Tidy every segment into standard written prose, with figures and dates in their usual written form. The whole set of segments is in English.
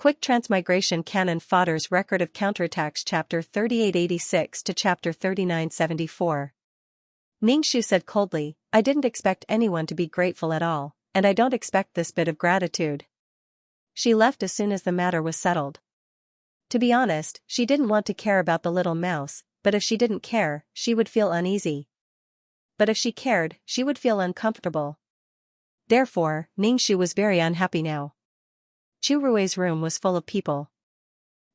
Quick Transmigration Canon Fodder's Record of Counterattacks Chapter 3886 to Chapter 3974. Xianxia said coldly, I didn't expect anyone to be grateful at all, and I don't expect this bit of gratitude. She left as soon as the matter was settled. To be honest, she didn't want to care about the little mouse, but if she didn't care, she would feel uneasy. But if she cared, she would feel uncomfortable. Therefore, Xianxia was very unhappy now. Chu Rui's room was full of people.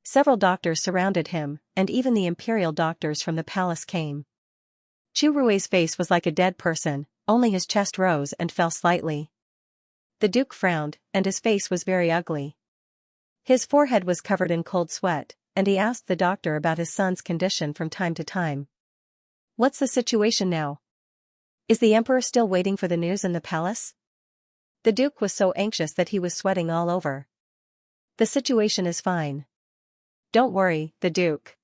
Several doctors surrounded him, and even the imperial doctors from the palace came. Chu Rui's face was like a dead person, only his chest rose and fell slightly. The duke frowned, and his face was very ugly. His forehead was covered in cold sweat, and he asked the doctor about his son's condition from time to time. What's the situation now? Is the emperor still waiting for the news in the palace? The duke was so anxious that he was sweating all over. The situation is fine. Don't worry, the duke.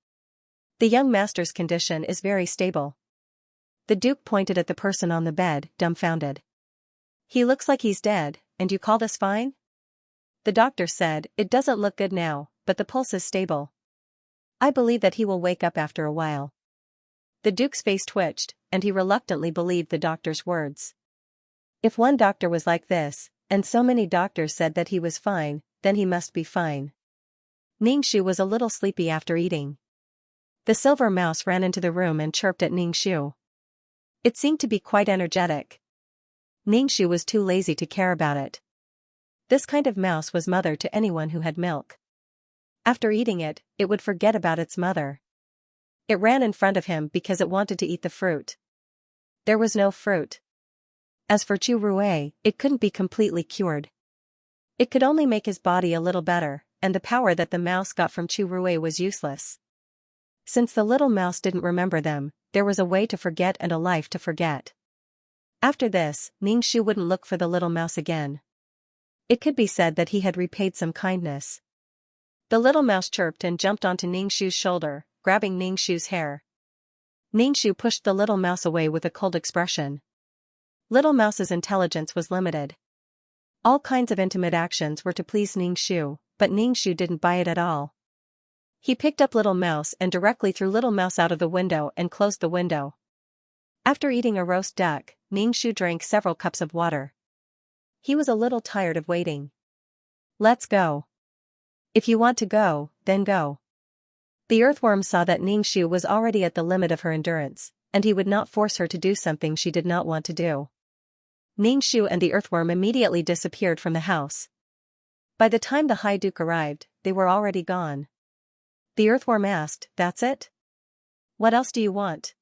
The young master's condition is very stable. The duke pointed at the person on the bed, dumbfounded. He looks like he's dead, and you call this fine? The doctor said, it doesn't look good now, but the pulse is stable. I believe that he will wake up after a while. The duke's face twitched, and he reluctantly believed the doctor's words. If one doctor was like this, and so many doctors said that he was fine, then he must be fine. Xianxia was a little sleepy after eating. The silver mouse ran into the room and chirped at Xianxia. It seemed to be quite energetic. Xianxia was too lazy to care about it. This kind of mouse was mother to anyone who had milk. After eating it, it would forget about its mother. It ran in front of him because it wanted to eat the fruit. There was no fruit. As for Chu Rui, it couldn't be completely cured. It could only make his body a little better, and the power that the mouse got from Chu Rui was useless. Since the little mouse didn't remember them, there was a way to forget and a life to forget. After this, Xianxia wouldn't look for the little mouse again. It could be said that he had repaid some kindness. The little mouse chirped and jumped onto Xianxia's shoulder, grabbing Xianxia's hair. Xianxia pushed the little mouse away with a cold expression. Little Mouse's intelligence was limited. All kinds of intimate actions were to please Xianxia, but Xianxia didn't buy it at all. He picked up Little Mouse and directly threw Little Mouse out of the window and closed the window. After eating a roast duck, Xianxia drank several cups of water. He was a little tired of waiting. Let's go. If you want to go, then go. The earthworm saw that Xianxia was already at the limit of her endurance, and he would not force her to do something she did not want to do. Xianxia and the earthworm immediately disappeared from the house. By the time the High Duke arrived, they were already gone. The earthworm asked, That's it? What else do you want?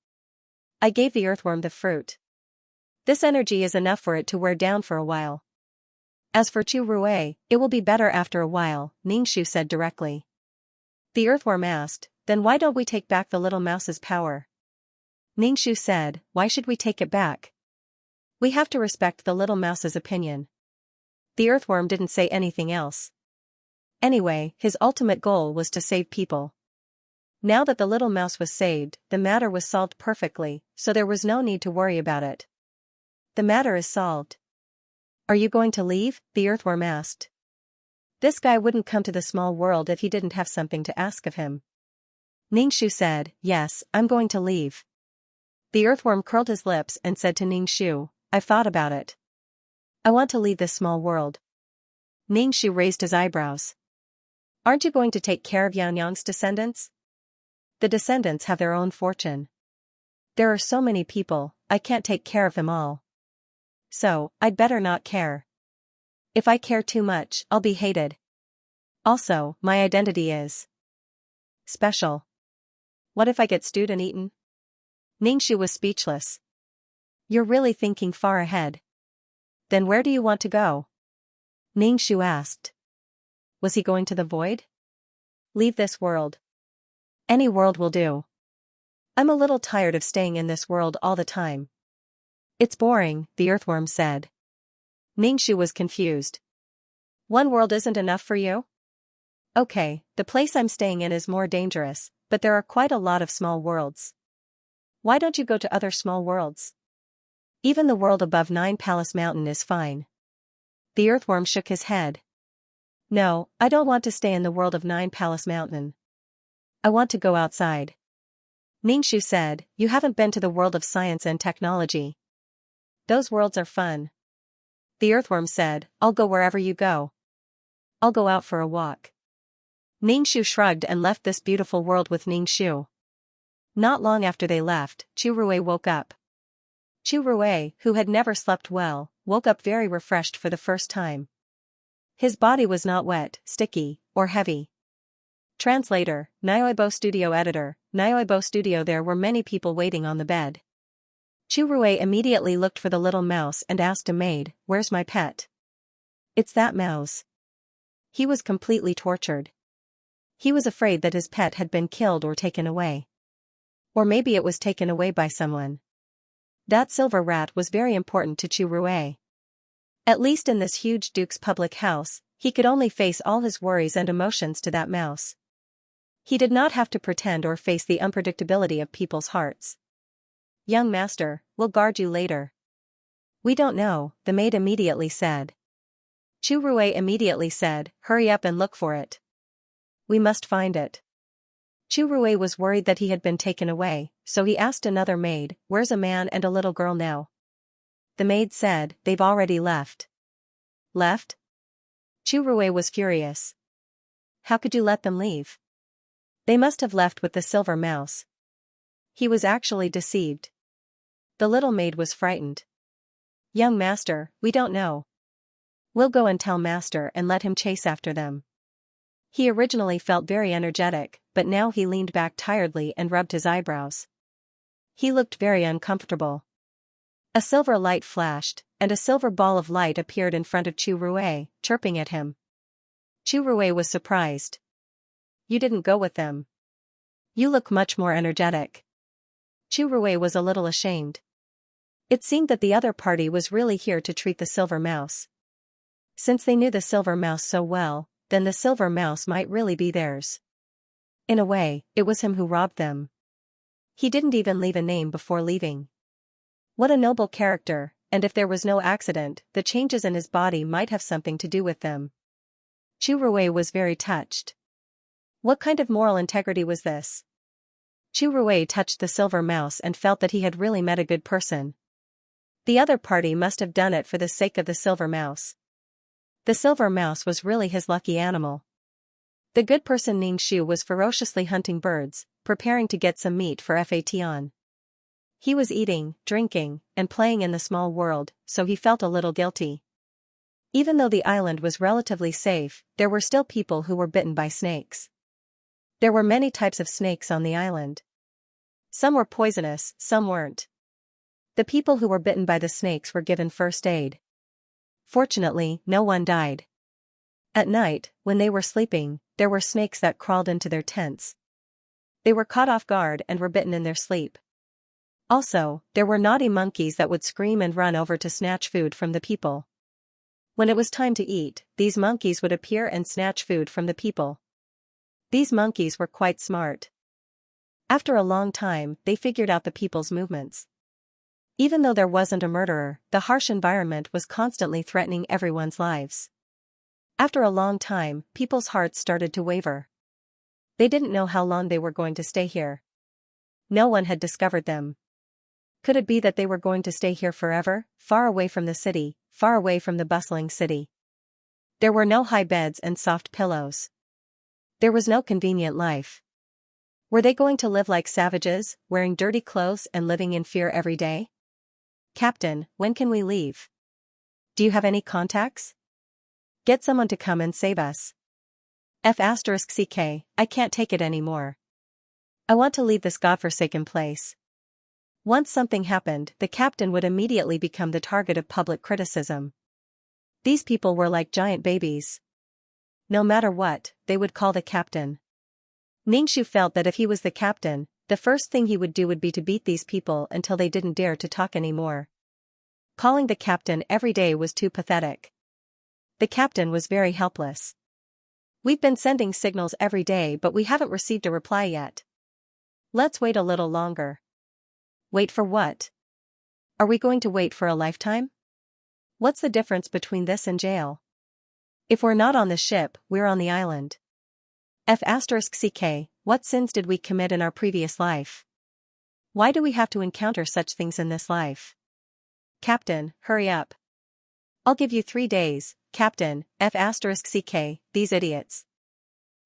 I gave the earthworm the fruit. This energy is enough for it to wear down for a while. As for Chu Rui, it will be better after a while, Xianxia said directly. The earthworm asked, Then why don't we take back the little mouse's power? Xianxia said, Why should we take it back? We have to respect the little mouse's opinion. The earthworm didn't say anything else. Anyway, his ultimate goal was to save people. Now that the little mouse was saved, the matter was solved perfectly, so there was no need to worry about it. The matter is solved. Are you going to leave? The earthworm asked. This guy wouldn't come to the small world if he didn't have something to ask of him. Xianxia said, Yes, I'm going to leave. The earthworm curled his lips and said to Xianxia, I've thought about it. I want to leave this small world. Xianxia raised his eyebrows. Aren't you going to take care of Yangyang's descendants? The descendants have their own fortune. There are so many people, I can't take care of them all. So, I'd better not care. If I care too much, I'll be hated. Also, my identity is special. What if I get stewed and eaten? Xianxia was speechless. You're really thinking far ahead. Then where do you want to go? Xianxia asked. Was he going to the void? Leave this world. Any world will do. I'm a little tired of staying in this world all the time. It's boring, the earthworm said. Xianxia was confused. One world isn't enough for you? Okay, the place I'm staying in is more dangerous, but there are quite a lot of small worlds. Why don't you go to other small worlds? Even the world above Nine Palace Mountain is fine. The earthworm shook his head. No, I don't want to stay in the world of Nine Palace Mountain. I want to go outside. Ningxu said, you haven't been to the world of science and technology. Those worlds are fun. The earthworm said, I'll go wherever you go. I'll go out for a walk. Ningxu shrugged and left this beautiful world with Ningxu. Not long after they left, Chu Rui woke up. Chu Rui, who had never slept well, woke up very refreshed for the first time. His body was not wet, sticky, or heavy. Translator, Nyoibo Studio Editor, Nyoibo Studio. There were many people waiting on the bed. Chu Rui immediately looked for the little mouse and asked a maid, where's my pet? It's that mouse. He was completely tortured. He was afraid that his pet had been killed or taken away. Or maybe it was taken away by someone. That silver rat was very important to Chu Rui. At least in this huge duke's public house, he could only face all his worries and emotions to that mouse. He did not have to pretend or face the unpredictability of people's hearts. Young master, we'll guard you later. We don't know, the maid immediately said. Chu Rui immediately said, hurry up and look for it. We must find it. Chu Rui was worried that he had been taken away, so he asked another maid, where's a man and a little girl now? The maid said, they've already left. Left? Chu Rui was furious. How could you let them leave? They must have left with the silver mouse. He was actually deceived. The little maid was frightened. Young master, we don't know. We'll go and tell master and let him chase after them. He originally felt very energetic, but now he leaned back tiredly and rubbed his eyebrows. He looked very uncomfortable. A silver light flashed, and a silver ball of light appeared in front of Chu Rui, chirping at him. Chu Rui was surprised. You didn't go with them. You look much more energetic. Chu Rui was a little ashamed. It seemed that the other party was really here to treat the silver mouse. Since they knew the silver mouse so well, then the silver mouse might really be theirs. In a way, it was him who robbed them. He didn't even leave a name before leaving. What a noble character, and if there was no accident, the changes in his body might have something to do with them. Chu Rui was very touched. What kind of moral integrity was this? Chu Rui touched the silver mouse and felt that he had really met a good person. The other party must have done it for the sake of the silver mouse. The silver mouse was really his lucky animal. The good person Ningxu was ferociously hunting birds, preparing to get some meat for Fation. He was eating, drinking, and playing in the small world, so he felt a little guilty. Even though the island was relatively safe, there were still people who were bitten by snakes. There were many types of snakes on the island. Some were poisonous, some weren't. The people who were bitten by the snakes were given first aid. Fortunately, no one died. At night, when they were sleeping, there were snakes that crawled into their tents. They were caught off guard and were bitten in their sleep. Also, there were naughty monkeys that would scream and run over to snatch food from the people. When it was time to eat, these monkeys would appear and snatch food from the people. These monkeys were quite smart. After a long time, they figured out the people's movements. Even though there wasn't a murderer, the harsh environment was constantly threatening everyone's lives. After a long time, people's hearts started to waver. They didn't know how long they were going to stay here. No one had discovered them. Could it be that they were going to stay here forever, far away from the city, far away from the bustling city? There were no high beds and soft pillows. There was no convenient life. Were they going to live like savages, wearing dirty clothes and living in fear every day? Captain, when can we leave? Do you have any contacts? Get someone to come and save us. F***ck, I can't take it anymore. I want to leave this godforsaken place. Once something happened, the captain would immediately become the target of public criticism. These people were like giant babies. No matter what, they would call the captain. Ningxu felt that if he was the captain, the first thing he would do would be to beat these people until they didn't dare to talk anymore. Calling the captain every day was too pathetic. The captain was very helpless. We've been sending signals every day but we haven't received a reply yet. Let's wait a little longer. Wait for what? Are we going to wait for a lifetime? What's the difference between this and jail? If we're not on the ship, we're on the island. F***ck, what sins did we commit in our previous life? Why do we have to encounter such things in this life? Captain, hurry up. I'll give you 3 days, Captain, F***ck, these idiots.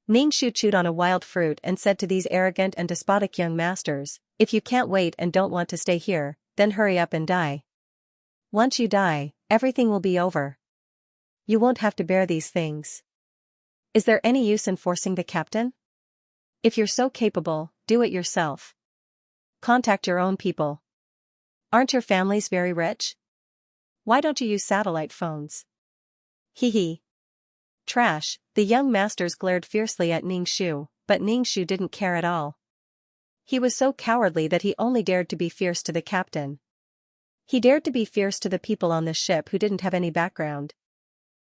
Ningxu chewed on a wild fruit and said to these arrogant and despotic young masters, if you can't wait and don't want to stay here, then hurry up and die. Once you die, everything will be over. You won't have to bear these things. Is there any use in forcing the captain? If you're so capable, do it yourself. Contact your own people. Aren't your families very rich? Why don't you use satellite phones? Hee hee. Trash, the young masters glared fiercely at Ningxu, but Ningxu didn't care at all. He was so cowardly that he only dared to be fierce to the captain. He dared to be fierce to the people on the ship who didn't have any background.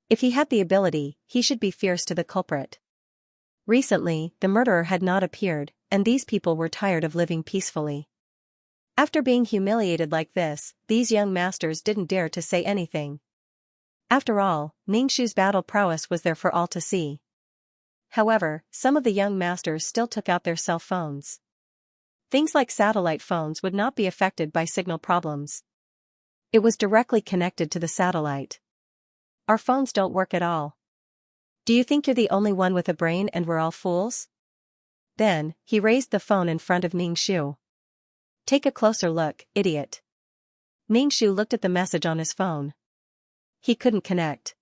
If he had the ability, he should be fierce to the culprit. Recently, the murderer had not appeared, and these people were tired of living peacefully. After being humiliated like this, these young masters didn't dare to say anything. After all, Ningxu's battle prowess was there for all to see. However, some of the young masters still took out their cell phones. Things like satellite phones would not be affected by signal problems. It was directly connected to the satellite. Our phones don't work at all. Do you think you're the only one with a brain and we're all fools? Then, he raised the phone in front of Ningxu. Take a closer look, idiot. Ningxu looked at the message on his phone. He couldn't connect.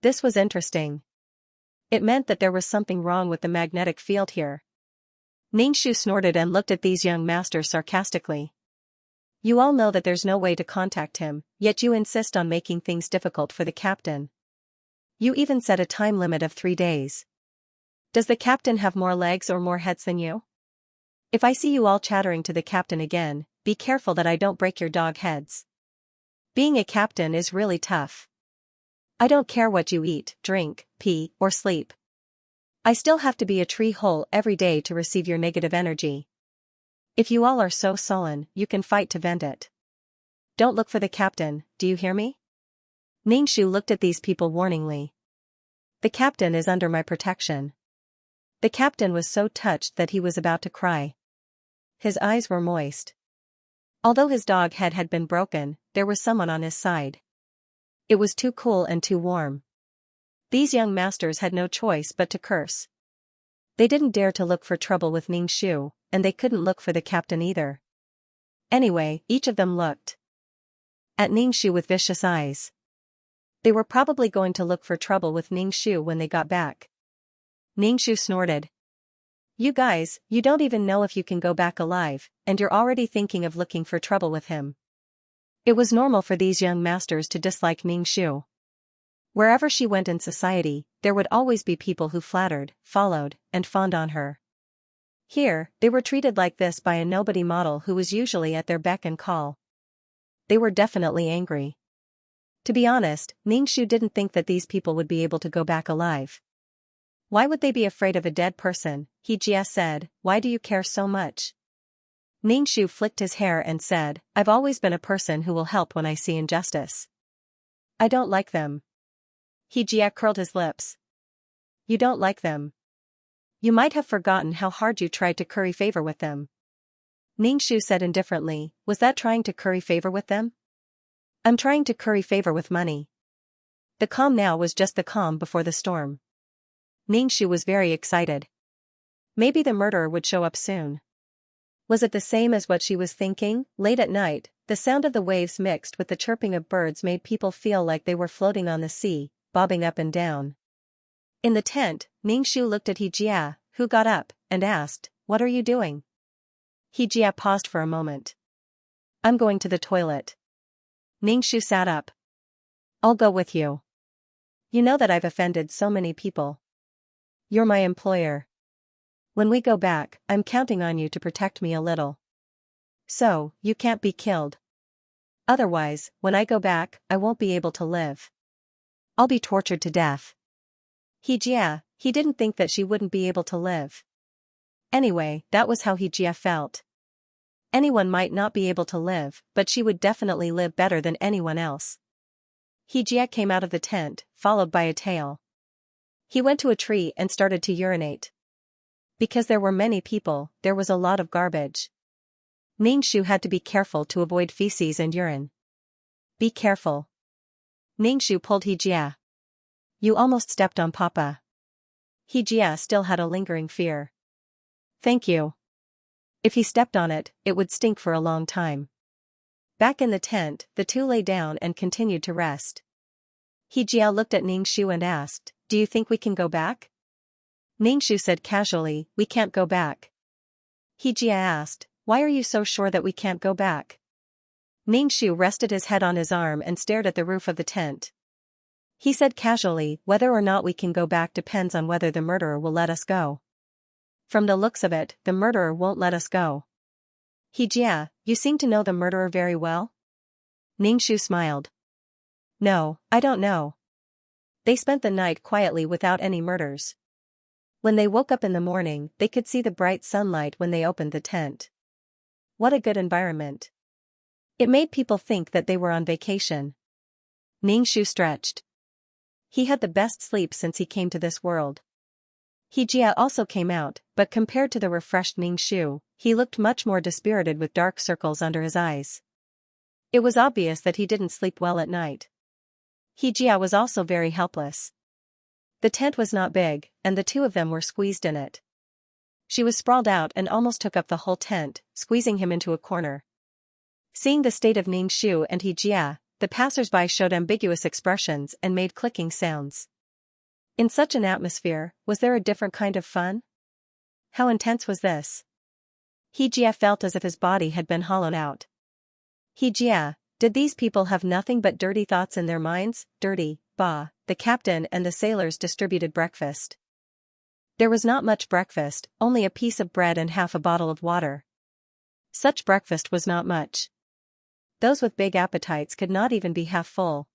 This was interesting. It meant that there was something wrong with the magnetic field here. Ningxu snorted and looked at these young masters sarcastically. You all know that there's no way to contact him, yet you insist on making things difficult for the captain. You even set a time limit of 3 days. Does the captain have more legs or more heads than you? If I see you all chattering to the captain again, be careful that I don't break your dog heads. Being a captain is really tough. I don't care what you eat, drink, pee, or sleep. I still have to be a tree hole every day to receive your negative energy. If you all are so sullen, you can fight to vent it. Don't look for the captain, do you hear me? Ningxu looked at these people warningly. The captain is under my protection. The captain was so touched that he was about to cry. His eyes were moist. Although his dog head had been broken, there was someone on his side. It was too cool and too warm. These young masters had no choice but to curse. They didn't dare to look for trouble with Ningxu, and they couldn't look for the captain either. Anyway, each of them looked at Ningxu with vicious eyes. They were probably going to look for trouble with Ningxu when they got back. Ningxu snorted. You guys, you don't even know if you can go back alive, and you're already thinking of looking for trouble with him. It was normal for these young masters to dislike Ningxu. Wherever she went in society, there would always be people who flattered, followed, and fawned on her. Here, they were treated like this by a nobody model who was usually at their beck and call. They were definitely angry. To be honest, Ningxu didn't think that these people would be able to go back alive. Why would they be afraid of a dead person? Xianxia said, why do you care so much? Ningxu flicked his hair and said, I've always been a person who will help when I see injustice. I don't like them. Xianxia curled his lips. You don't like them. You might have forgotten how hard you tried to curry favor with them. Ningxu said indifferently, was that trying to curry favor with them? I'm trying to curry favor with money. The calm now was just the calm before the storm. Ningxu was very excited. Maybe the murderer would show up soon. Was it the same as what she was thinking? Late at night, the sound of the waves mixed with the chirping of birds made people feel like they were floating on the sea, bobbing up and down. In the tent, Ningxu looked at Xianxia, who got up, and asked, what are you doing? Xianxia paused for a moment. I'm going to the toilet. Ningxu sat up. I'll go with you. You know that I've offended so many people. You're my employer. When we go back, I'm counting on you to protect me a little. So, you can't be killed. Otherwise, when I go back, I won't be able to live. I'll be tortured to death. Xianxia, he didn't think that she wouldn't be able to live. Anyway, that was how Xianxia felt. Anyone might not be able to live, but she would definitely live better than anyone else. Xianxia came out of the tent, followed by a tail. He went to a tree and started to urinate. Because there were many people, there was a lot of garbage. Ningxu had to be careful to avoid feces and urine. Be careful. Ningxu pulled Xianxia. You almost stepped on Papa. Xianxia still had a lingering fear. Thank you. If he stepped on it, it would stink for a long time. Back in the tent, the two lay down and continued to rest. Xianxia looked at Ningxu and asked, Do you think we can go back? Ningxu said casually, We can't go back. Xianxia asked, Why are you so sure that we can't go back? Ningxu rested his head on his arm and stared at the roof of the tent. He said casually, Whether or not we can go back depends on whether the murderer will let us go. From the looks of it, the murderer won't let us go. Xianxia, you seem to know the murderer very well? Ningxu smiled. No, I don't know. They spent the night quietly without any murders. When they woke up in the morning, they could see the bright sunlight when they opened the tent. What a good environment. It made people think that they were on vacation. Ningxu stretched. He had the best sleep since he came to this world. Xianxia also came out, but compared to the refreshed Ningxu, he looked much more dispirited with dark circles under his eyes. It was obvious that he didn't sleep well at night. Xianxia was also very helpless. The tent was not big, and the two of them were squeezed in it. She was sprawled out and almost took up the whole tent, squeezing him into a corner. Seeing the state of Ningxu and Xianxia, the passers-by showed ambiguous expressions and made clicking sounds. In such an atmosphere, was there a different kind of fun? How intense was this? Xianxia felt as if his body had been hollowed out. Xianxia, did these people have nothing but dirty thoughts in their minds? Dirty, bah, the captain and the sailors distributed breakfast. There was not much breakfast, only a piece of bread and half a bottle of water. Such breakfast was not much. Those with big appetites could not even be half full.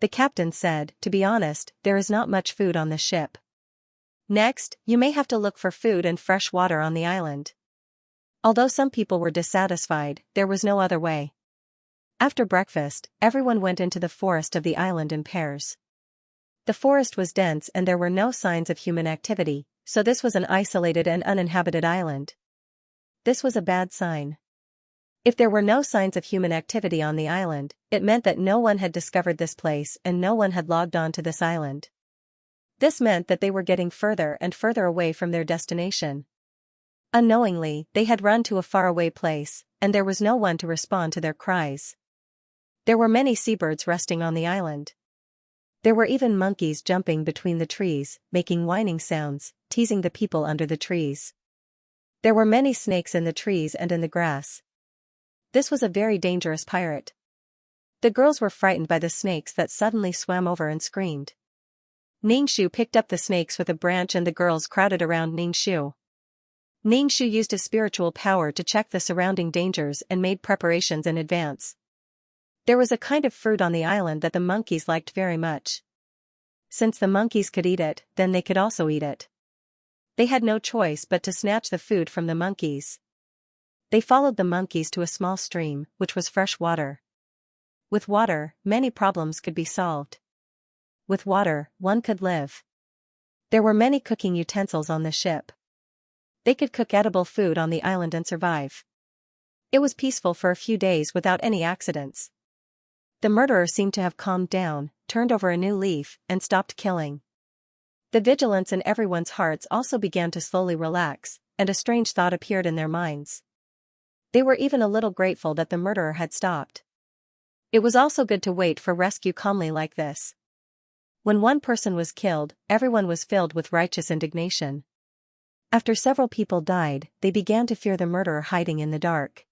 The captain said, To be honest, there is not much food on the ship. Next, you may have to look for food and fresh water on the island. Although some people were dissatisfied, there was no other way. After breakfast, everyone went into the forest of the island in pairs. The forest was dense and there were no signs of human activity, so this was an isolated and uninhabited island. This was a bad sign. If there were no signs of human activity on the island, it meant that no one had discovered this place and no one had logged on to this island. This meant that they were getting further and further away from their destination. Unknowingly, they had run to a faraway place, and there was no one to respond to their cries. There were many seabirds resting on the island. There were even monkeys jumping between the trees, making whining sounds, teasing the people under the trees. There were many snakes in the trees and in the grass. This was a very dangerous pirate. The girls were frightened by the snakes that suddenly swam over and screamed. Ningxu picked up the snakes with a branch and the girls crowded around Ningxu. Ningxu used his spiritual power to check the surrounding dangers and made preparations in advance. There was a kind of fruit on the island that the monkeys liked very much. Since the monkeys could eat it, then they could also eat it. They had no choice but to snatch the food from the monkeys. They followed the monkeys to a small stream, which was fresh water. With water, many problems could be solved. With water, one could live. There were many cooking utensils on the ship. They could cook edible food on the island and survive. It was peaceful for a few days without any accidents. The murderer seemed to have calmed down, turned over a new leaf, and stopped killing. The vigilance in everyone's hearts also began to slowly relax, and a strange thought appeared in their minds. They were even a little grateful that the murderer had stopped. It was also good to wait for rescue calmly like this. When one person was killed, everyone was filled with righteous indignation. After several people died, they began to fear the murderer hiding in the dark.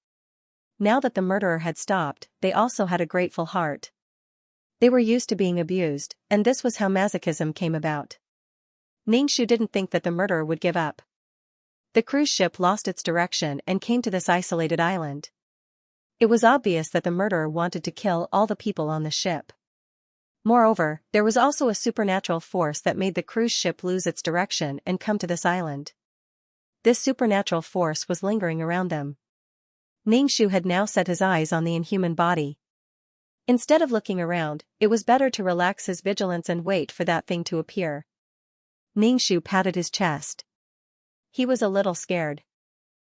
Now that the murderer had stopped, they also had a grateful heart. They were used to being abused, and this was how masochism came about. Ningxu didn't think that the murderer would give up. The cruise ship lost its direction and came to this isolated island. It was obvious that the murderer wanted to kill all the people on the ship. Moreover, there was also a supernatural force that made the cruise ship lose its direction and come to this island. This supernatural force was lingering around them. Ningxu had now set his eyes on the inhuman body. Instead of looking around, it was better to relax his vigilance and wait for that thing to appear. Ningxu patted his chest. He was a little scared.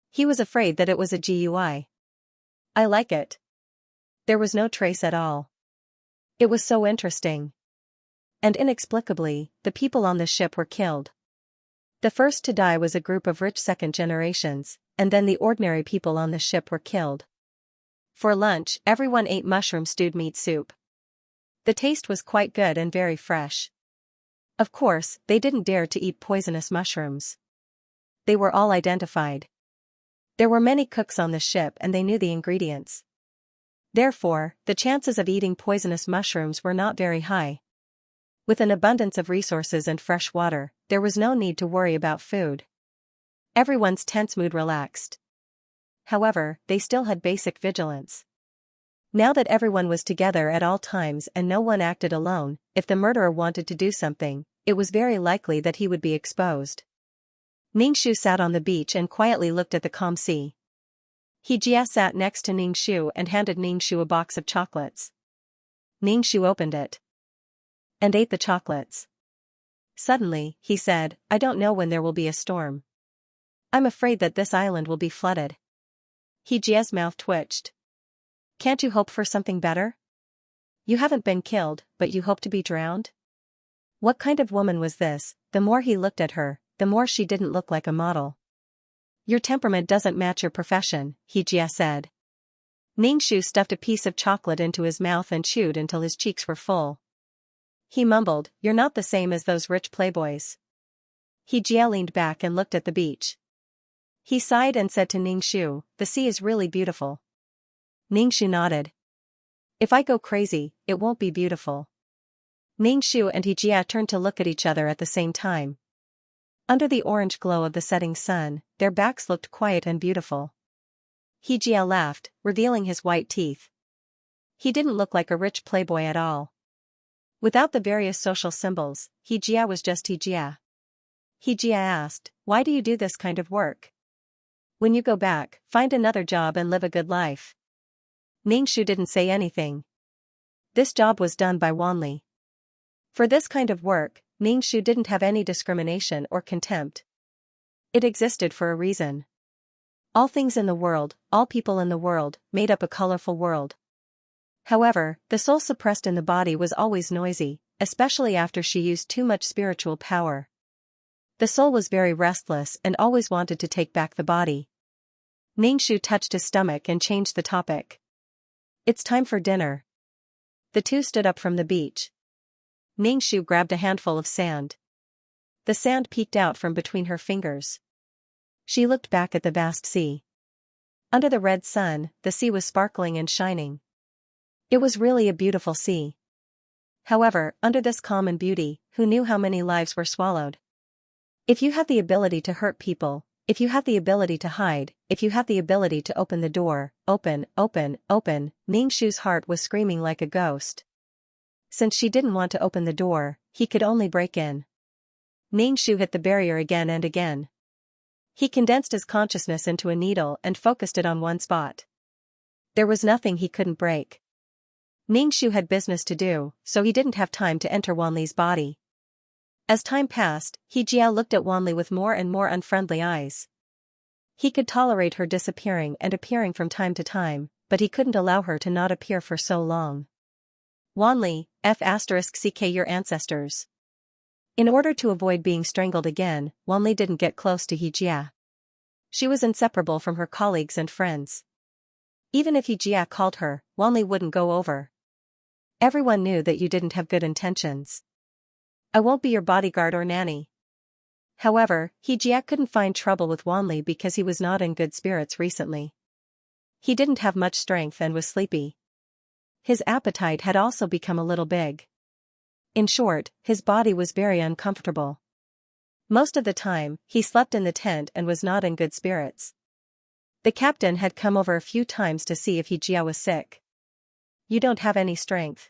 He was afraid that it was a GUI. I like it. There was no trace at all. It was so interesting. And inexplicably, the people on the ship were killed. The first to die was a group of rich second generations, and then the ordinary people on the ship were killed. For lunch, everyone ate mushroom stewed meat soup. The taste was quite good and very fresh. Of course, they didn't dare to eat poisonous mushrooms. They were all identified. There were many cooks on the ship and they knew the ingredients. Therefore, the chances of eating poisonous mushrooms were not very high. With an abundance of resources and fresh water, there was no need to worry about food. Everyone's tense mood relaxed. However, they still had basic vigilance. Now that everyone was together at all times and no one acted alone, if the murderer wanted to do something, it was very likely that he would be exposed. Ningxu sat on the beach and quietly looked at the calm sea. Jia sat next to Ningxu and handed Ningxu a box of chocolates. Ningxu opened it and ate the chocolates. Suddenly, he said, I don't know when there will be a storm. I'm afraid that this island will be flooded. Jia's mouth twitched. Can't you hope for something better? You haven't been killed, but you hope to be drowned? What kind of woman was this? The more he looked at her, the more she didn't look like a model. Your temperament doesn't match your profession, Jia said. Ningxu stuffed a piece of chocolate into his mouth and chewed until his cheeks were full. He mumbled, You're not the same as those rich playboys. Jia leaned back and looked at the beach. He sighed and said to Ningxu, The sea is really beautiful. Ningxu nodded. If I go crazy, it won't be beautiful. Ningxu and Jia turned to look at each other at the same time. Under the orange glow of the setting sun, their backs looked quiet and beautiful. Jia laughed, revealing his white teeth. He didn't look like a rich playboy at all. Without the various social symbols, Jia was just Jia. Jia asked, Why do you do this kind of work? When you go back, find another job and live a good life. Ningxu didn't say anything. This job was done by Wanli. For this kind of work, Ningxu didn't have any discrimination or contempt. It existed for a reason. All things in the world, all people in the world, made up a colorful world. However, the soul suppressed in the body was always noisy, especially after she used too much spiritual power. The soul was very restless and always wanted to take back the body. Ningxu touched his stomach and changed the topic. It's time for dinner. The two stood up from the beach. Ningxu grabbed a handful of sand. The sand peeked out from between her fingers. She looked back at the vast sea. Under the red sun, the sea was sparkling and shining. It was really a beautiful sea. However, under this calm and beauty, who knew how many lives were swallowed? If you have the ability to hurt people, if you have the ability to hide, if you have the ability to open the door, open, open, open, Ningxu's heart was screaming like a ghost. Since she didn't want to open the door, he could only break in. Ningxu hit the barrier again and again. He condensed his consciousness into a needle and focused it on one spot. There was nothing he couldn't break. Ningxu had business to do, so he didn't have time to enter Wanli's body. As time passed, Jia looked at Wanli with more and more unfriendly eyes. He could tolerate her disappearing and appearing from time to time, but he couldn't allow her to not appear for so long. Wanli, *ck your ancestors. In order to avoid being strangled again, Wanli didn't get close to Jia. She was inseparable from her colleagues and friends. Even if Jia called her, Wanli wouldn't go over. Everyone knew that you didn't have good intentions. I won't be your bodyguard or nanny. However, Jia couldn't find trouble with Wanli because he was not in good spirits recently. He didn't have much strength and was sleepy. His appetite had also become a little big. In short, his body was very uncomfortable. Most of the time, he slept in the tent and was not in good spirits. The captain had come over a few times to see if Jia was sick. You don't have any strength.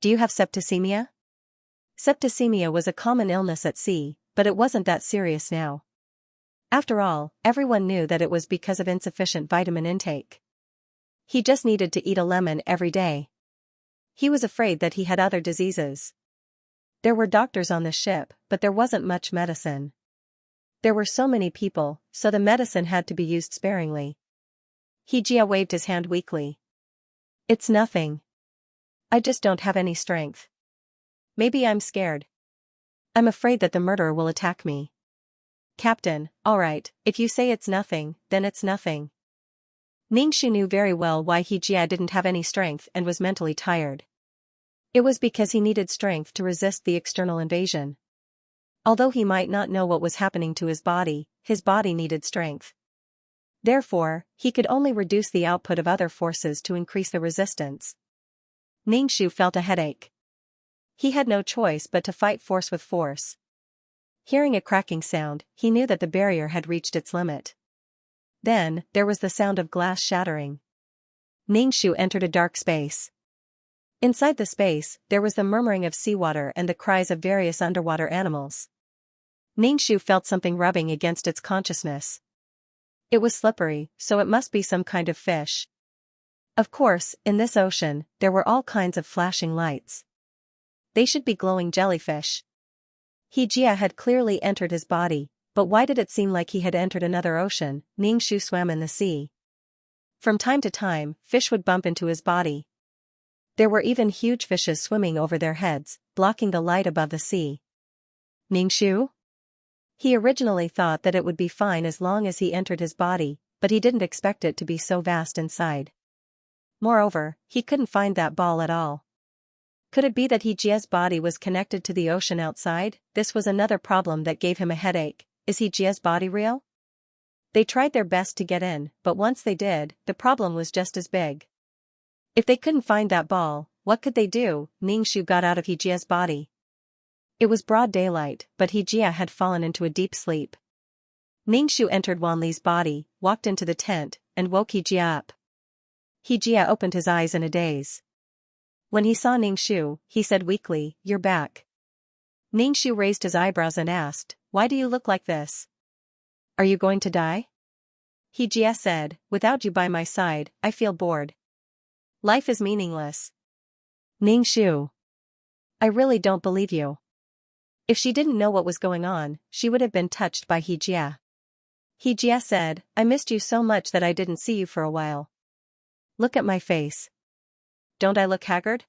Do you have septicemia? Septicemia was a common illness at sea, but it wasn't that serious now. After all, everyone knew that it was because of insufficient vitamin intake. He just needed to eat a lemon every day. He was afraid that he had other diseases. There were doctors on the ship, but there wasn't much medicine. There were so many people, so the medicine had to be used sparingly. Xianxia waved his hand weakly. It's nothing. I just don't have any strength. Maybe I'm scared. I'm afraid that the murderer will attack me. Captain, all right, if you say it's nothing, then it's nothing. Ningxu knew very well why Xianxia didn't have any strength and was mentally tired. It was because he needed strength to resist the external invasion. Although he might not know what was happening to his body needed strength. Therefore, he could only reduce the output of other forces to increase the resistance. Ningxu felt a headache. He had no choice but to fight force with force. Hearing a cracking sound, he knew that the barrier had reached its limit. Then, there was the sound of glass shattering. Ningxu entered a dark space. Inside the space, there was the murmuring of seawater and the cries of various underwater animals. Ningxu felt something rubbing against its consciousness. It was slippery, so it must be some kind of fish. Of course, in this ocean, there were all kinds of flashing lights. They should be glowing jellyfish. Xianxia had clearly entered his body, but why did it seem like he had entered another ocean? Ningxu swam in the sea. From time to time, fish would bump into his body. There were even huge fishes swimming over their heads, blocking the light above the sea. Ningxu? He originally thought that it would be fine as long as he entered his body, but he didn't expect it to be so vast inside. Moreover, he couldn't find that ball at all. Could it be that Xianxia's body was connected to the ocean outside? This was another problem that gave him a headache. Is Xianxia's body real? They tried their best to get in, but once they did, the problem was just as big. If they couldn't find that ball, what could they do? Ningxu got out of Xianxia's body. It was broad daylight, but Xianxia had fallen into a deep sleep. Ningxu entered Wanli's body, walked into the tent, and woke Xianxia up. Xianxia opened his eyes in a daze. When he saw Ningxu, he said weakly, "You're back." Ningxu raised his eyebrows and asked, "Why do you look like this? Are you going to die?" Xianxia said, "Without you by my side, I feel bored. Life is meaningless." Ningxu. I really don't believe you. If she didn't know what was going on, she would have been touched by Xianxia. Xianxia said, "I missed you so much that I didn't see you for a while. Look at my face. Don't I look haggard?"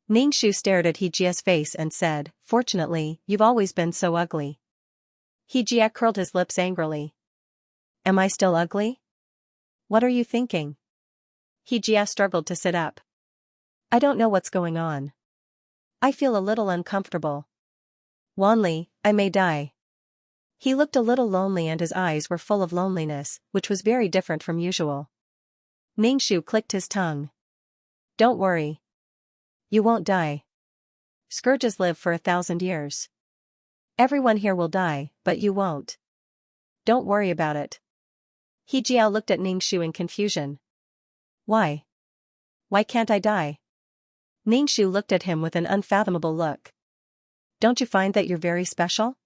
Ningxu stared at Xianxia's face and said, "Fortunately, you've always been so ugly." Xianxia curled his lips angrily. "Am I still ugly? What are you thinking?" Xianxia struggled to sit up. "I don't know what's going on. I feel a little uncomfortable. Wanli, I may die." He looked a little lonely and his eyes were full of loneliness, which was very different from usual. Ningxu clicked his tongue. "Don't worry. You won't die. Scourges live for 1,000 years. Everyone here will die, but you won't. Don't worry about it." Xianxia looked at Ningxu in confusion. "Why? Why can't I die?" Ningxu looked at him with an unfathomable look. "Don't you find that you're very special?"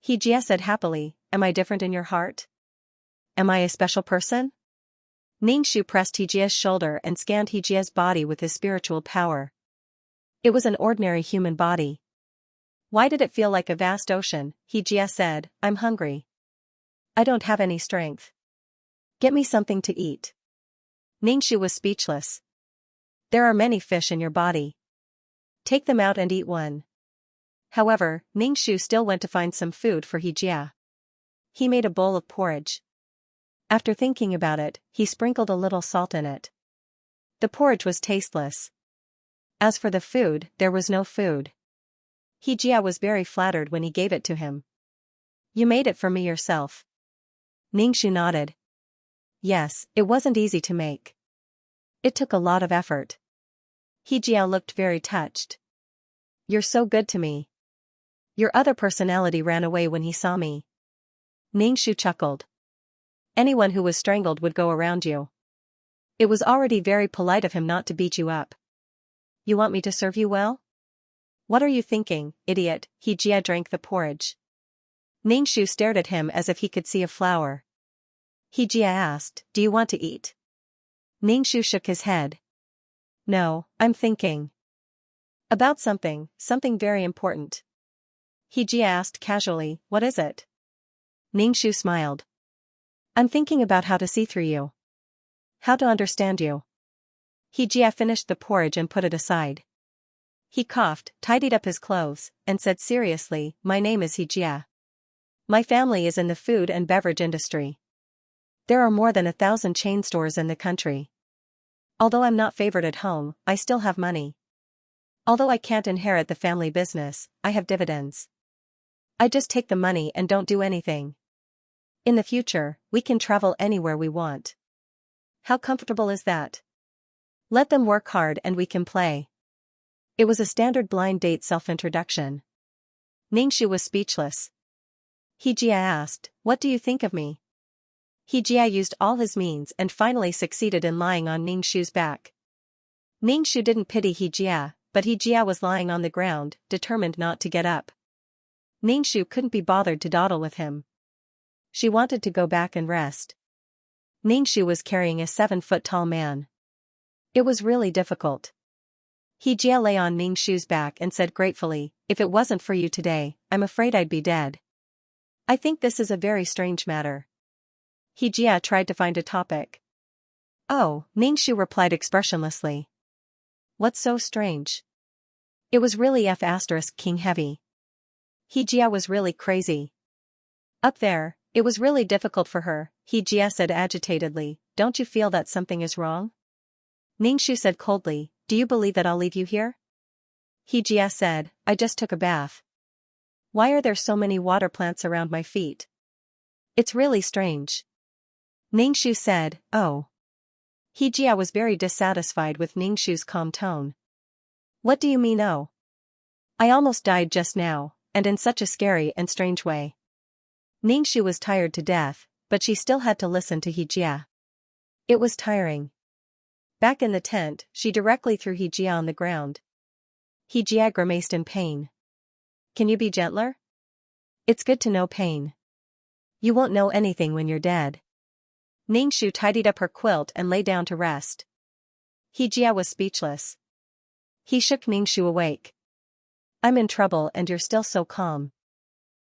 Xianxia said happily, "Am I different in your heart? Am I a special person?" Ningxu pressed Xianxia's shoulder and scanned Xianxia's body with his spiritual power. It was an ordinary human body. "Why did it feel like a vast ocean?" Xianxia said, "I'm hungry. I don't have any strength. Get me something to eat." Ningxu was speechless. "There are many fish in your body. Take them out and eat one." However, Ningxu still went to find some food for Xianxia. He made a bowl of porridge. After thinking about it, he sprinkled a little salt in it. The porridge was tasteless. As for the food, there was no food. Xianxia was very flattered when he gave it to him. "You made it for me yourself?" Ningxu nodded. "Yes, it wasn't easy to make. It took a lot of effort." Xianxia looked very touched. "You're so good to me. Your other personality ran away when he saw me." Ningxu chuckled. "Anyone who was strangled would go around you. It was already very polite of him not to beat you up. You want me to serve you well?" "What are you thinking, idiot?" Xianxia drank the porridge. Ningxu stared at him as if he could see a flower. Xianxia asked, "Do you want to eat?" Ningxu shook his head. No, I'm thinking. About something very important. Xianxia asked casually, what is it? Ningxu smiled. I'm thinking about how to see through you. How to understand you. Xianxia finished the porridge and put it aside. He coughed, tidied up his clothes, and said seriously, my name is Xianxia. My family is in the food and beverage industry. There are more than 1,000 chain stores in the country. Although I'm not favored at home, I still have money. Although I can't inherit the family business, I have dividends. I just take the money and don't do anything. In the future, we can travel anywhere we want. How comfortable is that? Let them work hard and we can play. It was a standard blind date self-introduction. Ningxu was speechless. Xianxia asked, what do you think of me? Xianxia used all his means and finally succeeded in lying on Ningxu's back. Ningxu didn't pity Xianxia, but Xianxia was lying on the ground, determined not to get up. Ningxu couldn't be bothered to dawdle with him. She wanted to go back and rest. Ningxu was carrying a 7-foot-tall man. It was really difficult. Xianxia lay on Ningxu's back and said gratefully, if it wasn't for you today, I'm afraid I'd be dead. I think this is a very strange matter. Xianxia tried to find a topic. Oh, Ningxu replied expressionlessly. What's so strange? It was really King heavy. Xianxia was really crazy. Up there, it was really difficult for her, Xianxia said agitatedly, don't you feel that something is wrong? Ningxu said coldly, do you believe that I'll leave you here? Xianxia said, I just took a bath. Why are there so many water plants around my feet? It's really strange. Ningxu said, oh. Xianxia was very dissatisfied with Ningxu's calm tone. What do you mean oh? I almost died just now, and in such a scary and strange way. Ningxu was tired to death, but she still had to listen to Xianxia. It was tiring. Back in the tent, she directly threw Xianxia on the ground. Xianxia grimaced in pain. Can you be gentler? It's good to know pain. You won't know anything when you're dead. Ningxu tidied up her quilt and lay down to rest. Xianxia was speechless. He shook Ningxu awake. I'm in trouble and you're still so calm.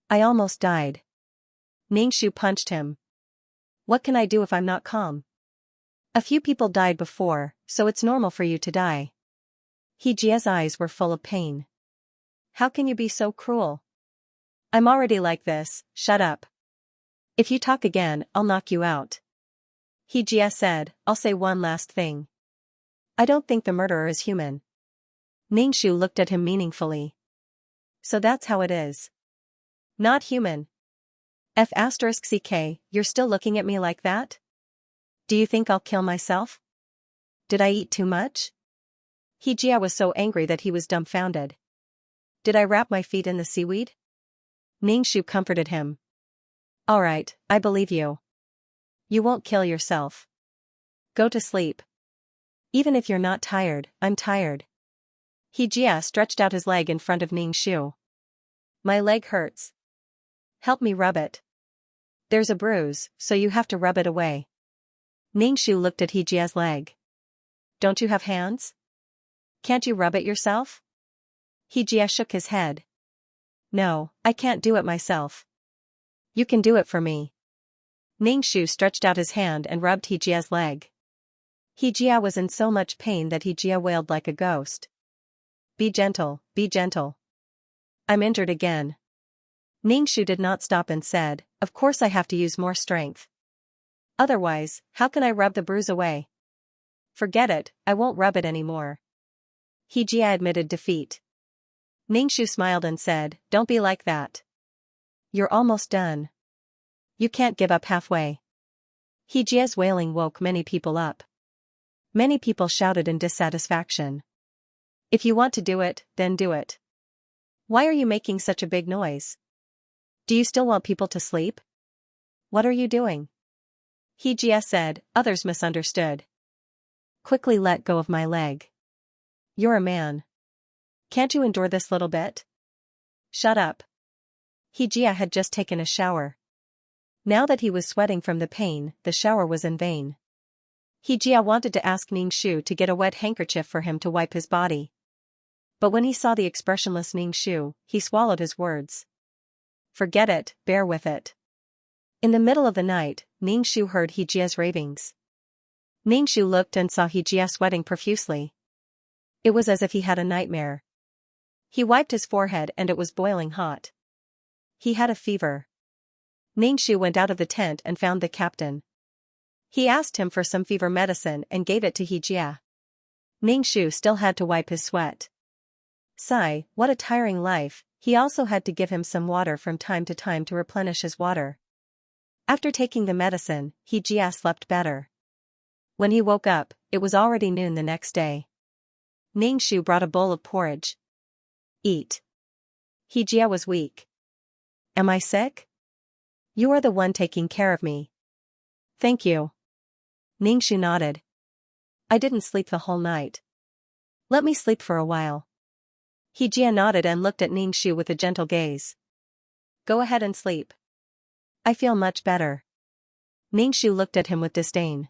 I almost died. Ningxu punched him. What can I do if I'm not calm? A few people died before, so it's normal for you to die. Xianxia's eyes were full of pain. How can you be so cruel? I'm already like this, shut up. If you talk again, I'll knock you out. Xianxia said, I'll say one last thing. I don't think the murderer is human. Ningxu looked at him meaningfully. So that's how it is. Not human. F***ck, you're still looking at me like that? Do you think I'll kill myself? Did I eat too much? Xianxia was so angry that he was dumbfounded. Did I wrap my feet in the seaweed? Ningxu comforted him. All right, I believe you. You won't kill yourself. Go to sleep. Even if you're not tired, I'm tired. Xianxia stretched out his leg in front of Ningxu. My leg hurts. Help me rub it. There's a bruise, so you have to rub it away. Ningxu looked at Xianxia's leg. Don't you have hands? Can't you rub it yourself? Xianxia shook his head. No, I can't do it myself. You can do it for me. Ningxu stretched out his hand and rubbed Xianxia's leg. Xianxia was in so much pain that Xianxia wailed like a ghost. Be gentle, be gentle. I'm injured again. Ningxu did not stop and said, of course I have to use more strength. Otherwise, how can I rub the bruise away? Forget it, I won't rub it anymore. Xianxia admitted defeat. Ningxu smiled and said, don't be like that. You're almost done. You can't give up halfway. Xianxia's wailing woke many people up. Many people shouted in dissatisfaction. If you want to do it, then do it. Why are you making such a big noise? Do you still want people to sleep? What are you doing? Xianxia said, others misunderstood. Quickly let go of my leg. You're a man. Can't you endure this little bit? Shut up. Xianxia had just taken a shower. Now that he was sweating from the pain, the shower was in vain. Xianxia wanted to ask Ningxu to get a wet handkerchief for him to wipe his body. But when he saw the expressionless Ningxu, he swallowed his words. Forget it, bear with it. In the middle of the night, Ningxu heard Xianxia's ravings. Ningxu looked and saw Xianxia sweating profusely. It was as if he had a nightmare. He wiped his forehead and it was boiling hot. He had a fever. Ningxu went out of the tent and found the captain. He asked him for some fever medicine and gave it to Xianxia. Ningxu still had to wipe his sweat. Sigh, what a tiring life. He also had to give him some water from time to time to replenish his water. After taking the medicine, Xianxia slept better. When he woke up, it was already noon the next day. Ningxu brought a bowl of porridge. Eat. Xianxia was weak. Am I sick? You are the one taking care of me. Thank you. Ningxu nodded. I didn't sleep the whole night. Let me sleep for a while. Xianxia nodded and looked at Ningxu with a gentle gaze. Go ahead and sleep. I feel much better. Ningxu looked at him with disdain.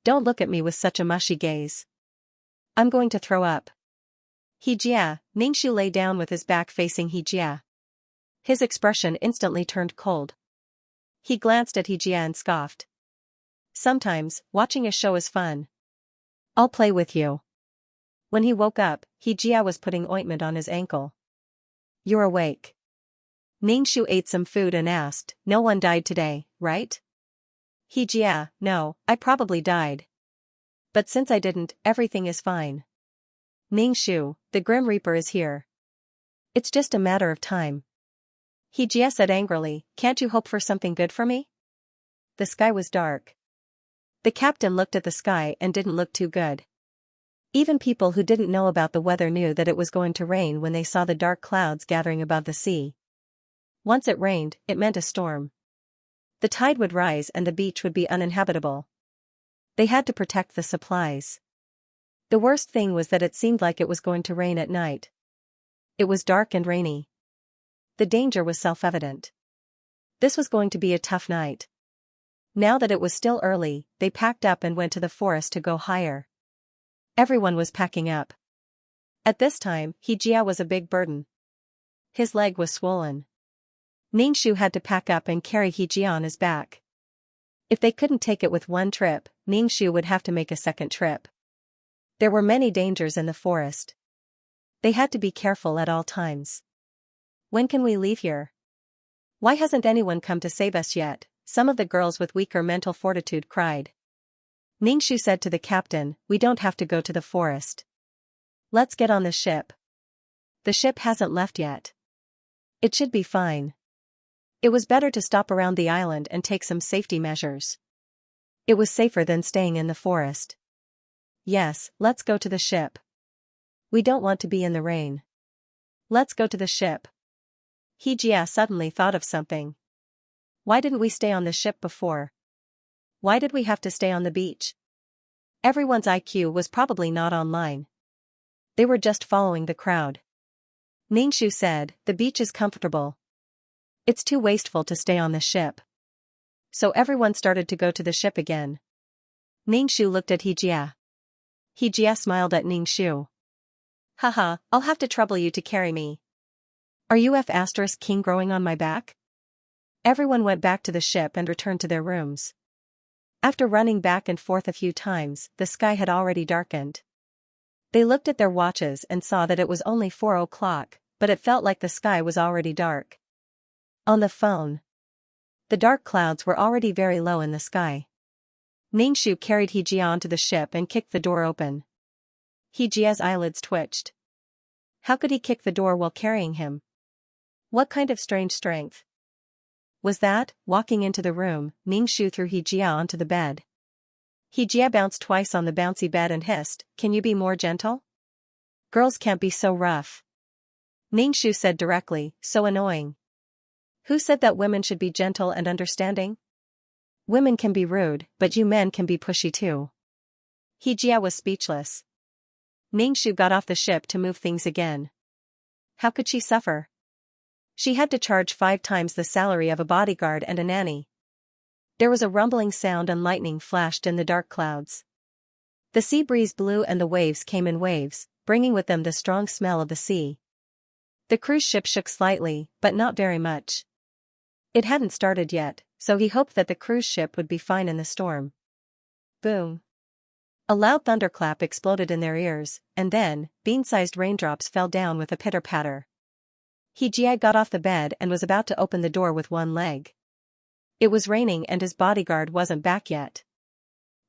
Don't look at me with such a mushy gaze. I'm going to throw up. Xianxia, Ningxu lay down with his back facing Xianxia. His expression instantly turned cold. He glanced at Xianxia and scoffed. Sometimes, watching a show is fun. I'll play with you. When he woke up, Xianxia was putting ointment on his ankle. You're awake. Ningxu ate some food and asked, no one died today, right? Xianxia, no, I probably died. But since I didn't, everything is fine. Ningxu, the Grim Reaper is here. It's just a matter of time. Xianxia said angrily, can't you hope for something good for me? The sky was dark. The captain looked at the sky and didn't look too good. Even people who didn't know about the weather knew that it was going to rain when they saw the dark clouds gathering above the sea. Once it rained, it meant a storm. The tide would rise and the beach would be uninhabitable. They had to protect the supplies. The worst thing was that it seemed like it was going to rain at night. It was dark and rainy. The danger was self-evident. This was going to be a tough night. Now that it was still early, they packed up and went to the forest to go higher. Everyone was packing up. At this time, Xianxia was a big burden. His leg was swollen. Ningxu had to pack up and carry Xianxia on his back. If they couldn't take it with one trip, Ningxu would have to make a second trip. There were many dangers in the forest. They had to be careful at all times. When can we leave here? Why hasn't anyone come to save us yet? Some of the girls with weaker mental fortitude cried. Ningxu said to the captain, we don't have to go to the forest. Let's get on the ship. The ship hasn't left yet. It should be fine. It was better to stop around the island and take some safety measures. It was safer than staying in the forest. Yes, let's go to the ship. We don't want to be in the rain. Let's go to the ship. Xianxia suddenly thought of something. Why didn't we stay on the ship before? Why did we have to stay on the beach? Everyone's IQ was probably not online. They were just following the crowd. Ningxu said, the beach is comfortable. It's too wasteful to stay on the ship. So everyone started to go to the ship again. Ningxu looked at Xianxia. Xianxia smiled at Ningxu. Haha, I'll have to trouble you to carry me. Are you F*** growing on my back? Everyone went back to the ship and returned to their rooms. After running back and forth a few times, the sky had already darkened. They looked at their watches and saw that it was only 4 o'clock, but it felt like the sky was already dark. On the phone. The dark clouds were already very low in the sky. Ningxu carried Xianxia onto the ship and kicked the door open. Xianxia's eyelids twitched. How could he kick the door while carrying him? What kind of strange strength was that? Walking into the room, Ningxu threw Xianxia onto the bed. Xianxia bounced twice on the bouncy bed and hissed, can you be more gentle? Girls can't be so rough. Ningxu said directly, so annoying. Who said that women should be gentle and understanding? Women can be rude, but you men can be pushy too. Xianxia was speechless. Ningxu got off the ship to move things again. How could she suffer? She had to charge 5 times the salary of a bodyguard and a nanny. There was a rumbling sound and lightning flashed in the dark clouds. The sea breeze blew and the waves came in waves, bringing with them the strong smell of the sea. The cruise ship shook slightly, but not very much. It hadn't started yet, so he hoped that the cruise ship would be fine in the storm. Boom. A loud thunderclap exploded in their ears, and then, bean-sized raindrops fell down with a pitter-patter. Xianxia got off the bed and was about to open the door with one leg. It was raining and his bodyguard wasn't back yet.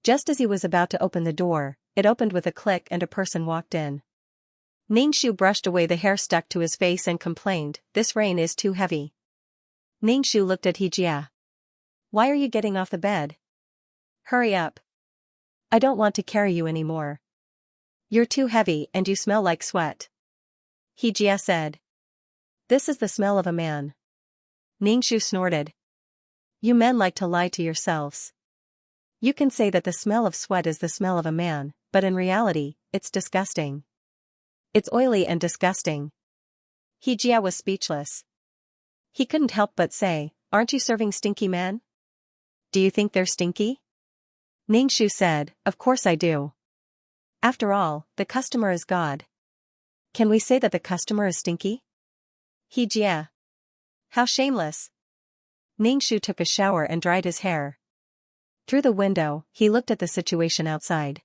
Just as he was about to open the door, it opened with a click and a person walked in. Xianxia brushed away the hair stuck to his face and complained, "This rain is too heavy." Xianxia looked at Xianxia. "Why are you getting off the bed? Hurry up. I don't want to carry you anymore. You're too heavy and you smell like sweat." Xianxia said. "This is the smell of a man." Xianxia snorted. "You men like to lie to yourselves. You can say that the smell of sweat is the smell of a man, but in reality, it's disgusting. It's oily and disgusting." Xianxia was speechless. He couldn't help but say, "Aren't you serving stinky men? Do you think they're stinky?" Xianxia said, "Of course I do. After all, the customer is God. Can we say that the customer is stinky?" Xianxia. "How shameless." Xianxia took a shower and dried his hair. Through the window, he looked at the situation outside.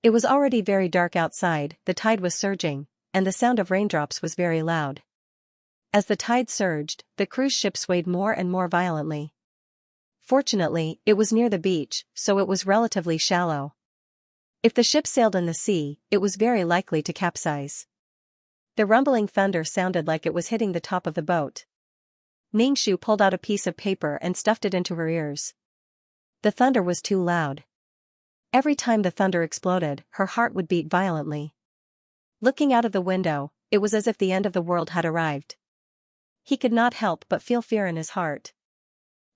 It was already very dark outside, the tide was surging, and the sound of raindrops was very loud. As the tide surged, the cruise ship swayed more and more violently. Fortunately, it was near the beach, so it was relatively shallow. If the ship sailed in the sea, it was very likely to capsize. The rumbling thunder sounded like it was hitting the top of the boat. Xianxia pulled out a piece of paper and stuffed it into her ears. The thunder was too loud. Every time the thunder exploded, her heart would beat violently. Looking out of the window, it was as if the end of the world had arrived. He could not help but feel fear in his heart.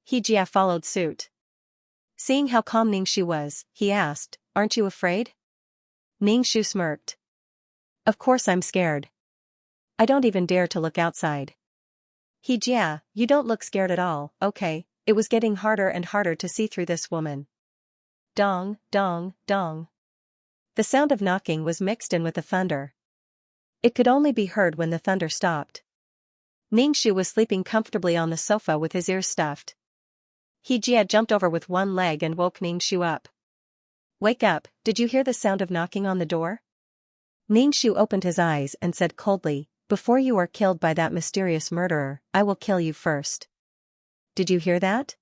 Xianxia followed suit. Seeing how calm Xianxia was, he asked, "Aren't you afraid?" Xianxia smirked. "Of course I'm scared. I don't even dare to look outside." Xianxia, "You don't look scared at all, okay?" It was getting harder and harder to see through this woman. Dong, dong, dong. The sound of knocking was mixed in with the thunder. It could only be heard when the thunder stopped. Xianxia was sleeping comfortably on the sofa with his ears stuffed. Xianxia jumped over with one leg and woke Xianxia up. "Wake up, did you hear the sound of knocking on the door?" Xianxia opened his eyes and said coldly, "Before you are killed by that mysterious murderer, I will kill you first." "Did you hear that?"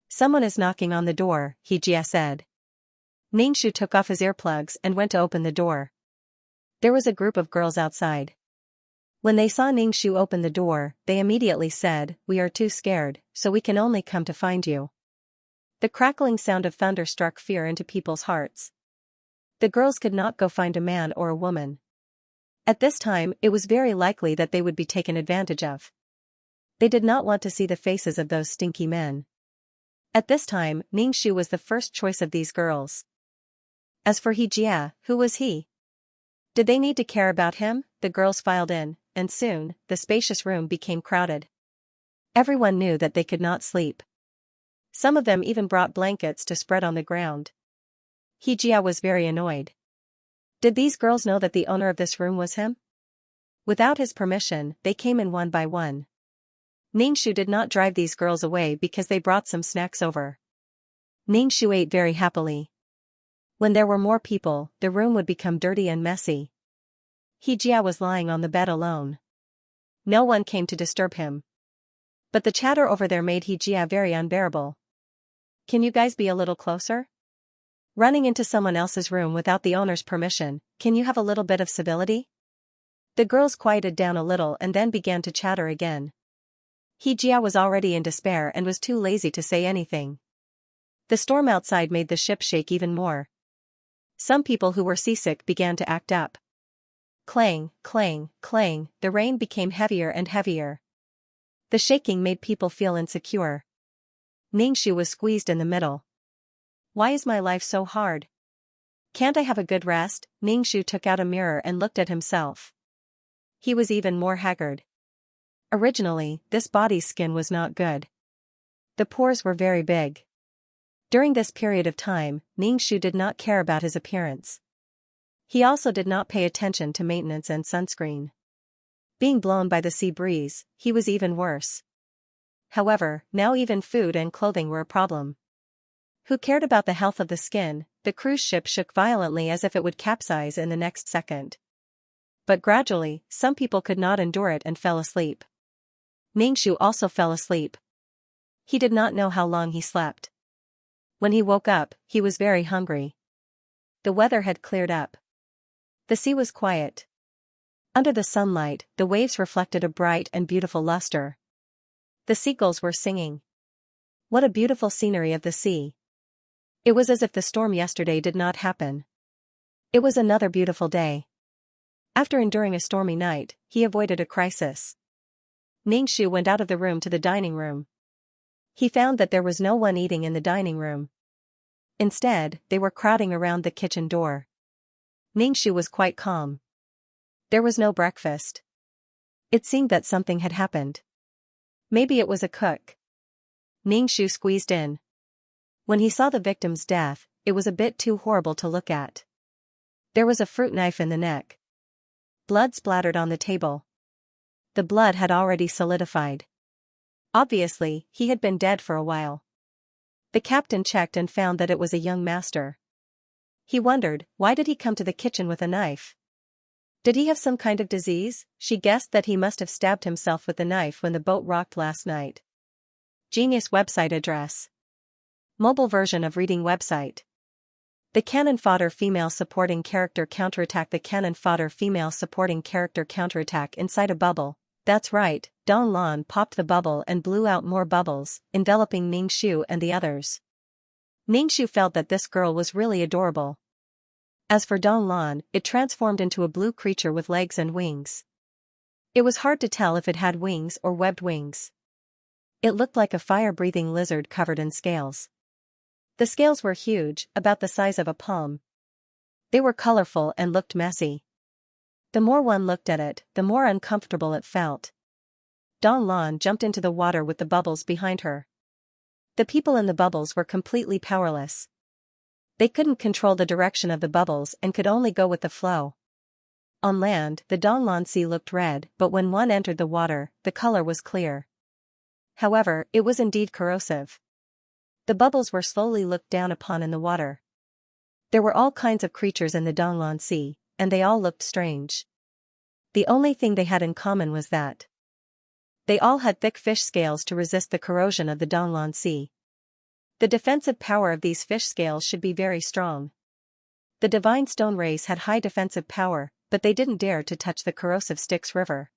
"Someone is knocking on the door," Xianxia said. Xianxia took off his earplugs and went to open the door. There was a group of girls outside. When they saw Xianxia open the door, they immediately said, "We are too scared, so we can only come to find you." The crackling sound of thunder struck fear into people's hearts. The girls could not go find a man or a woman. At this time, it was very likely that they would be taken advantage of. They did not want to see the faces of those stinky men. At this time, Xianxia was the first choice of these girls. As for Xianxia, who was he? Did they need to care about him? The girls filed in, and soon, the spacious room became crowded. Everyone knew that they could not sleep. Some of them even brought blankets to spread on the ground. Xianxia was very annoyed. Did these girls know that the owner of this room was him? Without his permission, they came in one by one. Xianxia did not drive these girls away because they brought some snacks over. Xianxia ate very happily. When there were more people, the room would become dirty and messy. Xianxia was lying on the bed alone. No one came to disturb him. But the chatter over there made Xianxia very unbearable. "Can you guys be a little closer? Running into someone else's room without the owner's permission, can you have a little bit of civility?" The girls quieted down a little and then began to chatter again. Xianxia was already in despair and was too lazy to say anything. The storm outside made the ship shake even more. Some people who were seasick began to act up. Clang, clang, clang, the rain became heavier and heavier. The shaking made people feel insecure. Xianxia was squeezed in the middle. "Why is my life so hard? Can't I have a good rest?" Xianxia took out a mirror and looked at himself. He was even more haggard. Originally, this body's skin was not good. The pores were very big. During this period of time, Ningxu did not care about his appearance. He also did not pay attention to maintenance and sunscreen. Being blown by the sea breeze, he was even worse. However, now even food and clothing were a problem. Who cared about the health of the skin? The cruise ship shook violently as if it would capsize in the next second. But gradually, some people could not endure it and fell asleep. Ningxu also fell asleep. He did not know how long he slept. When he woke up, he was very hungry. The weather had cleared up. The sea was quiet. Under the sunlight, the waves reflected a bright and beautiful luster. The seagulls were singing. What a beautiful scenery of the sea. It was as if the storm yesterday did not happen. It was another beautiful day. After enduring a stormy night, he avoided a crisis. Ningxu went out of the room to the dining room. He found that there was no one eating in the dining room. Instead, they were crowding around the kitchen door. Ningxu was quite calm. There was no breakfast. It seemed that something had happened. Maybe it was a cook. Ningxu squeezed in. When he saw the victim's death, it was a bit too horrible to look at. There was a fruit knife in the neck. Blood splattered on the table. The blood had already solidified. Obviously, he had been dead for a while. The captain checked and found that it was a young master. He wondered, why did he come to the kitchen with a knife? Did he have some kind of disease? She guessed that he must have stabbed himself with the knife when the boat rocked last night. Genius website address. Mobile version of reading website. The Cannon Fodder female supporting character counterattack. The Cannon Fodder female supporting character counterattack inside a bubble. That's right, Don Lan popped the bubble and blew out more bubbles, enveloping Ningxu and the others. Ningxu felt that this girl was really adorable. As for Don Lan, it transformed into a blue creature with legs and wings. It was hard to tell if it had wings or webbed wings. It looked like a fire-breathing lizard covered in scales. The scales were huge, about the size of a palm. They were colorful and looked messy. The more one looked at it, the more uncomfortable it felt. Don Lan jumped into the water with the bubbles behind her. The people in the bubbles were completely powerless. They couldn't control the direction of the bubbles and could only go with the flow. On land, the Don Lan Sea looked red, but when one entered the water, the color was clear. However, it was indeed corrosive. The bubbles were slowly looked down upon in the water. There were all kinds of creatures in the Don Lan Sea, and they all looked strange. The only thing they had in common was that they all had thick fish scales to resist the corrosion of the Don Lan Sea. The defensive power of these fish scales should be very strong. The Divine Stone race had high defensive power, but they didn't dare to touch the corrosive Styx River.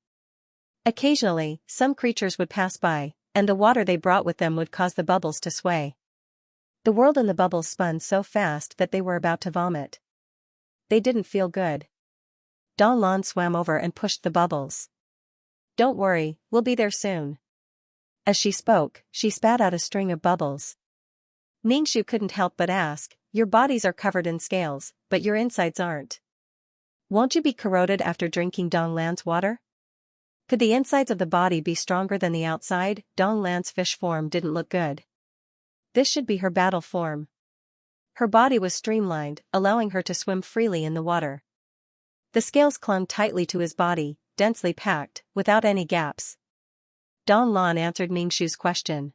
Occasionally, some creatures would pass by, and the water they brought with them would cause the bubbles to sway. The world in the bubbles spun so fast that they were about to vomit. They didn't feel good. Don Lan swam over and pushed the bubbles. Don't worry, we'll be there soon. As she spoke, she spat out a string of bubbles. Ningxu couldn't help but ask, your bodies are covered in scales, but your insides aren't. Won't you be corroded after drinking Don Lan's water? Could the insides of the body be stronger than the outside? Don Lan's fish form didn't look good. This should be her battle form. Her body was streamlined, allowing her to swim freely in the water. The scales clung tightly to his body, densely packed, without any gaps. Don Lan answered Ningxu's question.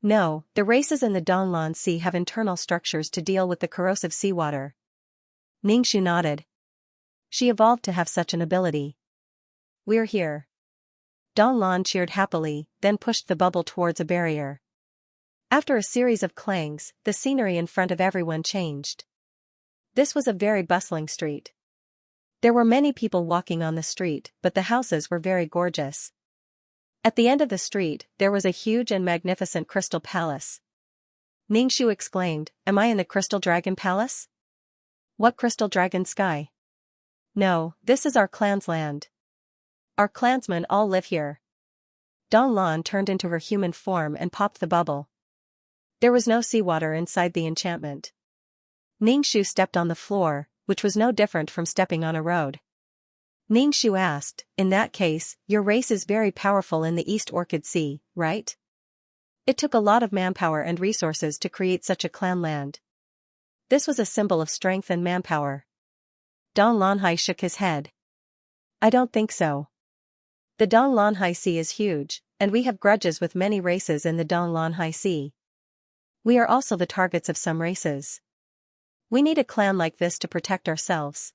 No, the races in the Don Lan Sea have internal structures to deal with the corrosive seawater. Ningxu nodded. She evolved to have such an ability. We're here. Don Lan cheered happily, then pushed the bubble towards a barrier. After a series of clangs, the scenery in front of everyone changed. This was a very bustling street. There were many people walking on the street, but the houses were very gorgeous. At the end of the street, there was a huge and magnificent crystal palace. Ningxu exclaimed, Am I in the Crystal Dragon Palace? What Crystal Dragon Sky? No, this is our clan's land. Our clansmen all live here. Don Lan turned into her human form and popped the bubble. There was no seawater inside the enchantment. Ningxu stepped on the floor, which was no different from stepping on a road. Ningxu asked, In that case, your race is very powerful in the East Orchid Sea, right? It took a lot of manpower and resources to create such a clan land. This was a symbol of strength and manpower. Dong Lanhai shook his head. I don't think so. The Dong Lanhai Sea is huge, and we have grudges with many races in the Dong Lanhai Sea. We are also the targets of some races. We need a clan like this to protect ourselves.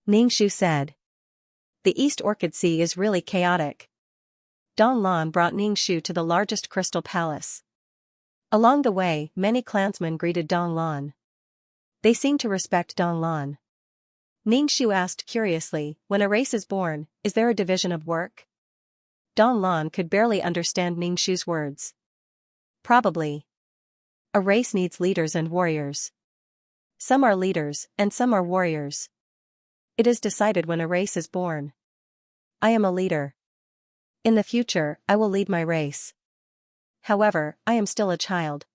Ningxu said. The East Orchid Sea is really chaotic. Dong Lan brought Ningxu to the largest crystal palace. Along the way, many clansmen greeted Dong Lan. They seemed to respect Dong Lan. Ningxu asked curiously, when a race is born, is there a division of work? Dong Lan could barely understand Ningxu's words. Probably. A race needs leaders and warriors. Some are leaders, and some are warriors. It is decided when a race is born. I am a leader. In the future, I will lead my race. However, I am still a child.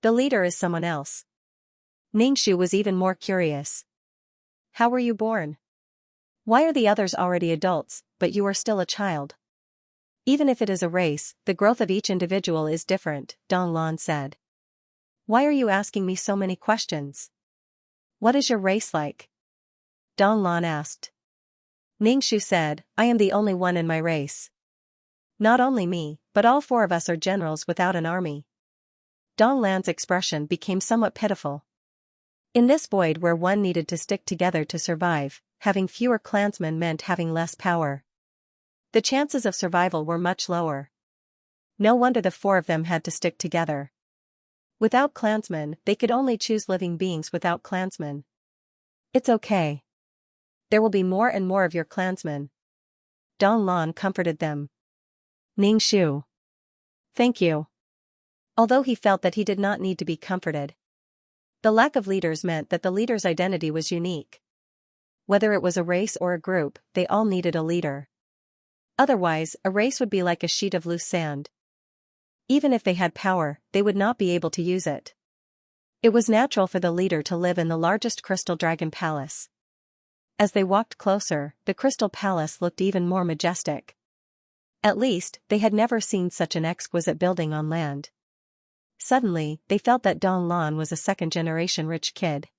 The leader is someone else. Ningxu was even more curious. How were you born? Why are the others already adults, but you are still a child? Even if it is a race, the growth of each individual is different, Dong Lan said. Why are you asking me so many questions? What is your race like? Dong Lan asked. Ningxu said, I am the only one in my race. Not only me, but all 4 of us are generals without an army. Dong Lan's expression became somewhat pitiful. In this void where one needed to stick together to survive, having fewer clansmen meant having less power. The chances of survival were much lower. No wonder the 4 of them had to stick together. Without clansmen, they could only choose living beings without clansmen. It's okay. There will be more and more of your clansmen. Dong Lan comforted them. Ningxu. Thank you. Although he felt that he did not need to be comforted. The lack of leaders meant that the leader's identity was unique. Whether it was a race or a group, they all needed a leader. Otherwise, a race would be like a sheet of loose sand. Even if they had power, they would not be able to use it. It was natural for the leader to live in the largest crystal dragon palace. As they walked closer, the crystal palace looked even more majestic. At least, they had never seen such an exquisite building on land. Suddenly, they felt that Dong Lan was a second-generation rich kid.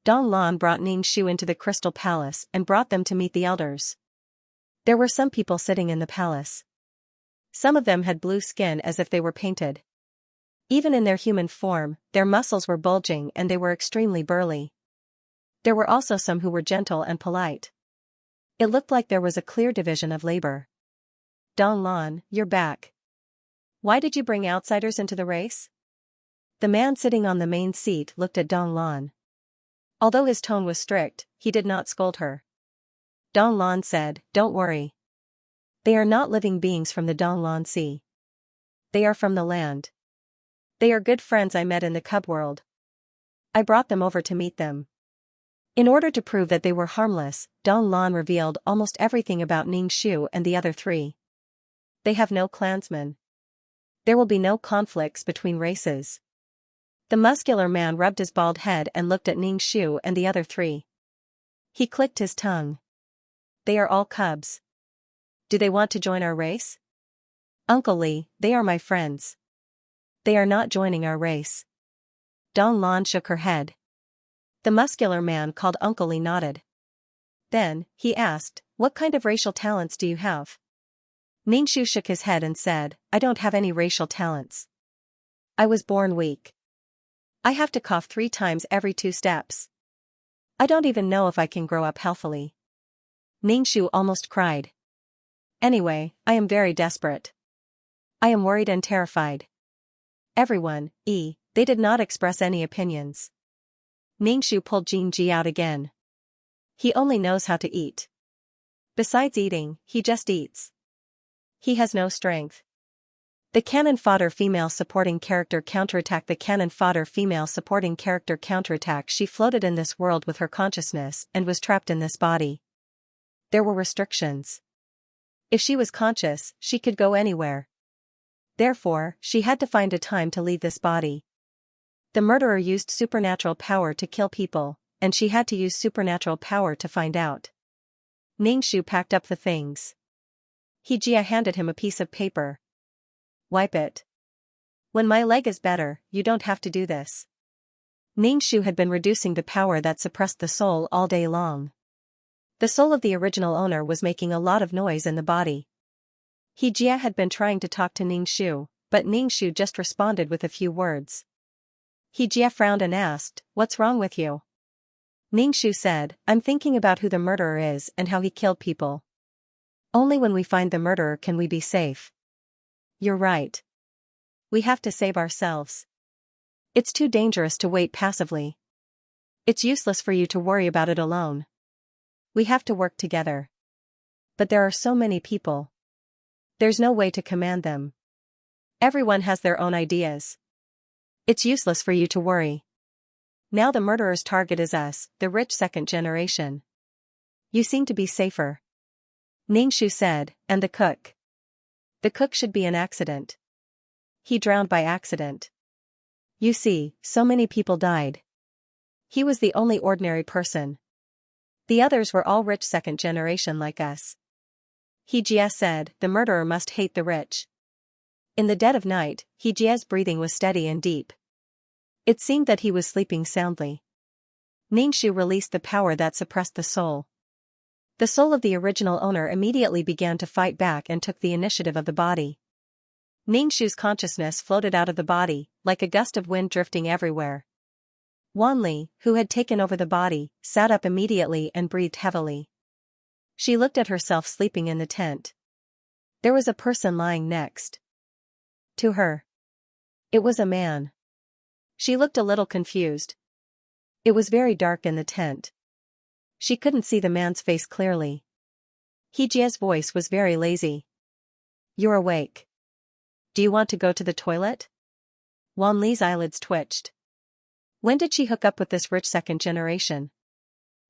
Dong Lan brought Ningxu into the crystal palace and brought them to meet the elders. There were some people sitting in the palace. Some of them had blue skin as if they were painted. Even in their human form, their muscles were bulging and they were extremely burly. There were also some who were gentle and polite. It looked like there was a clear division of labor. Dong Lan, you're back. Why did you bring outsiders into the race? The man sitting on the main seat looked at Dong Lan. Although his tone was strict, he did not scold her. Dong Lan said, don't worry. They are not living beings from the Dong Lan Sea. They are from the land. They are good friends I met in the cub world. I brought them over to meet them. In order to prove that they were harmless, Dong Lan revealed almost everything about Ningxu and the other 3. They have no clansmen. There will be no conflicts between races. The muscular man rubbed his bald head and looked at Ningxu and the other 3. He clicked his tongue. They are all cubs. Do they want to join our race? Uncle Li, they are my friends. They are not joining our race. Dong Lan shook her head. The muscular man called Uncle Li nodded. Then, he asked, what kind of racial talents do you have? Ningxu shook his head and said, I don't have any racial talents. I was born weak. I have to cough 3 times every 2 steps. I don't even know if I can grow up healthily. Ningxu almost cried. Anyway, I am very desperate. I am worried and terrified. Everyone, they did not express any opinions. Ningxu pulled Jinji out again. He only knows how to eat. Besides eating, he just eats. He has no strength. The Cannon Fodder female supporting character Counterattack. The Cannon Fodder female supporting character Counterattack. She floated in this world with her consciousness and was trapped in this body. There were restrictions. If she was conscious, she could go anywhere. Therefore, she had to find a time to leave this body. The murderer used supernatural power to kill people, and she had to use supernatural power to find out. Ningxu packed up the things. He Jia handed him a piece of paper. Wipe it. When my leg is better, you don't have to do this. Xianxia had been reducing the power that suppressed the soul all day long. The soul of the original owner was making a lot of noise in the body. Xianxia had been trying to talk to Xianxia, but Xianxia just responded with a few words. Xianxia frowned and asked, "What's wrong with you?" Xianxia said, "I'm thinking about who the murderer is and how he killed people. Only when we find the murderer can we be safe." "You're right. We have to save ourselves. It's too dangerous to wait passively. It's useless for you to worry about it alone. We have to work together. But there are so many people. There's no way to command them. Everyone has their own ideas. It's useless for you to worry. Now the murderer's target is us, the rich second generation. You seem to be safer." Xianxia said, "And the cook?" "The cook should be an accident. He drowned by accident. You see, so many people died. He was the only ordinary person. The others were all rich second generation like us." Xianxia said, "The murderer must hate the rich." In the dead of night, Xianxia's breathing was steady and deep. It seemed that he was sleeping soundly. Xianxia released the power that suppressed the soul. The soul of the original owner immediately began to fight back and took the initiative of the body. Xianxia's consciousness floated out of the body, like a gust of wind drifting everywhere. Wanli, who had taken over the body, sat up immediately and breathed heavily. She looked at herself sleeping in the tent. There was a person lying next to her. It was a man. She looked a little confused. It was very dark in the tent. She couldn't see the man's face clearly. Xianxia's voice was very lazy. "You're awake. Do you want to go to the toilet?" Wanli's eyelids twitched. When did she hook up with this rich second generation?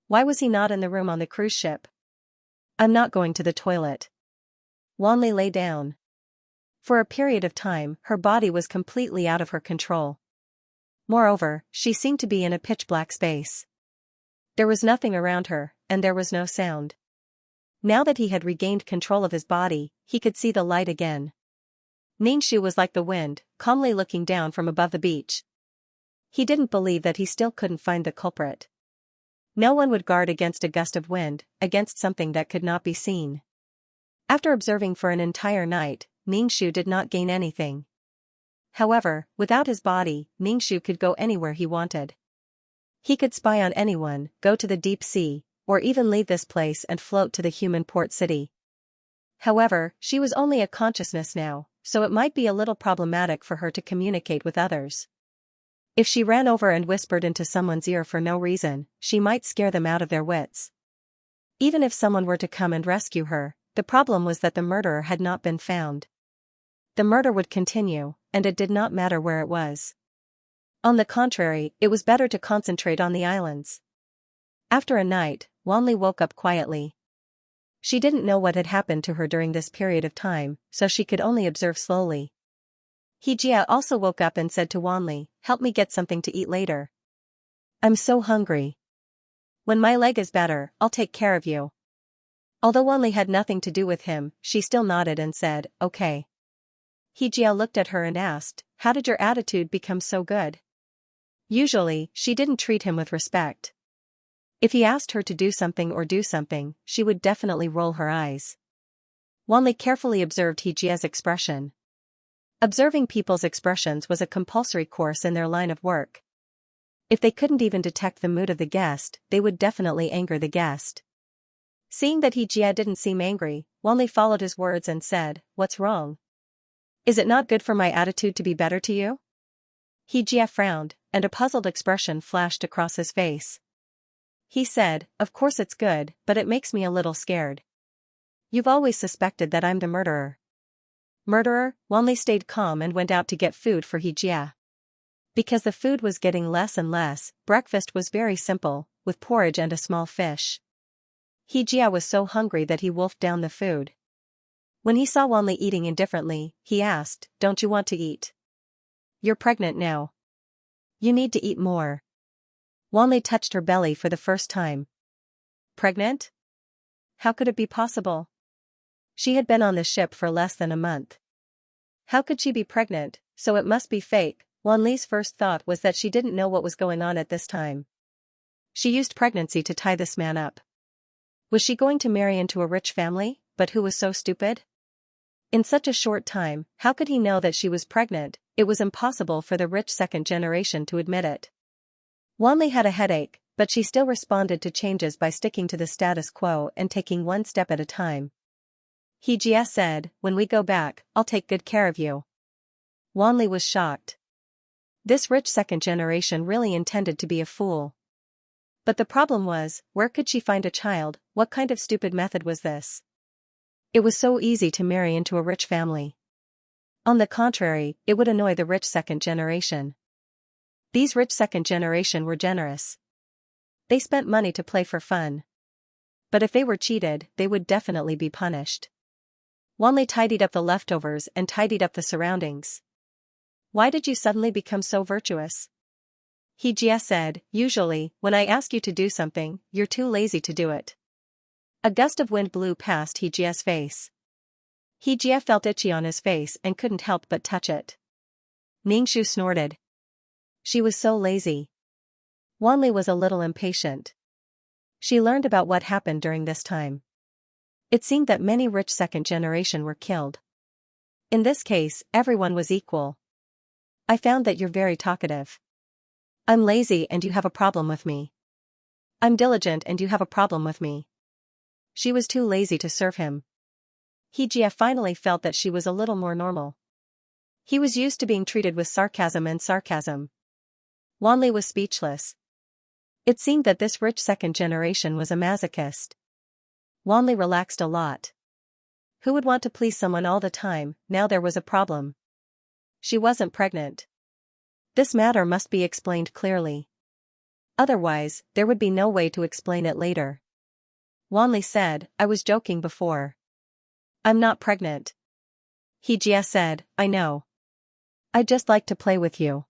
Why was he not in the room on the cruise ship? "I'm not going to the toilet." Wanli lay down. For a period of time, her body was completely out of her control. Moreover, she seemed to be in a pitch-black space. There was nothing around her, and there was no sound. Now that he had regained control of his body, he could see the light again. Xianxia was like the wind, calmly looking down from above the beach. He didn't believe that he still couldn't find the culprit. No one would guard against a gust of wind, against something that could not be seen. After observing for an entire night, Xianxia did not gain anything. However, without his body, Xianxia could go anywhere he wanted. He could spy on anyone, go to the deep sea, or even leave this place and float to the human port city. However, she was only a consciousness now, so it might be a little problematic for her to communicate with others. If she ran over and whispered into someone's ear for no reason, she might scare them out of their wits. Even if someone were to come and rescue her, the problem was that the murderer had not been found. The murder would continue, and it did not matter where it was. On the contrary, it was better to concentrate on the islands. After a night, Wanli woke up quietly. She didn't know what had happened to her during this period of time, so she could only observe slowly. Xianxia also woke up and said to Wanli, "Help me get something to eat later. I'm so hungry. When my leg is better, I'll take care of you." Although Wanli had nothing to do with him, she still nodded and said, "Okay." Xianxia looked at her and asked, "How did your attitude become so good?" Usually, she didn't treat him with respect. If he asked her to do something, she would definitely roll her eyes. Wanli carefully observed Xianxia's expression. Observing people's expressions was a compulsory course in their line of work. If they couldn't even detect the mood of the guest, they would definitely anger the guest. Seeing that Xianxia didn't seem angry, Wanli followed his words and said, "What's wrong? Is it not good for my attitude to be better to you?" Xianxia frowned, and a puzzled expression flashed across his face. He said, "Of course it's good, but it makes me a little scared. You've always suspected that I'm the murderer." "Murderer?" Wanli stayed calm and went out to get food for Xianxia. Because the food was getting less and less, breakfast was very simple, with porridge and a small fish. Xianxia was so hungry that he wolfed down the food. When he saw Wanli eating indifferently, he asked, "Don't you want to eat? You're pregnant now. You need to eat more." Wanli touched her belly for the first time. Pregnant? How could it be possible? She had been on the ship for less than a month. How could she be pregnant, So it must be fake. Wanli's first thought was that she didn't know what was going on at this time. She used pregnancy to tie this man up. Was she going to marry into a rich family, but who was so stupid? In such a short time, how could he know that she was pregnant? It was impossible for the rich second generation to admit it. Wanli had a headache, but she still responded to changes by sticking to the status quo and taking one step at a time. Xianxia said, "When we go back, I'll take good care of you." Wanli was shocked. This rich second generation really intended to be a fool. But the problem was, where could she find a child? What kind of stupid method was this? It was so easy to marry into a rich family. On the contrary, it would annoy the rich second generation. These rich second generation were generous. They spent money to play for fun. But if they were cheated, they would definitely be punished. Wanli tidied up the leftovers and tidied up the surroundings. "Why did you suddenly become so virtuous?" Xianxia said, "Usually, when I ask you to do something, you're too lazy to do it." A gust of wind blew past Xianxia's face. Xianxia felt itchy on his face and couldn't help but touch it. Ningxu snorted. She was so lazy. Wanli was a little impatient. She learned about what happened during this time. It seemed that many rich second generation were killed. In this case, everyone was equal. "I found that you're very talkative. I'm lazy and you have a problem with me. I'm diligent and you have a problem with me." She was too lazy to serve him. Xianxia finally felt that she was a little more normal. He was used to being treated with sarcasm and sarcasm. Wanli was speechless. It seemed that this rich second generation was a masochist. Wanli relaxed a lot. Who would want to please someone all the time? Now there was a problem. She wasn't pregnant. This matter must be explained clearly. Otherwise, there would be no way to explain it later. Wanli said, "I was joking before. I'm not pregnant." Xianxia said, "I know. I'd just like to play with you."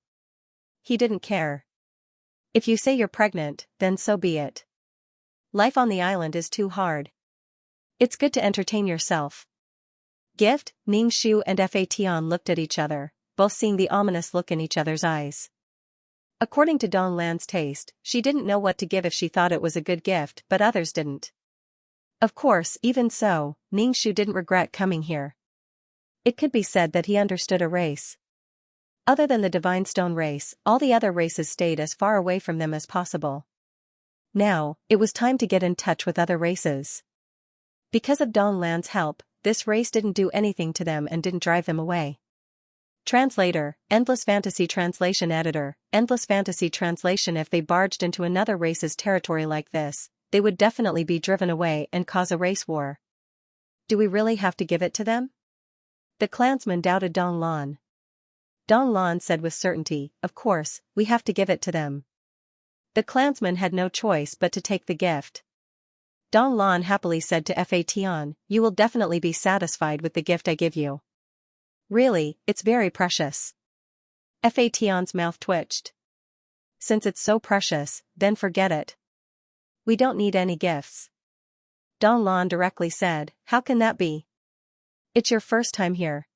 He didn't care. "If you say you're pregnant, then so be it. Life on the island is too hard. It's good to entertain yourself." Gift, Ningxu and Fatian looked at each other, both seeing the ominous look in each other's eyes. According to Dong Lan's taste, she didn't know what to give if she thought it was a good gift, but others didn't. Of course, even so, Ningxu didn't regret coming here. It could be said that he understood a race. Other than the Divine Stone race, all the other races stayed as far away from them as possible. Now, it was time to get in touch with other races. Because of Dong Lan's help, this race didn't do anything to them and didn't drive them away. Translator, Endless Fantasy Translation Editor, Endless Fantasy Translation. If they barged into another race's territory like this, they would definitely be driven away and cause a race war. Do we really have to give it to them? The clansman doubted Dong Lan. Dong Lan said with certainty, "Of course, we have to give it to them." The clansman had no choice but to take the gift. Dong Lan happily said to Fatian, "You will definitely be satisfied with the gift I give you. Really, it's very precious." Fatian's mouth twitched. "Since it's so precious, then forget it. We don't need any gifts." Dong Lan directly said, "How can that be? It's your first time here.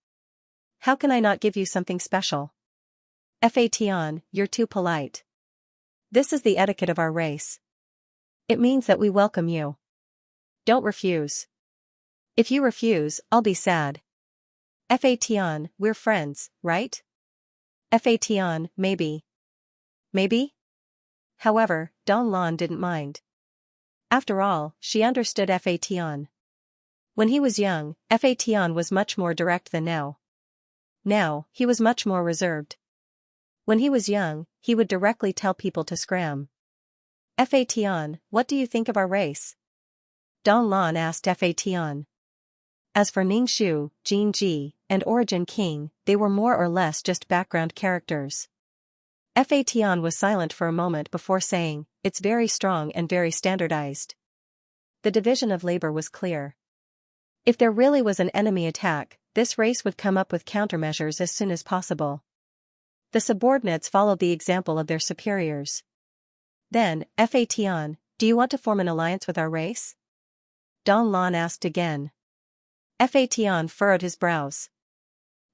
How can I not give you something special?" Fatian, "You're too polite. This is the etiquette of our race. It means that we welcome you. Don't refuse. If you refuse, I'll be sad." Fatian, "We're friends, right?" Fatian, "Maybe. Maybe?" However, Dong Lan didn't mind. After all, she understood Fatian. When he was young, Fatian was much more direct than now. Now, he was much more reserved. When he was young, he would directly tell people to scram. "Fatian, what do you think of our race?" Dong Lan asked Fatian. As for Ningxu, Jinji, and Origin King, they were more or less just background characters. Fatian was silent for a moment before saying, "It's very strong and very standardized." The division of labor was clear. If there really was an enemy attack, this race would come up with countermeasures as soon as possible. The subordinates followed the example of their superiors. Then, Fatian, "Do you want to form an alliance with our race?" Dong Lan asked again. Fatian furrowed his brows.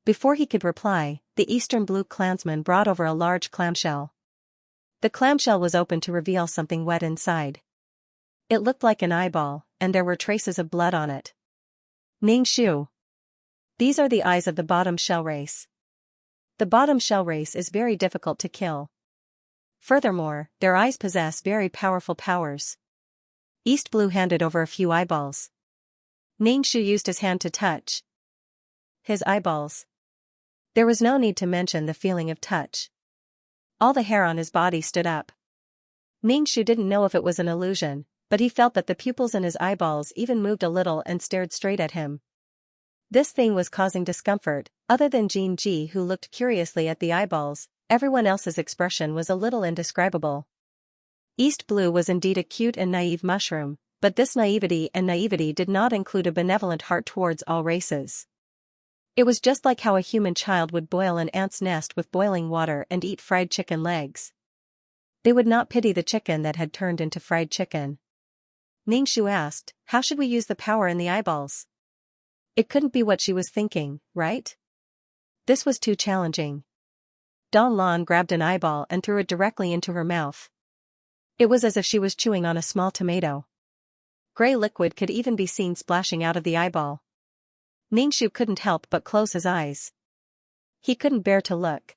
Before he could reply, the Eastern Blue clansman brought over a large clamshell. The clamshell was open to reveal something wet inside. It looked like an eyeball, and there were traces of blood on it. Ning Shu. These are the eyes of the bottom shell race. The bottom shell race is very difficult to kill. Furthermore, their eyes possess very powerful powers. East Blue handed over a few eyeballs. Ning Shu used his hand to touch his eyeballs. There was no need to mention the feeling of touch. All the hair on his body stood up. Ning Shu didn't know if it was an illusion, but he felt that the pupils in his eyeballs even moved a little and stared straight at him. This thing was causing discomfort. Other than Jin Ji, who looked curiously at the eyeballs, everyone else's expression was a little indescribable. East Blue was indeed a cute and naive mushroom, but this naivety did not include a benevolent heart towards all races. It was just like how a human child would boil an ant's nest with boiling water and eat fried chicken legs. They would not pity the chicken that had turned into fried chicken. Ning Shu asked, "How should we use the power in the eyeballs?" It couldn't be what she was thinking, right? This was too challenging. Don Lan grabbed an eyeball and threw it directly into her mouth. It was as if she was chewing on a small tomato. Gray liquid could even be seen splashing out of the eyeball. Ning Shu couldn't help but close his eyes. He couldn't bear to look.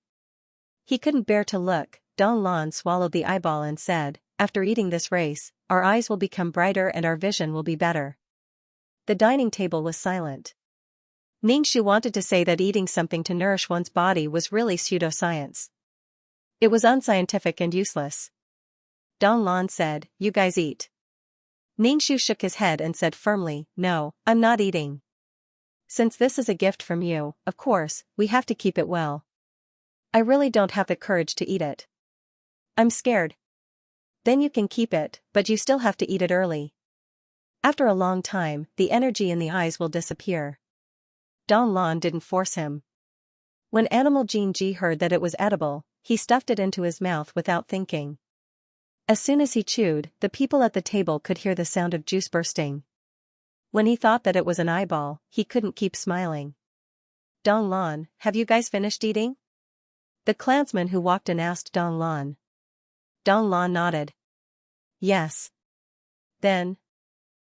Don Lan swallowed the eyeball and said, "After eating this race, our eyes will become brighter and our vision will be better." The dining table was silent. Ning Shu wanted to say that eating something to nourish one's body was really pseudoscience. It was unscientific and useless. Don Lan said, "You guys eat." Ning Shu shook his head and said firmly, "No, I'm not eating. Since this is a gift from you, of course, we have to keep it well. I really don't have the courage to eat it. I'm scared." "Then you can keep it, but you still have to eat it early. After a long time, the energy in the eyes will disappear." Don Lan didn't force him. When Animal Jin Ji heard that it was edible, he stuffed it into his mouth without thinking. As soon as he chewed, the people at the table could hear the sound of juice bursting. When he thought that it was an eyeball, he couldn't keep smiling. "Don Lan, have you guys finished eating?" The clansman who walked in asked Don Lan. Don Lan nodded. "Yes." Then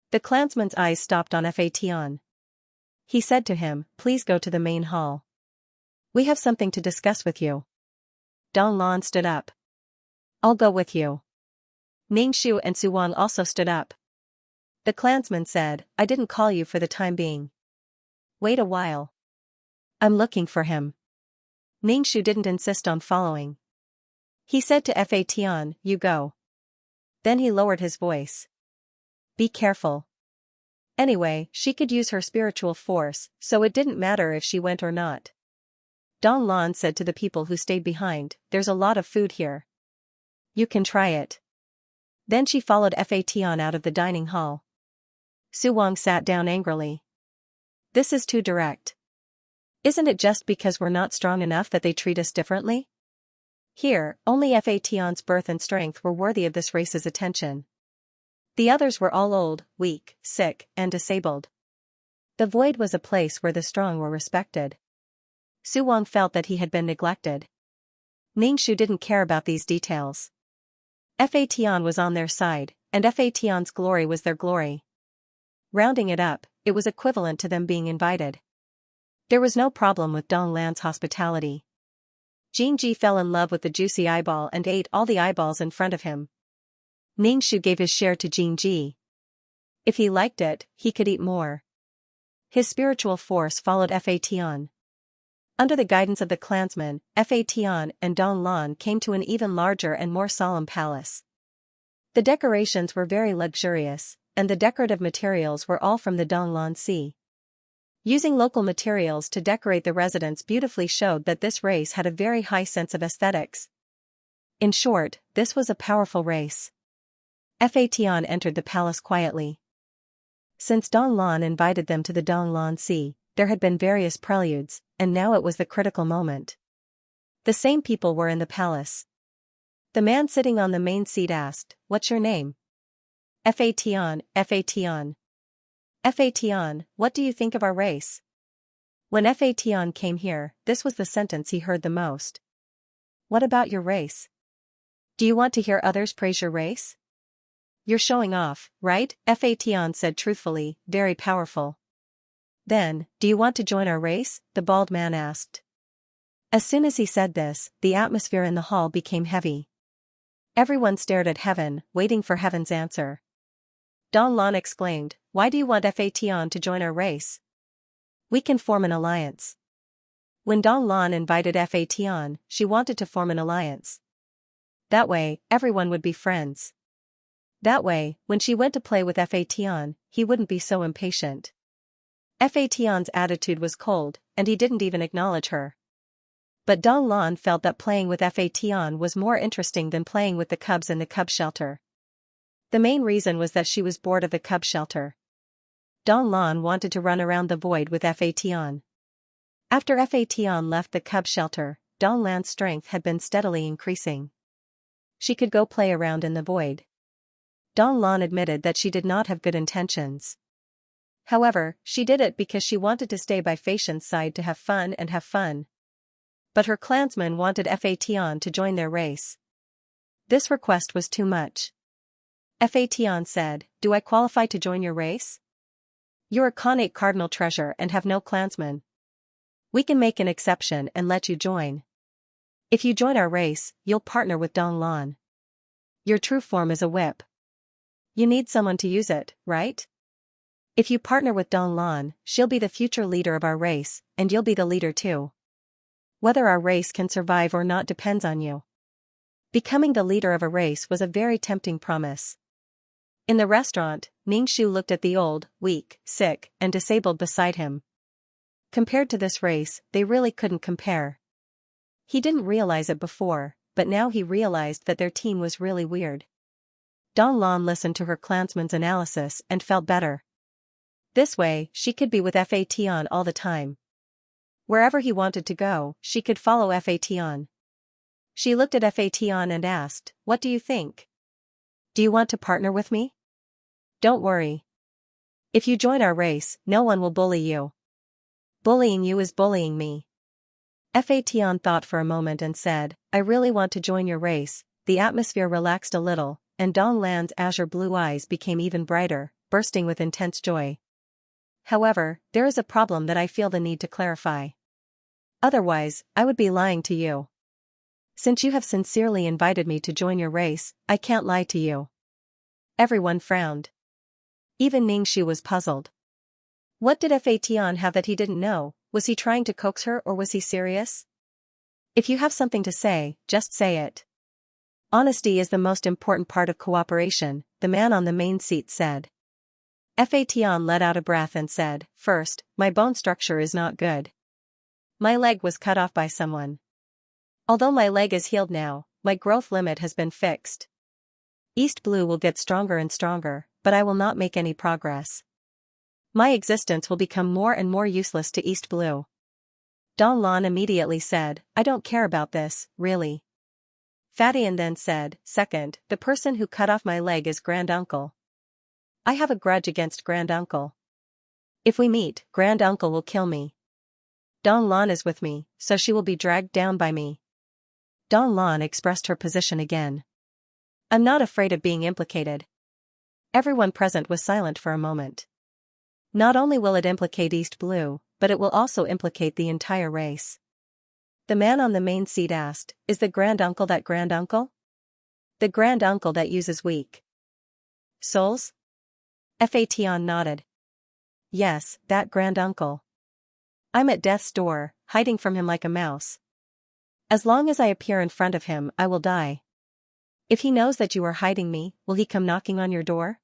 the clansman's eyes stopped on Fatian. He said to him, "Please go to the main hall. We have something to discuss with you." Don Lan stood up. "I'll go with you." Ning Shu and Su Wang also stood up. The clansman said, "I didn't call you for the time being. Wait a while. I'm looking for him." Ning Shu didn't insist on following. He said to Fatian, "You go." Then he lowered his voice. "Be careful." Anyway, she could use her spiritual force, so it didn't matter if she went or not. Don Lan said to the people who stayed behind, "There's a lot of food here. You can try it." Then she followed Fatian out of the dining hall. Su Wang sat down angrily. "This is too direct. Isn't it just because we're not strong enough that they treat us differently? Here, only Fatian's birth and strength were worthy of this race's attention. The others were all old, weak, sick, and disabled. The void was a place where the strong were respected. Su Wang felt that he had been neglected. Ning Shu didn't care about these details. Fatian was on their side, and Fatian's glory was their glory. Rounding it up, it was equivalent to them being invited. There was no problem with Don Lan's hospitality. Jin Ji fell in love with the juicy eyeball and ate all the eyeballs in front of him. Ning Shu gave his share to Jin Ji. If he liked it, he could eat more. His spiritual force followed Fatian. Under the guidance of the clansmen, Fatian and Don Lan came to an even larger and more solemn palace. The decorations were very luxurious, and the decorative materials were all from the Don Lan Sea. Using local materials to decorate the residence beautifully showed that this race had a very high sense of aesthetics. In short, this was a powerful race. Fatian entered the palace quietly. Since Don Lan invited them to the Don Lan Sea, there had been various preludes, and now it was the critical moment. The same people were in the palace. The man sitting on the main seat asked, "What's your name?" Fatian, Fatian. Fatian, what do you think of our race?" When Fation came here, this was the sentence he heard the most. What about your race? Do you want to hear others praise your race? You're showing off, right? Fation said truthfully, very powerful. Then, do you want to join our race? The bald man asked. As soon as he said this, the atmosphere in the hall became heavy. Everyone stared at heaven, waiting for heaven's answer. Don Lan exclaimed, why do you want Fation to join our race? We can form an alliance. When Don Lan invited Fation, she wanted to form an alliance. That way, everyone would be friends. That way, when she went to play with Fation, he wouldn't be so impatient. Fation's attitude was cold, and he didn't even acknowledge her. But Don Lan felt that playing with Fation was more interesting than playing with the cubs in the cub shelter. The main reason was that she was bored of the cub shelter. Don Lan wanted to run around the void with Fation. After Fation left the cub shelter, Don Lan's strength had been steadily increasing. She could go play around in the void. Don Lan admitted that she did not have good intentions. However, she did it because she wanted to stay by Fation's side to have fun. But her clansmen wanted Fation to join their race. This request was too much. Fation said, do I qualify to join your race? You're a Khanate cardinal treasure and have no clansmen. We can make an exception and let you join. If you join our race, you'll partner with Don Lan. Your true form is a whip. You need someone to use it, right? If you partner with Don Lan, she'll be the future leader of our race, and you'll be the leader too. Whether our race can survive or not depends on you. Becoming the leader of a race was a very tempting promise. In the restaurant, Ningxu looked at the old, weak, sick, and disabled beside him. Compared to this race, they really couldn't compare. He didn't realize it before, but now he realized that their team was really weird. Don Lan listened to her clansman's analysis and felt better. This way, she could be with Fation all the time. Wherever he wanted to go, she could follow Fation. She looked at Fation and asked, what do you think? Do you want to partner with me? Don't worry. If you join our race, no one will bully you. Bullying you is bullying me. Fation thought for a moment and said, I really want to join your race. The atmosphere relaxed a little, and Don Lan's azure blue eyes became even brighter, bursting with intense joy. However, there is a problem that I feel the need to clarify. Otherwise, I would be lying to you. Since you have sincerely invited me to join your race, I can't lie to you. Everyone frowned. Even Ningxu was puzzled. What did Fation have that he didn't know? Was he trying to coax her or was he serious? If you have something to say, just say it. Honesty is the most important part of cooperation, the man on the main seat said. Fation let out a breath and said, first, my bone structure is not good. My leg was cut off by someone. Although my leg is healed now, my growth limit has been fixed. East Blue will get stronger and stronger, but I will not make any progress. My existence will become more and more useless to East Blue. Don Lan immediately said, I don't care about this, really. Fadian then said, second, the person who cut off my leg is Granduncle. I have a grudge against Granduncle. If we meet, Granduncle will kill me. Don Lan is with me, so she will be dragged down by me. Don Lan expressed her position again. I'm not afraid of being implicated. Everyone present was silent for a moment. Not only will it implicate East Blue, but it will also implicate the entire race. The man on the main seat asked, is the Granduncle that Granduncle? The Granduncle that uses weak souls? Fation nodded. Yes, that Granduncle. I'm at death's door, hiding from him like a mouse. As long as I appear in front of him, I will die. If he knows that you are hiding me, will he come knocking on your door?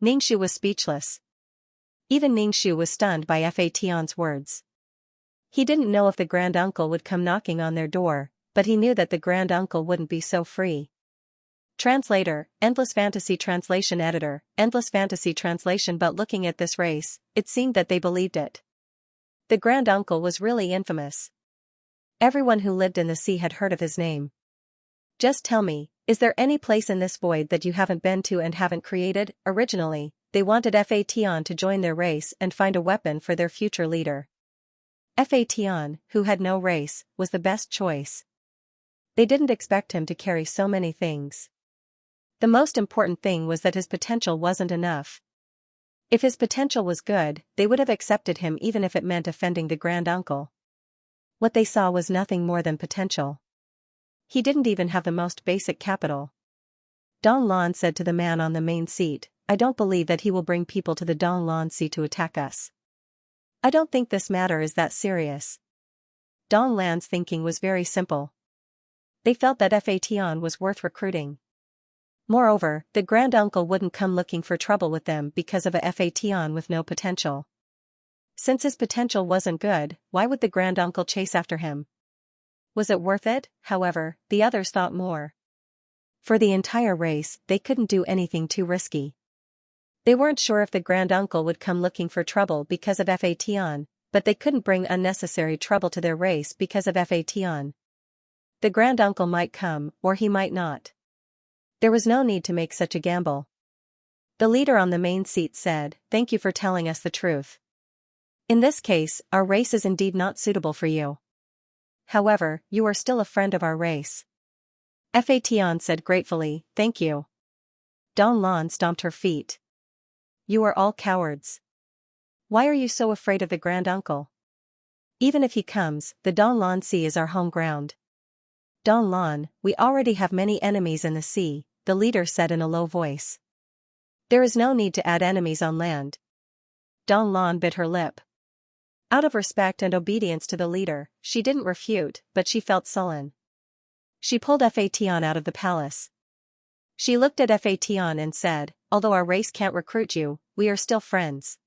Ningxu was speechless. Even Ningxu was stunned by Fation's words. He didn't know if the Granduncle would come knocking on their door, but he knew that the Granduncle wouldn't be so free. Translator, Endless Fantasy Translation Editor, Endless Fantasy Translation. But looking at this race, it seemed that they believed it. The Granduncle was really infamous. Everyone who lived in the sea had heard of his name. Just tell me, is there any place in this void that you haven't been to and haven't created? Originally, they wanted Fation to join their race and find a weapon for their future leader. Fation, who had no race, was the best choice. They didn't expect him to carry so many things. The most important thing was that his potential wasn't enough. If his potential was good, they would have accepted him even if it meant offending the grand uncle. What they saw was nothing more than potential. He didn't even have the most basic capital. Don Lan said to the man on the main seat, "I don't believe that he will bring people to the Don Lan Sea to attack us. I don't think this matter is that serious." Don Lan's thinking was very simple. They felt that Fation was worth recruiting. Moreover, the grand uncle wouldn't come looking for trouble with them because of a Fation with no potential. Since his potential wasn't good, why would the grand uncle chase after him? Was it worth it? However, the others thought more. For the entire race, they couldn't do anything too risky. They weren't sure if the grand uncle would come looking for trouble because of Fation, but they couldn't bring unnecessary trouble to their race because of Fation. The grand uncle might come, or he might not. There was no need to make such a gamble. The leader on the main seat said, "Thank you for telling us the truth. In this case, our race is indeed not suitable for you. However, you are still a friend of our race." Fation said gratefully, "Thank you." Don Lan stomped her feet. "You are all cowards. Why are you so afraid of the grand uncle? Even if he comes, the Don Lan Sea is our home ground." "Don Lan, we already have many enemies in the sea," the leader said in a low voice. "There is no need to add enemies on land." Don Lan bit her lip. Out of respect and obedience to the leader, she didn't refute, but she felt sullen. She pulled Fation out of the palace. She looked at Fation and said, "Although our race can't recruit you, we are still friends."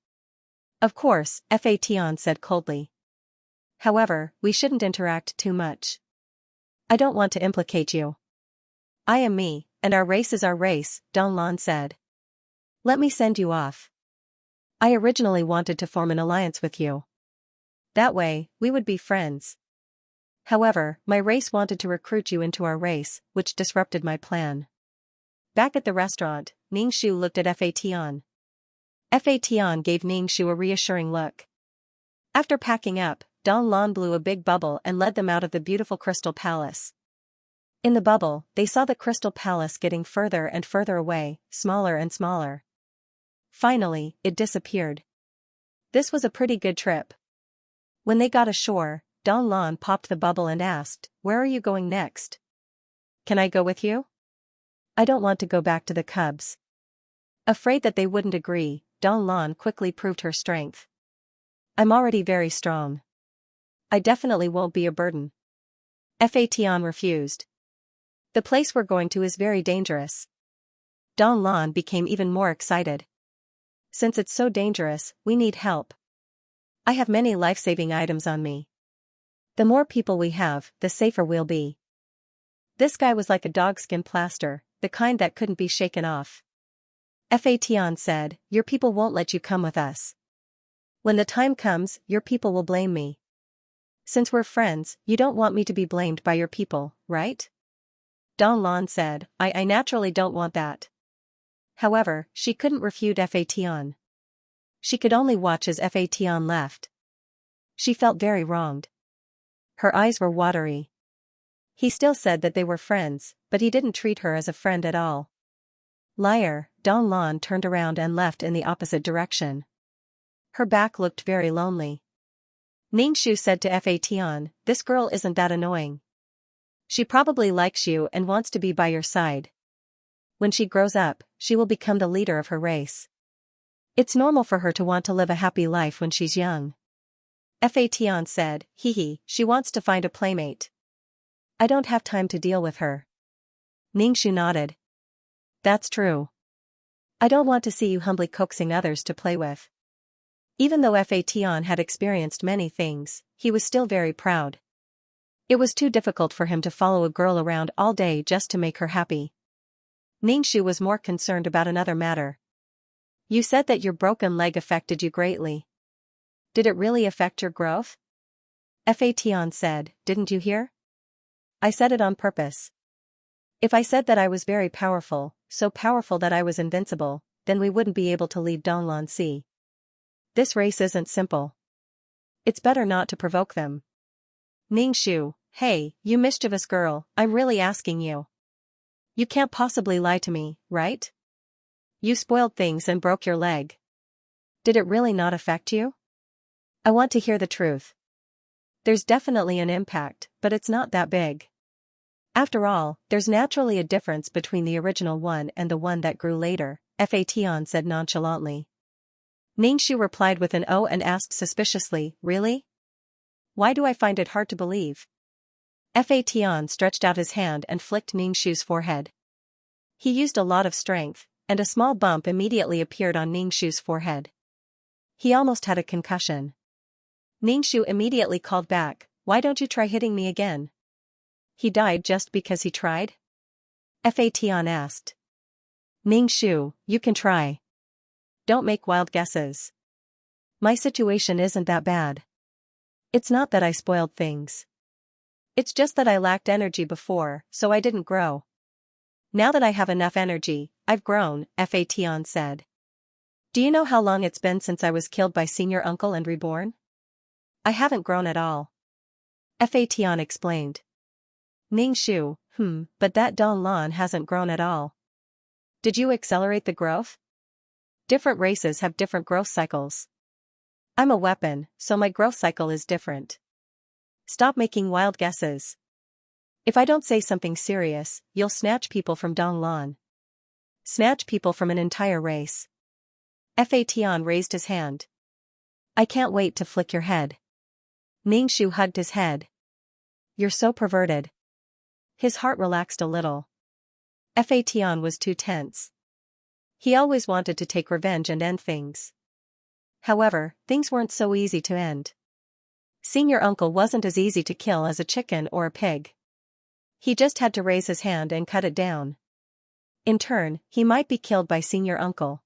"Of course," Fation said coldly. "However, we shouldn't interact too much. I don't want to implicate you. I am me, and our race is our race," Don Lan said. "Let me send you off. I originally wanted to form an alliance with you. That way, we would be friends. However, my race wanted to recruit you into our race, which disrupted my plan." Back at the restaurant, Ningxu looked at Fation. Fation gave Ningxu a reassuring look. After packing up, Don Lan blew a big bubble and led them out of the beautiful crystal palace. In the bubble, they saw the crystal palace getting further and further away, smaller and smaller. Finally, it disappeared. This was a pretty good trip. When they got ashore, Don Lan popped the bubble and asked, "Where are you going next? Can I go with you? I don't want to go back to the cubs." Afraid that they wouldn't agree, Don Lan quickly proved her strength. "I'm already very strong. I definitely won't be a burden." Fation refused. "The place we're going to is very dangerous." Don Lan became even more excited. "Since it's so dangerous, we need help. I have many life-saving items on me. The more people we have, the safer we'll be." This guy was like a dogskin plaster, the kind that couldn't be shaken off. Fation said, "Your people won't let you come with us. When the time comes, your people will blame me. Since we're friends, you don't want me to be blamed by your people, right?" Don Lan said, I naturally don't want that." However, she couldn't refute Fation. She could only watch as Fation left. She felt very wronged. Her eyes were watery. He still said that they were friends, but he didn't treat her as a friend at all. Liar, Don Lan turned around and left in the opposite direction. Her back looked very lonely. Ningxu said to Fation, "This girl isn't that annoying. She probably likes you and wants to be by your side. When she grows up, she will become the leader of her race. It's normal for her to want to live a happy life when she's young." Fation said, "Hee, she wants to find a playmate. I don't have time to deal with her." Ningxu nodded. "That's true. I don't want to see you humbly coaxing others to play with." Even though Fation had experienced many things, he was still very proud. It was too difficult for him to follow a girl around all day just to make her happy. Ningxu was more concerned about another matter. "You said that your broken leg affected you greatly. Did it really affect your growth?" Fation said, "Didn't you hear? I said it on purpose. If I said that I was very powerful, so powerful that I was invincible, then we wouldn't be able to leave Donlan Sea. This race isn't simple. It's better not to provoke them. Ningxu, hey, you mischievous girl, I'm really asking you. You can't possibly lie to me, right? You spoiled things and broke your leg. Did it really not affect you? I want to hear the truth. There's definitely an impact, but it's not that big. After all, there's naturally a difference between the original one and the one that grew later, Fation said nonchalantly. Ningxu replied with an O and asked suspiciously, really? Why do I find it hard to believe? Fation stretched out his hand and flicked Ningxu's forehead. He used a lot of strength, and a small bump immediately appeared on Ningxu's forehead. He almost had a concussion. Ningxu immediately called back, why don't you try hitting me again? He died just because he tried? Fation asked. Ningxu, you can try. Don't make wild guesses. My situation isn't that bad. It's not that I spoiled things. It's just that I lacked energy before, so I didn't grow. Now that I have enough energy, I've grown, Fation said. Do you know how long it's been since I was killed by senior uncle and reborn? I haven't grown at all. Fation explained. Ningxu, but that Don Lan hasn't grown at all. Did you accelerate the growth? Different races have different growth cycles. I'm a weapon, so my growth cycle is different. Stop making wild guesses. If I don't say something serious, you'll snatch people from Don Lan. Snatch people from an entire race. Fation raised his hand. I can't wait to flick your head. Ningxu hugged his head. You're so perverted. His heart relaxed a little. Fation was too tense. He always wanted to take revenge and end things. However, things weren't so easy to end. Senior uncle wasn't as easy to kill as a chicken or a pig. He just had to raise his hand and cut it down. In turn, he might be killed by senior uncle.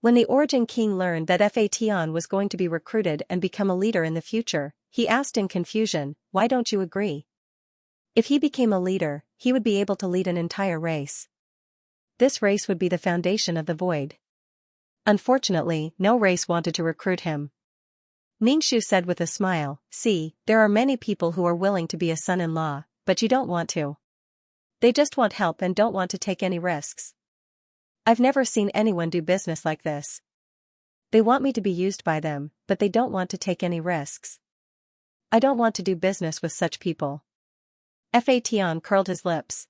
When the Origin King learned that Fation was going to be recruited and become a leader in the future, he asked in confusion, why don't you agree? If he became a leader, he would be able to lead an entire race. This race would be the foundation of the void. Unfortunately, no race wanted to recruit him. Ningxu said with a smile, see, there are many people who are willing to be a son-in-law, but you don't want to. They just want help and don't want to take any risks. I've never seen anyone do business like this. They want me to be used by them, but they don't want to take any risks. I don't want to do business with such people. Fation curled his lips.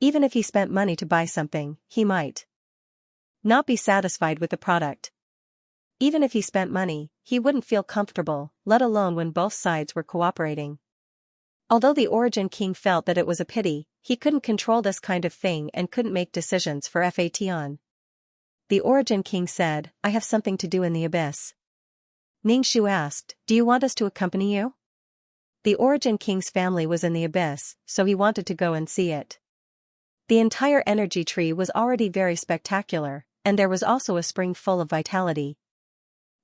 Even if he spent money to buy something, he might not be satisfied with the product. Even if he spent money, he wouldn't feel comfortable, let alone when both sides were cooperating. Although the Origin King felt that it was a pity, he couldn't control this kind of thing and couldn't make decisions for Fation. The Origin King said, I have something to do in the abyss. Ningxu asked, do you want us to accompany you? The Origin King's family was in the abyss, so he wanted to go and see it. The entire energy tree was already very spectacular, and there was also a spring full of vitality.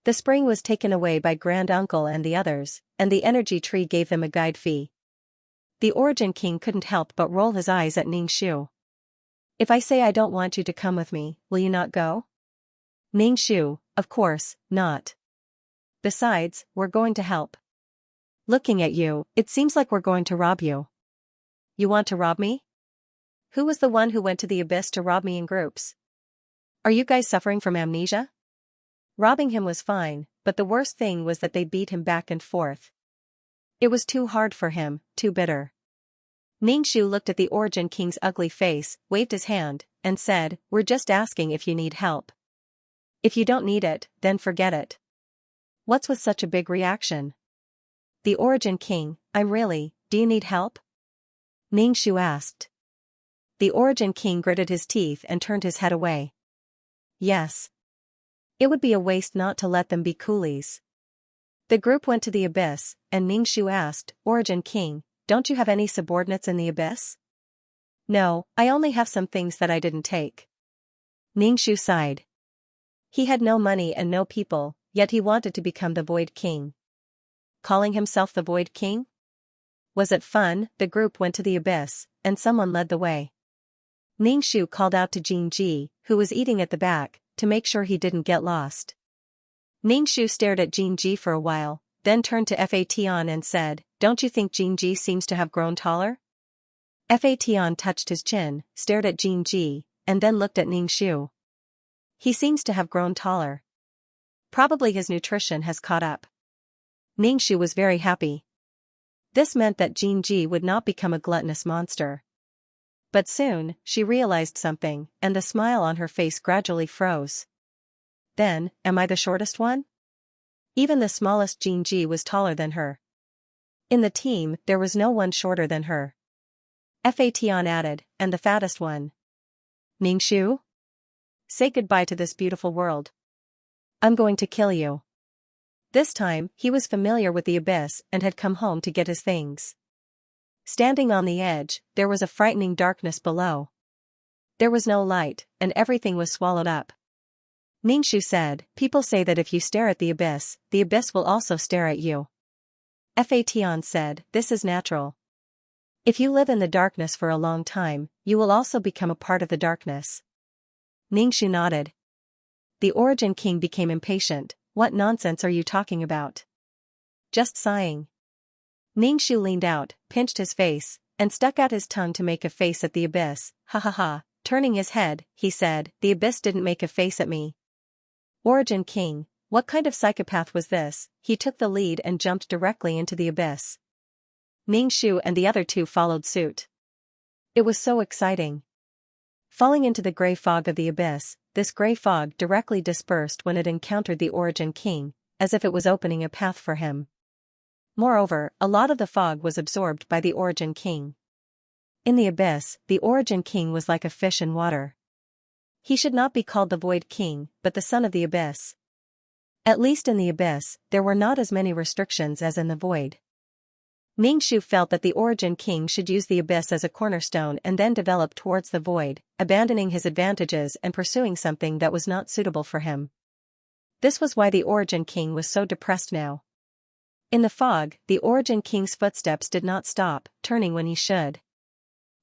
The spring was taken away by Grand Uncle and the others, and the energy tree gave them a guide fee. The Origin King couldn't help but roll his eyes at Ningxu. If I say I don't want you to come with me, will you not go? Ningxu, of course, not. Besides, we're going to help. Looking at you, it seems like we're going to rob you. You want to rob me? Who was the one who went to the abyss to rob me in groups? Are you guys suffering from amnesia? Robbing him was fine, but the worst thing was that they beat him back and forth. It was too hard for him, too bitter. Ningxu looked at the Origin King's ugly face, waved his hand, and said, we're just asking if you need help. If you don't need it, then forget it. What's with such a big reaction? The Origin King, do you need help? Ningxu asked. The Origin King gritted his teeth and turned his head away. Yes. It would be a waste not to let them be coolies. The group went to the abyss, and Ningxu asked, Origin King, don't you have any subordinates in the abyss? No, I only have some things that I didn't take. Ningxu sighed. He had no money and no people, yet he wanted to become the Void King. Calling himself the Void King? Was it fun? The group went to the abyss, and someone led the way. Ningxu called out to Jinji, who was eating at the back, to make sure he didn't get lost. Ningxu stared at Jinji for a while, then turned to Fation and said, "Don't you think Xianxia seems to have grown taller?" Fation touched his chin, stared at Xianxia, and then looked at Ningxu. "He seems to have grown taller. Probably his nutrition has caught up." Ningxu was very happy. This meant that Xianxia would not become a gluttonous monster. But soon, she realized something, and the smile on her face gradually froze. "Then, am I the shortest one?" Even the smallest Xianxia was taller than her. In the team, there was no one shorter than her. Fation added, "And the fattest one." "Ningxu? Say goodbye to this beautiful world. I'm going to kill you." This time, he was familiar with the abyss and had come home to get his things. Standing on the edge, there was a frightening darkness below. There was no light, and everything was swallowed up. Ningxu said, "People say that if you stare at the abyss will also stare at you." Fation said, "This is natural. If you live in the darkness for a long time, you will also become a part of the darkness." Ningxu nodded. The Origin King became impatient. "What nonsense are you talking about?" "Just sighing." Ningxu leaned out, pinched his face, and stuck out his tongue to make a face at the abyss. "Ha ha ha." Turning his head, he said, "The abyss didn't make a face at me." Origin King, what kind of psychopath was this? He took the lead and jumped directly into the abyss. Ningxu and the other two followed suit. It was so exciting. Falling into the gray fog of the abyss, this gray fog directly dispersed when it encountered the Origin King, as if it was opening a path for him. Moreover, a lot of the fog was absorbed by the Origin King. In the abyss, the Origin King was like a fish in water. He should not be called the Void King, but the Son of the Abyss. At least in the abyss, there were not as many restrictions as in the void. Ningxu felt that the Origin King should use the abyss as a cornerstone and then develop towards the void, abandoning his advantages and pursuing something that was not suitable for him. This was why the Origin King was so depressed now. In the fog, the Origin King's footsteps did not stop, turning when he should.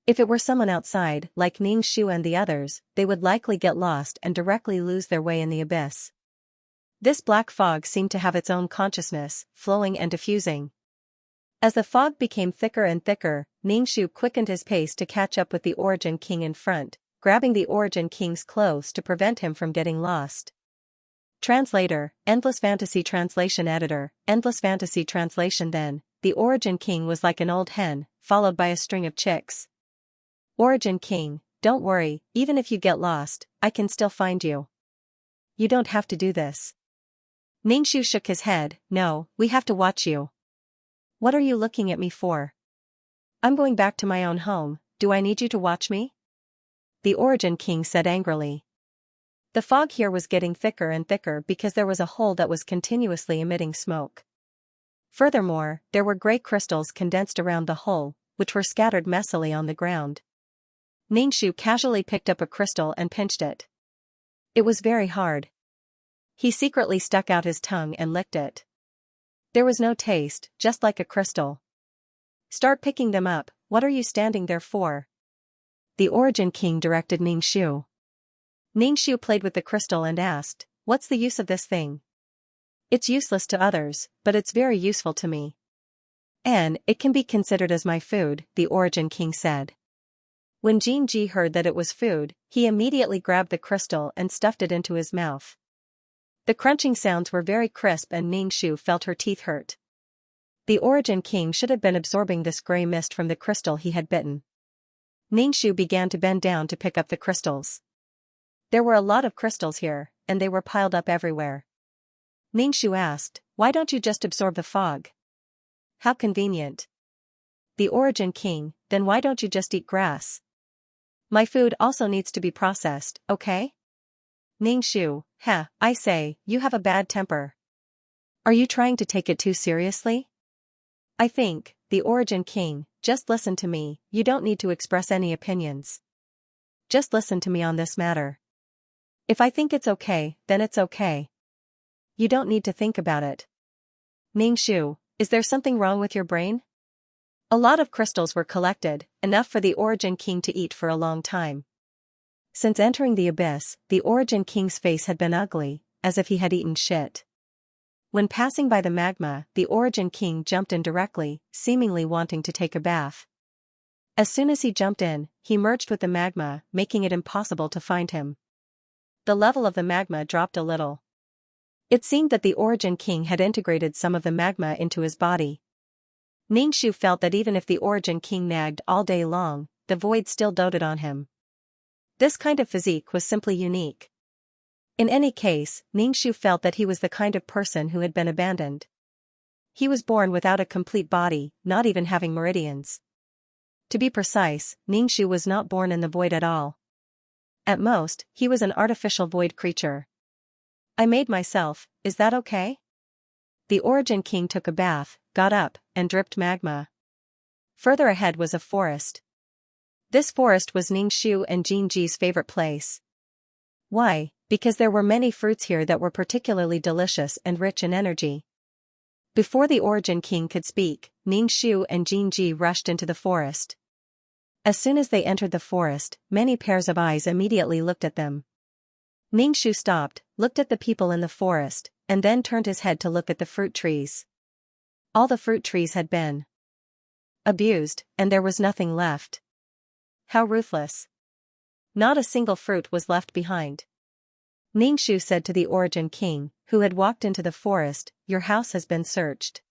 If it were someone outside, like Ningxu and the others, they would likely get lost and directly lose their way in the abyss. This black fog seemed to have its own consciousness, flowing and diffusing. As the fog became thicker and thicker, Ningxu quickened his pace to catch up with the Origin King in front, grabbing the Origin King's clothes to prevent him from getting lost. Translator, Endless Fantasy Translation Editor, Endless Fantasy Translation. Then, the Origin King was like an old hen, followed by a string of chicks. Origin King, don't worry, even if you get lost, I can still find you. You don't have to do this. Ningxu shook his head. "No, we have to watch you." "What are you looking at me for?" "I'm going back to my own home, do I need you to watch me?" The Origin King said angrily. The fog here was getting thicker and thicker because there was a hole that was continuously emitting smoke. Furthermore, there were gray crystals condensed around the hole, which were scattered messily on the ground. Ningxu casually picked up a crystal and pinched it. It was very hard. He secretly stuck out his tongue and licked it. There was no taste, just like a crystal. "Start picking them up, what are you standing there for?" The Origin King directed Ningxu. Ningxu played with the crystal and asked, "What's the use of this thing?" "It's useless to others, but it's very useful to me. And it can be considered as my food," the Origin King said. When Xianxia heard that it was food, he immediately grabbed the crystal and stuffed it into his mouth. The crunching sounds were very crisp and Ningxu felt her teeth hurt. The Origin King should have been absorbing this gray mist from the crystal he had bitten. Ningxu began to bend down to pick up the crystals. There were a lot of crystals here, and they were piled up everywhere. Ningxu asked, "Why don't you just absorb the fog?" "How convenient." The Origin King, "Then why don't you just eat grass?" "My food also needs to be processed, okay?" Ningxu, I say, you have a bad temper. Are you trying to take it too seriously?" "I think, the Origin King, just listen to me, you don't need to express any opinions. Just listen to me on this matter. If I think it's okay, then it's okay. You don't need to think about it." "Ningxu, is there something wrong with your brain?" A lot of crystals were collected, enough for the Origin King to eat for a long time. Since entering the abyss, the Origin King's face had been ugly, as if he had eaten shit. When passing by the magma, the Origin King jumped in directly, seemingly wanting to take a bath. As soon as he jumped in, he merged with the magma, making it impossible to find him. The level of the magma dropped a little. It seemed that the Origin King had integrated some of the magma into his body. Ningxu felt that even if the Origin King nagged all day long, the void still doted on him. This kind of physique was simply unique. In any case, Ningxu felt that he was the kind of person who had been abandoned. He was born without a complete body, not even having meridians. To be precise, Ningxu was not born in the void at all. At most, he was an artificial void creature. I made myself, is that okay? The Origin King took a bath, got up, and dripped magma. Further ahead was a forest. This forest was Ningxu and Jinji's favorite place. Why? Because there were many fruits here that were particularly delicious and rich in energy. Before the Origin King could speak, Ningxu and Jinji rushed into the forest. As soon as they entered the forest, many pairs of eyes immediately looked at them. Ningxu stopped, looked at the people in the forest, and then turned his head to look at the fruit trees. All the fruit trees had been abused, and there was nothing left. How ruthless. Not a single fruit was left behind. Ningxu said to the Origin King, who had walked into the forest, "Your house has been searched."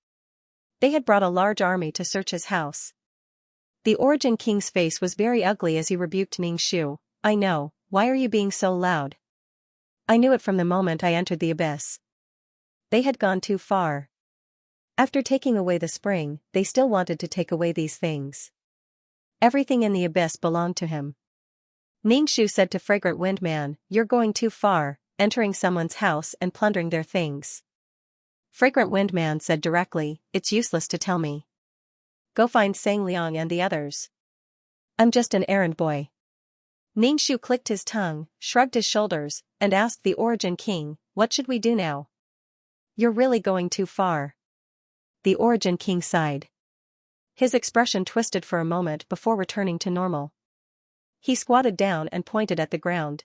They had brought a large army to search his house. The Origin King's face was very ugly as he rebuked Ningxu. "I know, why are you being so loud? I knew it from the moment I entered the abyss." They had gone too far. After taking away the spring, they still wanted to take away these things. Everything in the abyss belonged to him. Ningxu said to Fragrant Wind Man, "You're going too far, entering someone's house and plundering their things." Fragrant Wind Man said directly, "It's useless to tell me. Go find Sang Liang and the others. I'm just an errand boy." Ningxu clicked his tongue, shrugged his shoulders, and asked the Origin King, "What should we do now?" "You're really going too far." The Origin King sighed. His expression twisted for a moment before returning to normal. He squatted down and pointed at the ground.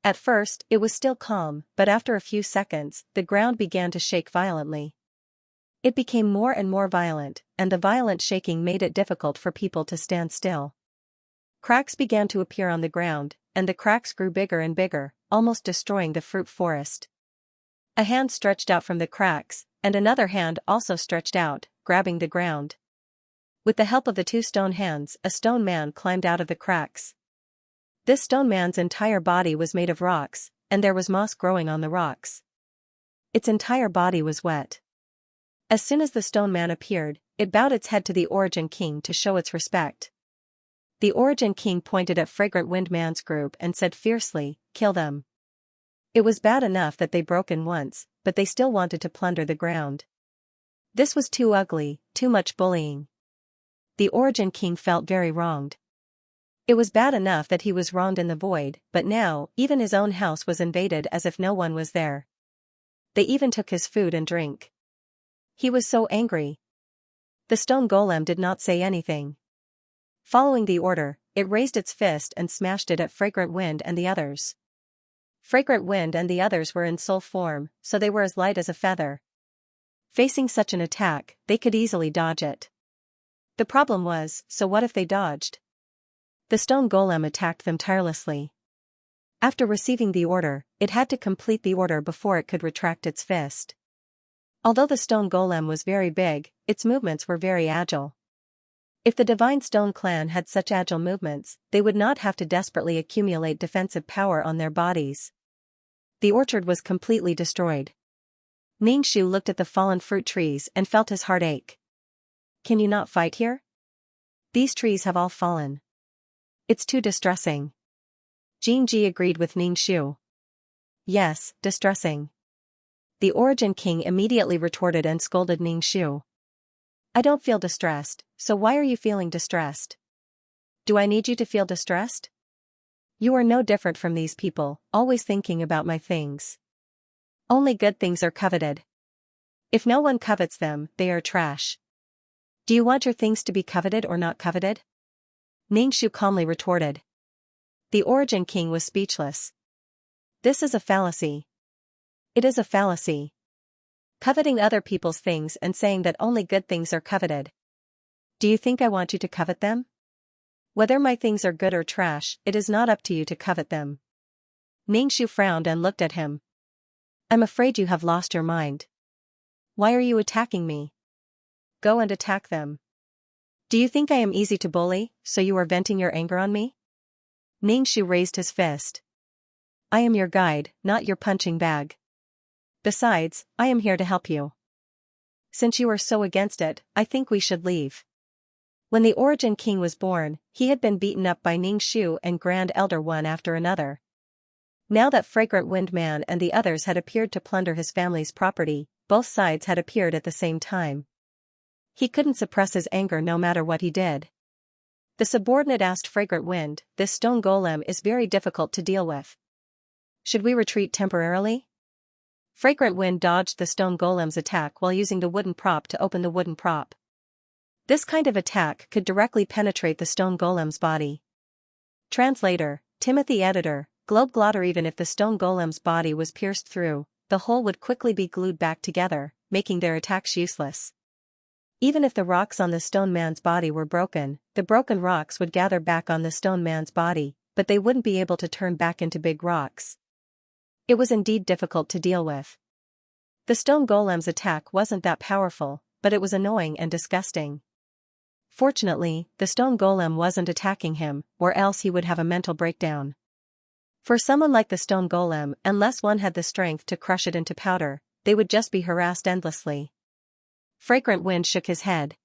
At first, it was still calm, but after a few seconds, the ground began to shake violently. It became more and more violent, and the violent shaking made it difficult for people to stand still. Cracks began to appear on the ground, and the cracks grew bigger and bigger, almost destroying the fruit forest. A hand stretched out from the cracks, and another hand also stretched out, grabbing the ground. With the help of the two stone hands, a stone man climbed out of the cracks. This stone man's entire body was made of rocks, and there was moss growing on the rocks. Its entire body was wet. As soon as the stone man appeared, it bowed its head to the Origin King to show its respect. The Origin King pointed at Fragrant Wind Man's group and said fiercely, "Kill them." It was bad enough that they broke in once, but they still wanted to plunder the ground. This was too ugly, too much bullying. The Origin King felt very wronged. It was bad enough that he was wronged in the void, but now, even his own house was invaded as if no one was there. They even took his food and drink. He was so angry. The stone golem did not say anything. Following the order, it raised its fist and smashed it at Fragrant Wind and the others. Fragrant Wind and the others were in soul form, so they were as light as a feather. Facing such an attack, they could easily dodge it. The problem was, so what if they dodged? The stone golem attacked them tirelessly. After receiving the order, it had to complete the order before it could retract its fist. Although the stone golem was very big, its movements were very agile. If the Divine Stone Clan had such agile movements, they would not have to desperately accumulate defensive power on their bodies. The orchard was completely destroyed. Ningxu looked at the fallen fruit trees and felt his heart ache. "Can you not fight here? These trees have all fallen. It's too distressing." Jinji agreed with Ningxu. "Yes, distressing." The Origin King immediately retorted and scolded Ningxu. "I don't feel distressed, so why are you feeling distressed? Do I need you to feel distressed? You are no different from these people, always thinking about my things. Only good things are coveted. If no one covets them, they are trash. Do you want your things to be coveted or not coveted?" Ningxu calmly retorted. The Origin King was speechless. This is a fallacy. It is a fallacy. Coveting other people's things and saying that only good things are coveted. Do you think I want you to covet them? Whether my things are good or trash, it is not up to you to covet them. Ningxu frowned and looked at him. I'm afraid you have lost your mind. Why are you attacking me? Go and attack them. Do you think I am easy to bully, so you are venting your anger on me? Ningxu raised his fist. I am your guide, not your punching bag. Besides, I am here to help you. Since you are so against it, I think we should leave. When the Origin King was born, he had been beaten up by Ningxu and Grand Elder one after another. Now that Fragrant Wind Man and the others had appeared to plunder his family's property, both sides had appeared at the same time. He couldn't suppress his anger no matter what he did. The subordinate asked Fragrant Wind, this stone golem is very difficult to deal with. Should we retreat temporarily? Fragrant Wind dodged the stone golem's attack while using the wooden prop to open the wooden prop. This kind of attack could directly penetrate the stone golem's body. Translator, Timothy Editor, Globe Glotter. Even if the stone golem's body was pierced through, the hole would quickly be glued back together, making their attacks useless. Even if the rocks on the stone man's body were broken, the broken rocks would gather back on the stone man's body, but they wouldn't be able to turn back into big rocks. It was indeed difficult to deal with. The stone golem's attack wasn't that powerful, but it was annoying and disgusting. Fortunately, the stone golem wasn't attacking him, or else he would have a mental breakdown. For someone like the stone golem, unless one had the strength to crush it into powder, they would just be harassed endlessly. Fragrant Wind shook his head.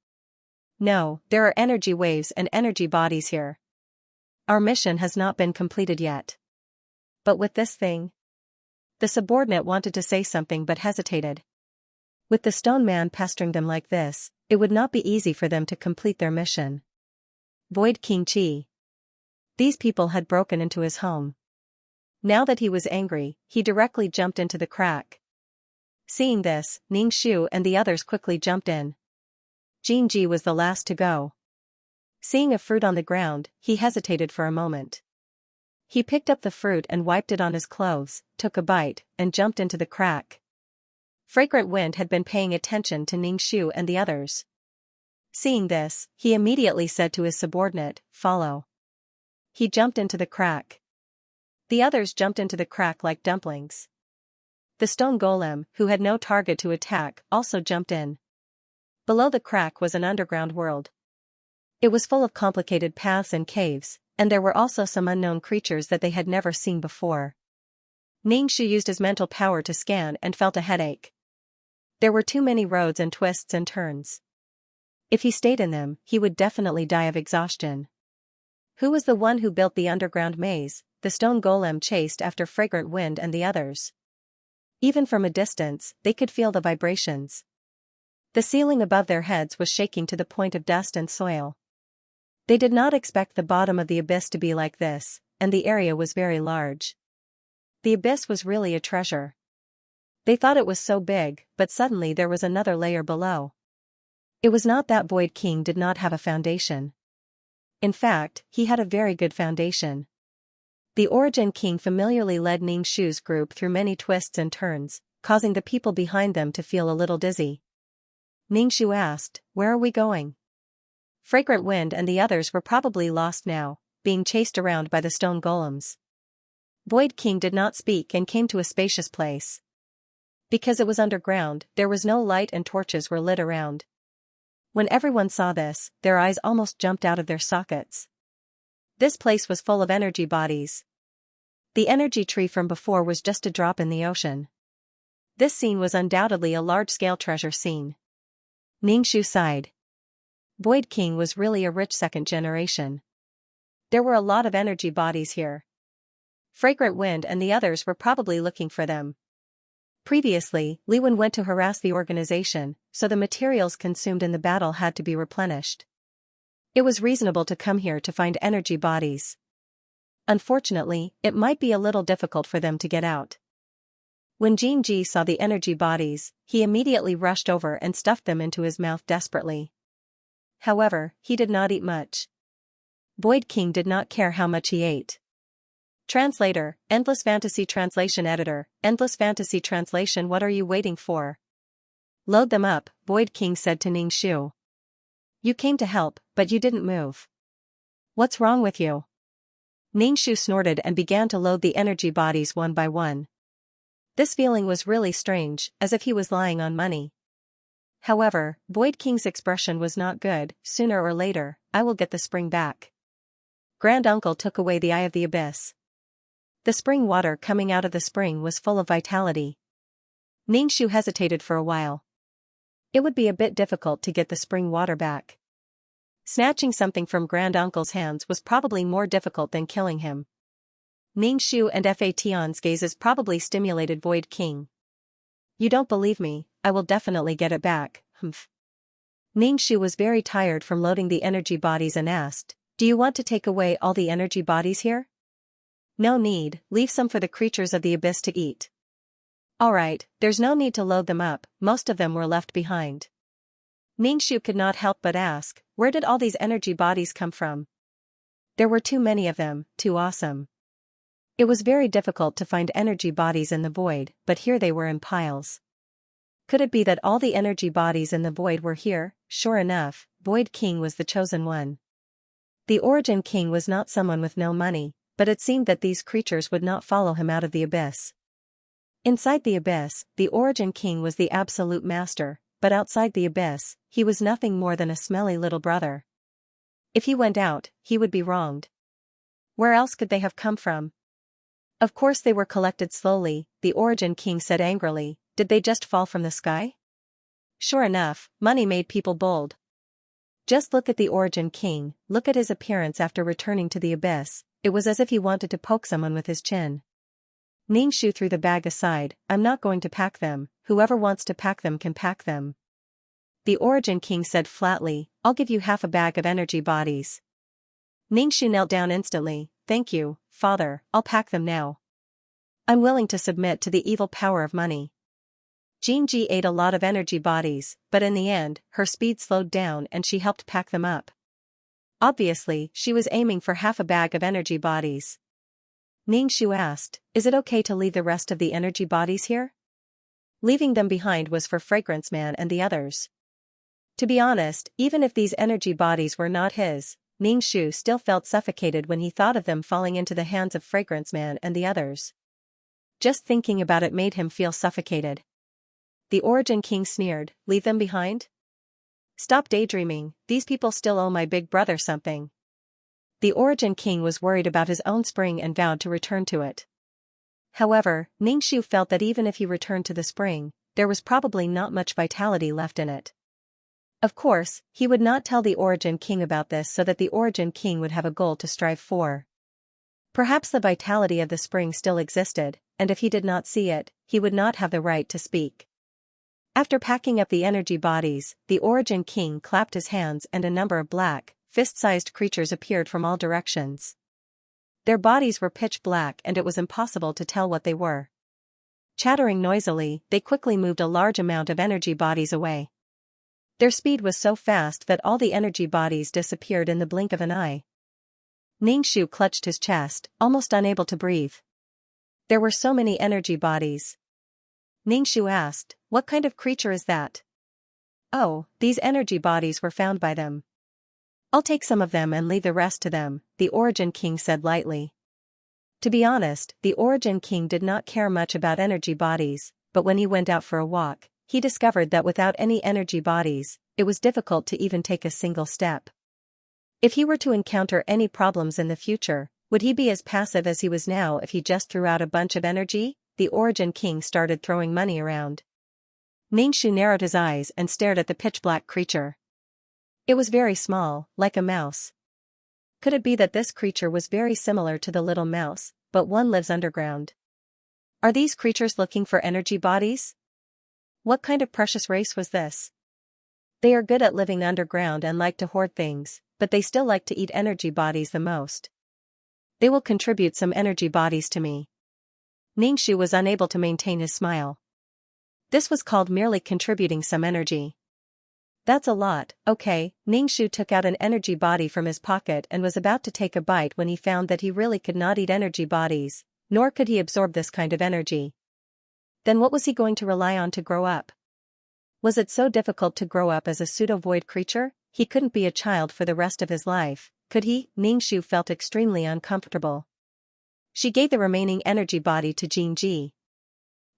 No, there are energy waves and energy bodies here. Our mission has not been completed yet. But with this thing? The subordinate wanted to say something but hesitated. With the stone man pestering them like this, it would not be easy for them to complete their mission. Void King Qi. These people had broken into his home. Now that he was angry, he directly jumped into the crack. Seeing this, Ningxu and the others quickly jumped in. Jinji was the last to go. Seeing a fruit on the ground, he hesitated for a moment. He picked up the fruit and wiped it on his clothes, took a bite, and jumped into the crack. Fragrant Wind had been paying attention to Ningxu and the others. Seeing this, he immediately said to his subordinate, "Follow." He jumped into the crack. The others jumped into the crack like dumplings. The stone golem, who had no target to attack, also jumped in. Below the crack was an underground world. It was full of complicated paths and caves, and there were also some unknown creatures that they had never seen before. Ningxu used his mental power to scan and felt a headache. There were too many roads and twists and turns. If he stayed in them, he would definitely die of exhaustion. Who was the one who built the underground maze? The stone golem chased after Fragrant Wind and the others. Even from a distance, they could feel the vibrations. The ceiling above their heads was shaking to the point of dust and soil. They did not expect the bottom of the abyss to be like this, and the area was very large. The abyss was really a treasure. They thought it was so big, but suddenly there was another layer below. It was not that Void King did not have a foundation. In fact, he had a very good foundation. The Origin King familiarly led Ningxu's group through many twists and turns, causing the people behind them to feel a little dizzy. Ningxu asked, "Where are we going?" Fragrant Wind and the others were probably lost now, being chased around by the stone golems. Void King did not speak and came to a spacious place. Because it was underground, there was no light and torches were lit around. When everyone saw this, their eyes almost jumped out of their sockets. This place was full of energy bodies. The energy tree from before was just a drop in the ocean. This scene was undoubtedly a large-scale treasure scene. Ningxu sighed. Void King was really a rich second generation. There were a lot of energy bodies here. Fragrant Wind and the others were probably looking for them. Previously, Li Wen went to harass the organization, so the materials consumed in the battle had to be replenished. It was reasonable to come here to find energy bodies. Unfortunately, it might be a little difficult for them to get out. When Jinji saw the energy bodies, he immediately rushed over and stuffed them into his mouth desperately. However, he did not eat much. Void King did not care how much he ate. Translator, Endless Fantasy Translation Editor, Endless Fantasy Translation. What are you waiting for? Load them up, Void King said to Ningxu. You came to help, but you didn't move. What's wrong with you? Ningxu snorted and began to load the energy bodies one by one. This feeling was really strange, as if he was lying on money. However, Void King's expression was not good. Sooner or later, I will get the spring back. Grand Uncle took away the Eye of the Abyss. The spring water coming out of the spring was full of vitality. Ningxu hesitated for a while. It would be a bit difficult to get the spring water back. Snatching something from Grand Uncle's hands was probably more difficult than killing him. Ningxu and Fa Tian's gazes probably stimulated Void King. You don't believe me, I will definitely get it back, humph. Ningxu was very tired from loading the energy bodies and asked, do you want to take away all the energy bodies here? No need, leave some for the creatures of the abyss to eat. Alright, there's no need to load them up, most of them were left behind. Ningxu could not help but ask, where did all these energy bodies come from? There were too many of them, too awesome. It was very difficult to find energy bodies in the void, but here they were in piles. Could it be that all the energy bodies in the void were here? Sure enough, Void King was the chosen one. The Origin King was not someone with no money, but it seemed that these creatures would not follow him out of the abyss. Inside the abyss, the Origin King was the absolute master, but outside the abyss, he was nothing more than a smelly little brother. If he went out, he would be wronged. Where else could they have come from? Of course they were collected slowly, the Origin King said angrily, did they just fall from the sky? Sure enough, money made people bold. Just look at the Origin King, look at his appearance after returning to the abyss, it was as if he wanted to poke someone with his chin. Ningxu threw the bag aside, I'm not going to pack them, whoever wants to pack them can pack them. The Origin King said flatly, I'll give you half a bag of energy bodies. Ningxu knelt down instantly, thank you, father, I'll pack them now. I'm willing to submit to the evil power of money. Jinji ate a lot of energy bodies, but in the end, her speed slowed down and she helped pack them up. Obviously, she was aiming for half a bag of energy bodies. Ningxu asked, is it okay to leave the rest of the energy bodies here? Leaving them behind was for Fragrance Man and the others. To be honest, even if these energy bodies were not his, Ningxu still felt suffocated when he thought of them falling into the hands of Fragrance Man and the others. Just thinking about it made him feel suffocated. The Origin King sneered, leave them behind? Stop daydreaming, these people still owe my big brother something. The Origin King was worried about his own spring and vowed to return to it. However, Ningxu felt that even if he returned to the spring, there was probably not much vitality left in it. Of course, he would not tell the Origin King about this so that the Origin King would have a goal to strive for. Perhaps the vitality of the spring still existed, and if he did not see it, he would not have the right to speak. After packing up the energy bodies, the Origin King clapped his hands and a number of black, fist-sized creatures appeared from all directions. Their bodies were pitch black and it was impossible to tell what they were. Chattering noisily, they quickly moved a large amount of energy bodies away. Their speed was so fast that all the energy bodies disappeared in the blink of an eye. Ningxu clutched his chest, almost unable to breathe. There were so many energy bodies. Ningxu asked, what kind of creature is that? Oh, these energy bodies were found by them. I'll take some of them and leave the rest to them, the Origin King said lightly. To be honest, the Origin King did not care much about energy bodies, but when he went out for a walk, he discovered that without any energy bodies, it was difficult to even take a single step. If he were to encounter any problems in the future, would he be as passive as he was now if he just threw out a bunch of energy? The Origin King started throwing money around. Ningxu narrowed his eyes and stared at the pitch-black creature. It was very small, like a mouse. Could it be that this creature was very similar to the little mouse, but one lives underground? Are these creatures looking for energy bodies? What kind of precious race was this? They are good at living underground and like to hoard things, but they still like to eat energy bodies the most. They will contribute some energy bodies to me. Ningxu was unable to maintain his smile. This was called merely contributing some energy. That's a lot, okay. Ningxu took out an energy body from his pocket and was about to take a bite when he found that he really could not eat energy bodies, nor could he absorb this kind of energy. Then what was he going to rely on to grow up? Was it so difficult to grow up as a pseudo-void creature? He couldn't be a child for the rest of his life, could he? Ningxu felt extremely uncomfortable. She gave the remaining energy body to Jingji.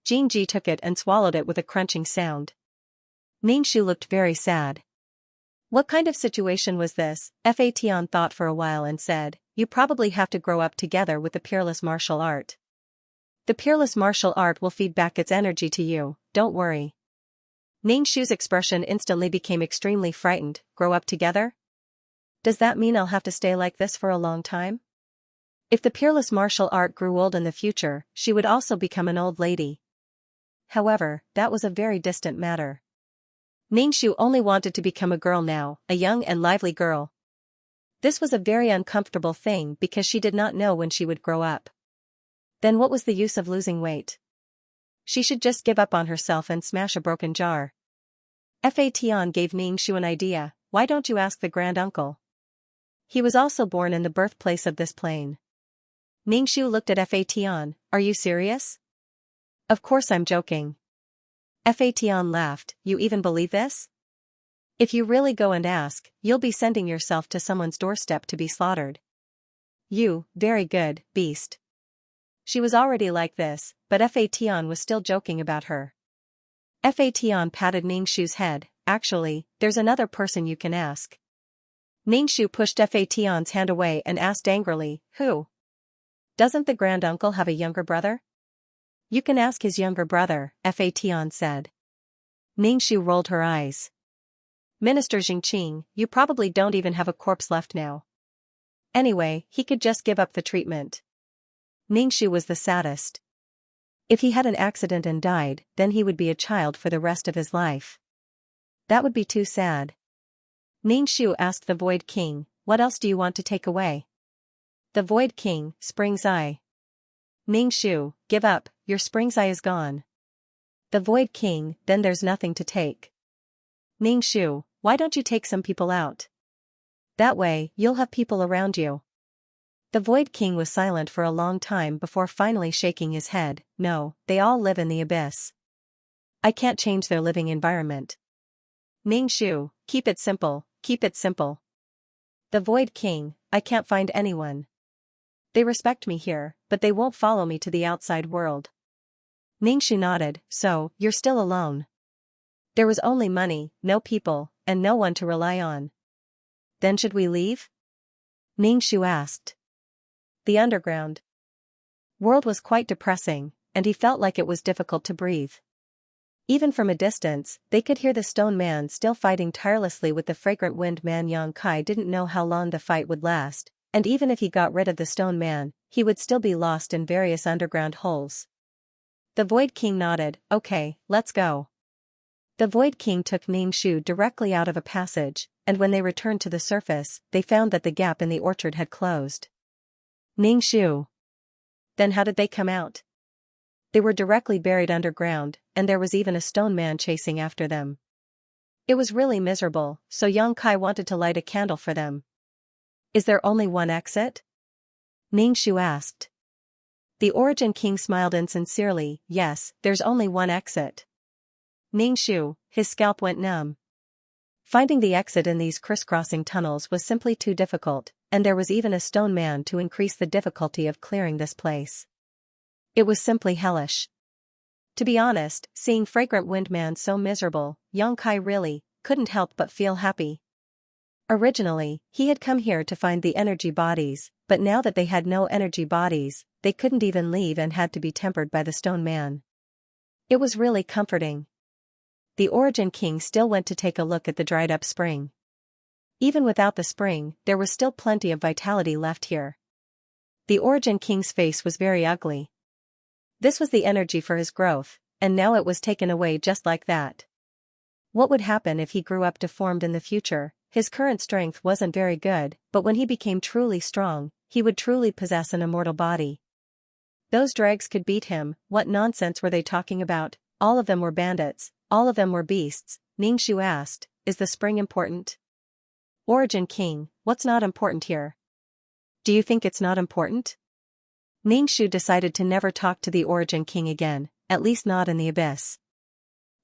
Jingji took it and swallowed it with a crunching sound. Ningxu looked very sad. What kind of situation was this? Fatian thought for a while and said, you probably have to grow up together with the peerless martial art. The peerless martial art will feed back its energy to you, don't worry. Ningxu's expression instantly became extremely frightened. Grow up together? Does that mean I'll have to stay like this for a long time? If the peerless martial art grew old in the future, she would also become an old lady. However, that was a very distant matter. Ningxu only wanted to become a girl now, a young and lively girl. This was a very uncomfortable thing because she did not know when she would grow up. Then what was the use of losing weight? She should just give up on herself and smash a broken jar. Fatian gave Ningxu an idea. Why don't you ask the granduncle? He was also born in the birthplace of this plane. Ningxu looked at Fatian. Are you serious? Of course I'm joking. Fatian laughed. You even believe this? If you really go and ask, you'll be sending yourself to someone's doorstep to be slaughtered. You, very good, beast. She was already like this, but Fatian was still joking about her. Fatian patted Ningxu's head. Actually, there's another person you can ask. Ningxu pushed Fatian's hand away and asked angrily, who? Doesn't the granduncle have a younger brother? You can ask his younger brother, Fatian said. Ningxu rolled her eyes. Minister Xingqing, you probably don't even have a corpse left now. Anyway, he could just give up the treatment. Ningxu was the saddest. If he had an accident and died, then he would be a child for the rest of his life. That would be too sad. Ningxu asked the Void King, what else do you want to take away? The Void King, Spring's Eye. Ningxu, give up, your Spring's Eye is gone. The Void King, then there's nothing to take. Ningxu, why don't you take some people out? That way, you'll have people around you. The Void King was silent for a long time before finally shaking his head. No, they all live in the abyss. I can't change their living environment. Ningxu, keep it simple, keep it simple. The Void King, I can't find anyone. They respect me here, but they won't follow me to the outside world. Ningxu nodded, so, you're still alone. There was only money, no people, and no one to rely on. Then should we leave? Ningxu asked. The underground world was quite depressing, and he felt like it was difficult to breathe. Even from a distance, they could hear the stone man still fighting tirelessly with the fragrant wind man. Yang Kai didn't know how long the fight would last, and even if he got rid of the stone man, he would still be lost in various underground holes. The Void King nodded, okay, let's go. The Void King took Ningxu directly out of a passage, and when they returned to the surface, they found that the gap in the orchard had closed. Ningxu. Then how did they come out? They were directly buried underground, and there was even a stone man chasing after them. It was really miserable, so Yang Kai wanted to light a candle for them. Is there only one exit? Ningxu asked. The Origin King smiled insincerely, yes, there's only one exit. Ningxu, his scalp went numb. Finding the exit in these crisscrossing tunnels was simply too difficult, and there was even a stone man to increase the difficulty of clearing this place. It was simply hellish. To be honest, seeing Fragrant Wind Man so miserable, Yang Kai really couldn't help but feel happy. Originally, he had come here to find the energy bodies, but now that they had no energy bodies, they couldn't even leave and had to be tempered by the stone man. It was really comforting. The Origin King still went to take a look at the dried-up spring. Even without the spring, there was still plenty of vitality left here. The Origin King's face was very ugly. This was the energy for his growth, and now it was taken away just like that. What would happen if he grew up deformed in the future? His current strength wasn't very good, but when he became truly strong, he would truly possess an immortal body. Those dregs could beat him. What nonsense were they talking about? All of them were bandits, all of them were beasts. Ningxu asked, is the spring important? Origin King, what's not important here? Do you think it's not important? Ningxu decided to never talk to the Origin King again, at least not in the abyss.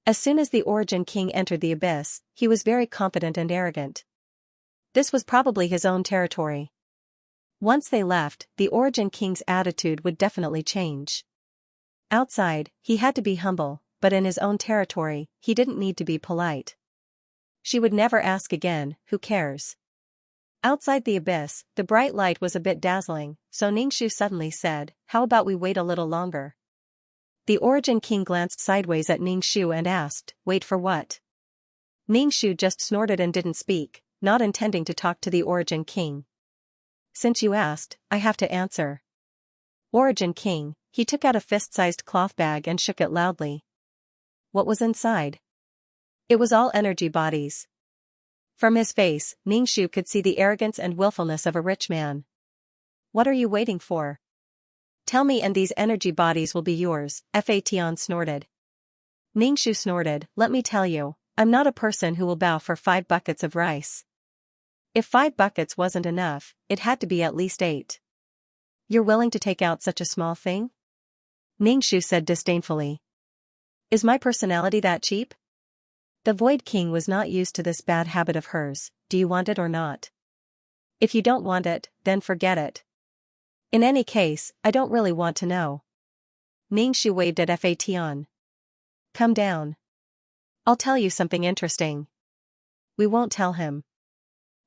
As soon as the Origin King entered the abyss, he was very confident and arrogant. This was probably his own territory. Once they left, the Origin King's attitude would definitely change. Outside, he had to be humble, but in his own territory, he didn't need to be polite. She would never ask again, who cares? Outside the abyss, the bright light was a bit dazzling, so Ningxu suddenly said, how about we wait a little longer? The Origin King glanced sideways at Ningxu and asked, wait for what? Ningxu just snorted and didn't speak, not intending to talk to the Origin King. Since you asked, I have to answer. Origin King, he took out a fist-sized cloth bag and shook it loudly. What was inside? It was all energy bodies. From his face, Ningxu could see the arrogance and willfulness of a rich man. What are you waiting for? Tell me and these energy bodies will be yours, Fatian snorted. Ningxu snorted, let me tell you, I'm not a person who will bow for 5 buckets of rice. If 5 buckets wasn't enough, it had to be at least 8. You're willing to take out such a small thing? Ningxu said disdainfully. Is my personality that cheap? The Void King was not used to this bad habit of hers. Do you want it or not? If you don't want it, then forget it. In any case, I don't really want to know. Ningxu waved at Fatian. Come down. I'll tell you something interesting. We won't tell him.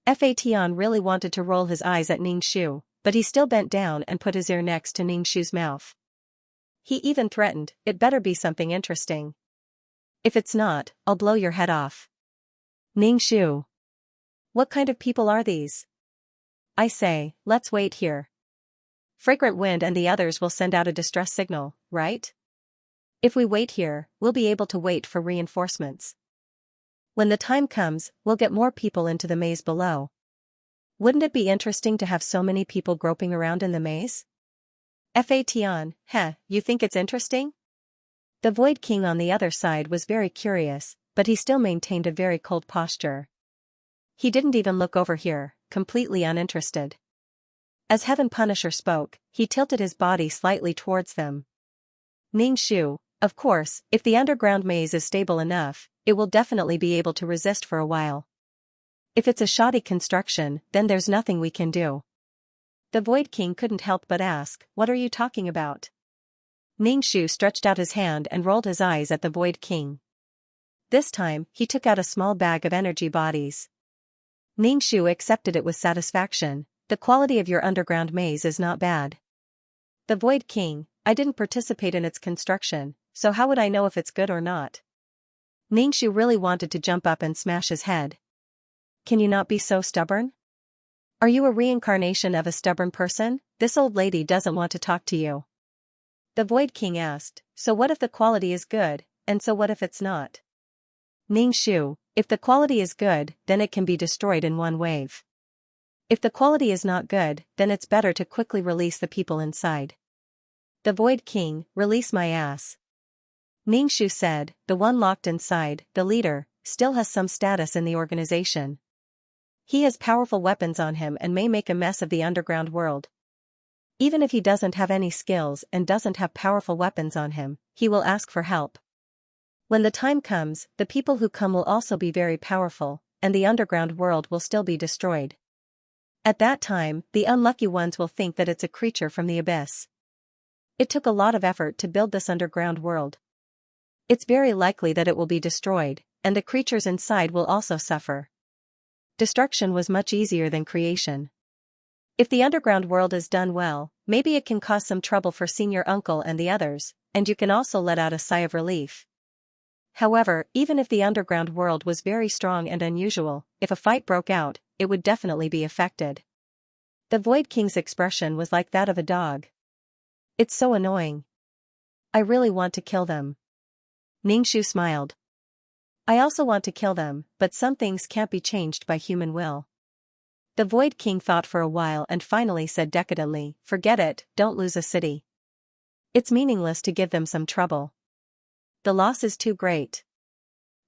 Fatian really wanted to roll his eyes at Ningxu, but he still bent down and put his ear next to Ningxu's mouth. He even threatened, it better be something interesting. If it's not, I'll blow your head off. Ningxu. What kind of people are these? I say, let's wait here. Fragrant Wind and the others will send out a distress signal, right? If we wait here, we'll be able to wait for reinforcements. When the time comes, we'll get more people into the maze below. Wouldn't it be interesting to have so many people groping around in the maze? Fatian, you think it's interesting? The Void King on the other side was very curious, but he still maintained a very cold posture. He didn't even look over here, completely uninterested. As Heaven Punisher spoke, he tilted his body slightly towards them. Ningxu, of course, if the underground maze is stable enough, it will definitely be able to resist for a while. If it's a shoddy construction, then there's nothing we can do. The Void King couldn't help but ask, what are you talking about? Ningxu stretched out his hand and rolled his eyes at the Void King. This time, he took out a small bag of energy bodies. Ningxu accepted it with satisfaction. The quality of your underground maze is not bad. The Void King, I didn't participate in its construction, so how would I know if it's good or not? Ningxu really wanted to jump up and smash his head. Can you not be so stubborn? Are you a reincarnation of a stubborn person? This old lady doesn't want to talk to you. The Void King asked, so what if the quality is good, and so what if it's not? Ningxu, if the quality is good, then it can be destroyed in one wave. If the quality is not good, then it's better to quickly release the people inside. The Void King, release my ass. Ningxu said, the one locked inside, the leader, still has some status in the organization. He has powerful weapons on him and may make a mess of the underground world. Even if he doesn't have any skills and doesn't have powerful weapons on him, he will ask for help. When the time comes, the people who come will also be very powerful, and the underground world will still be destroyed. At that time, the unlucky ones will think that it's a creature from the abyss. It took a lot of effort to build this underground world. It's very likely that it will be destroyed, and the creatures inside will also suffer. Destruction was much easier than creation. If the underground world is done well, maybe it can cause some trouble for Senior Uncle and the others, and you can also let out a sigh of relief. However, even if the underground world was very strong and unusual, if a fight broke out, it would definitely be affected. The Void King's expression was like that of a dog. It's so annoying. I really want to kill them. Ningxu smiled. I also want to kill them, but some things can't be changed by human will. The Void King thought for a while and finally said decadently, forget it, don't lose a city. It's meaningless to give them some trouble. The loss is too great.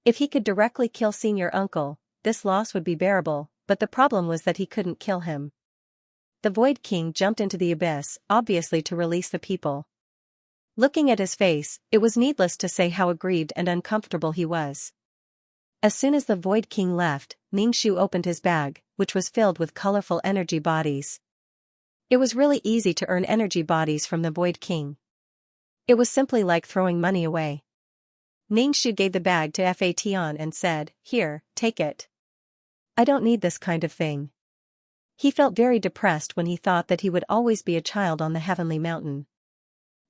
If he could directly kill Senior Uncle, this loss would be bearable, but the problem was that he couldn't kill him. The Void King jumped into the abyss, obviously to release the people. Looking at his face, it was needless to say how aggrieved and uncomfortable he was. As soon as the Void King left, Ningshu opened his bag, which was filled with colorful energy bodies. It was really easy to earn energy bodies from the Void King. It was simply like throwing money away. Ningshu gave the bag to Fation and said, "Here, take it. I don't need this kind of thing." He felt very depressed when he thought that he would always be a child on the heavenly mountain.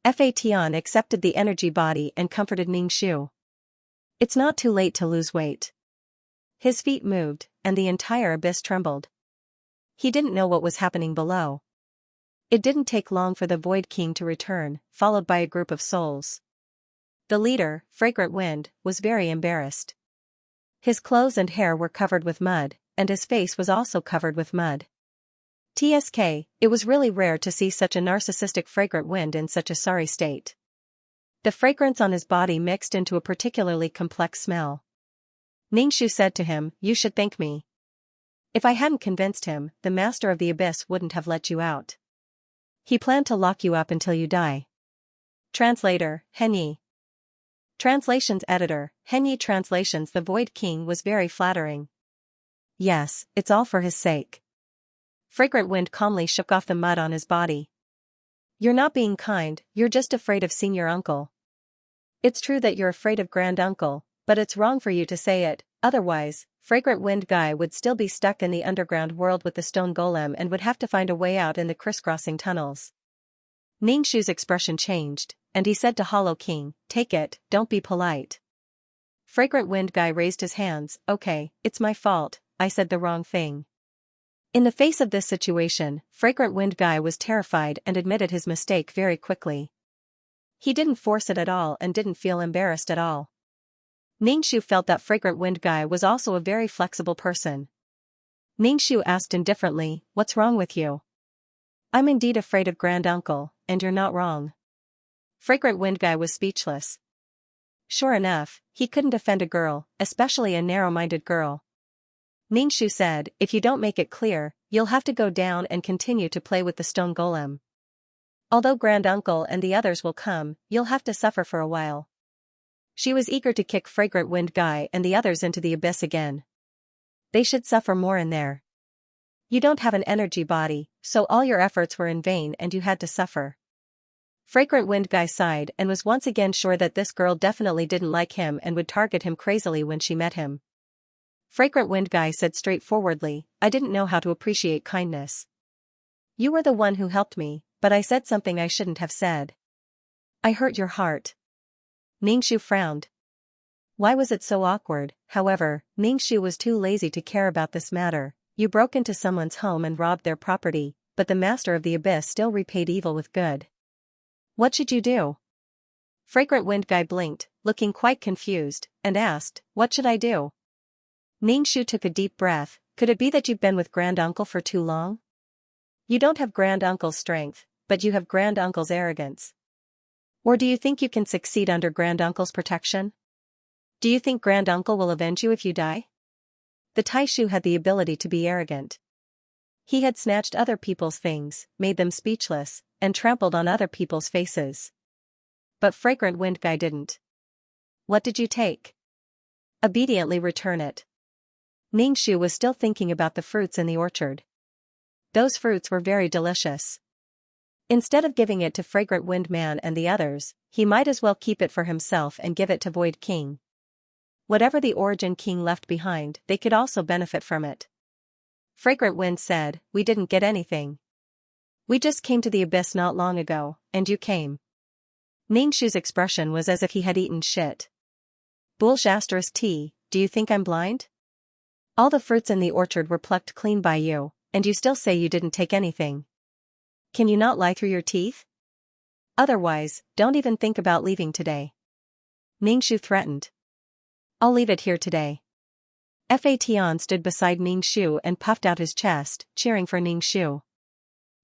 Fation accepted the energy body and comforted Ningshu. "It's not too late to lose weight." His feet moved, and the entire abyss trembled. He didn't know what was happening below. It didn't take long for the Void King to return, followed by a group of souls. The leader, Fragrant Wind, was very embarrassed. His clothes and hair were covered with mud, and his face was also covered with mud. It was really rare to see such a narcissistic Fragrant Wind in such a sorry state. The fragrance on his body mixed into a particularly complex smell. Ningshu said to him, "You should thank me. If I hadn't convinced him, the Master of the Abyss wouldn't have let you out. He planned to lock you up until you die." Translator, Henyi. Translations Editor, Henyi Translations. The Void King was very flattering. "Yes, it's all for his sake." Fragrant Wind calmly shook off the mud on his body. "You're not being kind, you're just afraid of seeing your uncle. It's true that you're afraid of Grand Uncle, but it's wrong for you to say it, otherwise, Fragrant Wind Guy would still be stuck in the underground world with the stone golem and would have to find a way out in the crisscrossing tunnels." Ningshu's expression changed, and he said to Hollow King, "Take it, don't be polite." Fragrant Wind Guy raised his hands, "Okay, it's my fault, I said the wrong thing." In the face of this situation, Fragrant Wind Guy was terrified and admitted his mistake very quickly. He didn't force it at all and didn't feel embarrassed at all. Ningshu felt that Fragrant Wind Guy was also a very flexible person. Ningshu asked indifferently, "What's wrong with you?" "I'm indeed afraid of Grand Uncle, and you're not wrong." Fragrant Wind Guy was speechless. Sure enough, he couldn't offend a girl, especially a narrow-minded girl. Ningshu said, "If you don't make it clear, you'll have to go down and continue to play with the stone golem. Although Grand Uncle and the others will come, you'll have to suffer for a while." She was eager to kick Fragrant Wind Guy and the others into the abyss again. They should suffer more in there. You don't have an energy body, so all your efforts were in vain and you had to suffer. Fragrant Wind Guy sighed and was once again sure that this girl definitely didn't like him and would target him crazily when she met him. Fragrant Wind Guy said straightforwardly, "I didn't know how to appreciate kindness. You were the one who helped me, but I said something I shouldn't have said. I hurt your heart." Ningshu frowned. Why was it so awkward? However, Ningshu was too lazy to care about this matter. You broke into someone's home and robbed their property, but the Master of the Abyss still repaid evil with good. What should you do? Fragrant Wind Guy blinked, looking quite confused, and asked, "What should I do?" Ningshu took a deep breath. "Could it be that you've been with Grand Uncle for too long? You don't have Grand Uncle's strength, but you have Grand Uncle's arrogance. Or do you think you can succeed under Grand Uncle's protection? Do you think Grand Uncle will avenge you if you die?" The Taishu had the ability to be arrogant. He had snatched other people's things, made them speechless, and trampled on other people's faces. But Fragrant Wind Guy didn't. "What did you take?" "Obediently return it." Ningshu was still thinking about the fruits in the orchard. Those fruits were very delicious. Instead of giving it to Fragrant Wind Man and the others, he might as well keep it for himself and give it to Void King. Whatever the Origin King left behind, they could also benefit from it. Fragrant Wind said, "We didn't get anything. We just came to the abyss not long ago, and you came." Ningshu's expression was as if he had eaten shit. *T, do you think I'm blind? All the fruits in the orchard were plucked clean by you, and you still say you didn't take anything. Can you not lie through your teeth? Otherwise, don't even think about leaving today. Ningshu threatened. "I'll leave it here today." Fation stood beside Ningshu and puffed out his chest, cheering for Ningshu.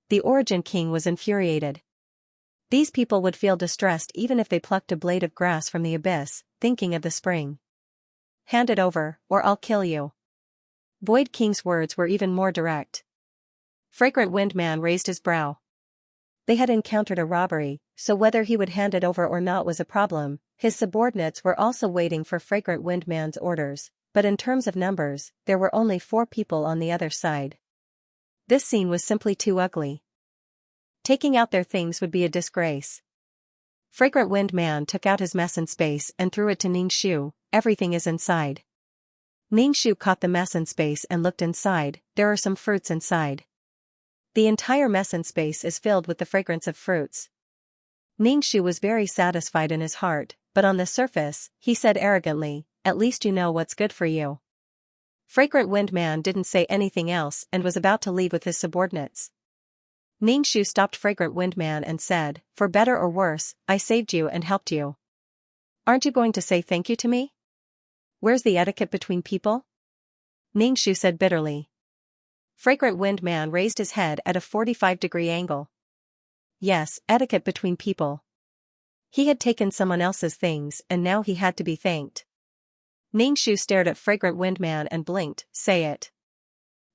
The Origin King was infuriated. These people would feel distressed even if they plucked a blade of grass from the abyss, thinking of the spring. "Hand it over, or I'll kill you." Void King's words were even more direct. Fragrant Wind Man raised his brow. They had encountered a robbery, so whether he would hand it over or not was a problem. His subordinates were also waiting for Fragrant Wind Man's orders, but in terms of numbers, there were only 4 people on the other side. This scene was simply too ugly. Taking out their things would be a disgrace. Fragrant Wind Man took out his mess in space and threw it to Ningxu. Everything is inside. Ningxu caught the mess in space and looked inside. There are some fruits inside. The entire mess in space is filled with the fragrance of fruits. Ningxu was very satisfied in his heart, but on the surface, he said arrogantly, "At least you know what's good for you." Fragrant Wind Man didn't say anything else and was about to leave with his subordinates. Ningxu stopped Fragrant Wind Man and said, "For better or worse, I saved you and helped you. Aren't you going to say thank you to me? Where's the etiquette between people?" Ningxu said bitterly. Fragrant Wind Man raised his head at a 45-degree angle. Yes, etiquette between people. He had taken someone else's things and now he had to be thanked. Ningxu stared at Fragrant Wind Man and blinked. "Say it."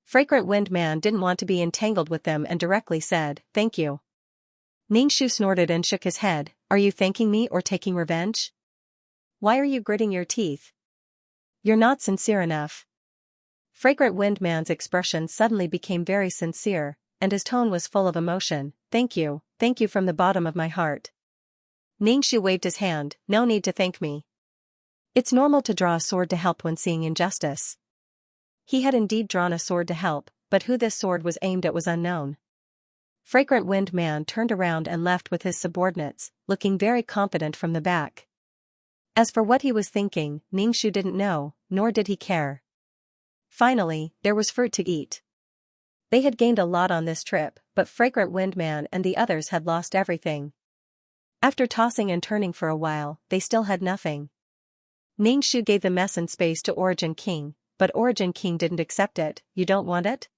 Fragrant Wind Man didn't want to be entangled with them and directly said, "Thank you." Ningxu snorted and shook his head. "Are you thanking me or taking revenge? Why are you gritting your teeth? You're not sincere enough." Fragrant Wind Man's expression suddenly became very sincere, and his tone was full of emotion. Thank you from the bottom of my heart." Ningxu waved his hand. "No need to thank me. It's normal to draw a sword to help when seeing injustice." He had indeed drawn a sword to help, but who this sword was aimed at was unknown. Fragrant Wind Man turned around and left with his subordinates, looking very confident from the back. As for what he was thinking, Ningxu didn't know, nor did he care. Finally, there was fruit to eat. They had gained a lot on this trip, but Fragrant Wind Man and the others had lost everything. After tossing and turning for a while, they still had nothing. Ningxu gave the mess in space to Origin King, but Origin King didn't accept it. "You don't want it?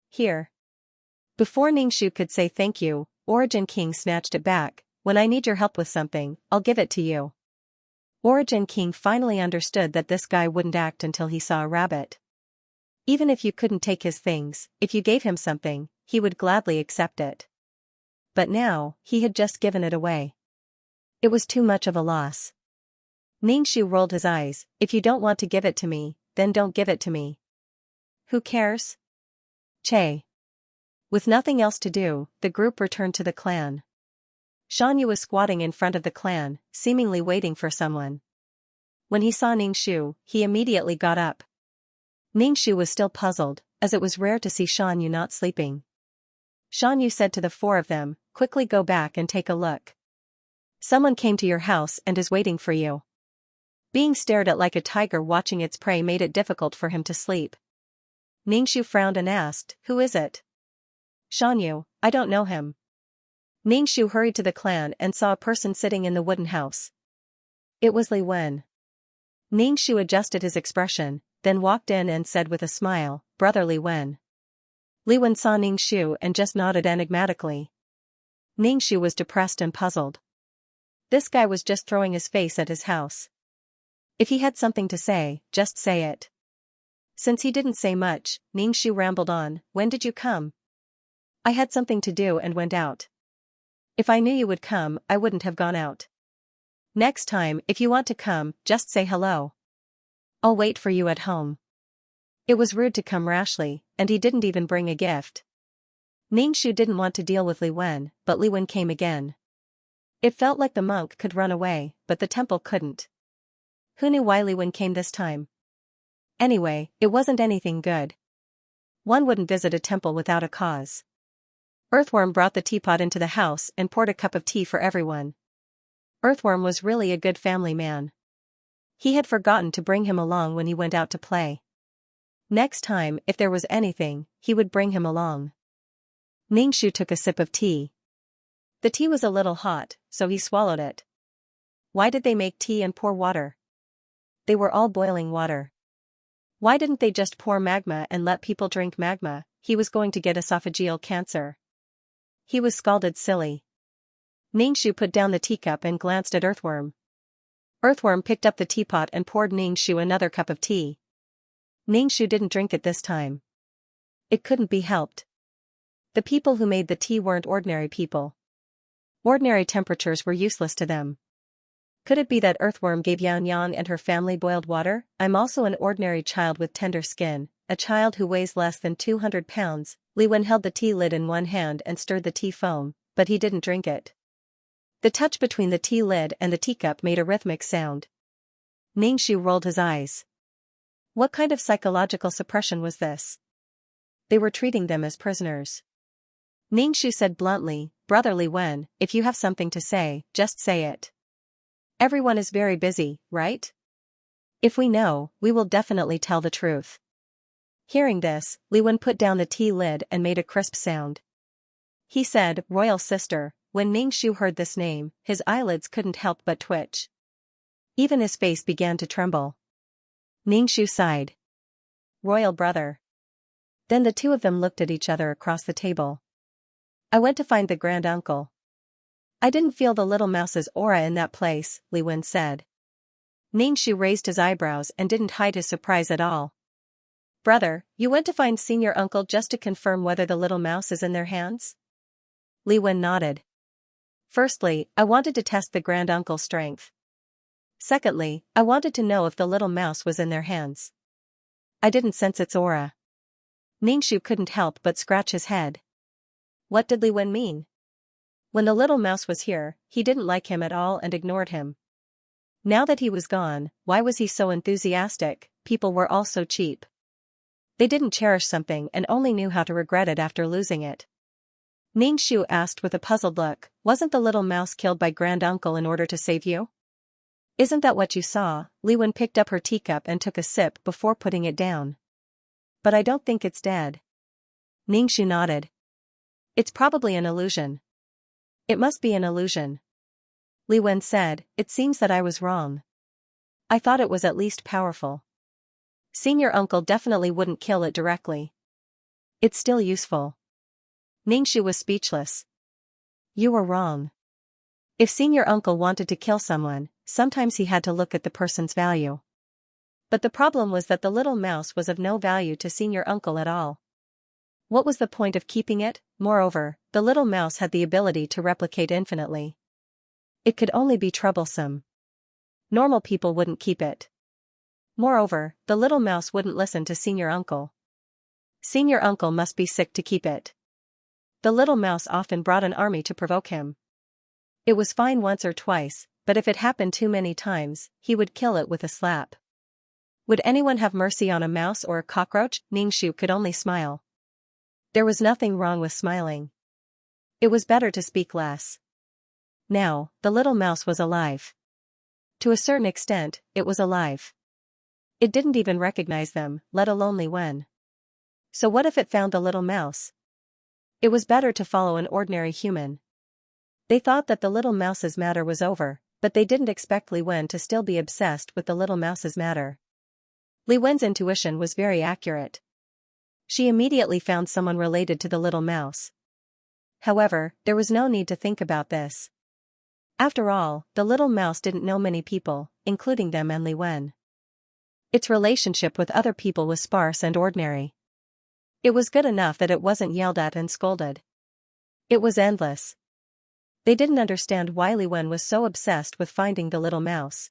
Here." Before Ningxu could say thank you, Origin King snatched it back. "When I need your help with something, I'll give it to you." Origin King finally understood that this guy wouldn't act until he saw a rabbit. Even if you couldn't take his things, if you gave him something, he would gladly accept it. But now, he had just given it away. It was too much of a loss. Ningxu rolled his eyes. "If you don't want to give it to me, then don't give it to me. Who cares? Che." With nothing else to do, the group returned to the clan. Xianxia was squatting in front of the clan, seemingly waiting for someone. When he saw Ningxu, he immediately got up. Ningxu was still puzzled, as it was rare to see Xianxia not sleeping. Xianxia said to the 4 of them, "Quickly go back and take a look. Someone came to your house and is waiting for you." Being stared at like a tiger watching its prey made it difficult for him to sleep. Ningxu frowned and asked, "Who is it?" "Xianxia, I don't know him." Ningxu hurried to the clan and saw a person sitting in the wooden house. It was Li Wen. Ningxu adjusted his expression, then walked in and said with a smile, "Brother Li Wen." Li Wen saw Ningxu and just nodded enigmatically. Ningxu was depressed and puzzled. This guy was just throwing his face at his house. If he had something to say, just say it. Since he didn't say much, Ningxu rambled on. "When did you come?" "I had something to do and went out. If I knew you would come, I wouldn't have gone out. Next time, if you want to come, just say hello. I'll wait for you at home." It was rude to come rashly, and he didn't even bring a gift. Ningxu didn't want to deal with Li Wen, but Li Wen came again. It felt like the monk could run away, but the temple couldn't. Who knew why Li Wen came this time? Anyway, it wasn't anything good. One wouldn't visit a temple without a cause. Earthworm brought the teapot into the house and poured a cup of tea for everyone. Earthworm was really a good family man. He had forgotten to bring him along when he went out to play. Next time, if there was anything, he would bring him along. Ningxu took a sip of tea. The tea was a little hot, so he swallowed it. Why did they make tea and pour water? They were all boiling water. Why didn't they just pour magma and let people drink magma? He was going to get esophageal cancer. He was scalded silly. Ningxu put down the teacup and glanced at Earthworm. Earthworm picked up the teapot and poured Ningxu another cup of tea. Ningxu didn't drink it this time. It couldn't be helped. The people who made the tea weren't ordinary people. Ordinary temperatures were useless to them. Could it be that earthworm gave Xianxia and her family boiled water? I'm also an ordinary child with tender skin, a child who weighs less than 200 pounds. Li Wen held the tea lid in one hand and stirred the tea foam, but he didn't drink it. The touch between the tea lid and the teacup made a rhythmic sound. Ningxu rolled his eyes. What kind of psychological suppression was this? They were treating them as prisoners. Ningxu said bluntly, "Brother Li Wen, if you have something to say, just say it. Everyone is very busy, right? If we know, we will definitely tell the truth." Hearing this, Li Wen put down the tea lid and made a crisp sound. He said, "Royal sister." When Ningxu heard this name, his eyelids couldn't help but twitch. Even his face began to tremble. Ningxu sighed. "Royal brother." Then the two of them looked at each other across the table. "I went to find the grand-uncle. I didn't feel the little mouse's aura in that place," Li Wen said. Ningxu raised his eyebrows and didn't hide his surprise at all. "Brother, you went to find senior uncle just to confirm whether the little mouse is in their hands?" Li Wen nodded. "Firstly, I wanted to test the grand-uncle's strength. Secondly, I wanted to know if the little mouse was in their hands. I didn't sense its aura." Ningxu couldn't help but scratch his head. What did Li Wen mean? When the little mouse was here, he didn't like him at all and ignored him. Now that he was gone, why was he so enthusiastic? People were all so cheap. They didn't cherish something and only knew how to regret it after losing it. Ningxu asked with a puzzled look, "Wasn't the little mouse killed by grand-uncle in order to save you?" "Isn't that what you saw?" Li Wen picked up her teacup and took a sip before putting it down. "But I don't think it's dead." Ningxu nodded. "It's probably an illusion." "It must be an illusion." Li Wen said, "It seems that I was wrong. I thought it was at least powerful. Senior uncle definitely wouldn't kill it directly. It's still useful." Ningxu was speechless. "You were wrong. If senior uncle wanted to kill someone, sometimes he had to look at the person's value. But the problem was that the little mouse was of no value to senior uncle at all. What was the point of keeping it? Moreover, the little mouse had the ability to replicate infinitely. It could only be troublesome. Normal people wouldn't keep it. Moreover, the little mouse wouldn't listen to senior uncle. Senior uncle must be sick to keep it. The little mouse often brought an army to provoke him. It was fine once or twice, but if it happened too many times, he would kill it with a slap. Would anyone have mercy on a mouse or a cockroach? Ningxu could only smile. There was nothing wrong with smiling. It was better to speak less. Now, the little mouse was alive. To a certain extent, it was alive. It didn't even recognize them, let alone Li Wen. So what if it found the little mouse? It was better to follow an ordinary human. They thought that the little mouse's matter was over, but they didn't expect Li Wen to still be obsessed with the little mouse's matter. Li Wen's intuition was very accurate. She immediately found someone related to the little mouse. However, there was no need to think about this. After all, the little mouse didn't know many people, including them and Li Wen. Its relationship with other people was sparse and ordinary. It was good enough that it wasn't yelled at and scolded. It was endless. They didn't understand why Li Wen was so obsessed with finding the little mouse.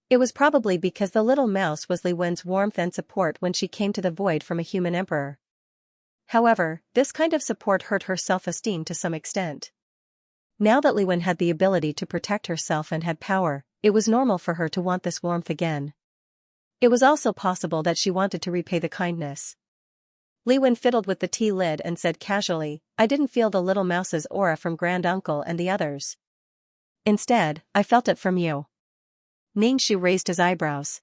It was probably because the little mouse was Li Wen's warmth and support when she came to the void from a human emperor. However, this kind of support hurt her self-esteem to some extent. Now that Li Wen had the ability to protect herself and had power, it was normal for her to want this warmth again. It was also possible that she wanted to repay the kindness. Li Wen fiddled with the tea lid and said casually, "I didn't feel the little mouse's aura from grand-uncle and the others. Instead, I felt it from you." Ningxu raised his eyebrows.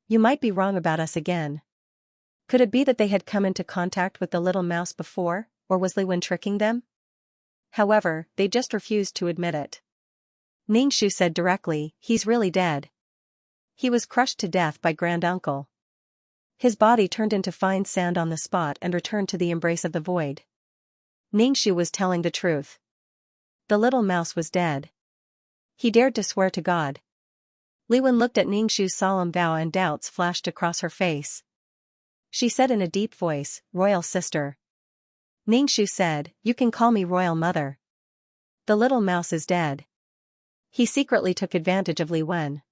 "You might be wrong about us again. Could it be that they had come into contact with the little mouse before, or was Li Wen tricking them?" However, they just refused to admit it. Ningxu said directly, "He's really dead. He was crushed to death by grand-uncle. His body turned into fine sand on the spot and returned to the embrace of the void." Ningxu was telling the truth. The little mouse was dead. He dared to swear to God. Li Wen looked at Ningxu's solemn vow and doubts flashed across her face. She said in a deep voice, "Royal sister. Ningshu said, "You can call me Royal Mother. The little mouse is dead." He secretly took advantage of Li Wen.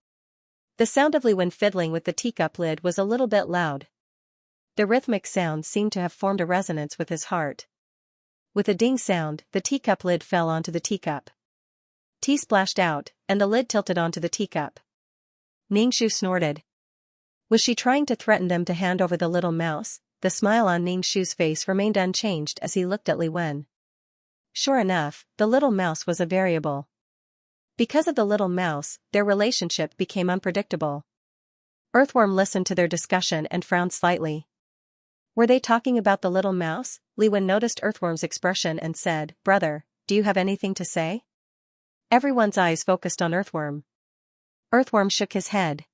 The sound of Li Wen fiddling with the teacup lid was a little bit loud. The rhythmic sound seemed to have formed a resonance with his heart. With a ding sound, the teacup lid fell onto the teacup. Tea splashed out, and the lid tilted onto the teacup. Ningshu snorted. Was she trying to threaten them to hand over the little mouse? The smile on Ningshu's face remained unchanged as he looked at Li Wen. Sure enough, the little mouse was a variable. Because of the little mouse, their relationship became unpredictable. Earthworm listened to their discussion and frowned slightly. Were they talking about the little mouse? Li Wen noticed Earthworm's expression and said, "Brother, do you have anything to say?" Everyone's eyes focused on Earthworm. Earthworm shook his head.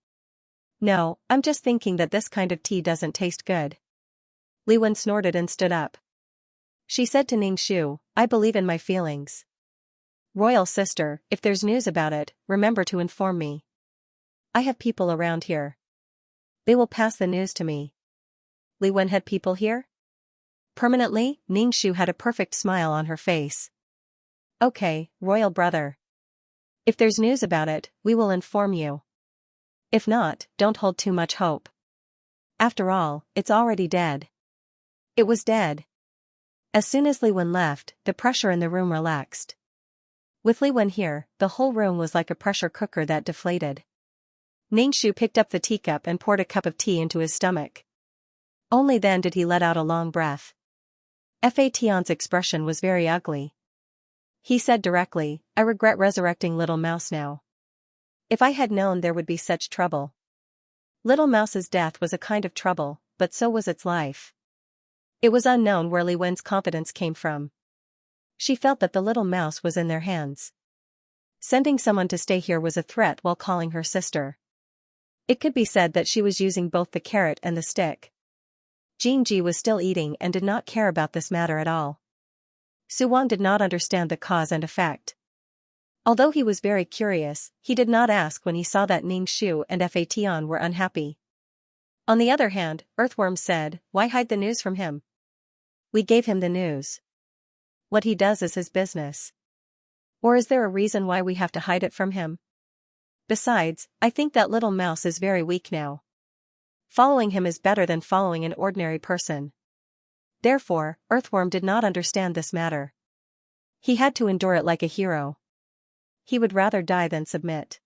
"No, I'm just thinking that this kind of tea doesn't taste good." Li Wen snorted and stood up. She said to Ningshu, "I believe in my feelings. Royal sister, if there's news about it, remember to inform me. I have people around here. They will pass the news to me." Li Wen had people here? Permanently? Ningshu had a perfect smile on her face. "Okay, royal brother. If there's news about it, we will inform you. If not, don't hold too much hope. After all, it's already dead." It was dead. As soon as Li Wen left, the pressure in the room relaxed. With Li Wen here, the whole room was like a pressure cooker that deflated. Ningshu picked up the teacup and poured a cup of tea into his stomach. Only then did he let out a long breath. Fation's expression was very ugly. He said directly, "I regret resurrecting Little Mouse now. If I had known there would be such trouble." Little Mouse's death was a kind of trouble, but so was its life. It was unknown where Li Wen's confidence came from. She felt that the little mouse was in their hands. Sending someone to stay here was a threat while calling her sister. It could be said that she was using both the carrot and the stick. Jingji was still eating and did not care about this matter at all. Suwon did not understand the cause and effect. Although he was very curious, he did not ask when he saw that Ningshu and Fation were unhappy. On the other hand, Earthworm said, "Why hide the news from him? We gave him the news. What he does is his business. Or is there a reason why we have to hide it from him? Besides, I think that little mouse is very weak now. Following him is better than following an ordinary person." Therefore, Earthworm did not understand this matter. He had to endure it like a hero. He would rather die than submit.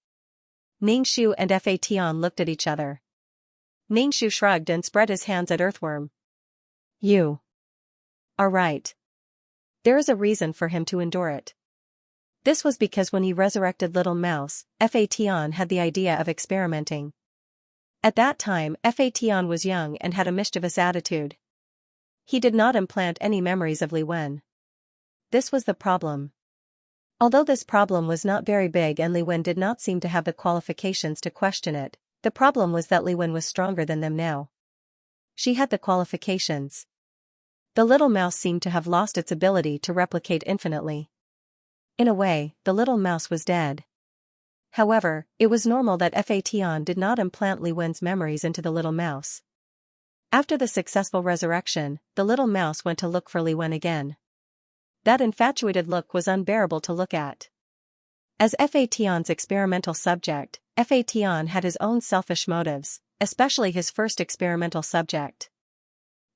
Ningshu and Fation looked at each other. Ningshu shrugged and spread his hands at Earthworm. "You are right. There is a reason for him to endure it." This was because when he resurrected Little Mouse, Fation had the idea of experimenting. At that time, Fation was young and had a mischievous attitude. He did not implant any memories of Li Wen. This was the problem. Although this problem was not very big and Li Wen did not seem to have the qualifications to question it, the problem was that Li Wen was stronger than them now. She had the qualifications. The little mouse seemed to have lost its ability to replicate infinitely. In a way, the little mouse was dead. However, it was normal that Fation did not implant Li Wen's memories into the little mouse. After the successful resurrection, the little mouse went to look for Li Wen again. That infatuated look was unbearable to look at. As Fation's experimental subject, Fation had his own selfish motives, especially his first experimental subject.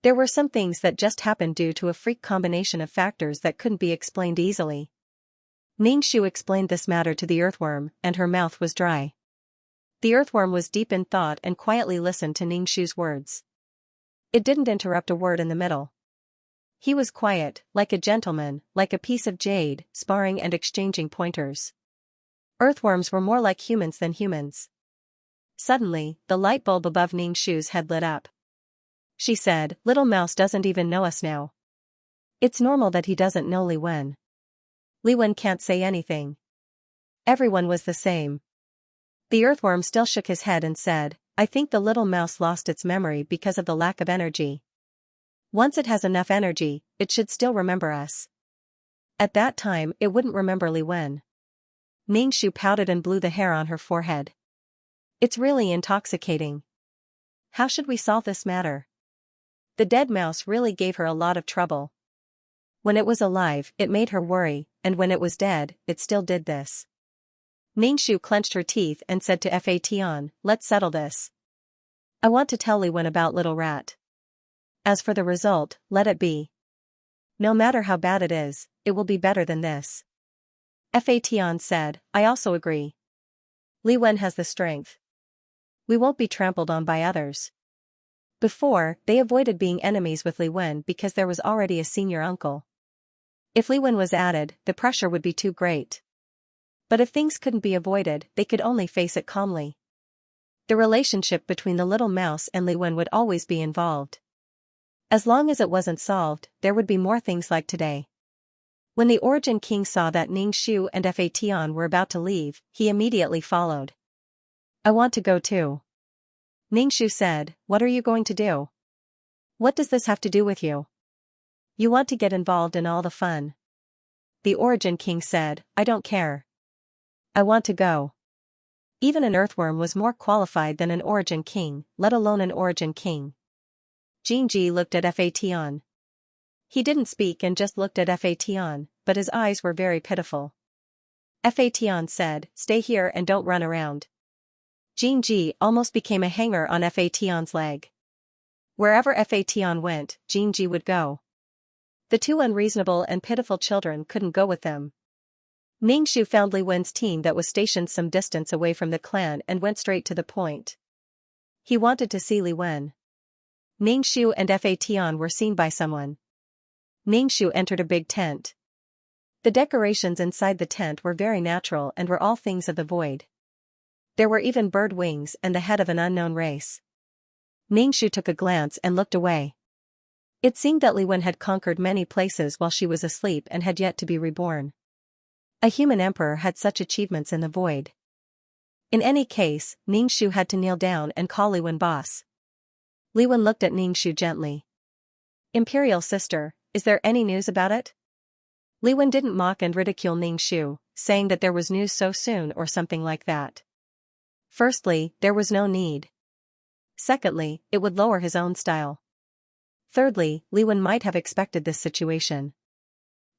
There were some things that just happened due to a freak combination of factors that couldn't be explained easily. Ningshu explained this matter to the earthworm, and her mouth was dry. The earthworm was deep in thought and quietly listened to Ningshu's words. It didn't interrupt a word in the middle. He was quiet, like a gentleman, like a piece of jade, sparring and exchanging pointers. Earthworms were more like humans than humans. Suddenly, the light bulb above Ningshu's head lit up. She said, "Little Mouse doesn't even know us now. It's normal that he doesn't know Li Wen. Li Wen can't say anything." Everyone was the same. The earthworm still shook his head and said, "I think the little mouse lost its memory because of the lack of energy. Once it has enough energy, it should still remember us. At that time, it wouldn't remember Li Wen." Ningshu pouted and blew the hair on her forehead. "It's really intoxicating. How should we solve this matter? The dead mouse really gave her a lot of trouble." When it was alive, it made her worry, and when it was dead, it still did this. Ningxu clenched her teeth and said to Fatian, let's settle this. I want to tell Li Wen about Little Rat. As for the result, let it be. No matter how bad it is, it will be better than this. Fatian said, I also agree. Li Wen has the strength. We won't be trampled on by others. Before, they avoided being enemies with Li Wen because there was already a senior uncle. If Li Wen was added, the pressure would be too great. But if things couldn't be avoided, they could only face it calmly. The relationship between the little mouse and Li Wen would always be involved. As long as it wasn't solved, there would be more things like today. When the Origin King saw that Ningxu and Fatian were about to leave, he immediately followed. I want to go too. Ningxu said, what are you going to do? What does this have to do with you? You want to get involved in all the fun. The Origin King said, I don't care. I want to go. Even an earthworm was more qualified than an Origin King, let alone an Origin King. Jinji looked at Fatian. He didn't speak and just looked at Fatian, but his eyes were very pitiful. Fatian said, stay here and don't run around. Jinji almost became a hanger on Fatian's leg. Wherever Fatian went, Jinji would go. The two unreasonable and pitiful children couldn't go with them. Ningxu found Li Wen's team that was stationed some distance away from the clan and went straight to the point. He wanted to see Li Wen. Ningxu and Fatian were seen by someone. Ningxu entered a big tent. The decorations inside the tent were very natural and were all things of the void. There were even bird wings and the head of an unknown race. Ningxu took a glance and looked away. It seemed that Li Wen had conquered many places while she was asleep and had yet to be reborn. A human emperor had such achievements in the void. In any case, Ningxu had to kneel down and call Li Wen boss. Li Wen looked at Ningxu gently. Imperial sister, is there any news about it? Li Wen didn't mock and ridicule Ningxu, saying that there was news so soon or something like that. Firstly, there was no need. Secondly, it would lower his own style. Thirdly, Li Wen might have expected this situation.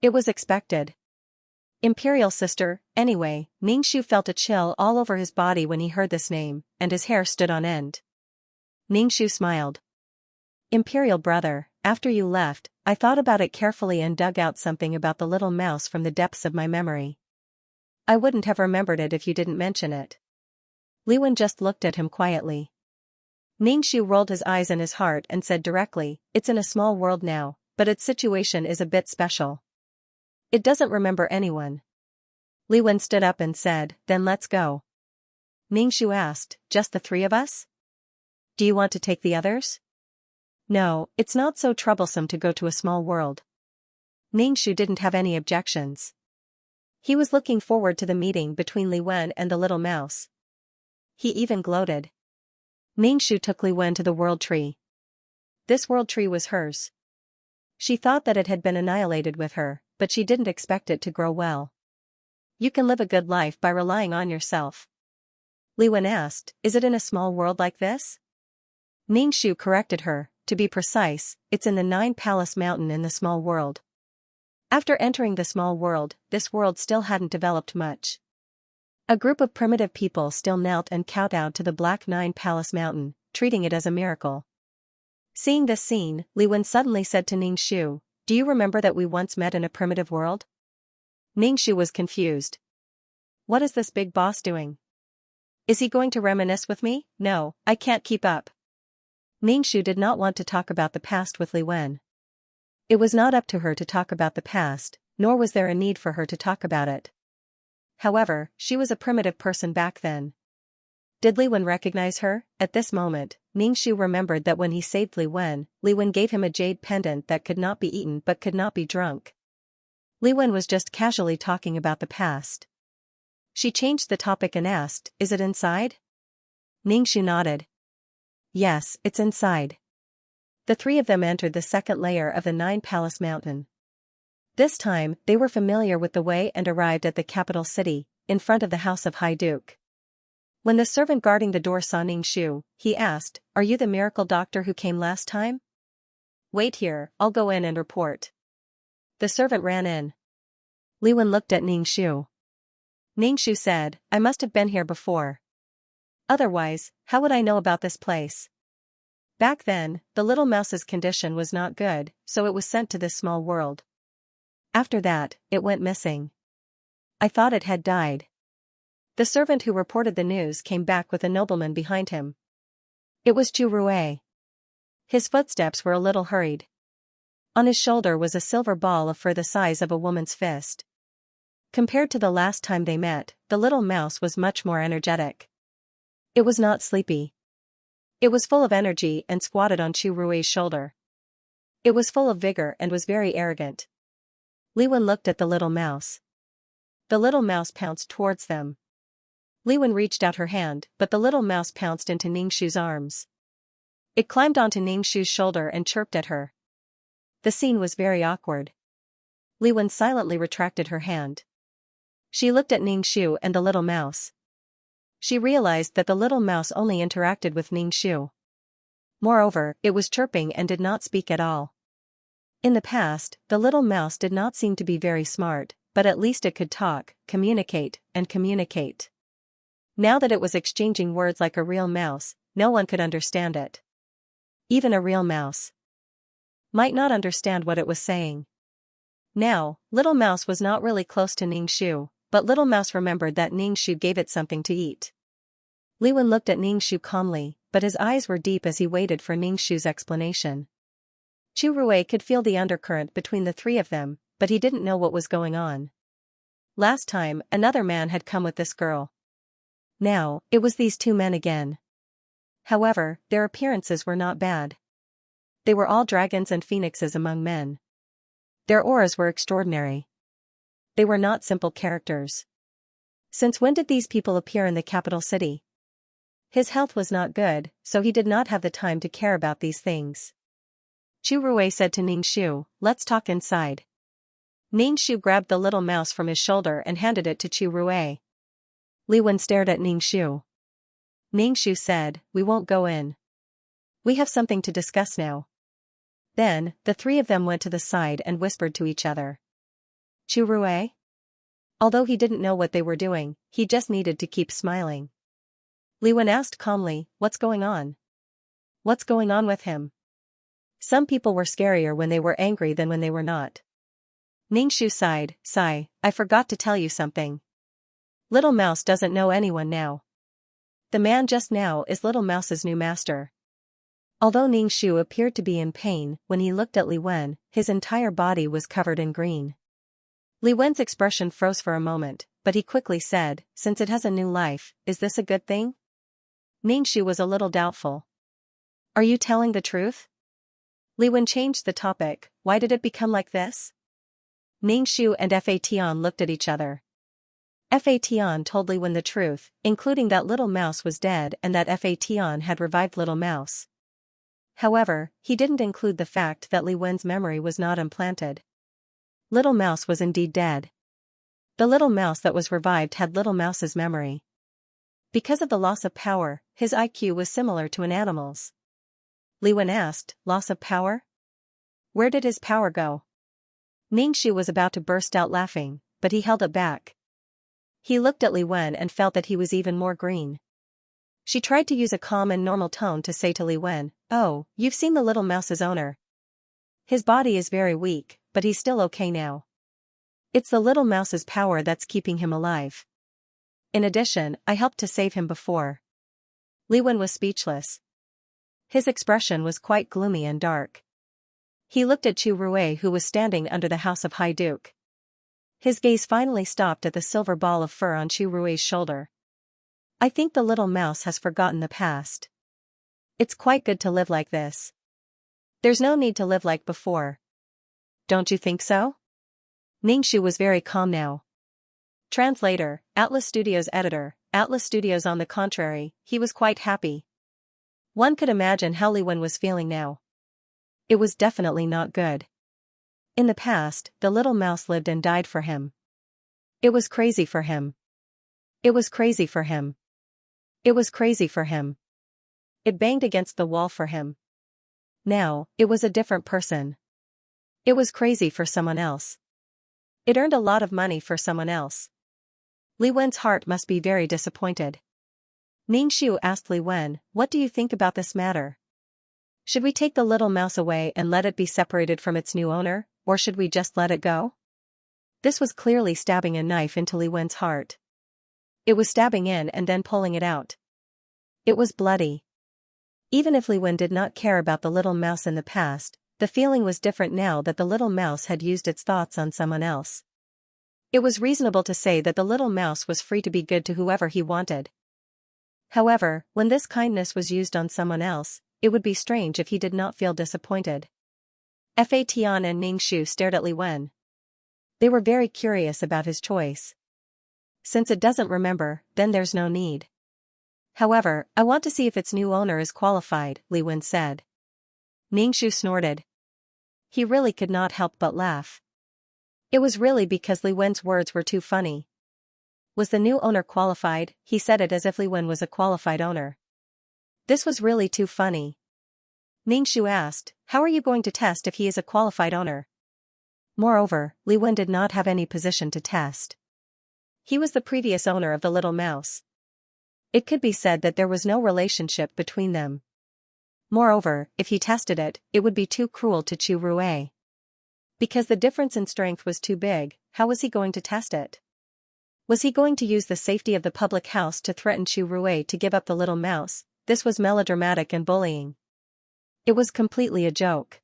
It was expected. Imperial sister, anyway, Ningxu felt a chill all over his body when he heard this name, and his hair stood on end. Ningxu smiled. Imperial brother, after you left, I thought about it carefully and dug out something about the little mouse from the depths of my memory. I wouldn't have remembered it if you didn't mention it. Li Wen just looked at him quietly. Ningxu rolled his eyes in his heart and said directly, it's in a small world now, but its situation is a bit special. It doesn't remember anyone. Li Wen stood up and said, then let's go. Ningxu asked, just the three of us? Do you want to take the others? No, it's not so troublesome to go to a small world. Ningxu didn't have any objections. He was looking forward to the meeting between Li Wen and the little mouse. He even gloated. Ningxu took Li Wen to the world tree. This world tree was hers. She thought that it had been annihilated with her, but she didn't expect it to grow well. You can live a good life by relying on yourself. Li Wen asked, is it in a small world like this? Ningxu corrected her, to be precise, it's in the 9-Palace Mountain in the small world. After entering the small world, this world still hadn't developed much. A group of primitive people still knelt and kowtowed to the Black 9-Palace Mountain, treating it as a miracle. Seeing this scene, Li Wen suddenly said to Ningxu, do you remember that we once met in a primitive world? Ningxu was confused. What is this big boss doing? Is he going to reminisce with me? No, I can't keep up. Ningxu did not want to talk about the past with Li Wen. It was not up to her to talk about the past, nor was there a need for her to talk about it. However, she was a primitive person back then. Did Li Wen recognize her? At this moment, Ningxu remembered that when he saved Li Wen gave him a jade pendant that could not be eaten but could not be drunk. Li Wen was just casually talking about the past. She changed the topic and asked, is it inside? Ningxu nodded. Yes, it's inside. The three of them entered the second layer of the 9-Palace Mountain. This time, they were familiar with the way and arrived at the capital city, in front of the house of High Duke. When the servant guarding the door saw Ningxu, he asked, are you the miracle doctor who came last time? Wait here, I'll go in and report. The servant ran in. Li Wen looked at Ningxu. Ningxu said, I must have been here before. Otherwise, how would I know about this place? Back then, the little mouse's condition was not good, so it was sent to this small world. After that, it went missing. I thought it had died. The servant who reported the news came back with a nobleman behind him. It was Chu Rui. His footsteps were a little hurried. On his shoulder was a silver ball of fur the size of a woman's fist. Compared to the last time they met, the little mouse was much more energetic. It was not sleepy. It was full of energy and squatted on Chu Rui's shoulder. It was full of vigor and was very arrogant. Li Wen looked at the little mouse. The little mouse pounced towards them. Li Wen reached out her hand, but the little mouse pounced into Ningxu's arms. It climbed onto Ningxu's shoulder and chirped at her. The scene was very awkward. Li Wen silently retracted her hand. She looked at Ningxu and the little mouse. She realized that the little mouse only interacted with Ningxu. Moreover, it was chirping and did not speak at all. In the past, the little mouse did not seem to be very smart, but at least it could talk, communicate, and communicate. Now that it was exchanging words like a real mouse, no one could understand it. Even a real mouse might not understand what it was saying. Now, Little Mouse was not really close to Ningxu, but Little Mouse remembered that Ningxu gave it something to eat. Li Wen looked at Ningxu calmly, but his eyes were deep as he waited for Ningxu's explanation. Chu Rui could feel the undercurrent between the three of them, but he didn't know what was going on. Last time, another man had come with this girl. Now, it was these two men again. However, their appearances were not bad. They were all dragons and phoenixes among men. Their auras were extraordinary. They were not simple characters. Since when did these people appear in the capital city? His health was not good, so he did not have the time to care about these things. Chu Rui said to Ningxu, let's talk inside. Ningxu grabbed the little mouse from his shoulder and handed it to Chu Rui. Li Wen stared at Ningxu. Ningxu said, we won't go in. We have something to discuss now. Then, the three of them went to the side and whispered to each other. Chu Rui? Although he didn't know what they were doing, he just needed to keep smiling. Li Wen asked calmly, what's going on? What's going on with him? Some people were scarier when they were angry than when they were not. Ningxu sighed, I forgot to tell you something. Little Mouse doesn't know anyone now. The man just now is Little Mouse's new master. Although Ningxu appeared to be in pain, when he looked at Li Wen, his entire body was covered in green. Li Wen's expression froze for a moment, but he quickly said, since it has a new life, is this a good thing? Ningxu was a little doubtful. Are you telling the truth? Li Wen changed the topic, why did it become like this? Ningxu and Fa Tian looked at each other. Fa Tian told Li Wen the truth, including that Little Mouse was dead and that Fa Tian had revived Little Mouse. However, he didn't include the fact that Li Wen's memory was not implanted. Little Mouse was indeed dead. The little mouse that was revived had Little Mouse's memory. Because of the loss of power, his IQ was similar to an animal's. Li Wen asked, loss of power? Where did his power go? Ningxu was about to burst out laughing, but he held it back. He looked at Li Wen and felt that he was even more green. She tried to use a calm and normal tone to say to Li Wen, oh, you've seen the Little Mouse's owner. His body is very weak, but he's still okay now. It's the Little Mouse's power that's keeping him alive. In addition, I helped to save him before. Li Wen was speechless. His expression was quite gloomy and dark. He looked at Chu Rui who was standing under the house of High Duke. His gaze finally stopped at the silver ball of fur on Chu Rui's shoulder. I think the little mouse has forgotten the past. It's quite good to live like this. There's no need to live like before. Don't you think so? Ningxu was very calm now. Translator, Atlas Studios editor, Atlas Studios. On the contrary, he was quite happy. One could imagine how Li Wen was feeling now. It was definitely not good. In the past, the little mouse lived and died for him. It was crazy for him. It was crazy for him. It was crazy for him. It banged against the wall for him. Now, it was a different person. It was crazy for someone else. It earned a lot of money for someone else. Li Wen's heart must be very disappointed. Ningxiu asked Li Wen, "What do you think about this matter? Should we take the little mouse away and let it be separated from its new owner, or should we just let it go?" This was clearly stabbing a knife into Li Wen's heart. It was stabbing in and then pulling it out. It was bloody. Even if Li Wen did not care about the little mouse in the past, the feeling was different now that the little mouse had used its thoughts on someone else. It was reasonable to say that the little mouse was free to be good to whoever he wanted. However, when this kindness was used on someone else, it would be strange if he did not feel disappointed. Fa Tian and Ningxiu stared at Li Wen. They were very curious about his choice. Since it doesn't remember, then there's no need. However, I want to see if its new owner is qualified, Li Wen said. Ningxiu snorted. He really could not help but laugh. It was really because Li Wen's words were too funny. Was the new owner qualified? He said it as if Li Wen was a qualified owner. This was really too funny. Ningxiu asked, "How are you going to test if he is a qualified owner?" Moreover, Li Wen did not have any position to test. He was the previous owner of the little mouse. It could be said that there was no relationship between them. Moreover, if he tested it, it would be too cruel to Chu Rui. Because the difference in strength was too big, how was he going to test it? Was he going to use the safety of the public house to threaten Chu Rui to give up the little mouse? This was melodramatic and bullying. It was completely a joke.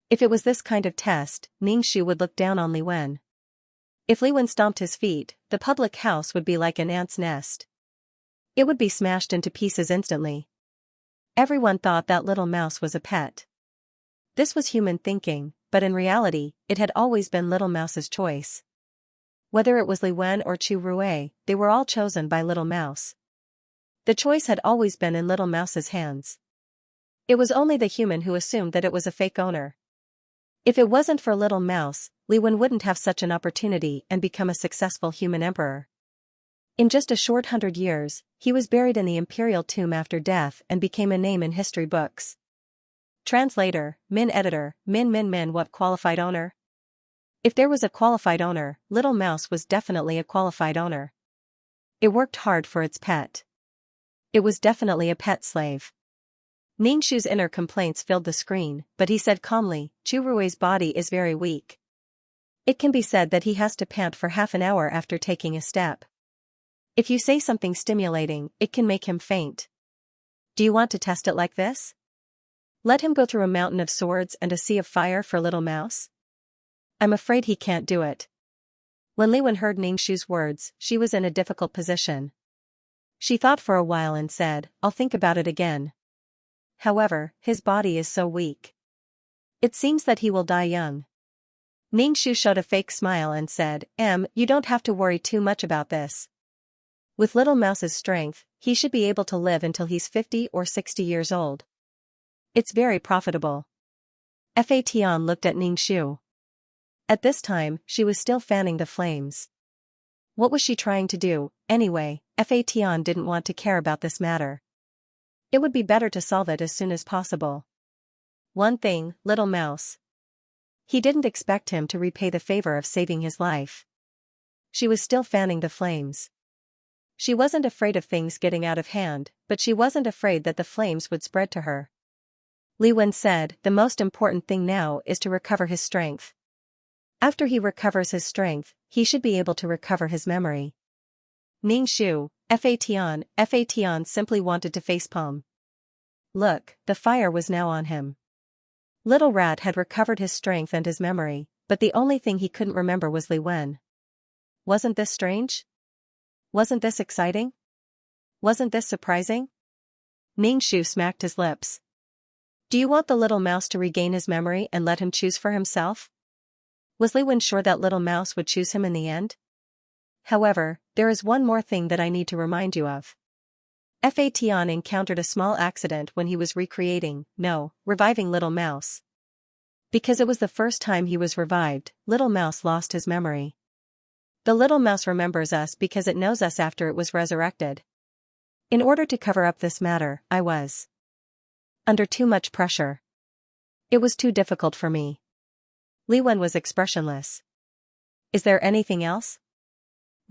If it was this kind of test, Ningxiu would look down on Li Wen. If Li Wen stomped his feet, the public house would be like an ant's nest. It would be smashed into pieces instantly. Everyone thought that little mouse was a pet. This was human thinking, but in reality, it had always been Little Mouse's choice. Whether it was Li Wen or Chu Rui, they were all chosen by Little Mouse. The choice had always been in Little Mouse's hands. It was only the human who assumed that it was a fake owner. If it wasn't for Little Mouse, Li Wen wouldn't have such an opportunity and become a successful human emperor. In just a short 100 years, he was buried in the imperial tomb after death and became a name in history books. Translator, Min editor, Min what qualified owner? If there was a qualified owner, Little Mouse was definitely a qualified owner. It worked hard for its pet. It was definitely a pet slave. Ningxiu's inner complaints filled the screen, but he said calmly, "Chu Rui's body is very weak. It can be said that he has to pant for half an hour after taking a step. If you say something stimulating, it can make him faint. Do you want to test it like this? Let him go through a mountain of swords and a sea of fire for Little Mouse? I'm afraid he can't do it." When Li Wen heard Ningxiu's words, she was in a difficult position. She thought for a while and said, "I'll think about it again. However, his body is so weak. It seems that he will die young." Ningxiu showed a fake smile and said, You don't have to worry too much about this. With Little Mouse's strength, he should be able to live until he's 50 or 60 years old. It's very profitable." Fa Tian looked at Ningxiu. At this time, she was still fanning the flames. What was she trying to do, anyway? Fa Tian didn't want to care about this matter. It would be better to solve it as soon as possible. One thing, Little Mouse. He didn't expect him to repay the favor of saving his life. She was still fanning the flames. She wasn't afraid of things getting out of hand, but she wasn't afraid that the flames would spread to her. Li Wen said, "The most important thing now is to recover his strength. After he recovers his strength, he should be able to recover his memory." Ningxiu, Fa Tian simply wanted to facepalm. Look, the fire was now on him. Little Rat had recovered his strength and his memory, but the only thing he couldn't remember was Li Wen. Wasn't this strange? Wasn't this exciting? Wasn't this surprising? Ningxiu smacked his lips. Do you want the Little Mouse to regain his memory and let him choose for himself? Was Li Wen sure that Little Mouse would choose him in the end? However, there is one more thing that I need to remind you of. Fa Tian encountered a small accident when he was reviving Little Mouse. Because it was the first time he was revived, Little Mouse lost his memory. The Little Mouse remembers us because it knows us after it was resurrected. In order to cover up this matter, I was under too much pressure. It was too difficult for me. Li Wen was expressionless. Is there anything else?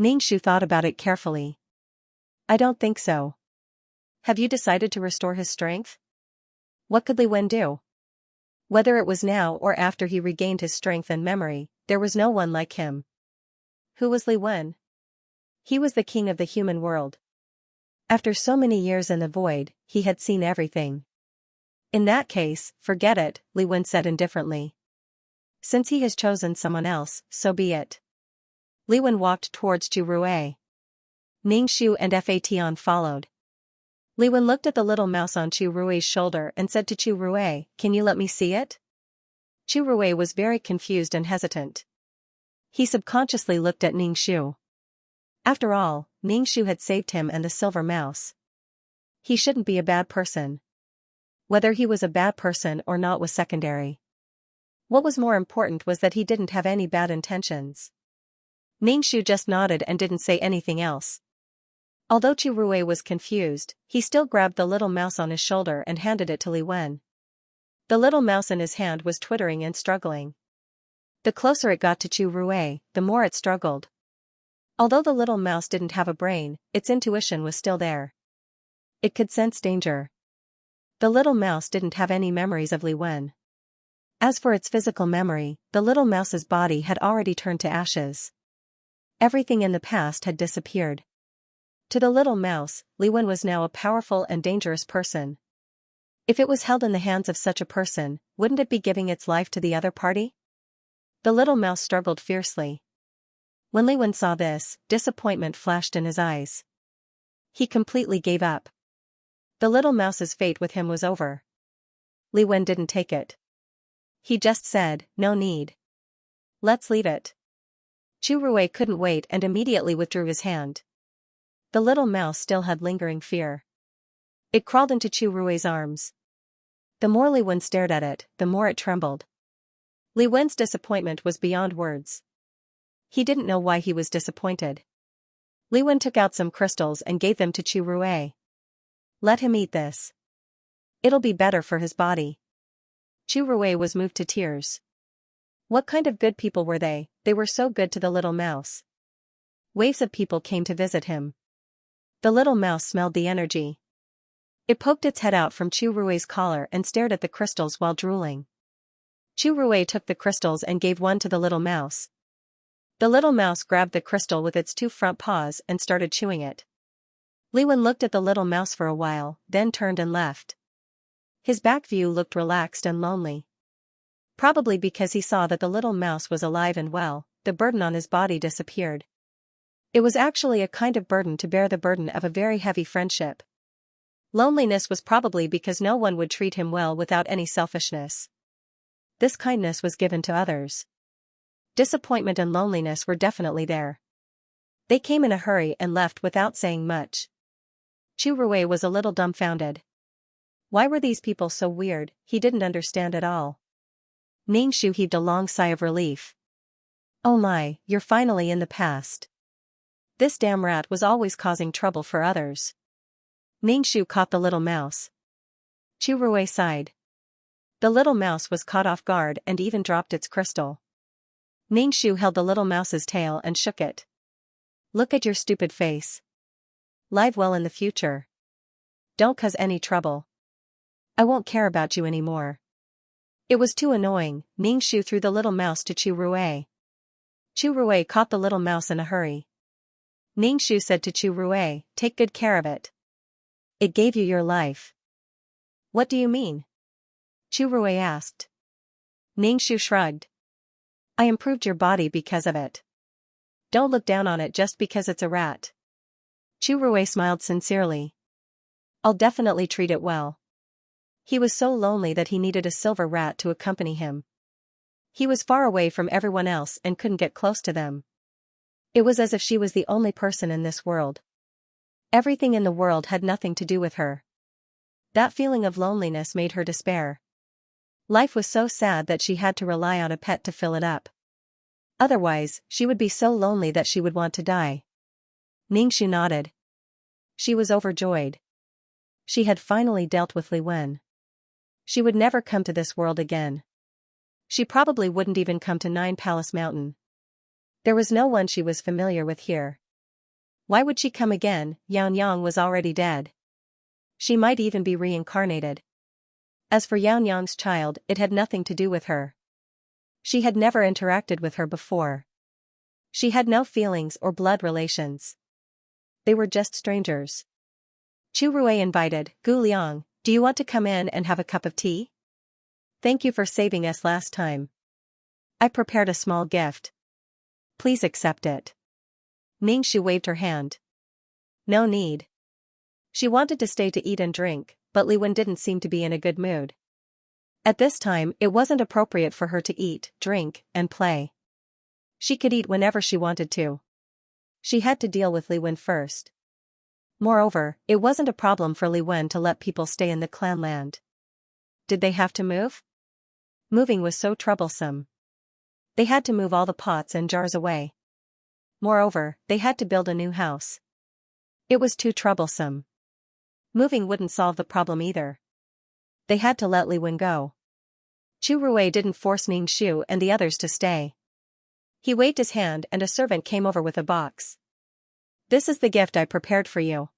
Ningxu thought about it carefully. I don't think so. Have you decided to restore his strength? What could Li Wen do? Whether it was now or after he regained his strength and memory, there was no one like him. Who was Li Wen? He was the king of the human world. After so many years in the void, he had seen everything. In that case, forget it, Li Wen said indifferently. Since he has chosen someone else, so be it. Li Wen walked towards Chu Rui. Ningxu and Fatian followed. Li Wen looked at the little mouse on Chu Rui's shoulder and said to Chu Rui, "Can you let me see it?" Chu Rui was very confused and hesitant. He subconsciously looked at Ningxu. After all, Ningxu had saved him and the silver mouse. He shouldn't be a bad person. Whether he was a bad person or not was secondary. What was more important was that he didn't have any bad intentions. Ningxu just nodded and didn't say anything else. Although Chu Rui was confused, he still grabbed the little mouse on his shoulder and handed it to Li Wen. The little mouse in his hand was twittering and struggling. The closer it got to Chu Rui, the more it struggled. Although the little mouse didn't have a brain, its intuition was still there. It could sense danger. The little mouse didn't have any memories of Li Wen. As for its physical memory, the little mouse's body had already turned to ashes. Everything in the past had disappeared. To the little mouse, Li Wen was now a powerful and dangerous person. If it was held in the hands of such a person, wouldn't it be giving its life to the other party? The little mouse struggled fiercely. When Li Wen saw this, disappointment flashed in his eyes. He completely gave up. The little mouse's fate with him was over. Li Wen didn't take it. He just said, "No need. Let's leave it." Chu Rui couldn't wait and immediately withdrew his hand. The little mouse still had lingering fear. It crawled into Chu Rui's arms. The more Li Wen stared at it, the more it trembled. Li Wen's disappointment was beyond words. He didn't know why he was disappointed. Li Wen took out some crystals and gave them to Chu Rui. Let him eat this. It'll be better for his body. Chu Rui was moved to tears. What kind of good people were they? They were so good to the little mouse. Waves of people came to visit him. The little mouse smelled the energy. It poked its head out from Chu Rui's collar and stared at the crystals while drooling. Chu Rui took the crystals and gave one to the little mouse. The little mouse grabbed the crystal with its two front paws and started chewing it. Li Wen looked at the little mouse for a while, then turned and left. His back view looked relaxed and lonely. Probably because he saw that the little mouse was alive and well, the burden on his body disappeared. It was actually a kind of burden to bear, the burden of a very heavy friendship. Loneliness was probably because no one would treat him well without any selfishness. This kindness was given to others. Disappointment and loneliness were definitely there. They came in a hurry and left without saying much. Chu Rui was a little dumbfounded. Why were these people so weird? He didn't understand at all. Ningxu heaved a long sigh of relief. Oh my, you're finally in the past. This damn rat was always causing trouble for others. Ningxu caught the little mouse. Chu Rui sighed. The little mouse was caught off guard and even dropped its crystal. Ningxu held the little mouse's tail and shook it. Look at your stupid face. Live well in the future. Don't cause any trouble. I won't care about you anymore. It was too annoying. Ningxu threw the little mouse to Chu Rui. Chu Rui caught the little mouse in a hurry. Ningxu said to Chu Rui, "Take good care of it. It gave you your life." What do you mean? Chu Rui asked. Ningxu shrugged. I improved your body because of it. Don't look down on it just because it's a rat. Chu Rui smiled sincerely. I'll definitely treat it well. He was so lonely that he needed a silver rat to accompany him. He was far away from everyone else and couldn't get close to them. It was as if she was the only person in this world. Everything in the world had nothing to do with her. That feeling of loneliness made her despair. Life was so sad that she had to rely on a pet to fill it up. Otherwise, she would be so lonely that she would want to die. Ningxu nodded. She was overjoyed. She had finally dealt with Li Wen. She would never come to this world again. She probably wouldn't even come to Nine Palace Mountain. There was no one she was familiar with here. Why would she come again? Xianxia was already dead. She might even be reincarnated. As for Xianxia's child, it had nothing to do with her. She had never interacted with her before. She had no feelings or blood relations. They were just strangers. Chu Rui invited, "Gu Liang, do you want to come in and have a cup of tea? Thank you for saving us last time. I prepared a small gift. Please accept it." Ningxu waved her hand. No need. She wanted to stay to eat and drink, but Li Wen didn't seem to be in a good mood. At this time, it wasn't appropriate for her to eat, drink, and play. She could eat whenever she wanted to. She had to deal with Li Wen first. Moreover, it wasn't a problem for Li Wen to let people stay in the clan land. Did they have to move? Moving was so troublesome. They had to move all the pots and jars away. Moreover, they had to build a new house. It was too troublesome. Moving wouldn't solve the problem either. They had to let Li Wen go. Chu Rui didn't force Ningxu and the others to stay. He waved his hand and a servant came over with a box. "This is the gift I prepared for you.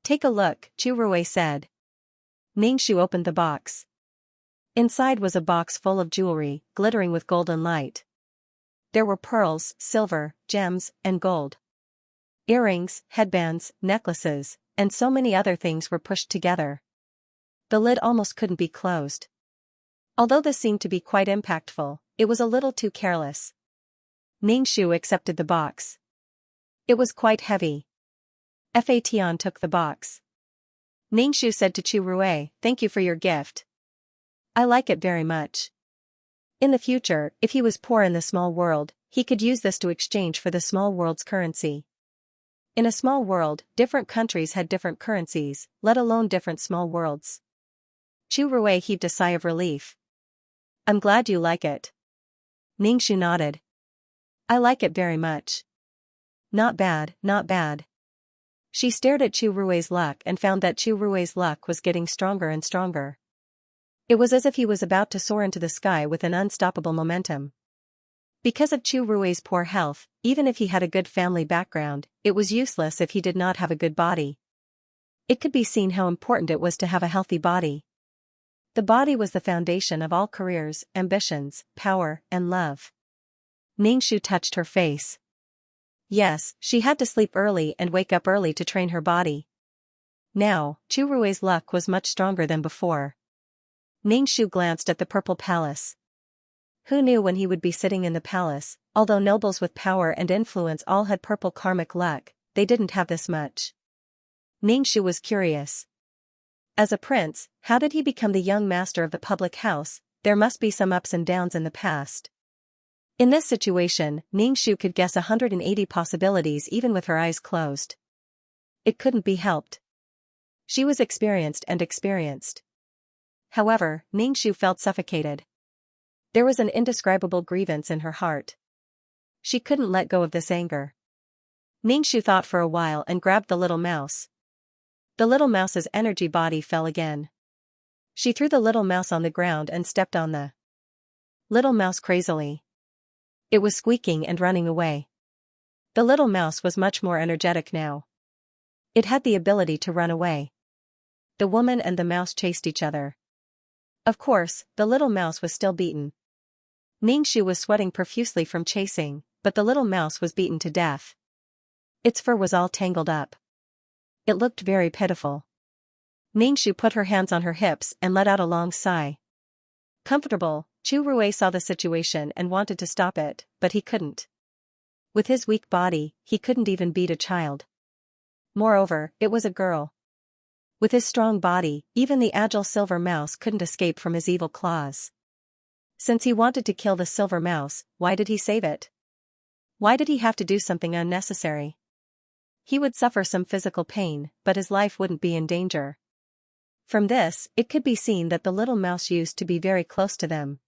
Take a look," Chu Rui said. Ningxu opened the box. Inside was a box full of jewelry, glittering with golden light. There were pearls, silver, gems, and gold. Earrings, headbands, necklaces, and so many other things were pushed together. The lid almost couldn't be closed. Although this seemed to be quite impactful, it was a little too careless. Ningxu accepted the box. It was quite heavy. Fatian took the box. Ningxu said to Chu Rui, "Thank you for your gift. I like it very much. In the future, if he was poor in the small world, he could use this to exchange for the small world's currency." In a small world, different countries had different currencies, let alone different small worlds. Chu Rui heaved a sigh of relief. "I'm glad you like it." Ningxu nodded. "I like it very much. Not bad, not bad." She stared at Chu Rui's luck and found that Chu Rui's luck was getting stronger and stronger. It was as if he was about to soar into the sky with an unstoppable momentum. Because of Chu Rui's poor health, even if he had a good family background, it was useless if he did not have a good body. It could be seen how important it was to have a healthy body. The body was the foundation of all careers, ambitions, power, and love. Ningxu touched her face. Yes, she had to sleep early and wake up early to train her body. Now, Chu Rui's luck was much stronger than before. Ningxu glanced at the purple palace. Who knew when he would be sitting in the palace? Although nobles with power and influence all had purple karmic luck, they didn't have this much. Ningxu was curious. As a prince, how did he become the young master of the public house? There must be some ups and downs in the past. In this situation, Ningxu could guess 180 possibilities even with her eyes closed. It couldn't be helped. She was experienced and experienced. However, Ningxu felt suffocated. There was an indescribable grievance in her heart. She couldn't let go of this anger. Ningxu thought for a while and grabbed the little mouse. The little mouse's energy body fell again. She threw the little mouse on the ground and stepped on the little mouse crazily. It was squeaking and running away. The little mouse was much more energetic now. It had the ability to run away. The woman and the mouse chased each other. Of course, the little mouse was still beaten. Ningxu was sweating profusely from chasing, but the little mouse was beaten to death. Its fur was all tangled up. It looked very pitiful. Ningxu put her hands on her hips and let out a long sigh. Comfortable, Chu Rui saw the situation and wanted to stop it, but he couldn't. With his weak body, he couldn't even beat a child. Moreover, it was a girl. With his strong body, even the agile silver mouse couldn't escape from his evil claws. Since he wanted to kill the silver mouse, why did he save it? Why did he have to do something unnecessary? He would suffer some physical pain, but his life wouldn't be in danger. From this, it could be seen that the little mouse used to be very close to them.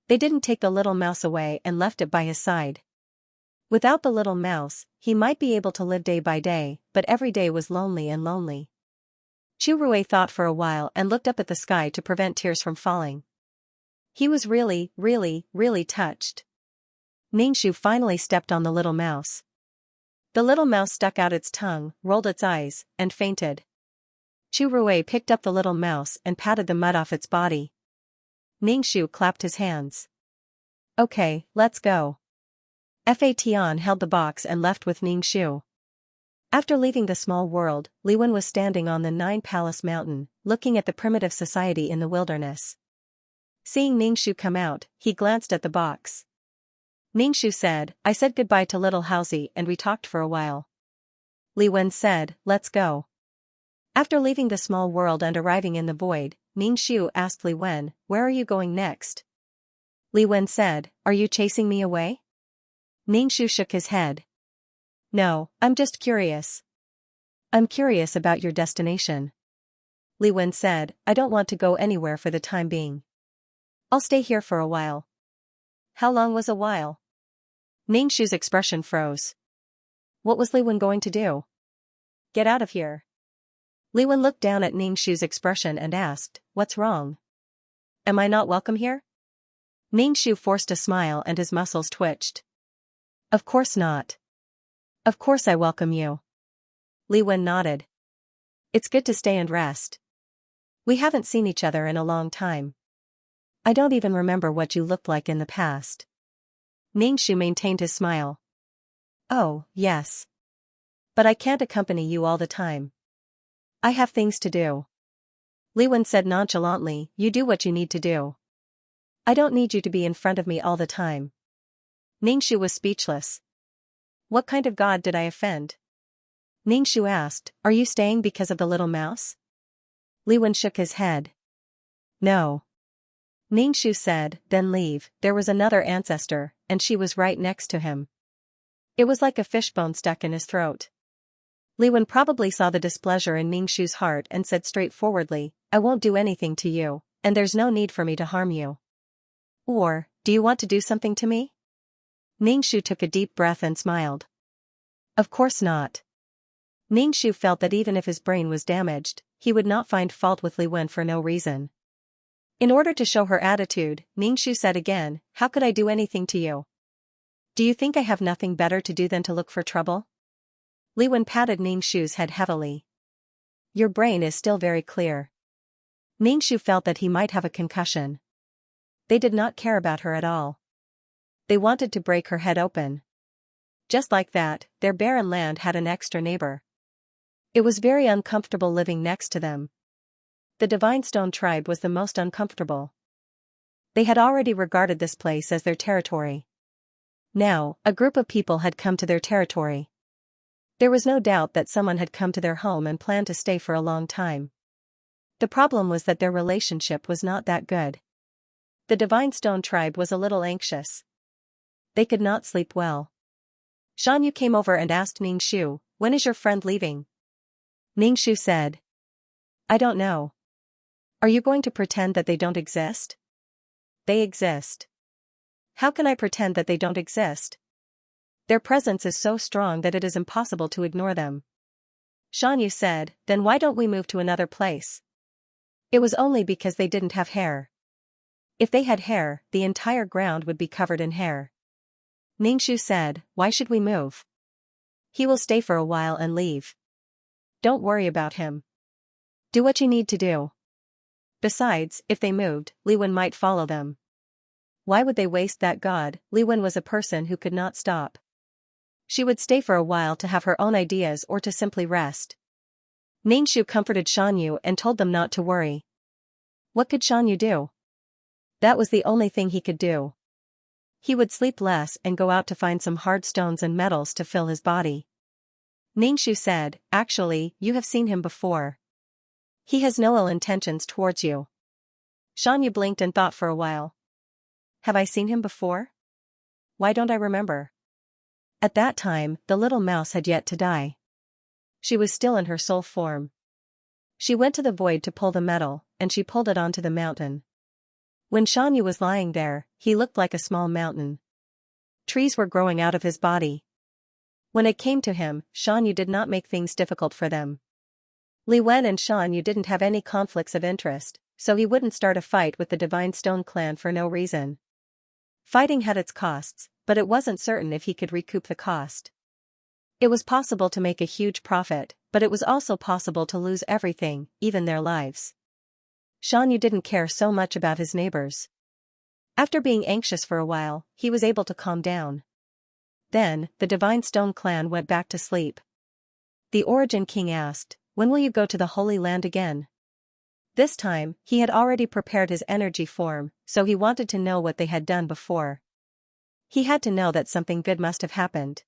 They didn't take the little mouse away and left it by his side. Without the little mouse, he might be able to live day by day, but every day was lonely and lonely. Chu Rui thought for a while and looked up at the sky to prevent tears from falling. He was really, really, really touched. Ningxu finally stepped on the little mouse. The little mouse stuck out its tongue, rolled its eyes, and fainted. Chu Rui picked up the little mouse and patted the mud off its body. Ningxu clapped his hands. Okay, let's go. Fa Tian held the box and left with Ningxu. After leaving the small world, Li Wen was standing on the Nine Palace Mountain, looking at the primitive society in the wilderness. Seeing Ningxu come out, he glanced at the box. Ningxu said, I said goodbye to little Haozi and we talked for a while. Li Wen said, let's go. After leaving the small world and arriving in the void, Ningxu asked Li Wen, where are you going next? Li Wen said, are you chasing me away? Ningxu shook his head. No, I'm just curious. I'm curious about your destination. Li Wen said, I don't want to go anywhere for the time being. I'll stay here for a while. How long was a while? Ningxu's expression froze. What was Li Wen going to do? Get out of here. Li Wen looked down at Ningxu's expression and asked, what's wrong? Am I not welcome here? Ningxu forced a smile and his muscles twitched. Of course not. Of course I welcome you. Li Wen nodded. It's good to stay and rest. We haven't seen each other in a long time. I don't even remember what you looked like in the past. Ningxu maintained his smile. Oh, yes. But I can't accompany you all the time. I have things to do. Li Wen said nonchalantly, you do what you need to do. I don't need you to be in front of me all the time. Ningxu was speechless. What kind of god did I offend? Ningxu asked, are you staying because of the little mouse? Li Wen shook his head. No. Ningxu said, then leave. There was another ancestor, and she was right next to him. It was like a fishbone stuck in his throat. Li Wen probably saw the displeasure in Ningxu's heart and said straightforwardly, I won't do anything to you, and there's no need for me to harm you. Or, do you want to do something to me? Ningxu took a deep breath and smiled. Of course not. Ningxu felt that even if his brain was damaged, he would not find fault with Li Wen for no reason. In order to show her attitude, Ningxu said again, how could I do anything to you? Do you think I have nothing better to do than to look for trouble? Li Wen patted Ningxu's head heavily. Your brain is still very clear. Ningxu felt that he might have a concussion. They did not care about her at all. They wanted to break her head open. Just like that, their barren land had an extra neighbor. It was very uncomfortable living next to them. The Divine Stone tribe was the most uncomfortable. They had already regarded this place as their territory. Now, a group of people had come to their territory. There was no doubt that someone had come to their home and planned to stay for a long time. The problem was that their relationship was not that good. The Divine Stone tribe was a little anxious. They could not sleep well. Xianxia came over and asked Ningxu, when is your friend leaving? Ningxu said, I don't know. Are you going to pretend that they don't exist? They exist. How can I pretend that they don't exist? Their presence is so strong that it is impossible to ignore them. Xianxia said, then why don't we move to another place? It was only because they didn't have hair. If they had hair, the entire ground would be covered in hair. Ningxu said, why should we move? He will stay for a while and leave. Don't worry about him. Do what you need to do. Besides, if they moved, Li Wen might follow them. Why would they waste that god? Li Wen was a person who could not stop. She would stay for a while to have her own ideas or to simply rest. Ningxu comforted Xianxia and told them not to worry. What could Xianxia do? That was the only thing he could do. He would sleep less and go out to find some hard stones and metals to fill his body. Ningxu said, actually, you have seen him before. He has no ill intentions towards you. Xianxia blinked and thought for a while. Have I seen him before? Why don't I remember? At that time, the little mouse had yet to die. She was still in her soul form. She went to the void to pull the metal, and she pulled it onto the mountain. When Xianxia was lying there, he looked like a small mountain. Trees were growing out of his body. When it came to him, Xianxia did not make things difficult for them. Li Wen and Xianxia didn't have any conflicts of interest, so he wouldn't start a fight with the Divine Stone clan for no reason. Fighting had its costs, but it wasn't certain if he could recoup the cost. It was possible to make a huge profit, but it was also possible to lose everything, even their lives. Xianxia didn't care so much about his neighbors. After being anxious for a while, he was able to calm down. Then, the Divine Stone clan went back to sleep. The Origin King asked, "When will you go to the Holy Land again?" This time, he had already prepared his energy form, so he wanted to know what they had done before. He had to know that something good must have happened.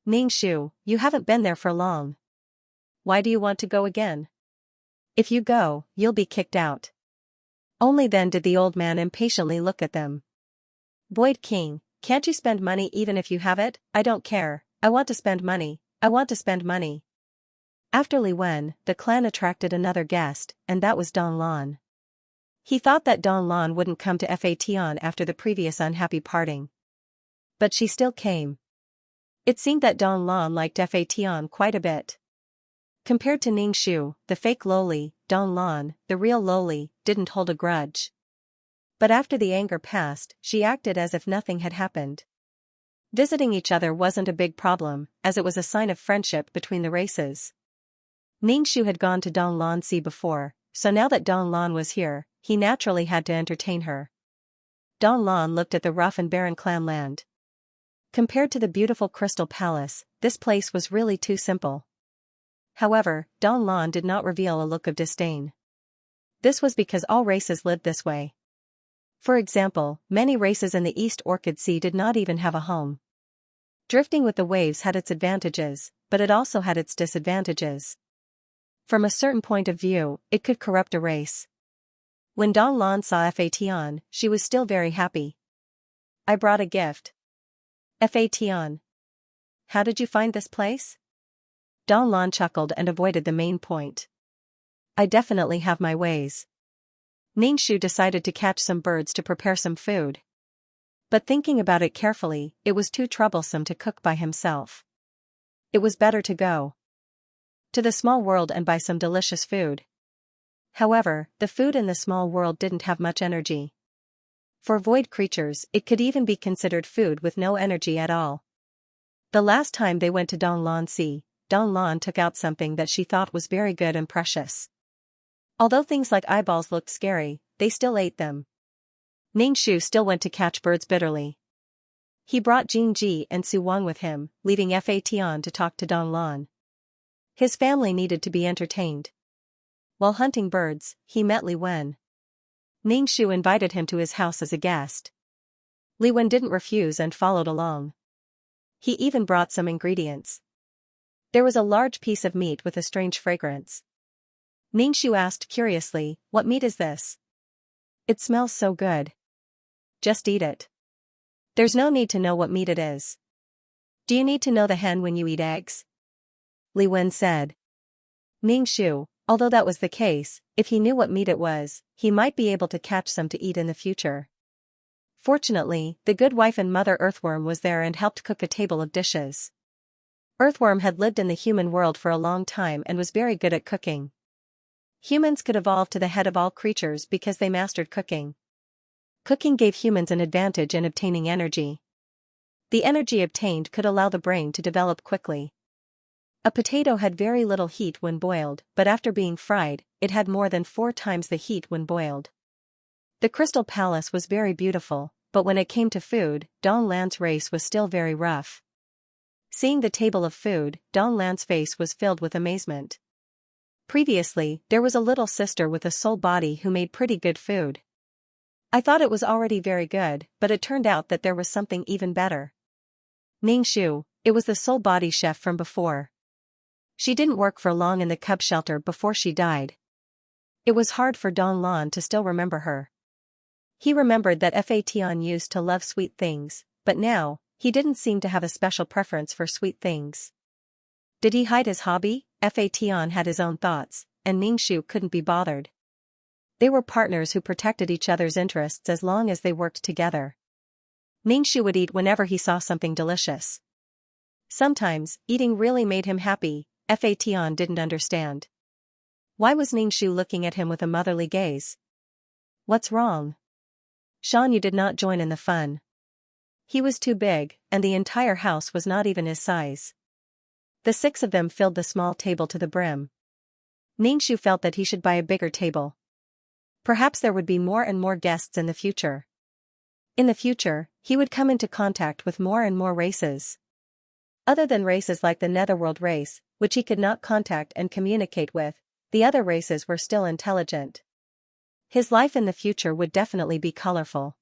"Ningxu, you haven't been there for long. Why do you want to go again? If you go, you'll be kicked out." Only then did the old man impatiently look at them. "Void King, can't you spend money even if you have it? I don't care, I want to spend money, I want to spend money." After Li Wen, the clan attracted another guest, and that was Don Lan. He thought that Don Lan wouldn't come to Fation after the previous unhappy parting. But she still came. It seemed that Don Lan liked Fation quite a bit. Compared to Ningxu, the fake lowly, Don Lan, the real lowly, didn't hold a grudge. But after the anger passed, she acted as if nothing had happened. Visiting each other wasn't a big problem, as it was a sign of friendship between the races. Ningxu had gone to Don Lan Sea before, so now that Don Lan was here, he naturally had to entertain her. Don Lan looked at the rough and barren clan land. Compared to the beautiful Crystal Palace, this place was really too simple. However, Don Lan did not reveal a look of disdain. This was because all races lived this way. For example, many races in the East Orchid Sea did not even have a home. Drifting with the waves had its advantages, but it also had its disadvantages. From a certain point of view, it could corrupt a race. When Don Lan saw Fation, she was still very happy. "I brought a gift." "Fation. How did you find this place?" Don Lan chuckled and avoided the main point. "I definitely have my ways." Ningxu decided to catch some birds to prepare some food. But thinking about it carefully, it was too troublesome to cook by himself. It was better to go to the small world and buy some delicious food. However, the food in the small world didn't have much energy. For void creatures, it could even be considered food with no energy at all. The last time they went to Don Lan Sea, Don Lan took out something that she thought was very good and precious. Although things like eyeballs looked scary, they still ate them. Ningxu still went to catch birds bitterly. He brought Jingji and Su Wang with him, leaving Fation to talk to Don Lan. His family needed to be entertained. While hunting birds, he met Li Wen. Ningxu invited him to his house as a guest. Li Wen didn't refuse and followed along. He even brought some ingredients. There was a large piece of meat with a strange fragrance. Ningxu asked curiously, "What meat is this? It smells so good." "Just eat it. There's no need to know what meat it is." "Do you need to know the hen when you eat eggs?" Li Wen said. Ningxu, although that was the case, if he knew what meat it was, he might be able to catch some to eat in the future. Fortunately, the good wife and Mother Earthworm was there and helped cook a table of dishes. Earthworm had lived in the human world for a long time and was very good at cooking. Humans could evolve to the head of all creatures because they mastered cooking. Cooking gave humans an advantage in obtaining energy. The energy obtained could allow the brain to develop quickly. A potato had very little heat when boiled, but after being fried, it had more than 4 times the heat when boiled. The Crystal Palace was very beautiful, but when it came to food, Don Lan's race was still very rough. Seeing the table of food, Don Lan's face was filled with amazement. Previously, there was a little sister with a soul body who made pretty good food. I thought it was already very good, but it turned out that there was something even better. Ningxu, it was the soul body chef from before. She didn't work for long in the cub shelter before she died. It was hard for Don Lan to still remember her. He remembered that Fation used to love sweet things, but now, he didn't seem to have a special preference for sweet things. Did he hide his hobby? Fation had his own thoughts, and Ningxu couldn't be bothered. They were partners who protected each other's interests as long as they worked together. Ningxu would eat whenever he saw something delicious. Sometimes, eating really made him happy. Fation didn't understand. Why was Ningxu looking at him with a motherly gaze? What's wrong? Xianxia did not join in the fun. He was too big, and the entire house was not even his size. The 6 of them filled the small table to the brim. Ningxu felt that he should buy a bigger table. Perhaps there would be more and more guests in the future. In the future, he would come into contact with more and more races. Other than races like the Netherworld race, which he could not contact and communicate with, the other races were still intelligent. His life in the future would definitely be colorful.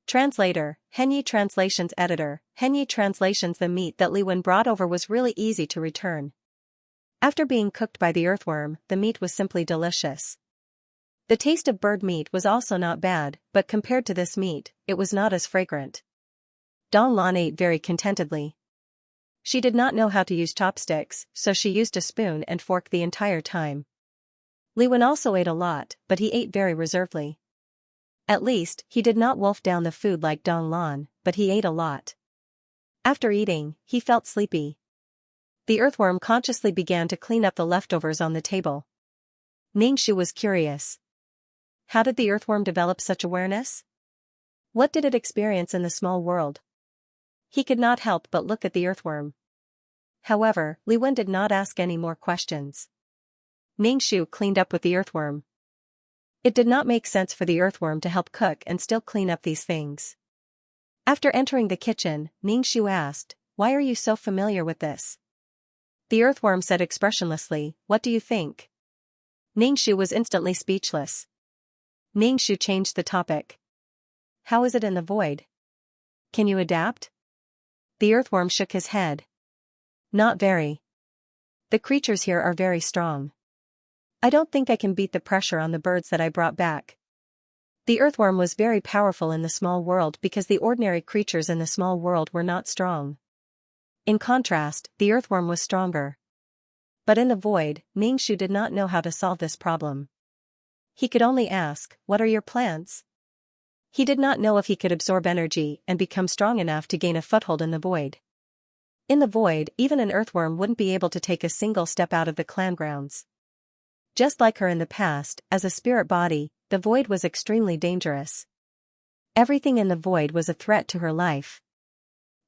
Translator, Henyi Translations Editor, Henyi Translations. The meat that Li Wen brought over was really easy to return. After being cooked by the earthworm, the meat was simply delicious. The taste of bird meat was also not bad, but compared to this meat, it was not as fragrant. Dong Lan ate very contentedly. She did not know how to use chopsticks, so she used a spoon and fork the entire time. Li Wen also ate a lot, but he ate very reservedly. At least, he did not wolf down the food like Dong Lan, but he ate a lot. After eating, he felt sleepy. The earthworm consciously began to clean up the leftovers on the table. Ningxu was curious. How did the earthworm develop such awareness? What did it experience in the small world? He could not help but look at the earthworm. However, Li Wen did not ask any more questions. Ningxu cleaned up with the earthworm. It did not make sense for the earthworm to help cook and still clean up these things. After entering the kitchen, Ningxu asked, "Why are you so familiar with this?" The earthworm said expressionlessly, "What do you think?" Ningxu was instantly speechless. Ningxu changed the topic. "How is it in the void? Can you adapt?" The earthworm shook his head. "Not very. The creatures here are very strong. I don't think I can beat the pressure on the birds that I brought back." The earthworm was very powerful in the small world because the ordinary creatures in the small world were not strong. In contrast, the earthworm was stronger. But in the void, Ningxu did not know how to solve this problem. He could only ask, "What are your plans?" He did not know if he could absorb energy and become strong enough to gain a foothold in the void. In the void, even an earthworm wouldn't be able to take a single step out of the clan grounds. Just like her in the past, as a spirit body, the void was extremely dangerous. Everything in the void was a threat to her life.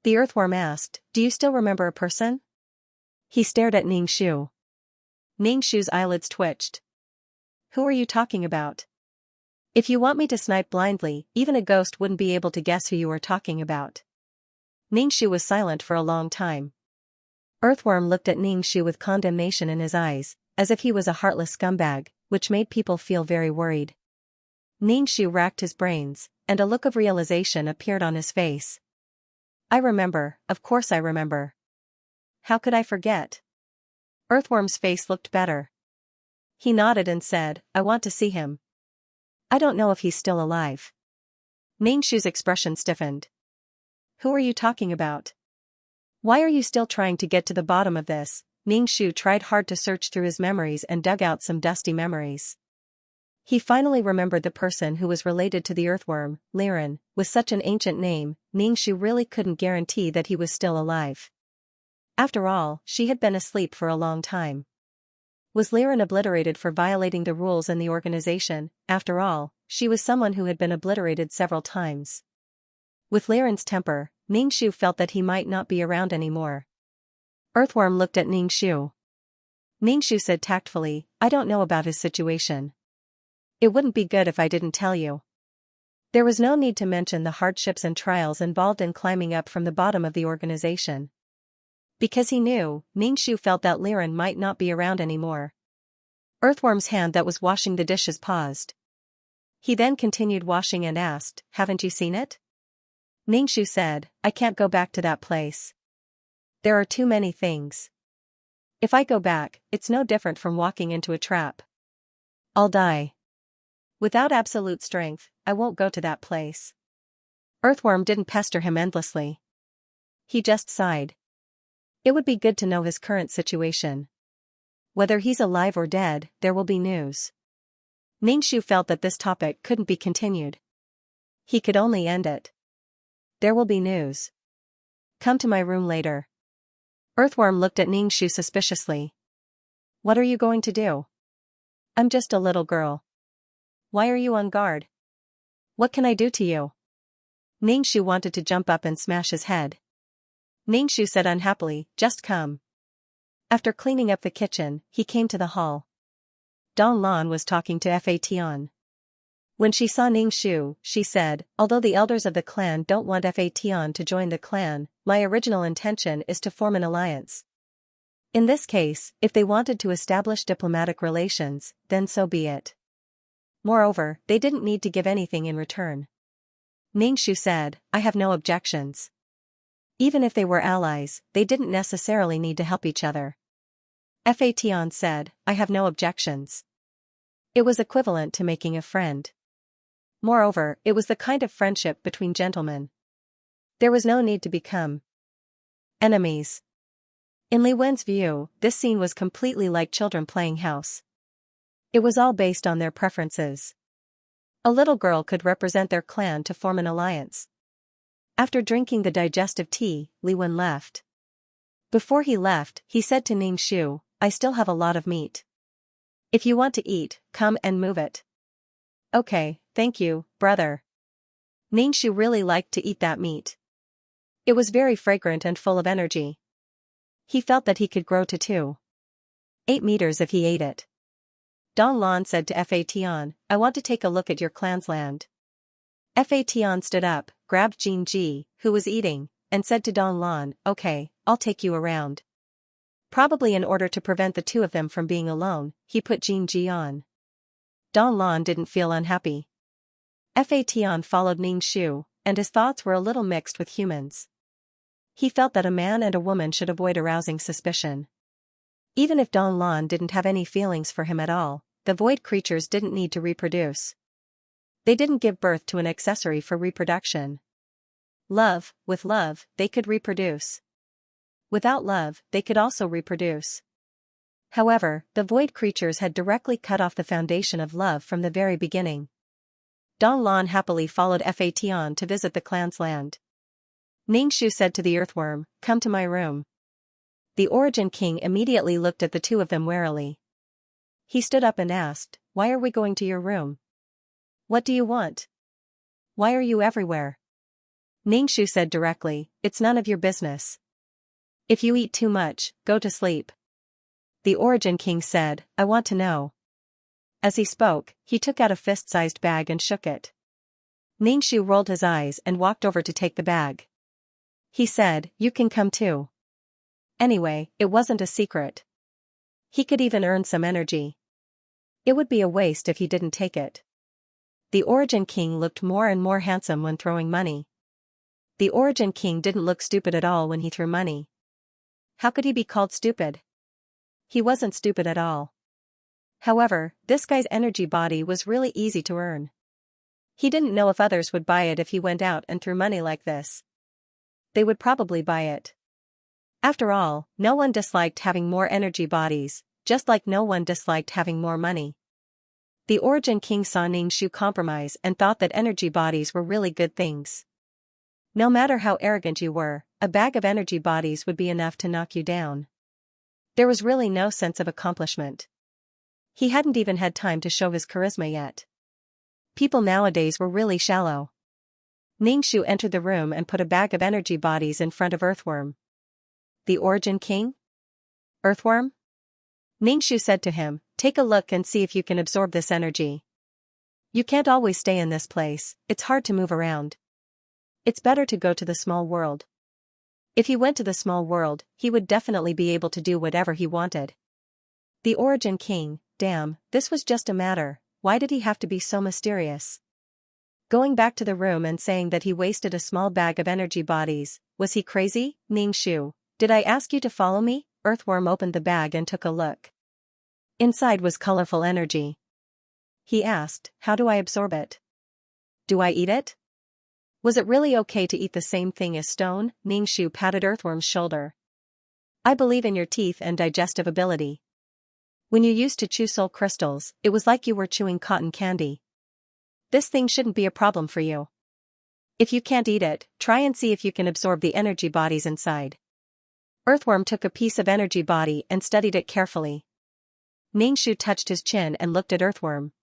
The earthworm asked, "Do you still remember a person?" He stared at Ningxu. Ningxu's eyelids twitched. "Who are you talking about? If you want me to snipe blindly, even a ghost wouldn't be able to guess who you are talking about." Ningxu was silent for a long time. Earthworm looked at Ningxu with condemnation in his eyes, as if he was a heartless scumbag, which made people feel very worried. Ningxu racked his brains, and a look of realization appeared on his face. "I remember, of course I remember. How could I forget?" Earthworm's face looked better. He nodded and said, "I want to see him. I don't know if he's still alive." Ningxu's expression stiffened. "Who are you talking about? Why are you still trying to get to the bottom of this?" Ningxu tried hard to search through his memories and dug out some dusty memories. He finally remembered the person who was related to the earthworm, Liren. With such an ancient name, Ningxu really couldn't guarantee that he was still alive. After all, she had been asleep for a long time. Was Liren obliterated for violating the rules in the organization? After all, she was someone who had been obliterated several times. With Liren's temper, Ningxu felt that he might not be around anymore. Earthworm looked at Ningxu. Ningxu said tactfully, "I don't know about his situation. It wouldn't be good if I didn't tell you." There was no need to mention the hardships and trials involved in climbing up from the bottom of the organization. Because he knew, Ningxu felt that Liren might not be around anymore. Earthworm's hand that was washing the dishes paused. He then continued washing and asked, "Haven't you seen it?" Ningxu said, "I can't go back to that place. There are too many things. If I go back, it's no different from walking into a trap. I'll die. Without absolute strength, I won't go to that place." Earthworm didn't pester him endlessly. He just sighed. It would be good to know his current situation. Whether he's alive or dead, there will be news. Ningxu felt that this topic couldn't be continued. He could only end it. "There will be news. Come to my room later." Earthworm looked at Ningxu suspiciously. "What are you going to do?" "I'm just a little girl." why are you on guard? What can I do to you? Ningxu wanted to jump up and smash his head. Ningxu said unhappily, just come. After cleaning up the kitchen, he came to the hall. Don Lan was talking to Fa Tian. When she saw Ningxu, she said, although the elders of the clan don't want Fa Tian to join the clan, my original intention is to form an alliance. In this case, if they wanted to establish diplomatic relations, then so be it. Moreover, they didn't need to give anything in return. Ningxu said, I have no objections. Even if they were allies, they didn't necessarily need to help each other. Fa Tian said, I have no objections. It was equivalent to making a friend. Moreover, it was the kind of friendship between gentlemen. There was no need to become enemies. In Li Wen's view, this scene was completely like children playing house. It was all based on their preferences. A little girl could represent their clan to form an alliance. After drinking the digestive tea, Li Wen left. Before he left, he said to Ningxu, I still have a lot of meat. If you want to eat, come and move it. Okay, thank you, brother. Ningxu really liked to eat that meat. It was very fragrant and full of energy. He felt that he could grow to 2.8 meters if he ate it. Don Lan said to Fa Tian, I want to take a look at your clan's land. Fa Tian stood up, grabbed Jin Ji, who was eating, and said to Don Lan, okay, I'll take you around. Probably in order to prevent the two of them from being alone, he put Jin Ji on. Don Lan didn't feel unhappy. Fa Tian followed Ningxu, and his thoughts were a little mixed with humans. He felt that a man and a woman should avoid arousing suspicion. Even if Don Lan didn't have any feelings for him at all, the void creatures didn't need to reproduce. They didn't give birth to an accessory for reproduction. With love, they could reproduce. Without love, they could also reproduce. However, the void creatures had directly cut off the foundation of love from the very beginning. Don Lan happily followed Fa Tian to visit the clan's land. Ningxu said to the earthworm, come to my room. The Origin King immediately looked at the two of them warily. He stood up and asked, why are we going to your room? What do you want? Why are you everywhere? Ningxu said directly, it's none of your business. If you eat too much, go to sleep. The Origin King said, I want to know. As he spoke, he took out a fist-sized bag and shook it. Ningxu rolled his eyes and walked over to take the bag. He said, you can come too. Anyway, it wasn't a secret. He could even earn some energy. It would be a waste if he didn't take it. The Origin King looked more and more handsome when throwing money. The Origin King didn't look stupid at all when he threw money. How could he be called stupid? He wasn't stupid at all. However, this guy's energy body was really easy to earn. He didn't know if others would buy it if he went out and threw money like this. They would probably buy it. After all, no one disliked having more energy bodies, just like no one disliked having more money. The Origin King saw Ningxu compromise and thought that energy bodies were really good things. No matter how arrogant you were, a bag of energy bodies would be enough to knock you down. There was really no sense of accomplishment. He hadn't even had time to show his charisma yet. People nowadays were really shallow. Ningxu entered the room and put a bag of energy bodies in front of Earthworm. The Origin King? Earthworm? Ningxu said to him, take a look and see if you can absorb this energy. You can't always stay in this place, it's hard to move around. It's better to go to the small world. If he went to the small world, he would definitely be able to do whatever he wanted. The Origin King, damn, this was just a matter, why did he have to be so mysterious? Going back to the room and saying that he wasted a small bag of energy bodies, was he crazy? Ningxu, did I ask you to follow me? Earthworm opened the bag and took a look. Inside was colorful energy. He asked, how do I absorb it? Do I eat it? Was it really okay to eat the same thing as stone? Ningxu patted Earthworm's shoulder. I believe in your teeth and digestive ability. When you used to chew soul crystals, it was like you were chewing cotton candy. This thing shouldn't be a problem for you. If you can't eat it, try and see if you can absorb the energy bodies inside. Earthworm took a piece of energy body and studied it carefully. Ningxu touched his chin and looked at Earthworm.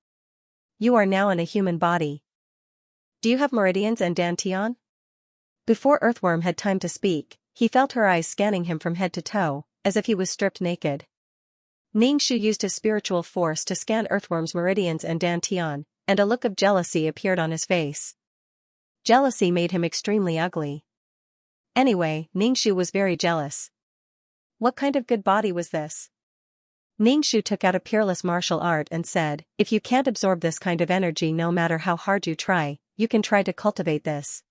You are now in a human body. Do you have meridians and dantian? Before Earthworm had time to speak, he felt her eyes scanning him from head to toe, as if he was stripped naked. Ningxu used his spiritual force to scan Earthworm's meridians and dantian, and a look of jealousy appeared on his face. Jealousy made him extremely ugly. Anyway, Ningxu was very jealous. What kind of good body was this? Ningxu took out a peerless martial art and said, if you can't absorb this kind of energy no matter how hard you try, you can try to cultivate this.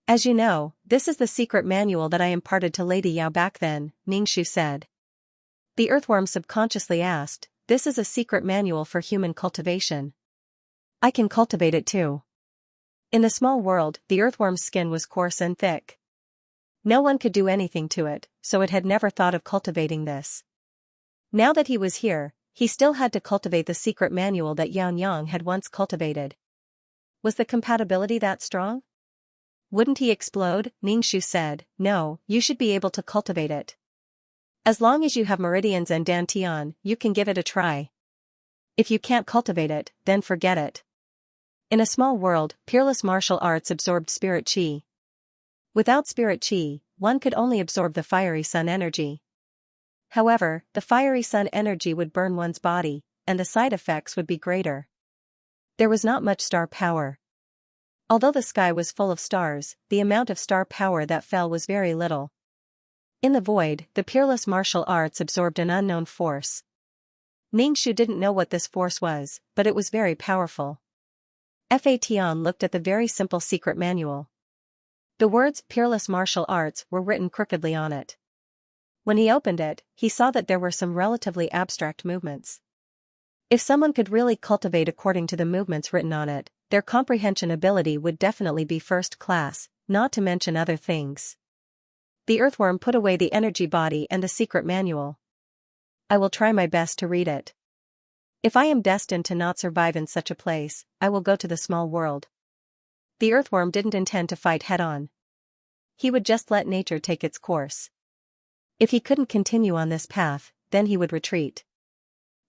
As you know, this is the secret manual that I imparted to Lady Yao back then, Ningxu said. The Earthworm subconsciously asked, this is a secret manual for human cultivation. I can cultivate it too. In the small world, the Earthworm's skin was coarse and thick. No one could do anything to it, so it had never thought of cultivating this. Now that he was here, he still had to cultivate the secret manual that Yang had once cultivated. Was the compatibility that strong? Wouldn't he explode? Ningxu said, no, you should be able to cultivate it. As long as you have meridians and dantian, you can give it a try. If you can't cultivate it, then forget it. In a small world, peerless martial arts absorbed spirit qi. Without spirit qi, one could only absorb the fiery sun energy. However, the fiery sun energy would burn one's body, and the side effects would be greater. There was not much star power. Although the sky was full of stars, the amount of star power that fell was very little. In the void, the peerless martial arts absorbed an unknown force. Ningxu didn't know what this force was, but it was very powerful. Fatian looked at the very simple secret manual. The words peerless martial arts were written crookedly on it. When he opened it, he saw that there were some relatively abstract movements. If someone could really cultivate according to the movements written on it, their comprehension ability would definitely be first class, not to mention other things. The Earthworm put away the energy body and the secret manual. I will try my best to read it. If I am destined to not survive in such a place, I will go to the small world. The Earthworm didn't intend to fight head-on. He would just let nature take its course. If he couldn't continue on this path, then he would retreat.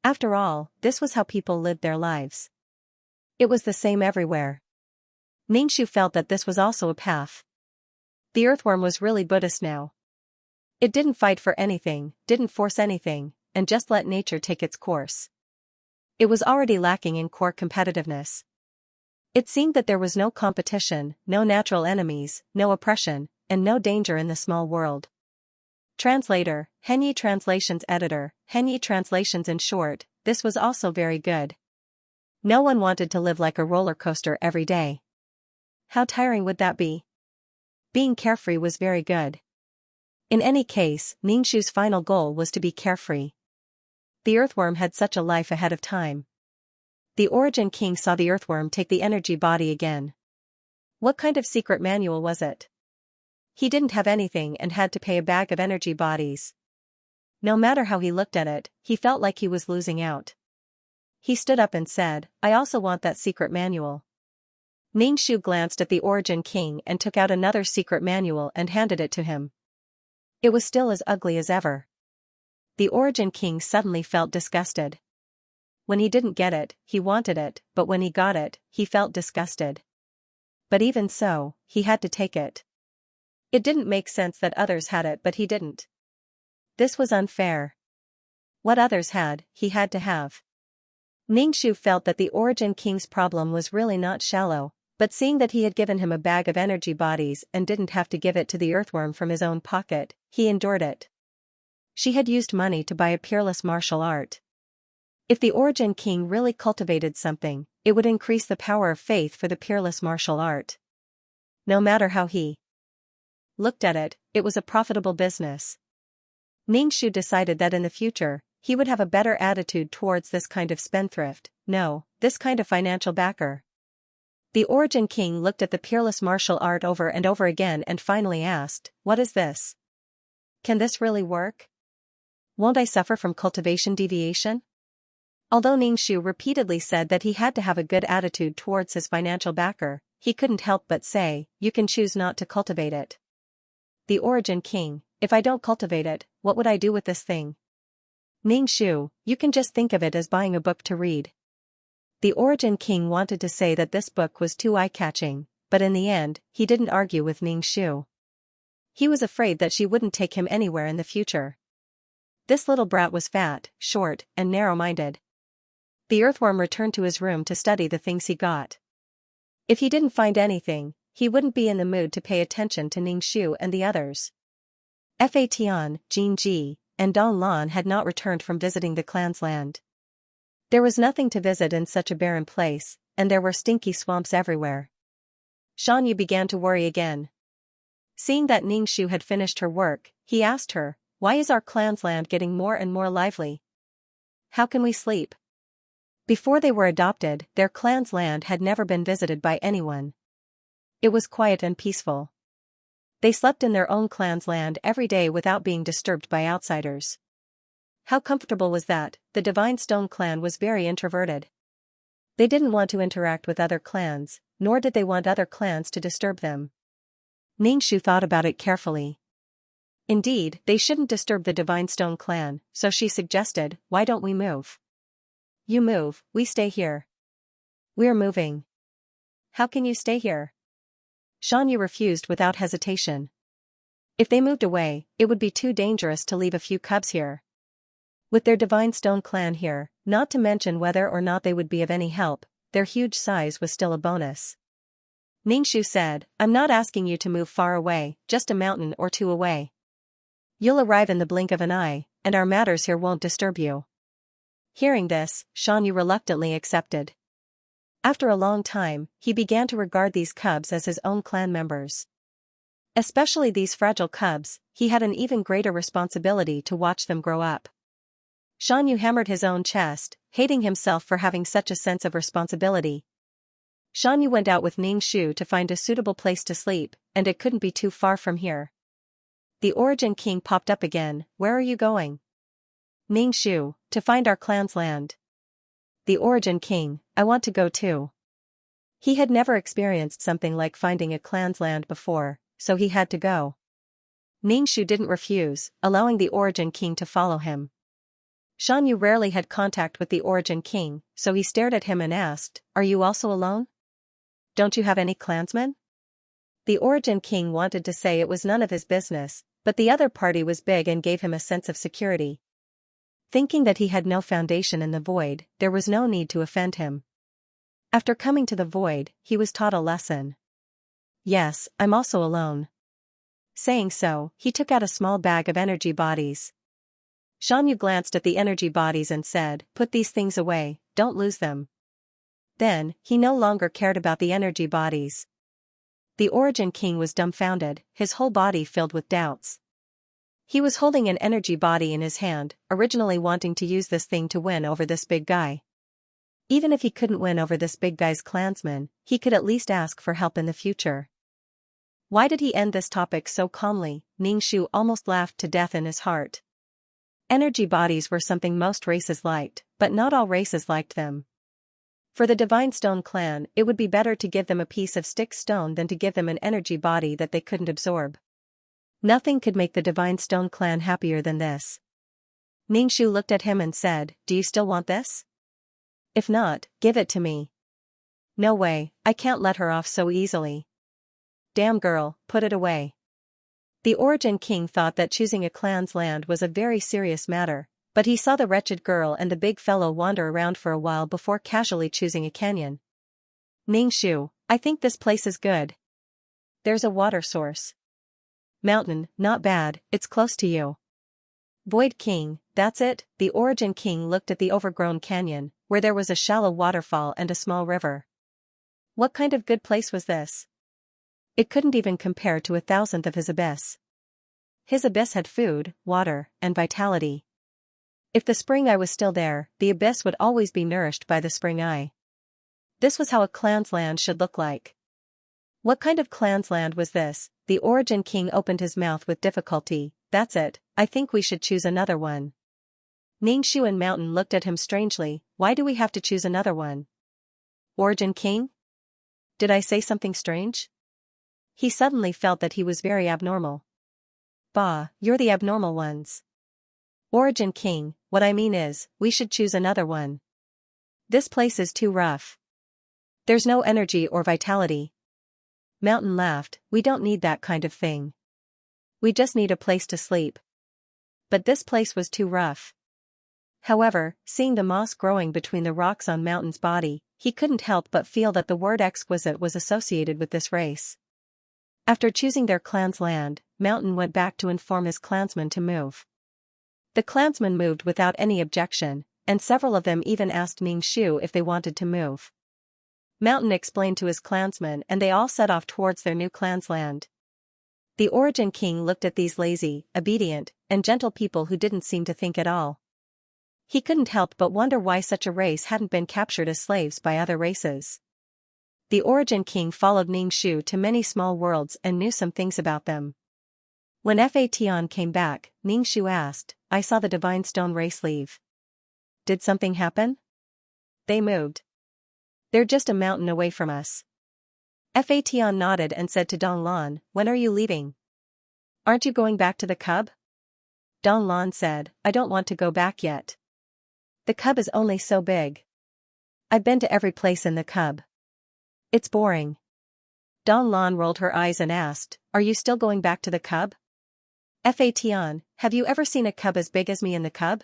After all, this was how people lived their lives. It was the same everywhere. Ningxu felt that this was also a path. The Earthworm was really Buddhist now. It didn't fight for anything, didn't force anything, and just let nature take its course. It was already lacking in core competitiveness. It seemed that there was no competition, no natural enemies, no oppression, and no danger in the small world. Translator, Henyi Translations Editor, Henyi Translations. In short, this was also very good. No one wanted to live like a roller coaster every day. How tiring would that be? Being carefree was very good. In any case, Ningxu's final goal was to be carefree. The Earthworm had such a life ahead of time. The Origin King saw the Earthworm take the energy body again. What kind of secret manual was it? He didn't have anything and had to pay a bag of energy bodies. No matter how he looked at it, he felt like he was losing out. He stood up and said, I also want that secret manual. Ningxu glanced at the Origin King and took out another secret manual and handed it to him. It was still as ugly as ever. The Origin King suddenly felt disgusted. When he didn't get it, he wanted it, but when he got it, he felt disgusted. But even so, he had to take it. It didn't make sense that others had it but he didn't. This was unfair. What others had, he had to have. Ningxu felt that the Origin King's problem was really not shallow, but seeing that he had given him a bag of energy bodies and didn't have to give it to the Earthworm from his own pocket, he endured it. She had used money to buy a peerless martial art. If the Origin King really cultivated something, it would increase the power of faith for the peerless martial art. No matter how he looked at it, it was a profitable business. Ningxu decided that in the future, he would have a better attitude towards this kind of spendthrift, no, this kind of financial backer. The Origin King looked at the peerless martial art over and over again and finally asked, what is this? Can this really work? Won't I suffer from cultivation deviation? Although Ningxu repeatedly said that he had to have a good attitude towards his financial backer, he couldn't help but say, you can choose not to cultivate it. The Origin King, if I don't cultivate it, what would I do with this thing? Ningxu, you can just think of it as buying a book to read. The Origin King wanted to say that this book was too eye-catching, but in the end, he didn't argue with Ning Shu. He was afraid that she wouldn't take him anywhere in the future. This little brat was fat, short, and narrow-minded. The earthworm returned to his room to study the things he got. If he didn't find anything, he wouldn't be in the mood to pay attention to Ning Shu and the others. Fa Tian, Jin Ji, and Don Lan had not returned from visiting the clan's land. There was nothing to visit in such a barren place, and there were stinky swamps everywhere. Xianxia began to worry again. Seeing that Ning Shu had finished her work, he asked her, "Why is our clan's land getting more and more lively? How can we sleep?" Before they were adopted, their clan's land had never been visited by anyone. It was quiet and peaceful. They slept in their own clan's land every day without being disturbed by outsiders. How comfortable was that? The Divine Stone clan was very introverted. They didn't want to interact with other clans, nor did they want other clans to disturb them. Ning Shu thought about it carefully. Indeed, they shouldn't disturb the Divine Stone clan, so she suggested, "Why don't we move?" "You move, we stay here." "We're moving." "How can you stay here?" Xianxia refused without hesitation. If they moved away, it would be too dangerous to leave a few cubs here. With their Divine Stone clan here, not to mention whether or not they would be of any help, their huge size was still a bonus. Ning Shu said, "I'm not asking you to move far away, just a mountain or two away. You'll arrive in the blink of an eye, and our matters here won't disturb you." Hearing this, Xianxia reluctantly accepted. After a long time, he began to regard these cubs as his own clan members. Especially these fragile cubs, he had an even greater responsibility to watch them grow up. Xianxia hammered his own chest, hating himself for having such a sense of responsibility. Xianxia went out with Ning Shu to find a suitable place to sleep, and it couldn't be too far from here. The Origin King popped up again. "Where are you going?" "Ning Shu, to find our clan's land." The Origin King, "I want to go too." He had never experienced something like finding a clan's land before, so he had to go. Ning Shu didn't refuse, allowing the Origin King to follow him. Xianxia rarely had contact with the Origin King, so he stared at him and asked, "Are you also alone? Don't you have any clansmen?" The Origin King wanted to say it was none of his business, but the other party was big and gave him a sense of security. Thinking that he had no foundation in the void, there was no need to offend him. After coming to the void, he was taught a lesson. "Yes, I'm also alone." Saying so, he took out a small bag of energy bodies. Xianxia glanced at the energy bodies and said, "Put these things away, don't lose them." Then, he no longer cared about the energy bodies. The Origin King was dumbfounded, his whole body filled with doubts. He was holding an energy body in his hand, originally wanting to use this thing to win over this big guy. Even if he couldn't win over this big guy's clansmen, he could at least ask for help in the future. Why did he end this topic so calmly? Ning Shu almost laughed to death in his heart. Energy bodies were something most races liked, but not all races liked them. For the Divine Stone clan, it would be better to give them a piece of stick stone than to give them an energy body that they couldn't absorb. Nothing could make the Divine Stone clan happier than this. Ning Shu looked at him and said, "Do you still want this? If not, give it to me." "No way, I can't let her off so easily." "Damn girl, put it away." The Origin King thought that choosing a clan's land was a very serious matter, but he saw the wretched girl and the big fellow wander around for a while before casually choosing a canyon. "Ning Shu, I think this place is good. There's a water source." "Mountain, not bad, it's close to you." "Void King, that's it." The Origin King looked at the overgrown canyon, where there was a shallow waterfall and a small river. What kind of good place was this? It couldn't even compare to 1,000th of his abyss. His abyss had food, water, and vitality. If the spring eye was still there, the abyss would always be nourished by the spring eye. This was how a clan's land should look like. What kind of clan's land was this? The Origin King opened his mouth with difficulty. "That's it, I think we should choose another one." Ning Shu and Mountain looked at him strangely. "Why do we have to choose another one?" "Origin King? Did I say something strange?" He suddenly felt that he was very abnormal. "Bah, you're the abnormal ones." "Origin King, what I mean is, we should choose another one." This place is too rough. There's no energy or vitality. Mountain laughed, we don't need that kind of thing. We just need a place to sleep. But this place was too rough. However, seeing the moss growing between the rocks on Mountain's body, he couldn't help but feel that the word exquisite was associated with this race. After choosing their clan's land, Mountain went back to inform his clansmen to move. The clansmen moved without any objection, and several of them even asked Ningxu if they wanted to move. Mountain explained to his clansmen and they all set off towards their new clan's land. The Origin King looked at these lazy, obedient, and gentle people who didn't seem to think at all. He couldn't help but wonder why such a race hadn't been captured as slaves by other races. The Origin King followed Ningxu to many small worlds and knew some things about them. When Fation came back, Ningxu asked, I saw the Divine Stone race leave. Did something happen? They moved. They're just a mountain away from us. Fation nodded and said to Donglan, when are you leaving? Aren't you going back to the cub? Donglan said, I don't want to go back yet. The cub is only so big. I've been to every place in the cub. It's boring. Donglan rolled her eyes and asked, are you still going back to the cub? Fation, have you ever seen a cub as big as me in the cub?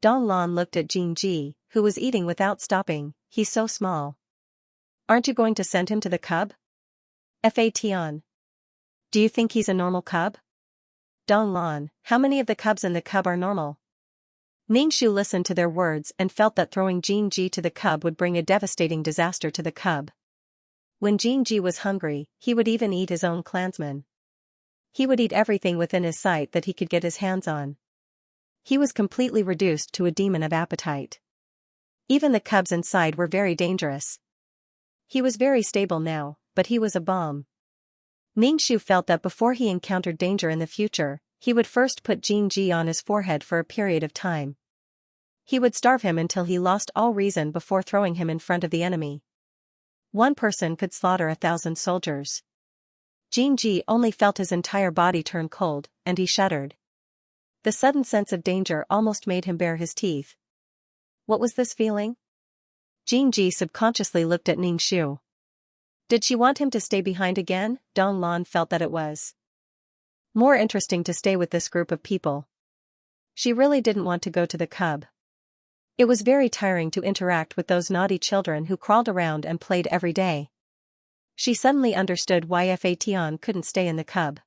Donglan looked at Jingji, who was eating without stopping, he's so small. Aren't you going to send him to the cub? Fation. Do you think he's a normal cub? Donglan, how many of the cubs in the cub are normal? Ningxu listened to their words and felt that throwing Jingji to the cub would bring a devastating disaster to the cub. When Jingji was hungry, he would even eat his own clansmen. He would eat everything within his sight that he could get his hands on. He was completely reduced to a demon of appetite. Even the cubs inside were very dangerous. He was very stable now, but he was a bomb. Ningxu felt that before he encountered danger in the future, he would first put Jingji on his forehead for a period of time. He would starve him until he lost all reason before throwing him in front of the enemy. One person could slaughter 1,000 soldiers. Jingji only felt his entire body turn cold, and he shuddered. The sudden sense of danger almost made him bare his teeth. What was this feeling? Jingji subconsciously looked at Ningxu. Did she want him to stay behind again? Donglan felt that it was more interesting to stay with this group of people. She really didn't want to go to the cub. It was very tiring to interact with those naughty children who crawled around and played every day. She suddenly understood why Fation couldn't stay in the cub.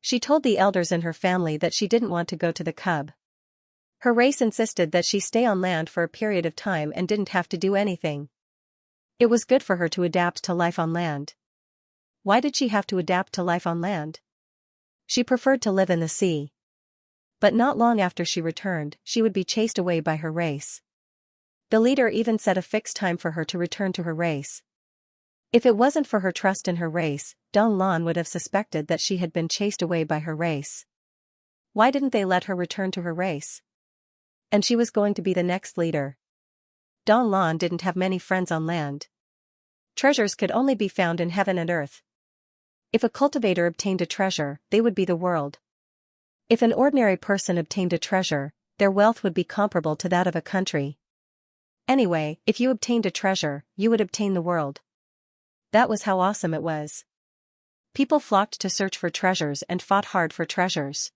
She told the elders in her family that she didn't want to go to the cub. Her race insisted that she stay on land for a period of time and didn't have to do anything. It was good for her to adapt to life on land. Why did she have to adapt to life on land? She preferred to live in the sea. But not long after she returned, she would be chased away by her race. The leader even set a fixed time for her to return to her race. If it wasn't for her trust in her race, Donglan would have suspected that she had been chased away by her race. Why didn't they let her return to her race? And she was going to be the next leader. Donglan didn't have many friends on land. Treasures could only be found in heaven and earth. If a cultivator obtained a treasure, they would be the world. If an ordinary person obtained a treasure, their wealth would be comparable to that of a country. Anyway, if you obtained a treasure, you would obtain the world. That was how awesome it was. People flocked to search for treasures and fought hard for treasures.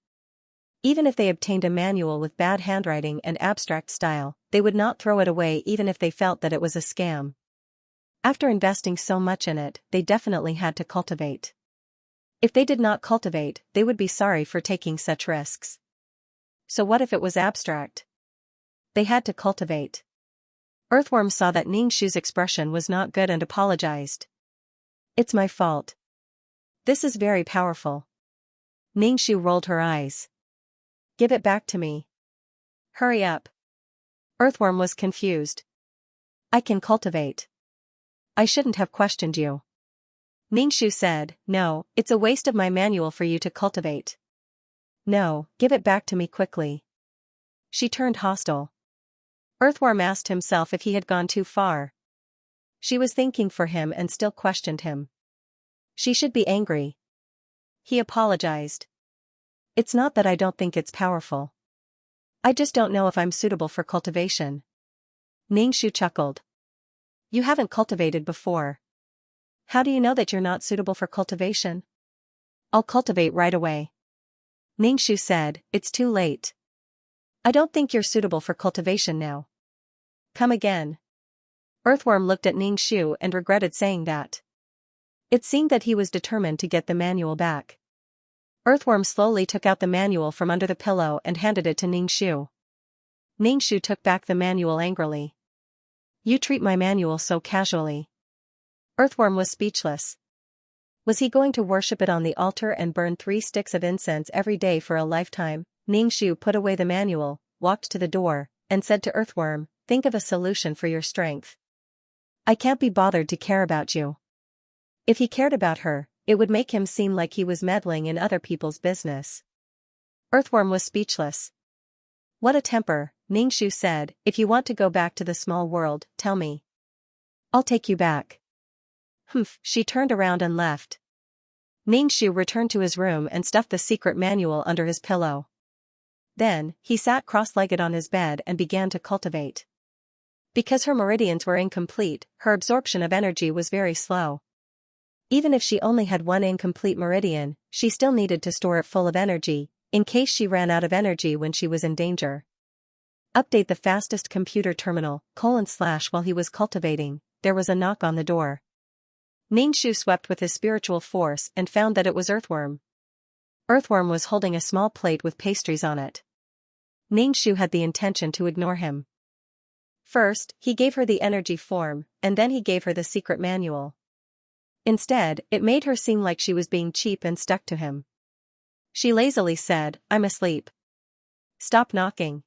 Even if they obtained a manual with bad handwriting and abstract style, they would not throw it away even if they felt that it was a scam. After investing so much in it, they definitely had to cultivate. If they did not cultivate, they would be sorry for taking such risks. So what if it was abstract? They had to cultivate. Earthworm saw that Ningxu's expression was not good and apologized. It's my fault. This is very powerful. Ningxu rolled her eyes. Give it back to me. Hurry up. Earthworm was confused. I can cultivate. I shouldn't have questioned you. Ningxu said, no, it's a waste of my manual for you to cultivate. No, give it back to me quickly. She turned hostile. Earthworm asked himself if he had gone too far. She was thinking for him and still questioned him. She should be angry. He apologized. It's not that I don't think it's powerful. I just don't know if I'm suitable for cultivation. Ningxu chuckled. You haven't cultivated before. How do you know that you're not suitable for cultivation? I'll cultivate right away. Ningxu said, it's too late. I don't think you're suitable for cultivation now. Come again. Earthworm looked at Ningxu and regretted saying that. It seemed that he was determined to get the manual back. Earthworm slowly took out the manual from under the pillow and handed it to Ningxu. Ningxu took back the manual angrily. You treat my manual so casually. Earthworm was speechless. Was he going to worship it on the altar and burn 3 sticks of incense every day for a lifetime? Ningxu put away the manual, walked to the door, and said to Earthworm, think of a solution for your strength. I can't be bothered to care about you. If he cared about her, it would make him seem like he was meddling in other people's business. Earthworm was speechless. What a temper, Ningxu said, if you want to go back to the small world, tell me. I'll take you back. Humph, she turned around and left. Ningxu returned to his room and stuffed the secret manual under his pillow. Then, he sat cross-legged on his bed and began to cultivate. Because her meridians were incomplete, her absorption of energy was very slow. Even if she only had one incomplete meridian, she still needed to store it full of energy, in case she ran out of energy when she was in danger. Update the fastest computer terminal, / while he was cultivating, there was a knock on the door. Ningxu swept with his spiritual force and found that it was Earthworm. Earthworm was holding a small plate with pastries on it. Ningxu had the intention to ignore him. First, he gave her the energy form, and then he gave her the secret manual. Instead, it made her seem like she was being cheap and stuck to him. She lazily said, I'm asleep. Stop knocking.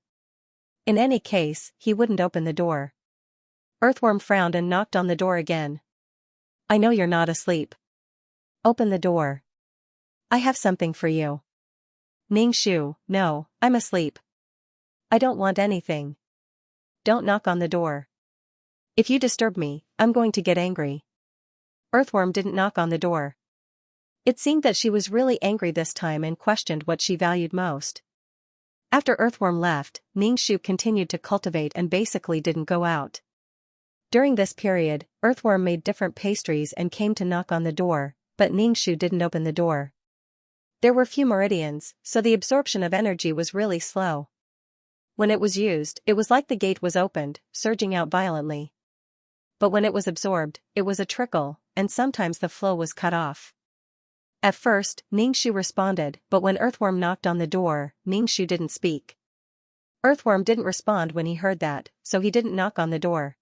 In any case, he wouldn't open the door. Earthworm frowned and knocked on the door again. I know you're not asleep. Open the door. I have something for you. Ningxu, no, I'm asleep. I don't want anything. Don't knock on the door. If you disturb me, I'm going to get angry. Earthworm didn't knock on the door. It seemed that she was really angry this time and questioned what she valued most. After Earthworm left, Ningxu continued to cultivate and basically didn't go out. During this period, Earthworm made different pastries and came to knock on the door, but Ningxu didn't open the door. There were few meridians, so the absorption of energy was really slow. When it was used, it was like the gate was opened, surging out violently. But when it was absorbed, it was a trickle, and sometimes the flow was cut off. At first, Ningxu responded, but when Earthworm knocked on the door, Ningxu didn't speak. Earthworm didn't respond when he heard that, so he didn't knock on the door.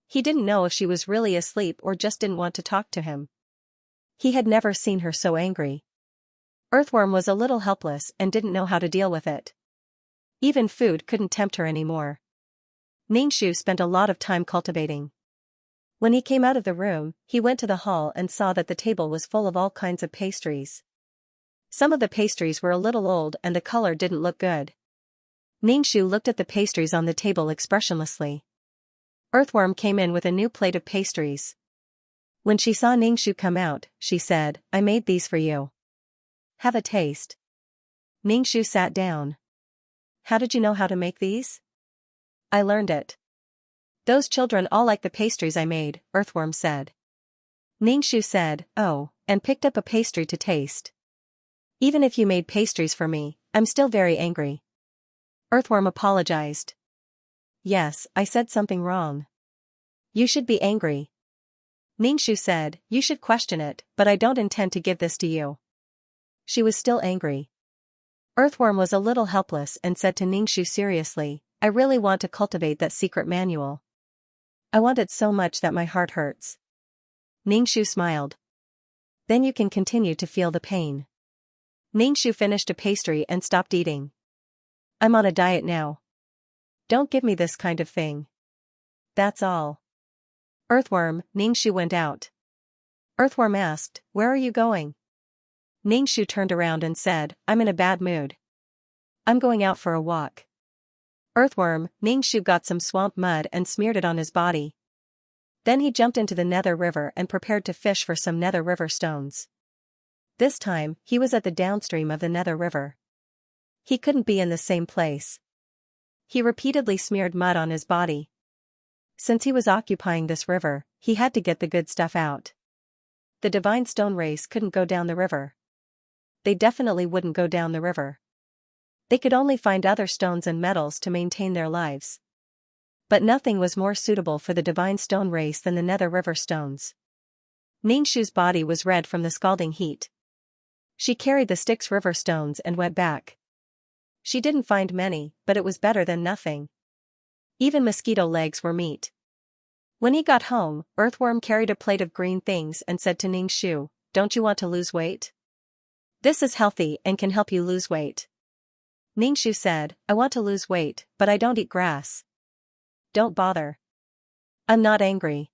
He didn't know if she was really asleep or just didn't want to talk to him. He had never seen her so angry. Earthworm was a little helpless and didn't know how to deal with it. Even food couldn't tempt her anymore. Ningxu spent a lot of time cultivating. When he came out of the room, he went to the hall and saw that the table was full of all kinds of pastries. Some of the pastries were a little old and the color didn't look good. Ningxu looked at the pastries on the table expressionlessly. Earthworm came in with a new plate of pastries. When she saw Ningxu come out, she said, I made these for you. Have a taste. Ningxu sat down. How did you know how to make these? I learned it. Those children all like the pastries I made, Earthworm said. Ningxu said, oh, and picked up a pastry to taste. Even if you made pastries for me, I'm still very angry. Earthworm apologized. Yes, I said something wrong. You should be angry. Ningxu said, you should question it, but I don't intend to give this to you. She was still angry. Earthworm was a little helpless and said to Ningxu seriously, I really want to cultivate that secret manual. I want it so much that my heart hurts. Ningxu smiled. Then you can continue to feel the pain. Ningxu finished a pastry and stopped eating. I'm on a diet now. Don't give me this kind of thing. That's all. Earthworm, Ningxu went out. Earthworm asked, where are you going? Ningxu turned around and said, I'm in a bad mood. I'm going out for a walk. Earthworm, Ningxu got some swamp mud and smeared it on his body. Then he jumped into the Nether River and prepared to fish for some Nether River stones. This time, he was at the downstream of the Nether River. He couldn't be in the same place. He repeatedly smeared mud on his body. Since he was occupying this river, he had to get the good stuff out. The divine stone race couldn't go down the river. They definitely wouldn't go down the river. They could only find other stones and metals to maintain their lives. But nothing was more suitable for the divine stone race than the nether river stones. Ningxu's body was red from the scalding heat. She carried the Styx river stones and went back. She didn't find many, but it was better than nothing. Even mosquito legs were meat. When he got home, Earthworm carried a plate of green things and said to Ningxu, "Don't you want to lose weight? This is healthy and can help you lose weight." Ningxu said, "I want to lose weight, but I don't eat grass." "Don't bother. I'm not angry."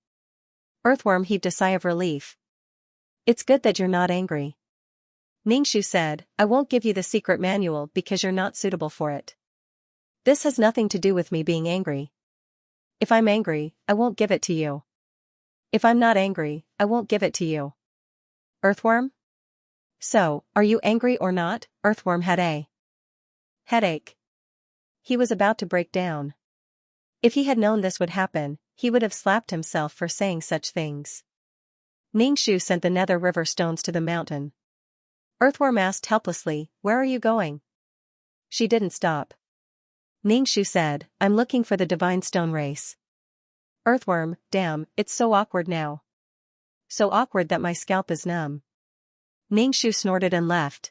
Earthworm heaved a sigh of relief. "It's good that you're not angry." Ningxu said, "I won't give you the secret manual because you're not suitable for it. This has nothing to do with me being angry. If I'm angry, I won't give it to you. If I'm not angry, I won't give it to you." Earthworm? "So, are you angry or not?" Earthworm had a headache. He was about to break down. If he had known this would happen, he would have slapped himself for saying such things. Ningxu sent the nether river stones to the mountain. Earthworm asked helplessly, "Where are you going?" She didn't stop. Ningxu said, "I'm looking for the divine stone race." Earthworm, "Damn, it's so awkward now. So awkward that my scalp is numb." Ningxu snorted and left.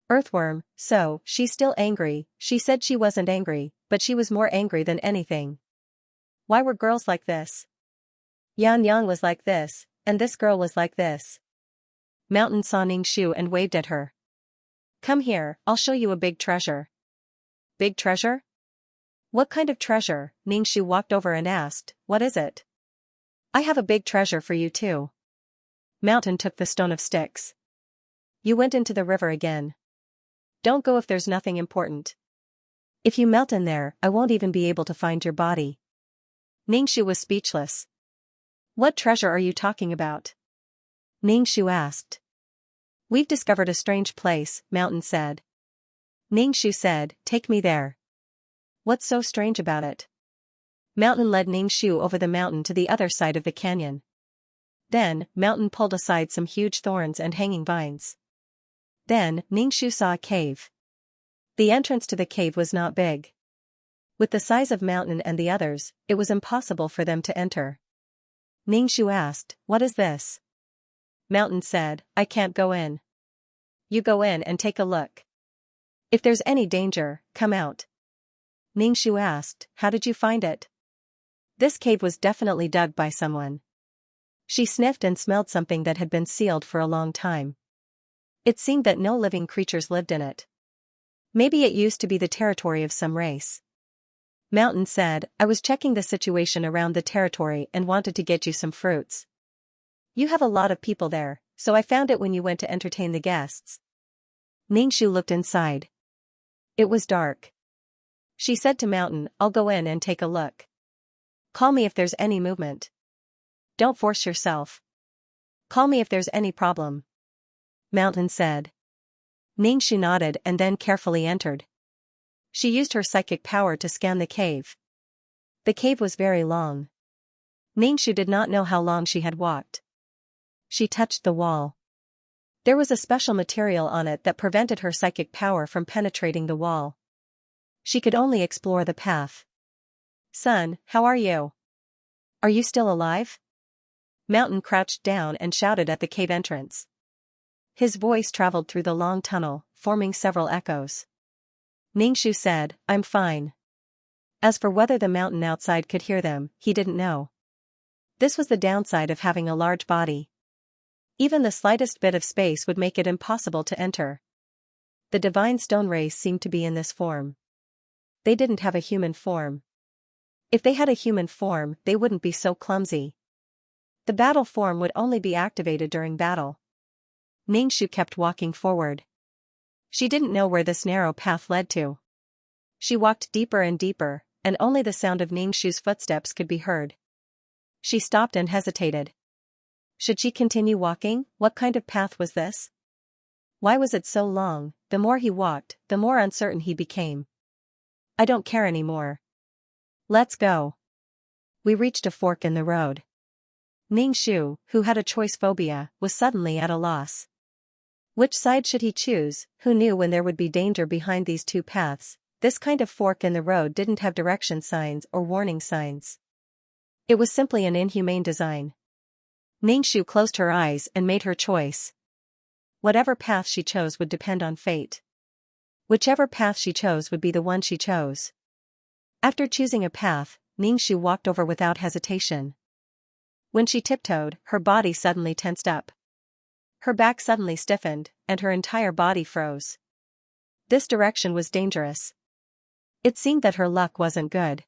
Earthworm, "So, she's still angry." She said she wasn't angry, but she was more angry than anything. Why were girls like this? Yang was like this, and this girl was like this. Mountain saw Ningxu and waved at her. "Come here, I'll show you a big treasure." "Big treasure? What kind of treasure?" Ningxu walked over and asked, "What is it?" "I have a big treasure for you too." Mountain took the stone of Styx. "You went into the river again. Don't go if there's nothing important. If you melt in there, I won't even be able to find your body." Ningxu was speechless. "What treasure are you talking about?" Ningxu asked. "We've discovered a strange place," Mountain said. Ningxu said, "Take me there." "What's so strange about it?" Mountain led Ningxu over the mountain to the other side of the canyon. Then, Mountain pulled aside some huge thorns and hanging vines. Then, Ningxu saw a cave. The entrance to the cave was not big. With the size of Mountain and the others, it was impossible for them to enter. Ningxu asked, "What is this?" Mountain said, "I can't go in. You go in and take a look. If there's any danger, come out." Ningxu asked, "How did you find it?" This cave was definitely dug by someone. She sniffed and smelled something that had been sealed for a long time. It seemed that no living creatures lived in it. Maybe it used to be the territory of some race. Mountain said, "I was checking the situation around the territory and wanted to get you some fruits. You have a lot of people there, so I found it when you went to entertain the guests." Ningxu looked inside. It was dark. She said to Mountain, "I'll go in and take a look. Call me if there's any movement. Don't force yourself. Call me if there's any problem." Mountain said. Ningxu nodded and then carefully entered. She used her psychic power to scan the cave. The cave was very long. Ningxu did not know how long she had walked. She touched the wall. There was a special material on it that prevented her psychic power from penetrating the wall. She could only explore the path. "Son, how are you? Are you still alive?" Mountain crouched down and shouted at the cave entrance. His voice traveled through the long tunnel, forming several echoes. Ningxu said, "I'm fine." As for whether the mountain outside could hear them, he didn't know. This was the downside of having a large body. Even the slightest bit of space would make it impossible to enter. The divine stone race seemed to be in this form. They didn't have a human form. If they had a human form, they wouldn't be so clumsy. The battle form would only be activated during battle. Ningxu kept walking forward. She didn't know where this narrow path led to. She walked deeper and deeper, and only the sound of Ningxu's footsteps could be heard. She stopped and hesitated. Should she continue walking? What kind of path was this? Why was it so long? The more he walked, the more uncertain he became. "I don't care anymore. Let's go. We reached a fork in the road. Ning Shu, who had a choice phobia, was suddenly at a loss. Which side should he choose? Who knew when there would be danger behind these two paths? This kind of fork in the road didn't have direction signs or warning signs. It was simply an inhumane design. Ning Shu closed her eyes and made her choice. Whatever path she chose would depend on fate. Whichever path she chose would be the one she chose. After choosing a path, Ning Shu walked over without hesitation. When she tiptoed, her body suddenly tensed up. Her back suddenly stiffened, and her entire body froze. This direction was dangerous. It seemed that her luck wasn't good.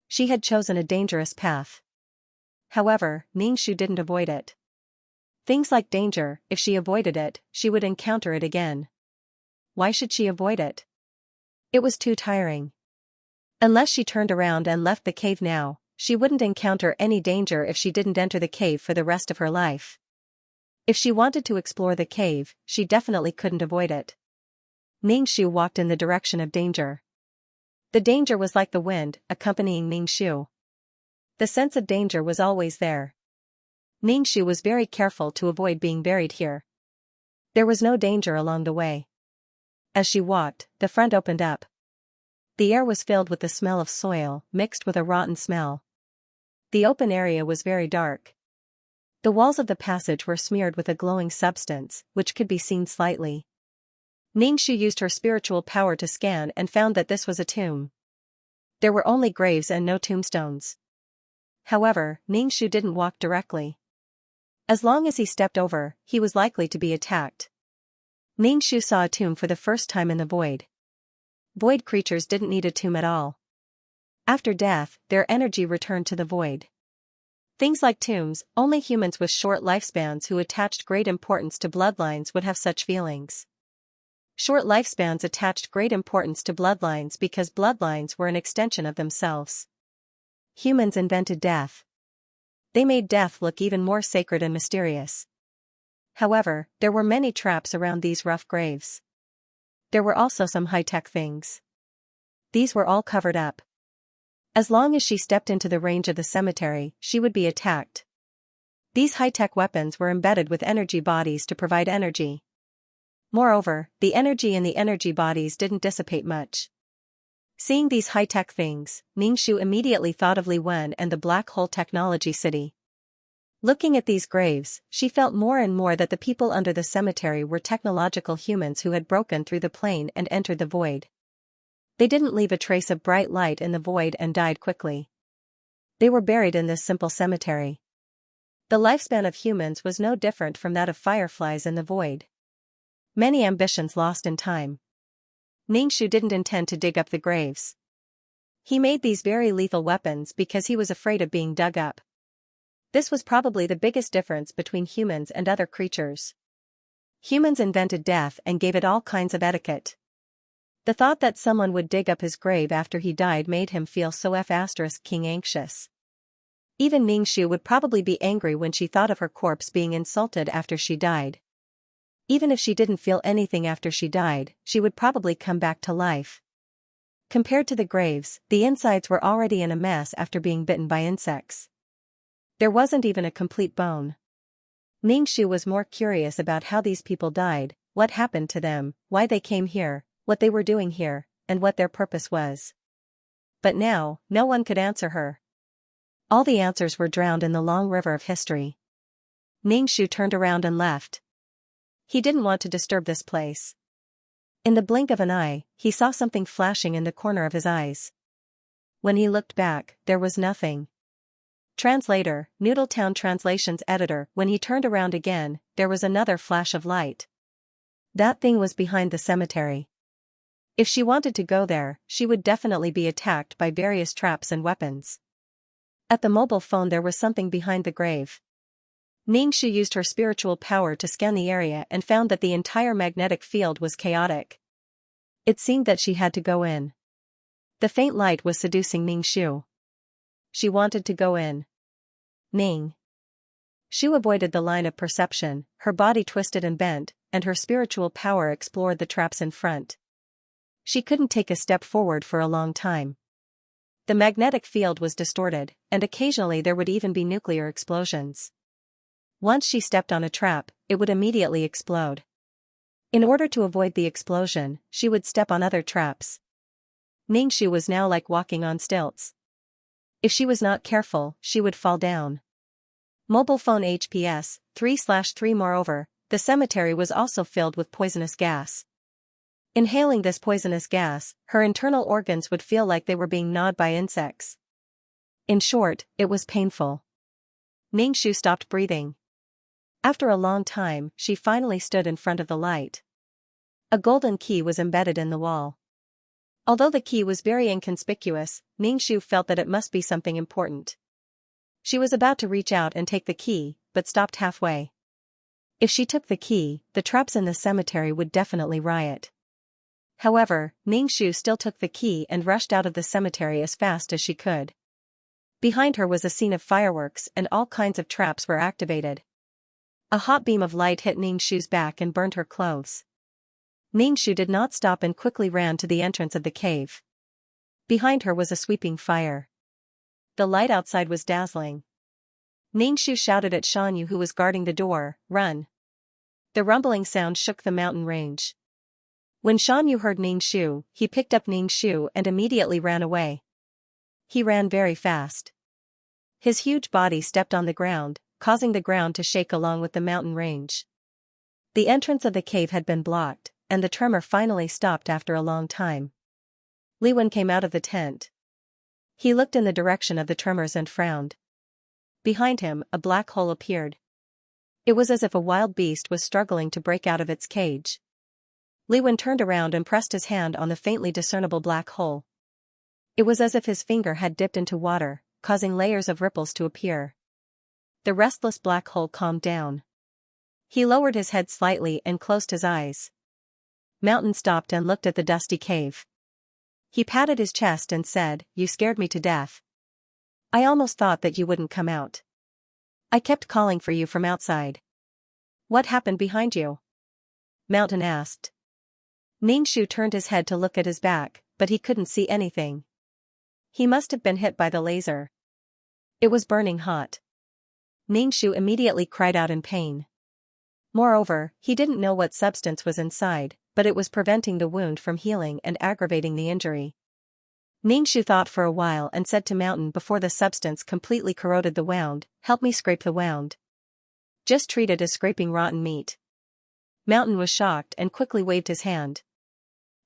She had chosen a dangerous path. However, Ning Shu didn't avoid it. Things like danger, if she avoided it, she would encounter it again. Why should she avoid it? It was too tiring. Unless she turned around and left the cave now, she wouldn't encounter any danger if she didn't enter the cave for the rest of her life. If she wanted to explore the cave, she definitely couldn't avoid it. Ning Shu walked in the direction of danger. The danger was like the wind, accompanying Ning Shu. The sense of danger was always there. Ning Shu was very careful to avoid being buried here. There was no danger along the way. As she walked, the front opened up. The air was filled with the smell of soil, mixed with a rotten smell. The open area was very dark. The walls of the passage were smeared with a glowing substance, which could be seen slightly. Ning Shu used her spiritual power to scan and found that this was a tomb. There were only graves and no tombstones. However, Ning Shu didn't walk directly. As long as he stepped over, he was likely to be attacked. Ning Shu saw a tomb for the first time in the void. Void creatures didn't need a tomb at all. After death, their energy returned to the void. Things like tombs, only humans with short lifespans who attached great importance to bloodlines would have such feelings. Short lifespans attached great importance to bloodlines because bloodlines were an extension of themselves. Humans invented death. They made death look even more sacred and mysterious. However, there were many traps around these rough graves. There were also some high-tech things. These were all covered up. As long as she stepped into the range of the cemetery, she would be attacked. These high-tech weapons were embedded with energy bodies to provide energy. Moreover, the energy in the energy bodies didn't dissipate much. Seeing these high-tech things, Ning Shu immediately thought of Li Wen and the Black Hole Technology City. Looking at these graves, she felt more and more that the people under the cemetery were technological humans who had broken through the plane and entered the void. They didn't leave a trace of bright light in the void and died quickly. They were buried in this simple cemetery. The lifespan of humans was no different from that of fireflies in the void. Many ambitions lost in time. Ning Shu didn't intend to dig up the graves. He made these very lethal weapons because he was afraid of being dug up. This was probably the biggest difference between humans and other creatures. Humans invented death and gave it all kinds of etiquette. The thought that someone would dig up his grave after he died made him feel so king anxious. Even Ning Shu would probably be angry when she thought of her corpse being insulted after she died. Even if she didn't feel anything after she died, she would probably come back to life. Compared to the graves, the insides were already in a mess after being bitten by insects. There wasn't even a complete bone. Ning Shu was more curious about how these people died, what happened to them, why they came here, what they were doing here, and what their purpose was. But now, no one could answer her. All the answers were drowned in the long river of history. Ning Shu turned around and left. He didn't want to disturb this place. In the blink of an eye, he saw something flashing in the corner of his eyes. When he looked back, there was nothing. Translator, Noodletown Translations Editor. When he turned around again, there was another flash of light. That thing was behind the cemetery. If she wanted to go there, she would definitely be attacked by various traps and weapons. At the mobile phone there was something behind the grave. Ning Shu used her spiritual power to scan the area and found that the entire magnetic field was chaotic. It seemed that she had to go in. The faint light was seducing Ning Shu. She wanted to go in. Ning Shu avoided the line of perception, her body twisted and bent, and her spiritual power explored the traps in front. She couldn't take a step forward for a long time. The magnetic field was distorted, and occasionally there would even be nuclear explosions. Once she stepped on a trap, it would immediately explode. In order to avoid the explosion, she would step on other traps. Ningxu was now like walking on stilts. If she was not careful, she would fall down. Mobile phone HPS 3/3. Moreover, the cemetery was also filled with poisonous gas. Inhaling this poisonous gas, her internal organs would feel like they were being gnawed by insects. In short, it was painful. Ningxu stopped breathing. After a long time, she finally stood in front of the light. A golden key was embedded in the wall. Although the key was very inconspicuous, Ningxu felt that it must be something important. She was about to reach out and take the key, but stopped halfway. If she took the key, the traps in the cemetery would definitely riot. However, Ningxu still took the key and rushed out of the cemetery as fast as she could. Behind her was a scene of fireworks and all kinds of traps were activated. A hot beam of light hit Ningxu's back and burned her clothes. Ningxu did not stop and quickly ran to the entrance of the cave. Behind her was a sweeping fire. The light outside was dazzling. Ningxu shouted at Xianxia who was guarding the door, "Run!" The rumbling sound shook the mountain range. When Xianxia heard Ningxu, he picked up Ningxu and immediately ran away. He ran very fast. His huge body stepped on the ground, causing the ground to shake along with the mountain range. The entrance of the cave had been blocked, and the tremor finally stopped after a long time. Li Wen came out of the tent. He looked in the direction of the tremors and frowned. Behind him, a black hole appeared. It was as if a wild beast was struggling to break out of its cage. Li Wen turned around and pressed his hand on the faintly discernible black hole. It was as if his finger had dipped into water, causing layers of ripples to appear. The restless black hole calmed down. He lowered his head slightly and closed his eyes. Mountain stopped and looked at the dusty cave. He patted his chest and said, "You scared me to death. I almost thought that you wouldn't come out. I kept calling for you from outside." "What happened behind you?" Mountain asked. Ningxu turned his head to look at his back, but he couldn't see anything. He must have been hit by the laser. It was burning hot. Ningxu immediately cried out in pain. Moreover, he didn't know what substance was inside, but it was preventing the wound from healing and aggravating the injury. Ningxu thought for a while and said to Mountain before the substance completely corroded the wound, "Help me scrape the wound. Just treat it as scraping rotten meat." Mountain was shocked and quickly waved his hand.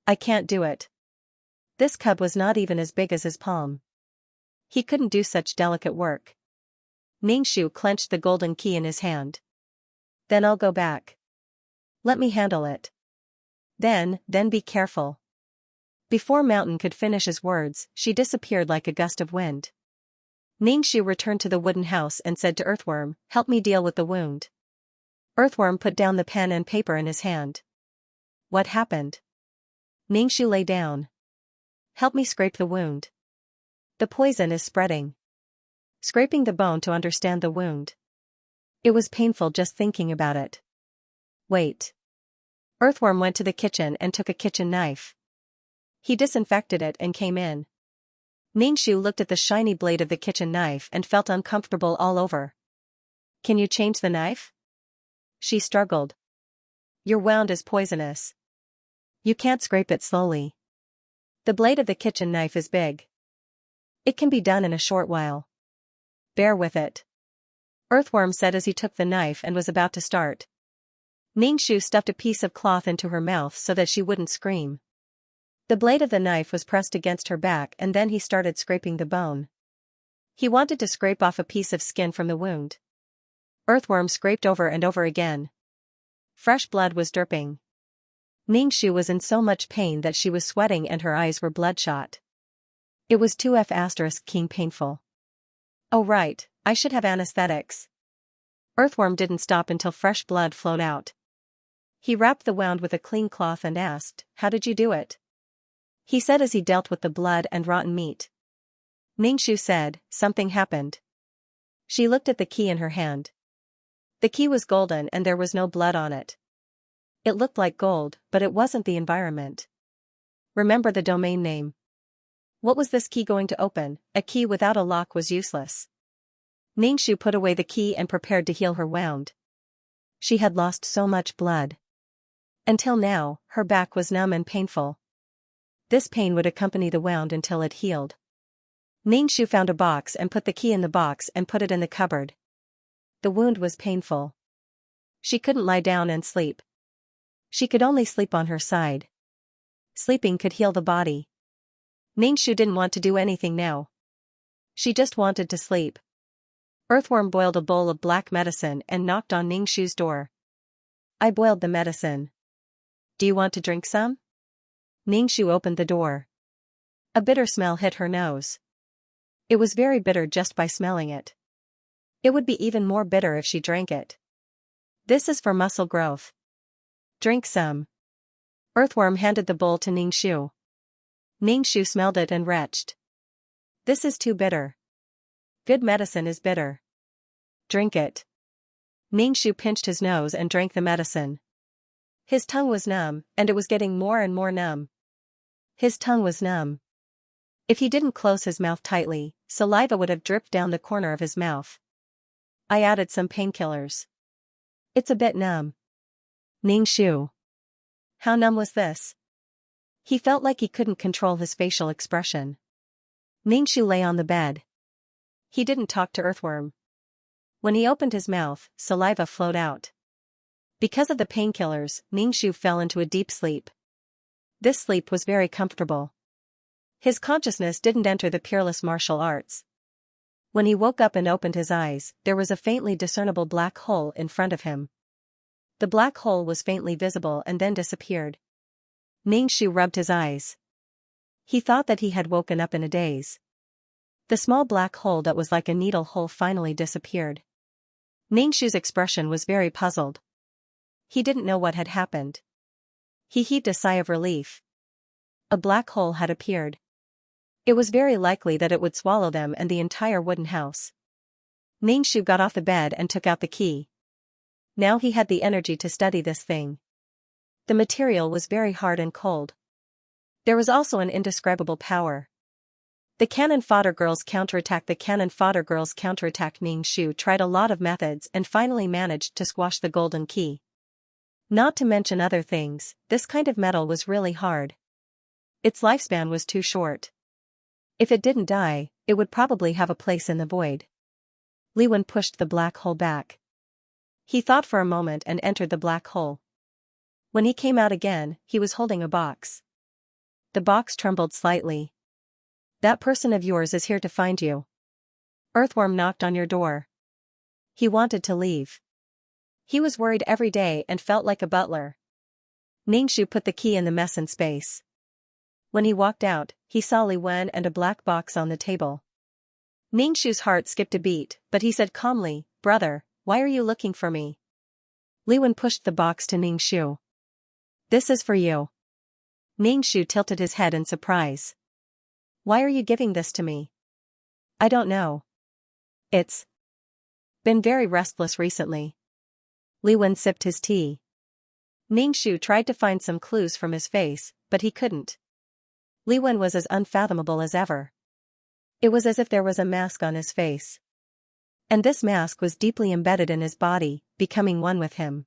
"I can't do it." This cub was not even as big as his palm. He couldn't do such delicate work. Ningxu clenched the golden key in his hand. "Then I'll go back. Let me handle it. Then be careful." Before Mountain could finish his words, she disappeared like a gust of wind. Ningxu returned to the wooden house and said to Earthworm, "Help me deal with the wound." Earthworm put down the pen and paper in his hand. "What happened?" Ningxu lay down. "Help me scrape the wound. The poison is spreading." Scraping the bone to understand the wound. It was painful just thinking about it. "Wait." Earthworm went to the kitchen and took a kitchen knife. He disinfected it and came in. Ningxu looked at the shiny blade of the kitchen knife and felt uncomfortable all over. "Can you change the knife?" She struggled. "Your wound is poisonous. You can't scrape it slowly. The blade of the kitchen knife is big. It can be done in a short while. Bear with it." Earthworm said as he took the knife and was about to start. Ningxu stuffed a piece of cloth into her mouth so that she wouldn't scream. The blade of the knife was pressed against her back and then he started scraping the bone. He wanted to scrape off a piece of skin from the wound. Earthworm scraped over and over again. Fresh blood was dripping. Ningxu was in so much pain that she was sweating and her eyes were bloodshot. It was 2F** painful. "Oh right, I should have anesthetics." Earthworm didn't stop until fresh blood flowed out. He wrapped the wound with a clean cloth and asked, "How did you do it?" He said as he dealt with the blood and rotten meat. Ningxu said, "Something happened." She looked at the key in her hand. The key was golden and there was no blood on it. It looked like gold, but it wasn't the environment. Remember the domain name. What was this key going to open? A key without a lock was useless. Ningxu put away the key and prepared to heal her wound. She had lost so much blood. Until now, her back was numb and painful. This pain would accompany the wound until it healed. Ningxu found a box and put the key in the box and put it in the cupboard. The wound was painful. She couldn't lie down and sleep. She could only sleep on her side. Sleeping could heal the body. Ningxu didn't want to do anything now. She just wanted to sleep. Earthworm boiled a bowl of black medicine and knocked on Ningxu's door. I boiled the medicine. Do you want to drink some? Ningxu opened the door. A bitter smell hit her nose. It was very bitter just by smelling it. It would be even more bitter if she drank it. This is for muscle growth. Drink some. Earthworm handed the bowl to Ningxu. Ningxu smelled it and retched. This is too bitter. Good medicine is bitter. Drink it. Ningxu pinched his nose and drank the medicine. His tongue was numb, and it was getting more and more numb. His tongue was numb. If he didn't close his mouth tightly, saliva would have dripped down the corner of his mouth. I added some painkillers. It's a bit numb. Ningxu. How numb was this? He felt like he couldn't control his facial expression. Ningxu lay on the bed. He didn't talk to Earthworm. When he opened his mouth, saliva flowed out. Because of the painkillers, Ningxu fell into a deep sleep. This sleep was very comfortable. His consciousness didn't enter the peerless martial arts. When he woke up and opened his eyes, there was a faintly discernible black hole in front of him. The black hole was faintly visible and then disappeared. Ningxu rubbed his eyes. He thought that he had woken up in a daze. The small black hole that was like a needle hole finally disappeared. Ningxu's expression was very puzzled. He didn't know what had happened. He heaved a sigh of relief. A black hole had appeared. It was very likely that it would swallow them and the entire wooden house. Ningxu got off the bed and took out the key. Now he had the energy to study this thing. The material was very hard and cold. There was also an indescribable power. The cannon fodder girls counterattacked. The cannon fodder girls counterattacked. Ningxu tried a lot of methods and finally managed to squash the golden key. Not to mention other things, this kind of metal was really hard. Its lifespan was too short. If it didn't die, it would probably have a place in the void. Liwen pushed the black hole back. He thought for a moment and entered the black hole. When he came out again, he was holding a box. The box trembled slightly. That person of yours is here to find you. Earthworm knocked on your door. He wanted to leave. He was worried every day and felt like a butler. Ningxu put the key in the mess in space. When he walked out, he saw Li Wen and a black box on the table. Ningxu's heart skipped a beat, but he said calmly, "Brother, why are you looking for me?" Li Wen pushed the box to Ningxu. "This is for you." Ningxu tilted his head in surprise. "Why are you giving this to me?" "I don't know. It's been very restless recently." Li Wen sipped his tea. Ningxu tried to find some clues from his face, but he couldn't. Li Wen was as unfathomable as ever. It was as if there was a mask on his face. And this mask was deeply embedded in his body, becoming one with him.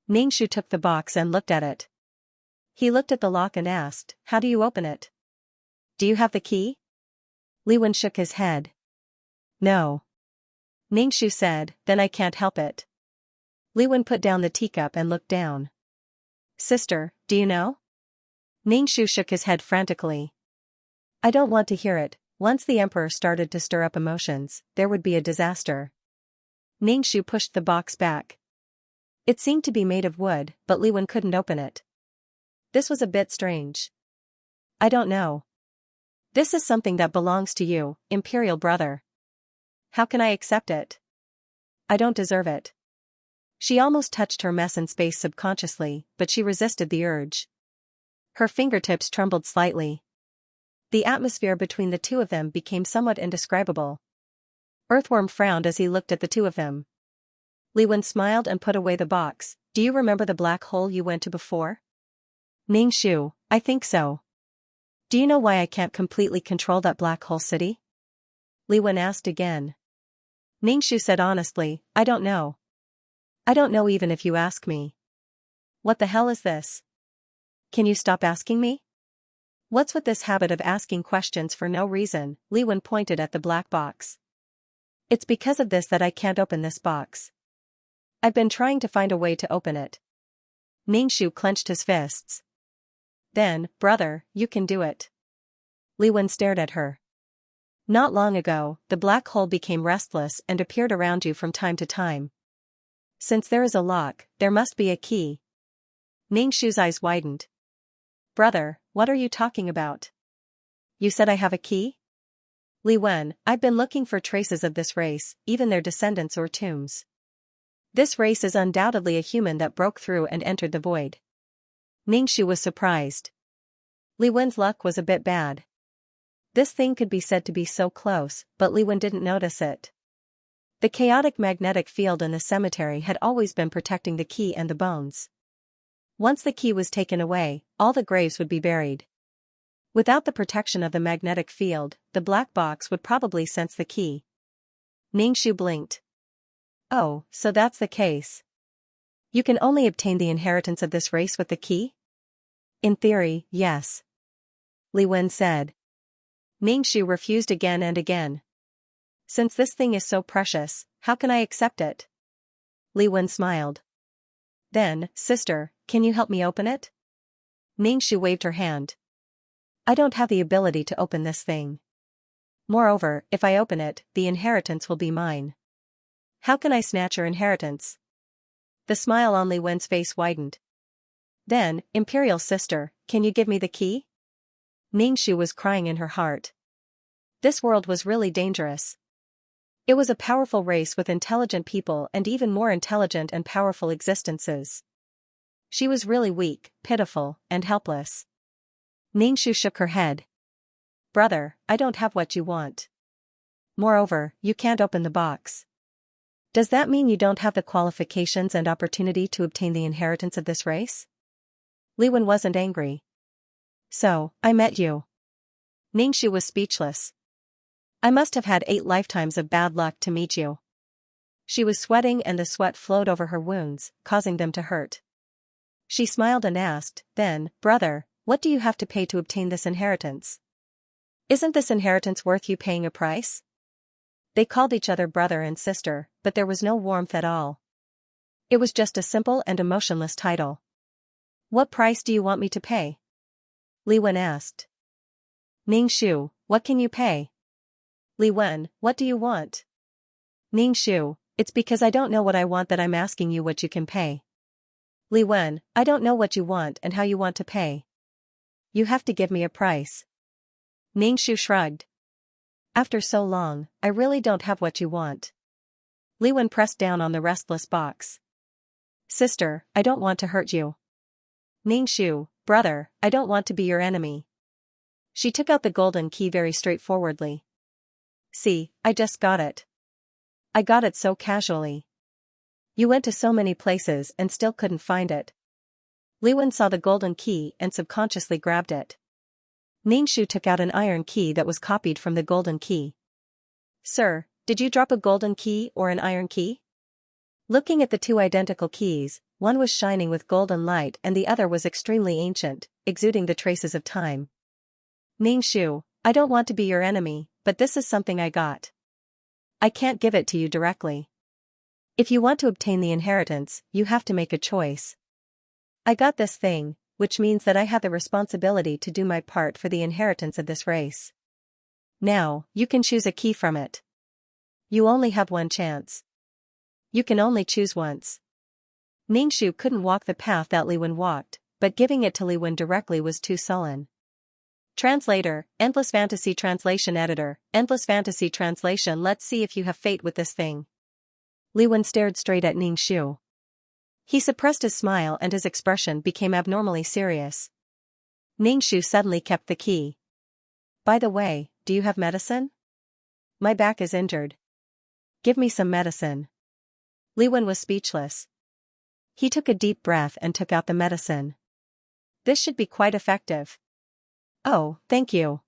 Ningxu took the box and looked at it. He looked at the lock and asked, "How do you open it? Do you have the key?" Li Wen shook his head. "No." Ningxu said, "Then I can't help it." Li Wen put down the teacup and looked down. "Sister, do you know?" Ningxu shook his head frantically. "I don't want to hear it. Once the emperor started to stir up emotions, there would be a disaster." Ningxu pushed the box back. It seemed to be made of wood, but Li Wen couldn't open it. This was a bit strange. "I don't know. This is something that belongs to you, imperial brother. How can I accept it? I don't deserve it." She almost touched her mess in space subconsciously, but she resisted the urge. Her fingertips trembled slightly. The atmosphere between the two of them became somewhat indescribable. Earthworm frowned as he looked at the two of them. Li Wen smiled and put away the box. "Do you remember the black hole you went to before?" "Ningxu, I think so." "Do Do you know why I can't completely control that black hole city? Li Wen asked again. Ningxu said honestly, I don't know. I don't know even if you ask me. What the hell is this? Can you stop asking me? What's with this habit of asking questions for no reason? Li Wen pointed at the black box. It's because of this that I can't open this box. I've been trying to find a way to open it. Ningxu clenched his fists. Then, brother, you can do it. Li Wen stared at her. Not long ago, the black hole became restless and appeared around you from time to time. Since there is a lock, there must be a key. Ningxu's eyes widened. Brother, what are you talking about? You said I have a key? Li Wen, I've been looking for traces of this race, even their descendants or tombs. This race is undoubtedly a human that broke through and entered the void. Ningxu was surprised. Li Wen's luck was a bit bad. This thing could be said to be so close, but Li Wen didn't notice it. The chaotic magnetic field in the cemetery had always been protecting the key and the bones. Once the key was taken away, all the graves would be buried. Without the protection of the magnetic field, the black box would probably sense the key. Ningxu blinked. Oh, so that's the case. You can only obtain the inheritance of this race with the key? In theory, yes. Li Wen said. Ningxu refused again and again. Since this thing is so precious, how can I accept it? Li Wen smiled. Then, sister, can you help me open it? Ningxu waved her hand. I don't have the ability to open this thing. Moreover, if I open it, the inheritance will be mine. How can I snatch your inheritance? The smile on Li Wen's face widened. Then, Imperial sister, can you give me the key? Ningxu was crying in her heart. This world was really dangerous. It was a powerful race with intelligent people and even more intelligent and powerful existences. She was really weak, pitiful, and helpless. Ningxu shook her head. Brother, I don't have what you want. Moreover, you can't open the box. Does that mean you don't have the qualifications and opportunity to obtain the inheritance of this race? Li Wen wasn't angry. So, I met you. Ningxu was speechless. I must have had 8 lifetimes of bad luck to meet you. She was sweating and the sweat flowed over her wounds, causing them to hurt. She smiled and asked, then, brother, what do you have to pay to obtain this inheritance? Isn't this inheritance worth you paying a price? They called each other brother and sister, but there was no warmth at all. It was just a simple and emotionless title. What price do you want me to pay? Li Wen asked. Ningxu, what can you pay? Li Wen, what do you want? Ningxu, it's because I don't know what I want that I'm asking you what you can pay. Li Wen, I don't know what you want and how you want to pay. You have to give me a price. Ningxu shrugged. After so long, I really don't have what you want. Li Wen pressed down on the restless box. Sister, I don't want to hurt you. Ningxu, brother, I don't want to be your enemy. She took out the golden key very straightforwardly. See, I just got it. I got it so casually. You went to so many places and still couldn't find it. Li Wen saw the golden key and subconsciously grabbed it. Ningxu took out an iron key that was copied from the golden key. Sir, did you drop a golden key or an iron key? Looking at the 2 identical keys, one was shining with golden light and the other was extremely ancient, exuding the traces of time. Ningxu, I don't want to be your enemy, but this is something I got. I can't give it to you directly. If you want to obtain the inheritance, you have to make a choice. I got this thing, which means that I have the responsibility to do my part for the inheritance of this race. Now, you can choose a key from it. You only have one chance. You can only choose once. Ningxu couldn't walk the path that Li Wen walked, but giving it to Li Wen directly was too sullen. Translator, Endless Fantasy Translation Editor, Endless Fantasy Translation. Let's see if you have fate with this thing. Li Wen stared straight at Ningxu. He suppressed his smile and his expression became abnormally serious. Ningxu suddenly kept the key. By the way, do you have medicine? My back is injured. Give me some medicine. Li Wen was speechless. He took a deep breath and took out the medicine. This should be quite effective. Oh, thank you.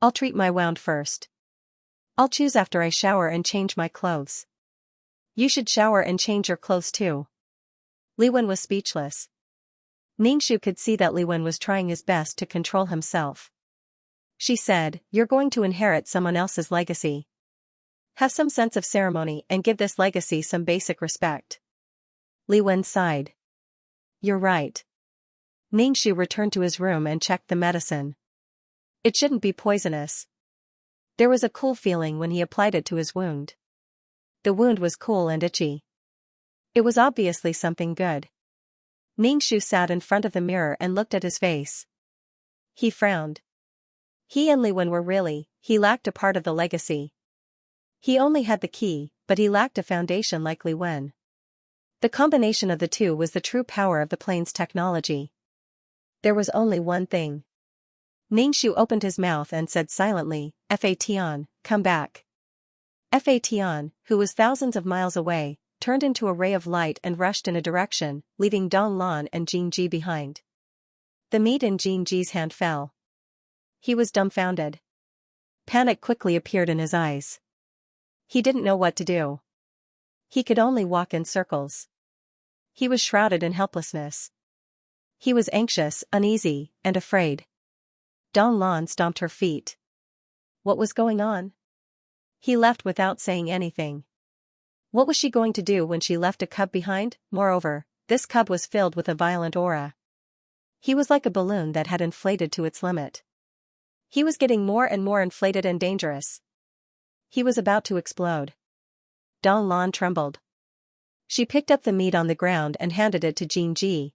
I'll treat my wound first. I'll choose after I shower and change my clothes. You should shower and change your clothes too. Li Wen was speechless. Ningxu could see that Li Wen was trying his best to control himself. She said, "You're going to inherit someone else's legacy. Have some sense of ceremony and give this legacy some basic respect." Li Wen sighed. "You're right." Ningxu returned to his room and checked the medicine. It shouldn't be poisonous. There was a cool feeling when he applied it to his wound. The wound was cool and itchy. It was obviously something good. Ningxu sat in front of the mirror and looked at his face. He frowned. He and Li Wen he lacked a part of the legacy. He only had the key, but he lacked a foundation like Li Wen. The combination of the two was the true power of the plane's technology. There was only one thing. Ningxu opened his mouth and said silently, "Fa Tian, come back." Fa Tian, who was thousands of miles away, turned into a ray of light and rushed in a direction, leaving Dong Lan and Jing Ji behind. The meat in Jing Ji's hand fell. He was dumbfounded. Panic quickly appeared in his eyes. He didn't know what to do. He could only walk in circles. He was shrouded in helplessness. He was anxious, uneasy, and afraid. Dong Lan stomped her feet. What was going on? He left without saying anything. What was she going to do when she left a cub behind? Moreover, this cub was filled with a violent aura. He was like a balloon that had inflated to its limit. He was getting more and more inflated and dangerous. He was about to explode. Dong Lan trembled. She picked up the meat on the ground and handed it to Jing Ji.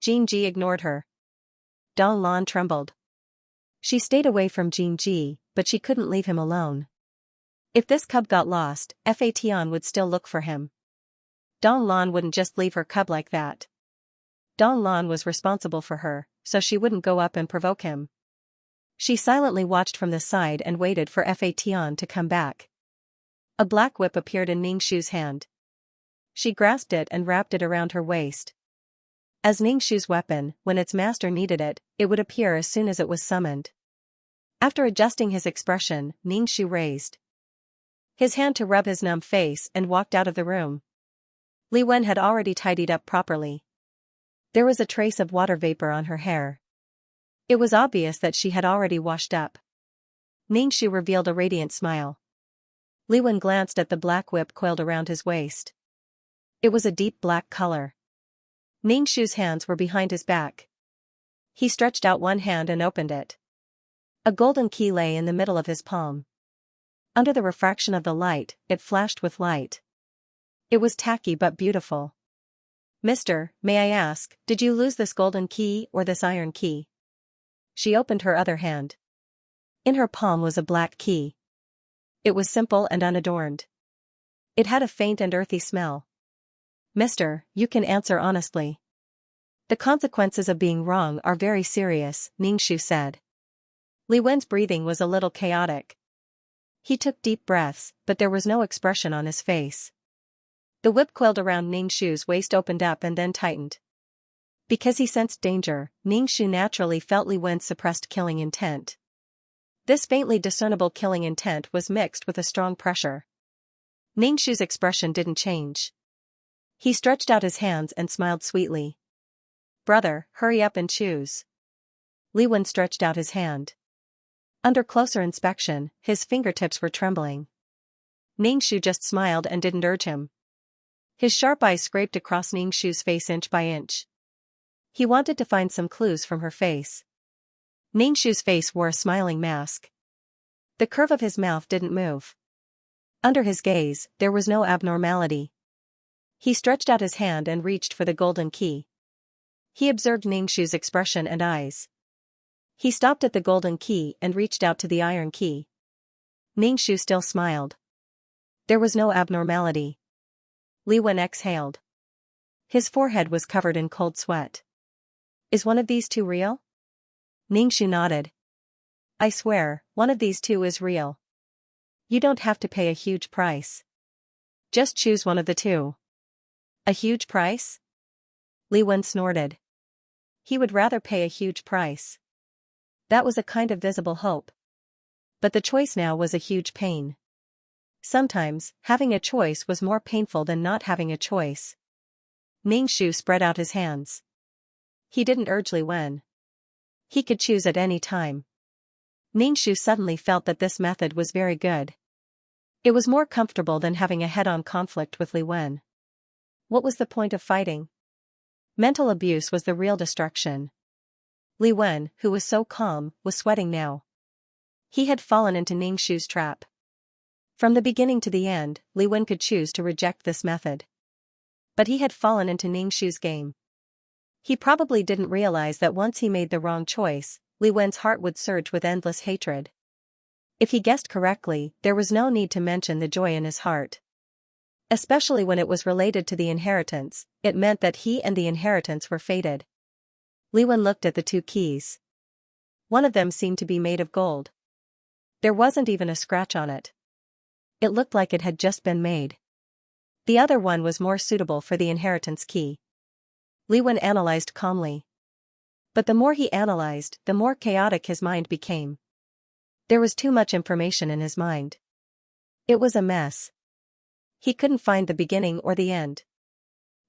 Jing Ji ignored her. Dong Lan trembled. She stayed away from Jing Ji, but she couldn't leave him alone. If this cub got lost, Fa Tian would still look for him. Dong Lan wouldn't just leave her cub like that. Dong Lan was responsible for her, so she wouldn't go up and provoke him. She silently watched from the side and waited for Fa Tian to come back. A black whip appeared in Ningxu's hand. She grasped it and wrapped it around her waist. As Ningxu's weapon, when its master needed it, it would appear as soon as it was summoned. After adjusting his expression, Ningxu raised his hand to rub his numb face and walked out of the room. Li Wen had already tidied up properly. There was a trace of water vapor on her hair. It was obvious that she had already washed up. Ningxu revealed a radiant smile. Li Wen glanced at the black whip coiled around his waist. It was a deep black color. Ningxu's hands were behind his back. He stretched out one hand and opened it. A golden key lay in the middle of his palm. Under the refraction of the light, it flashed with light. It was tacky but beautiful. "Mister, may I ask, did you lose this golden key or this iron key?" She opened her other hand. In her palm was a black key. It was simple and unadorned. It had a faint and earthy smell. "Mister, you can answer honestly. The consequences of being wrong are very serious," Ningxu said. Li Wen's breathing was a little chaotic. He took deep breaths, but there was no expression on his face. The whip coiled around Ningxu's waist opened up and then tightened. Because he sensed danger, Ningxu naturally felt Li Wen's suppressed killing intent. This faintly discernible killing intent was mixed with a strong pressure. Ningxu's expression didn't change. He stretched out his hands and smiled sweetly. "Brother, hurry up and choose." Li Wen stretched out his hand. Under closer inspection, his fingertips were trembling. Ningxu just smiled and didn't urge him. His sharp eyes scraped across Ningxu's face inch by inch. He wanted to find some clues from her face. Ningxu's face wore a smiling mask. The curve of his mouth didn't move. Under his gaze, there was no abnormality. He stretched out his hand and reached for the golden key. He observed Ningxu's expression and eyes. He stopped at the golden key and reached out to the iron key. Ningxu still smiled. There was no abnormality. Li Wen exhaled. His forehead was covered in cold sweat. "Is one of these two real?" Ningxu nodded. "I swear, one of these two is real. You don't have to pay a huge price. Just choose one of the two." "A huge price?" Li Wen snorted. He would rather pay a huge price. That was a kind of visible hope. But the choice now was a huge pain. Sometimes, having a choice was more painful than not having a choice. Ningxu spread out his hands. He didn't urge Li Wen. He could choose at any time. Ningxu suddenly felt that this method was very good. It was more comfortable than having a head-on conflict with Li Wen. What was the point of fighting? Mental abuse was the real destruction. Li Wen, who was so calm, was sweating now. He had fallen into Ningxu's trap. From the beginning to the end, Li Wen could choose to reject this method. But he had fallen into Ningxu's game. He probably didn't realize that once he made the wrong choice, Li Wen's heart would surge with endless hatred. If he guessed correctly, there was no need to mention the joy in his heart. Especially when it was related to the inheritance, it meant that he and the inheritance were fated. Li Wen looked at the two keys. One of them seemed to be made of gold. There wasn't even a scratch on it. It looked like it had just been made. The other one was more suitable for the inheritance key. Li Wen analyzed calmly. But the more he analyzed, the more chaotic his mind became. There was too much information in his mind. It was a mess. He couldn't find the beginning or the end.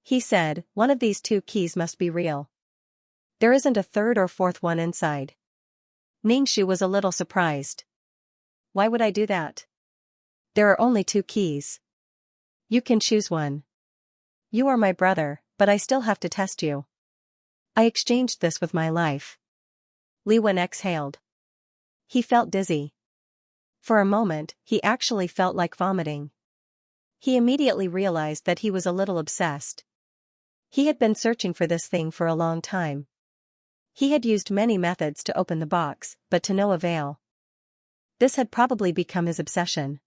He said, one of these two keys must be real. There isn't a third or fourth one inside. Ningxu was a little surprised. Why would I do that? There are only two keys. You can choose one. You are my brother, but I still have to test you. I exchanged this with my life. Li Wen exhaled. He felt dizzy. For a moment, he actually felt like vomiting. He immediately realized that he was a little obsessed. He had been searching for this thing for a long time. He had used many methods to open the box, but to no avail. This had probably become his obsession.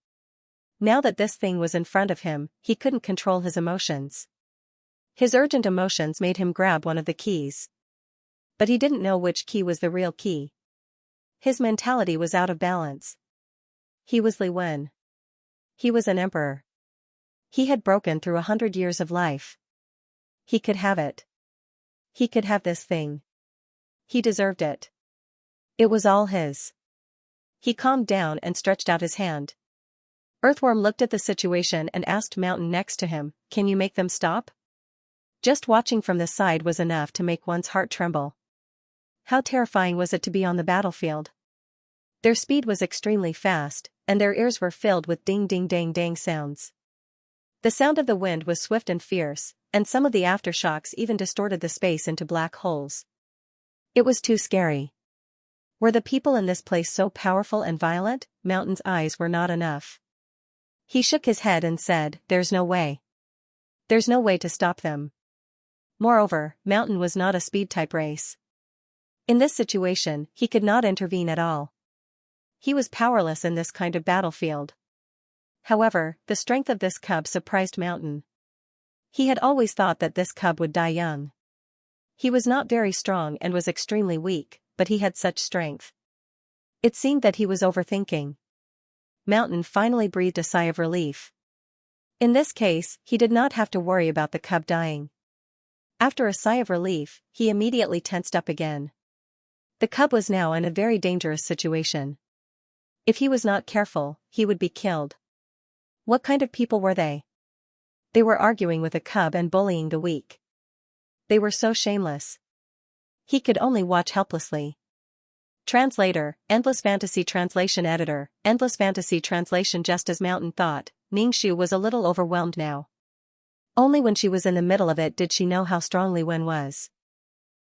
Now that this thing was in front of him, he couldn't control his emotions. His urgent emotions made him grab one of the keys. But he didn't know which key was the real key. His mentality was out of balance. He was Li Wen. He was an emperor. He had broken through 100 years of life. He could have it. He could have this thing. He deserved it. It was all his. He calmed down and stretched out his hand. Earthworm looked at the situation and asked Mountain next to him, "Can you make them stop?" Just watching from the side was enough to make one's heart tremble. How terrifying was it to be on the battlefield? Their speed was extremely fast, and their ears were filled with ding-ding-dang-dang sounds. The sound of the wind was swift and fierce, and some of the aftershocks even distorted the space into black holes. It was too scary. Were the people in this place so powerful and violent? Mountain's eyes were not enough. He shook his head and said, "There's no way. There's no way to stop them." Moreover, Mountain was not a speed-type race. In this situation, he could not intervene at all. He was powerless in this kind of battlefield. However, the strength of this cub surprised Mountain. He had always thought that this cub would die young. He was not very strong and was extremely weak, but he had such strength. It seemed that he was overthinking. Mountain finally breathed a sigh of relief. In this case, he did not have to worry about the cub dying. After a sigh of relief, he immediately tensed up again. The cub was now in a very dangerous situation. If he was not careful, he would be killed. What kind of people were they? They were arguing with a cub and bullying the weak. They were so shameless. He could only watch helplessly. Translator, Endless Fantasy Translation Editor, Endless Fantasy Translation. Just as Mountain thought, Ningxu was a little overwhelmed now. Only when she was in the middle of it did she know how strong Li Wen was.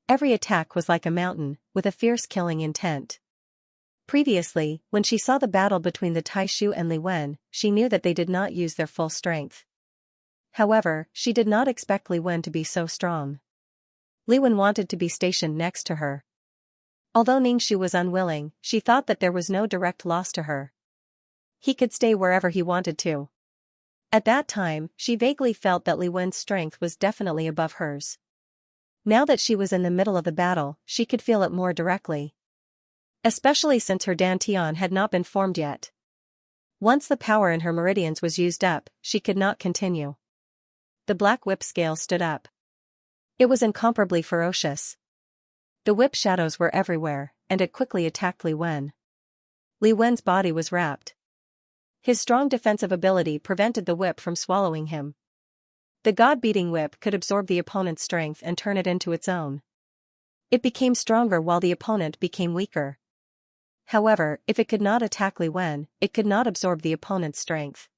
Every attack was like a mountain, with a fierce killing intent. Previously, when she saw the battle between the Taishu and Li Wen, she knew that they did not use their full strength. However, she did not expect Li Wen to be so strong. Li Wen wanted to be stationed next to her. Although Ningxu was unwilling, she thought that there was no direct loss to her. He could stay wherever he wanted to. At that time, she vaguely felt that Li Wen's strength was definitely above hers. Now that she was in the middle of the battle, she could feel it more directly. Especially since her dantian had not been formed yet. Once the power in her meridians was used up, she could not continue. The black whip scale stood up. It was incomparably ferocious. The whip shadows were everywhere, and it quickly attacked Li Wen. Li Wen's body was wrapped. His strong defensive ability prevented the whip from swallowing him. The god-beating whip could absorb the opponent's strength and turn it into its own. It became stronger while the opponent became weaker. However, if it could not attack Li Wen, it could not absorb the opponent's strength.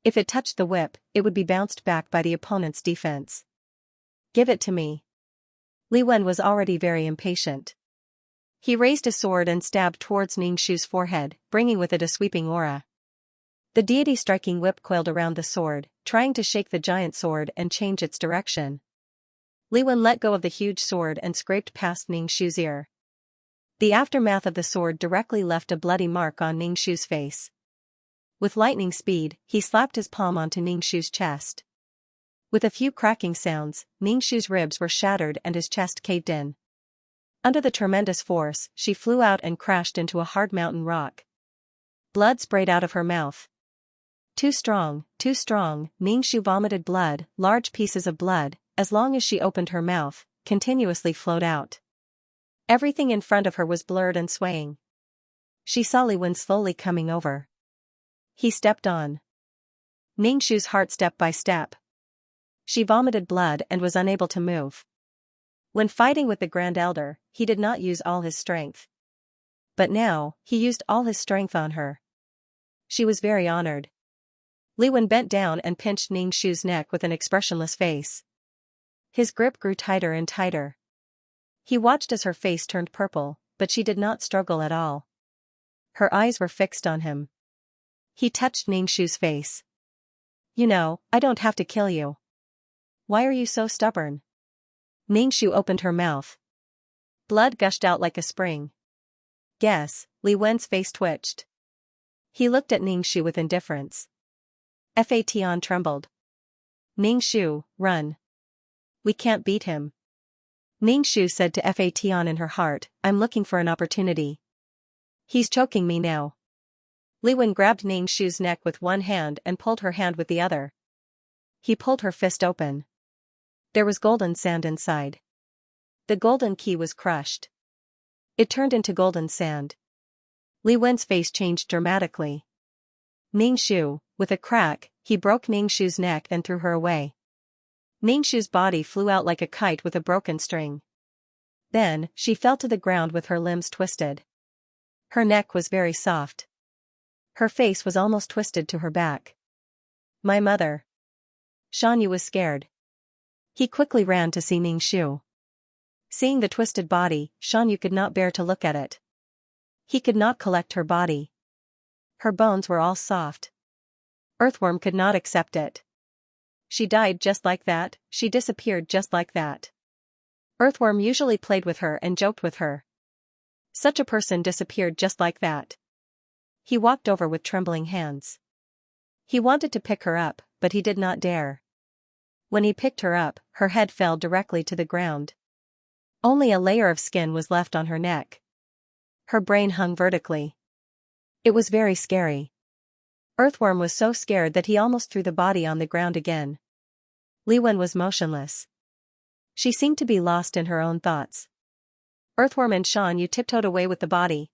If it touched the whip, it would be bounced back by the opponent's defense. Give it to me. Li Wen was already very impatient. He raised a sword and stabbed towards Ningxu's forehead, bringing with it a sweeping aura. The deity-striking whip coiled around the sword, trying to shake the giant sword and change its direction. Li Wen let go of the huge sword and scraped past Ningxu's ear. The aftermath of the sword directly left a bloody mark on Ningxu's face. With lightning speed, he slapped his palm onto Ningxu's chest. With a few cracking sounds, Ningxu's ribs were shattered and his chest caved in. Under the tremendous force, she flew out and crashed into a hard mountain rock. Blood sprayed out of her mouth. Too strong, Ningxu vomited blood, large pieces of blood, as long as she opened her mouth, continuously flowed out. Everything in front of her was blurred and swaying. She saw Li Wen slowly coming over. He stepped on Ningxu's heart step by step. She vomited blood and was unable to move. When fighting with the Grand Elder, he did not use all his strength. But now, he used all his strength on her. She was very honored. Li Wen bent down and pinched Ningxu's neck with an expressionless face. His grip grew tighter and tighter. He watched as her face turned purple, but she did not struggle at all. Her eyes were fixed on him. He touched Ningxu's face. You know, I don't have to kill you. Why are you so stubborn? Ningxu opened her mouth. Blood gushed out like a spring. Guess, Li Wen's face twitched. He looked at Ningxu with indifference. Fatan trembled. Ningxu, run. We can't beat him. Ningxu said to Fatan in her heart, I'm looking for an opportunity. He's choking me now. Li Wen grabbed Ningxu's neck with one hand and pulled her hand with the other. He pulled her fist open. There was golden sand inside. The golden key was crushed. It turned into golden sand. Li Wen's face changed dramatically. Ningxu, with a crack, he broke Ningxu's neck and threw her away. Ningxu's body flew out like a kite with a broken string. Then, she fell to the ground with her limbs twisted. Her neck was very soft. Her face was almost twisted to her back. My mother. Xianxia was scared. He quickly ran to see Ningxu. Seeing the twisted body, Xianxia could not bear to look at it. He could not collect her body. Her bones were all soft. Earthworm could not accept it. She died just like that, she disappeared just like that. Earthworm usually played with her and joked with her. Such a person disappeared just like that. He walked over with trembling hands. He wanted to pick her up, but he did not dare. When he picked her up, her head fell directly to the ground. Only a layer of skin was left on her neck. Her brain hung vertically. It was very scary. Earthworm was so scared that he almost threw the body on the ground again. Li Wen was motionless. She seemed to be lost in her own thoughts. Earthworm and Xianxia tiptoed away with the body.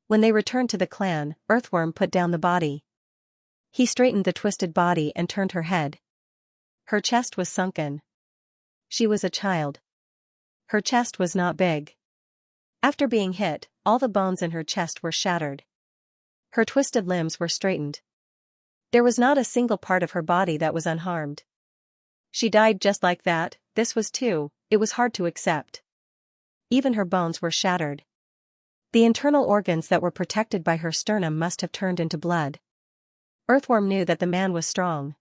When they returned to the clan, Earthworm put down the body. He straightened the twisted body and turned her head. Her chest was sunken. She was a child. Her chest was not big. After being hit, all the bones in her chest were shattered. Her twisted limbs were straightened. There was not a single part of her body that was unharmed. She died just like that, this was too, it was hard to accept. Even her bones were shattered. The internal organs that were protected by her sternum must have turned into blood. Earthworm knew that the man was strong.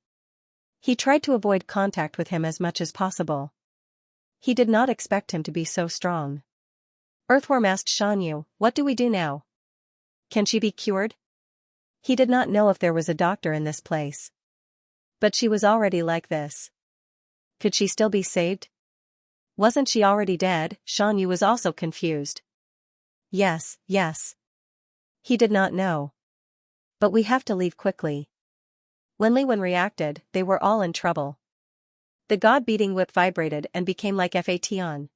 He tried to avoid contact with him as much as possible. He did not expect him to be so strong. Earthworm asked Xianxia, what do we do now? Can she be cured? He did not know if there was a doctor in this place. But she was already like this. Could she still be saved? Wasn't she already dead? Xianxia was also confused. Yes. He did not know. But we have to leave quickly. When Li Wen reacted, they were all in trouble. The god-beating whip vibrated and became like Fatan.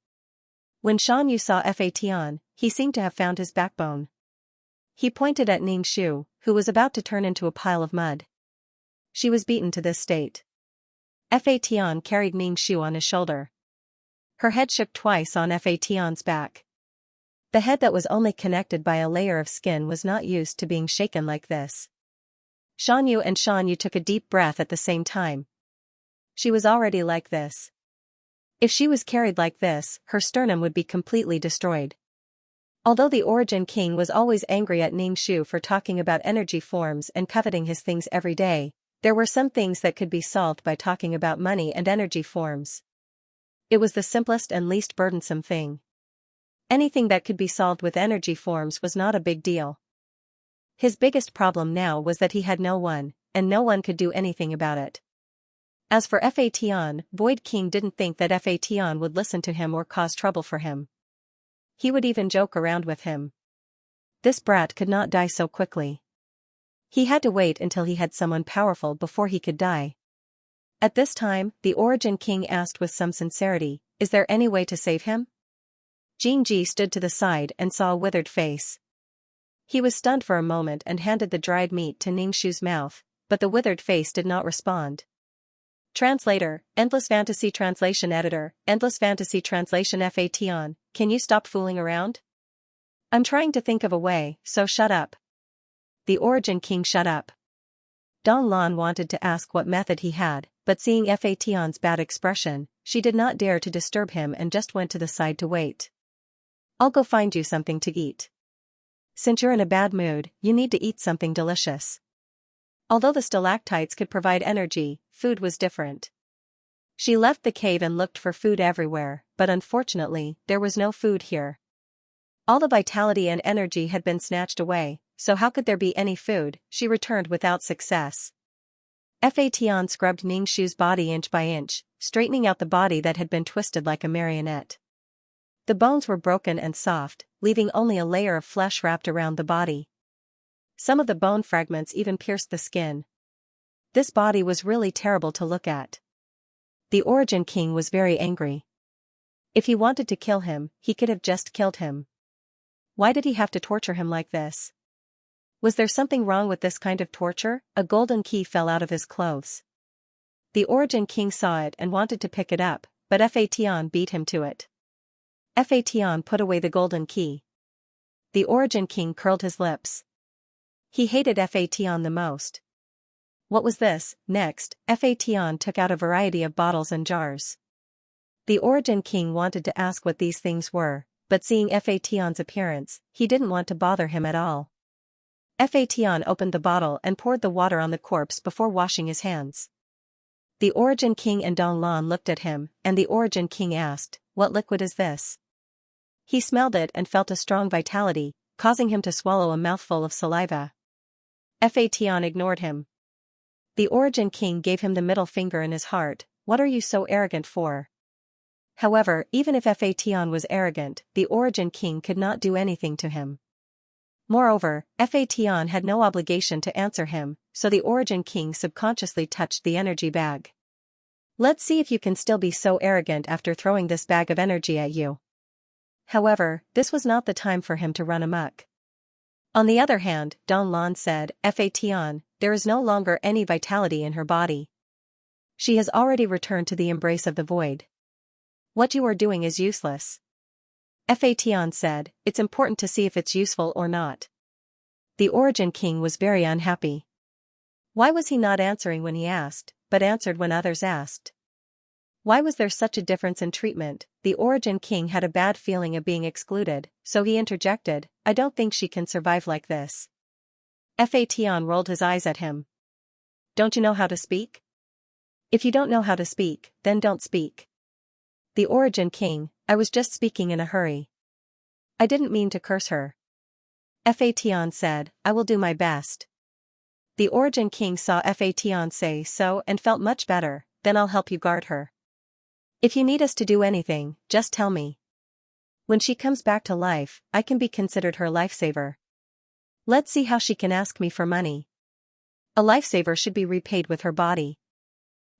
When Xianxia saw Fatan, he seemed to have found his backbone. He pointed at Ningxu, who was about to turn into a pile of mud. She was beaten to this state. Fa Tian carried Ningxu on his shoulder. Her head shook twice on Fa Tian's back. The head that was only connected by a layer of skin was not used to being shaken like this. Xianyu and Xianyu took a deep breath at the same time. She was already like this. If she was carried like this, her sternum would be completely destroyed. Although the Origin King was always angry at Ningxu for talking about energy forms and coveting his things every day, there were some things that could be solved by talking about money and energy forms. It was the simplest and least burdensome thing. Anything that could be solved with energy forms was not a big deal. His biggest problem now was that he had no one, and no one could do anything about it. As for Fa Tian, Void King didn't think that Fa Tian would listen to him or cause trouble for him. He would even joke around with him. This brat could not die so quickly. He had to wait until he had someone powerful before he could die. At this time, the Origin King asked with some sincerity, "Is there any way to save him?" Jingji stood to the side and saw a withered face. He was stunned for a moment and handed the dried meat to Ningxu's mouth, but the withered face did not respond. Translator, Endless Fantasy Translation Editor, Endless Fantasy Translation. Fa Tian, can you stop fooling around? I'm trying to think of a way, so shut up. The Origin King shut up. Dong Lan wanted to ask what method he had, but seeing Fa Tian's bad expression, she did not dare to disturb him and just went to the side to wait. I'll go find you something to eat. Since you're in a bad mood, you need to eat something delicious. Although the stalactites could provide energy, food was different. She left the cave and looked for food everywhere, but unfortunately, there was no food here. All the vitality and energy had been snatched away, so how could there be any food? She returned without success. Fa Tian scrubbed Ningxu's body inch by inch, straightening out the body that had been twisted like a marionette. The bones were broken and soft, leaving only a layer of flesh wrapped around the body. Some of the bone fragments even pierced the skin. This body was really terrible to look at. The Origin King was very angry. If he wanted to kill him, he could have just killed him. Why did he have to torture him like this? Was there something wrong with this kind of torture? A golden key fell out of his clothes. The Origin King saw it and wanted to pick it up, but Fa Tian beat him to it. Fa Tian put away the golden key. The Origin King curled his lips. He hated Fa Tian the most. What was this? Next, Fa Tian took out a variety of bottles and jars. The Origin King wanted to ask what these things were, but seeing Fa Tian's appearance, he didn't want to bother him at all. Fa Tian opened the bottle and poured the water on the corpse before washing his hands. The Origin King and Dong Lan looked at him, and the Origin King asked, "What liquid is this?" He smelled it and felt a strong vitality, causing him to swallow a mouthful of saliva. Fa Tian ignored him. The Origin King gave him the middle finger in his heart. "What are you so arrogant for?" However, even if Fa Tian was arrogant, the Origin King could not do anything to him. Moreover, Fa Tian had no obligation to answer him, so the Origin King subconsciously touched the energy bag. "Let's see if you can still be so arrogant after throwing this bag of energy at you." However, this was not the time for him to run amok. On the other hand, Dong Lan said, "Fa Tian, there is no longer any vitality in her body. She has already returned to the embrace of the void. What you are doing is useless." Fa Tian said, "It's important to see if it's useful or not." The Origin King was very unhappy. Why was he not answering when he asked, but answered when others asked? Why was there such a difference in treatment? The Origin King had a bad feeling of being excluded, so he interjected, "I don't think she can survive like this." Fa Tian rolled his eyes at him. "Don't you know how to speak? If you don't know how to speak, then don't speak." The Origin King, "I was just speaking in a hurry. I didn't mean to curse her." Fa Tian said, "I will do my best." The Origin King saw Fa Tian say so and felt much better. "Then I'll help you guard her. If you need us to do anything, just tell me. When she comes back to life, I can be considered her lifesaver. Let's see how she can ask me for money. A lifesaver should be repaid with her body."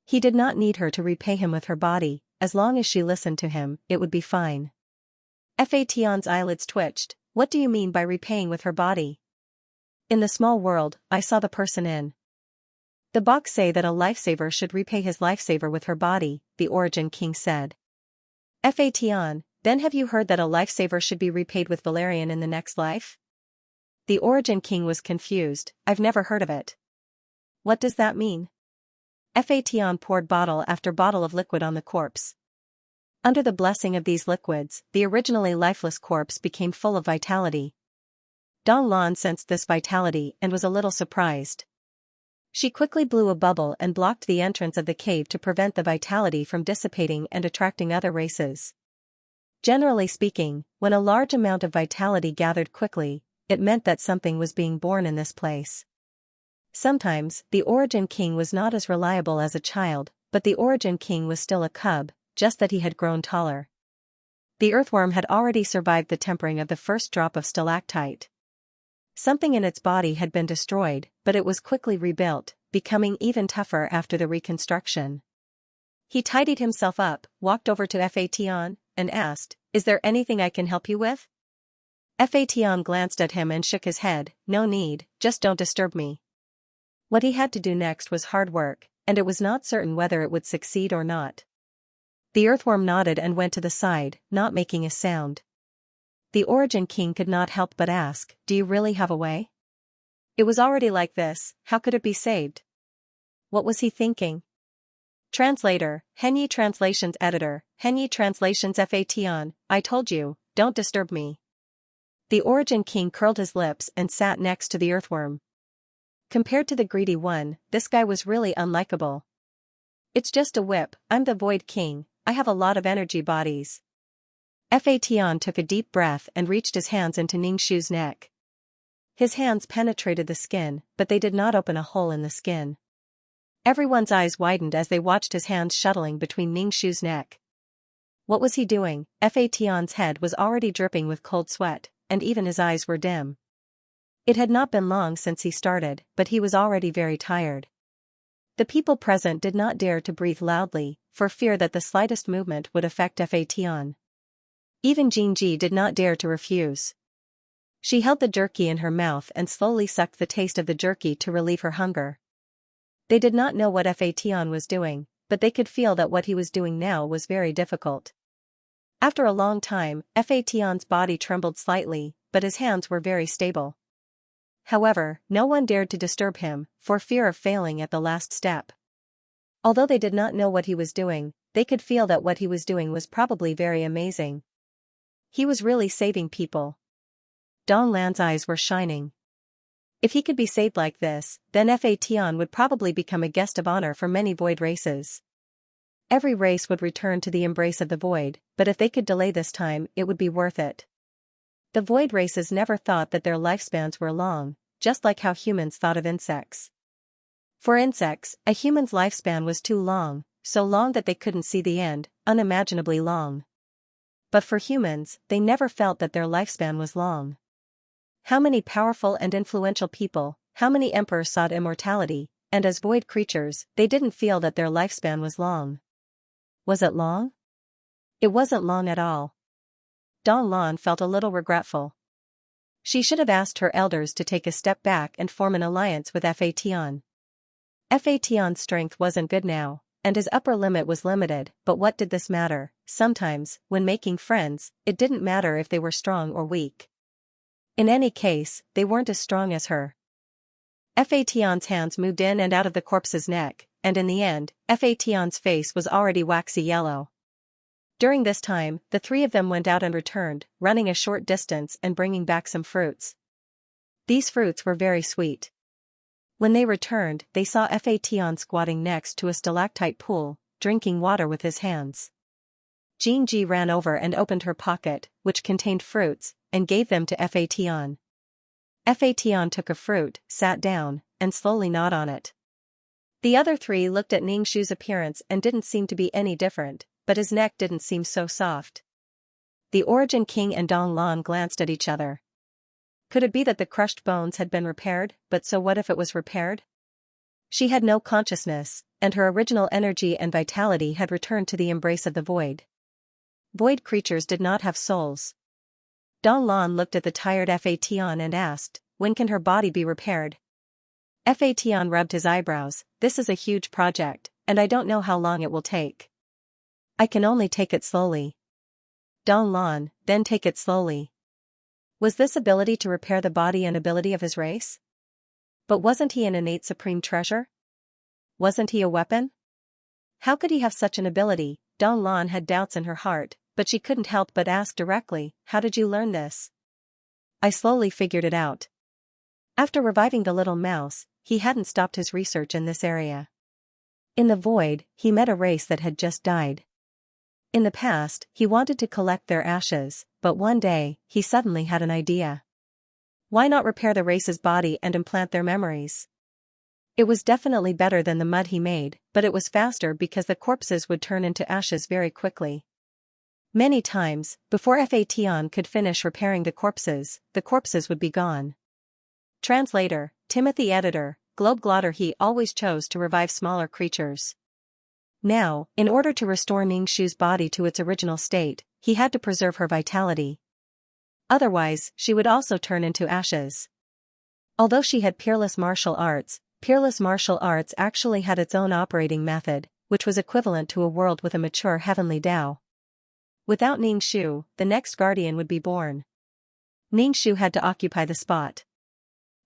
He did not need her to repay him with her body, as long as she listened to him, it would be fine. Fation's eyelids twitched. What do you mean by repaying with her body? In the small world, I saw the person in the box say that a lifesaver should repay his lifesaver with her body, the Origin King said. Fation, then have you heard that a lifesaver should be repaid with Valerian in the next life? The Origin King was confused. I've never heard of it. What does that mean? Fation poured bottle after bottle of liquid on the corpse. Under the blessing of these liquids, the originally lifeless corpse became full of vitality. Dong Lan sensed this vitality and was a little surprised. She quickly blew a bubble and blocked the entrance of the cave to prevent the vitality from dissipating and attracting other races. Generally speaking, when a large amount of vitality gathered quickly, it meant that something was being born in this place. Sometimes, the Origin King was not as reliable as a child, but the Origin King was still a cub, just that he had grown taller. The earthworm had already survived the tempering of the first drop of stalactite. Something in its body had been destroyed, but it was quickly rebuilt, becoming even tougher after the reconstruction. He tidied himself up, walked over to Fation, and asked, "Is there anything I can help you with?" Fation glanced at him and shook his head. "No need, just don't disturb me." What he had to do next was hard work, and it was not certain whether it would succeed or not. The earthworm nodded and went to the side, not making a sound. The Origin King could not help but ask, "Do you really have a way?" It was already like this, how could it be saved? What was he thinking? Translator, Henyi Translations Editor, Henyi Translations Fation, I told you, don't disturb me. The Origin King curled his lips and sat next to the earthworm. Compared to the greedy one, this guy was really unlikable. "It's just a whip, I'm the Void King, I have a lot of energy bodies." Fation took a deep breath and reached his hands into Ningxu's neck. His hands penetrated the skin, but they did not open a hole in the skin. Everyone's eyes widened as they watched his hands shuttling between Ningxu's neck. What was he doing? Fation's head was already dripping with cold sweat, and even his eyes were dim. It had not been long since he started, but he was already very tired. The people present did not dare to breathe loudly, for fear that the slightest movement would affect Fation. Even Xianxia did not dare to refuse. She held the jerky in her mouth and slowly sucked the taste of the jerky to relieve her hunger. They did not know what Fation was doing, but they could feel that what he was doing now was very difficult. After a long time, Fation's body trembled slightly, but his hands were very stable. However, no one dared to disturb him, for fear of failing at the last step. Although they did not know what he was doing, they could feel that what he was doing was probably very amazing. He was really saving people. Dong Lan's eyes were shining. If he could be saved like this, then Fation would probably become a guest of honor for many void races. Every race would return to the embrace of the void, but if they could delay this time, it would be worth it. The void races never thought that their lifespans were long, just like how humans thought of insects. For insects, a human's lifespan was too long, so long that they couldn't see the end, unimaginably long. But for humans, they never felt that their lifespan was long. How many powerful and influential people, how many emperors sought immortality, and as void creatures, they didn't feel that their lifespan was long. Was it long? It wasn't long at all. Dong Lan felt a little regretful. She should have asked her elders to take a step back and form an alliance with Fation. Fation's strength wasn't good now, and his upper limit was limited, but what did this matter? Sometimes, when making friends, it didn't matter if they were strong or weak. In any case, they weren't as strong as her. Fation's hands moved in and out of the corpse's neck, and in the end, Fation's face was already waxy yellow. During this time, the three of them went out and returned, running a short distance and bringing back some fruits. These fruits were very sweet. When they returned, they saw Fation squatting next to a stalactite pool, drinking water with his hands. Xianxia ran over and opened her pocket, which contained fruits, and gave them to Fation. Fation took a fruit, sat down, and slowly gnawed on it. The other three looked at Ningxu's appearance and didn't seem to be any different, but his neck didn't seem so soft. The Origin King and Dong Lan glanced at each other. Could it be that the crushed bones had been repaired, but so what if it was repaired? She had no consciousness, and her original energy and vitality had returned to the embrace of the void. Void creatures did not have souls. Don Lan looked at the tired Fation and asked, when can her body be repaired? Fation rubbed his eyebrows, this is a huge project, and I don't know how long it will take. I can only take it slowly. Don Lan, then take it slowly. Was this ability to repair the body an ability of his race? But wasn't he an innate supreme treasure? Wasn't he a weapon? How could he have such an ability? Don Lan had doubts in her heart, but she couldn't help but ask directly, how did you learn this? I slowly figured it out. After reviving the little mouse, he hadn't stopped his research in this area. In the void, he met a race that had just died. In the past, he wanted to collect their ashes, but one day, he suddenly had an idea. Why not repair the race's body and implant their memories? It was definitely better than the mud he made, but it was faster because the corpses would turn into ashes very quickly. Many times, before Fation could finish repairing the corpses would be gone. Translator, Timothy Editor, Globeglotter. He always chose to revive smaller creatures. Now, in order to restore Ningxu's body to its original state, he had to preserve her vitality. Otherwise, she would also turn into ashes. Although she had Peerless Martial Arts actually had its own operating method, which was equivalent to a world with a mature heavenly Tao. Without Ningxu, the next guardian would be born. Ningxu had to occupy the spot.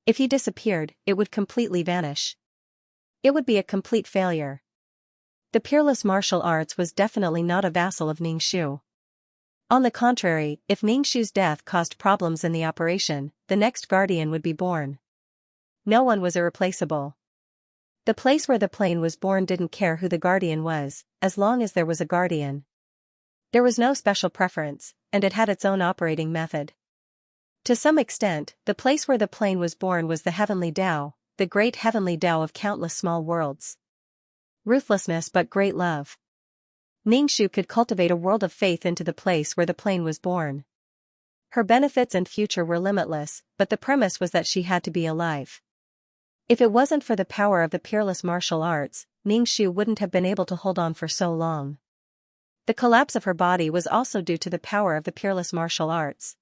If he disappeared, it would completely vanish. It would be a complete failure. The Peerless Martial Arts was definitely not a vassal of Ningxu. On the contrary, if Ningxu's death caused problems in the operation, the next guardian would be born. No one was irreplaceable. The place where the plane was born didn't care who the guardian was, as long as there was a guardian. There was no special preference, and it had its own operating method. To some extent, the place where the plane was born was the heavenly Tao, the great heavenly Tao of countless small worlds. Ruthlessness but great love. Ningxu could cultivate a world of faith into the place where the plane was born. Her benefits and future were limitless, but the premise was that she had to be alive. If it wasn't for the power of the Peerless Martial Arts, Ningxu wouldn't have been able to hold on for so long. The collapse of her body was also due to the power of the Peerless Martial Arts.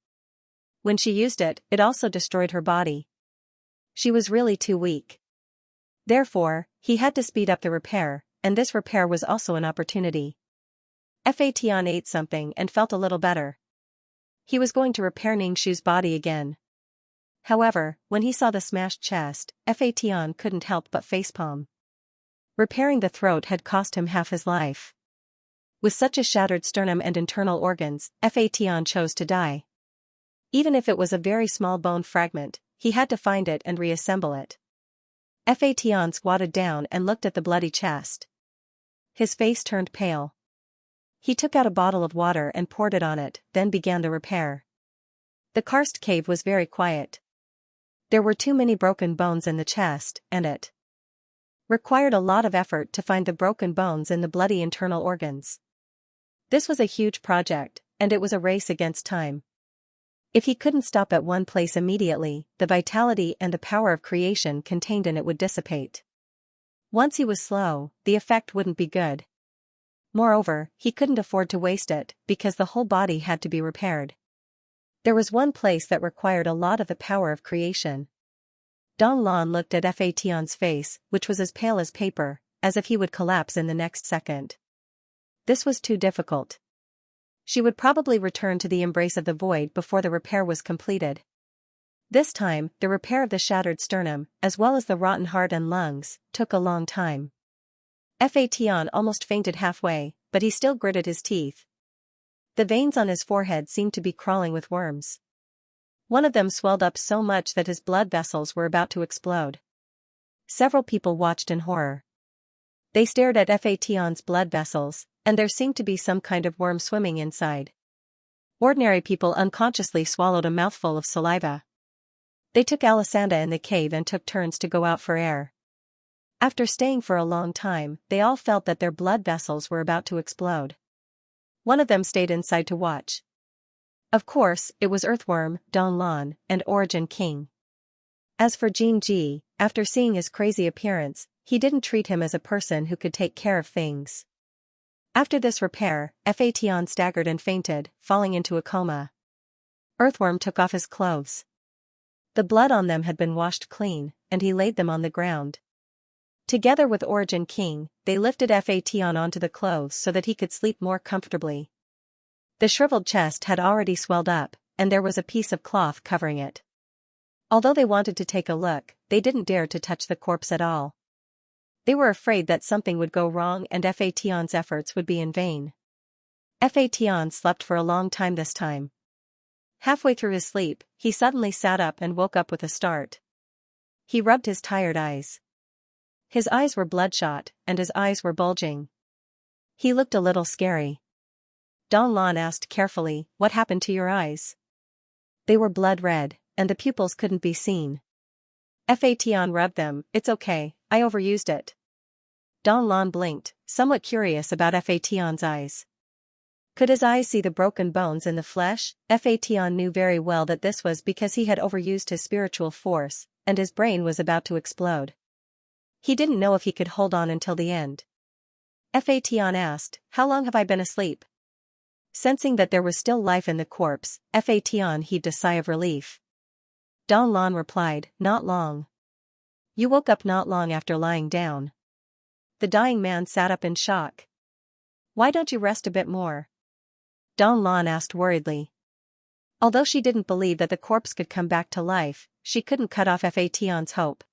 When she used it, it also destroyed her body. She was really too weak. Therefore, he had to speed up the repair, and this repair was also an opportunity. Fation ate something and felt a little better. He was going to repair Ningxu's body again. However, when he saw the smashed chest, Fation couldn't help but facepalm. Repairing the throat had cost him half his life. With such a shattered sternum and internal organs, Fation chose to die. Even if it was a very small bone fragment, he had to find it and reassemble it. Fation squatted down and looked at the bloody chest. His face turned pale. He took out a bottle of water and poured it on it, then began the repair. The karst cave was very quiet. There were too many broken bones in the chest, and it required a lot of effort to find the broken bones in the bloody internal organs. This was a huge project, and it was a race against time. If he couldn't stop at one place immediately, the vitality and the power of creation contained in it would dissipate. Once he was slow, the effect wouldn't be good. Moreover, he couldn't afford to waste it, because the whole body had to be repaired. There was one place that required a lot of the power of creation. Don Lan looked at Fation's face, which was as pale as paper, as if he would collapse in the next second. This was too difficult. She would probably return to the embrace of the void before the repair was completed. This time, the repair of the shattered sternum, as well as the rotten heart and lungs, took a long time. Fation almost fainted halfway, but he still gritted his teeth. The veins on his forehead seemed to be crawling with worms. One of them swelled up so much that his blood vessels were about to explode. Several people watched in horror. They stared at Fation's blood vessels, and there seemed to be some kind of worm swimming inside. Ordinary people unconsciously swallowed a mouthful of saliva. They took Alessandra in the cave and took turns to go out for air. After staying for a long time, they all felt that their blood vessels were about to explode. One of them stayed inside to watch. Of course, it was Earthworm, Don Lan, and Origin King. As for Jin Ji, after seeing his crazy appearance, he didn't treat him as a person who could take care of things. After this repair, Fation staggered and fainted, falling into a coma. Earthworm took off his clothes. The blood on them had been washed clean, and he laid them on the ground. Together with Origin King, they lifted Fation onto the clothes so that he could sleep more comfortably. The shriveled chest had already swelled up, and there was a piece of cloth covering it. Although they wanted to take a look, they didn't dare to touch the corpse at all. They were afraid that something would go wrong and Fation's efforts would be in vain. Fation slept for a long time this time. Halfway through his sleep, he suddenly sat up and woke up with a start. He rubbed his tired eyes. His eyes were bloodshot, and his eyes were bulging. He looked a little scary. Don Lan asked carefully, "What happened to your eyes?" They were blood red, and the pupils couldn't be seen. Fation rubbed them. "It's okay, I overused it." Don Lan blinked, somewhat curious about Fation's eyes. Could his eyes see the broken bones in the flesh? Fation knew very well that this was because he had overused his spiritual force, and his brain was about to explode. He didn't know if he could hold on until the end. Fation asked, "How long have I been asleep?" Sensing that there was still life in the corpse, Fation heaved a sigh of relief. Don Lan replied, "Not long. You woke up not long after lying down." The dying man sat up in shock. "Why don't you rest a bit more?" Don Lan asked worriedly. Although she didn't believe that the corpse could come back to life, she couldn't cut off Fation's hope.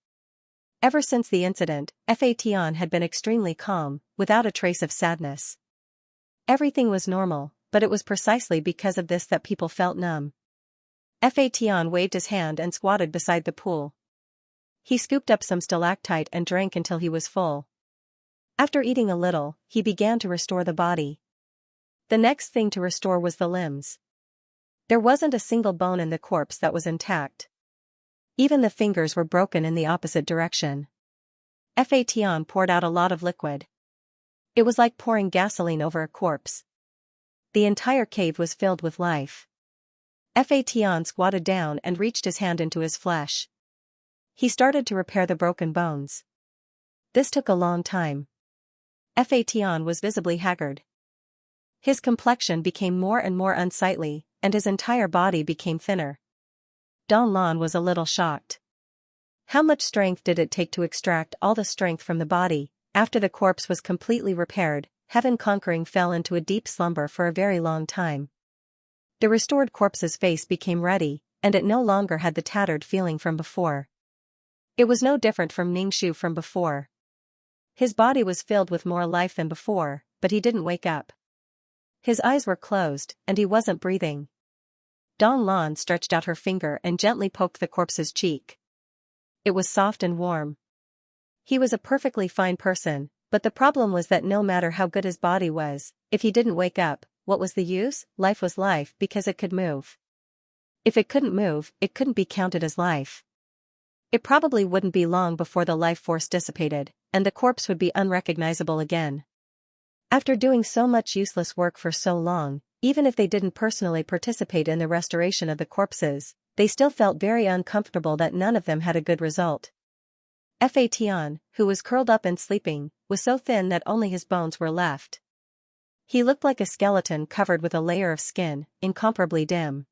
Ever since the incident, Fation had been extremely calm, without a trace of sadness. Everything was normal, but it was precisely because of this that people felt numb. Fation waved his hand and squatted beside the pool. He scooped up some stalactite and drank until he was full. After eating a little, he began to restore the body. The next thing to restore was the limbs. There wasn't a single bone in the corpse that was intact. Even the fingers were broken in the opposite direction. Fation poured out a lot of liquid. It was like pouring gasoline over a corpse. The entire cave was filled with life. Fation squatted down and reached his hand into his flesh. He started to repair the broken bones. This took a long time. Fation was visibly haggard. His complexion became more and more unsightly, and his entire body became thinner. Don Lan was a little shocked. How much strength did it take to extract all the strength from the body? After the corpse was completely repaired, Heaven Conquering fell into a deep slumber for a very long time. The restored corpse's face became ruddy, and it no longer had the tattered feeling from before. It was no different from Ningxu from before. His body was filled with more life than before, but he didn't wake up. His eyes were closed, and he wasn't breathing. Don Lan stretched out her finger and gently poked the corpse's cheek. It was soft and warm. He was a perfectly fine person, but the problem was that no matter how good his body was, if he didn't wake up, what was the use? Life was life because it could move. If it couldn't move, it couldn't be counted as life. It probably wouldn't be long before the life force dissipated, and the corpse would be unrecognizable again. After doing so much useless work for so long, even if they didn't personally participate in the restoration of the corpses, they still felt very uncomfortable that none of them had a good result. Fation, who was curled up and sleeping, was so thin that only his bones were left. He looked like a skeleton covered with a layer of skin, incomparably dim.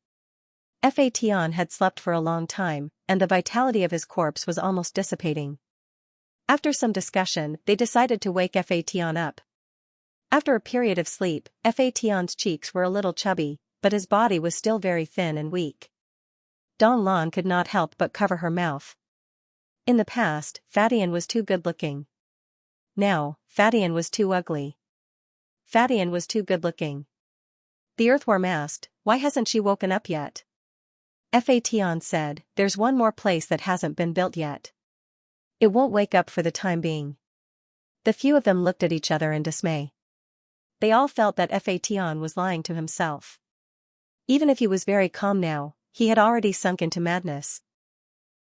Fation had slept for a long time, and the vitality of his corpse was almost dissipating. After some discussion, they decided to wake Fation up. After a period of sleep, Fation's cheeks were a little chubby, but his body was still very thin and weak. Don Lan could not help but cover her mouth. In the past, Fadian was too good-looking. Now, Fadian was too ugly. Fadian was too good-looking. The earthworm asked, "Why hasn't she woken up yet?" Fation said, "There's one more place that hasn't been built yet. It won't wake up for the time being." The few of them looked at each other in dismay. They all felt that Fation was lying to himself. Even if he was very calm now, he had already sunk into madness.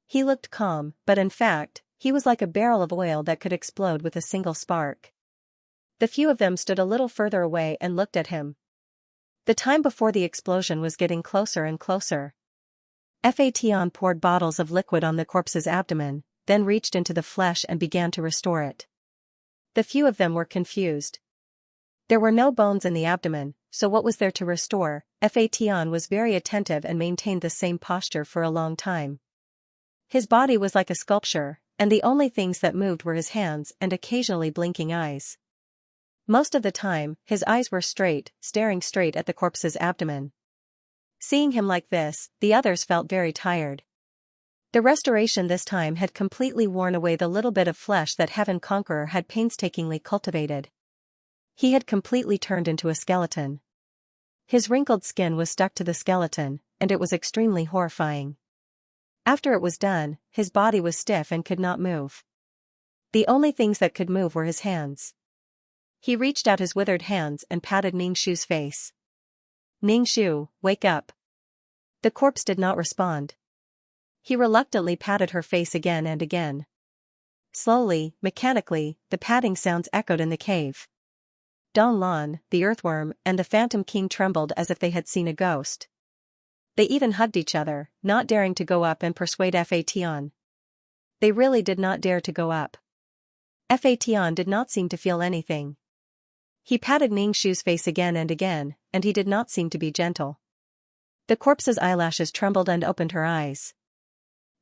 He looked calm, but in fact, he was like a barrel of oil that could explode with a single spark. The few of them stood a little further away and looked at him. The time before the explosion was getting closer and closer. Fation poured bottles of liquid on the corpse's abdomen, then reached into the flesh and began to restore it. The few of them were confused. There were no bones in the abdomen, so what was there to restore? Fatian was very attentive and maintained the same posture for a long time. His body was like a sculpture, and the only things that moved were his hands and occasionally blinking eyes. Most of the time, his eyes were straight, staring straight at the corpse's abdomen. Seeing him like this, the others felt very tired. The restoration this time had completely worn away the little bit of flesh that Heaven Conqueror had painstakingly cultivated. He had completely turned into a skeleton. His wrinkled skin was stuck to the skeleton, and it was extremely horrifying. After it was done, his body was stiff and could not move. The only things that could move were his hands. He reached out his withered hands and patted Ningxu's face. "Ningxu, wake up." The corpse did not respond. He reluctantly patted her face again and again. Slowly, mechanically, the patting sounds echoed in the cave. Don Lan, the earthworm, and the Phantom King trembled as if they had seen a ghost. They even hugged each other, not daring to go up and persuade Fatian. They really did not dare to go up. Fatian did not seem to feel anything. He patted Ningxu's face again, and he did not seem to be gentle. The corpse's eyelashes trembled and opened her eyes.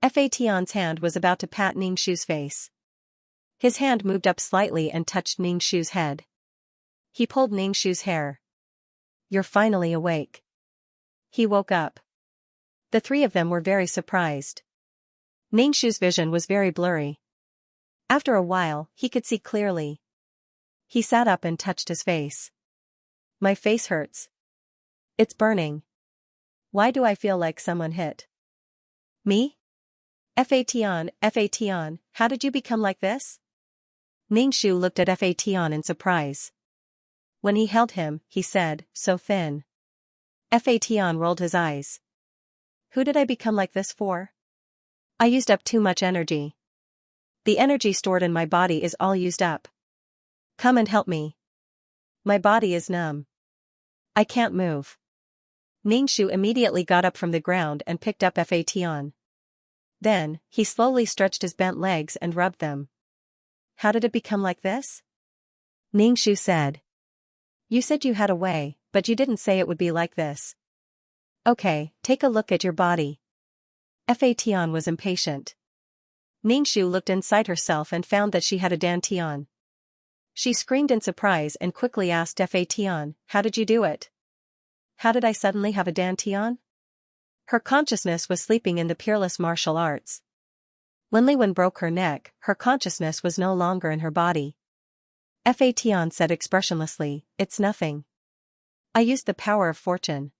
Fatian's hand was about to pat Ningxu's face. His hand moved up slightly and touched Ningxu's head. He pulled Ningxu's hair. "You're finally awake." He woke up. The three of them were very surprised. Ningxu's vision was very blurry. After a while, he could see clearly. He sat up and touched his face. "My face hurts. It's burning. Why do I feel like someone hit me?" Fatian, how did you become like this?" Ningxu looked at Fatian in surprise. When he held him, he said, "So thin." Fatian rolled his eyes. "Who did I become like this for? I used up too much energy. The energy stored in my body is all used up. Come and help me. My body is numb. I can't move." Ningxu immediately got up from the ground and picked up Fatian. Then, he slowly stretched his bent legs and rubbed them. "How did it become like this?" Ningxu said. "You said you had a way, but you didn't say it would be like this." "Okay, take a look at your body." Fatian was impatient. Ningxu looked inside herself and found that she had a dantian. She screamed in surprise and quickly asked Fatian, "How did you do it? How did I suddenly have a dantian?" Her consciousness was sleeping in the peerless martial arts. When Li Wen broke her neck, her consciousness was no longer in her body. Fatian said expressionlessly, "It's nothing. I used the power of fortune.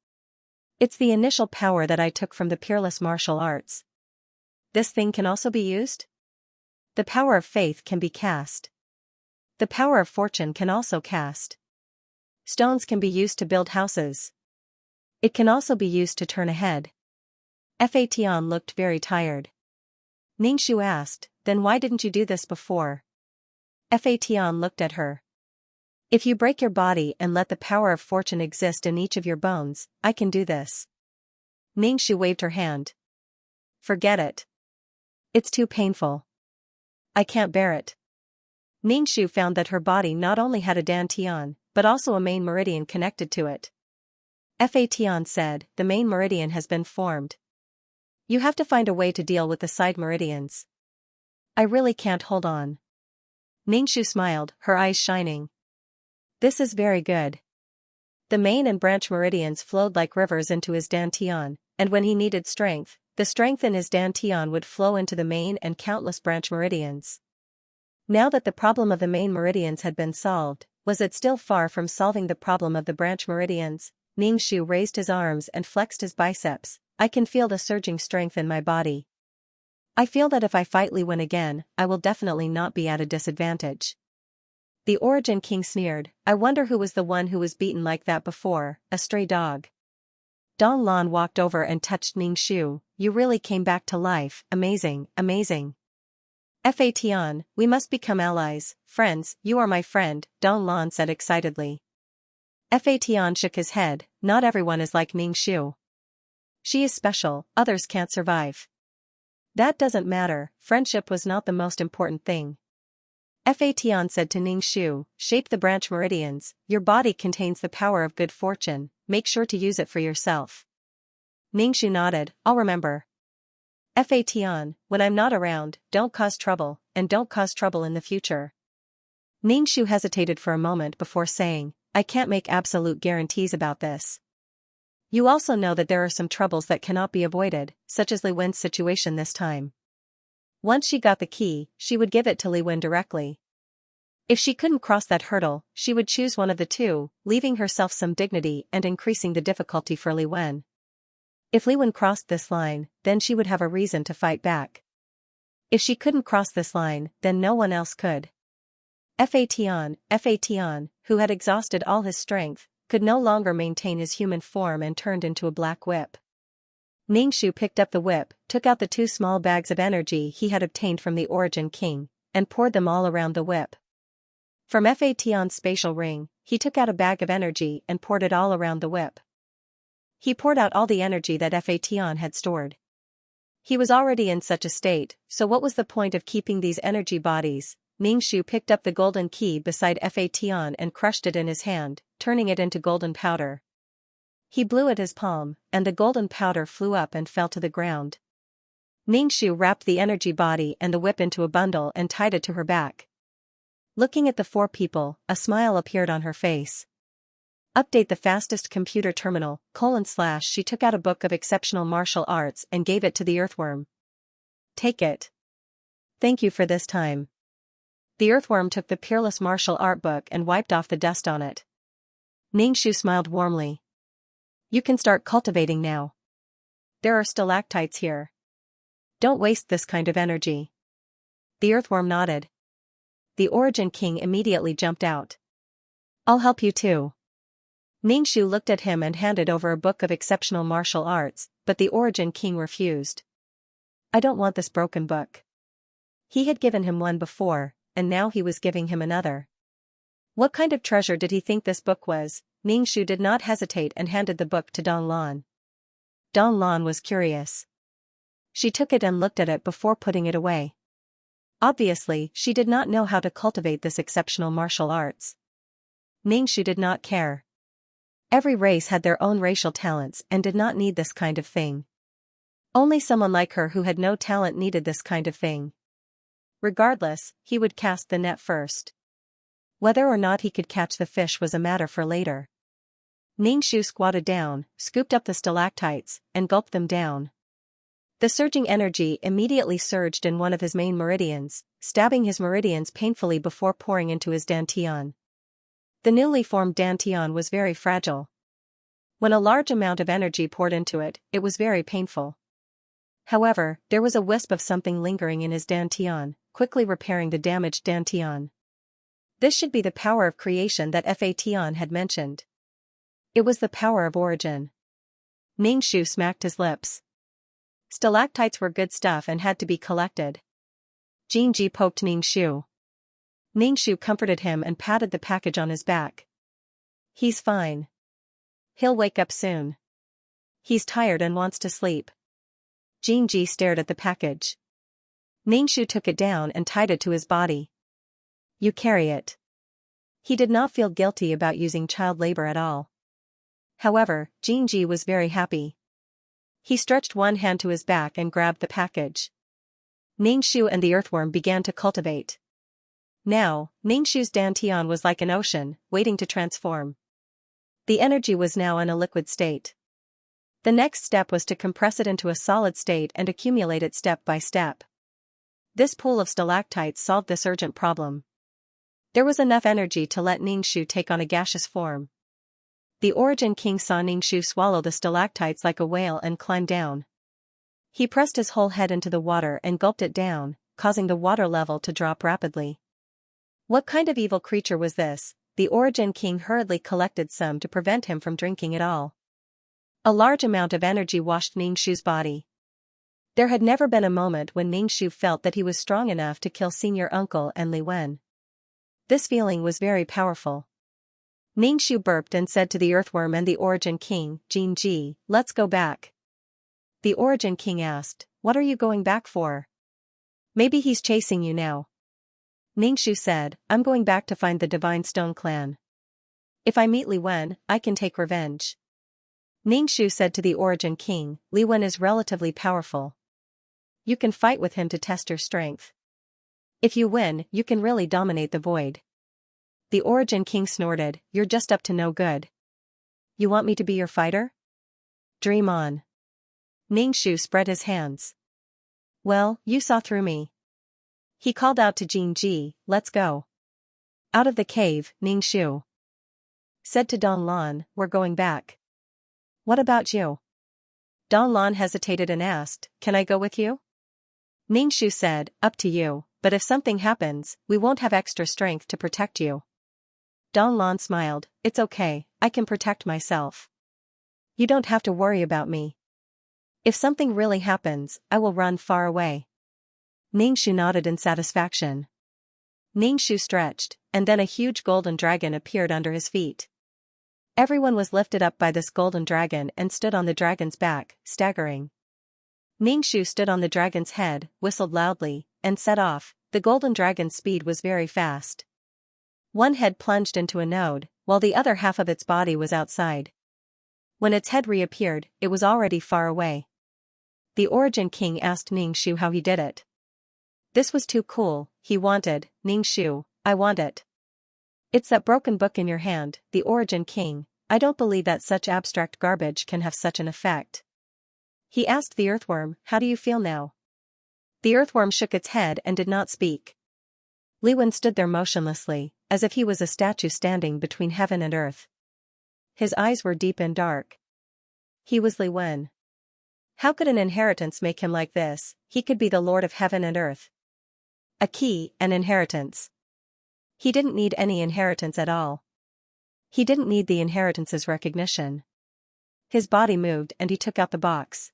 It's the initial power that I took from the peerless martial arts. This thing can also be used? The power of faith can be cast. The power of fortune can also cast. Stones can be used to build houses. It can also be used to turn ahead." Fatian looked very tired. Ningxu asked, "Then why didn't you do this before?" Fatian looked at her. "If you break your body and let the power of fortune exist in each of your bones, I can do this." Ningxu waved her hand. "Forget it. It's too painful. I can't bear it." Ningxu found that her body not only had a dantian, but also a main meridian connected to it. Fatian said, "The main meridian has been formed. You have to find a way to deal with the side meridians. I really can't hold on." Ningxu smiled, her eyes shining. "This is very good." The main and branch meridians flowed like rivers into his dantian, and when he needed strength, the strength in his dantian would flow into the main and countless branch meridians. Now that the problem of the main meridians had been solved, was it still far from solving the problem of the branch meridians? Ningxu raised his arms and flexed his biceps. "I can feel the surging strength in my body. I feel that if I fight Li Wen again, I will definitely not be at a disadvantage." The Origin King sneered, "I wonder who was the one who was beaten like that before, a stray dog." Don Lan walked over and touched Ningxu. "You really came back to life, amazing, amazing." Fatian, we must become allies, friends, you are my friend, Don Lan said excitedly. Fatian shook his head, not everyone is like Ningxu. She is special, others can't survive. That doesn't matter, friendship was not the most important thing. Fatian said to Ning Shu, shape the branch meridians, your body contains the power of good fortune, make sure to use it for yourself. Ning Shu nodded, I'll remember. Fatian, when I'm not around, don't cause trouble, and don't cause trouble in the future. Ning Shu hesitated for a moment before saying, I can't make absolute guarantees about this. You also know that there are some troubles that cannot be avoided, such as Li Wen's situation this time. Once she got the key, she would give it to Li Wen directly. If she couldn't cross that hurdle, she would choose one of the two, leaving herself some dignity and increasing the difficulty for Li Wen. If Li Wen crossed this line, then she would have a reason to fight back. If she couldn't cross this line, then no one else could. Fatian, who had exhausted all his strength, could no longer maintain his human form and turned into a black whip. Ning Shu picked up the whip, took out the 2 small bags of energy he had obtained from the Origin King, and poured them all around the whip. From Fatian's spatial ring, he took out a bag of energy and poured it all around the whip. He poured out all the energy that Fatian had stored. He was already in such a state, so what was the point of keeping these energy bodies? Ning Shu picked up the golden key beside Fatian and crushed it in his hand, turning it into golden powder. He blew at his palm, and the golden powder flew up and fell to the ground. Ning Shu wrapped the energy body and the whip into a bundle and tied it to her back. Looking at the 4 people, a smile appeared on her face. Update the fastest computer terminal, / she took out a book of exceptional martial arts and gave it to the earthworm. Take it. Thank you for this time. The earthworm took the peerless martial art book and wiped off the dust on it. Ning Shu smiled warmly. You can start cultivating now. There are stalactites here. Don't waste this kind of energy. The earthworm nodded. The Origin King immediately jumped out. I'll help you too. Ning Shu looked at him and handed over a book of exceptional martial arts, but the Origin King refused. I don't want this broken book. He had given him one before, and now he was giving him another. What kind of treasure did he think this book was? Ning Shu did not hesitate and handed the book to Dong Lan. Dong Lan was curious. She took it and looked at it before putting it away. Obviously, she did not know how to cultivate this exceptional martial arts. Ning Shu did not care. Every race had their own racial talents and did not need this kind of thing. Only someone like her who had no talent needed this kind of thing. Regardless, he would cast the net first. Whether or not he could catch the fish was a matter for later. Ning Shu squatted down, scooped up the stalactites, and gulped them down. The surging energy immediately surged in one of his main meridians, stabbing his meridians painfully before pouring into his dantian. The newly formed dantian was very fragile. When a large amount of energy poured into it, it was very painful. However, there was a wisp of something lingering in his dantian, quickly repairing the damaged dantian. This should be the power of creation that Fatian had mentioned. It was the power of origin. Ning Shu smacked his lips. Stalactites were good stuff and had to be collected. Xianxia poked Ning Shu. Ning Shu comforted him and patted the package on his back. He's fine. He'll wake up soon. He's tired and wants to sleep. Xianxia stared at the package. Ning Shu took it down and tied it to his body. You carry it. He did not feel guilty about using child labor at all. However, Xianxia was very happy. He stretched one hand to his back and grabbed the package. Ning Shu and the earthworm began to cultivate. Now, Ning Shu's dantian was like an ocean, waiting to transform. The energy was now in a liquid state. The next step was to compress it into a solid state and accumulate it step by step. This pool of stalactites solved this urgent problem. There was enough energy to let Ning Shu take on a gaseous form. The Origin King saw Ning Shu swallow the stalactites like a whale and climb down. He pressed his whole head into the water and gulped it down, causing the water level to drop rapidly. What kind of evil creature was this? The Origin King hurriedly collected some to prevent him from drinking it all. A large amount of energy washed Ning Shu's body. There had never been a moment when Ning Shu felt that he was strong enough to kill Senior Uncle and Li Wen. This feeling was very powerful. Ning Shu burped and said to the earthworm and the Origin King, Xianxia, let's go back. The Origin King asked, what are you going back for? Maybe he's chasing you now. Ningxu said, I'm going back to find the Divine Stone clan. If I meet Li Wen, I can take revenge. Ningxu said to the Origin King, Li Wen is relatively powerful. You can fight with him to test your strength. If you win, you can really dominate the void. The Origin King snorted, you're just up to no good. You want me to be your fighter? Dream on. Ningxu spread his hands. Well, you saw through me. He called out to Jingji, let's go. Out of the cave, Ningxu said to Don Lan, we're going back. What about you? Don Lan hesitated and asked, can I go with you? Ningxu said, up to you, but if something happens, we won't have extra strength to protect you. Don Lan smiled, it's okay, I can protect myself. You don't have to worry about me. If something really happens, I will run far away. Ningxu nodded in satisfaction. Ningxu stretched, and then a huge golden dragon appeared under his feet. Everyone was lifted up by this golden dragon and stood on the dragon's back, staggering. Ningxu stood on the dragon's head, whistled loudly, and set off. The golden dragon's speed was very fast. One head plunged into a node, while the other half of its body was outside. When its head reappeared, it was already far away. The Origin King asked Ningxu how he did it. This was too cool, he wanted, Ningxu, I want it. It's that broken book in your hand, the Origin King, I don't believe that such abstract garbage can have such an effect. He asked the earthworm, how do you feel now? The earthworm shook its head and did not speak. Li Wen stood there motionlessly, as if he was a statue standing between heaven and earth. His eyes were deep and dark. He was Li Wen. How could an inheritance make him like this? He could be the Lord of heaven and earth. A key, an inheritance. He didn't need any inheritance at all. He didn't need the inheritance's recognition. His body moved and he took out the box.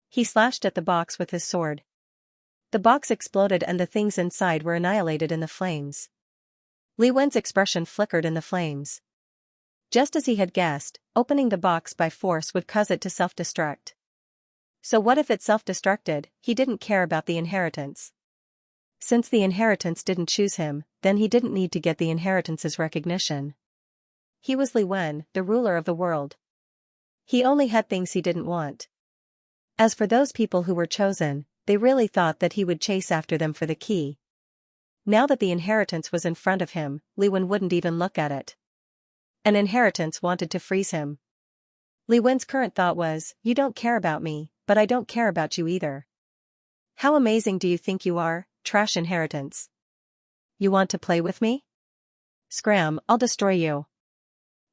He slashed at the box with his sword. The box exploded and the things inside were annihilated in the flames. Li Wen's expression flickered in the flames. Just as he had guessed, opening the box by force would cause it to self-destruct. So what if it self-destructed? He didn't care about the inheritance. Since the inheritance didn't choose him, then he didn't need to get the inheritance's recognition. He was Li Wen, the ruler of the world. He only had things he didn't want. As for those people who were chosen, they really thought that he would chase after them for the key. Now that the inheritance was in front of him, Li Wen wouldn't even look at it. An inheritance wanted to freeze him. Li Wen's current thought was, you don't care about me, but I don't care about you either. How amazing do you think you are, trash inheritance? You want to play with me? Scram, I'll destroy you.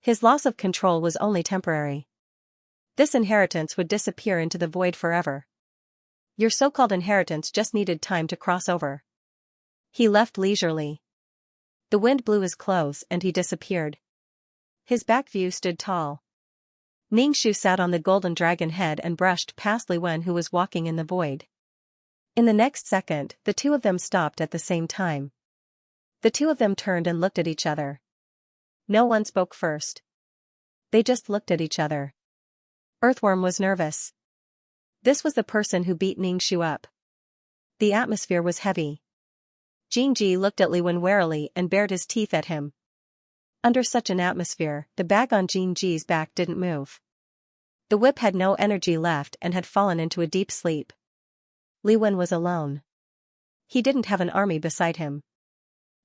His loss of control was only temporary. This inheritance would disappear into the void forever. Your so-called inheritance just needed time to cross over. He left leisurely. The wind blew his clothes and he disappeared. His back view stood tall. Ningxu sat on the golden dragon head and brushed past Li Wen who was walking in the void. In the next second, the two of them stopped at the same time. The two of them turned and looked at each other. No one spoke first. They just looked at each other. Earthworm was nervous. This was the person who beat Ningxu up. The atmosphere was heavy. Jingji looked at Li Wen warily and bared his teeth at him. Under such an atmosphere, the bag on Jingji's back didn't move. The whip had no energy left and had fallen into a deep sleep. Li Wen was alone. He didn't have an army beside him.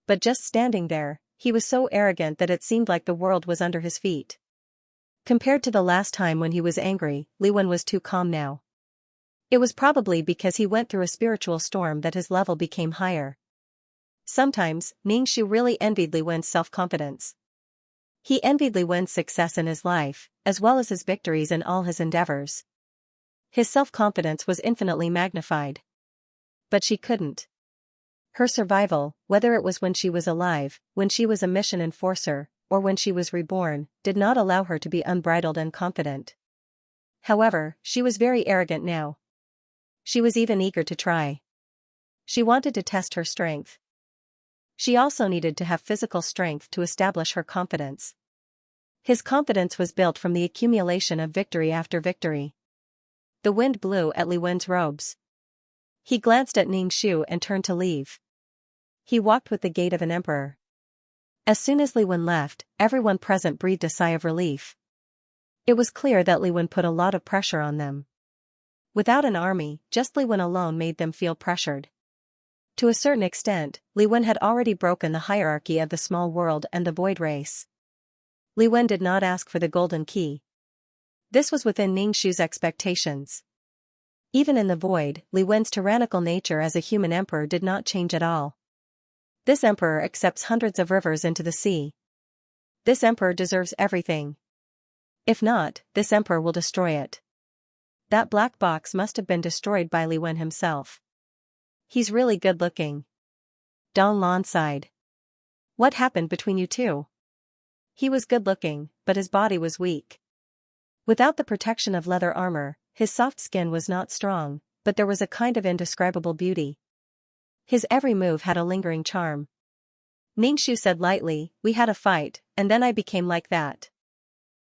But just standing there, he was so arrogant that it seemed like the world was under his feet. Compared to the last time when he was angry, Li Wen was too calm now. It was probably because he went through a spiritual storm that his level became higher. Sometimes, Ningxu really envied Li Wen's self-confidence. He envied Li Wen's success in his life, as well as his victories in all his endeavors. His self-confidence was infinitely magnified. But she couldn't. Her survival, whether it was when she was alive, when she was a mission enforcer, or when she was reborn, did not allow her to be unbridled and confident. However, she was very arrogant now. She was even eager to try. She wanted to test her strength. She also needed to have physical strength to establish her confidence. His confidence was built from the accumulation of victory after victory. The wind blew at Li Wen's robes. He glanced at Ningxu and turned to leave. He walked with the gait of an emperor. As soon as Li Wen left, everyone present breathed a sigh of relief. It was clear that Li Wen put a lot of pressure on them. Without an army, just Li Wen alone made them feel pressured. To a certain extent, Li Wen had already broken the hierarchy of the small world and the void race. Li Wen did not ask for the golden key. This was within Ningxu's expectations. Even in the void, Li Wen's tyrannical nature as a human emperor did not change at all. This emperor accepts hundreds of rivers into the sea. This emperor deserves everything. If not, this emperor will destroy it. That black box must have been destroyed by Li Wen himself. He's really good looking. Don Lan sighed. What happened between you two? He was good looking, but his body was weak. Without the protection of leather armor, his soft skin was not strong, but there was a kind of indescribable beauty. His every move had a lingering charm. Ningxu said lightly, "We had a fight, and then I became like that."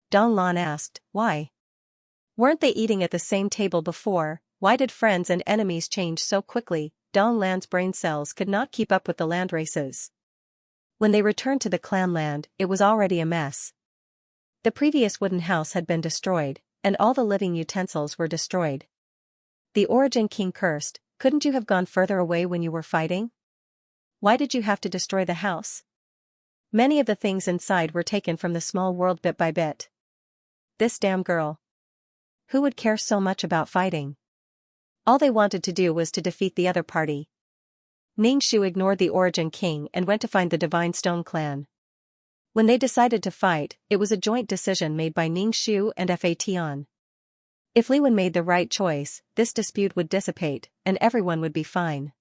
Don Lan asked, "Why? Weren't they eating at the same table before? Why did friends and enemies change so quickly?" Don Lan's brain cells could not keep up with the land races. When they returned to the clan land, it was already a mess. The previous wooden house had been destroyed, and all the living utensils were destroyed. The Origin King cursed, "Couldn't you have gone further away when you were fighting? Why did you have to destroy the house?" Many of the things inside were taken from the small world bit by bit. This damn girl. Who would care so much about fighting? All they wanted to do was to defeat the other party. Ningxu ignored the Origin King and went to find the Divine Stone clan. When they decided to fight, it was a joint decision made by Ningxu and Fa Tian. If Li Wen made the right choice, this dispute would dissipate, and everyone would be fine.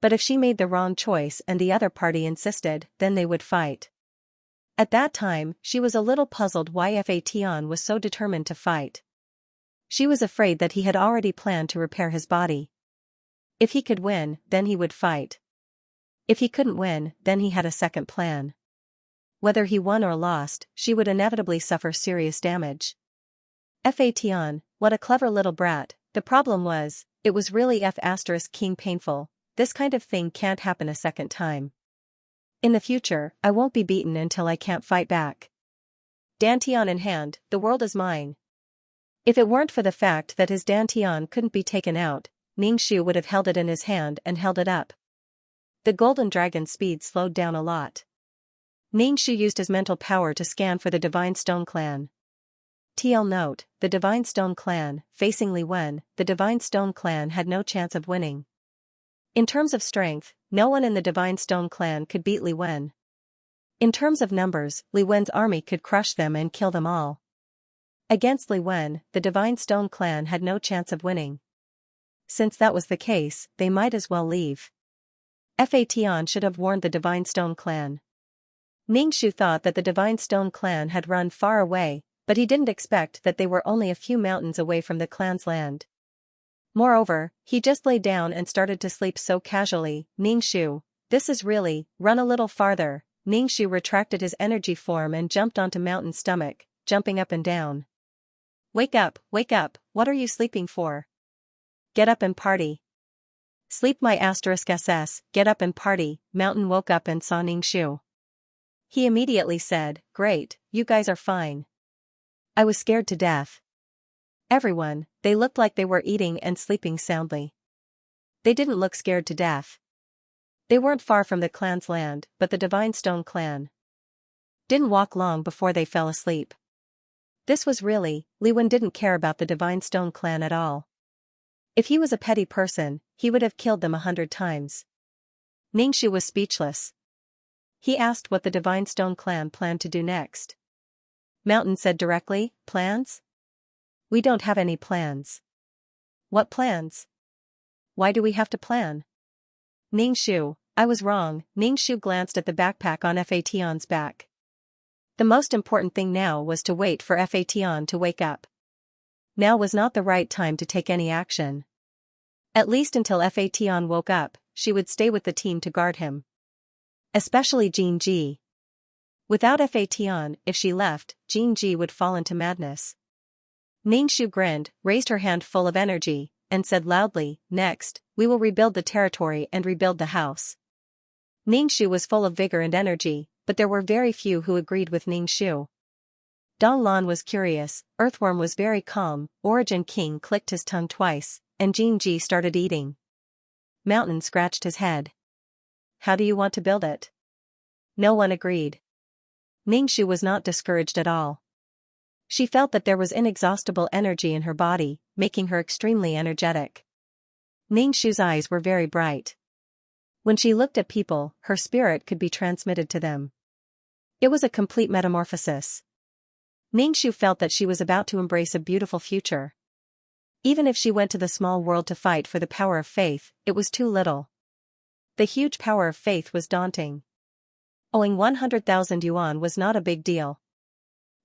But if she made the wrong choice and the other party insisted, then they would fight. At that time, she was a little puzzled why Fa Tian was so determined to fight. She was afraid that he had already planned to repair his body. If he could win, then he would fight. If he couldn't win, then he had a second plan. Whether he won or lost, she would inevitably suffer serious damage. Fa Tian, what a clever little brat. The problem was, it was really King painful. This kind of thing can't happen a second time. In the future, I won't be beaten until I can't fight back. Dantian in hand, the world is mine. If it weren't for the fact that his Dantian couldn't be taken out, Ningxu would have held it in his hand and held it up. The golden dragon's speed slowed down a lot. Ningxu used his mental power to scan for the Divine Stone clan. TL note, the Divine Stone clan, facing Li Wen, the Divine Stone clan had no chance of winning. In terms of strength, no one in the Divine Stone clan could beat Li Wen. In terms of numbers, Li Wen's army could crush them and kill them all. Against Li Wen, the Divine Stone clan had no chance of winning. Since that was the case, they might as well leave. Fa Tian should have warned the Divine Stone clan. Ningxu thought that the Divine Stone clan had run far away, but he didn't expect that they were only a few mountains away from the clan's land. Moreover, he just lay down and started to sleep so casually. Ningxu, this is really, run a little farther. Ningxu retracted his energy form and jumped onto Mountain's stomach, jumping up and down. Wake up, what are you sleeping for? Get up and party. Sleep my *SS, get up and party. Mountain woke up and saw Ningxu. He immediately said, "Great, you guys are fine. I was scared to death." Everyone, they looked like they were eating and sleeping soundly. They didn't look scared to death. They weren't far from the clan's land, but the Divine Stone clan didn't walk long before they fell asleep. This was really, Li Wen didn't care about the Divine Stone clan at all. If he was a petty person, he would have killed them 100 times. Ningxu was speechless. He asked what the Divine Stone clan planned to do next. Mountain said directly, "Plans? We don't have any plans." "What plans? Why do we have to plan?" Ningxu, I was wrong. Ningxu glanced at the backpack on Fa Tian's back. The most important thing now was to wait for Fa Tian to wake up. Now was not the right time to take any action. At least until Fa Tian woke up, she would stay with the team to guard him. Especially Jin Ji. Without Fa Tian, if she left, Jin Ji would fall into madness. Ningxu grinned, raised her hand full of energy, and said loudly, "Next, we will rebuild the territory and rebuild the house." Ningshu was full of vigor and energy, but there were very few who agreed with Ningshu. Dong Lan was curious, Earthworm was very calm, Origin King clicked his tongue twice, and Jinji started eating. Mountain scratched his head. How do you want to build it? No one agreed. Ningshu was not discouraged at all. She felt that there was inexhaustible energy in her body, making her extremely energetic. Ningshu's eyes were very bright. When she looked at people, her spirit could be transmitted to them. It was a complete metamorphosis. Ningshu felt that she was about to embrace a beautiful future. Even if she went to the small world to fight for the power of faith, it was too little. The huge power of faith was daunting. Owing 100,000 yuan was not a big deal.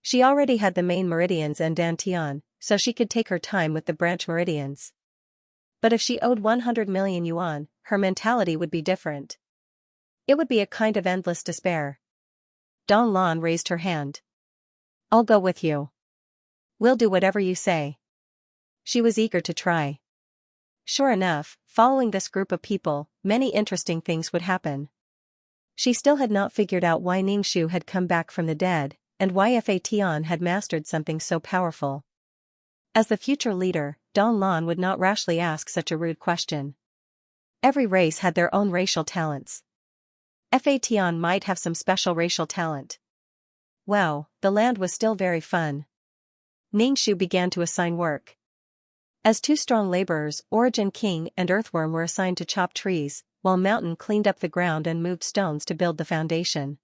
She already had the main meridians and dantian, so she could take her time with the branch meridians. But if she owed 100 million yuan, her mentality would be different. It would be a kind of endless despair. Dong Lan raised her hand. I'll go with you. We'll do whatever you say. She was eager to try. Sure enough, following this group of people, many interesting things would happen. She still had not figured out why Ningshu had come back from the dead, and why Fatian had mastered something so powerful. As the future leader, Dong Lan would not rashly ask such a rude question. Every race had their own racial talents. Fatian might have some special racial talent. Wow, the land was still very fun. Ningshu began to assign work. As two strong laborers, Origin King and Earthworm were assigned to chop trees, while Mountain cleaned up the ground and moved stones to build the foundation.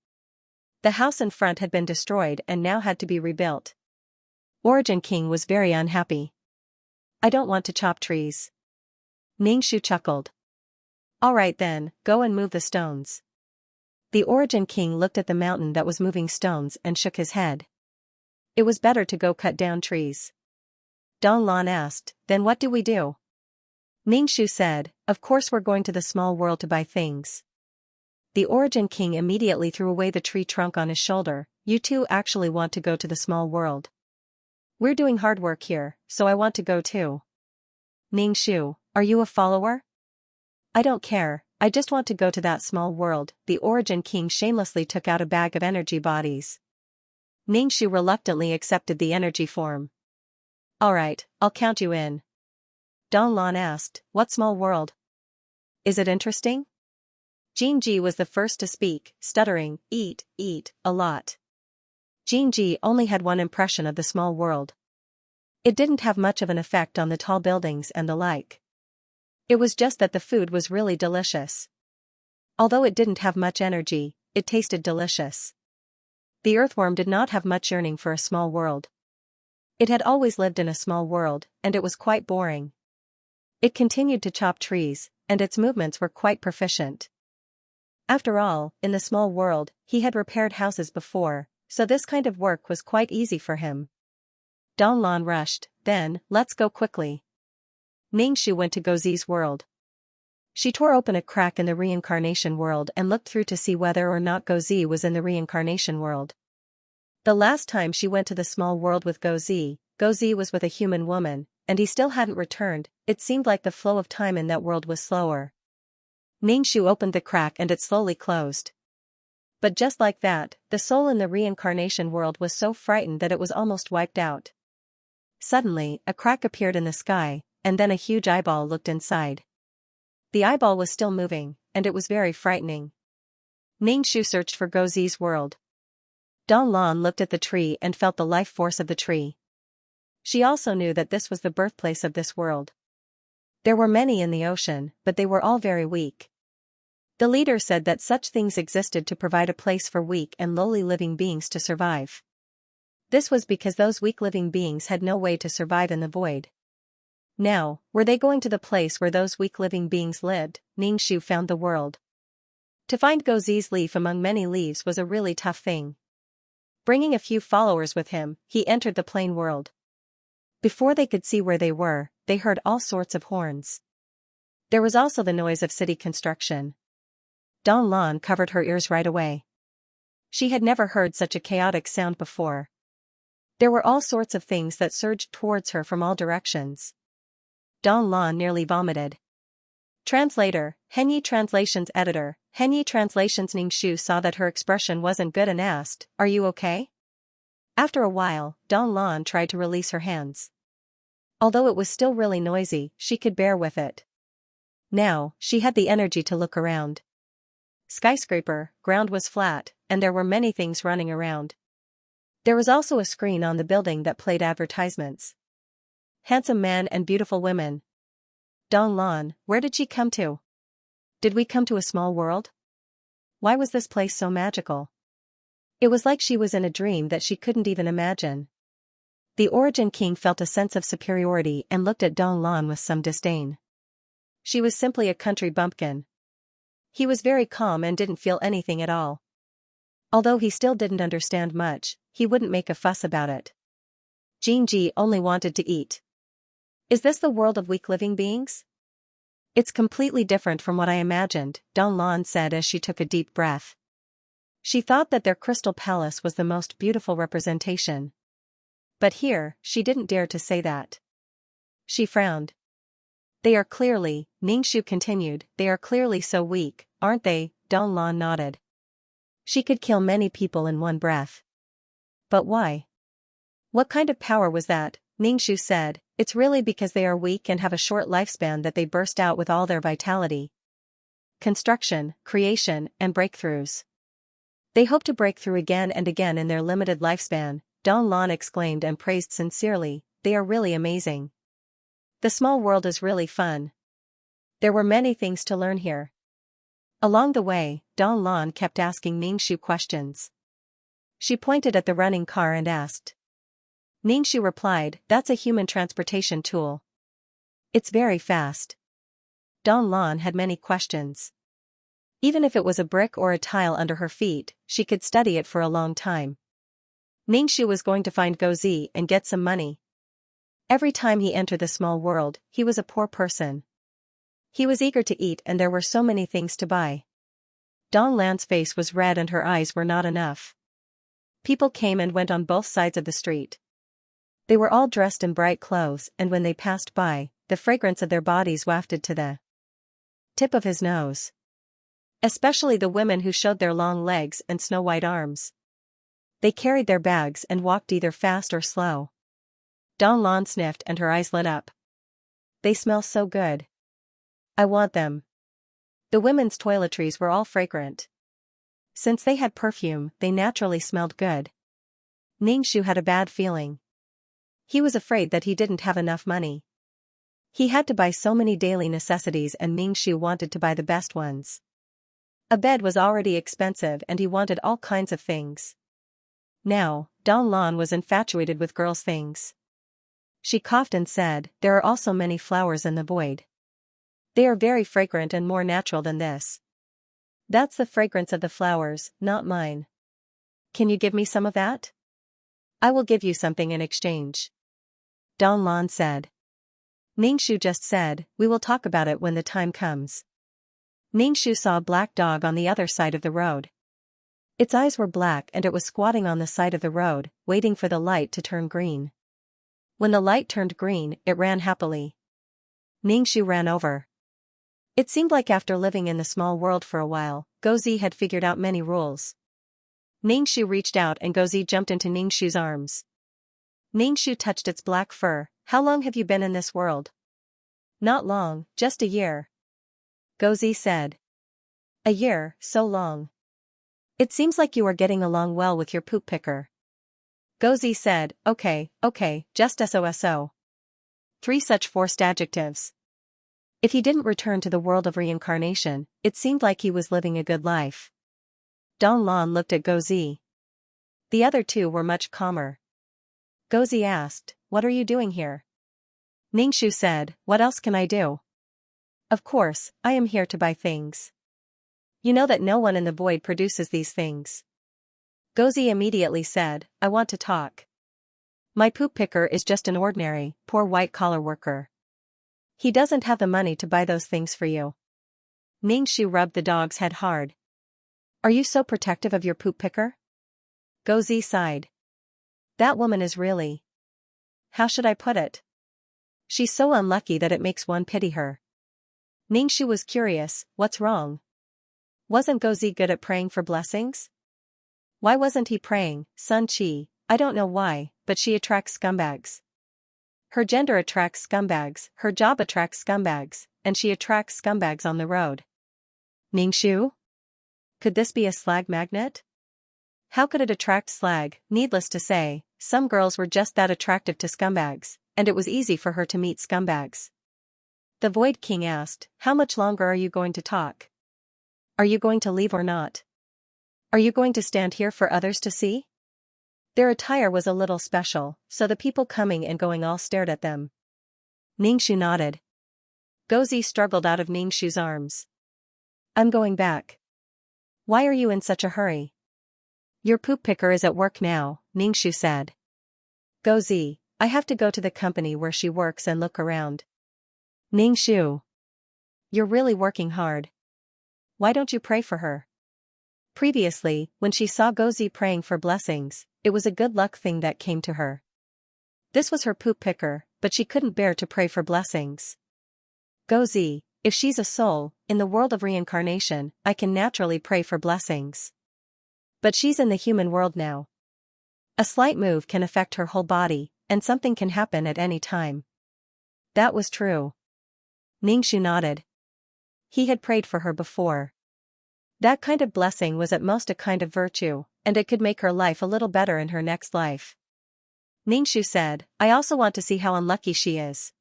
The house in front had been destroyed and now had to be rebuilt. Origin King was very unhappy. I don't want to chop trees. Ningshu chuckled. All right then, go and move the stones. The Origin King looked at the mountain that was moving stones and shook his head. It was better to go cut down trees. Dong Lan asked, then what do we do? Ningshu said, of course we're going to the small world to buy things. The Origin King immediately threw away the tree trunk on his shoulder. You two actually want to go to the small world. We're doing hard work here, so I want to go too. Ningshu, are you a follower? I don't care, I just want to go to that small world. The Origin King shamelessly took out a bag of energy bodies. Ningshu reluctantly accepted the energy form. Alright, I'll count you in. Dong Lan asked, what small world? Is it interesting? Jinji was the first to speak, stuttering, eat, a lot. Jinji only had one impression of the small world. It didn't have much of an effect on the tall buildings and the like. It was just that the food was really delicious. Although it didn't have much energy, it tasted delicious. The earthworm did not have much yearning for a small world. It had always lived in a small world, and it was quite boring. It continued to chop trees, and its movements were quite proficient. After all, in the small world, he had repaired houses before, so this kind of work was quite easy for him. Dong Lan rushed, then, let's go quickly. Ningshu went to Gozi's world. She tore open a crack in the reincarnation world and looked through to see whether or not Gozi was in the reincarnation world. The last time she went to the small world with Gozi, Gozi was with a human woman, and he still hadn't returned. It seemed like the flow of time in that world was slower. Ningshu opened the crack and it slowly closed. But just like that, the soul in the reincarnation world was so frightened that it was almost wiped out. Suddenly, a crack appeared in the sky, and then a huge eyeball looked inside. The eyeball was still moving, and it was very frightening. Ningshu searched for Gozi's world. Dong Lan looked at the tree and felt the life force of the tree. She also knew that this was the birthplace of this world. There were many in the ocean, but they were all very weak. The leader said that such things existed to provide a place for weak and lowly living beings to survive. This was because those weak living beings had no way to survive in the void. Now, were they going to the place where those weak living beings lived? Ningshu found the world. To find Gozi's leaf among many leaves was a really tough thing. Bringing a few followers with him, he entered the plain world. Before they could see where they were, they heard all sorts of horns. There was also the noise of city construction. Dong Lan covered her ears right away. She had never heard such a chaotic sound before. There were all sorts of things that surged towards her from all directions. Dong Lan nearly vomited. Translator, Henyi Translations Editor, Henyi Translations. Ningxu saw that her expression wasn't good and asked, "Are you okay?" After a while, Don Lan tried to release her hands. Although it was still really noisy, she could bear with it. Now, she had the energy to look around. Skyscraper, ground was flat, and there were many things running around. There was also a screen on the building that played advertisements. Handsome man and beautiful women. Don Lan, where did she come to? Did we come to a small world? Why was this place so magical? It was like she was in a dream that she couldn't even imagine. The Origin King felt a sense of superiority and looked at Don Lan with some disdain. She was simply a country bumpkin. He was very calm and didn't feel anything at all. Although he still didn't understand much, he wouldn't make a fuss about it. Jinji only wanted to eat. Is this the world of weak living beings? It's completely different from what I imagined, Don Lan said as she took a deep breath. She thought that their crystal palace was the most beautiful representation. But here, she didn't dare to say that. She frowned. They are clearly, Ningxu continued, they are clearly so weak, aren't they? Don Lan nodded. She could kill many people in one breath. But why? What kind of power was that? Ningxu said, it's really because they are weak and have a short lifespan that they burst out with all their vitality. Construction, creation, and breakthroughs. They hope to break through again and again in their limited lifespan, Don Lan exclaimed and praised sincerely, they are really amazing. The small world is really fun. There were many things to learn here. Along the way, Don Lan kept asking Ningxu questions. She pointed at the running car and asked. Ningxu replied, that's a human transportation tool. It's very fast. Don Lan had many questions. Even if it was a brick or a tile under her feet, she could study it for a long time. Ningxu was going to find Gozi and get some money. Every time he entered the small world, he was a poor person. He was eager to eat and there were so many things to buy. Don Lan's face was red and her eyes were not enough. People came and went on both sides of the street. They were all dressed in bright clothes and when they passed by, the fragrance of their bodies wafted to the tip of his nose. Especially the women who showed their long legs and snow-white arms. They carried their bags and walked either fast or slow. Don Lan sniffed and her eyes lit up. They smell so good. I want them. The women's toiletries were all fragrant. Since they had perfume, they naturally smelled good. Ningxu had a bad feeling. He was afraid that he didn't have enough money. He had to buy so many daily necessities and Ningxu wanted to buy the best ones. A bed was already expensive and he wanted all kinds of things. Now, Don Lan was infatuated with girls' things. She coughed and said, there are also many flowers in the void. They are very fragrant and more natural than this. That's the fragrance of the flowers, not mine. Can you give me some of that? I will give you something in exchange. Don Lan said. Ningxu just said, we will talk about it when the time comes. Ningxu saw a black dog on the other side of the road. Its eyes were black and it was squatting on the side of the road, waiting for the light to turn green. When the light turned green, it ran happily. Ningxu ran over. It seemed like after living in the small world for a while, Gozi had figured out many rules. Ningxu reached out and Gozi jumped into Ningxu's arms. Ningxu touched its black fur. How long have you been in this world? Not long, just a year. Gozi said. A year, so long. It seems like you are getting along well with your poop picker. Gozi said, okay, just so. 3 such forced adjectives. If he didn't return to the world of reincarnation, it seemed like he was living a good life. Don Lan looked at Gozi. The other two were much calmer. Gozi asked, what are you doing here? Ningxu said, what else can I do? Of course, I am here to buy things. You know that no one in the void produces these things. Gozi immediately said, I want to talk. My poop picker is just an ordinary, poor white-collar worker. He doesn't have the money to buy those things for you. Ningxu rubbed the dog's head hard. Are you so protective of your poop picker? Gozi sighed. That woman is really... How should I put it? She's so unlucky that it makes one pity her. Ningxu was curious, what's wrong? Wasn't Gozi good at praying for blessings? Why wasn't he praying, Sun Qi? I don't know why, but she attracts scumbags. Her gender attracts scumbags, her job attracts scumbags, and she attracts scumbags on the road. Ningxu? Could this be a slag magnet? How could it attract slag? Needless to say, some girls were just that attractive to scumbags, and it was easy for her to meet scumbags. The Void King asked, how much longer are you going to talk? Are you going to leave or not? Are you going to stand here for others to see? Their attire was a little special, so the people coming and going all stared at them. Ningxu nodded. Gozi struggled out of Ningxu's arms. I'm going back. Why are you in such a hurry? Your poop picker is at work now, Ningxu said. Gozi, I have to go to the company where she works and look around. Ningxu. You're really working hard. Why don't you pray for her? Previously, when she saw Gozi praying for blessings, it was a good luck thing that came to her. This was her poop picker, but she couldn't bear to pray for blessings. Gozi, if she's a soul, in the world of reincarnation, I can naturally pray for blessings. But she's in the human world now. A slight move can affect her whole body, and something can happen at any time. That was true. Ningxu nodded. He had prayed for her before. That kind of blessing was at most a kind of virtue, and it could make her life a little better in her next life. Ningxu said, I also want to see how unlucky she is.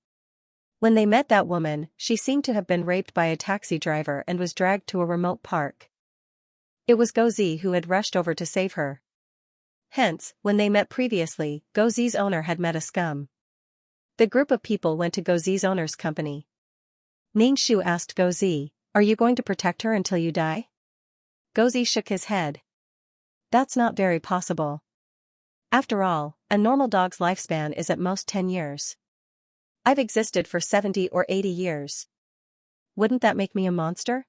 When they met that woman, she seemed to have been raped by a taxi driver and was dragged to a remote park. It was Gozi who had rushed over to save her. Hence, when they met previously, Gozi's owner had met a scum. The group of people went to Gozi's owner's company. Ningxu asked Gozi, are you going to protect her until you die? Gozi shook his head. That's not very possible. After all, a normal dog's lifespan is at most 10 years. I've existed for 70 or 80 years. Wouldn't that make me a monster?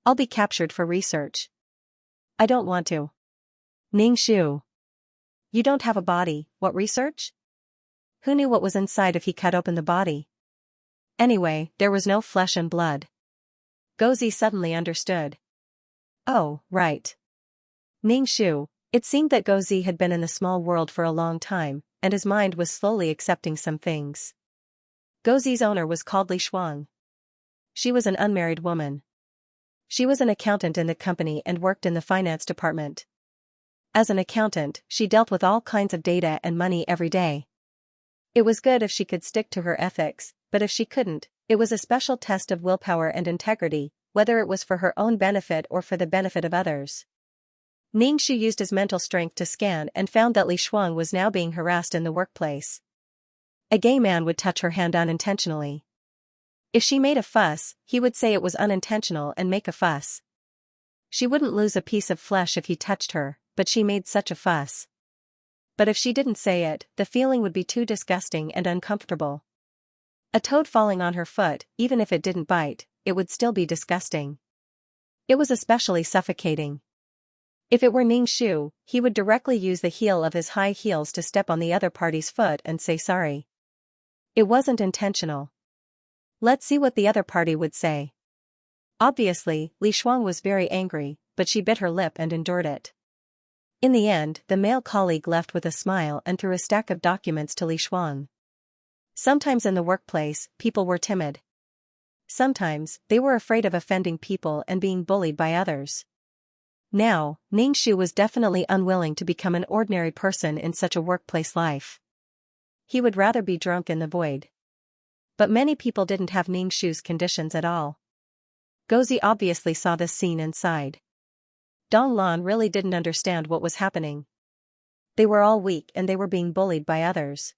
I'll be captured for research. I don't want to. Ningxu. You don't have a body, what research? Who knew what was inside if he cut open the body? Anyway, there was no flesh and blood. Gozi suddenly understood. Oh, right. Ningxu, it seemed that Gozi had been in the small world for a long time, and his mind was slowly accepting some things. Gozi's owner was called Li Shuang. She was an unmarried woman. She was an accountant in the company and worked in the finance department. As an accountant, she dealt with all kinds of data and money every day. It was good if she could stick to her ethics, but if she couldn't, it was a special test of willpower and integrity, whether it was for her own benefit or for the benefit of others. Ningxu used his mental strength to scan and found that Li Shuang was now being harassed in the workplace. A gay man would touch her hand unintentionally. If she made a fuss, he would say it was unintentional and make a fuss. She wouldn't lose a piece of flesh if he touched her, but she made such a fuss. But if she didn't say it, the feeling would be too disgusting and uncomfortable. A toad falling on her foot, even if it didn't bite, it would still be disgusting. It was especially suffocating. If it were Ningxu, he would directly use the heel of his high heels to step on the other party's foot and say sorry. It wasn't intentional. Let's see what the other party would say. Obviously, Li Shuang was very angry, but she bit her lip and endured it. In the end, the male colleague left with a smile and threw a stack of documents to Li Shuang. Sometimes in the workplace, people were timid. Sometimes, they were afraid of offending people and being bullied by others. Now, Ningxu was definitely unwilling to become an ordinary person in such a workplace life. He would rather be drunk in the void. But many people didn't have Ningxu's conditions at all. Gozi obviously saw this scene and sighed. Donglan really didn't understand what was happening. They were all weak and they were being bullied by others.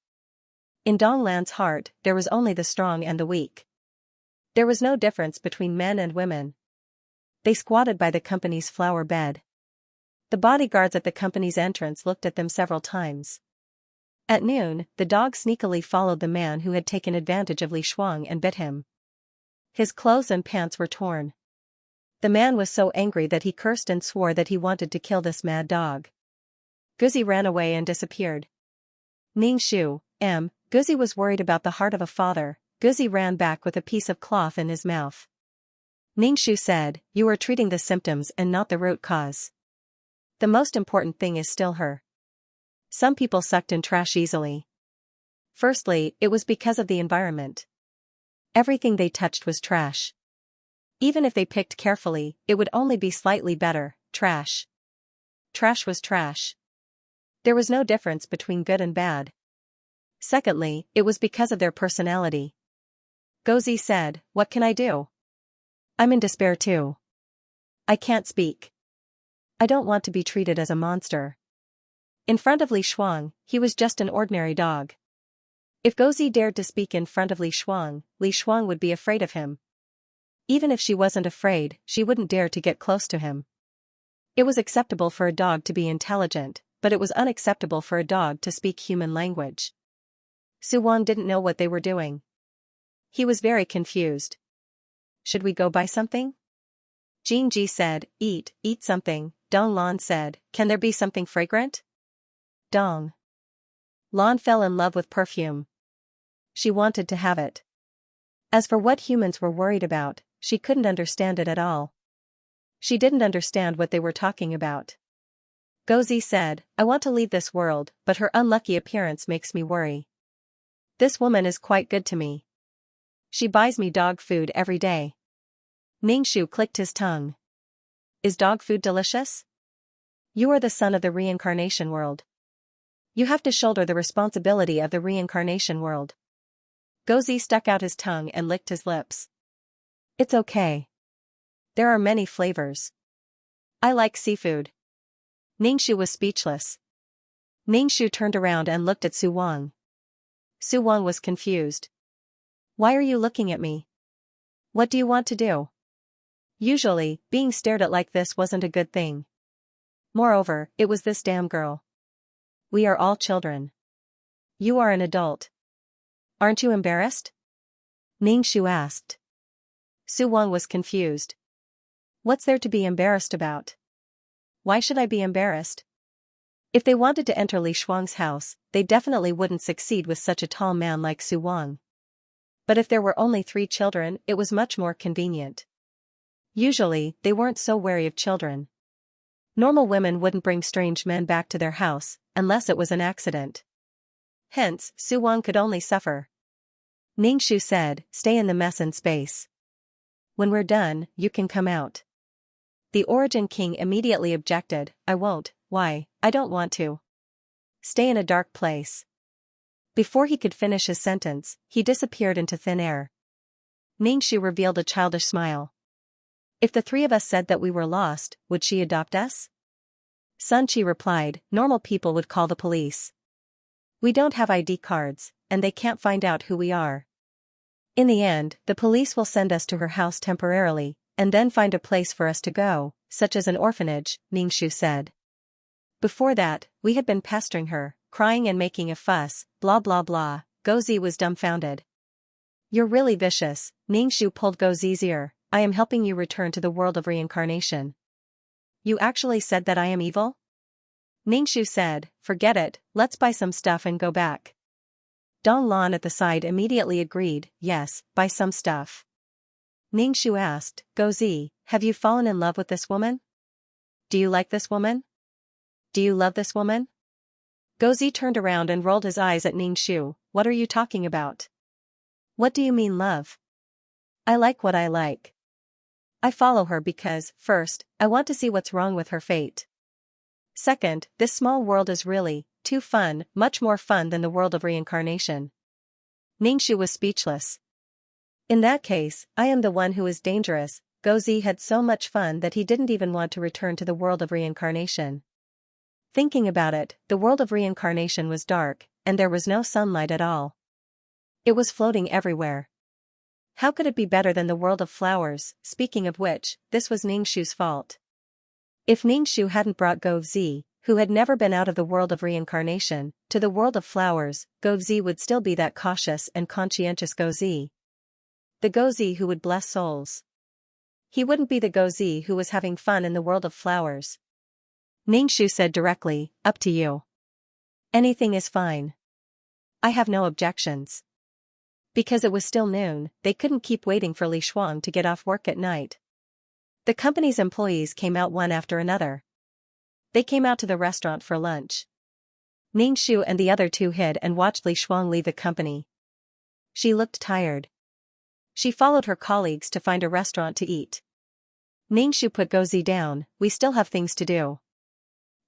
In Donglan's heart, there was only the strong and the weak. There was no difference between men and women. They squatted by the company's flower bed. The bodyguards at the company's entrance looked at them several times. At noon, the dog sneakily followed the man who had taken advantage of Li Shuang and bit him. His clothes and pants were torn. The man was so angry that he cursed and swore that he wanted to kill this mad dog. Guzi ran away and disappeared. Ningxu, Guzi was worried about the heart of a father, Guzi ran back with a piece of cloth in his mouth. Ningxu said, "You are treating the symptoms and not the root cause. The most important thing is still her." Some people sucked in trash easily. Firstly, it was because of the environment. Everything they touched was trash. Even if they picked carefully, it would only be slightly better, trash. Trash was trash. There was no difference between good and bad. Secondly, it was because of their personality. Guzi said, "What can I do? I'm in despair too. I can't speak. I don't want to be treated as a monster." In front of Li Shuang, he was just an ordinary dog. If Guzi dared to speak in front of Li Shuang would be afraid of him. Even if she wasn't afraid, she wouldn't dare to get close to him. It was acceptable for a dog to be intelligent, but it was unacceptable for a dog to speak human language. Su Wang didn't know what they were doing. He was very confused. "Should we go buy something?" Jing Ji said, eat something." Dong Lan said, "Can there be something fragrant?" Dong Lan fell in love with perfume. She wanted to have it. As for what humans were worried about, she couldn't understand it at all. She didn't understand what they were talking about. Guzi said, "I want to leave this world, but her unlucky appearance makes me worry. This woman is quite good to me. She buys me dog food every day." Ningxu clicked his tongue. "Is dog food delicious? You are the son of the reincarnation world. You have to shoulder the responsibility of the reincarnation world." Guzi stuck out his tongue and licked his lips. "It's okay. There are many flavors. I like seafood." Ningxu was speechless. Ningxu turned around and looked at Su Wang. Su Wang was confused. "Why are you looking at me? What do you want to do?" Usually, being stared at like this wasn't a good thing. Moreover, it was this damn girl. "We are all children. You are an adult. Aren't you embarrassed?" Ningxu asked. Su Wang was confused. "What's there to be embarrassed about? Why should I be embarrassed? If they wanted to enter Li Shuang's house, they definitely wouldn't succeed with such a tall man like Su Wang. But if there were only 3 children, it was much more convenient. Usually, they weren't so wary of children. Normal women wouldn't bring strange men back to their house, unless it was an accident. Hence, Su Wang could only suffer. Ningxu said, "Stay in the mess and space. When we're done, you can come out." The Origin King immediately objected, "I won't." "Why? I don't want to. Stay in a dark place." Before he could finish his sentence, he disappeared into thin air. Ningxu revealed a childish smile. "If the 3 of us said that we were lost, would she adopt us?" Sun Qi replied, "Normal people would call the police. We don't have ID cards, and they can't find out who we are. In the end, the police will send us to her house temporarily, and then find a place for us to go, such as an orphanage," Ningxu said. "Before that, we had been pestering her, crying and making a fuss, blah blah blah." Guzi was dumbfounded. "You're really vicious." Ningxu pulled Guzi's ear. "I am helping you return to the world of reincarnation." "You actually said that I am evil?" Ningxu said, "Forget it, let's buy some stuff and go back." Dong Lan at the side immediately agreed, "Yes, buy some stuff." Ningxu asked, "Guzi, have you fallen in love with this woman? Do you like this woman? Do you love this woman?" Guzi turned around and rolled his eyes at Ningxu. "What are you talking about? What do you mean love? I like what I like. I follow her because, first, I want to see what's wrong with her fate. Second, this small world is really too fun, much more fun than the world of reincarnation." Ningxu was speechless. "In that case, I am the one who is dangerous." Guzi had so much fun that he didn't even want to return to the world of reincarnation. Thinking about it, the world of reincarnation was dark, and there was no sunlight at all. It was floating everywhere. How could it be better than the world of flowers? Speaking of which, this was Ningxu's fault. If Ningxu hadn't brought Guzi, who had never been out of the world of reincarnation, to the world of flowers, Guzi would still be that cautious and conscientious Guzi. The Guzi who would bless souls. He wouldn't be the Guzi who was having fun in the world of flowers. Ningxu said directly, "Up to you. Anything is fine. I have no objections." Because it was still noon, they couldn't keep waiting for Li Shuang to get off work at night. The company's employees came out one after another. They came out to the restaurant for lunch. Ningshu and the other two hid and watched Li Shuang leave the company. She looked tired. She followed her colleagues to find a restaurant to eat. Ningshu put Gozi down. We still have things to do.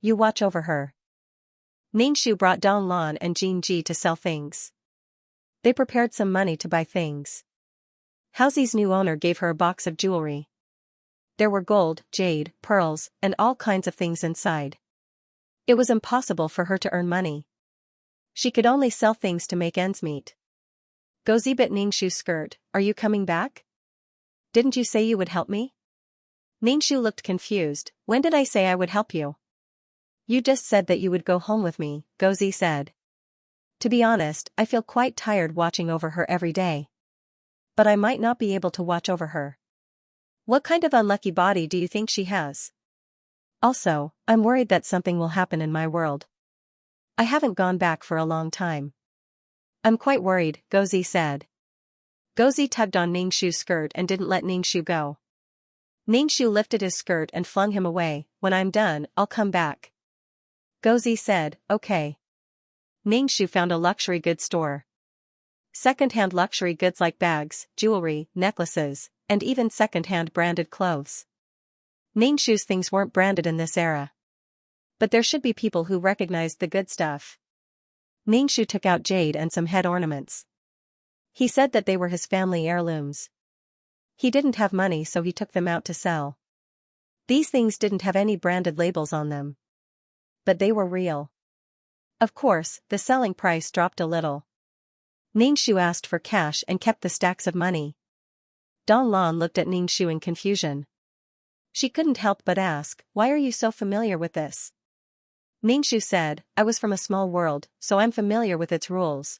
You watch over her. Ningshu brought Donglan and Jinji to sell things. They prepared some money to buy things. Houzi's new owner gave her a box of jewelry. There were gold, jade, pearls, and all kinds of things inside. It was impossible for her to earn money. She could only sell things to make ends meet. Gozi bit Ningshu's skirt. Are you coming back? Didn't you say you would help me? Ningshu looked confused. When did I say I would help you? You just said that you would go home with me, Gozi said. To be honest, I feel quite tired watching over her every day. But I might not be able to watch over her. What kind of unlucky body do you think she has? Also, I'm worried that something will happen in my world. I haven't gone back for a long time. I'm quite worried, Gozi said. Gozi tugged on Ningshu's skirt and didn't let Ningshu go. Ningshu lifted his skirt and flung him away. When I'm done, I'll come back. Gozi said, okay. Ningshu found a luxury goods store. Second-hand luxury goods like bags, jewelry, necklaces, and even second-hand branded clothes. Ningshu's things weren't branded in this era. But there should be people who recognized the good stuff. Ningshu took out jade and some head ornaments. He said that they were his family heirlooms. He didn't have money, so he took them out to sell. These things didn't have any branded labels on them. But they were real. Of course, the selling price dropped a little. Ningshu asked for cash and kept the stacks of money. Donglan looked at Ningshu in confusion. She couldn't help but ask, why are you so familiar with this? Ningshu said, I was from a small world, so I'm familiar with its rules.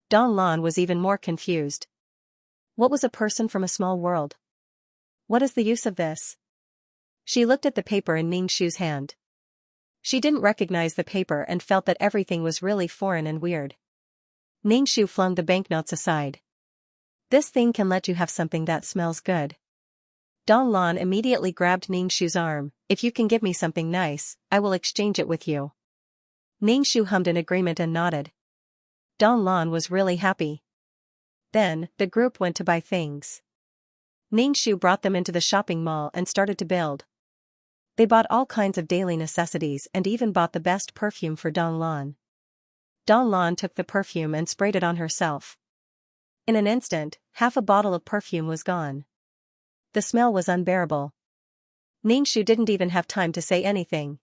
Donglan was even more confused. What was a person from a small world? What is the use of this? She looked at the paper in Ningshu's hand. She didn't recognize the paper and felt that everything was really foreign and weird. Ningshu flung the banknotes aside. This thing can let you have something that smells good. Donglan immediately grabbed Ningshu's arm. If you can give me something nice, I will exchange it with you. Ningshu hummed in agreement and nodded. Donglan was really happy. Then, the group went to buy things. Ningshu brought them into the shopping mall and started to build. They bought all kinds of daily necessities and even bought the best perfume for Donglan. Donglan took the perfume and sprayed it on herself. In an instant, half a bottle of perfume was gone. The smell was unbearable. Ningshu didn't even have time to say anything.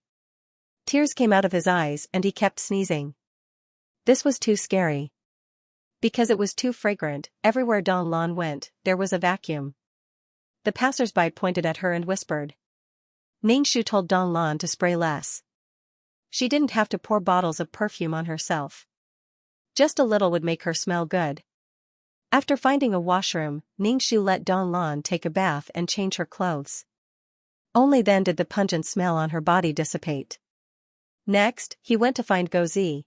Tears came out of his eyes and he kept sneezing. This was too scary. Because it was too fragrant, everywhere Donglan went, there was a vacuum. The passers-by pointed at her and whispered. Ningshu told Donglan to spray less. She didn't have to pour bottles of perfume on herself. Just a little would make her smell good. After finding a washroom, Ningshu let Donglan take a bath and change her clothes. Only then did the pungent smell on her body dissipate. Next, he went to find Gozi.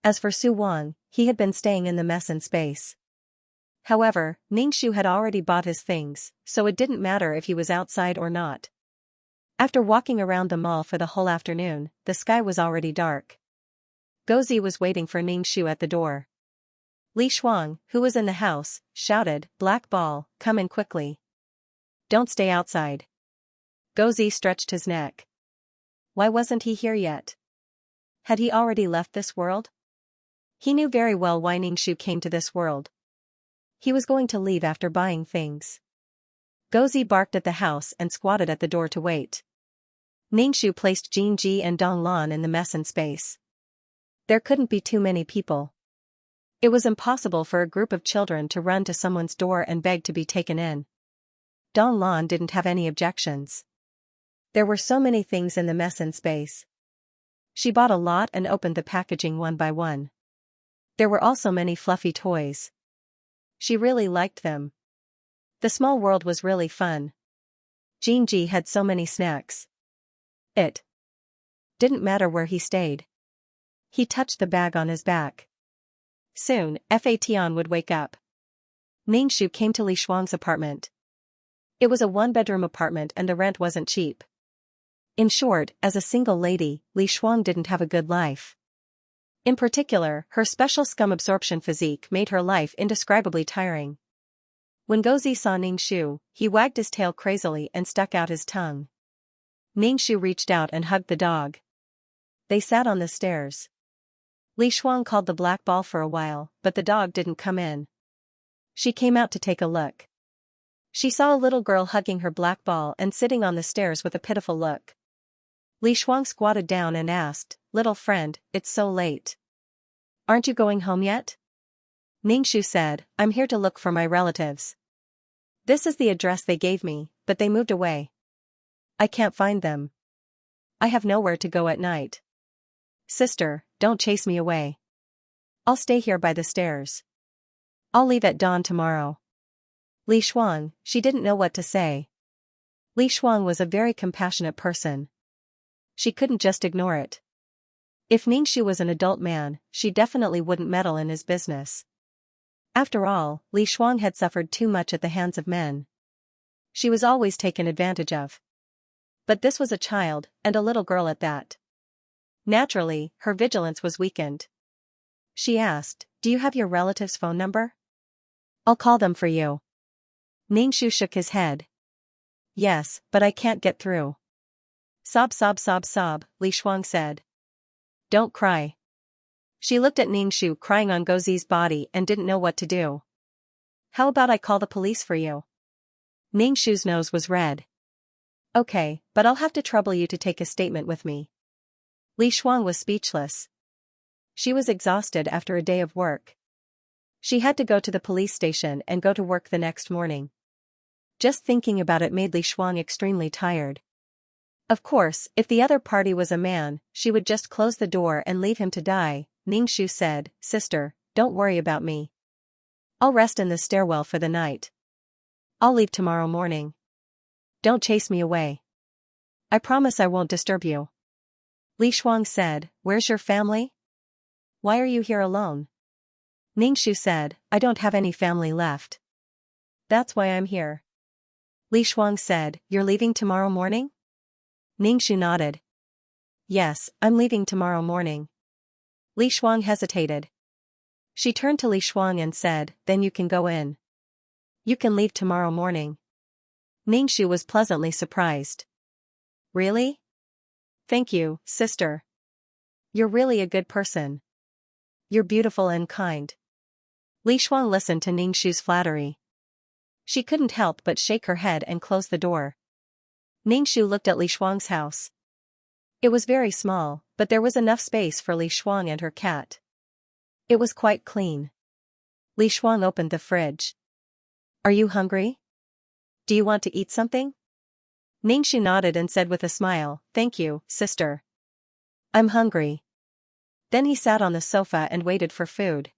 As for Su Wang, he had been staying in the mess in space. However, Ningshu had already bought his things, so it didn't matter if he was outside or not. After walking around the mall for the whole afternoon, the sky was already dark. Gozi was waiting for Ningshu at the door. Li Shuang, who was in the house, shouted, Black Ball, come in quickly. Don't stay outside. Gozi stretched his neck. Why wasn't he here yet? Had he already left this world? He knew very well why Ningshu came to this world. He was going to leave after buying things. Gozi barked at the house and squatted at the door to wait. Ningshu placed Jinji and Donglan in the mess in space. There couldn't be too many people. It was impossible for a group of children to run to someone's door and beg to be taken in. Donglan didn't have any objections. There were so many things in the mess in space. She bought a lot and opened the packaging one by one. There were also many fluffy toys. She really liked them. The small world was really fun. Jinji had so many snacks. It didn't matter where he stayed. He touched the bag on his back. Soon, Fatian would wake up. Ningxu came to Li Shuang's apartment. It was a one-bedroom apartment and the rent wasn't cheap. In short, as a single lady, Li Shuang didn't have a good life. In particular, her special scum absorption physique made her life indescribably tiring. When Gozi saw Ningxu, he wagged his tail crazily and stuck out his tongue. Ningxu reached out and hugged the dog. They sat on the stairs. Li Shuang called the black ball for a while, but the dog didn't come in. She came out to take a look. She saw a little girl hugging her black ball and sitting on the stairs with a pitiful look. Li Shuang squatted down and asked, "Little friend, it's so late. Aren't you going home yet?" Ningxu said, "I'm here to look for my relatives. This is the address they gave me, but they moved away. I can't find them. I have nowhere to go at night. Sister, don't chase me away. I'll stay here by the stairs. I'll leave at dawn tomorrow." Li Shuang, she didn't know what to say. Li Shuang was a very compassionate person. She couldn't just ignore it. If Ningxu was an adult man, she definitely wouldn't meddle in his business. After all, Li Shuang had suffered too much at the hands of men. She was always taken advantage of. But this was a child, and a little girl at that. Naturally, her vigilance was weakened. She asked, "Do you have your relative's phone number? I'll call them for you." Ningxu shook his head. "Yes, but I can't get through." "Sob sob sob sob," Li Shuang said. "Don't cry." She looked at Ningxu crying on Gozi's body and didn't know what to do. "How about I call the police for you?" Ningxu's nose was red. "Okay, but I'll have to trouble you to take a statement with me." Li Shuang was speechless. She was exhausted after a day of work. She had to go to the police station and go to work the next morning. Just thinking about it made Li Shuang extremely tired. Of course, if the other party was a man, she would just close the door and leave him to die. Ningxu said, "Sister, don't worry about me. I'll rest in the stairwell for the night. I'll leave tomorrow morning. Don't chase me away. I promise I won't disturb you." Li Shuang said, "Where's your family? Why are you here alone?" Ningxu said, "I don't have any family left. That's why I'm here." Li Shuang said, "You're leaving tomorrow morning?" Ningxu nodded. "Yes, I'm leaving tomorrow morning." Li Shuang hesitated. She turned to Li Shuang and said, "Then you can go in. You can leave tomorrow morning." Ningxu was pleasantly surprised. "Really? Thank you, sister. You're really a good person. You're beautiful and kind." Li Shuang listened to Ningxu's flattery. She couldn't help but shake her head and close the door. Ningxu looked at Li Shuang's house. It was very small, but there was enough space for Li Shuang and her cat. It was quite clean. Li Shuang opened the fridge. "Are you hungry? Do you want to eat something?" Ningxu nodded and said with a smile, "Thank you, sister. I'm hungry." Then he sat on the sofa and waited for food.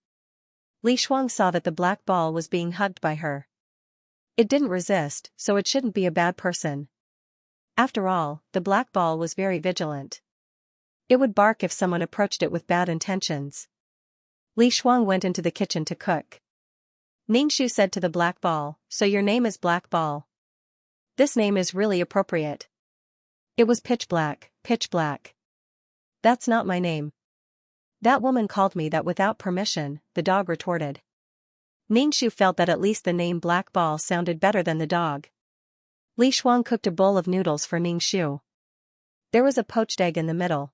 Li Shuang saw that the black ball was being hugged by her. It didn't resist, so it shouldn't be a bad person. After all, the black ball was very vigilant. It would bark if someone approached it with bad intentions. Li Shuang went into the kitchen to cook. Ningxu said to the black ball, "So your name is Black Ball. This name is really appropriate." "It was pitch black, pitch black. That's not my name. That woman called me that without permission," the dog retorted. Ningxu felt that at least the name Black Ball sounded better than the dog. Li Shuang cooked a bowl of noodles for Ningxu. There was a poached egg in the middle.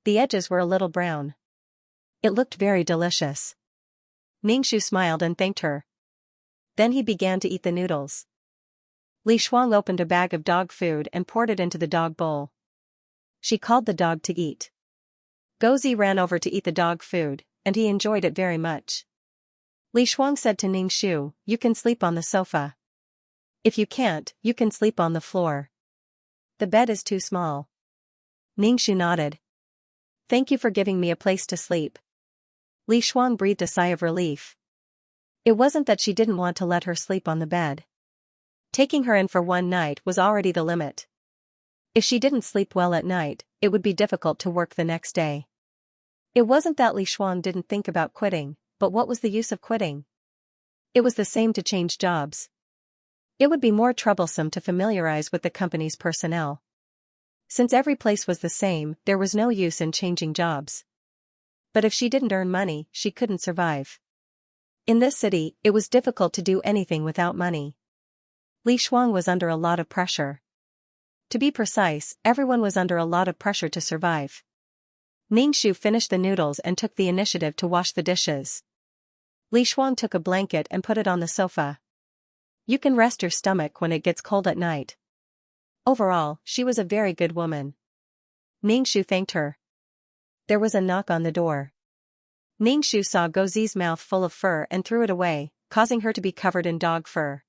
The edges were a little brown. It looked very delicious. Ningxu smiled and thanked her. Then he began to eat the noodles. Li Shuang opened a bag of dog food and poured it into the dog bowl. She called the dog to eat. Gozi ran over to eat the dog food, and he enjoyed it very much. Li Shuang said to Ningxu, "You can sleep on the sofa. If you can't, you can sleep on the floor. The bed is too small." Ningxu nodded. "Thank you for giving me a place to sleep." Li Shuang breathed a sigh of relief. It wasn't that she didn't want to let her sleep on the bed. Taking her in for one night was already the limit. If she didn't sleep well at night, it would be difficult to work the next day. It wasn't that Li Shuang didn't think about quitting, but what was the use of quitting? It was the same to change jobs. It would be more troublesome to familiarize with the company's personnel. Since every place was the same, there was no use in changing jobs. But if she didn't earn money, she couldn't survive. In this city, it was difficult to do anything without money. Li Shuang was under a lot of pressure. To be precise, everyone was under a lot of pressure to survive. Ningshu finished the noodles and took the initiative to wash the dishes. Li Shuang took a blanket and put it on the sofa. You can rest your stomach when it gets cold at night. Overall, she was a very good woman. Ningshu thanked her. There was a knock on the door. Ningshu saw Gozi's mouth full of fur and threw it away, causing her to be covered in dog fur.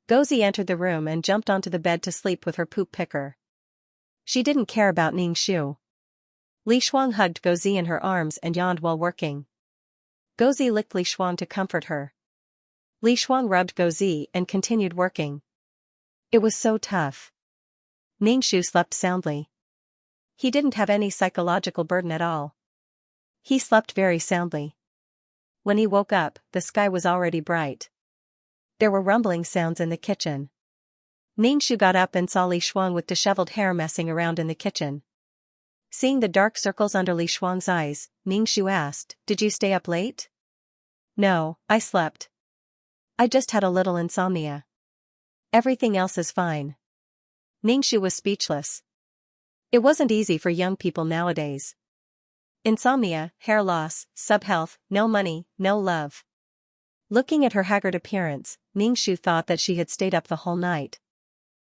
Gozi entered the room and jumped onto the bed to sleep with her poop picker. She didn't care about Ningshu. Li Shuang hugged Gozi in her arms and yawned while working. Gozi licked Li Shuang to comfort her. Li Shuang rubbed Gozi and continued working. It was so tough. Ningshu slept soundly. He didn't have any psychological burden at all. He slept very soundly. When he woke up, the sky was already bright. There were rumbling sounds in the kitchen. Ningshu got up and saw Li Shuang with disheveled hair messing around in the kitchen. Seeing the dark circles under Li Shuang's eyes, Ningshu asked, "Did you stay up late?" "No, I slept. I just had a little insomnia. Everything else is fine." Ningshu was speechless. It wasn't easy for young people nowadays. Insomnia, hair loss, subhealth, no money, no love. Looking at her haggard appearance, Ningshu thought that she had stayed up the whole night.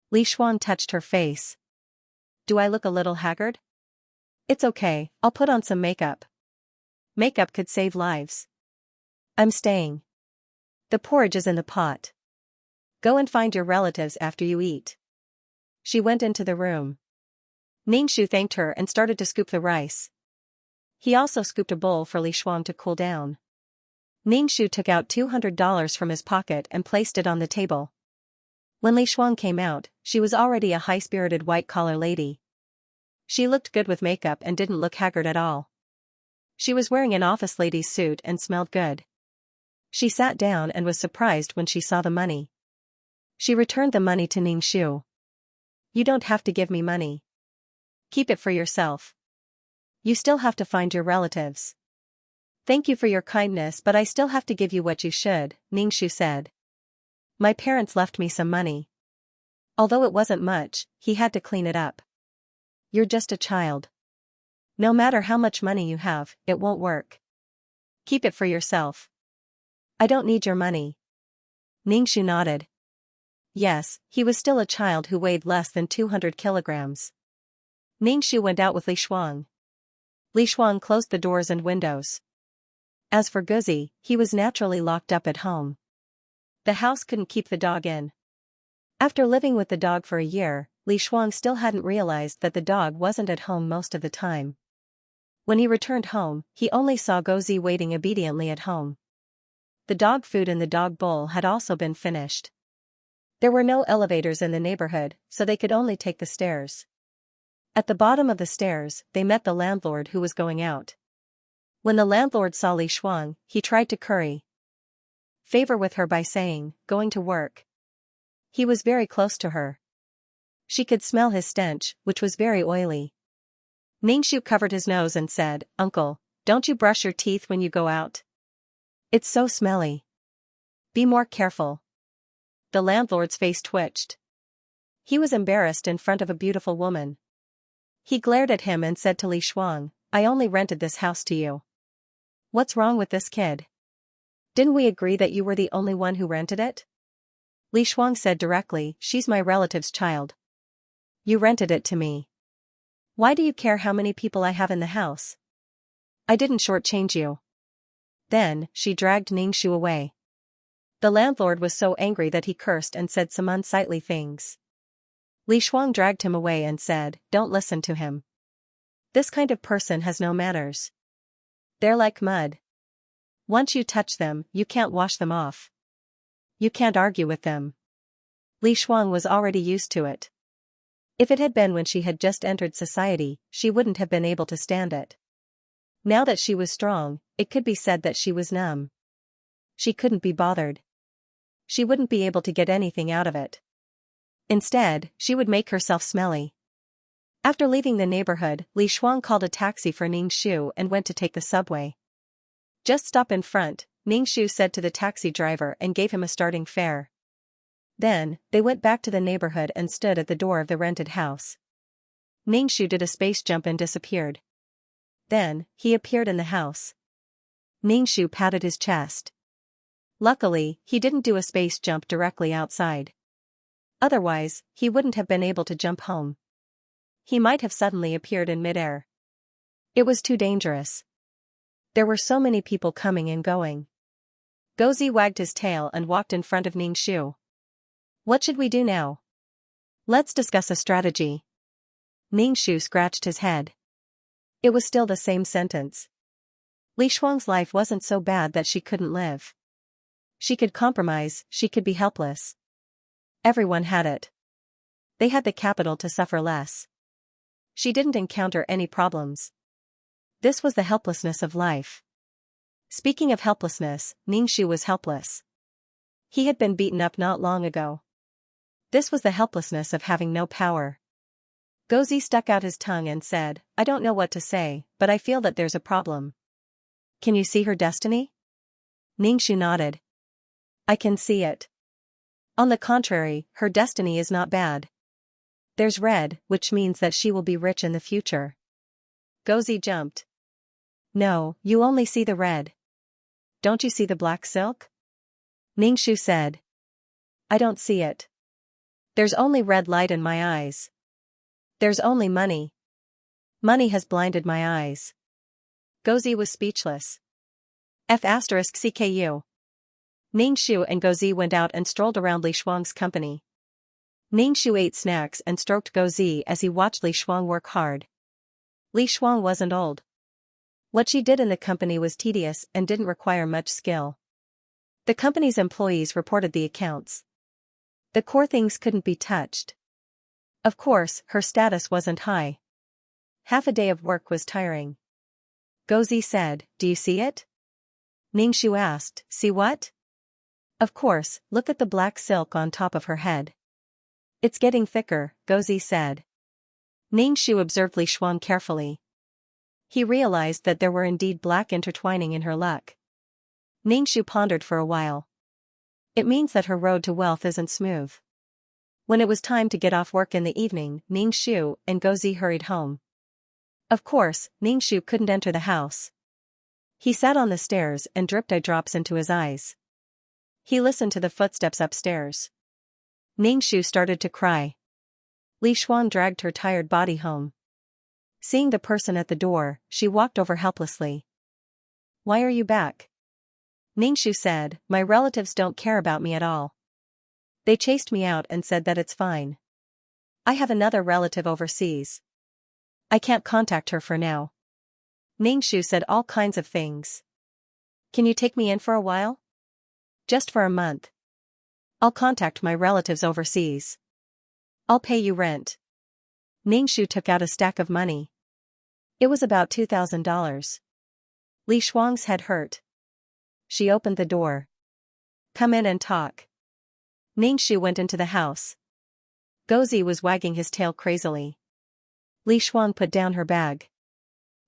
Li Shuang touched her face. "Do I look a little haggard?" "It's okay, I'll put on some makeup. Makeup could save lives." "I'm staying. The porridge is in the pot. Go and find your relatives after you eat." She went into the room. Ningshu thanked her and started to scoop the rice. He also scooped a bowl for Li Shuang to cool down. Ningshu took out $200 from his pocket and placed it on the table. When Li Shuang came out, she was already a high-spirited white-collar lady. She looked good with makeup and didn't look haggard at all. She was wearing an office lady's suit and smelled good. She sat down and was surprised when she saw the money. She returned the money to Ningshu. "You don't have to give me money. Keep it for yourself. You still have to find your relatives." "Thank you for your kindness, but I still have to give you what you should," Ningshu said. "My parents left me some money. Although it wasn't much, he had to clean it up." "You're just a child. No matter how much money you have, it won't work. Keep it for yourself." "I don't need your money." Ningshu nodded. Yes, he was still a child who weighed less than 200 kilograms. Ningshu went out with Li Shuang. Li Shuang closed the doors and windows. As for Gozi, he was naturally locked up at home. The house couldn't keep the dog in. After living with the dog for a year, Li Shuang still hadn't realized that the dog wasn't at home most of the time. When he returned home, he only saw Gozi waiting obediently at home. The dog food in the dog bowl had also been finished. There were no elevators in the neighborhood, so they could only take the stairs. At the bottom of the stairs, they met the landlord who was going out. When the landlord saw Li Shuang, he tried to curry favor with her by saying, "Going to work." He was very close to her. She could smell his stench, which was very oily. Ningshu covered his nose and said, "Uncle, don't you brush your teeth when you go out? It's so smelly. Be more careful." The landlord's face twitched. He was embarrassed in front of a beautiful woman. He glared at him and said to Li Shuang, "I only rented this house to you. What's wrong with this kid? Didn't we agree that you were the only one who rented it?" Li Shuang said directly, "She's my relative's child. You rented it to me. Why do you care how many people I have in the house? I didn't shortchange you." Then, she dragged Ningshu away. The landlord was so angry that he cursed and said some unsightly things. Li Shuang dragged him away and said, "Don't listen to him. This kind of person has no manners. They're like mud. Once you touch them, you can't wash them off. You can't argue with them." Li Shuang was already used to it. If it had been when she had just entered society, she wouldn't have been able to stand it. Now that she was strong, it could be said that she was numb. She couldn't be bothered. She wouldn't be able to get anything out of it. Instead, she would make herself smelly. After leaving the neighborhood, Li Shuang called a taxi for Ningxu and went to take the subway. Just stop in front, Ningxu said to the taxi driver and gave him a starting fare. Then, they went back to the neighborhood and stood at the door of the rented house. Ningxu did a space jump and disappeared. Then, he appeared in the house. Ningxu patted his chest. Luckily, he didn't do a space jump directly outside. Otherwise, he wouldn't have been able to jump home. He might have suddenly appeared in midair. It was too dangerous. There were so many people coming and going. Gozi wagged his tail and walked in front of Ningxu. What should we do now? Let's discuss a strategy. Ningxu scratched his head. It was still the same sentence. Li Shuang's life wasn't so bad that she couldn't live. She could compromise, she could be helpless. Everyone had it. They had the capital to suffer less. She didn't encounter any problems. This was the helplessness of life. Speaking of helplessness, Ningxu was helpless. He had been beaten up not long ago. This was the helplessness of having no power. Gozi stuck out his tongue and said, I don't know what to say, but I feel that there's a problem. Can you see her destiny? Ningxu nodded. I can see it. On the contrary, her destiny is not bad. There's red, which means that she will be rich in the future. Gozi jumped. No, you only see the red. Don't you see the black silk? Ningxu said. I don't see it. There's only red light in my eyes. There's only money. Money has blinded my eyes. Gozi was speechless. F***CKU. Ningxu and Gozi went out and strolled around Li Shuang's company. Ningxu ate snacks and stroked Gozi as he watched Li Shuang work hard. Li Shuang wasn't old. What she did in the company was tedious and didn't require much skill. The company's employees reported the accounts. The core things couldn't be touched. Of course, her status wasn't high. Half a day of work was tiring. Gozi said, Do you see it? Ningxu asked, See what? Of course, look at the black silk on top of her head. It's getting thicker, Gozi said. Ningxu observed Li Shuang carefully. He realized that there were indeed black intertwining in her luck. Ningxu pondered for a while. It means that her road to wealth isn't smooth. When it was time to get off work in the evening, Ningxu and Gozi hurried home. Of course, Ningxu couldn't enter the house. He sat on the stairs and dripped eye drops into his eyes. He listened to the footsteps upstairs. Ningxu started to cry. Li Shuang dragged her tired body home. Seeing the person at the door, she walked over helplessly. Why are you back? Ningxu said, My relatives don't care about me at all. They chased me out and said that it's fine. I have another relative overseas. I can't contact her for now. Ningxu said all kinds of things. Can you take me in for a while? Just for a month. I'll contact my relatives overseas. I'll pay you rent. Ningxu took out a stack of money. It was about $2,000. Li Shuang's head hurt. She opened the door. Come in and talk. Ningxu went into the house. Gozi was wagging his tail crazily. Li Shuang put down her bag.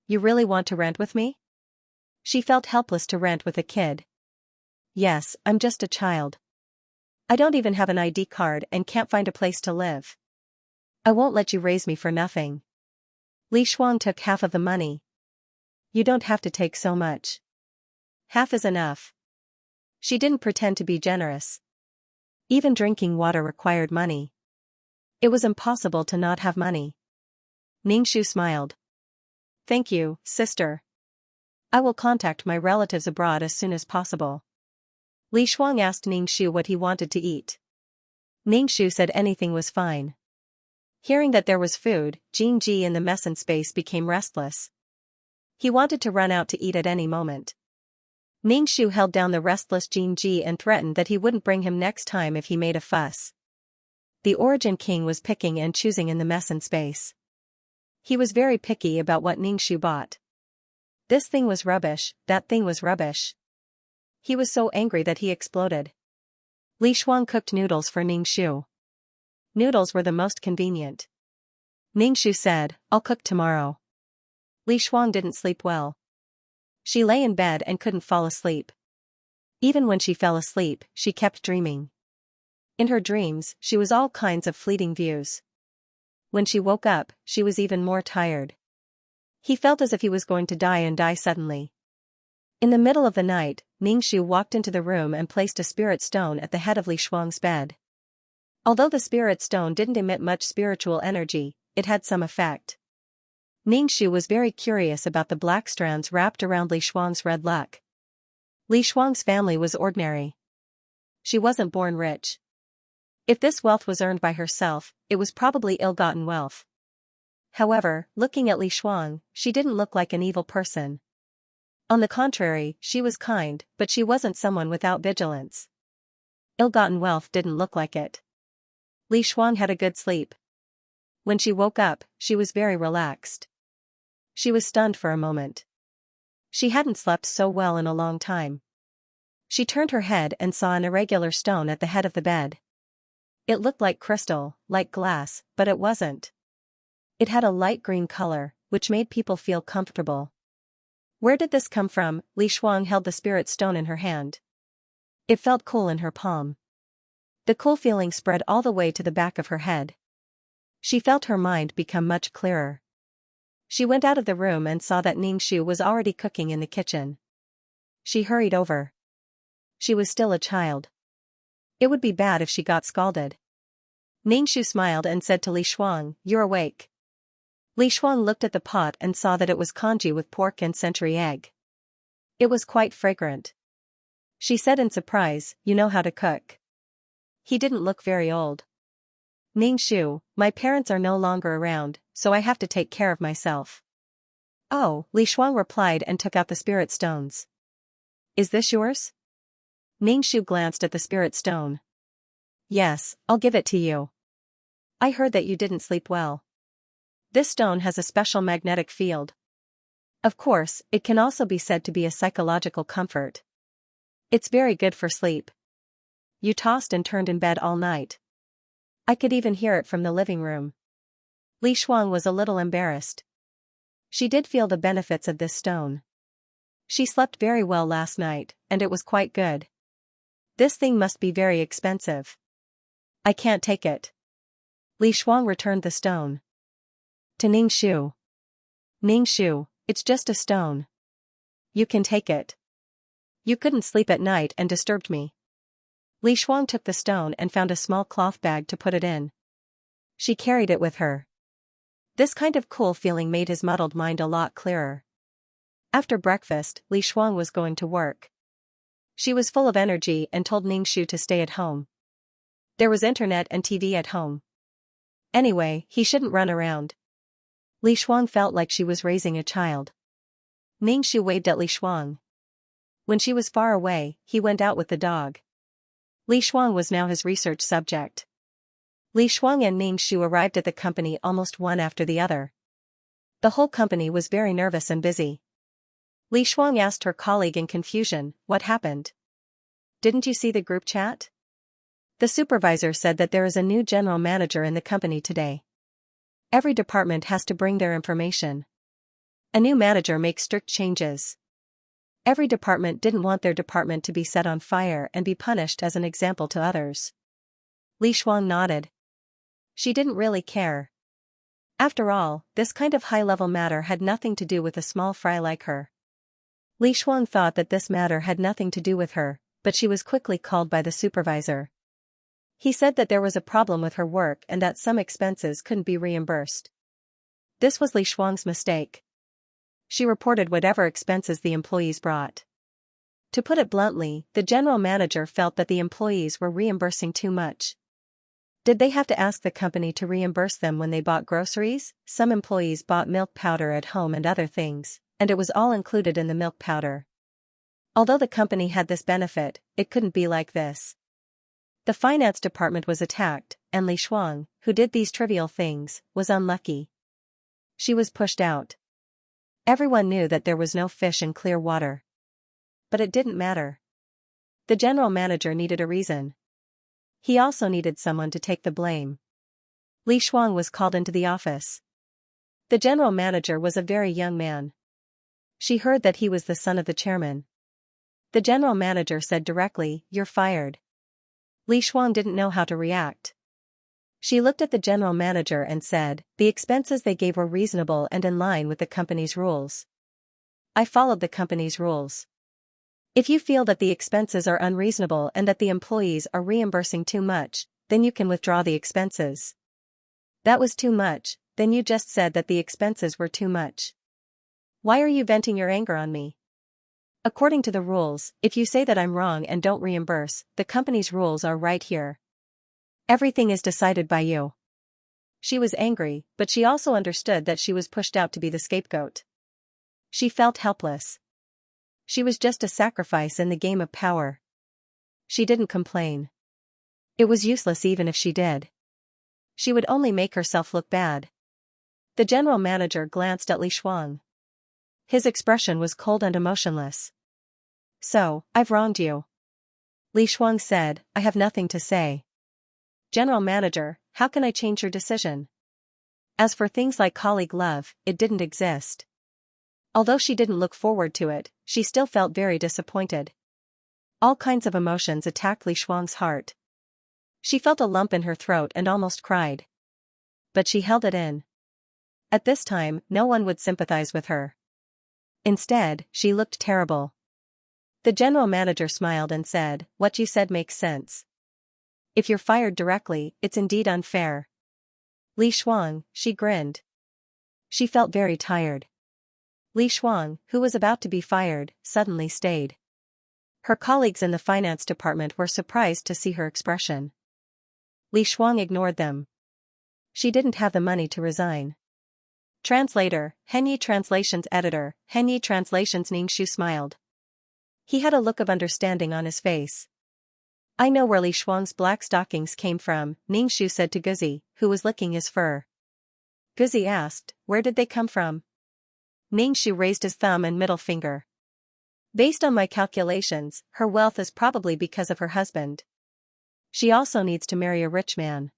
You really want to rent with me? She felt helpless to rent with a kid. Yes, I'm just a child. I don't even have an ID card and can't find a place to live. I won't let you raise me for nothing. Li Shuang took half of the money. You don't have to take so much. Half is enough. She didn't pretend to be generous. Even drinking water required money. It was impossible to not have money. Ningxu smiled. Thank you, sister. I will contact my relatives abroad as soon as possible. Li Shuang asked Ningxu what he wanted to eat. Ningxu said anything was fine. Hearing that there was food, Jingji in the mess space became restless. He wanted to run out to eat at any moment. Ningxu held down the restless Jingji and threatened that he wouldn't bring him next time if he made a fuss. The Origin King was picking and choosing in the mess space. He was very picky about what Ningxu bought. This thing was rubbish, that thing was rubbish. He was so angry that he exploded. Li Shuang cooked noodles for Ningxu. Noodles were the most convenient. Ningxu said, "I'll cook tomorrow." Li Shuang didn't sleep well. She lay in bed and couldn't fall asleep. Even when she fell asleep, she kept dreaming. In her dreams, she was all kinds of fleeting views. When she woke up, she was even more tired. He felt as if he was going to die and die suddenly. In the middle of the night, Ningxu walked into the room and placed a spirit stone at the head of Li Shuang's bed. Although the spirit stone didn't emit much spiritual energy, it had some effect. Ningxu was very curious about the black strands wrapped around Li Shuang's red luck. Li Shuang's family was ordinary. She wasn't born rich. If this wealth was earned by herself, it was probably ill-gotten wealth. However, looking at Li Shuang, she didn't look like an evil person. On the contrary, she was kind, but she wasn't someone without vigilance. Ill-gotten wealth didn't look like it. Li Shuang had a good sleep. When she woke up, she was very relaxed. She was stunned for a moment. She hadn't slept so well in a long time. She turned her head and saw an irregular stone at the head of the bed. It looked like crystal, like glass, but it wasn't. It had a light green color, which made people feel comfortable. Where did this come from? Li Shuang held the spirit stone in her hand. It felt cool in her palm. The cool feeling spread all the way to the back of her head. She felt her mind become much clearer. She went out of the room and saw that Ningxu was already cooking in the kitchen. She hurried over. She was still a child. It would be bad if she got scalded. Ningxu smiled and said to Li Shuang, "You're awake." Li Shuang looked at the pot and saw that it was congee with pork and century egg. It was quite fragrant. She said in surprise, "You know how to cook." He didn't look very old. "Ningxu, my parents are no longer around, so I have to take care of myself." "Oh," Li Shuang replied and took out the spirit stones. "Is this yours?" Ningxu glanced at the spirit stone. "Yes, I'll give it to you. I heard that you didn't sleep well. This stone has a special magnetic field. Of course, it can also be said to be a psychological comfort. It's very good for sleep. You tossed and turned in bed all night. I could even hear it from the living room." Li Shuang was a little embarrassed. She did feel the benefits of this stone. She slept very well last night, and it was quite good. This thing must be very expensive. "I can't take it." Li Shuang returned the stone to Ningxu. "Ningxu, it's just a stone. You can take it. You couldn't sleep at night and disturbed me." Li Shuang took the stone and found a small cloth bag to put it in. She carried it with her. This kind of cool feeling made his muddled mind a lot clearer. After breakfast, Li Shuang was going to work. She was full of energy and told Ningxu to stay at home. There was internet and TV at home. Anyway, he shouldn't run around. Li Shuang felt like she was raising a child. Ningxu waved at Li Shuang. When she was far away, he went out with the dog. Li Shuang was now his research subject. Li Shuang and Ningxu arrived at the company almost one after the other. The whole company was very nervous and busy. Li Shuang asked her colleague in confusion, "What happened? Didn't you see the group chat?" The supervisor said that there is a new general manager in the company today. Every department has to bring their information. A new manager makes strict changes. Every department didn't want their department to be set on fire and be punished as an example to others. Li Shuang nodded. She didn't really care. After all, this kind of high-level matter had nothing to do with a small fry like her. Li Shuang thought that this matter had nothing to do with her, but she was quickly called by the supervisor. He said that there was a problem with her work and that some expenses couldn't be reimbursed. This was Li Shuang's mistake. She reported whatever expenses the employees brought. To put it bluntly, the general manager felt that the employees were reimbursing too much. Did they have to ask the company to reimburse them when they bought groceries? Some employees bought milk powder at home and other things, and it was all included in the milk powder. Although the company had this benefit, it couldn't be like this. The finance department was attacked, and Li Shuang, who did these trivial things, was unlucky. She was pushed out. Everyone knew that there was no fish in clear water. But it didn't matter. The general manager needed a reason. He also needed someone to take the blame. Li Shuang was called into the office. The general manager was a very young man. She heard that he was the son of the chairman. The general manager said directly, "You're fired." Li Shuang didn't know how to react. She looked at the general manager and said, "The expenses they gave were reasonable and in line with the company's rules. I followed the company's rules. If you feel that the expenses are unreasonable and that the employees are reimbursing too much, then you can withdraw the expenses. That was too much, then you just said that the expenses were too much. Why are you venting your anger on me? According to the rules, if you say that I'm wrong and don't reimburse, the company's rules are right here. Everything is decided by you." She was angry, but she also understood that she was pushed out to be the scapegoat. She felt helpless. She was just a sacrifice in the game of power. She didn't complain. It was useless even if she did. She would only make herself look bad. The general manager glanced at Li Shuang. His expression was cold and emotionless. "So, I've wronged you." Li Shuang said, "I have nothing to say." "General manager, how can I change your decision?" As for things like colleague love, it didn't exist. Although she didn't look forward to it, she still felt very disappointed. All kinds of emotions attacked Li Shuang's heart. She felt a lump in her throat and almost cried. But she held it in. At this time, no one would sympathize with her. Instead, she looked terrible. The general manager smiled and said, "What you said makes sense. If you're fired directly, it's indeed unfair." Li Shuang, she grinned. She felt very tired. Li Shuang, who was about to be fired, suddenly stayed. Her colleagues in the finance department were surprised to see her expression. Li Shuang ignored them. She didn't have the money to resign. Translator, Henyi Translation's editor, Henyi Translation's Ningxu smiled. He had a look of understanding on his face. "I know where Li Shuang's black stockings came from," Ningxu said to Guzi, who was licking his fur. Guzi asked, "Where did they come from?" Ningxu raised his thumb and middle finger. "Based on my calculations, her wealth is probably because of her husband. She also needs to marry a rich man.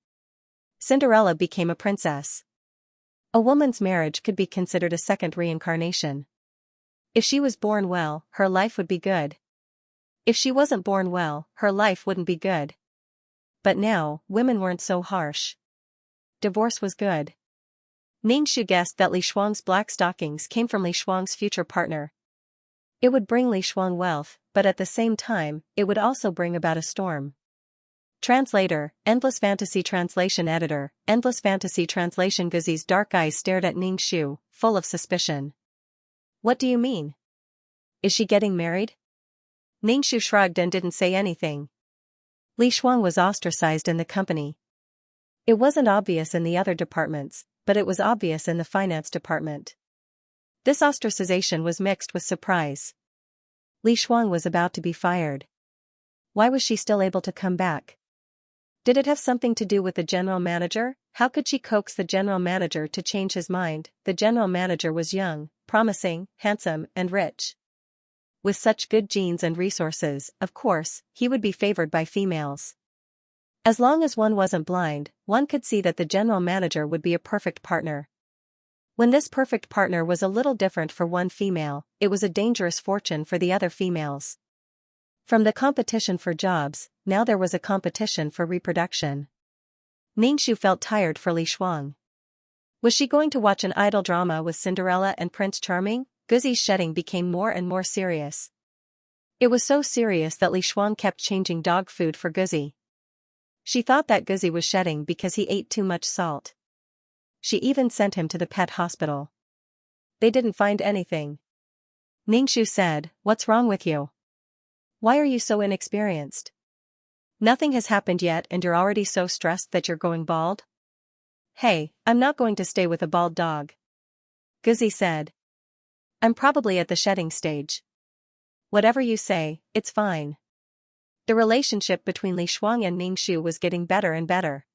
Cinderella became a princess. A woman's marriage could be considered a second reincarnation. If she was born well, her life would be good. If she wasn't born well, her life wouldn't be good. But now, women weren't so harsh. Divorce was good." Ningxu guessed that Li Shuang's black stockings came from Li Shuang's future partner. It would bring Li Shuang wealth, but at the same time, it would also bring about a storm. Translator, Endless Fantasy Translation Editor, Endless Fantasy Translation. Guzi's dark eyes stared at Ningxu, full of suspicion. "What do you mean? Is she getting married?" Ningxu shrugged and didn't say anything. Li Shuang was ostracized in the company. It wasn't obvious in the other departments, but it was obvious in the finance department. This ostracization was mixed with surprise. Li Shuang was about to be fired. Why was she still able to come back? Did it have something to do with the general manager? How could she coax the general manager to change his mind? The general manager was young, promising, handsome, and rich. With such good genes and resources, of course, he would be favored by females. As long as one wasn't blind, one could see that the general manager would be a perfect partner. When this perfect partner was a little different for one female, it was a dangerous fortune for the other females. From the competition for jobs, now there was a competition for reproduction. Ningxu felt tired for Li Shuang. Was she going to watch an idol drama with Cinderella and Prince Charming? Guzi's shedding became more and more serious. It was so serious that Li Shuang kept changing dog food for Guzi. She thought that Guzi was shedding because he ate too much salt. She even sent him to the pet hospital. They didn't find anything. Ningxu said, "What's wrong with you? Why are you so inexperienced? Nothing has happened yet and you're already so stressed that you're going bald?" "Hey, I'm not going to stay with a bald dog," Guzi said. "I'm probably at the shedding stage. Whatever you say, it's fine." The relationship between Li Shuang and Ningxu was getting better and better.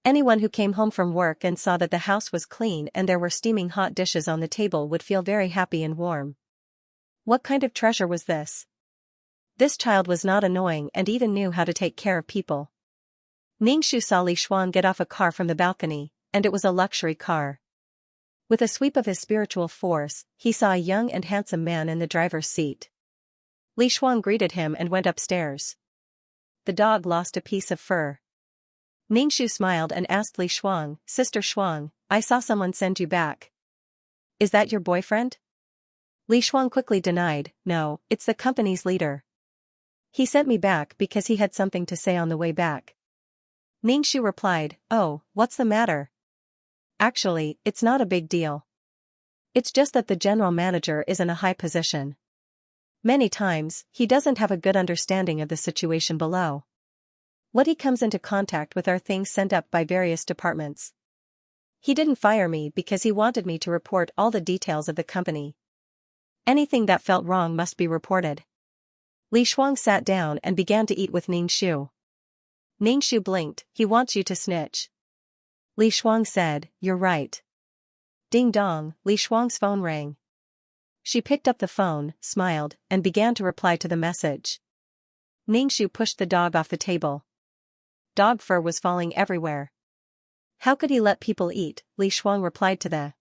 Anyone who came home from work and saw that the house was clean and there were steaming hot dishes on the table would feel very happy and warm. What kind of treasure was this? This child was not annoying and even knew how to take care of people. Ningxu saw Li Shuang get off a car from the balcony, and it was a luxury car. With a sweep of his spiritual force, he saw a young and handsome man in the driver's seat. Li Shuang greeted him and went upstairs. The dog lost a piece of fur. Ningxu smiled and asked Li Shuang, "Sister Shuang, I saw someone send you back. Is that your boyfriend?" Li Shuang quickly denied, "No, it's the company's leader. He sent me back because he had something to say on the way back." Ningxu replied, "Oh, what's the matter?" "Actually, it's not a big deal. It's just that the general manager is in a high position. Many times, he doesn't have a good understanding of the situation below. What he comes into contact with are things sent up by various departments. He didn't fire me because he wanted me to report all the details of the company. Anything that felt wrong must be reported." Li Shuang sat down and began to eat with Ningxu. Ningxu blinked. "He wants you to snitch." Li Shuang said, "You're right." Ding dong, Li Shuang's phone rang. She picked up the phone, smiled, and began to reply to the message. Ningxu pushed the dog off the table. Dog fur was falling everywhere. How could he let people eat? Li Shuang replied to the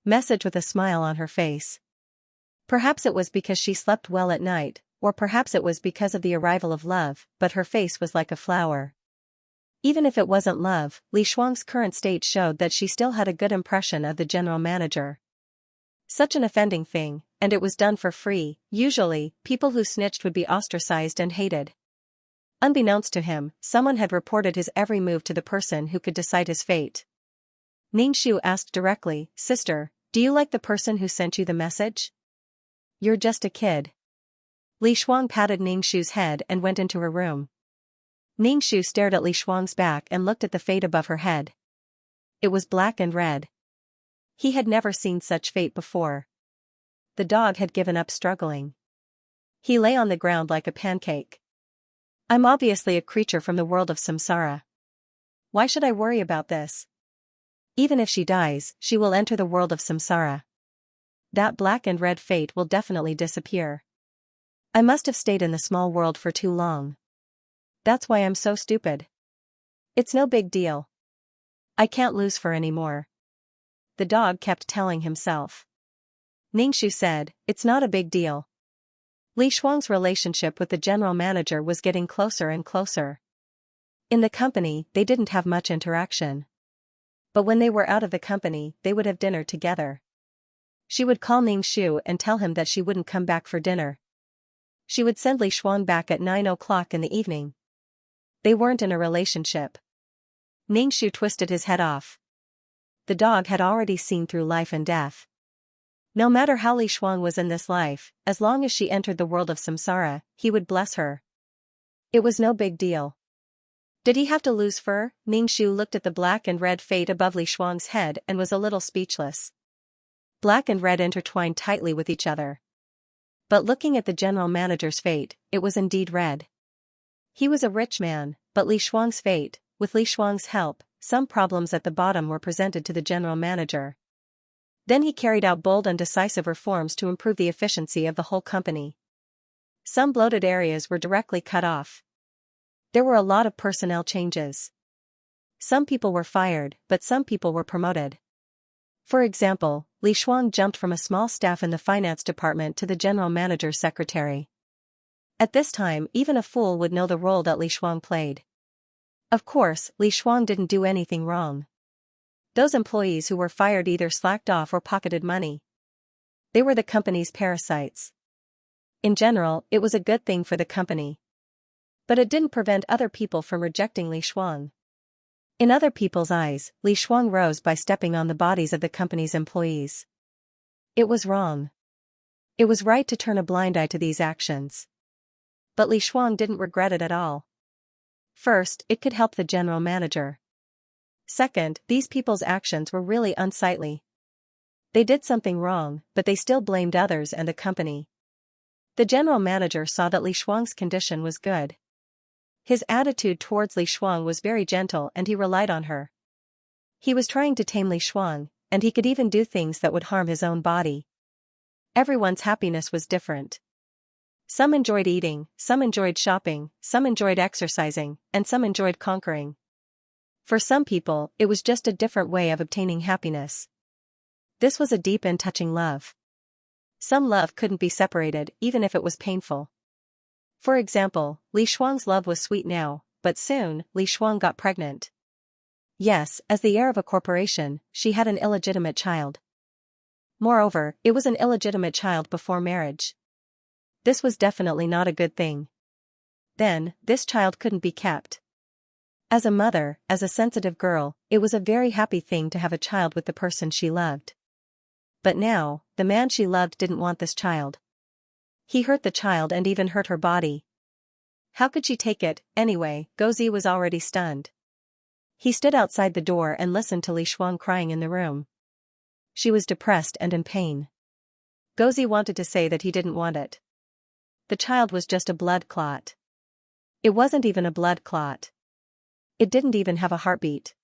message with a smile on her face. Perhaps it was because she slept well at night, or perhaps it was because of the arrival of love, but her face was like a flower. Even if it wasn't love, Li Shuang's current state showed that she still had a good impression of the general manager. Such an offending thing, and it was done for free. Usually, people who snitched would be ostracized and hated. Unbeknownst to him, someone had reported his every move to the person who could decide his fate. Ningxu asked directly, "Sister, do you like the person who sent you the message? You're just a kid." Li Shuang patted Ningxu's head and went into her room. Ningxu stared at Li Shuang's back and looked at the fate above her head. It was black and red. He had never seen such fate before. The dog had given up struggling. He lay on the ground like a pancake. "I'm obviously a creature from the world of samsara. Why should I worry about this? Even if she dies, she will enter the world of samsara. That black and red fate will definitely disappear. I must have stayed in the small world for too long. That's why I'm so stupid. It's no big deal. I can't lose for anymore." The dog kept telling himself. Ningxu said, "It's not a big deal." Li Shuang's relationship with the general manager was getting closer and closer. In the company, they didn't have much interaction. But when they were out of the company, they would have dinner together. She would call Ningxu and tell him that she wouldn't come back for dinner. She would send Li Shuang back at 9 o'clock in the evening. They weren't in a relationship. Ningxu twisted his head off. The dog had already seen through life and death. No matter how Li Shuang was in this life, as long as she entered the world of samsara, he would bless her. It was no big deal. Did he have to lose fur? Ningxu looked at the black and red fate above Li Shuang's head and was a little speechless. Black and red intertwined tightly with each other. But looking at the general manager's fate, it was indeed red. He was a rich man, but Li Shuang's fate, with Li Shuang's help, some problems at the bottom were presented to the general manager. Then he carried out bold and decisive reforms to improve the efficiency of the whole company. Some bloated areas were directly cut off. There were a lot of personnel changes. Some people were fired, but some people were promoted. For example, Li Shuang jumped from a small staff in the finance department to the general manager's secretary. At this time, even a fool would know the role that Li Shuang played. Of course, Li Shuang didn't do anything wrong. Those employees who were fired either slacked off or pocketed money. They were the company's parasites. In general, it was a good thing for the company. But it didn't prevent other people from rejecting Li Shuang. In other people's eyes, Li Shuang rose by stepping on the bodies of the company's employees. It was wrong. It was right to turn a blind eye to these actions. But Li Shuang didn't regret it at all. First, it could help the general manager. Second, these people's actions were really unsightly. They did something wrong, but they still blamed others and the company. The general manager saw that Li Shuang's condition was good. His attitude towards Li Shuang was very gentle and he relied on her. He was trying to tame Li Shuang, and he could even do things that would harm his own body. Everyone's happiness was different. Some enjoyed eating, some enjoyed shopping, some enjoyed exercising, and some enjoyed conquering. For some people, it was just a different way of obtaining happiness. This was a deep and touching love. Some love couldn't be separated, even if it was painful. For example, Li Shuang's love was sweet now, but soon, Li Shuang got pregnant. Yes, as the heir of a corporation, she had an illegitimate child. Moreover, it was an illegitimate child before marriage. This was definitely not a good thing. Then, this child couldn't be kept. As a mother, as a sensitive girl, it was a very happy thing to have a child with the person she loved. But now, the man she loved didn't want this child. He hurt the child and even hurt her body. How could she take it, anyway? Gozi was already stunned. He stood outside the door and listened to Li Shuang crying in the room. She was depressed and in pain. Gozi wanted to say that he didn't want it. The child was just a blood clot. It wasn't even a blood clot. It didn't even have a heartbeat.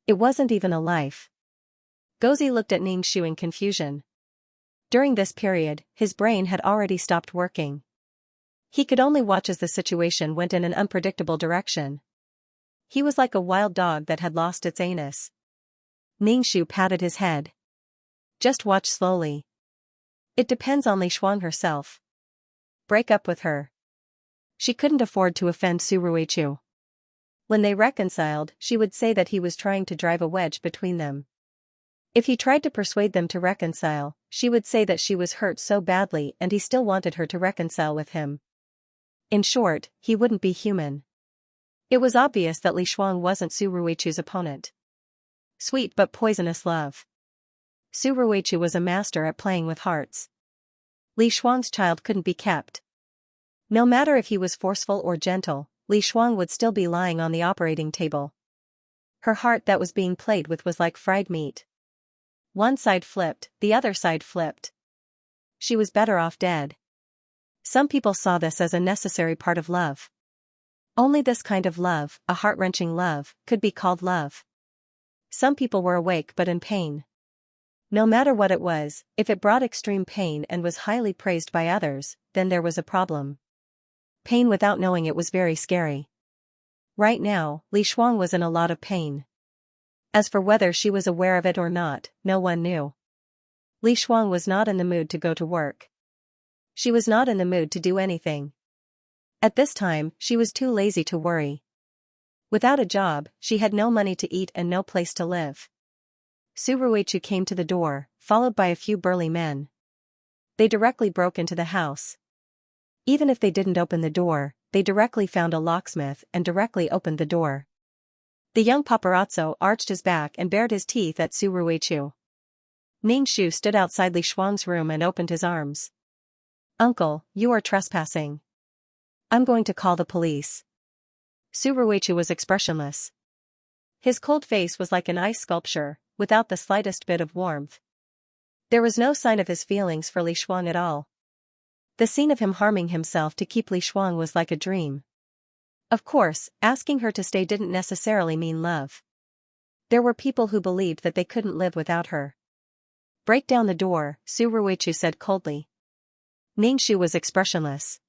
It wasn't even a life. Gozi looked at Ningxu in confusion. During this period, his brain had already stopped working. He could only watch as the situation went in an unpredictable direction. He was like a wild dog that had lost its anus. Ningxu patted his head. Just watch slowly. It depends on Li Shuang herself. Break up with her. She couldn't afford to offend Su Ruichu. When they reconciled, she would say that he was trying to drive a wedge between them. If he tried to persuade them to reconcile, she would say that she was hurt so badly and he still wanted her to reconcile with him. In short, he wouldn't be human. It was obvious that Li Shuang wasn't Su Ruichu's opponent. Sweet but poisonous love. Su Ruichu was a master at playing with hearts. Li Shuang's child couldn't be kept. No matter if he was forceful or gentle, Li Shuang would still be lying on the operating table. Her heart that was being played with was like fried meat. One side flipped, the other side flipped. She was better off dead. Some people saw this as a necessary part of love. Only this kind of love, a heart-wrenching love, could be called love. Some people were awake but in pain. No matter what it was, if it brought extreme pain and was highly praised by others, then there was a problem. Pain without knowing it was very scary. Right now, Li Shuang was in a lot of pain. As for whether she was aware of it or not, no one knew. Li Shuang was not in the mood to go to work. She was not in the mood to do anything. At this time, she was too lazy to worry. Without a job, she had no money to eat and no place to live. Su Ruichu came to the door, followed by a few burly men. They directly broke into the house. Even if they didn't open the door, they directly found a locksmith and directly opened the door. The young paparazzo arched his back and bared his teeth at Su Ruichu. Ningxu stood outside Li Shuang's room and opened his arms. "Uncle, you are trespassing. I'm going to call the police." Su Ruichu was expressionless. His cold face was like an ice sculpture, without the slightest bit of warmth. There was no sign of his feelings for Li Shuang at all. The scene of him harming himself to keep Li Shuang was like a dream. Of course, asking her to stay didn't necessarily mean love. There were people who believed that they couldn't live without her. "Break down the door," Su Ruichu said coldly. Ningxu was expressionless.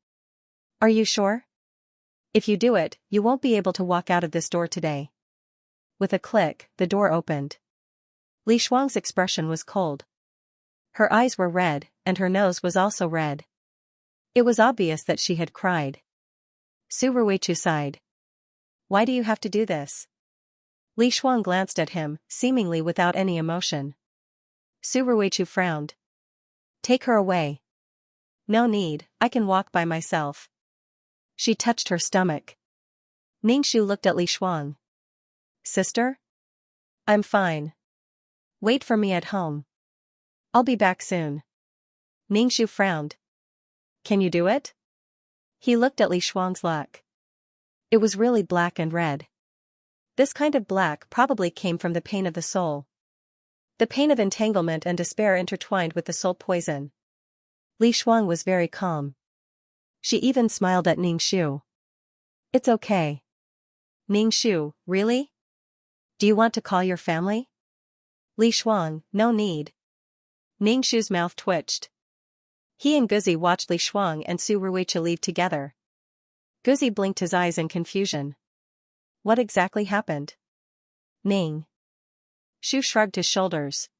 "Are you sure? If you do it, you won't be able to walk out of this door today." With a click, the door opened. Li Shuang's expression was cold. Her eyes were red, and her nose was also red. It was obvious that she had cried. Su Ruichu sighed. "Why do you have to do this?" Li Shuang glanced at him, seemingly without any emotion. Su Ruichu frowned. "Take her away." "No need, I can walk by myself." She touched her stomach. Ningxu looked at Li Shuang. "Sister? I'm fine. Wait for me at home. I'll be back soon." Ningxu frowned. "Can you do it?" He looked at Li Shuang's luck. It was really black and red. This kind of black probably came from the pain of the soul. The pain of entanglement and despair intertwined with the soul poison. Li Shuang was very calm. She even smiled at Ningxu. It's okay. Ning-Shu, really? Do you want to call your family? Li Shuang, no need. Ning-Shu's mouth twitched. He and Guzi watched Li Shuang and Su Ruichi leave together. Guzi blinked his eyes in confusion. What exactly happened? Ning. Shu shrugged his shoulders.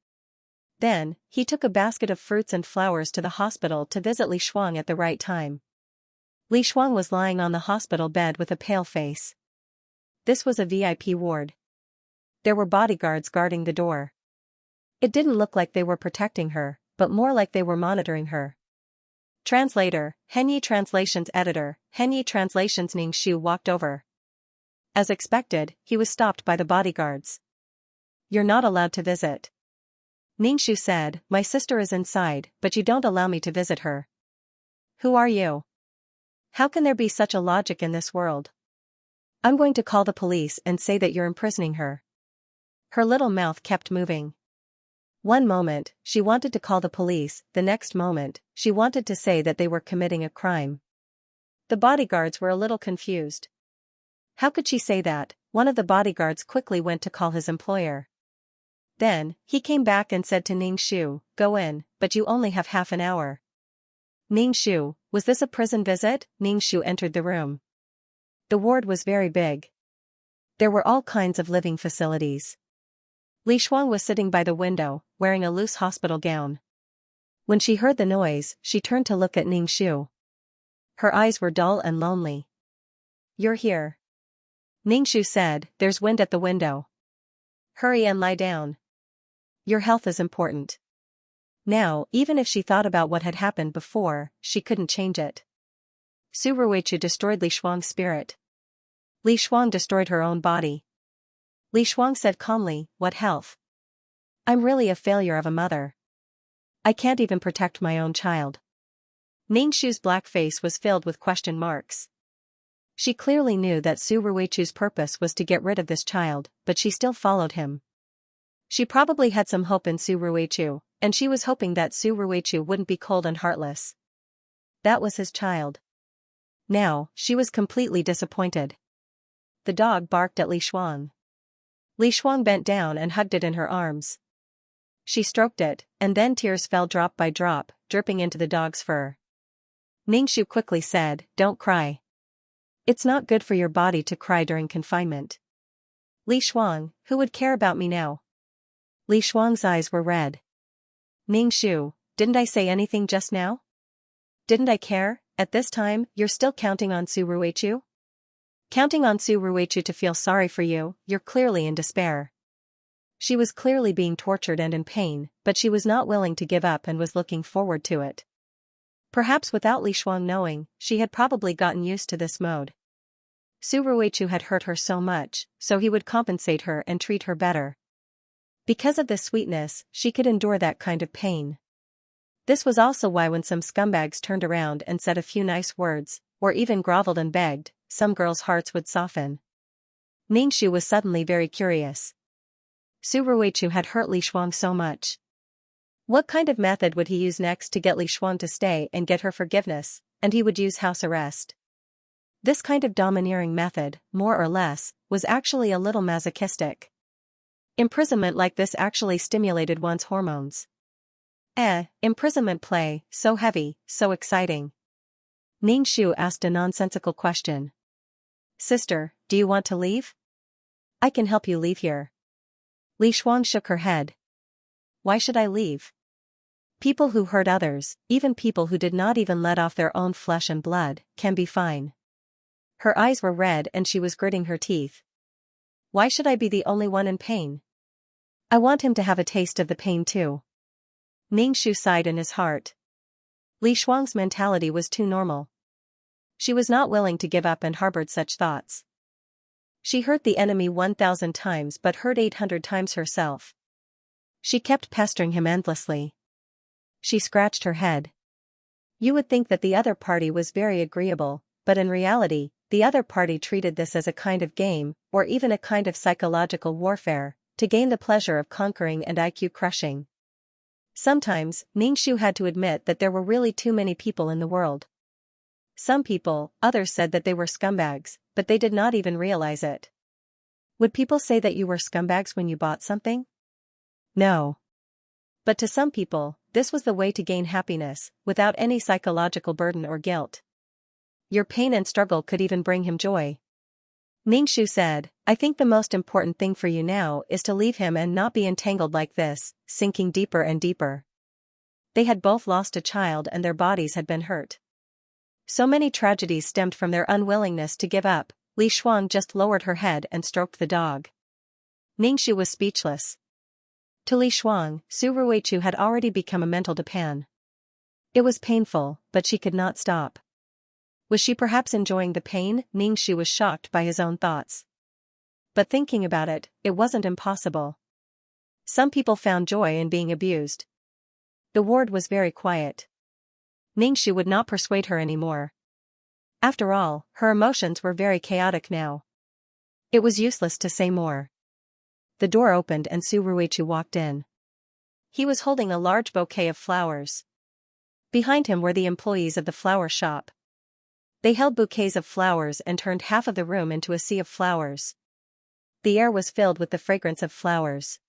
Then, he took a basket of fruits and flowers to the hospital to visit Li Shuang at the right time. Li Shuang was lying on the hospital bed with a pale face. This was a VIP ward. There were bodyguards guarding the door. It didn't look like they were protecting her, but more like they were monitoring her. Translator, Henyi Translations Editor, Henyi Translations. Ning-Shu walked over. As expected, he was stopped by the bodyguards. You're not allowed to visit. Ning-Shu said, my sister is inside, but you don't allow me to visit her. Who are you? How can there be such a logic in this world? I'm going to call the police and say that you're imprisoning her. Her little mouth kept moving. One moment, she wanted to call the police, the next moment, she wanted to say that they were committing a crime. The bodyguards were a little confused. How could she say that? One of the bodyguards quickly went to call his employer. Then, he came back and said to Ning-Shu, go in, but you only have half an hour. Ning-Shu, was this a prison visit? Ning-Shu entered the room. The ward was very big. There were all kinds of living facilities. Li Shuang was sitting by the window, wearing a loose hospital gown. When she heard the noise, she turned to look at Ning-Shu. Her eyes were dull and lonely. You're here. Ning-Shu said, there's wind at the window. Hurry and lie down. Your health is important. Now, even if she thought about what had happened before, she couldn't change it. Su Ruichi destroyed Li Shuang's spirit. Li Shuang destroyed her own body. Li Shuang said calmly, what health? I'm really a failure of a mother. I can't even protect my own child. Ning-Shu's black face was filled with question marks. She clearly knew that Su Ruichi's purpose was to get rid of this child, but she still followed him. She probably had some hope in Su Ruichi, and she was hoping that Su Ruichi wouldn't be cold and heartless. That was his child. Now, she was completely disappointed. The dog barked at Li Shuang. Li Shuang bent down and hugged it in her arms. She stroked it, and then tears fell drop by drop, dripping into the dog's fur. Ning-Shu quickly said, don't cry. It's not good for your body to cry during confinement. Li Shuang, who would care about me now? Li Shuang's eyes were red. Ning-Shu, didn't I say anything just now? Didn't I care? At this time, you're still counting on Su Ruichi? Counting on Su Ruichi to feel sorry for you, you're clearly in despair. She was clearly being tortured and in pain, but she was not willing to give up and was looking forward to it. Perhaps without Li Shuang knowing, she had probably gotten used to this mode. Su Ruichi had hurt her so much, so he would compensate her and treat her better. Because of this sweetness, she could endure that kind of pain. This was also why when some scumbags turned around and said a few nice words, or even groveled and begged, some girls' hearts would soften. Ning-Shu was suddenly very curious. Su Ruichi had hurt Li Shuang so much. What kind of method would he use next to get Li Shuang to stay and get her forgiveness? And he would use house arrest. This kind of domineering method, more or less, was actually a little masochistic. Imprisonment like this actually stimulated one's hormones. Imprisonment play, so heavy, so exciting. Ning-Shu asked a nonsensical question. Sister, do you want to leave? I can help you leave here. Li Shuang shook her head. Why should I leave? People who hurt others, even people who did not even let off their own flesh and blood, can be fine. Her eyes were red and she was gritting her teeth. Why should I be the only one in pain? I want him to have a taste of the pain too. Ning-Shu sighed in his heart. Li Shuang's mentality was too normal. She was not willing to give up and harbored such thoughts. She hurt the enemy 1,000 times but hurt 800 times herself. She kept pestering him endlessly. She scratched her head. You would think that the other party was very agreeable, but in reality, the other party treated this as a kind of game, or even a kind of psychological warfare, to gain the pleasure of conquering and IQ crushing. Sometimes, Ning-Shu had to admit that there were really too many people in the world. Some people, others said that they were scumbags, but they did not even realize it. Would people say that you were scumbags when you bought something? No. But to some people, this was the way to gain happiness, without any psychological burden or guilt. Your pain and struggle could even bring him joy. Ningxu said, I think the most important thing for you now is to leave him and not be entangled like this, sinking deeper and deeper. They had both lost a child and their bodies had been hurt. So many tragedies stemmed from their unwillingness to give up. Li Shuang just lowered her head and stroked the dog. Ningxu was speechless. To Li Shuang, Su Ruichu had already become a mental Pan. It was painful, but she could not stop. Was she perhaps enjoying the pain? Ningxu was shocked by his own thoughts. But thinking about it, it wasn't impossible. Some people found joy in being abused. The ward was very quiet. Ningxu would not persuade her anymore. After all, her emotions were very chaotic now. It was useless to say more. The door opened and Su Ruichu walked in. He was holding a large bouquet of flowers. Behind him were the employees of the flower shop. They held bouquets of flowers and turned half of the room into a sea of flowers. The air was filled with the fragrance of flowers.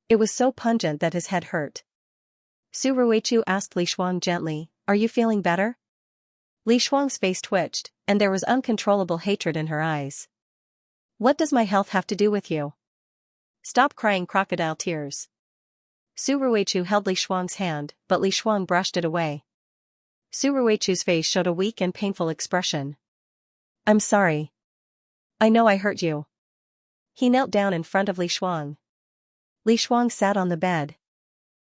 It was so pungent that his head hurt. Su Ruichu asked Li Shuang gently, Are you feeling better? Li Shuang's face twitched, and there was uncontrollable hatred in her eyes. What does my health have to do with you? Stop crying crocodile tears. Su Ruichu held Li Shuang's hand, but Li Shuang brushed it away. Su Ruichu's face showed a weak and painful expression. I'm sorry. I know I hurt you. He knelt down in front of Li Shuang. Li Shuang sat on the bed.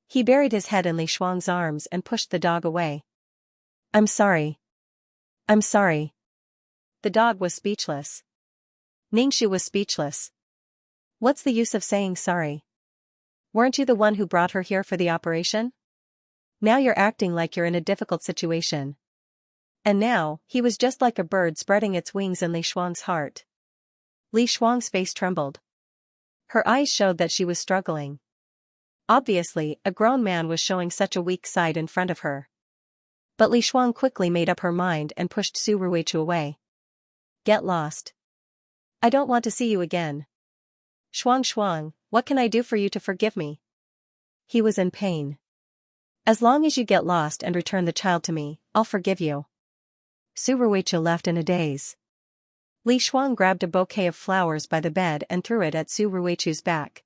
He buried his head in Li Shuang's arms and pushed the dog away. I'm sorry. I'm sorry. The dog was speechless. Ningxu was speechless. What's the use of saying sorry? Weren't you the one who brought her here for the operation? Now you're acting like you're in a difficult situation. And now, he was just like a bird spreading its wings in Li Shuang's heart. Li Shuang's face trembled. Her eyes showed that she was struggling. Obviously, a grown man was showing such a weak side in front of her. But Li Shuang quickly made up her mind and pushed Su Ruichu away. Get lost. I don't want to see you again. Shuang, what can I do for you to forgive me? He was in pain. As long as you get lost and return the child to me, I'll forgive you. Su Ruichu left in a daze. Li Shuang grabbed a bouquet of flowers by the bed and threw it at Su Ruichu's back.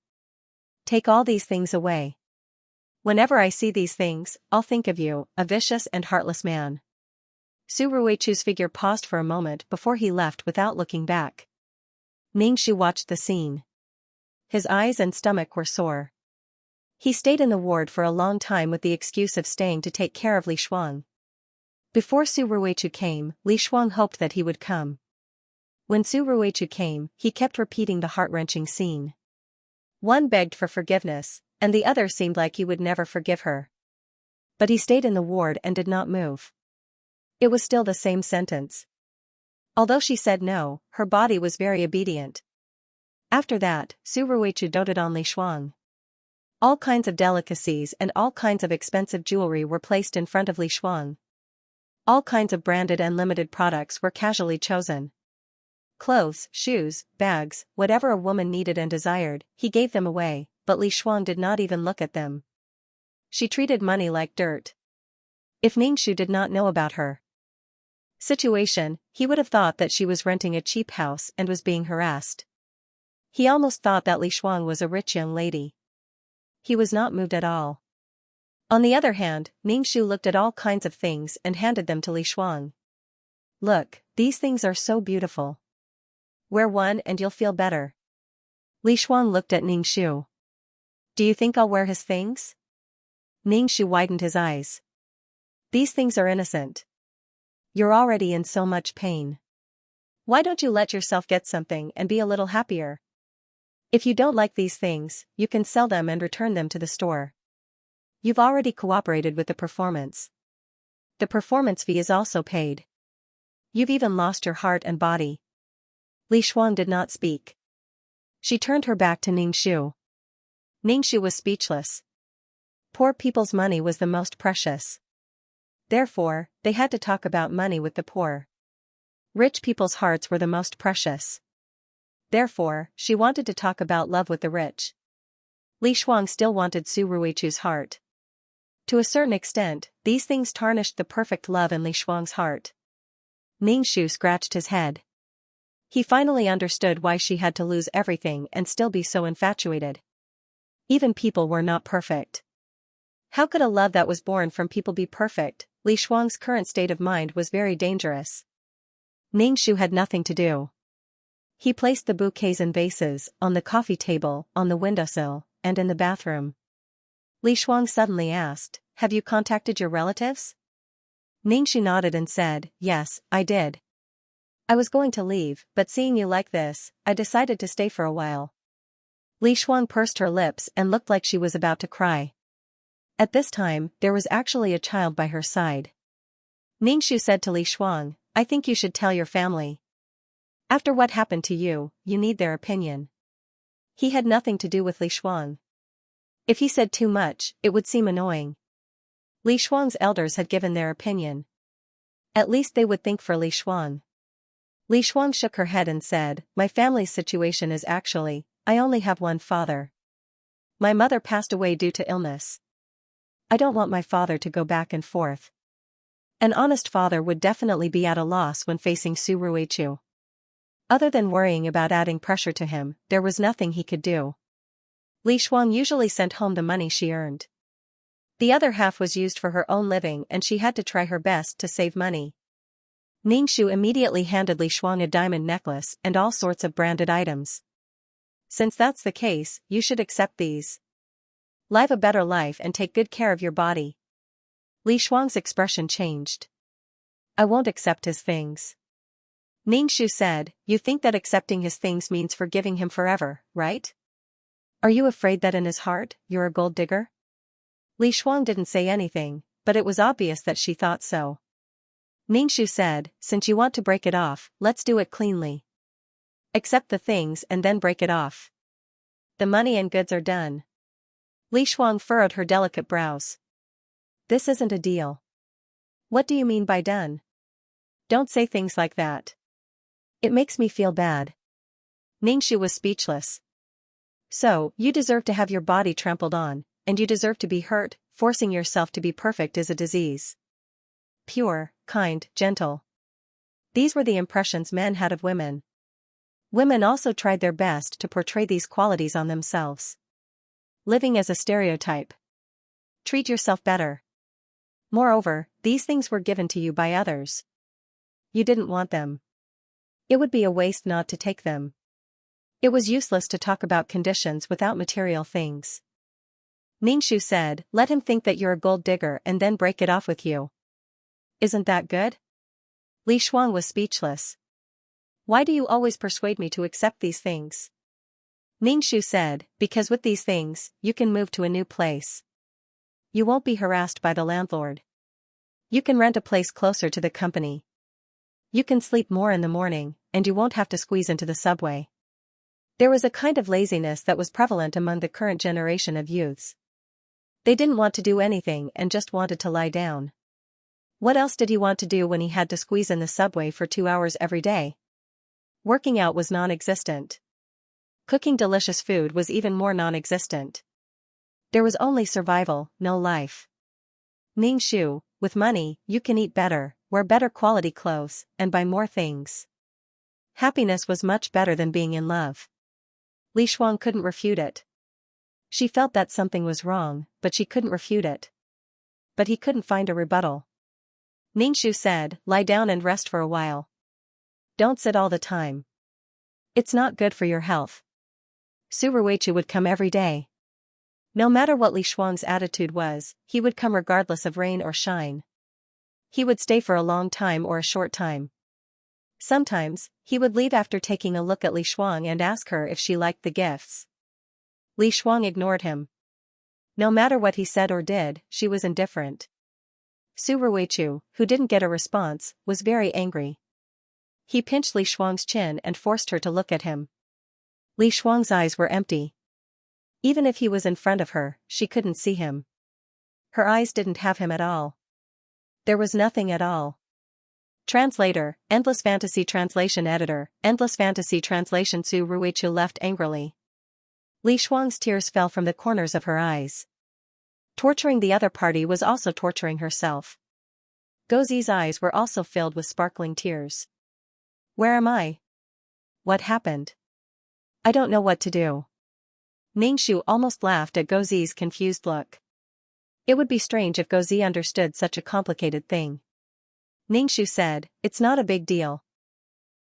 Take all these things away. Whenever I see these things, I'll think of you, a vicious and heartless man. Su Ruichu's figure paused for a moment before he left without looking back. Ningxu watched the scene. His eyes and stomach were sore. He stayed in the ward for a long time with the excuse of staying to take care of Li Shuang. Before Su Ruichu came, Li Shuang hoped that he would come. When Su Ruichu came, he kept repeating the heart-wrenching scene. One begged for forgiveness, and the other seemed like he would never forgive her. But he stayed in the ward and did not move. It was still the same sentence. Although she said no, her body was very obedient. After that, Su Ruichu doted on Li Shuang. All kinds of delicacies and all kinds of expensive jewelry were placed in front of Li Shuang. All kinds of branded and limited products were casually chosen. Clothes, shoes, bags, whatever a woman needed and desired, he gave them away, but Li Shuang did not even look at them. She treated money like dirt. If Ningxu did not know about her situation, he would have thought that she was renting a cheap house and was being harassed. He almost thought that Li Shuang was a rich young lady. He was not moved at all. On the other hand, Ningxu looked at all kinds of things and handed them to Li Shuang. Look, these things are so beautiful. Wear one and you'll feel better. Li Shuang looked at Ningxu. Do you think I'll wear his things? Ningxu widened his eyes. These things are innocent. You're already in so much pain. Why don't you let yourself get something and be a little happier? If you don't like these things, you can sell them and return them to the store. You've already cooperated with the performance. The performance fee is also paid. You've even lost your heart and body. Li Shuang did not speak. She turned her back to Ningxu. Ningxu was speechless. Poor people's money was the most precious. Therefore, they had to talk about money with the poor. Rich people's hearts were the most precious. Therefore, she wanted to talk about love with the rich. Li Shuang still wanted Su Ruichu's heart. To a certain extent, these things tarnished the perfect love in Li Shuang's heart. Ningxu scratched his head. He finally understood why she had to lose everything and still be so infatuated. Even people were not perfect. How could a love that was born from people be perfect? Li Shuang's current state of mind was very dangerous. Ningxu had nothing to do. He placed the bouquets and vases on the coffee table, on the windowsill, and in the bathroom. Li Shuang suddenly asked, "Have you contacted your relatives?" Ningxu nodded and said, "Yes, I did. I was going to leave, but seeing you like this, I decided to stay for a while." Li Shuang pursed her lips and looked like she was about to cry. At this time, there was actually a child by her side. Ningxu said to Li Shuang, "I think you should tell your family. After what happened to you, you need their opinion." He had nothing to do with Li Shuang. If he said too much, it would seem annoying. Li Shuang's elders had given their opinion. At least they would think for Li Shuang. Li Shuang shook her head and said, "My family's situation is actually, I only have one father. My mother passed away due to illness. I don't want my father to go back and forth." An honest father would definitely be at a loss when facing Su Ruichu. Other than worrying about adding pressure to him, there was nothing he could do. Li Shuang usually sent home the money she earned. The other half was used for her own living and she had to try her best to save money. Ningxu immediately handed Li Shuang a diamond necklace and all sorts of branded items. "Since that's the case, you should accept these. Live a better life and take good care of your body." Li Shuang's expression changed. "I won't accept his things." Ningxu said, "You think that accepting his things means forgiving him forever, right? Are you afraid that in his heart, you're a gold digger?" Li Shuang didn't say anything, but it was obvious that she thought so. Ningxu said, "Since you want to break it off, let's do it cleanly. Accept the things and then break it off. The money and goods are done." Li Shuang furrowed her delicate brows. "This isn't a deal." "What do you mean by done?" "Don't say things like that. It makes me feel bad." Ningxu was speechless. "So, you deserve to have your body trampled on, and you deserve to be hurt. Forcing yourself to be perfect is a disease. Pure, kind, gentle. These were the impressions men had of women. Women also tried their best to portray these qualities on themselves. Living as a stereotype. Treat yourself better. Moreover, these things were given to you by others. You didn't want them. It would be a waste not to take them. It was useless to talk about conditions without material things." Ningxu said, "Let him think that you're a gold digger and then break it off with you. Isn't that good?" Li Shuang was speechless. "Why do you always persuade me to accept these things?" Ningxu said, "Because with these things, you can move to a new place. You won't be harassed by the landlord. You can rent a place closer to the company. You can sleep more in the morning, and you won't have to squeeze into the subway." There was a kind of laziness that was prevalent among the current generation of youths. They didn't want to do anything and just wanted to lie down. What else did he want to do when he had to squeeze in the subway for 2 hours every day? Working out was non-existent. Cooking delicious food was even more non-existent. There was only survival, no life. Ningxu, with money, you can eat better, wear better quality clothes, and buy more things. Happiness was much better than being in love. Li Shuang couldn't refute it. She felt that something was wrong, but she couldn't refute it. But he couldn't find a rebuttal. Ningxu said, "Lie down and rest for a while. Don't sit all the time. It's not good for your health." Su Ruichu would come every day. No matter what Li Shuang's attitude was, he would come regardless of rain or shine. He would stay for a long time or a short time. Sometimes, he would leave after taking a look at Li Shuang and ask her if she liked the gifts. Li Shuang ignored him. No matter what he said or did, she was indifferent. Su Ruichu, who didn't get a response, was very angry. He pinched Li Shuang's chin and forced her to look at him. Li Shuang's eyes were empty. Even if he was in front of her, she couldn't see him. Her eyes didn't have him at all. There was nothing at all. Translator, Endless Fantasy Translation Editor, Endless Fantasy Translation. Su Ruichu left angrily. Li Shuang's tears fell from the corners of her eyes. Torturing the other party was also torturing herself. Gozi's eyes were also filled with sparkling tears. Where am I? What happened? I don't know what to do. Ningxu almost laughed at Gozi's confused look. It would be strange if Gozi understood such a complicated thing. Ningxu said, "It's not a big deal.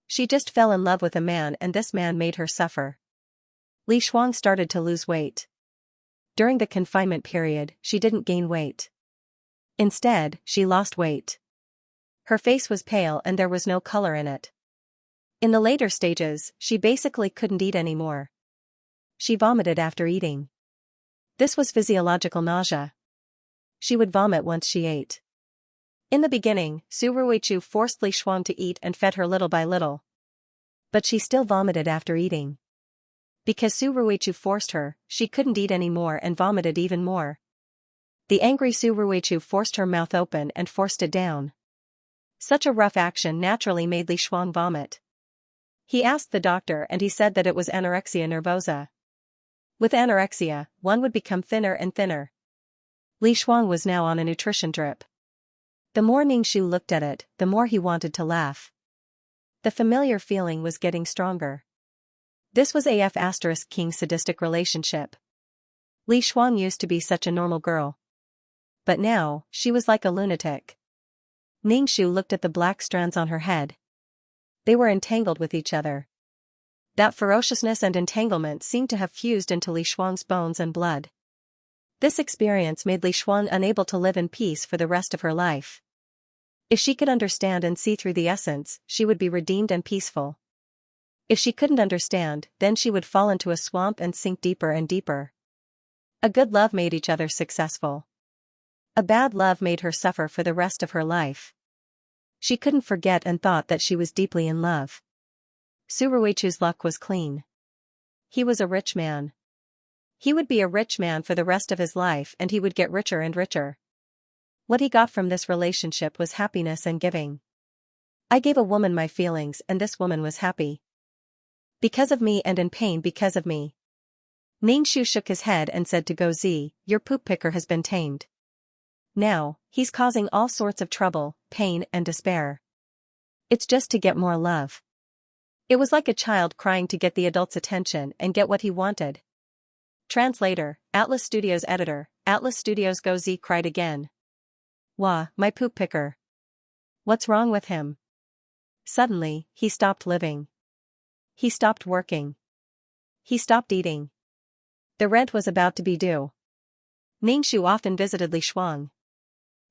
She just fell in love with a man and this man made her suffer." Li Shuang started to lose weight. During the confinement period, she didn't gain weight. Instead, she lost weight. Her face was pale and there was no color in it. In the later stages, she basically couldn't eat anymore. She vomited after eating. This was physiological nausea. She would vomit once she ate. In the beginning, Su Ruichu forced Li Shuang to eat and fed her little by little. But she still vomited after eating. Because Su Ruichu forced her, she couldn't eat anymore and vomited even more. The angry Su Ruichu forced her mouth open and forced it down. Such a rough action naturally made Li Shuang vomit. He asked the doctor and he said that it was anorexia nervosa. With anorexia, one would become thinner and thinner. Li Shuang was now on a nutrition drip. The more Ningxu looked at it, the more he wanted to laugh. The familiar feeling was getting stronger. This was AF * King's sadistic relationship. Li Shuang used to be such a normal girl. But now, she was like a lunatic. Ningxu looked at the black strands on her head. They were entangled with each other. That ferociousness and entanglement seemed to have fused into Li Shuang's bones and blood. This experience made Li Shuang unable to live in peace for the rest of her life. If she could understand and see through the essence, she would be redeemed and peaceful. If she couldn't understand, then she would fall into a swamp and sink deeper and deeper. A good love made each other successful. A bad love made her suffer for the rest of her life. She couldn't forget and thought that she was deeply in love. Su Ruichu's luck was clean. He was a rich man. He would be a rich man for the rest of his life and he would get richer and richer. What he got from this relationship was happiness and giving. I gave a woman my feelings and this woman was happy. Because of me and in pain because of me. Ningxu shook his head and said to Gozi, "Your poop picker has been tamed. Now, he's causing all sorts of trouble, pain and despair. It's just to get more love." It was like a child crying to get the adult's attention and get what he wanted. Translator, Atlas Studios Editor, Atlas Studios. Gozi cried again. Wah, my poop picker. What's wrong with him? Suddenly, he stopped living. He stopped working. He stopped eating. The rent was about to be due. Ningxu often visited Li Shuang.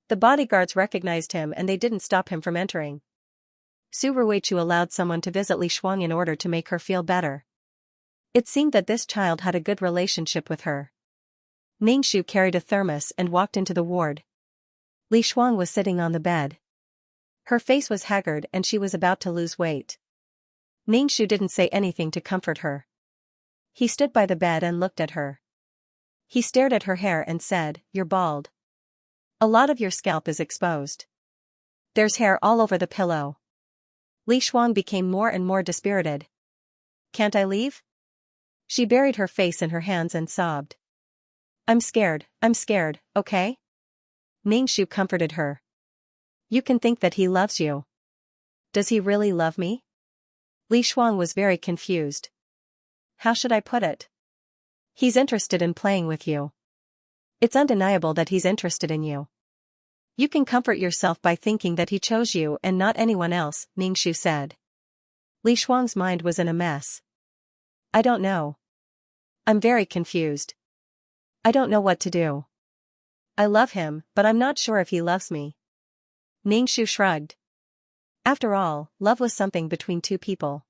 The bodyguards recognized him and they didn't stop him from entering. Su Ruichu allowed someone to visit Li Shuang in order to make her feel better. It seemed that this child had a good relationship with her. Ningxu carried a thermos and walked into the ward. Li Shuang was sitting on the bed. Her face was haggard and she was about to lose weight. Ningxu didn't say anything to comfort her. He stood by the bed and looked at her. He stared at her hair and said, "You're bald. A lot of your scalp is exposed. There's hair all over the pillow." Li Shuang became more and more dispirited. "Can't I leave?" She buried her face in her hands and sobbed. I'm scared, okay?" Ningxu comforted her. "You can think that he loves you. Does he really love me?" Li Shuang was very confused. "How should I put it? He's interested in playing with you. It's undeniable that he's interested in you. You can comfort yourself by thinking that he chose you and not anyone else," Ningxu said. Li Shuang's mind was in a mess. "I don't know. I'm very confused. I don't know what to do. I love him, but I'm not sure if he loves me." Ningxu shrugged. After all, love was something between two people.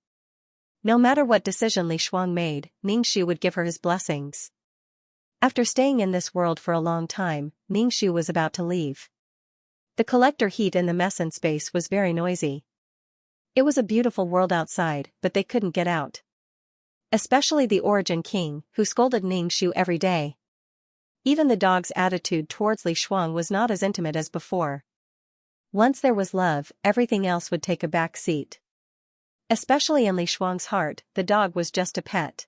No matter what decision Li Shuang made, Ningxu would give her his blessings. After staying in this world for a long time, Ningxu was about to leave. The collector heat in the Messen space was very noisy. It was a beautiful world outside, but they couldn't get out. Especially the Origin King, who scolded Ningxu every day. Even the dog's attitude towards Li Shuang was not as intimate as before. Once there was love, everything else would take a back seat. Especially in Li Shuang's heart, the dog was just a pet.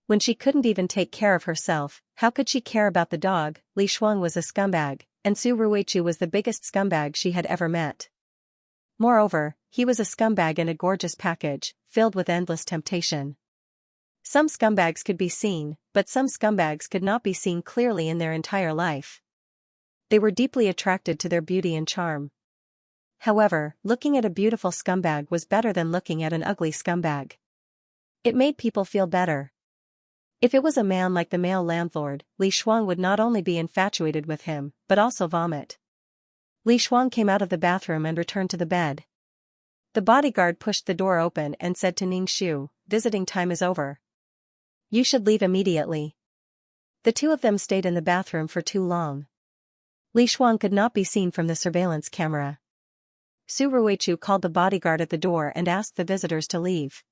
When she couldn't even take care of herself, how could she care about the dog? Li Shuang was a scumbag, and Su Ruichu was the biggest scumbag she had ever met. Moreover, he was a scumbag in a gorgeous package, filled with endless temptation. Some scumbags could be seen, but some scumbags could not be seen clearly in their entire life. They were deeply attracted to their beauty and charm. However, looking at a beautiful scumbag was better than looking at an ugly scumbag. It made people feel better. If it was a man like the male landlord, Li Shuang would not only be infatuated with him, but also vomit. Li Shuang came out of the bathroom and returned to the bed. The bodyguard pushed the door open and said to Ningxu, "Visiting time is over. You should leave immediately." The two of them stayed in the bathroom for too long. Li Shuang could not be seen from the surveillance camera. Su Ruichu called the bodyguard at the door and asked the visitors to leave.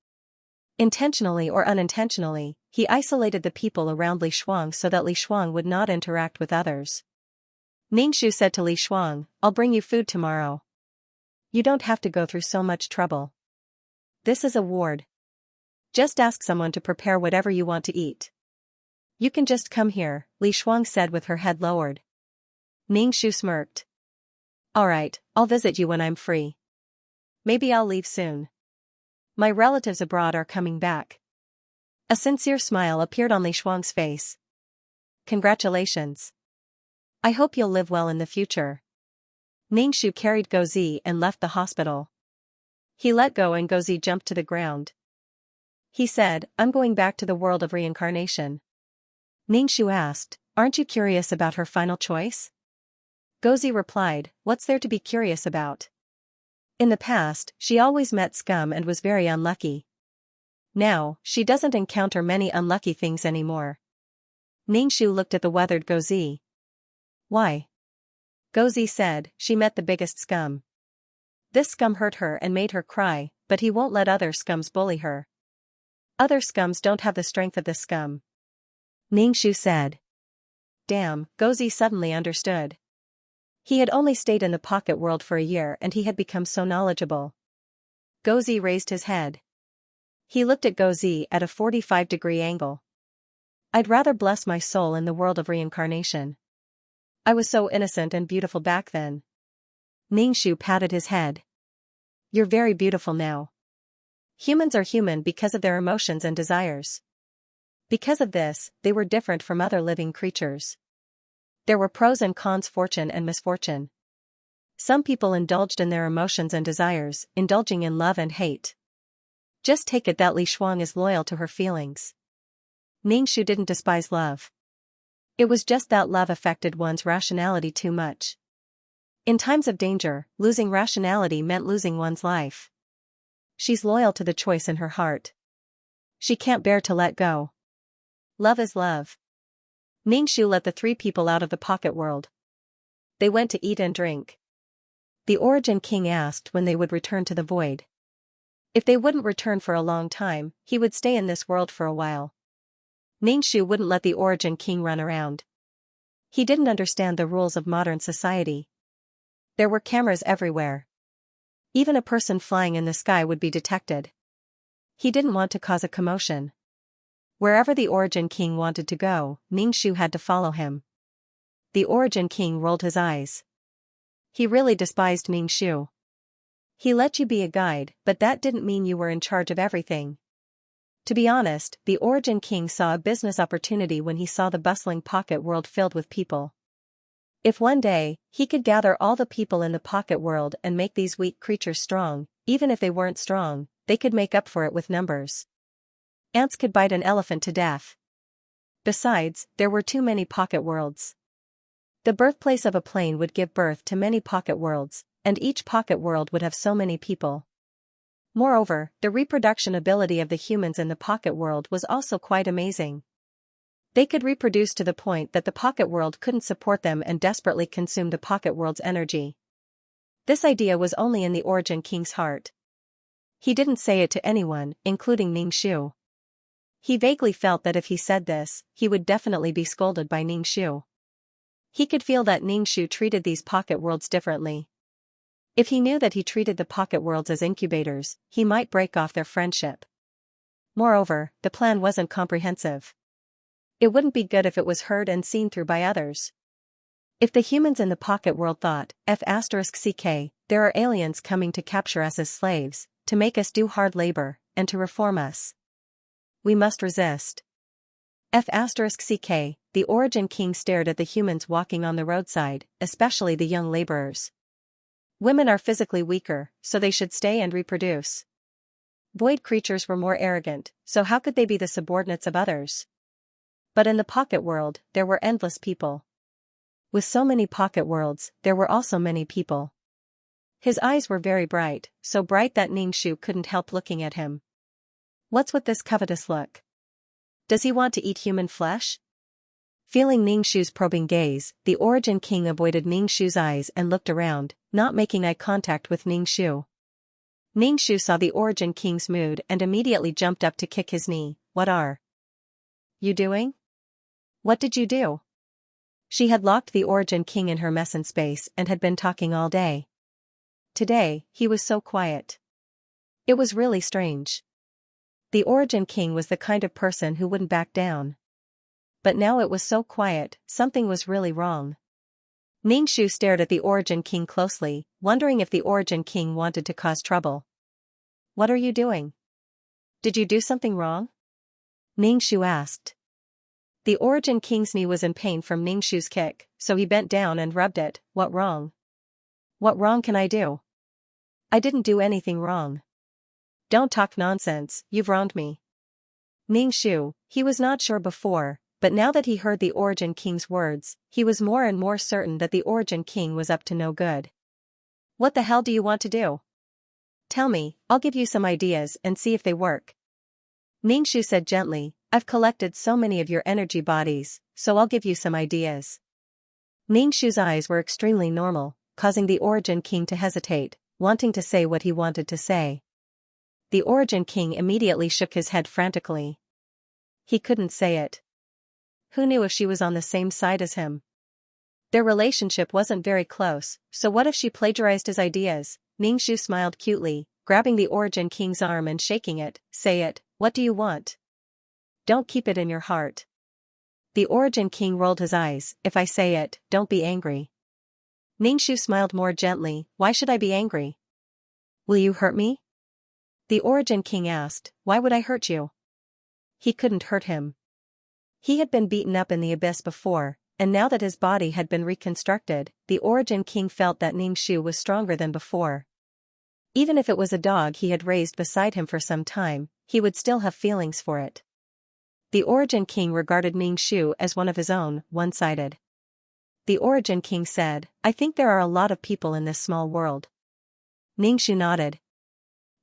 Intentionally or unintentionally, he isolated the people around Li Shuang so that Li Shuang would not interact with others. Ningxu said to Li Shuang, "I'll bring you food tomorrow. You don't have to go through so much trouble. This is a ward. Just ask someone to prepare whatever you want to eat. You can just come here," Li Shuang said with her head lowered. Ningxu smirked. "Alright, I'll visit you when I'm free. Maybe I'll leave soon. My relatives abroad are coming back." A sincere smile appeared on Li Shuang's face. "Congratulations. I hope you'll live well in the future." Ningxu carried Gozi and left the hospital. He let go and Gozi jumped to the ground. He said, "I'm going back to the world of reincarnation." Ningxu asked, "Aren't you curious about her final choice?" Gozi replied, "What's there to be curious about? In the past, she always met scum and was very unlucky. Now, she doesn't encounter many unlucky things anymore." Ningxu looked at the weathered Gozi. "Why?" Gozi said, "She met the biggest scum. This scum hurt her and made her cry, but he won't let other scums bully her. Other scums don't have the strength of this scum." Ningxu said. Damn, Gozi suddenly understood. He had only stayed in the pocket world for a year and he had become so knowledgeable. Gozi raised his head. He looked at Gozi at a 45-degree angle. "I'd rather bless my soul in the world of reincarnation. I was so innocent and beautiful back then." Ningxu patted his head. "You're very beautiful now. Humans are human because of their emotions and desires. Because of this, they were different from other living creatures. There were pros and cons, fortune and misfortune. Some people indulged in their emotions and desires, indulging in love and hate. Just take it that Li Shuang is loyal to her feelings. Ningxu didn't despise love. It was just that love affected one's rationality too much. In times of danger, losing rationality meant losing one's life. She's loyal to the choice in her heart. She can't bear to let go. Love is love." Ningxu let the three people out of the pocket world. They went to eat and drink. The Origin King asked when they would return to the void. If they wouldn't return for a long time, he would stay in this world for a while. Ningxu wouldn't let the Origin King run around. He didn't understand the rules of modern society. There were cameras everywhere. Even a person flying in the sky would be detected. He didn't want to cause a commotion. Wherever the Origin King wanted to go, Ningxu had to follow him. The Origin King rolled his eyes. He really despised Ningxu. He let you be a guide, but that didn't mean you were in charge of everything. To be honest, the Origin King saw a business opportunity when he saw the bustling pocket world filled with people. If one day, he could gather all the people in the pocket world and make these weak creatures strong, even if they weren't strong, they could make up for it with numbers. Ants could bite an elephant to death. Besides, there were too many pocket worlds. The birthplace of a plane would give birth to many pocket worlds, and each pocket world would have so many people. Moreover, the reproduction ability of the humans in the pocket world was also quite amazing. They could reproduce to the point that the pocket world couldn't support them and desperately consume the pocket world's energy. This idea was only in the Origin King's heart. He didn't say it to anyone, including Ningxu. He vaguely felt that if he said this, he would definitely be scolded by Ningxu. He could feel that Ningxu treated these pocket worlds differently. If he knew that he treated the pocket worlds as incubators, he might break off their friendship. Moreover, the plan wasn't comprehensive. It wouldn't be good if it was heard and seen through by others. If the humans in the pocket world thought, F***ck, there are aliens coming to capture us as slaves, to make us do hard labor, and to reform us. We must resist. F***ck, the Origin King stared at the humans walking on the roadside, especially the young laborers. Women are physically weaker, so they should stay and reproduce. Void creatures were more arrogant, so how could they be the subordinates of others? But in the pocket world, there were endless people. With so many pocket worlds, there were also many people. His eyes were very bright, so bright that Ningxu couldn't help looking at him. What's with this covetous look? Does he want to eat human flesh? Feeling Ningxu's probing gaze, the Origin King avoided Ningxu's eyes and looked around, not making eye contact with Ningxu. Ningxu saw the Origin King's mood and immediately jumped up to kick his knee. What are you doing? What did you do? She had locked the Origin King in her mesen space and had been talking all day. Today, he was so quiet. It was really strange. The Origin King was the kind of person who wouldn't back down. But now it was so quiet, something was really wrong. Ningxu stared at the Origin King closely, wondering if the Origin King wanted to cause trouble. What are you doing? Did you do something wrong? Ningxu asked. The Origin King's knee was in pain from Ningxu's kick, so he bent down and rubbed it. What wrong? What wrong can I do? I didn't do anything wrong. Don't talk nonsense, you've wronged me. Ningxu, he was not sure before, but now that he heard the Origin King's words, he was more and more certain that the Origin King was up to no good. What the hell do you want to do? Tell me, I'll give you some ideas and see if they work. Ningxu said gently, I've collected so many of your energy bodies, so I'll give you some ideas. Ningxu's eyes were extremely normal, causing the Origin King to hesitate, wanting to say what he wanted to say. The Origin King immediately shook his head frantically. He couldn't say it. Who knew if she was on the same side as him? Their relationship wasn't very close, so what if she plagiarized his ideas? Ningxu smiled cutely, grabbing the Origin King's arm and shaking it. Say it, what do you want? Don't keep it in your heart. The Origin King rolled his eyes. If I say it, don't be angry. Ningxu smiled more gently. Why should I be angry? Will you hurt me? The Origin King asked. Why would I hurt you? He couldn't hurt him. He had been beaten up in the abyss before, and now that his body had been reconstructed, the Origin King felt that Ningxu was stronger than before. Even if it was a dog he had raised beside him for some time, he would still have feelings for it. The Origin King regarded Ningxu as one of his own, one-sided. The Origin King said, I think there are a lot of people in this small world. Ningxu nodded.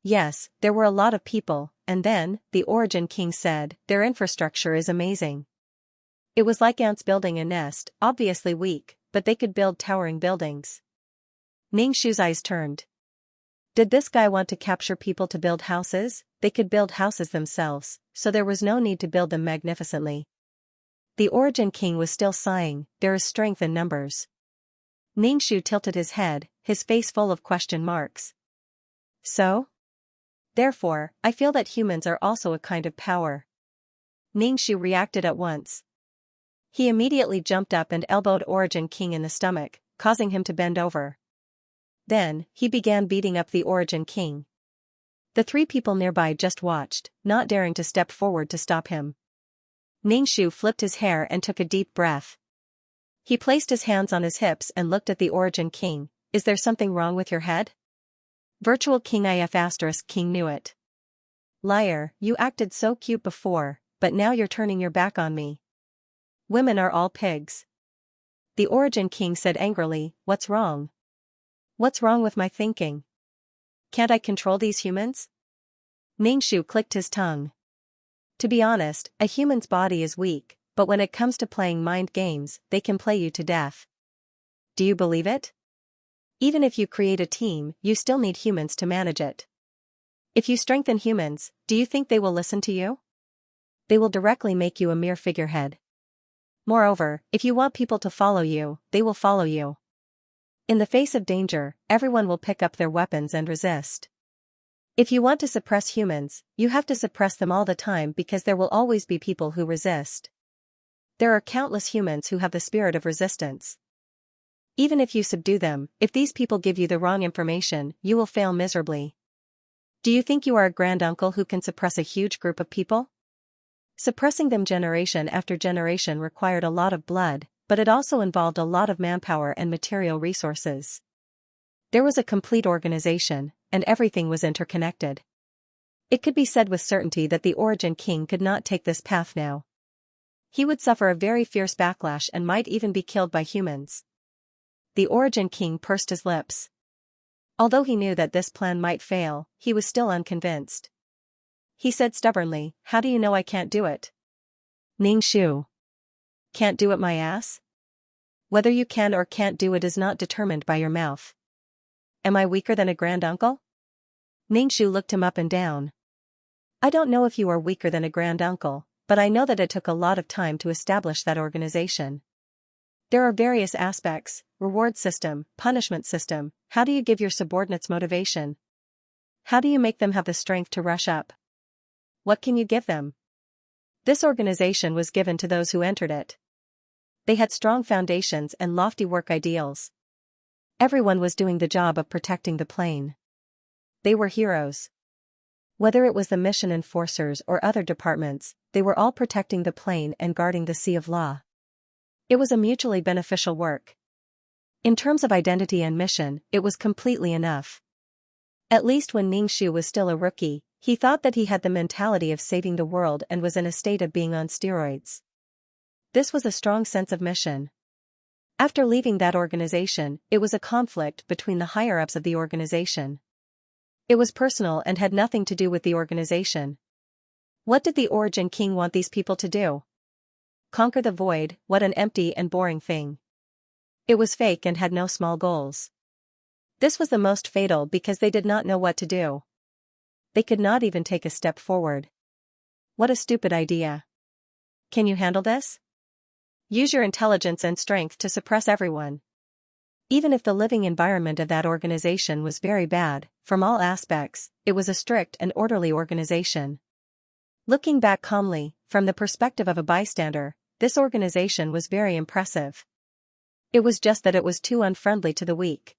Yes, there were a lot of people, and then, the Origin King said, their infrastructure is amazing. It was like ants building a nest, obviously weak, but they could build towering buildings. Ningxu's eyes turned. Did this guy want to capture people to build houses? They could build houses themselves, so there was no need to build them magnificently. The Origin King was still sighing, there is strength in numbers. Ningxu tilted his head, his face full of question marks. So? Therefore, I feel that humans are also a kind of power. Ningxu reacted at once. He immediately jumped up and elbowed Origin King in the stomach, causing him to bend over. Then, he began beating up the Origin King. The three people nearby just watched, not daring to step forward to stop him. Ningxu flipped his hair and took a deep breath. He placed his hands on his hips and looked at the Origin King. Is there something wrong with your head? Virtual King King knew it. Liar, you acted so cute before, but now you're turning your back on me. Women are all pigs. The Origin King said angrily, what's wrong? What's wrong with my thinking? Can't I control these humans? Ningxu clicked his tongue. To be honest, a human's body is weak, but when it comes to playing mind games, they can play you to death. Do you believe it? Even if you create a team, you still need humans to manage it. If you strengthen humans, do you think they will listen to you? They will directly make you a mere figurehead. Moreover, if you want people to follow you, they will follow you. In the face of danger, everyone will pick up their weapons and resist. If you want to suppress humans, you have to suppress them all the time because there will always be people who resist. There are countless humans who have the spirit of resistance. Even if you subdue them, if these people give you the wrong information, you will fail miserably. Do you think you are a grand uncle who can suppress a huge group of people? Suppressing them generation after generation required a lot of blood, but it also involved a lot of manpower and material resources. There was a complete organization, and everything was interconnected. It could be said with certainty that the Origin King could not take this path now. He would suffer a very fierce backlash and might even be killed by humans. The Origin King pursed his lips. Although he knew that this plan might fail, he was still unconvinced. He said stubbornly, "How do you know I can't do it?" Ning Shu. Can't do it my ass? Whether you can or can't do it is not determined by your mouth. Am I weaker than a grand uncle? Ning Shu looked him up and down. I don't know if you are weaker than a grand uncle, but I know that it took a lot of time to establish that organization. There are various aspects: reward system, punishment system. How do you give your subordinates motivation? How do you make them have the strength to rush up? What can you give them? This organization was given to those who entered it. They had strong foundations and lofty work ideals. Everyone was doing the job of protecting the plane. They were heroes. Whether it was the mission enforcers or other departments, they were all protecting the plane and guarding the sea of law. It was a mutually beneficial work. In terms of identity and mission, it was completely enough. At least when Ning Shu was still a rookie, he thought that he had the mentality of saving the world and was in a state of being on steroids. This was a strong sense of mission. After leaving that organization, it was a conflict between the higher-ups of the organization. It was personal and had nothing to do with the organization. What did the Origin King want these people to do? Conquer the void. What an empty and boring thing. It was fake and had no small goals. This was the most fatal because they did not know what to do. They could not even take a step forward. What a stupid idea. Can you handle this? Use your intelligence and strength to suppress everyone. Even if the living environment of that organization was very bad, from all aspects, it was a strict and orderly organization. Looking back calmly, from the perspective of a bystander, this organization was very impressive. It was just that it was too unfriendly to the weak.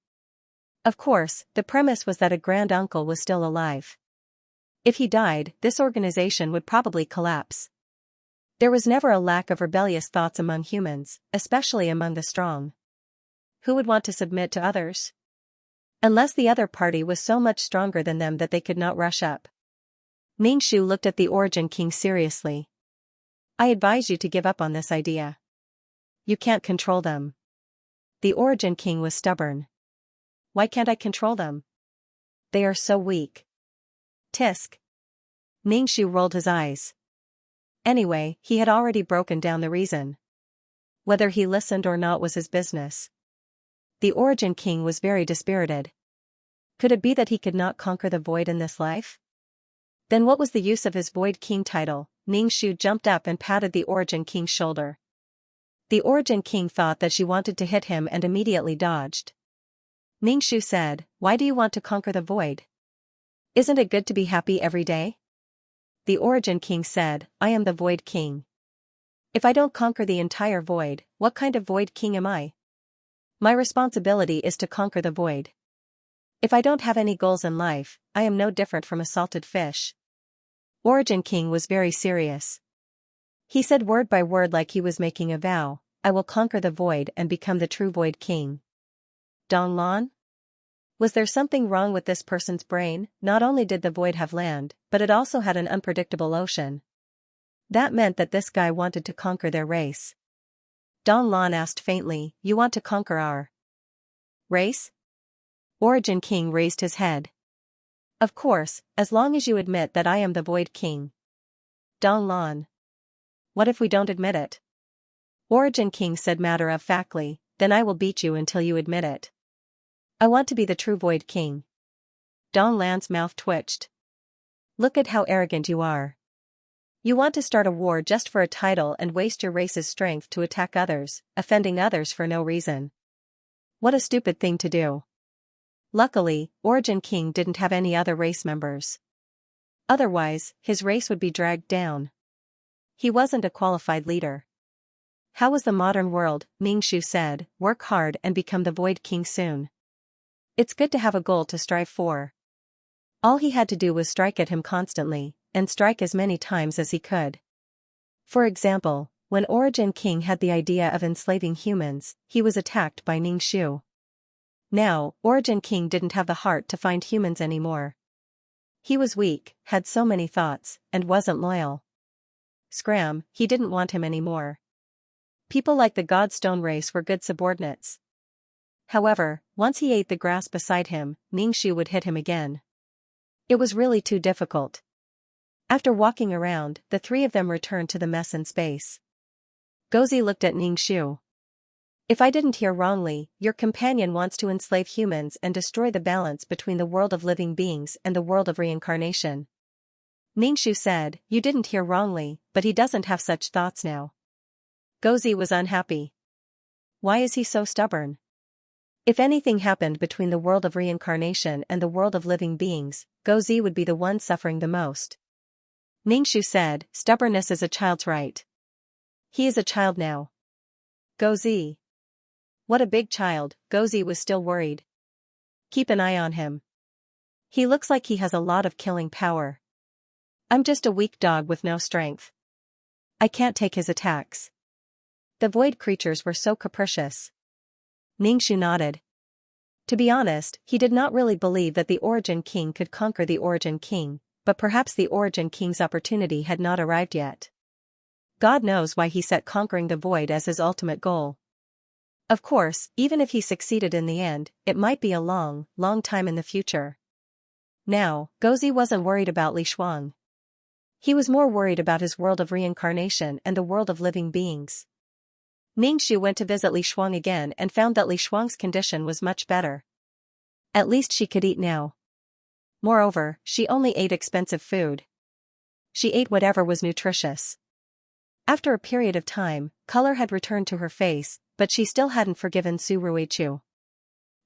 Of course, the premise was that a grand uncle was still alive. If he died, this organization would probably collapse. There was never a lack of rebellious thoughts among humans, especially among the strong. Who would want to submit to others? Unless the other party was so much stronger than them that they could not rush up. Ning Shu looked at the Origin King seriously. I advise you to give up on this idea. You can't control them. The Origin King was stubborn. Why can't I control them? They are so weak. Tisk. Ning Shu rolled his eyes. Anyway, he had already broken down the reason. Whether he listened or not was his business. The Origin King was very dispirited. Could it be that he could not conquer the void in this life? Then what was the use of his Void King title? Ning Shu jumped up and patted the Origin King's shoulder. The Origin King thought that she wanted to hit him and immediately dodged. Ning Shu said, "Why do you want to conquer the void? Isn't it good to be happy every day?" The Origin King said, "I am the Void King. If I don't conquer the entire void, what kind of Void King am I? My responsibility is to conquer the void. If I don't have any goals in life, I am no different from a salted fish." Origin King was very serious. He said word by word like he was making a vow, "I will conquer the void and become the true Void King." Dong Lan? Was there something wrong with this person's brain? Not only did the void have land, but it also had an unpredictable ocean. That meant that this guy wanted to conquer their race. Dong Lan asked faintly, "You want to conquer our race?" Origin King raised his head. "Of course, as long as you admit that I am the Void King." Dong Lan. "What if we don't admit it?" Origin King said matter-of-factly, "Then I will beat you until you admit it. I want to be the true Void King." Dong Lan's mouth twitched. "Look at how arrogant you are. You want to start a war just for a title and waste your race's strength to attack others, offending others for no reason. What a stupid thing to do. Luckily, Origin King didn't have any other race members. Otherwise, his race would be dragged down. He wasn't a qualified leader. How was the modern world, Mingshu said, work hard and become the Void King soon. It's good to have a goal to strive for. All he had to do was strike at him constantly, and strike as many times as he could. For example, when Origin King had the idea of enslaving humans, he was attacked by Mingshu. Now, Origin King didn't have the heart to find humans anymore. He was weak, had so many thoughts, and wasn't loyal. Scram, he didn't want him anymore. People like the Godstone race were good subordinates. However, once he ate the grass beside him, Mingshu would hit him again. It was really too difficult. After walking around, the three of them returned to the mess in space. Gozi looked at Mingshu. If I didn't hear wrongly, your companion wants to enslave humans and destroy the balance between the world of living beings and the world of reincarnation. Mingshu said, you didn't hear wrongly, but he doesn't have such thoughts now. Gozi was unhappy. Why is he so stubborn? If anything happened between the world of reincarnation and the world of living beings, Gozi would be the one suffering the most. Mingshu said, stubbornness is a child's right. He is a child now. Gozi. What a big child, Gozi was still worried. Keep an eye on him. He looks like he has a lot of killing power. I'm just a weak dog with no strength. I can't take his attacks. The void creatures were so capricious. Mingshu nodded. To be honest, he did not really believe that the Origin King could conquer the Origin King, but perhaps the Origin King's opportunity had not arrived yet. God knows why he set conquering the void as his ultimate goal. Of course, even if he succeeded in the end, it might be a long, long time in the future. Now, Gozi wasn't worried about Li Shuang. He was more worried about his world of reincarnation and the world of living beings. Mingshu went to visit Li Shuang again and found that Li Shuang's condition was much better. At least she could eat now. Moreover, she only ate expensive food. She ate whatever was nutritious. After a period of time, color had returned to her face, but she still hadn't forgiven Su Ruichu.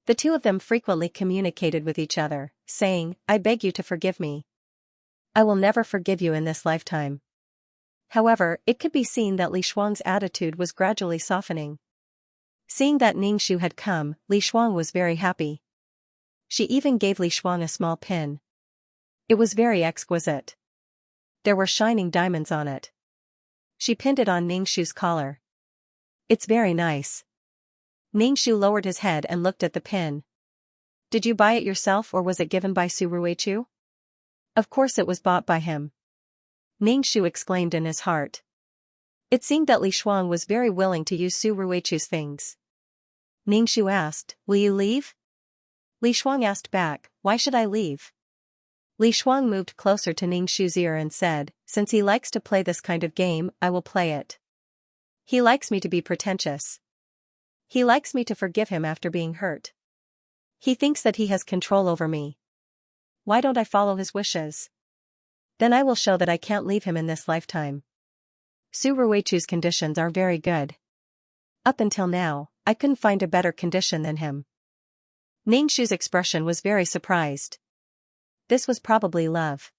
The two of them frequently communicated with each other, saying, I beg you to forgive me. I will never forgive you in this lifetime. However, it could be seen that Li Shuang's attitude was gradually softening. Seeing that Mingshu had come, Li Shuang was very happy. She even gave Li Shuang a small pin. It was very exquisite. There were shining diamonds on it. She pinned it on Mingshu's collar. It's very nice. Mingshu lowered his head and looked at the pin. Did you buy it yourself or was it given by Su Ruichu? Of course it was bought by him. Mingshu exclaimed in his heart. It seemed that Li Shuang was very willing to use Su Ruichu's things. Mingshu asked, will you leave? Li Shuang asked back, why should I leave? Li Shuang moved closer to Mingshu's ear and said, since he likes to play this kind of game, I will play it. He likes me to be pretentious. He likes me to forgive him after being hurt. He thinks that he has control over me. Why don't I follow his wishes? Then I will show that I can't leave him in this lifetime. Su Ruichu's conditions are very good. Up until now, I couldn't find a better condition than him. Mingshu's expression was very surprised. This was probably love.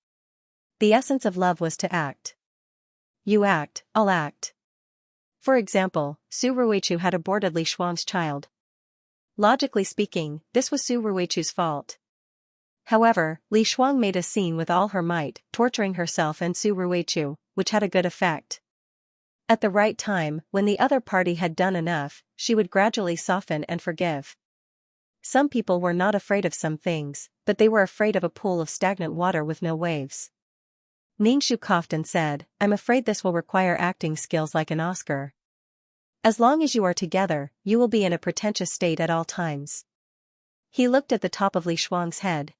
The essence of love was to act. You act, I'll act. For example, Su Ruichu had aborted Li Shuang's child. Logically speaking, this was Su Ruichu's fault. However, Li Shuang made a scene with all her might, torturing herself and Su Ruichu, which had a good effect. At the right time, when the other party had done enough, she would gradually soften and forgive. Some people were not afraid of some things, but they were afraid of a pool of stagnant water with no waves. Mingshu coughed and said, I'm afraid this will require acting skills like an Oscar. As long as you are together, you will be in a pretentious state at all times. He looked at the top of Li Shuang's head.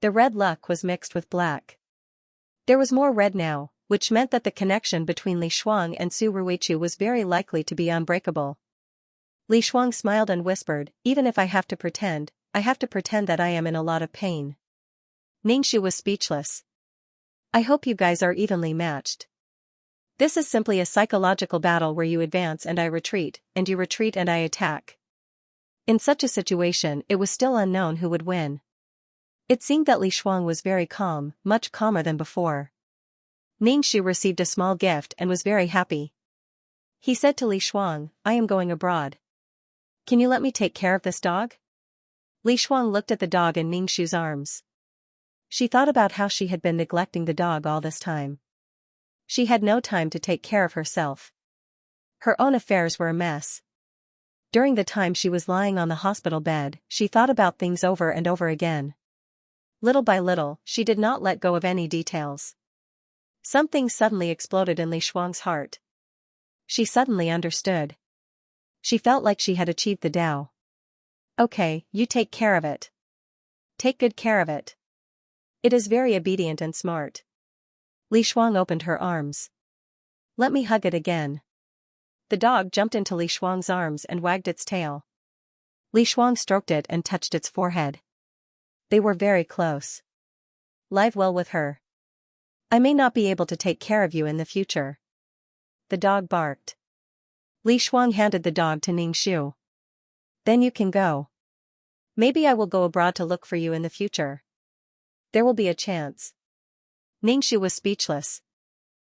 The red luck was mixed with black. There was more red now, which meant that the connection between Li Shuang and Su Ruichu was very likely to be unbreakable. Li Shuang smiled and whispered, even if I have to pretend that I am in a lot of pain. Mingshu was speechless. I hope you guys are evenly matched. This is simply a psychological battle where you advance and I retreat, and you retreat and I attack. In such a situation, it was still unknown who would win. It seemed that Li Shuang was very calm, much calmer than before. Ningxu received a small gift and was very happy. He said to Li Shuang, "I am going abroad. Can you let me take care of this dog?" Li Shuang looked at the dog in Ningxu's arms. She thought about how she had been neglecting the dog all this time. She had no time to take care of herself. Her own affairs were a mess. During the time she was lying on the hospital bed, she thought about things over and over again. Little by little, she did not let go of any details. Something suddenly exploded in Li Shuang's heart. She suddenly understood. She felt like she had achieved the Tao. "Okay, you take care of it. Take good care of it. It is very obedient and smart." Li Shuang opened her arms. "Let me hug it again." The dog jumped into Li Shuang's arms and wagged its tail. Li Shuang stroked it and touched its forehead. They were very close. "Live well with her. I may not be able to take care of you in the future." The dog barked. Li Shuang handed the dog to Ningxu. "Then you can go. Maybe I will go abroad to look for you in the future. There will be a chance." Ningxu was speechless.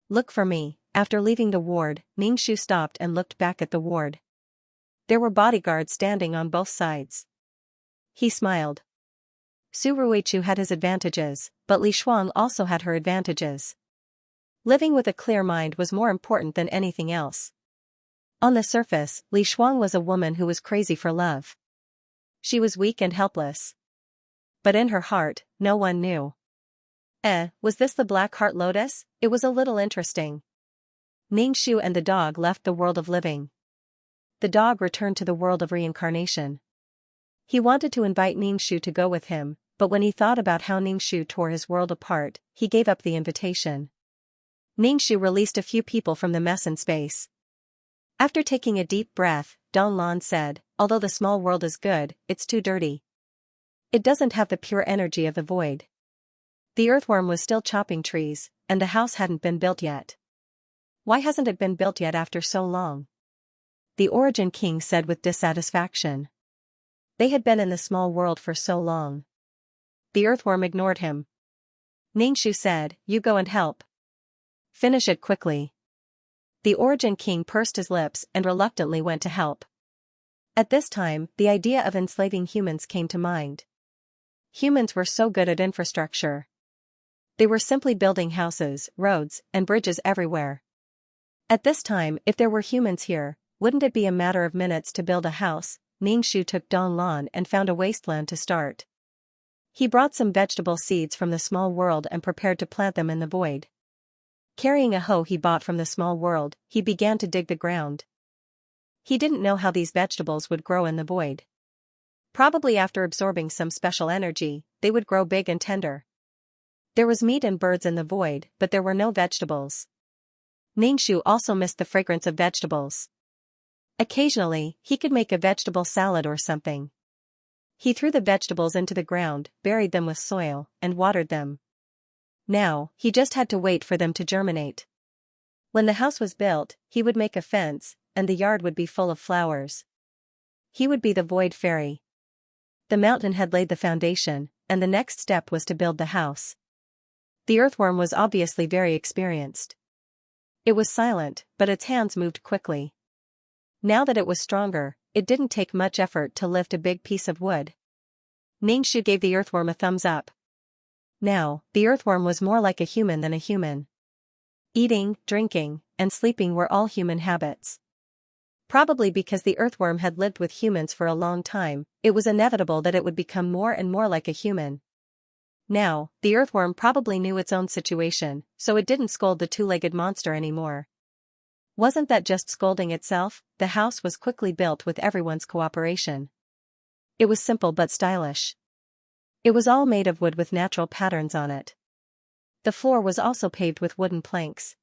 "Look for me." After leaving the ward, Ningxu stopped and looked back at the ward. There were bodyguards standing on both sides. He smiled. Su Ruichu had his advantages, but Li Shuang also had her advantages. Living with a clear mind was more important than anything else. On the surface, Li Shuang was a woman who was crazy for love. She was weak and helpless. But in her heart, no one knew. Was this the Black Heart Lotus? It was a little interesting. Ningxu and the dog left the world of living. The dog returned to the world of reincarnation. He wanted to invite Ningxu to go with him, but when he thought about how Ningxu tore his world apart, he gave up the invitation. Ningxu released a few people from the mess in space. After taking a deep breath, Don Lan said, "Although the small world is good, it's too dirty. It doesn't have the pure energy of the void." The earthworm was still chopping trees, and the house hadn't been built yet. "Why hasn't it been built yet after so long?" the Origin King said with dissatisfaction. They had been in the small world for so long. The earthworm ignored him. Ningxu said, "You go and help. Finish it quickly." The Origin King pursed his lips and reluctantly went to help. At this time, the idea of enslaving humans came to mind. Humans were so good at infrastructure. They were simply building houses, roads, and bridges everywhere. At this time, if there were humans here, wouldn't it be a matter of minutes to build a house? Ningxu took Don Lan and found a wasteland to start. He brought some vegetable seeds from the small world and prepared to plant them in the void. Carrying a hoe he bought from the small world, he began to dig the ground. He didn't know how these vegetables would grow in the void. Probably after absorbing some special energy, they would grow big and tender. There was meat and birds in the void, but there were no vegetables. Ningxu also missed the fragrance of vegetables. Occasionally, he could make a vegetable salad or something. He threw the vegetables into the ground, buried them with soil, and watered them. Now, he just had to wait for them to germinate. When the house was built, he would make a fence, and the yard would be full of flowers. He would be the void fairy. The mountain had laid the foundation, and the next step was to build the house. The earthworm was obviously very experienced. It was silent, but its hands moved quickly. Now that it was stronger, it didn't take much effort to lift a big piece of wood. Ningxu gave the earthworm a thumbs up. Now, the earthworm was more like a human than a human. Eating, drinking, and sleeping were all human habits. Probably because the earthworm had lived with humans for a long time, it was inevitable that it would become more and more like a human. Now, the earthworm probably knew its own situation, so it didn't scold the two-legged monster anymore. Wasn't that just scolding itself? The house was quickly built with everyone's cooperation. It was simple but stylish. It was all made of wood with natural patterns on it. The floor was also paved with wooden planks.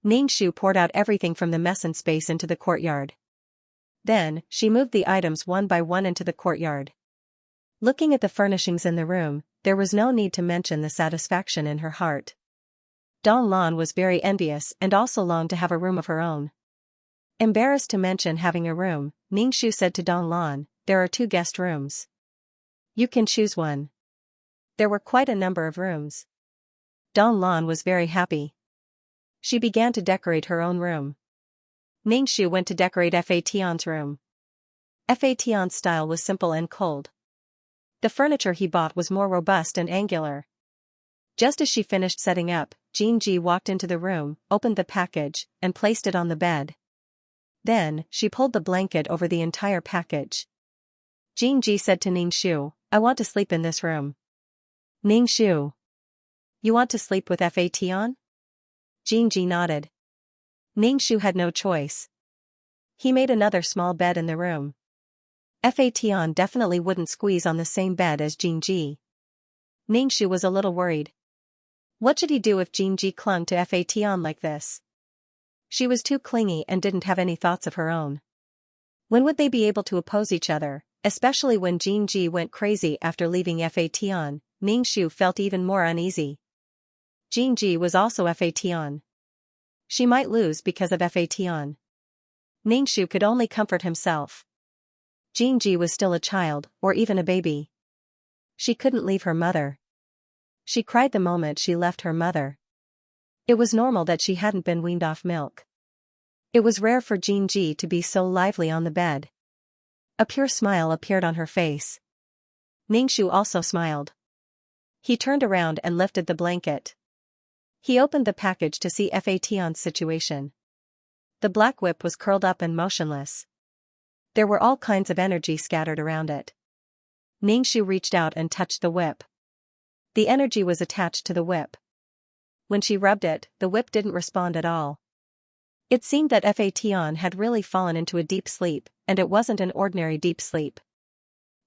Ningxu poured out everything from the mess in space into the courtyard. Then, she moved the items one by one into the courtyard. Looking at the furnishings in the room, there was no need to mention the satisfaction in her heart. Don Lan was very envious and also longed to have a room of her own. Embarrassed to mention having a room, Ningxu said to Don Lan, there are 2 guest rooms. You can choose one. There were quite a number of rooms. Don Lan was very happy. She began to decorate her own room. Ningxu went to decorate Fa Tian's room. Fa Tian's style was simple and cold. The furniture he bought was more robust and angular. Just as she finished setting up, Xianxia walked into the room, opened the package, and placed it on the bed. Then, she pulled the blanket over the entire package. Xianxia said to Ningxu, I want to sleep in this room. Ningxu. You want to sleep with Fa Tian? Xianxia nodded. Ningxu had no choice. He made another small bed in the room. Fa Tian definitely wouldn't squeeze on the same bed as Xianxia. Ningxu was a little worried. What should he do if Xianxia clung to Fa Tian like this? She was too clingy and didn't have any thoughts of her own. When would they be able to oppose each other, especially when Xianxia went crazy after leaving Fa Tian? Ningxu felt even more uneasy. Xianxia was also Fa Tian. She might lose because of Fa Tian. Ningxu could only comfort himself. Xianxia was still a child, or even a baby. She couldn't leave her mother. She cried the moment she left her mother. It was normal that she hadn't been weaned off milk. It was rare for Xianxia to be so lively on the bed. A pure smile appeared on her face. Ningxu also smiled. He turned around and lifted the blanket. He opened the package to see Fa Tian's situation. The black whip was curled up and motionless. There were all kinds of energy scattered around it. Ningxu reached out and touched the whip. The energy was attached to the whip. When she rubbed it, the whip didn't respond at all. It seemed that Fa Tian had really fallen into a deep sleep, and it wasn't an ordinary deep sleep.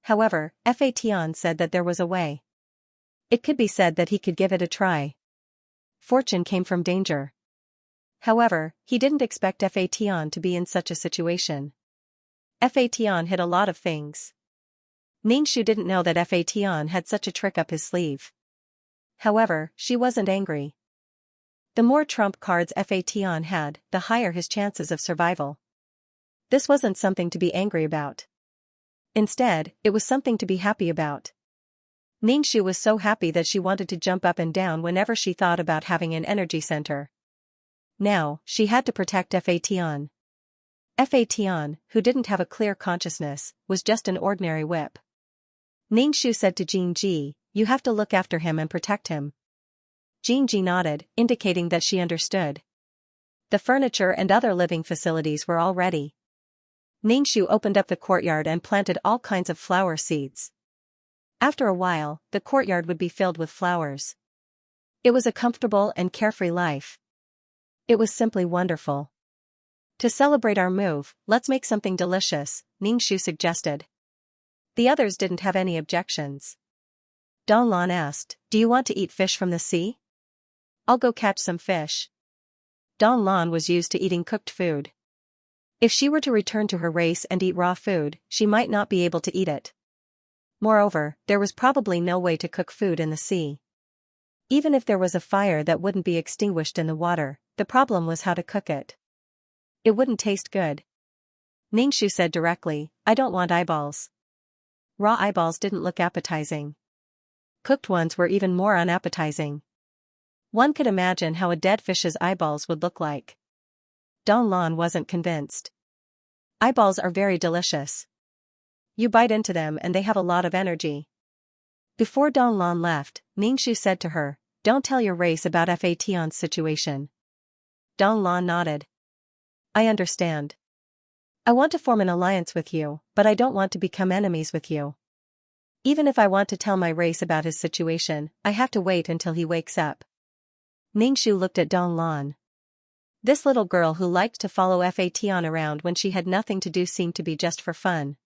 However, Fa Tian said that there was a way. It could be said that he could give it a try. Fortune came from danger. However, he didn't expect Fa Tian to be in such a situation. Fa Tian hid a lot of things. Ningxu didn't know that Fa Tian had such a trick up his sleeve. However, she wasn't angry. The more trump cards Fa Tian had, the higher his chances of survival. This wasn't something to be angry about. Instead, it was something to be happy about. Ningxu was so happy that she wanted to jump up and down whenever she thought about having an energy center. Now, she had to protect Fa Tian. Fa Tian, who didn't have a clear consciousness, was just an ordinary whip. Ningxu said to Xianxia, you have to look after him and protect him. Xianxia nodded, indicating that she understood. The furniture and other living facilities were all ready. Ningxu opened up the courtyard and planted all kinds of flower seeds. After a while, the courtyard would be filled with flowers. It was a comfortable and carefree life. It was simply wonderful. To celebrate our move, let's make something delicious, Ningxu suggested. The others didn't have any objections. Don Lan asked, do you want to eat fish from the sea? I'll go catch some fish. Don Lan was used to eating cooked food. If she were to return to her race and eat raw food, she might not be able to eat it. Moreover, there was probably no way to cook food in the sea. Even if there was a fire that wouldn't be extinguished in the water, the problem was how to cook it. It wouldn't taste good. Ningxu said directly, I don't want eyeballs. Raw eyeballs didn't look appetizing. Cooked ones were even more unappetizing. One could imagine how a dead fish's eyeballs would look like. Don Lan wasn't convinced. Eyeballs are very delicious. You bite into them and they have a lot of energy. Before Don Lan left, Ningxu said to her, don't tell your race about Fa Tian's situation. Don Lan nodded. I understand. I want to form an alliance with you, but I don't want to become enemies with you. Even if I want to tell my race about his situation, I have to wait until he wakes up. Ningxu looked at Don Lan. This little girl who liked to follow Fa Tian around when she had nothing to do seemed to be just for fun.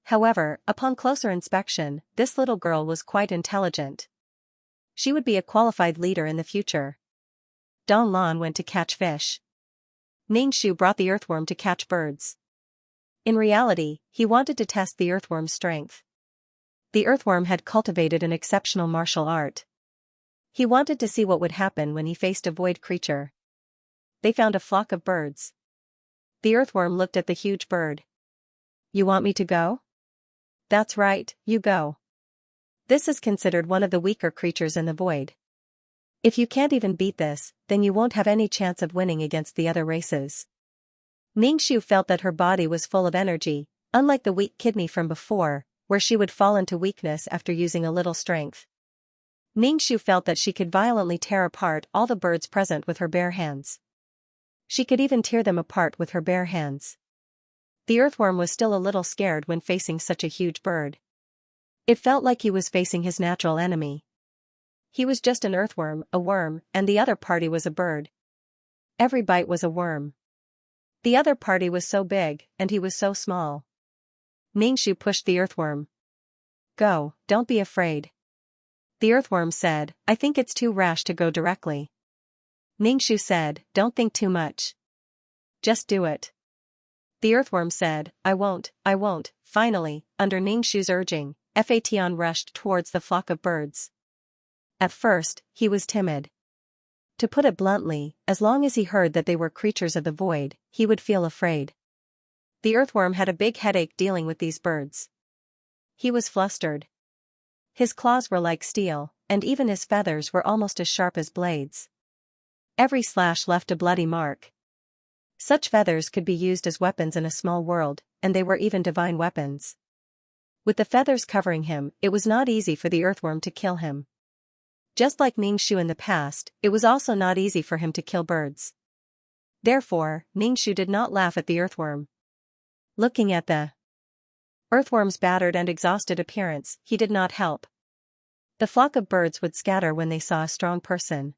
However, upon closer inspection, this little girl was quite intelligent. She would be a qualified leader in the future. Don Lan went to catch fish. Ningxu brought the earthworm to catch birds. In reality, he wanted to test the earthworm's strength. The earthworm had cultivated an exceptional martial art. He wanted to see what would happen when he faced a void creature. They found a flock of birds. The earthworm looked at the huge bird. You want me to go? That's right, you go. This is considered one of the weaker creatures in the void. If you can't even beat this, then you won't have any chance of winning against the other races. Ningxu felt that her body was full of energy, unlike the weak kidney from before, where she would fall into weakness after using a little strength. Ningxu felt that she could violently tear apart all the birds present with her bare hands. She could even tear them apart with her bare hands. The earthworm was still a little scared when facing such a huge bird. It felt like he was facing his natural enemy. He was just an earthworm, a worm, and the other party was a bird. Every bite was a worm. The other party was so big, and he was so small. Ningxu pushed the earthworm. Go, don't be afraid. The earthworm said, I think it's too rash to go directly. Ningxu said, don't think too much. Just do it. The earthworm said, I won't. Finally, under Ningxu's urging, Fatian rushed towards the flock of birds. At first, he was timid. To put it bluntly, as long as he heard that they were creatures of the void, he would feel afraid. The earthworm had a big headache dealing with these birds. He was flustered. His claws were like steel, and even his feathers were almost as sharp as blades. Every slash left a bloody mark. Such feathers could be used as weapons in a small world, and they were even divine weapons. With the feathers covering him, it was not easy for the earthworm to kill him. Just like Ningxu in the past, it was also not easy for him to kill birds. Therefore, Ningxu did not laugh at the earthworm. Looking at the earthworm's battered and exhausted appearance, he did not help. The flock of birds would scatter when they saw a strong person.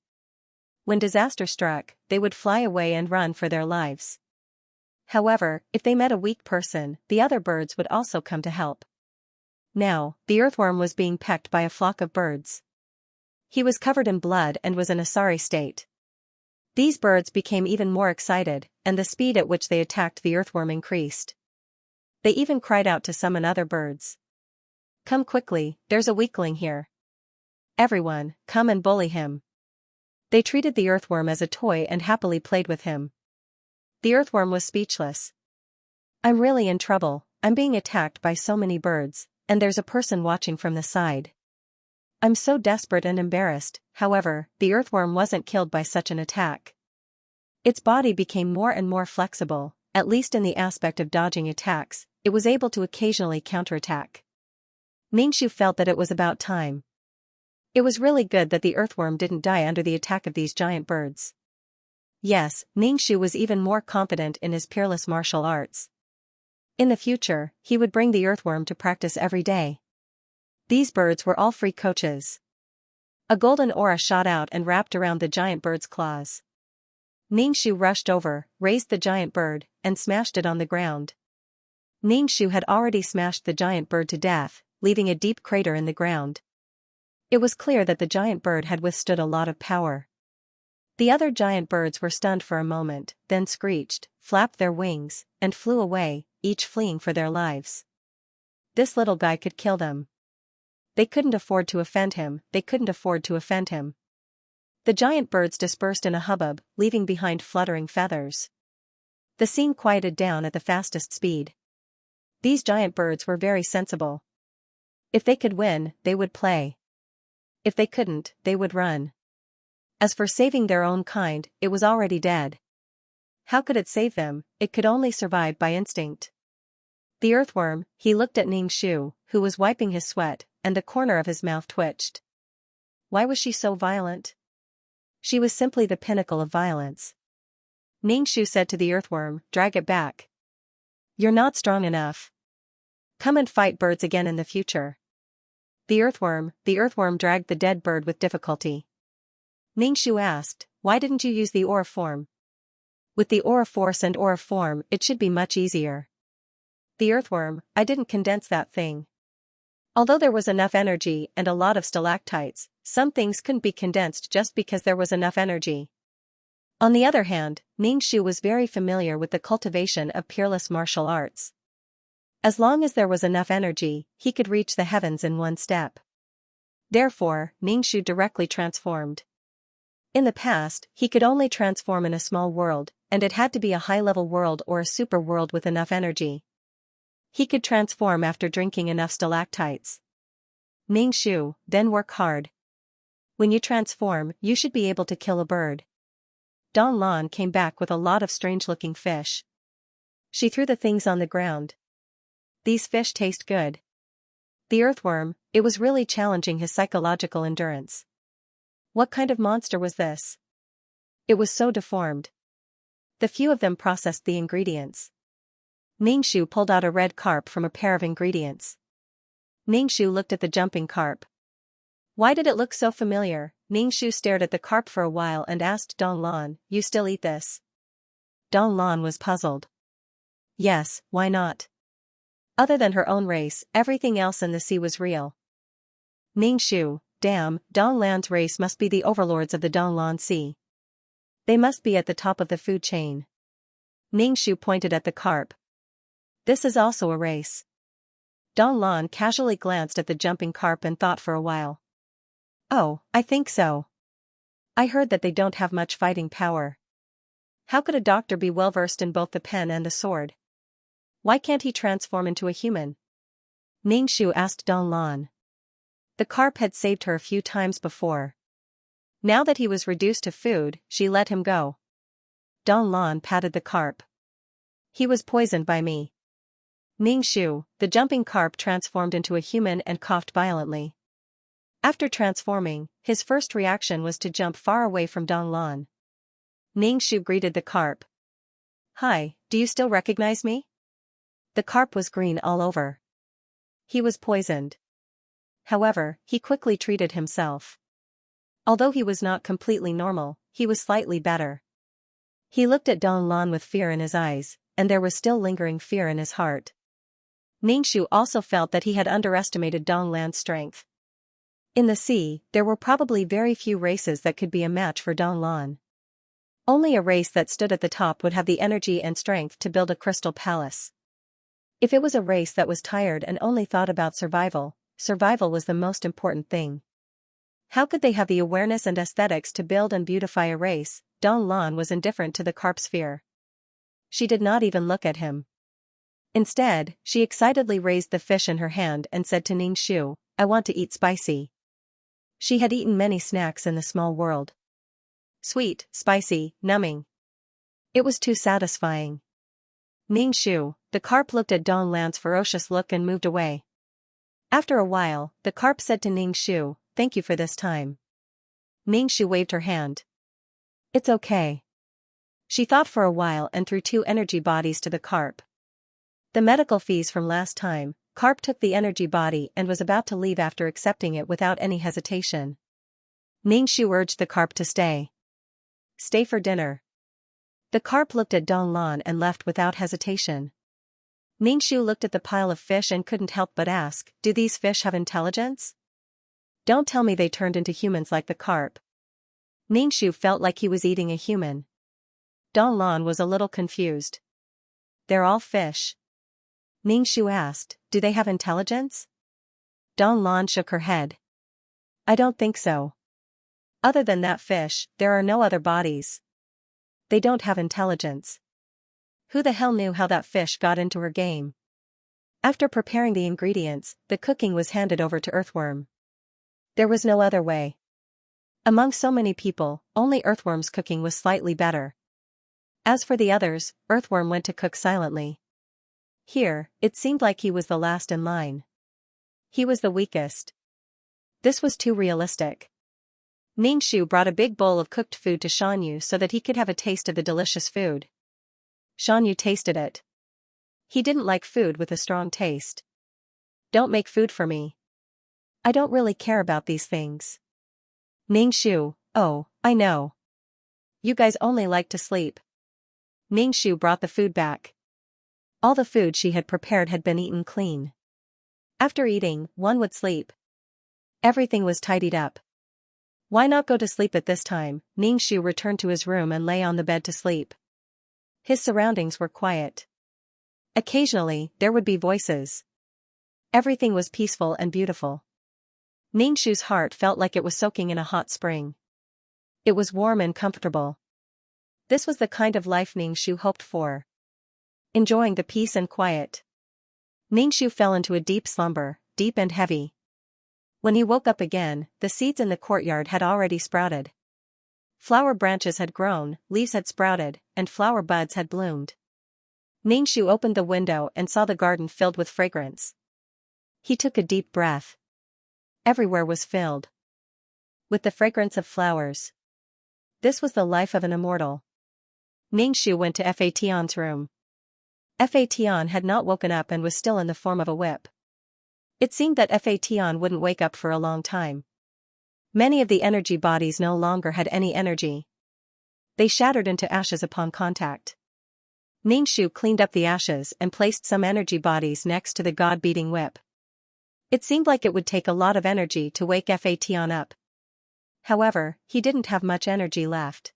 When disaster struck, they would fly away and run for their lives. However, if they met a weak person, the other birds would also come to help. Now, the earthworm was being pecked by a flock of birds. He was covered in blood and was in a sorry state. These birds became even more excited, and the speed at which they attacked the earthworm increased. They even cried out to summon other birds. Come quickly, there's a weakling here. Everyone, come and bully him. They treated the earthworm as a toy and happily played with him. The earthworm was speechless. I'm really in trouble, I'm being attacked by so many birds, and there's a person watching from the side. I'm so desperate and embarrassed. However, the earthworm wasn't killed by such an attack. Its body became more and more flexible, at least in the aspect of dodging attacks. It was able to occasionally counterattack. Ningxu felt that it was about time. It was really good that the earthworm didn't die under the attack of these giant birds. Yes, Ningxu was even more confident in his peerless martial arts. In the future, he would bring the earthworm to practice every day. These birds were all free coaches. A golden aura shot out and wrapped around the giant bird's claws. Ningxu rushed over, raised the giant bird, and smashed it on the ground. Ningxu had already smashed the giant bird to death, leaving a deep crater in the ground. It was clear that the giant bird had withstood a lot of power. The other giant birds were stunned for a moment, then screeched, flapped their wings, and flew away, each fleeing for their lives. This little guy could kill them. They couldn't afford to offend him. The giant birds dispersed in a hubbub, leaving behind fluttering feathers. The scene quieted down at the fastest speed. These giant birds were very sensible. If they could win, they would play. If they couldn't, they would run. As for saving their own kind, it was already dead. How could it save them? It could only survive by instinct. The earthworm, he looked at Ningxu, who was wiping his sweat, and the corner of his mouth twitched. Why was she so violent? She was simply the pinnacle of violence. Ningxu said to the earthworm, drag it back. You're not strong enough. Come and fight birds again in the future. The earthworm dragged the dead bird with difficulty. Ningxu asked, why didn't you use the aura form? With the aura force and aura form, it should be much easier. The earthworm, I didn't condense that thing. Although there was enough energy and a lot of stalactites, some things couldn't be condensed just because there was enough energy. On the other hand, Ningxu was very familiar with the cultivation of peerless martial arts. As long as there was enough energy, he could reach the heavens in one step. Therefore, Ningxu directly transformed. In the past, he could only transform in a small world, and it had to be a high-level world or a super world with enough energy. He could transform after drinking enough stalactites. Ning Shu, then work hard. When you transform, you should be able to kill a bird. Don Lan came back with a lot of strange-looking fish. She threw the things on the ground. These fish taste good. The earthworm, it was really challenging his psychological endurance. What kind of monster was this? It was so deformed. The few of them processed the ingredients. Ningshu pulled out a red carp from a pair of ingredients. Ningshu looked at the jumping carp. Why did it look so familiar? Ningshu stared at the carp for a while and asked Don Lan, "You still eat this?" Don Lan was puzzled. Yes, why not? Other than her own race, everything else in the sea was real. Ningshu, damn, Don Lan's race must be the overlords of the Don Lan Sea. They must be at the top of the food chain. Ningshu pointed at the carp. This is also a race. Don Lan casually glanced at the jumping carp and thought for a while. Oh, I think so. I heard that they don't have much fighting power. How could a doctor be well versed in both the pen and the sword? Why can't he transform into a human? Ningshu asked Don Lan. The carp had saved her a few times before. Now that he was reduced to food, she let him go. Don Lan patted the carp. He was poisoned by me. Ningshu, the jumping carp, transformed into a human and coughed violently. After transforming, his first reaction was to jump far away from Don Lan. Ningshu greeted the carp. Hi, do you still recognize me? The carp was green all over. He was poisoned. However, he quickly treated himself. Although he was not completely normal, he was slightly better. He looked at Don Lan with fear in his eyes, and there was still lingering fear in his heart. Ningshu also felt that he had underestimated Don Lan's strength. In the sea, there were probably very few races that could be a match for Don Lan. Only a race that stood at the top would have the energy and strength to build a crystal palace. If it was a race that was tired and only thought about survival, survival was the most important thing. How could they have the awareness and aesthetics to build and beautify a race? Don Lan was indifferent to the carp's fear. She did not even look at him. Instead, she excitedly raised the fish in her hand and said to Ningshu, "I want to eat spicy." She had eaten many snacks in the small world. Sweet, spicy, numbing. It was too satisfying. Ningshu, the carp, looked at Don Lan's ferocious look and moved away. After a while, the carp said to Ningshu, "Thank you for this time." Ningshu waved her hand. "It's okay." She thought for a while and threw 2 energy bodies to the carp. The medical fees from last time, carp took the energy body and was about to leave after accepting it without any hesitation. Ningshu urged the carp to stay. "Stay for dinner." The carp looked at Don Lan and left without hesitation. Ningshu looked at the pile of fish and couldn't help but ask, "Do these fish have intelligence? Don't tell me they turned into humans like the carp." Ningshu felt like he was eating a human. Don Lan was a little confused. "They're all fish?" Ningshu asked, "Do they have intelligence?" Don Lan shook her head. "I don't think so. Other than that fish, there are no other bodies. They don't have intelligence. Who the hell knew how that fish got into her game?" After preparing the ingredients, the cooking was handed over to Earthworm. There was no other way. Among so many people, only Earthworm's cooking was slightly better. As for the others, Earthworm went to cook silently. Here, it seemed like he was the last in line. He was the weakest. This was too realistic. Ningshu brought a big bowl of cooked food to Xianyu so that he could have a taste of the delicious food. Xianyu tasted it. He didn't like food with a strong taste. "Don't make food for me. I don't really care about these things." Ningshu, "Oh, I know. You guys only like to sleep." Ningshu brought the food back. All the food she had prepared had been eaten clean. After eating, one would sleep. Everything was tidied up. Why not go to sleep at this time? Ningshu returned to his room and lay on the bed to sleep. His surroundings were quiet. Occasionally, there would be voices. Everything was peaceful and beautiful. Ningshu's heart felt like it was soaking in a hot spring. It was warm and comfortable. This was the kind of life Ningshu hoped for. Enjoying the peace and quiet. Ningshu fell into a deep slumber, deep and heavy. When he woke up again, the seeds in the courtyard had already sprouted. Flower branches had grown, leaves had sprouted, and flower buds had bloomed. Ningshu opened the window and saw the garden filled with fragrance. He took a deep breath. Everywhere was filled with the fragrance of flowers. This was the life of an immortal. Ningshu went to Fation's room. Fation had not woken up and was still in the form of a whip. It seemed that Fation wouldn't wake up for a long time. Many of the energy bodies no longer had any energy. They shattered into ashes upon contact. Ningshu cleaned up the ashes and placed some energy bodies next to the god-beating whip. It seemed like it would take a lot of energy to wake Fation up. However, he didn't have much energy left.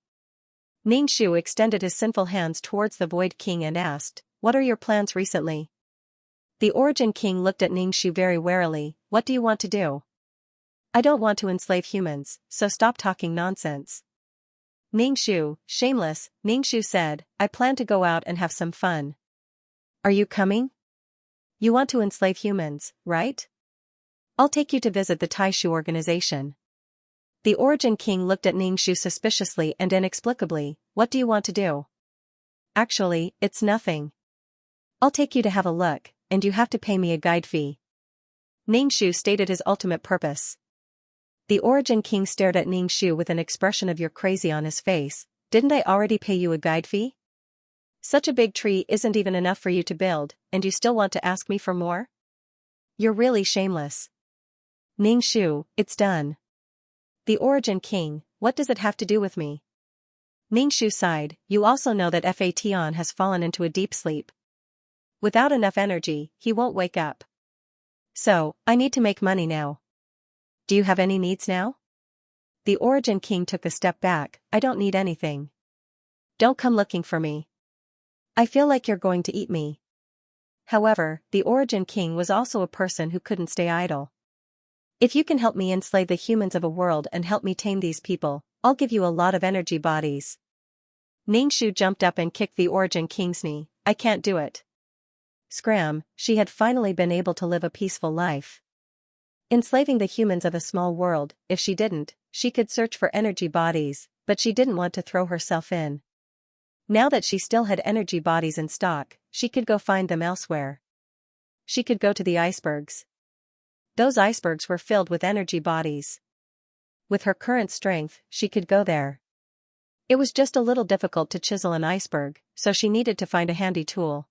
Ningshu extended his sinful hands towards the Void King and asked, "What are your plans recently?" The Origin King looked at Ningshu very warily. "What do you want to do?" "I don't want to enslave humans, so stop talking nonsense." Ningshu, shameless, Ningshu said, "I plan to go out and have some fun." "Are you coming? You want to enslave humans, right? I'll take you to visit the Taishu organization." The Origin King looked at Ningshu suspiciously and inexplicably. "What do you want to do?" "Actually, it's nothing. I'll take you to have a look, and you have to pay me a guide fee." Ningshu stated his ultimate purpose. The Origin King stared at Ningshu with an expression of "You're crazy" on his face. "Didn't I already pay you a guide fee? Such a big tree isn't even enough for you to build, and you still want to ask me for more? You're really shameless." "Ningshu, it's done." The Origin King, "What does it have to do with me?" Ningshu sighed. "You also know that Fation has fallen into a deep sleep. Without enough energy, he won't wake up. So, I need to make money now. Do you have any needs now?" The Origin King took a step back. "I don't need anything. Don't come looking for me. I feel like you're going to eat me." However, the Origin King was also a person who couldn't stay idle. "If you can help me enslave the humans of a world and help me tame these people, I'll give you a lot of energy bodies." Ningshu jumped up and kicked the Origin King's knee. "I can't do it." Scram, she had finally been able to live a peaceful life. Enslaving the humans of a small world, if she didn't, she could search for energy bodies, but she didn't want to throw herself in. Now that she still had energy bodies in stock, she could go find them elsewhere. She could go to the icebergs. Those icebergs were filled with energy bodies. With her current strength, she could go there. It was just a little difficult to chisel an iceberg, so she needed to find a handy tool.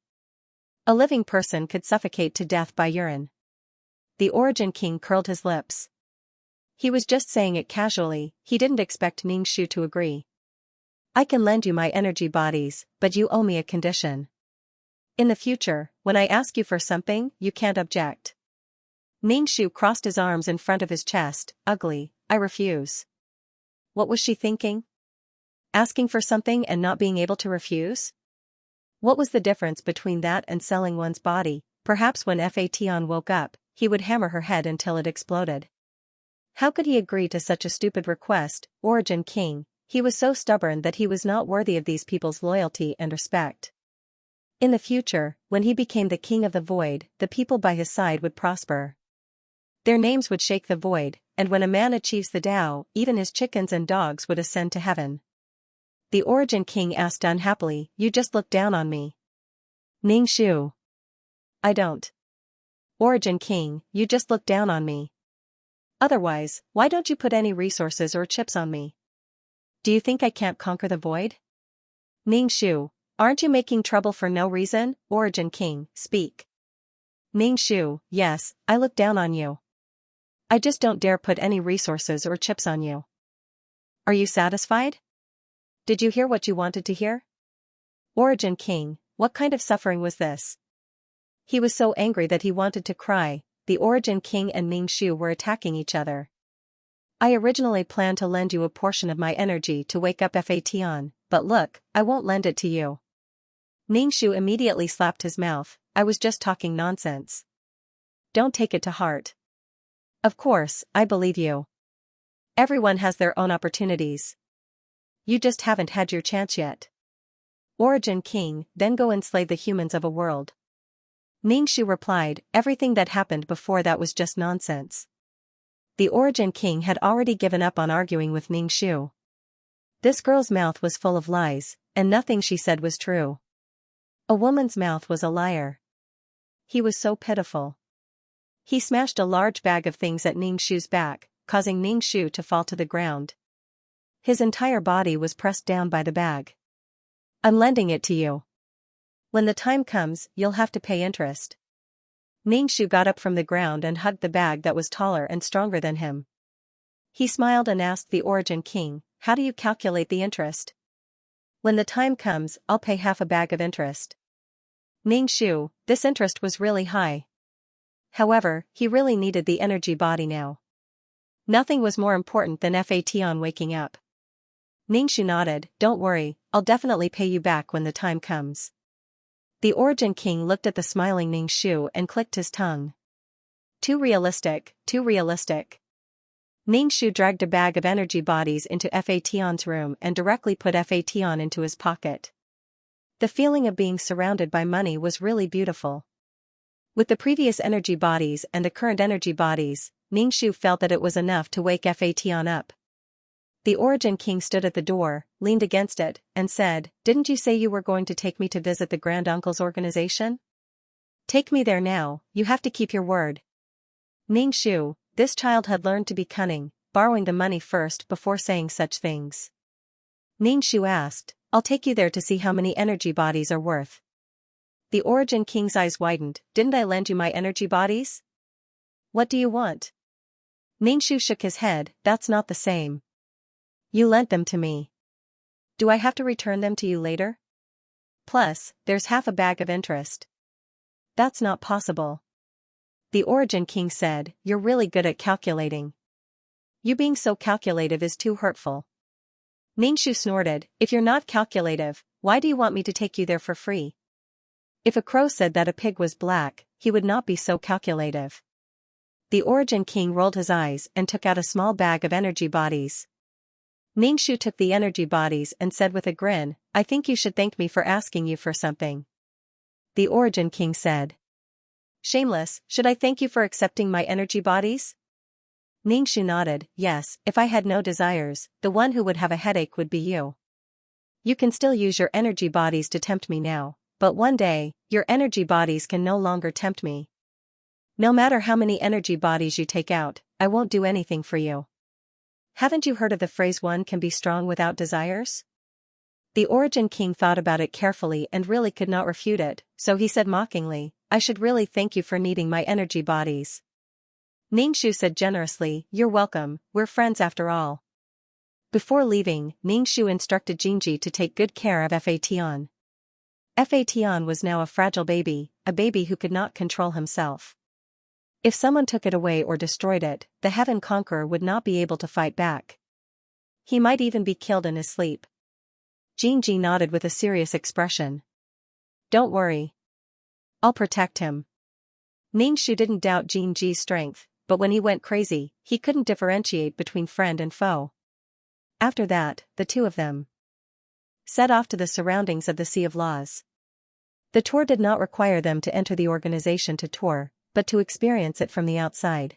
A living person could suffocate to death by urine. The Origin King curled his lips. He was just saying it casually, he didn't expect Ningshu to agree. "I can lend you my energy bodies, but you owe me a condition. In the future, when I ask you for something, you can't object." Ningshu crossed his arms in front of his chest. "Ugly, I refuse." What was she thinking? Asking for something and not being able to refuse? What was the difference between that and selling one's body? Perhaps when Fation woke up, he would hammer her head until it exploded. How could he agree to such a stupid request? Origin King, he was so stubborn that he was not worthy of these people's loyalty and respect. In the future, when he became the King of the Void, the people by his side would prosper. Their names would shake the void, and when a man achieves the Tao, even his chickens and dogs would ascend to heaven. The Origin King asked unhappily, "You just look down on me." Ningshu. "I don't." Origin King, "You just look down on me. Otherwise, why don't you put any resources or chips on me? Do you think I can't conquer the void?" Ningshu, "Aren't you making trouble for no reason?" Origin King, "Speak." Ningshu, "Yes, I look down on you. I just don't dare put any resources or chips on you. Are you satisfied? Did you hear what you wanted to hear?" Origin King, "What kind of suffering was this?" He was so angry that he wanted to cry. The Origin King and Ningshu were attacking each other. "I originally planned to lend you a portion of my energy to wake up Fation, but look, I won't lend it to you." Ningshu immediately slapped his mouth. "I was just talking nonsense. Don't take it to heart." "Of course, I believe you. Everyone has their own opportunities. You just haven't had your chance yet. Origin King, then go enslave the humans of a world. Ning-Shu replied, everything that happened before that was just nonsense. The Origin King had already given up on arguing with Ning-Shu. This girl's mouth was full of lies, and nothing she said was true. A woman's mouth was a liar. He was so pitiful. He smashed a large bag of things at Ning-Shu's back, causing Ning-Shu to fall to the ground. His entire body was pressed down by the bag. I'm lending it to you. When the time comes, you'll have to pay interest. Ning-Shu got up from the ground and hugged the bag that was taller and stronger than him. He smiled and asked the Origin King, how do you calculate the interest? When the time comes, I'll pay half a bag of interest. Ning-Shu, this interest was really high. However, he really needed the energy body now. Nothing was more important than Fation waking up. Ning-Shu nodded, don't worry, I'll definitely pay you back when the time comes. The Origin King looked at the smiling Ning-Shu and clicked his tongue. Too realistic, too realistic. Ning-Shu dragged a bag of energy bodies into Fation's room and directly put Fation into his pocket. The feeling of being surrounded by money was really beautiful. With the previous energy bodies and the current energy bodies, Ning-Shu felt that it was enough to wake Fation up. The Origin King stood at the door, leaned against it, and said, didn't you say you were going to take me to visit the Grand Uncle's organization? Take me there now, you have to keep your word. Ning-Shu, this child had learned to be cunning, borrowing the money first before saying such things. Ning-Shu asked, I'll take you there to see how many energy bodies are worth. The Origin King's eyes widened, didn't I lend you my energy bodies? What do you want? Ning-Shu shook his head, that's not the same. You lent them to me. Do I have to return them to you later? Plus, there's half a bag of interest. That's not possible. The Origin King said, you're really good at calculating. You being so calculative is too hurtful. Ning-Shu snorted, if you're not calculative, why do you want me to take you there for free? If a crow said that a pig was black, he would not be so calculative. The Origin King rolled his eyes and took out a small bag of energy bodies. Ning-Shu took the energy bodies and said with a grin, I think you should thank me for asking you for something. The Origin King said. Shameless, should I thank you for accepting my energy bodies? Ning-Shu nodded, yes, if I had no desires, the one who would have a headache would be you. You can still use your energy bodies to tempt me now, but one day, your energy bodies can no longer tempt me. No matter how many energy bodies you take out, I won't do anything for you. Haven't you heard of the phrase one can be strong without desires? The Origin King thought about it carefully and really could not refute it, so he said mockingly, I should really thank you for needing my energy bodies. Ning-Shu said generously, you're welcome, we're friends after all. Before leaving, Ning-Shu instructed Xianxia to take good care of Fation. Fation was now a fragile baby, a baby who could not control himself. If someone took it away or destroyed it, the Heaven Conqueror would not be able to fight back. He might even be killed in his sleep. Xianxia nodded with a serious expression. Don't worry. I'll protect him. Ning-Shu didn't doubt Xianxia's strength, but when he went crazy, he couldn't differentiate between friend and foe. After that, the two of them set off to the surroundings of the Sea of Laws. The tour did not require them to enter the organization to tour, but to experience it from the outside.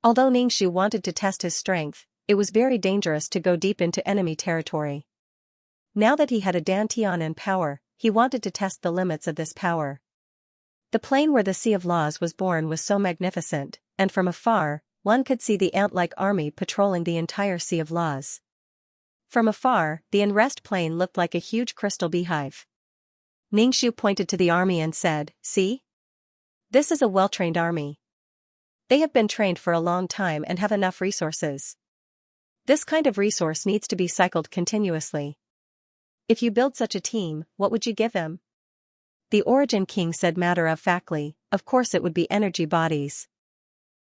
Although Ning-Shu wanted to test his strength, it was very dangerous to go deep into enemy territory. Now that he had a Dantian in power, he wanted to test the limits of this power. The plain where the Sea of Laws was born was so magnificent, and from afar, one could see the ant-like army patrolling the entire Sea of Laws. From afar, the unrest plain looked like a huge crystal beehive. Ning-Shu pointed to the army and said, see? This is a well-trained army. They have been trained for a long time and have enough resources. This kind of resource needs to be cycled continuously. If you build such a team, what would you give them? The Origin King said matter-of-factly, of course it would be energy bodies.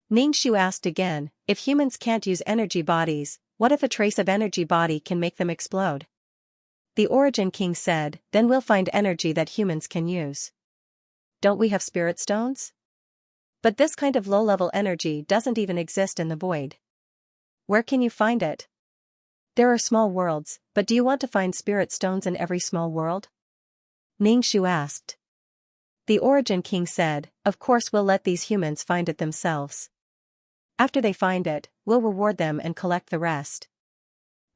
Ning-Shu asked again, if humans can't use energy bodies, what if a trace of energy body can make them explode? The Origin King said, then we'll find energy that humans can use. Don't we have spirit stones? But this kind of low-level energy doesn't even exist in the void. Where can you find it? There are small worlds, but do you want to find spirit stones in every small world? Ning-Shu asked. The Origin King said, of course we'll let these humans find it themselves. After they find it, we'll reward them and collect the rest.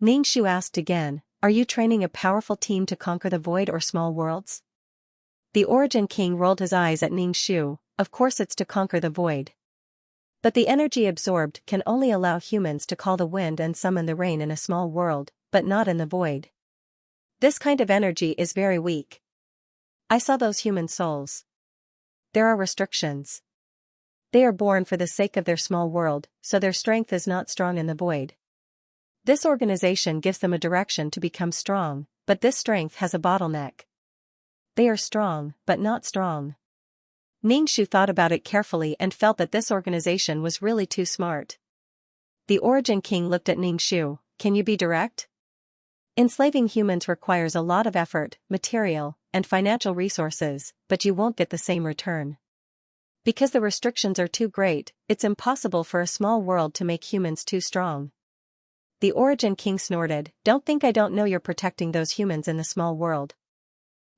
Ningxu asked again, are you training a powerful team to conquer the void or small worlds? The Origin King rolled his eyes at Ningxu, of course it's to conquer the void. But the energy absorbed can only allow humans to call the wind and summon the rain in a small world, but not in the void. This kind of energy is very weak. I saw those human souls. There are restrictions. They are born for the sake of their small world, so their strength is not strong in the void. This organization gives them a direction to become strong, but this strength has a bottleneck. They are strong, but not strong. Ningxu thought about it carefully and felt that this organization was really too smart. The Origin King looked at Ningxu, can you be direct? Enslaving humans requires a lot of effort, material, and financial resources, but you won't get the same return. Because the restrictions are too great, it's impossible for a small world to make humans too strong. The Origin King snorted, don't think I don't know you're protecting those humans in the small world.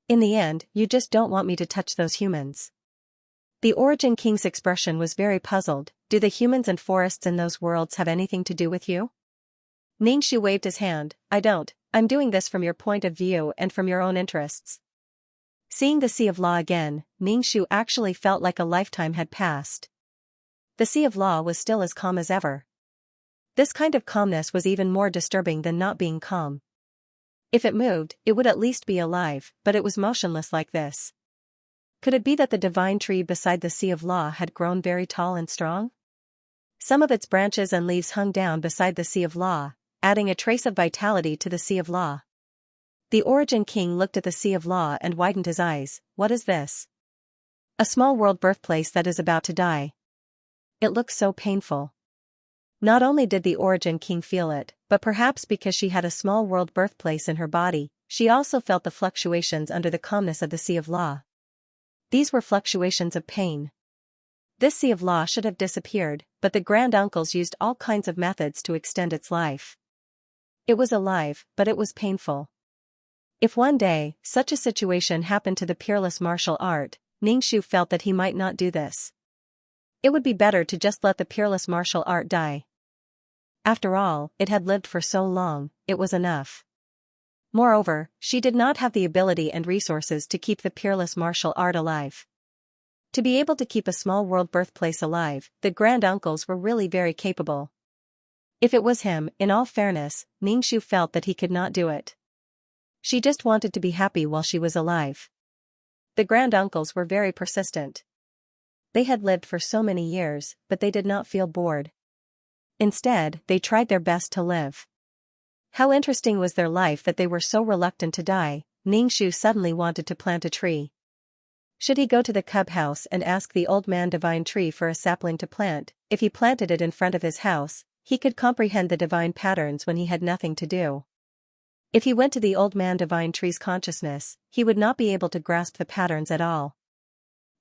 In the end, you just don't want me to touch those humans. The Origin King's expression was very puzzled, do the humans and forests in those worlds have anything to do with you? Ningxu waved his hand, I don't, I'm doing this from your point of view and from your own interests. Seeing the Sea of Law again, Ningxu actually felt like a lifetime had passed. The Sea of Law was still as calm as ever. This kind of calmness was even more disturbing than not being calm. If it moved, it would at least be alive, but it was motionless like this. Could it be that the divine tree beside the Sea of Law had grown very tall and strong? Some of its branches and leaves hung down beside the Sea of Law, adding a trace of vitality to the Sea of Law. The Origin King looked at the Sea of Law and widened his eyes, what is this? A small world birthplace that is about to die. It looks so painful. Not only did the Origin King feel it, but perhaps because she had a small world birthplace in her body, she also felt the fluctuations under the calmness of the Sea of Law. These were fluctuations of pain. This Sea of Law should have disappeared, but the granduncles used all kinds of methods to extend its life. It was alive, but it was painful. If one day, such a situation happened to the peerless martial art, Ningxu felt that he might not do this. It would be better to just let the peerless martial art die. After all, it had lived for so long, it was enough. Moreover, she did not have the ability and resources to keep the peerless martial art alive. To be able to keep a small world birthplace alive, the granduncles were really very capable. If it was him, in all fairness, Ningxu felt that he could not do it. She just wanted to be happy while she was alive. The granduncles were very persistent. They had lived for so many years, but they did not feel bored. Instead, they tried their best to live. How interesting was their life that they were so reluctant to die. Ningxu suddenly wanted to plant a tree. Should he go to the cub house and ask the old man divine tree for a sapling to plant? If he planted it in front of his house, he could comprehend the divine patterns when he had nothing to do. If he went to the old man divine tree's consciousness, he would not be able to grasp the patterns at all.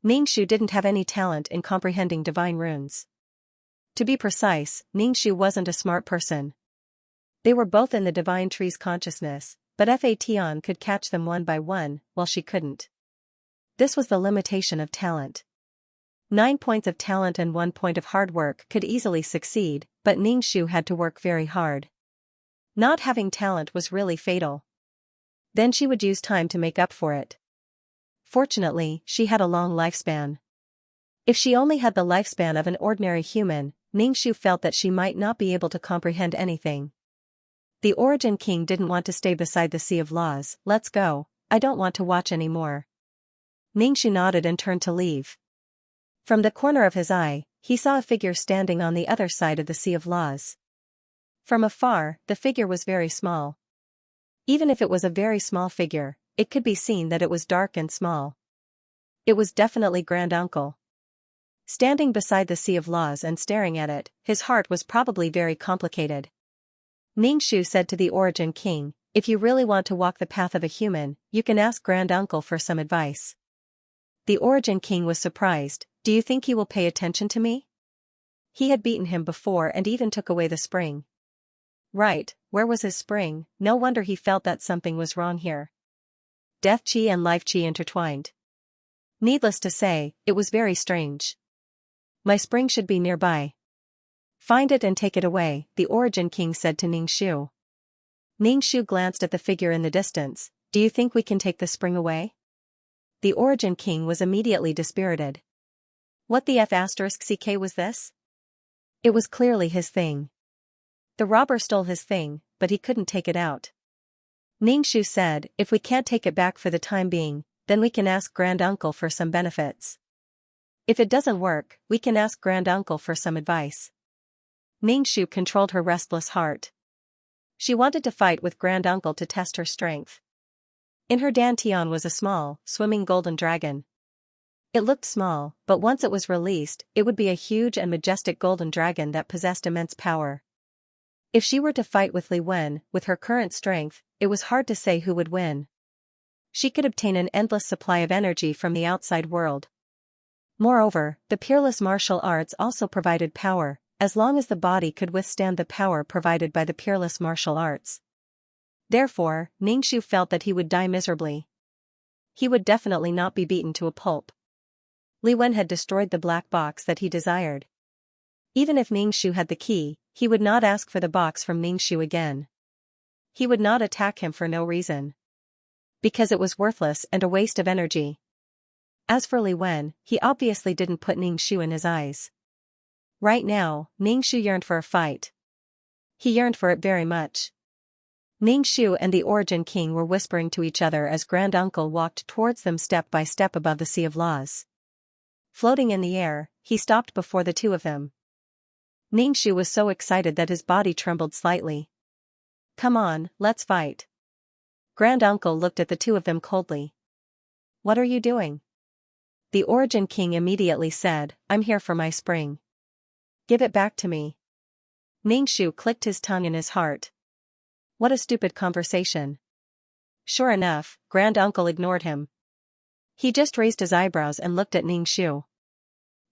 Ningxu didn't have any talent in comprehending divine runes. To be precise, Ningxu wasn't a smart person. They were both in the divine tree's consciousness, but Fatian could catch them one by one, while she couldn't. This was the limitation of talent. 9 points of talent and 1 point of hard work could easily succeed, but Ningxu had to work very hard. Not having talent was really fatal. Then she would use time to make up for it. Fortunately, she had a long lifespan. If she only had the lifespan of an ordinary human, Ningxu felt that she might not be able to comprehend anything. The Origin King didn't want to stay beside the Sea of Laws. Let's go, I don't want to watch anymore. Ningxu nodded and turned to leave. From the corner of his eye, he saw a figure standing on the other side of the Sea of Laws. From afar, the figure was very small. Even if it was a very small figure, it could be seen that it was dark and small. It was definitely Granduncle. Standing beside the Sea of Laws and staring at it, his heart was probably very complicated. Ningxu said to the Origin King, if you really want to walk the path of a human, you can ask Granduncle for some advice. The Origin King was surprised, do you think he will pay attention to me? He had beaten him before and even took away the spring. Right, where was his spring? No wonder he felt that something was wrong here. Death chi and life chi intertwined. Needless to say, it was very strange. My spring should be nearby. Find it and take it away, the Origin King said to Ningxu. Ningxu glanced at the figure in the distance. Do you think we can take the spring away? The Origin King was immediately dispirited. What the F***ck was this? It was clearly his thing. The robber stole his thing, but he couldn't take it out. Ningxu said, if we can't take it back for the time being, then we can ask Granduncle for some benefits. If it doesn't work, we can ask Granduncle for some advice. Ningxu controlled her restless heart. She wanted to fight with Granduncle to test her strength. In her dantian was a small, swimming golden dragon. It looked small, but once it was released, it would be a huge and majestic golden dragon that possessed immense power. If she were to fight with Li Wen, with her current strength, it was hard to say who would win. She could obtain an endless supply of energy from the outside world. Moreover, the peerless martial arts also provided power, as long as the body could withstand the power provided by the peerless martial arts. Therefore, Ningxu felt that he would die miserably. He would definitely not be beaten to a pulp. Li Wen had destroyed the black box that he desired. Even if Ningxu had the key, he would not ask for the box from Ningxu again. He would not attack him for no reason. Because it was worthless and a waste of energy. As for Li Wen, he obviously didn't put Ningxu in his eyes. Right now, Ningxu yearned for a fight. He yearned for it very much. Ningxu and the Origin King were whispering to each other as Granduncle walked towards them step by step above the sea of laws. Floating in the air, he stopped before the two of them. Ningxu was so excited that his body trembled slightly. Come on, let's fight. Granduncle looked at the two of them coldly. What are you doing? The Origin King immediately said, I'm here for my spring. Give it back to me. Ningxu clicked his tongue in his heart. What a stupid conversation. Sure enough, Granduncle ignored him. He just raised his eyebrows and looked at Ningxu.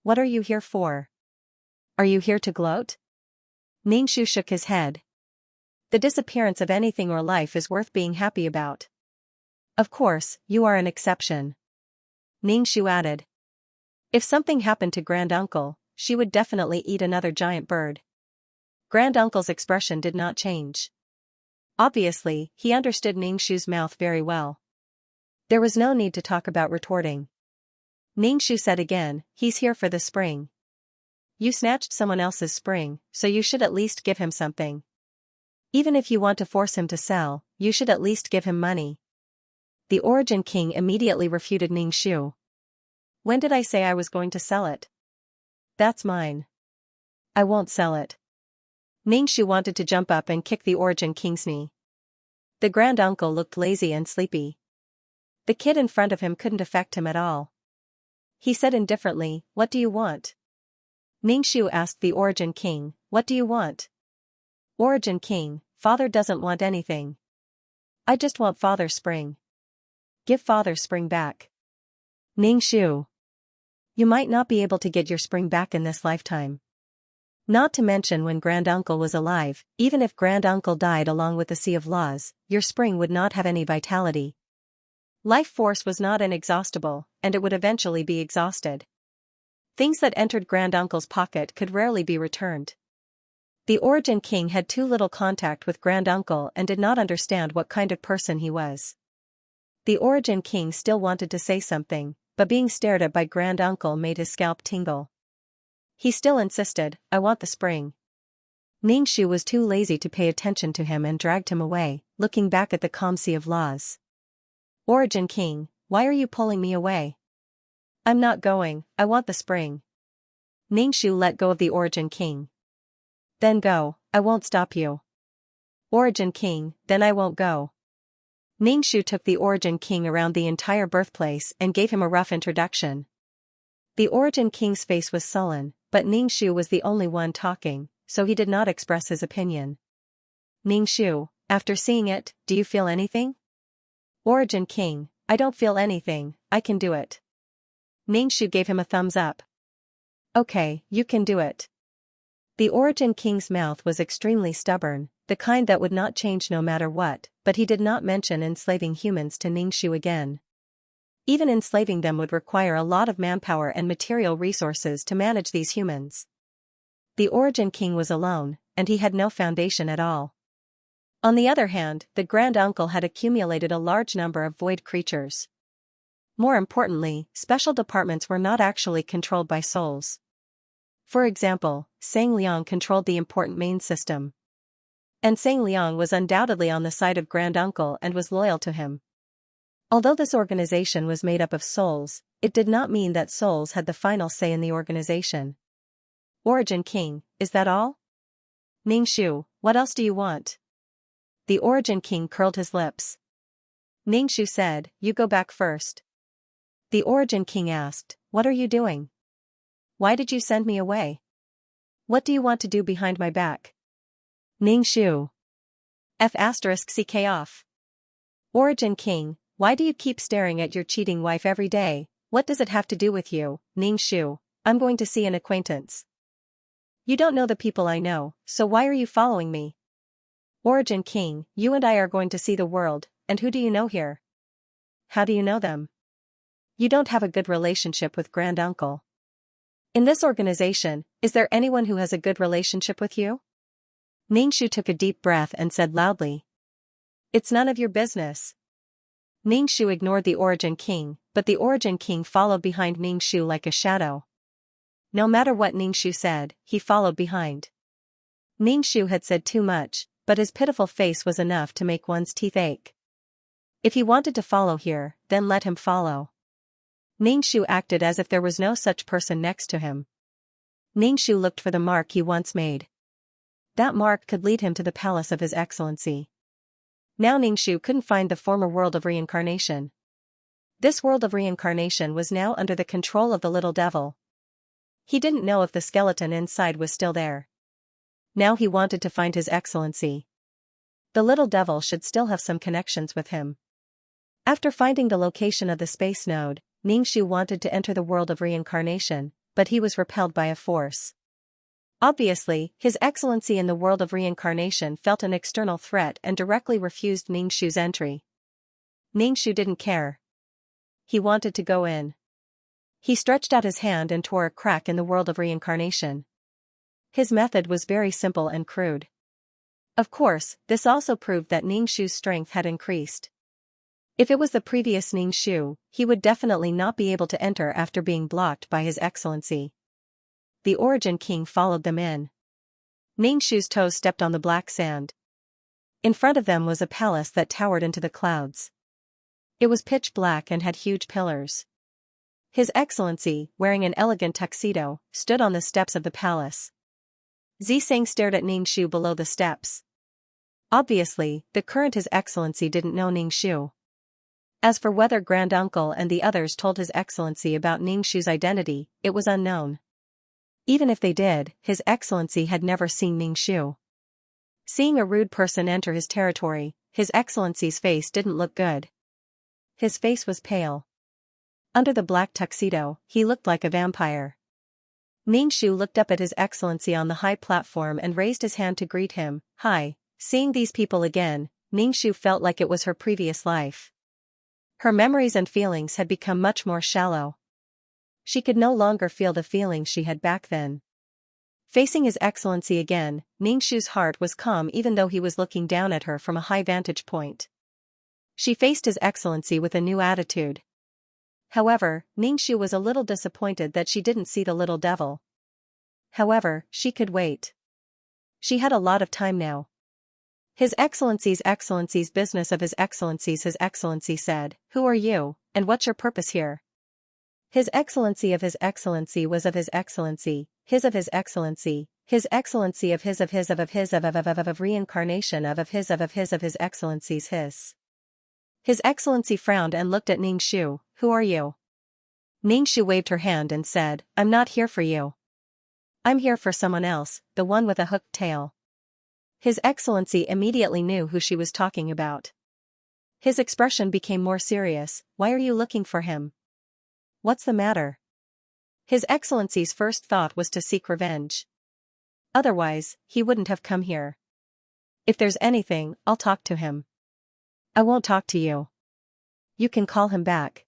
What are you here for? Are you here to gloat? Ningxu shook his head. The disappearance of anything or life is worth being happy about. Of course, you are an exception. Ningxu added. If something happened to Granduncle, she would definitely eat another giant bird. Granduncle's expression did not change. Obviously, he understood Ningxu's mouth very well. There was no need to talk about retorting. Ningxu said again, he's here for the spring. You snatched someone else's spring, so you should at least give him something. Even if you want to force him to sell, you should at least give him money. The Origin King immediately refuted Ningxu. When did I say I was going to sell it? That's mine. I won't sell it. Ningxu wanted to jump up and kick the Origin King's knee. The Granduncle looked lazy and sleepy. The kid in front of him couldn't affect him at all. He said indifferently, what do you want? Ningxu asked the Origin King, what do you want? Origin King, Father doesn't want anything. I just want Father's spring. Give Father's spring back. Ningxu. You might not be able to get your spring back in this lifetime. Not to mention when Granduncle was alive, even if Granduncle died along with the Sea of Laws, your spring would not have any vitality. Life force was not inexhaustible, and it would eventually be exhausted. Things that entered Granduncle's pocket could rarely be returned. The Origin King had too little contact with Granduncle and did not understand what kind of person he was. The Origin King still wanted to say something, but being stared at by Granduncle made his scalp tingle. He still insisted, I want the spring. Ningxu was too lazy to pay attention to him and dragged him away, looking back at the calm Sea of Laws. Origin King, why are you pulling me away? I'm not going, I want the spring. Ningxu let go of the Origin King. Then go, I won't stop you. Origin King, then I won't go. Ningxu took the Origin King around the entire birthplace and gave him a rough introduction. The Origin King's face was sullen, but Ningxu was the only one talking, so he did not express his opinion. Ningxu, after seeing it, do you feel anything? Origin King, I don't feel anything, I can do it. Ningxu gave him a thumbs up. Okay, you can do it. The Origin King's mouth was extremely stubborn, the kind that would not change no matter what, but he did not mention enslaving humans to Ningxu again. Even enslaving them would require a lot of manpower and material resources to manage these humans. The Origin King was alone, and he had no foundation at all. On the other hand, the Grand Uncle had accumulated a large number of void creatures. More importantly, special departments were not actually controlled by souls. For example, Sang Liang controlled the important main system. And Sang Liang was undoubtedly on the side of Grand Uncle and was loyal to him. Although this organization was made up of souls, it did not mean that souls had the final say in the organization. Origin King, is that all? Ningshu, what else do you want? The Origin King curled his lips. Ningshu said, you go back first. The Origin King asked, what are you doing? Why did you send me away? What do you want to do behind my back? Ningshu. F***ck off. Origin King, why do you keep staring at your cheating wife every day? What does it have to do with you, Ningshu? I'm going to see an acquaintance. You don't know the people I know, so why are you following me? Origin King, you and I are going to see the world, and who do you know here? How do you know them? You don't have a good relationship with Grand Uncle. In this organization, is there anyone who has a good relationship with you? Ningshu took a deep breath and said loudly. It's none of your business. Ningshu ignored the Origin King, but the Origin King followed behind Ningshu like a shadow. No matter what Ningshu said, he followed behind. Ningshu had said too much, but his pitiful face was enough to make one's teeth ache. If he wanted to follow here, then let him follow. Ningshu acted as if there was no such person next to him. Ningshu looked for the mark he once made. That mark could lead him to the palace of His Excellency. Now Ningshu couldn't find the former world of reincarnation. This world of reincarnation was now under the control of the little devil. He didn't know if the skeleton inside was still there. Now he wanted to find His Excellency. The little devil should still have some connections with him. After finding the location of the space node, Ningshu wanted to enter the world of reincarnation, but he was repelled by a force. Obviously, His Excellency in the world of reincarnation felt an external threat and directly refused Ningshu's entry. Ningshu didn't care. He wanted to go in. He stretched out his hand and tore a crack in the world of reincarnation. His method was very simple and crude. Of course, this also proved that Ningshu's strength had increased. If it was the previous Ningshu, he would definitely not be able to enter after being blocked by His Excellency. The Origin King followed them in. Ningshu's toes stepped on the black sand. In front of them was a palace that towered into the clouds. It was pitch black and had huge pillars. His Excellency, wearing an elegant tuxedo, stood on the steps of the palace. Ziseng stared at Ningshu below the steps. Obviously, the current His Excellency didn't know Ningshu. As for whether Grand Uncle and the others told His Excellency about Ningshu's identity, it was unknown. Even if they did, His Excellency had never seen Ningshu. Seeing a rude person enter his territory, His Excellency's face didn't look good. His face was pale. Under the black tuxedo, he looked like a vampire. Ningshu looked up at His Excellency on the high platform and raised his hand to greet him. Hi. Seeing these people again, Ningshu felt like it was her previous life. Her memories and feelings had become much more shallow. She could no longer feel the feelings she had back then. Facing His Excellency again, Ningshu's heart was calm even though he was looking down at her from a high vantage point. She faced His Excellency with a new attitude. However, Ningshu was a little disappointed that she didn't see the little devil. However, she could wait. She had a lot of time now. His Excellency's business of His Excellency said, who are you, and what's your purpose here? His Excellency of His Excellency was of His Excellency, his of His Excellency, His Excellency of his of reincarnation of His Excellency's his. His Excellency frowned and looked at Ningshu, who are you? Ningshu waved her hand and said, I'm not here for you. I'm here for someone else, the one with a hooked tail. His Excellency immediately knew who she was talking about. His expression became more serious. Why are you looking for him? What's the matter? His Excellency's first thought was to seek revenge. Otherwise, he wouldn't have come here. If there's anything, I'll talk to him. I won't talk to you. You can call him back.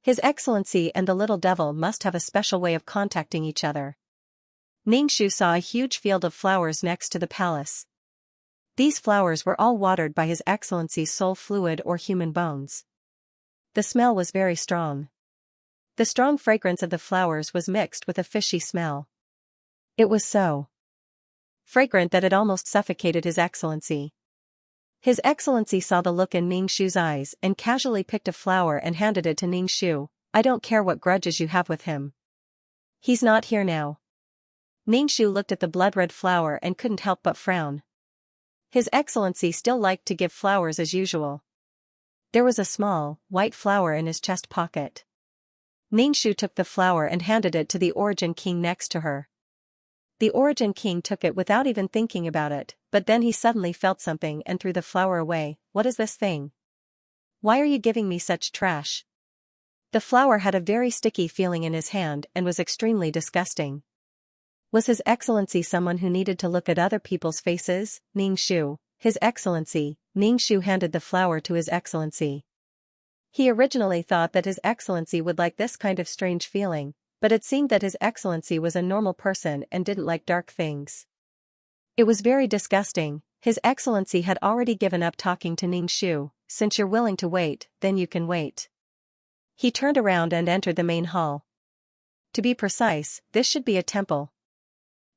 His Excellency and the little devil must have a special way of contacting each other. Ningxu saw a huge field of flowers next to the palace. These flowers were all watered by His Excellency's soul fluid or human bones. The smell was very strong. The strong fragrance of the flowers was mixed with a fishy smell. It was so fragrant that it almost suffocated His Excellency. His Excellency saw the look in Ningxu's eyes and casually picked a flower and handed it to Ningxu. I don't care what grudges you have with him. He's not here now. Ningxu looked at the blood-red flower and couldn't help but frown. His Excellency still liked to give flowers as usual. There was a small, white flower in his chest pocket. Ningxu took the flower and handed it to the Origin King next to her. The Origin King took it without even thinking about it, but then he suddenly felt something and threw the flower away. What is this thing? Why are you giving me such trash? The flower had a very sticky feeling in his hand and was extremely disgusting. Was His Excellency someone who needed to look at other people's faces? Ningxu, His Excellency. Ningxu handed the flower to His Excellency. He originally thought that His Excellency would like this kind of strange feeling, but it seemed that His Excellency was a normal person and didn't like dark things. It was very disgusting. His Excellency had already given up talking to Ningxu. Since you're willing to wait, then you can wait. He turned around and entered the main hall. To be precise, this should be a temple.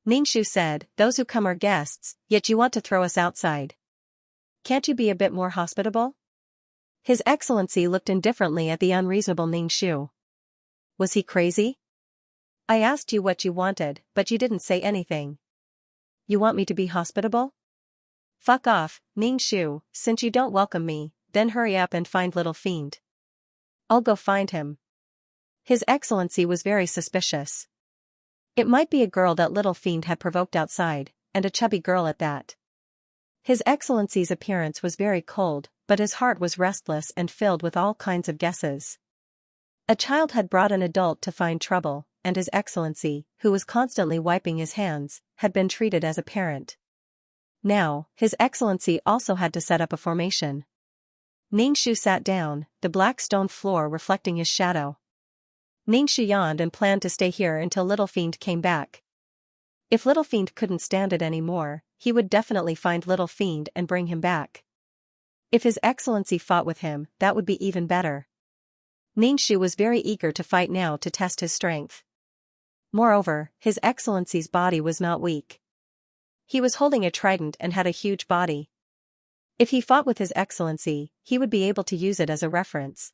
Ningxu said, those who come are guests, yet you want to throw us outside. Can't you be a bit more hospitable? His Excellency looked indifferently at the unreasonable Ningxu. Was he crazy? I asked you what you wanted, but you didn't say anything. You want me to be hospitable? Fuck off, Ningxu, since you don't welcome me, then hurry up and find little fiend. I'll go find him. His Excellency was very suspicious. It might be a girl that little fiend had provoked outside, and a chubby girl at that. His Excellency's appearance was very cold, but his heart was restless and filled with all kinds of guesses. A child had brought an adult to find trouble, and His Excellency, who was constantly wiping his hands, had been treated as a parent. Now, His Excellency also had to set up a formation. Ningxu sat down, the black stone floor reflecting his shadow. Ningxu yawned and planned to stay here until Little Fiend came back. If Little Fiend couldn't stand it anymore, he would definitely find Little Fiend and bring him back. If His Excellency fought with him, that would be even better. Ningxu was very eager to fight now to test his strength. Moreover, His Excellency's body was not weak. He was holding a trident and had a huge body. If he fought with His Excellency, he would be able to use it as a reference.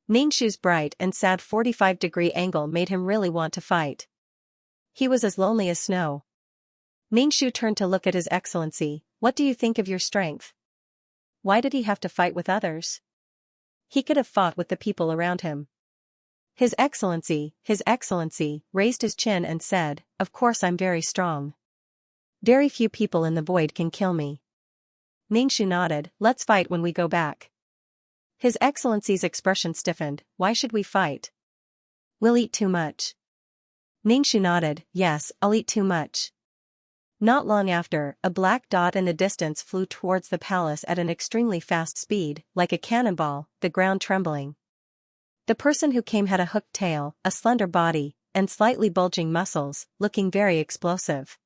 Ningxu's bright and sad 45-degree angle made him really want to fight. He was as lonely as snow. Ningxu turned to look at His Excellency. What do you think of your strength? Why did he have to fight with others? He could have fought with the people around him. His Excellency raised his chin and said, of course I'm very strong. Very few people in the void can kill me. Ningxu nodded, let's fight when we go back. His Excellency's expression stiffened, why should we fight? We'll eat too much. Ningxu nodded, yes, I'll eat too much. Not long after, a black dot in the distance flew towards the palace at an extremely fast speed, like a cannonball, the ground trembling. The person who came had a hooked tail, a slender body, and slightly bulging muscles, looking very explosive.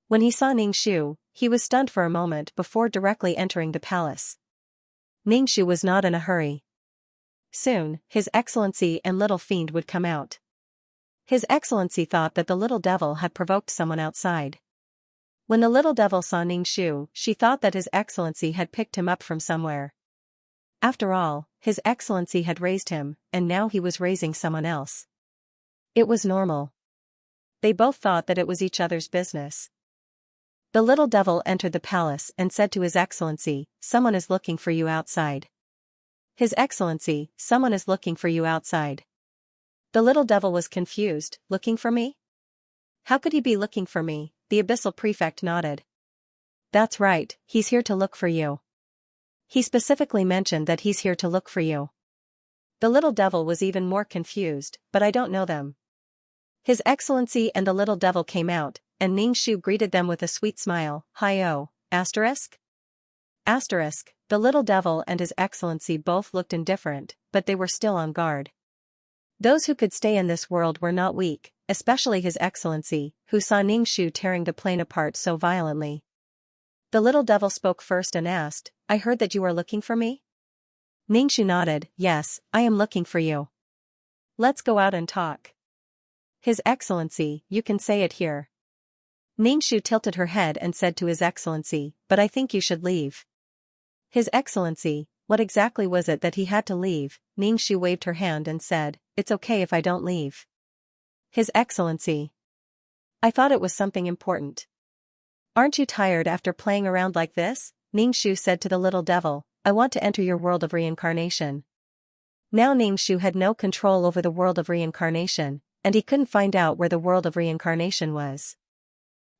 When he saw Ningxu, he was stunned for a moment before directly entering the palace. Ningxu was not in a hurry. Soon, His Excellency and Little Fiend would come out. His Excellency thought that the little devil had provoked someone outside. When the little devil saw Ningxu, she thought that His Excellency had picked him up from somewhere. After all, His Excellency had raised him, and now he was raising someone else. It was normal. They both thought that it was each other's business. The little devil entered the palace and said to His Excellency, someone is looking for you outside. His Excellency, someone is looking for you outside. The little devil was confused, looking for me? How could he be looking for me? The abyssal prefect nodded. That's right, he's here to look for you. He specifically mentioned that he's here to look for you. The little devil was even more confused, but I don't know them. His Excellency and the little devil came out, and Ningxu greeted them with a sweet smile. Hi-oh, asterisk? Asterisk, the little devil and His Excellency both looked indifferent, but they were still on guard. Those who could stay in this world were not weak, especially His Excellency, who saw Ningxu tearing the plane apart so violently. The little devil spoke first and asked, I heard that you are looking for me? Ningxu nodded, yes, I am looking for you. Let's go out and talk. His Excellency, you can say it here. Ningxu tilted her head and said to His Excellency, but I think you should leave. His Excellency, what exactly was it that he had to leave? Ningxu waved her hand and said, it's okay if I don't leave. His Excellency. I thought it was something important. Aren't you tired after playing around like this? Ningxu said to the little devil, I want to enter your world of reincarnation. Now Ningxu had no control over the world of reincarnation, and he couldn't find out where the world of reincarnation was.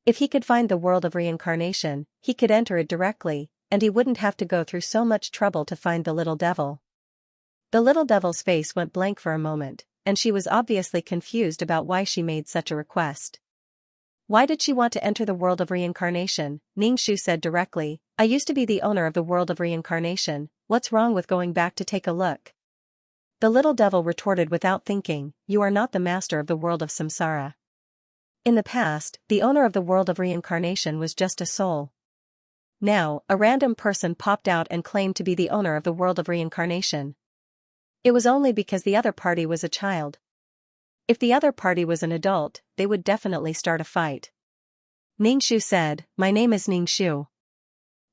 If he could find the world of reincarnation, he could enter it directly, and he wouldn't have to go through so much trouble to find the little devil. The little devil's face went blank for a moment, and she was obviously confused about why she made such a request. Why did she want to enter the world of reincarnation? Ningxu said directly, I used to be the owner of the world of reincarnation, what's wrong with going back to take a look? The little devil retorted without thinking, you are not the master of the world of samsara. In the past, the owner of the world of reincarnation was just a soul. Now, a random person popped out and claimed to be the owner of the world of reincarnation. It was only because the other party was a child. If the other party was an adult, they would definitely start a fight. Ningxu said, my name is Ningxu.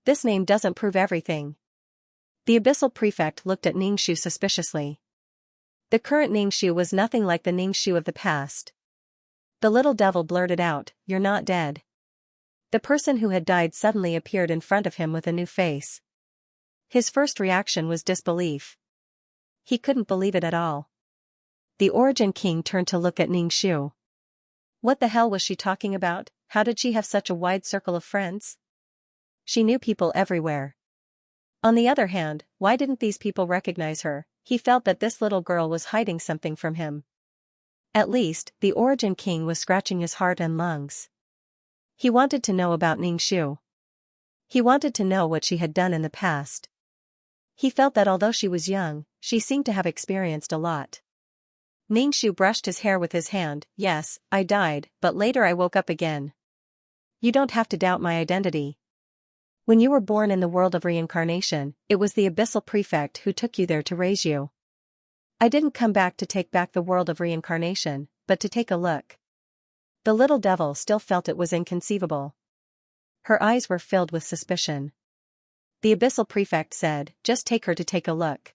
This name doesn't prove everything. The abyssal prefect looked at Ningxu suspiciously. The current Ningxu was nothing like the Ningxu of the past. The little devil blurted out, you're not dead. The person who had died suddenly appeared in front of him with a new face. His first reaction was disbelief. He couldn't believe it at all. The Origin King turned to look at Ningxu. What the hell was she talking about? How did she have such a wide circle of friends? She knew people everywhere. On the other hand, why didn't these people recognize her? He felt that this little girl was hiding something from him. At least, the Origin King was scratching his heart and lungs. He wanted to know about Ningxu. He wanted to know what she had done in the past. He felt that although she was young, she seemed to have experienced a lot. Ningxu brushed his hair with his hand, yes, I died, but later I woke up again. You don't have to doubt my identity. When you were born in the world of reincarnation, it was the abyssal prefect who took you there to raise you. I didn't come back to take back the world of reincarnation, but to take a look. The little devil still felt it was inconceivable. Her eyes were filled with suspicion. The abyssal prefect said, just take her to take a look.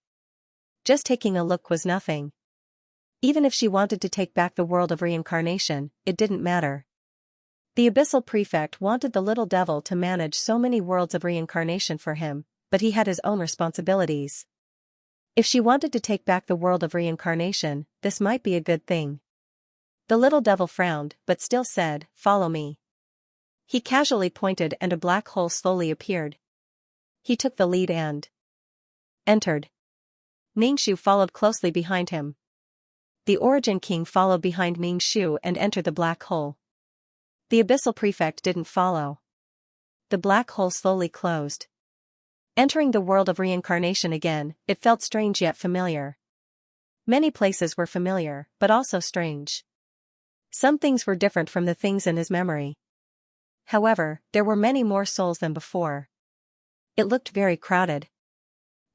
Just taking a look was nothing. Even if she wanted to take back the world of reincarnation, it didn't matter. The abyssal prefect wanted the little devil to manage so many worlds of reincarnation for him, but he had his own responsibilities. If she wanted to take back the world of reincarnation, this might be a good thing. The little devil frowned, but still said, follow me. He casually pointed and a black hole slowly appeared. He took the lead and entered. Ningxu followed closely behind him. The Origin King followed behind Ningxu and entered the black hole. The abyssal prefect didn't follow. The black hole slowly closed. Entering the world of reincarnation again, it felt strange yet familiar. Many places were familiar, but also strange. Some things were different from the things in his memory. However, there were many more souls than before. It looked very crowded.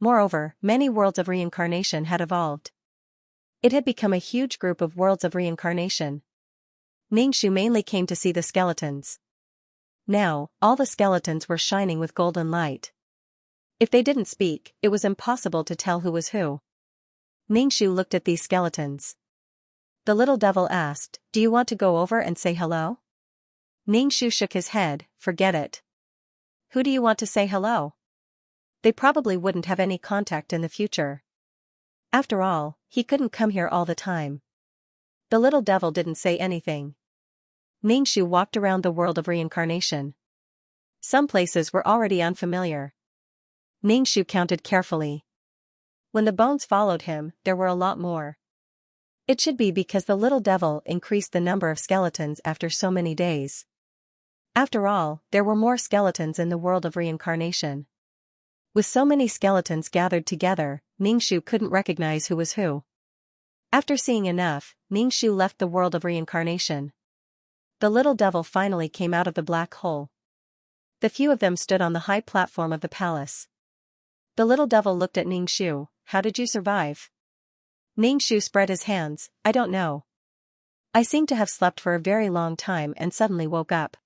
Moreover, many worlds of reincarnation had evolved. It had become a huge group of worlds of reincarnation. Ningxu mainly came to see the skeletons. Now, all the skeletons were shining with golden light. If they didn't speak, it was impossible to tell who was who. Ningxu looked at these skeletons. The little devil asked, do you want to go over and say hello? Ningxu shook his head, forget it. Who do you want to say hello? They probably wouldn't have any contact in the future. After all, he couldn't come here all the time. The little devil didn't say anything. Ningxu walked around the world of reincarnation. Some places were already unfamiliar. Ningxu counted carefully. When the bones followed him, there were a lot more. It should be because the little devil increased the number of skeletons after so many days. After all, there were more skeletons in the world of reincarnation. With so many skeletons gathered together, Ningxu couldn't recognize who was who. After seeing enough, Ningxu left the world of reincarnation. The little devil finally came out of the black hole. The few of them stood on the high platform of the palace. The little devil looked at Ningxu. How did you survive? Ningxu spread his hands. I don't know. I seemed to have slept for a very long time and suddenly woke up.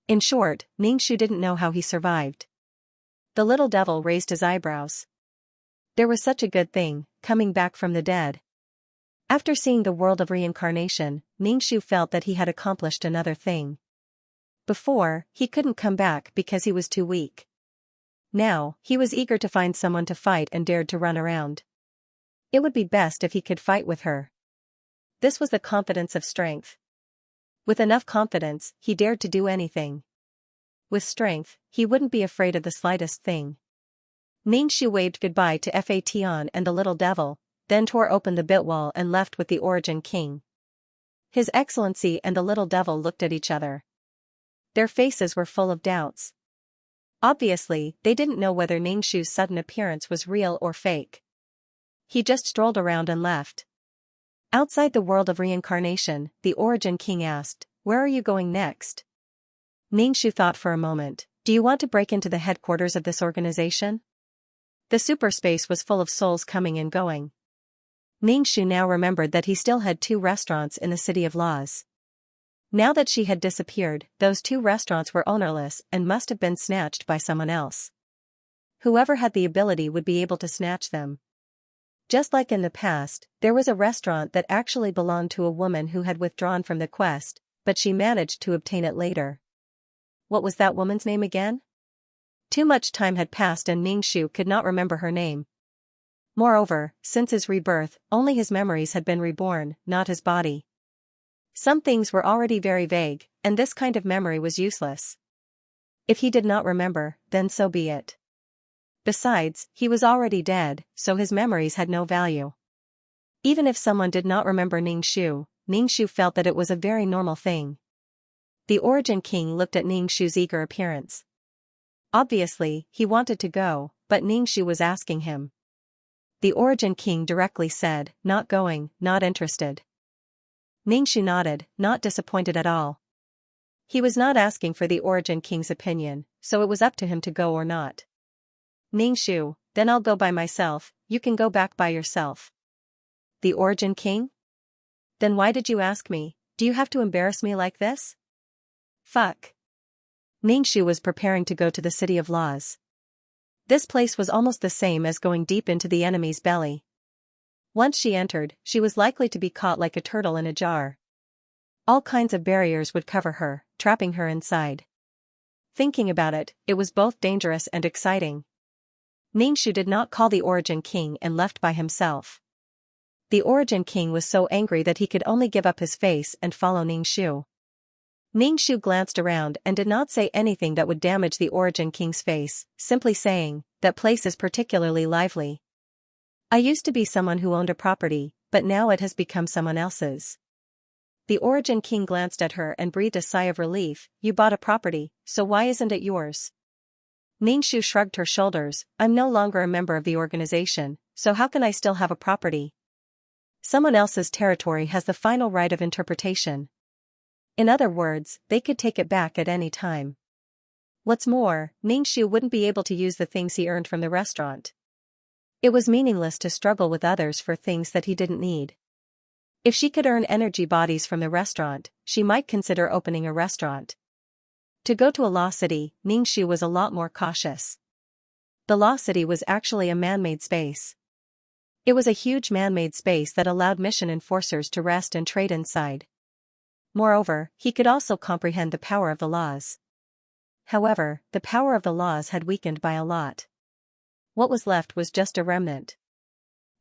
In short, Ningxu didn't know how he survived. The little devil raised his eyebrows. There was such a good thing, coming back from the dead. After seeing the world of reincarnation, Ningxu felt that he had accomplished another thing. Before, he couldn't come back because he was too weak. Now, he was eager to find someone to fight and dared to run around. It would be best if he could fight with her. This was the confidence of strength. With enough confidence, he dared to do anything. With strength, he wouldn't be afraid of the slightest thing. Ningxu waved goodbye to Fatan and the little devil, then tore open the bit wall and left with the Origin King. His Excellency and the little devil looked at each other. Their faces were full of doubts. Obviously, they didn't know whether Ningxu's sudden appearance was real or fake. He just strolled around and left. Outside the world of reincarnation, the Origin King asked, "Where are you going next?" Ningxu thought for a moment. "Do you want to break into the headquarters of this organization?" The superspace was full of souls coming and going. Ningxu now remembered that he still had 2 restaurants in the City of Laws. Now that she had disappeared, those 2 restaurants were ownerless and must have been snatched by someone else. Whoever had the ability would be able to snatch them. Just like in the past, there was a restaurant that actually belonged to a woman who had withdrawn from the quest, but she managed to obtain it later. What was that woman's name again? Too much time had passed and Ningxu could not remember her name. Moreover, since his rebirth, only his memories had been reborn, not his body. Some things were already very vague, and this kind of memory was useless. If he did not remember, then so be it. Besides, he was already dead, so his memories had no value. Even if someone did not remember Ningxu, Ningxu felt that it was a very normal thing. The Origin King looked at Ningxu's eager appearance. Obviously, he wanted to go, but Ningxu was asking him. The Origin King directly said, "Not going, not interested." Ningxu nodded, not disappointed at all. He was not asking for the Origin King's opinion, so it was up to him to go or not. Ningxu, then I'll go by myself, you can go back by yourself. The Origin King? Then why did you ask me? Do you have to embarrass me like this? Fuck. Ningxu was preparing to go to the City of Laws. This place was almost the same as going deep into the enemy's belly. Once she entered, she was likely to be caught like a turtle in a jar. All kinds of barriers would cover her, trapping her inside. Thinking about it, it was both dangerous and exciting. Ningxu did not call the Origin King and left by himself. The Origin King was so angry that he could only give up his face and follow Ningxu. Ningxu glanced around and did not say anything that would damage the Origin King's face, simply saying, "That place is particularly lively. I used to be someone who owned a property, but now it has become someone else's." The Origin King glanced at her and breathed a sigh of relief. "You bought a property, so why isn't it yours?" Ningxu shrugged her shoulders. "I'm no longer a member of the organization, so how can I still have a property? Someone else's territory has the final right of interpretation. In other words, they could take it back at any time. What's more, Ningxu wouldn't be able to use the things he earned from the restaurant. It was meaningless to struggle with others for things that he didn't need. If she could earn energy bodies from the restaurant, she might consider opening a restaurant. To go to a law city, Ningxu was a lot more cautious. The law city was actually a man-made space. It was a huge man-made space that allowed mission enforcers to rest and trade inside. Moreover, he could also comprehend the power of the laws. However, the power of the laws had weakened by a lot. What was left was just a remnant.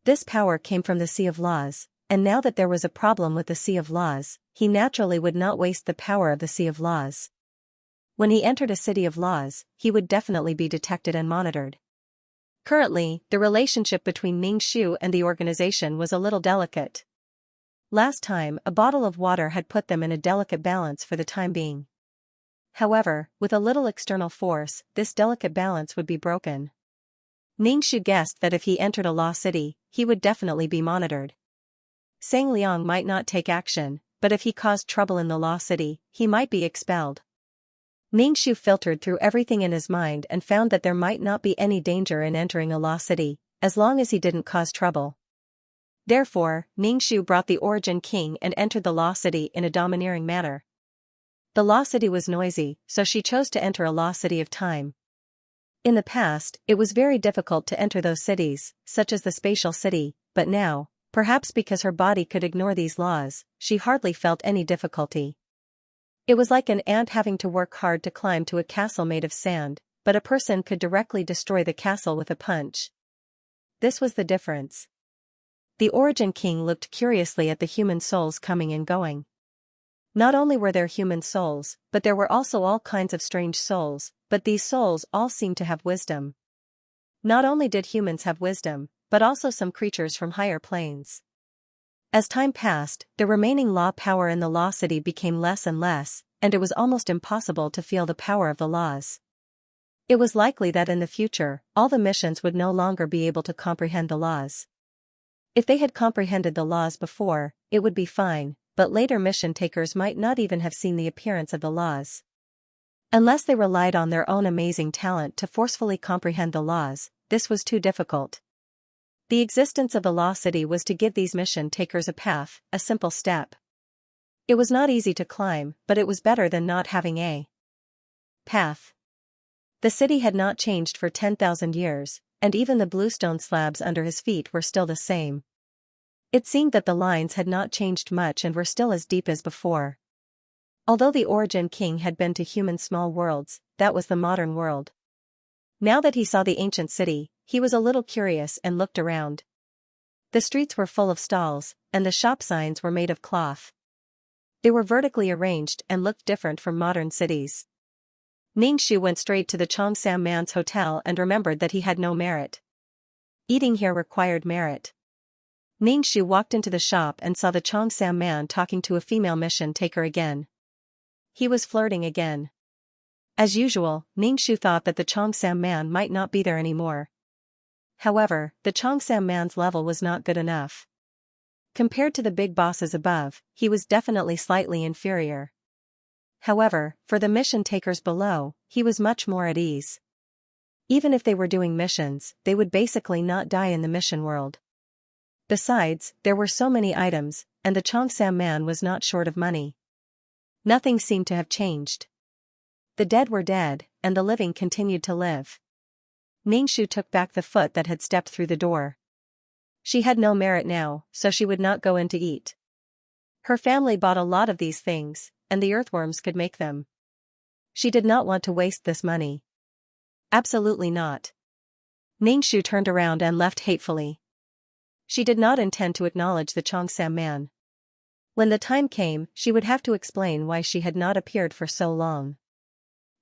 This power came from the Sea of Laws, and now that there was a problem with the Sea of Laws, he naturally would not waste the power of the Sea of Laws. When he entered a City of Laws, he would definitely be detected and monitored. Currently, the relationship between Ningxu and the organization was a little delicate. Last time, a bottle of water had put them in a delicate balance for the time being. However, with a little external force, this delicate balance would be broken. Ningxu guessed that if he entered a law city, he would definitely be monitored. Sang Liang might not take action, but if he caused trouble in the Law City, he might be expelled. Ningshu filtered through everything in his mind and found that there might not be any danger in entering a Law City, as long as he didn't cause trouble. Therefore, Ningshu brought the Origin King and entered the Law City in a domineering manner. The Law City was noisy, so she chose to enter a Law City of time. In the past, it was very difficult to enter those cities, such as the Spatial City, but now, perhaps because her body could ignore these laws, she hardly felt any difficulty. It was like an ant having to work hard to climb to a castle made of sand, but a person could directly destroy the castle with a punch. This was the difference. The Origin King looked curiously at the human souls coming and going. Not only were there human souls, but there were also all kinds of strange souls, but these souls all seemed to have wisdom. Not only did humans have wisdom, but also some creatures from higher planes. As time passed, the remaining law power in the Law City became less and less, and it was almost impossible to feel the power of the laws. It was likely that in the future, all the missions would no longer be able to comprehend the laws. If they had comprehended the laws before, it would be fine, but later mission takers might not even have seen the appearance of the laws. Unless they relied on their own amazing talent to forcefully comprehend the laws, this was too difficult. The existence of the Law City was to give these mission takers a path, a simple step. It was not easy to climb, but it was better than not having a path. The city had not changed for 10,000 years, and even the bluestone slabs under his feet were still the same. It seemed that the lines had not changed much and were still as deep as before. Although the Origin King had been to human small worlds, that was the modern world. Now that he saw the ancient city, he was a little curious and looked around. The streets were full of stalls, and the shop signs were made of cloth. They were vertically arranged and looked different from modern cities. Ningshu went straight to the Xianxia man's hotel and remembered that he had no merit. Eating here required merit. Ningshu walked into the shop and saw the Xianxia man talking to a female mission taker again. He was flirting again. As usual, Ningshu thought that the Xianxia man might not be there anymore. However, the Xianxia man's level was not good enough. Compared to the big bosses above, he was definitely slightly inferior. However, for the mission takers below, he was much more at ease. Even if they were doing missions, they would basically not die in the mission world. Besides, there were so many items, and the Xianxia man was not short of money. Nothing seemed to have changed. The dead were dead, and the living continued to live. Ningshu took back the foot that had stepped through the door. She had no merit now, so she would not go in to eat. Her family bought a lot of these things, and the earthworms could make them. She did not want to waste this money. Absolutely not. Ningshu turned around and left hatefully. She did not intend to acknowledge the Xianxia man. When the time came, she would have to explain why she had not appeared for so long.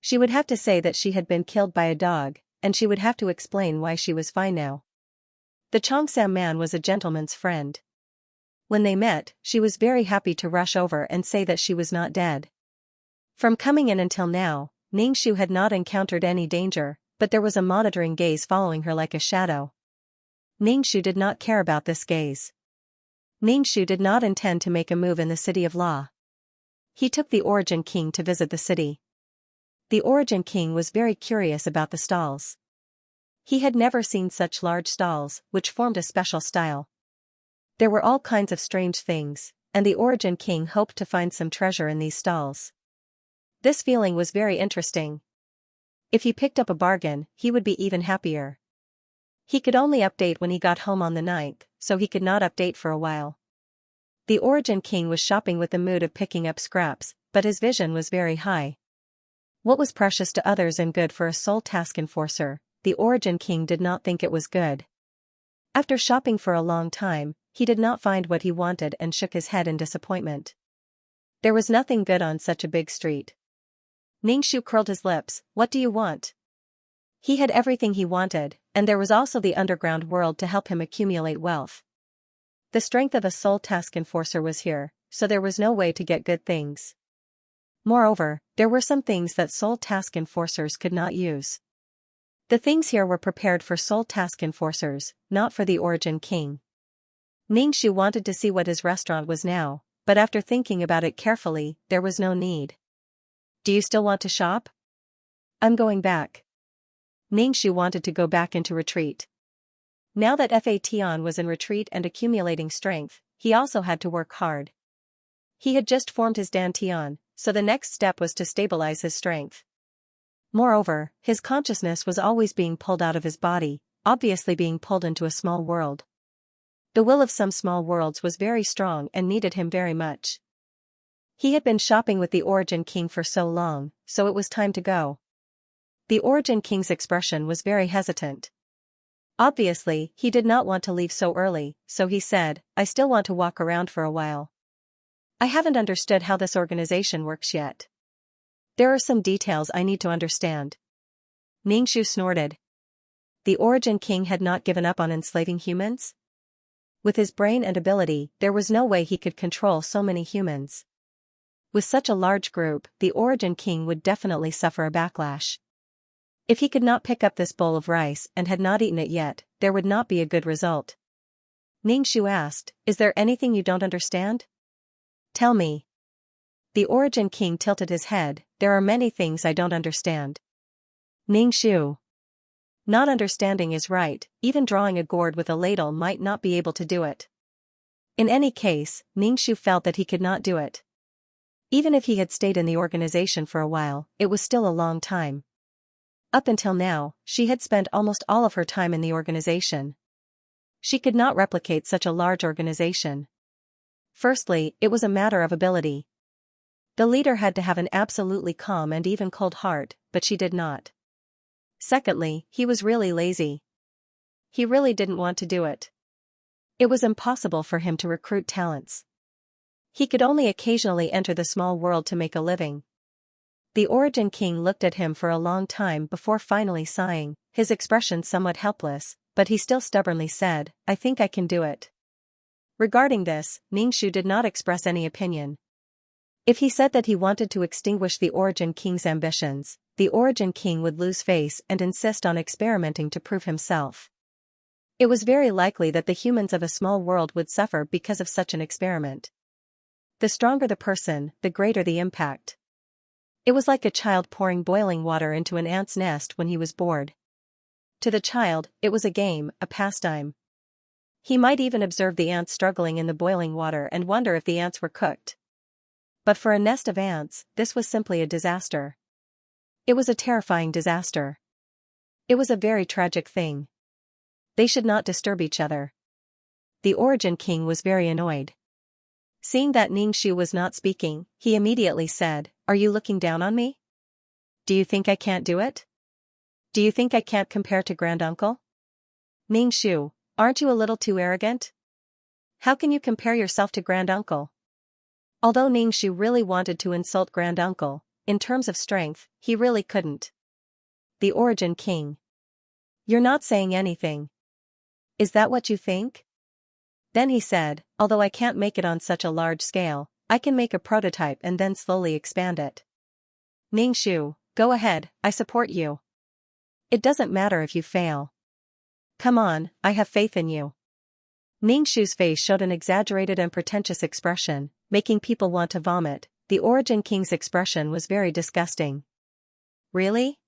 She would have to say that she had been killed by a dog, and she would have to explain why she was fine now. The Xianxia man was a gentleman's friend. When they met, she was very happy to rush over and say that she was not dead. From coming in until now, Ningshu had not encountered any danger, but there was a monitoring gaze following her like a shadow. Ningshu did not care about this gaze. Ningshu did not intend to make a move in the City of Law. He took the Origin King to visit the city. The Origin King was very curious about the stalls. He had never seen such large stalls, which formed a special style. There were all kinds of strange things, and the Origin King hoped to find some treasure in these stalls. This feeling was very interesting. If he picked up a bargain, he would be even happier. He could only update when he got home on the 9th, so he could not update for a while. The Origin King was shopping with the mood of picking up scraps, but his vision was very high. What was precious to others and good for a soul task enforcer, the Origin King did not think it was good. After shopping for a long time, he did not find what he wanted and shook his head in disappointment. There was nothing good on such a big street. Ningshu curled his lips. What do you want? He had everything he wanted, and there was also the underground world to help him accumulate wealth. The strength of a soul task enforcer was here, so there was no way to get good things. Moreover, there were some things that soul task enforcers could not use. The things here were prepared for soul task enforcers, not for the Origin King. Ningxu wanted to see what his restaurant was now, but after thinking about it carefully, there was no need. Do you still want to shop? I'm going back. Ningxu wanted to go back into retreat. Now that Fa Tian was in retreat and accumulating strength, he also had to work hard. He had just formed his dantian, so the next step was to stabilize his strength. Moreover, his consciousness was always being pulled out of his body, obviously being pulled into a small world. The will of some small worlds was very strong and needed him very much. He had been shopping with the Origin King for so long, so it was time to go. The Origin King's expression was very hesitant. Obviously, he did not want to leave so early, so he said, I still want to walk around for a while. I haven't understood how this organization works yet. There are some details I need to understand. Ningxu snorted. The Origin King had not given up on enslaving humans? With his brain and ability, there was no way he could control so many humans. With such a large group, the Origin King would definitely suffer a backlash. If he could not pick up this bowl of rice and had not eaten it yet, there would not be a good result. Ningxu asked, Is there anything you don't understand? Tell me. The Origin King tilted his head, There are many things I don't understand. Ningxu. Not understanding is right, even drawing a gourd with a ladle might not be able to do it. In any case, Ningxu felt that he could not do it. Even if he had stayed in the organization for a while, it was still a long time. Up until now, she had spent almost all of her time in the organization. She could not replicate such a large organization. Firstly, it was a matter of ability. The leader had to have an absolutely calm and even cold heart, but she did not. Secondly, he was really lazy. He really didn't want to do it. It was impossible for him to recruit talents. He could only occasionally enter the small world to make a living. The Origin King looked at him for a long time before finally sighing, his expression somewhat helpless, but he still stubbornly said, I think I can do it. Regarding this, Ningxu did not express any opinion. If he said that he wanted to extinguish the Origin King's ambitions, the Origin King would lose face and insist on experimenting to prove himself. It was very likely that the humans of a small world would suffer because of such an experiment. The stronger the person, the greater the impact. It was like a child pouring boiling water into an ant's nest when he was bored. To the child, it was a game, a pastime. He might even observe the ants struggling in the boiling water and wonder if the ants were cooked. But for a nest of ants, this was simply a disaster. It was a terrifying disaster. It was a very tragic thing. They should not disturb each other. The Origin King was very annoyed. Seeing that Ningxu was not speaking, he immediately said, Are you looking down on me? Do you think I can't do it? Do you think I can't compare to Granduncle? Ningxu, aren't you a little too arrogant? How can you compare yourself to Granduncle? Although Ningxu really wanted to insult Granduncle, in terms of strength, he really couldn't. The Origin King. You're not saying anything. Is that what you think? Then he said, although I can't make it on such a large scale, I can make a prototype and then slowly expand it. Ningxu, go ahead, I support you. It doesn't matter if you fail. Come on, I have faith in you. Ningxu's face showed an exaggerated and pretentious expression, making people want to vomit. The Origin King's expression was very disgusting. Really?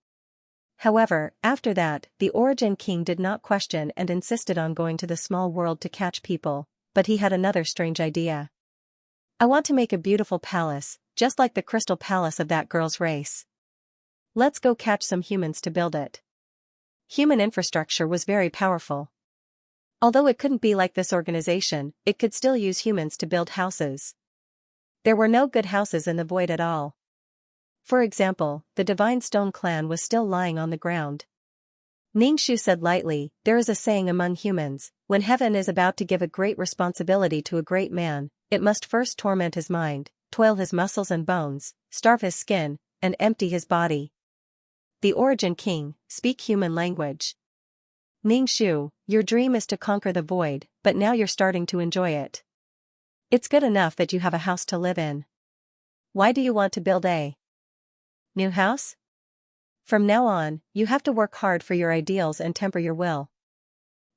However, after that, the Origin King did not question and insisted on going to the small world to catch people, but he had another strange idea. I want to make a beautiful palace, just like the crystal palace of that girl's race. Let's go catch some humans to build it. Human infrastructure was very powerful. Although it couldn't be like this organization, it could still use humans to build houses. There were no good houses in the void at all. For example, the Divine Stone clan was still lying on the ground. Ningxu said lightly, There is a saying among humans, when heaven is about to give a great responsibility to a great man, it must first torment his mind, toil his muscles and bones, starve his skin, and empty his body. The Origin King, speak human language. Ningxu, your dream is to conquer the void, but now you're starting to enjoy it. It's good enough that you have a house to live in. Why do you want to build a new house? From now on, you have to work hard for your ideals and temper your will.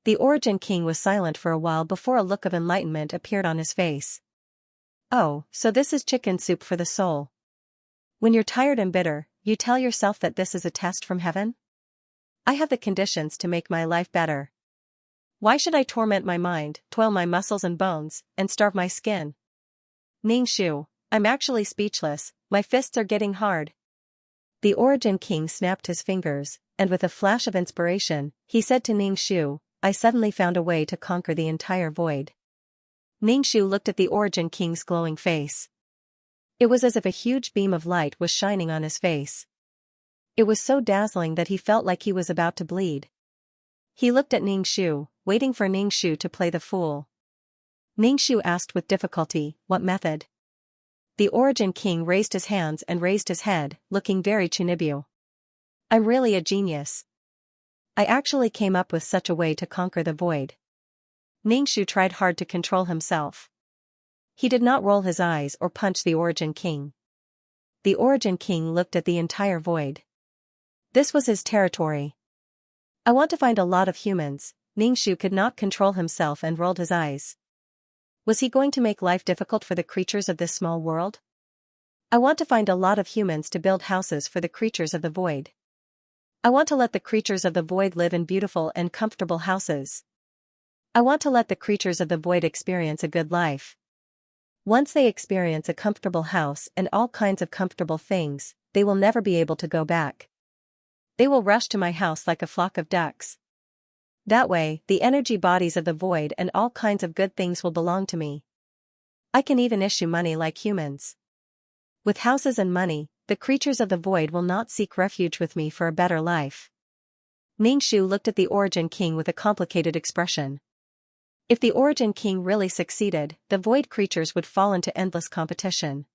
The Origin King was silent for a while before a look of enlightenment appeared on his face. Oh, so this is chicken soup for the soul. When you're tired and bitter, you tell yourself that this is a test from heaven? I have the conditions to make my life better. Why should I torment my mind, toil my muscles and bones, and starve my skin? Ningxu, I'm actually speechless, my fists are getting hard. The Origin King snapped his fingers, and with a flash of inspiration, he said to Ningxu, I suddenly found a way to conquer the entire void. Ningxu looked at the Origin King's glowing face. It was as if a huge beam of light was shining on his face. It was so dazzling that he felt like he was about to bleed. He looked at Ningxu, waiting for Ningxu to play the fool. Ningxu asked with difficulty, what method? The Origin King raised his hands and raised his head, looking very Chunibu. I'm really a genius. I actually came up with such a way to conquer the void. Ningxu tried hard to control himself. He did not roll his eyes or punch the Origin King. The Origin King looked at the entire void. This was his territory. I want to find a lot of humans. Ningxu could not control himself and rolled his eyes. Was he going to make life difficult for the creatures of this small world? I want to find a lot of humans to build houses for the creatures of the void. I want to let the creatures of the void live in beautiful and comfortable houses. I want to let the creatures of the void experience a good life. Once they experience a comfortable house and all kinds of comfortable things, they will never be able to go back. They will rush to my house like a flock of ducks. That way, the energy bodies of the void and all kinds of good things will belong to me. I can even issue money like humans. With houses and money, the creatures of the void will not seek refuge with me for a better life. Ningxu looked at the Origin King with a complicated expression. If the Origin King really succeeded, the void creatures would fall into endless competition.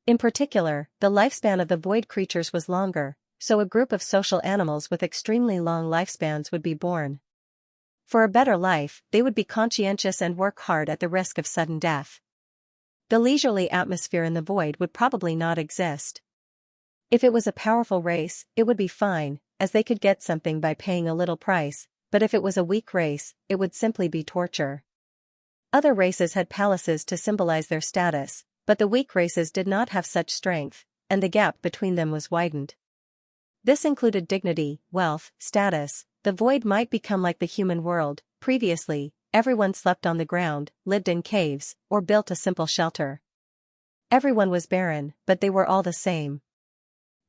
In particular, the lifespan of the void creatures was longer, so a group of social animals with extremely long lifespans would be born. For a better life, they would be conscientious and work hard at the risk of sudden death. The leisurely atmosphere in the void would probably not exist. If it was a powerful race, it would be fine, as they could get something by paying a little price, but if it was a weak race, it would simply be torture. Other races had palaces to symbolize their status, but the weak races did not have such strength, and the gap between them was widened. This included dignity, wealth, status. The void might become like the human world. Previously, everyone slept on the ground, lived in caves, or built a simple shelter. Everyone was barren, but they were all the same.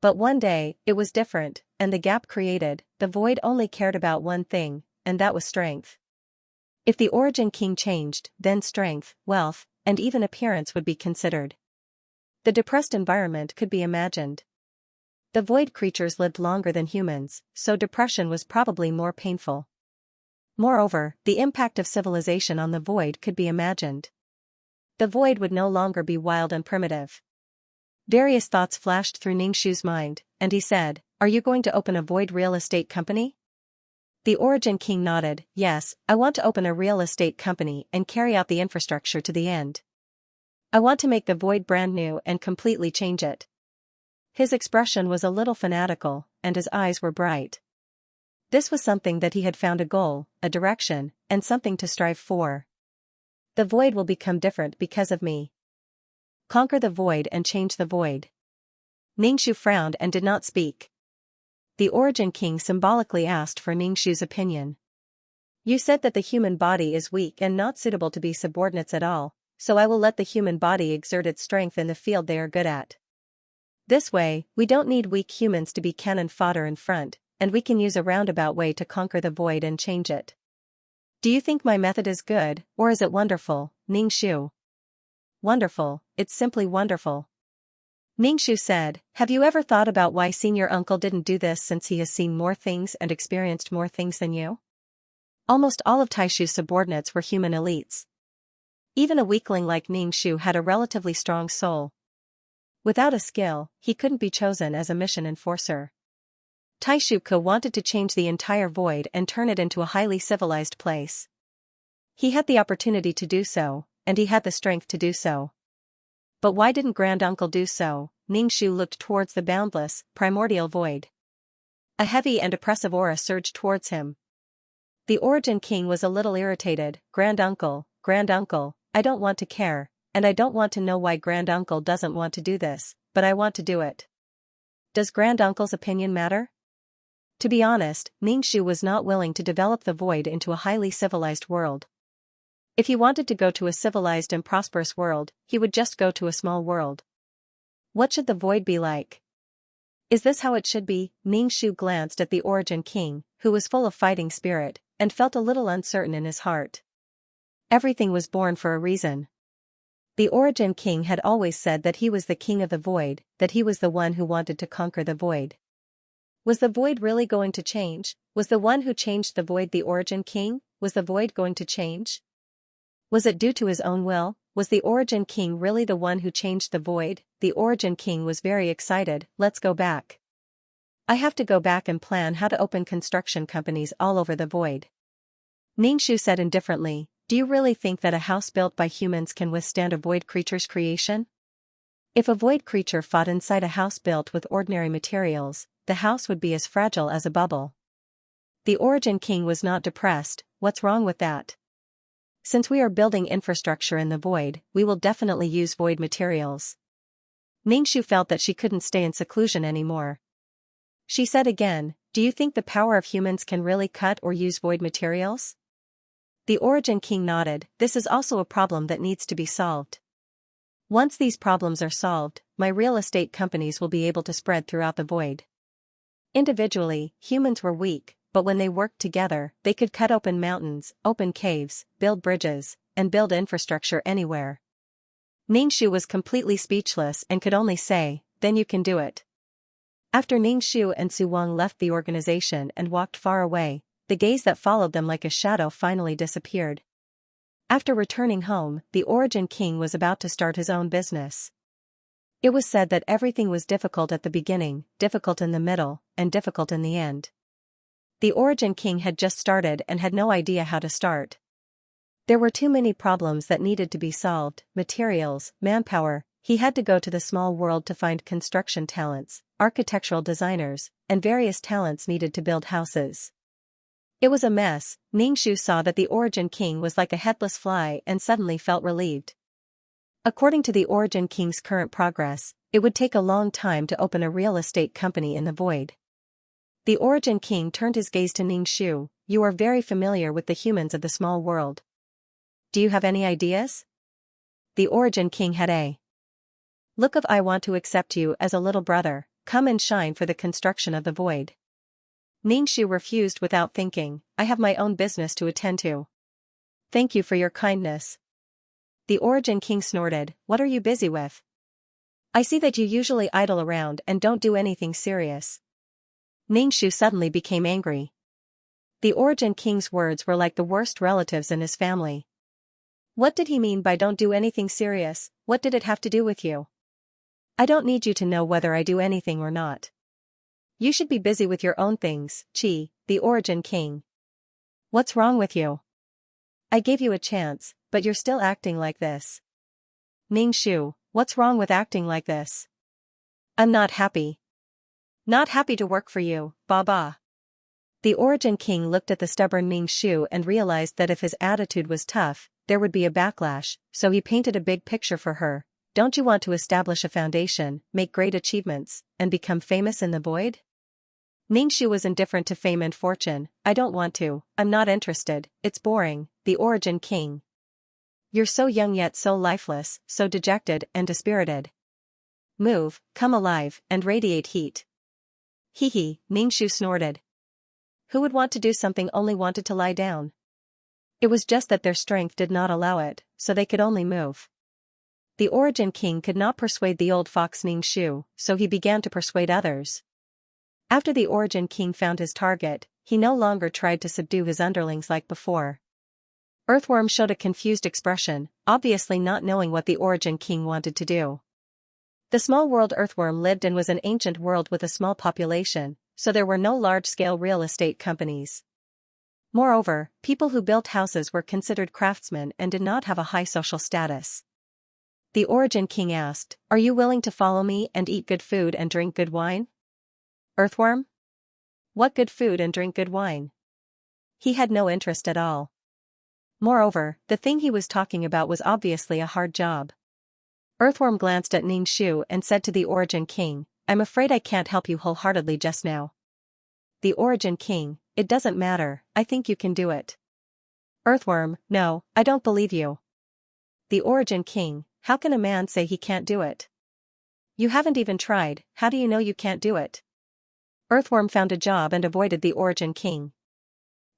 But one day, it was different, and the gap created, the void only cared about one thing, and that was strength. If the Origin King changed, then strength, wealth, and even appearance would be considered. The depressed environment could be imagined. The void creatures lived longer than humans, so depression was probably more painful. Moreover, the impact of civilization on the void could be imagined. The void would no longer be wild and primitive. Various thoughts flashed through Ningxu's mind, and he said, Are you going to open a void real estate company? The Origin King nodded, Yes, I want to open a real estate company and carry out the infrastructure to the end. I want to make the void brand new and completely change it. His expression was a little fanatical, and his eyes were bright. This was something that he had found a goal, a direction, and something to strive for. The void will become different because of me. Conquer the void and change the void. Ningxu frowned and did not speak. The Origin King symbolically asked for Ningxu's opinion. You said that the human body is weak and not suitable to be subordinates at all, so I will let the human body exert its strength in the field they are good at. This way, we don't need weak humans to be cannon fodder in front, and we can use a roundabout way to conquer the void and change it. Do you think my method is good, or is it wonderful, Ningxu? Wonderful, it's simply wonderful. Ningxu said, Have you ever thought about why senior uncle didn't do this since he has seen more things and experienced more things than you? Almost all of Taishu's subordinates were human elites. Even a weakling like Ningxu had a relatively strong soul. Without a skill, he couldn't be chosen as a mission enforcer. Taishu wanted to change the entire void and turn it into a highly civilized place. He had the opportunity to do so, and he had the strength to do so. But why didn't Granduncle do so? Ningxu looked towards the boundless, primordial void. A heavy and oppressive aura surged towards him. The Origin King was a little irritated. Granduncle, I don't want to care, and I don't want to know why Granduncle doesn't want to do this, but I want to do it. Does Granduncle's opinion matter? To be honest, Ningxu was not willing to develop the void into a highly civilized world. If he wanted to go to a civilized and prosperous world, he would just go to a small world. What should the void be like? Is this how it should be? Ningxu glanced at the Origin King, who was full of fighting spirit, and felt a little uncertain in his heart. Everything was born for a reason. The Origin King had always said that he was the king of the void, that he was the one who wanted to conquer the void. Was the void really going to change? Was the one who changed the void the Origin King? Was the void going to change? Was it due to his own will? Was the Origin King really the one who changed the void? The Origin King was very excited. Let's go back. I have to go back and plan how to open construction companies all over the void. Ningxu said indifferently, do you really think that a house built by humans can withstand a void creature's creation? If a void creature fought inside a house built with ordinary materials, the house would be as fragile as a bubble. The Origin King was not depressed. What's wrong with that? Since we are building infrastructure in the void, we will definitely use void materials. Ningxu felt that she couldn't stay in seclusion anymore. She said again, do you think the power of humans can really cut or use void materials? The Origin King nodded. This is also a problem that needs to be solved. Once these problems are solved, my real estate companies will be able to spread throughout the void. Individually, humans were weak, but when they worked together, they could cut open mountains, open caves, build bridges, and build infrastructure anywhere. Ningxu was completely speechless and could only say, then you can do it. After Ningxu and Su Wang left the organization and walked far away, the gaze that followed them like a shadow finally disappeared. After returning home, the Origin King was about to start his own business. It was said that everything was difficult at the beginning, difficult in the middle, and difficult in the end. The Origin King had just started and had no idea how to start. There were too many problems that needed to be solved: materials, manpower. He had to go to the small world to find construction talents, architectural designers, and various talents needed to build houses. It was a mess. Ningxu saw that the Origin King was like a headless fly and suddenly felt relieved. According to the Origin King's current progress, it would take a long time to open a real estate company in the void. The Origin King turned his gaze to Ningxu. You are very familiar with the humans of the small world. Do you have any ideas? The Origin King had a look of I want to accept you as a little brother, come and shine for the construction of the void. Ningxu refused without thinking, I have my own business to attend to. Thank you for your kindness. The Origin King snorted, what are you busy with? I see that you usually idle around and don't do anything serious. Ningxu suddenly became angry. The Origin King's words were like the worst relatives in his family. What did he mean by don't do anything serious? What did it have to do with you? I don't need you to know whether I do anything or not. You should be busy with your own things, Chi, the Origin King. What's wrong with you? I gave you a chance, but you're still acting like this. Ningxu, what's wrong with acting like this? I'm not happy. Not happy to work for you, Baba. The Origin King looked at the stubborn Ningxu and realized that if his attitude was tough, there would be a backlash, so he painted a big picture for her. Don't you want to establish a foundation, make great achievements, and become famous in the void? Ningxu was indifferent to fame and fortune. I don't want to, I'm not interested, it's boring. The Origin King. You're so young yet so lifeless, so dejected and dispirited. Move, come alive, and radiate heat. Hee hee, Ningxu snorted. Who would want to do something only wanted to lie down? It was just that their strength did not allow it, so they could only move. The Origin King could not persuade the old fox Ningxu, so he began to persuade others. After the Origin King found his target, he no longer tried to subdue his underlings like before. Earthworm showed a confused expression, obviously not knowing what the Origin King wanted to do. The small world Earthworm lived in was an ancient world with a small population, so there were no large-scale real estate companies. Moreover, people who built houses were considered craftsmen and did not have a high social status. The Origin King asked, are you willing to follow me and eat good food and drink good wine? Earthworm? What good food and drink good wine? He had no interest at all. Moreover, the thing he was talking about was obviously a hard job. Earthworm glanced at Ningxu and said to the Origin King, I'm afraid I can't help you wholeheartedly just now. The Origin King, it doesn't matter, I think you can do it. Earthworm, no, I don't believe you. The Origin King, how can a man say he can't do it? You haven't even tried, how do you know you can't do it? Earthworm found a job and avoided the Origin King.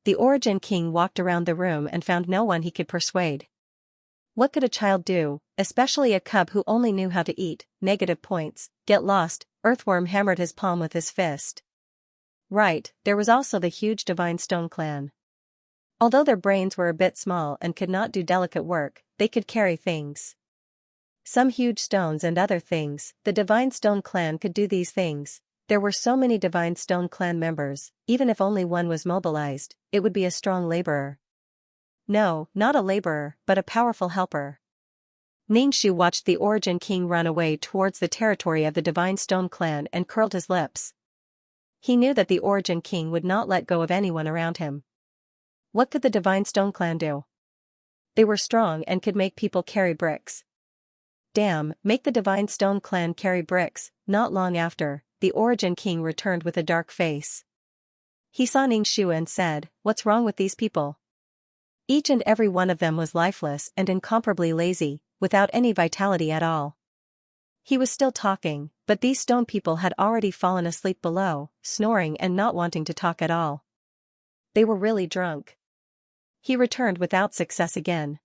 The Origin King walked around the room and found no one he could persuade. What could a child do, especially a cub who only knew how to eat? Negative points, get lost. Earthworm hammered his palm with his fist. Right, there was also the huge Divine Stone clan. Although their brains were a bit small and could not do delicate work, they could carry things. Some huge stones and other things, the Divine Stone clan could do these things. There were so many Divine Stone clan members, even if only one was mobilized, it would be a strong laborer. No, not a laborer, but a powerful helper. Ningxu watched the Origin King run away towards the territory of the Divine Stone clan and curled his lips. He knew that the Origin King would not let go of anyone around him. What could the Divine Stone clan do? They were strong and could make people carry bricks. Damn, make the Divine Stone clan carry bricks. Not long after, the Origin King returned with a dark face. He saw Ningxu and said, what's wrong with these people? Each and every one of them was lifeless and incomparably lazy, without any vitality at all. He was still talking, but these stone people had already fallen asleep below, snoring and not wanting to talk at all. They were really drunk. He returned without success again.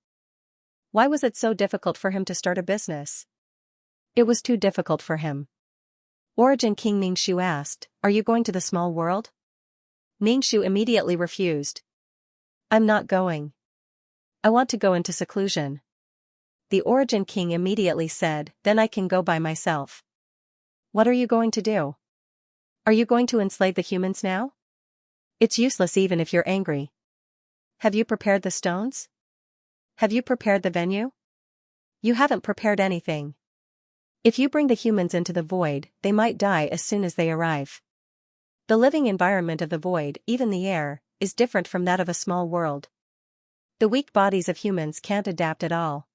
Why was it so difficult for him to start a business? It was too difficult for him. Origin King Ningxu asked, are you going to the small world? Ningxu immediately refused. I'm not going. I want to go into seclusion. The Origin King immediately said, then I can go by myself. What are you going to do? Are you going to enslave the humans now? It's useless even if you're angry. Have you prepared the stones? Have you prepared the venue? You haven't prepared anything. If you bring the humans into the void, they might die as soon as they arrive. The living environment of the void, even the air, is different from that of a small world. The weak bodies of humans can't adapt at all.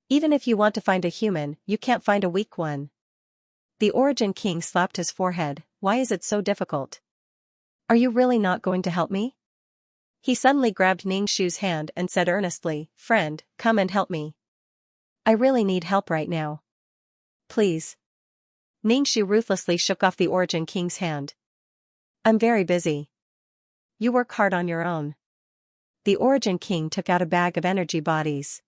Even if you want to find a human, you can't find a weak one. The Origin King slapped his forehead. Why is it so difficult? Are you really not going to help me? He suddenly grabbed Ningxu's hand and said earnestly, friend, come and help me. I really need help right now. Please. Ningxu ruthlessly shook off the Origin King's hand. I'm very busy. You work hard on your own. The Origin King took out a bag of energy bodies.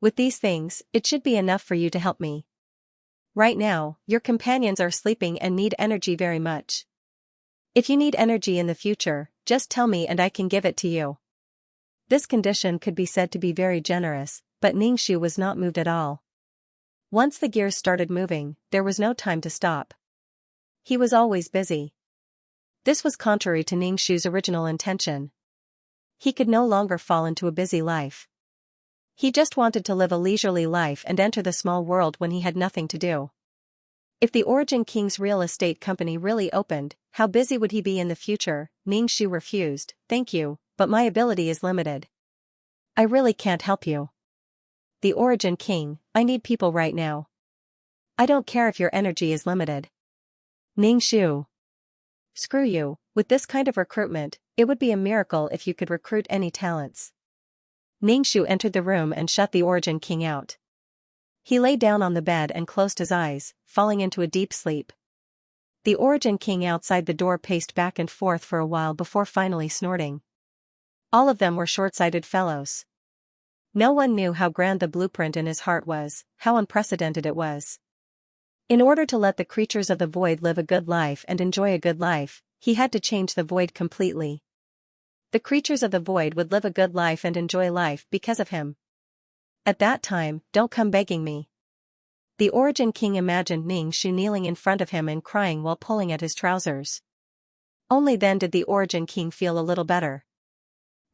With these things, it should be enough for you to help me. Right now, your companions are sleeping and need energy very much. If you need energy in the future, just tell me and I can give it to you. This condition could be said to be very generous, but Ningxu was not moved at all. Once the gears started moving, there was no time to stop. He was always busy. This was contrary to Ningxu's original intention. He could no longer fall into a busy life. He just wanted to live a leisurely life and enter the small world when he had nothing to do. If the Origin King's real estate company really opened, how busy would he be in the future? Ningxu refused, thank you, but my ability is limited. I really can't help you. The Origin King, I need people right now. I don't care if your energy is limited. Ningxu. Screw you, with this kind of recruitment, it would be a miracle if you could recruit any talents. Ningxu entered the room and shut the Origin King out. He lay down on the bed and closed his eyes, falling into a deep sleep. The Origin King outside the door paced back and forth for a while before finally snorting. All of them were short-sighted fellows. No one knew how grand the blueprint in his heart was, how unprecedented it was. In order to let the creatures of the void live a good life and enjoy a good life, he had to change the void completely. The creatures of the void would live a good life and enjoy life because of him. At that time, don't come begging me. The Origin King imagined Ningxu kneeling in front of him and crying while pulling at his trousers. Only then did the Origin King feel a little better.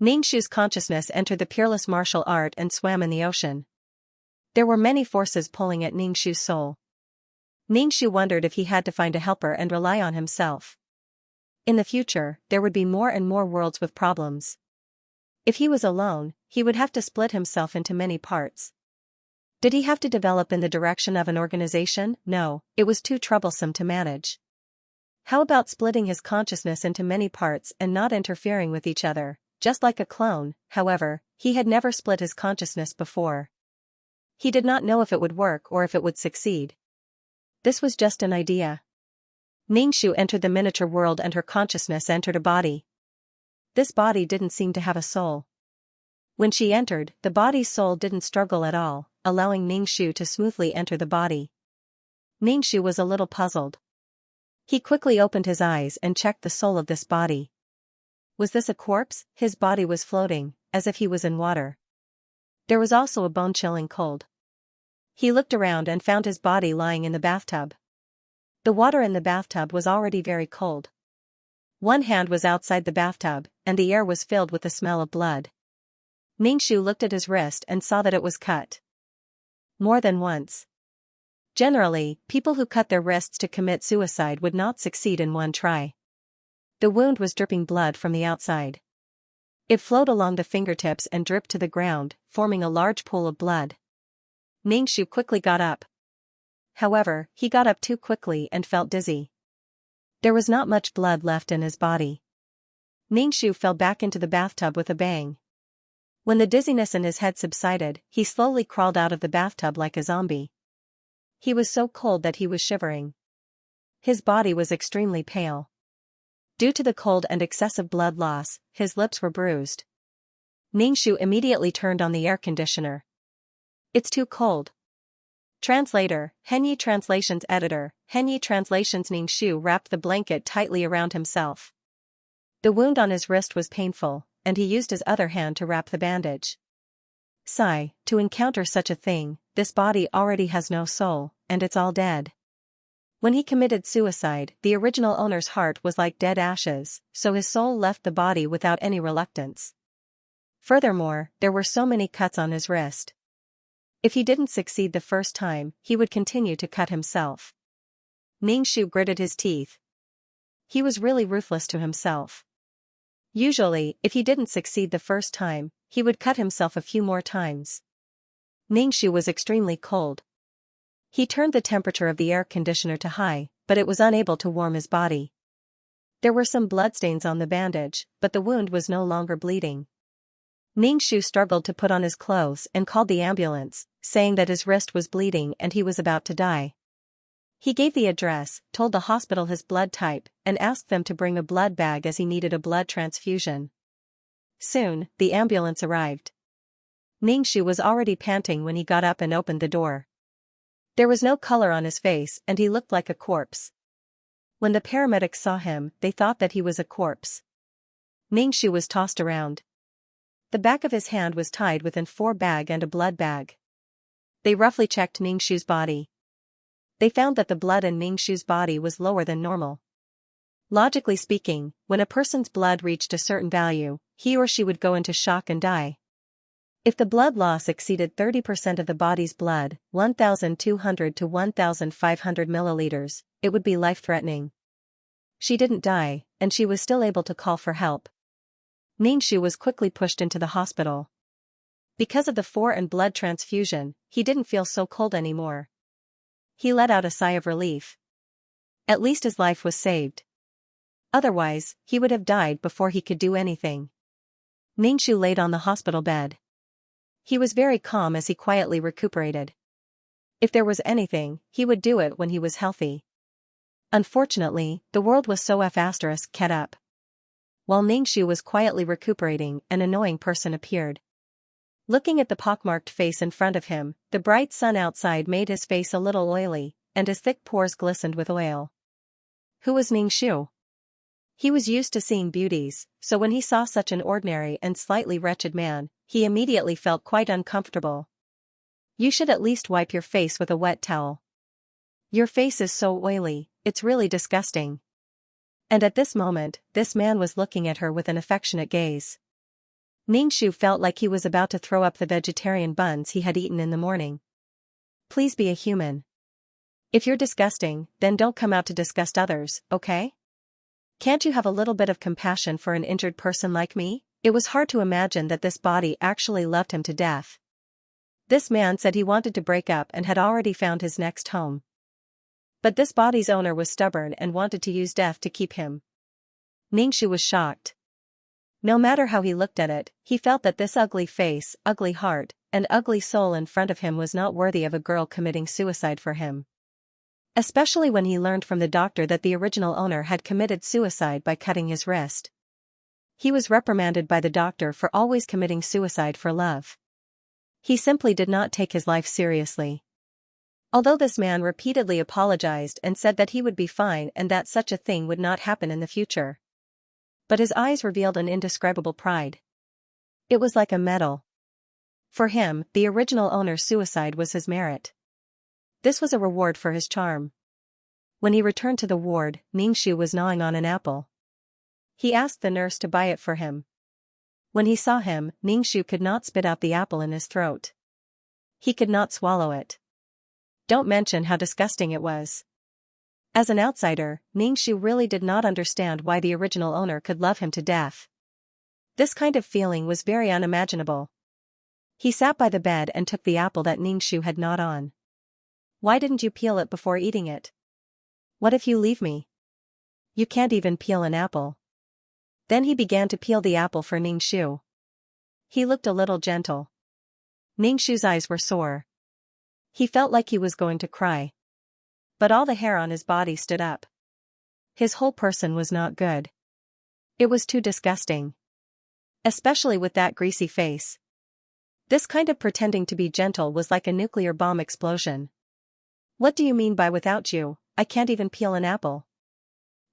Ningxu's consciousness entered the peerless martial art and swam in the ocean. There were many forces pulling at Ningxu's soul. Ningxu wondered if he had to find a helper and rely on himself. In the future, there would be more and more worlds with problems. If he was alone, he would have to split himself into many parts. Did he have to develop in the direction of an organization? No, it was too troublesome to manage. How about splitting his consciousness into many parts and not interfering with each other, just like a clone? However, he had never split his consciousness before. He did not know if it would work or if it would succeed. This was just an idea. Ningxu entered the miniature world and her consciousness entered a body. This body didn't seem to have a soul. When she entered, the body's soul didn't struggle at all, allowing Ningxu to smoothly enter the body. Ningxu was a little puzzled. He quickly opened his eyes and checked the soul of this body. Was this a corpse? His body was floating, as if he was in water. There was also a bone-chilling cold. He looked around and found his body lying in the bathtub. The water in the bathtub was already very cold. One hand was outside the bathtub, and the air was filled with the smell of blood. Ningxu looked at his wrist and saw that it was cut. More than once. Generally, people who cut their wrists to commit suicide would not succeed in one try. The wound was dripping blood from the outside. It flowed along the fingertips and dripped to the ground, forming a large pool of blood. Ningxu quickly got up. However, he got up too quickly and felt dizzy. There was not much blood left in his body. Ningxu fell back into the bathtub with a bang. When the dizziness in his head subsided, he slowly crawled out of the bathtub like a zombie. He was so cold that he was shivering. His body was extremely pale. Due to the cold and excessive blood loss, his lips were bruised. Ningxu immediately turned on the air conditioner. It's too cold. Translator, Henyi Translations Editor, Henyi Translations. Ningxu wrapped the blanket tightly around himself. The wound on his wrist was painful, and he used his other hand to wrap the bandage. Sigh, to encounter such a thing, this body already has no soul, and it's all dead. When he committed suicide, the original owner's heart was like dead ashes, so his soul left the body without any reluctance. Furthermore, there were so many cuts on his wrist. If he didn't succeed the first time, he would continue to cut himself. Ningxu gritted his teeth. He was really ruthless to himself. Usually, if he didn't succeed the first time, he would cut himself a few more times. Ningxu was extremely cold. He turned the temperature of the air conditioner to high, but it was unable to warm his body. There were some bloodstains on the bandage, but the wound was no longer bleeding. Ningxu struggled to put on his clothes and called the ambulance, saying that his wrist was bleeding and he was about to die. He gave the address, told the hospital his blood type, and asked them to bring a blood bag as he needed a blood transfusion. Soon, the ambulance arrived. Ningxu was already panting when he got up and opened the door. There was no color on his face and he looked like a corpse. When the paramedics saw him, they thought that he was a corpse. Ningxu was tossed around. The back of his hand was tied with an 4 bag and a blood bag. They roughly checked Ningxu's body. They found that the blood in Ningxu's body was lower than normal. Logically speaking, when a person's blood reached a certain value, he or she would go into shock and die. If the blood loss exceeded 30% of the body's blood, 1,200 to 1,500 milliliters, it would be life-threatening. She didn't die, and she was still able to call for help. Ningxu was quickly pushed into the hospital. Because of the 4 and blood transfusion, he didn't feel so cold anymore. He let out a sigh of relief. At least his life was saved. Otherwise, he would have died before he could do anything. Ningxu laid on the hospital bed. He was very calm as he quietly recuperated. If there was anything, he would do it when he was healthy. Unfortunately, the world was so **cat up. While Ningxu was quietly recuperating, an annoying person appeared. Looking at the pockmarked face in front of him, the bright sun outside made his face a little oily, and his thick pores glistened with oil. Who was Ningxu? He was used to seeing beauties, so when he saw such an ordinary and slightly wretched man, he immediately felt quite uncomfortable. You should at least wipe your face with a wet towel. Your face is so oily, it's really disgusting. And at this moment, this man was looking at her with an affectionate gaze. Ningxu felt like he was about to throw up the vegetarian buns he had eaten in the morning. Please be a human. If you're disgusting, then don't come out to disgust others, okay? Can't you have a little bit of compassion for an injured person like me? It was hard to imagine that this body actually loved him to death. This man said he wanted to break up and had already found his next home. But this body's owner was stubborn and wanted to use death to keep him. Ningxu was shocked. No matter how he looked at it, he felt that this ugly face, ugly heart, and ugly soul in front of him was not worthy of a girl committing suicide for him. Especially when he learned from the doctor that the original owner had committed suicide by cutting his wrist. He was reprimanded by the doctor for always committing suicide for love. He simply did not take his life seriously. Although this man repeatedly apologized and said that he would be fine and that such a thing would not happen in the future. But his eyes revealed an indescribable pride. It was like a medal. For him, the original owner's suicide was his merit. This was a reward for his charm. When he returned to the ward, Ningxu was gnawing on an apple. He asked the nurse to buy it for him. When he saw him, Ningxu could not spit out the apple in his throat. He could not swallow it. Don't mention how disgusting it was. As an outsider, Ningxu really did not understand why the original owner could love him to death. This kind of feeling was very unimaginable. He sat by the bed and took the apple that Ningxu had gnawed on. Why didn't you peel it before eating it? What if you leave me? You can't even peel an apple. Then he began to peel the apple for Ningxu. He looked a little gentle. Ningxu's eyes were sore. He felt like he was going to cry. But all the hair on his body stood up. His whole person was not good. It was too disgusting. Especially with that greasy face. This kind of pretending to be gentle was like a nuclear bomb explosion. What do you mean by without you, I can't even peel an apple?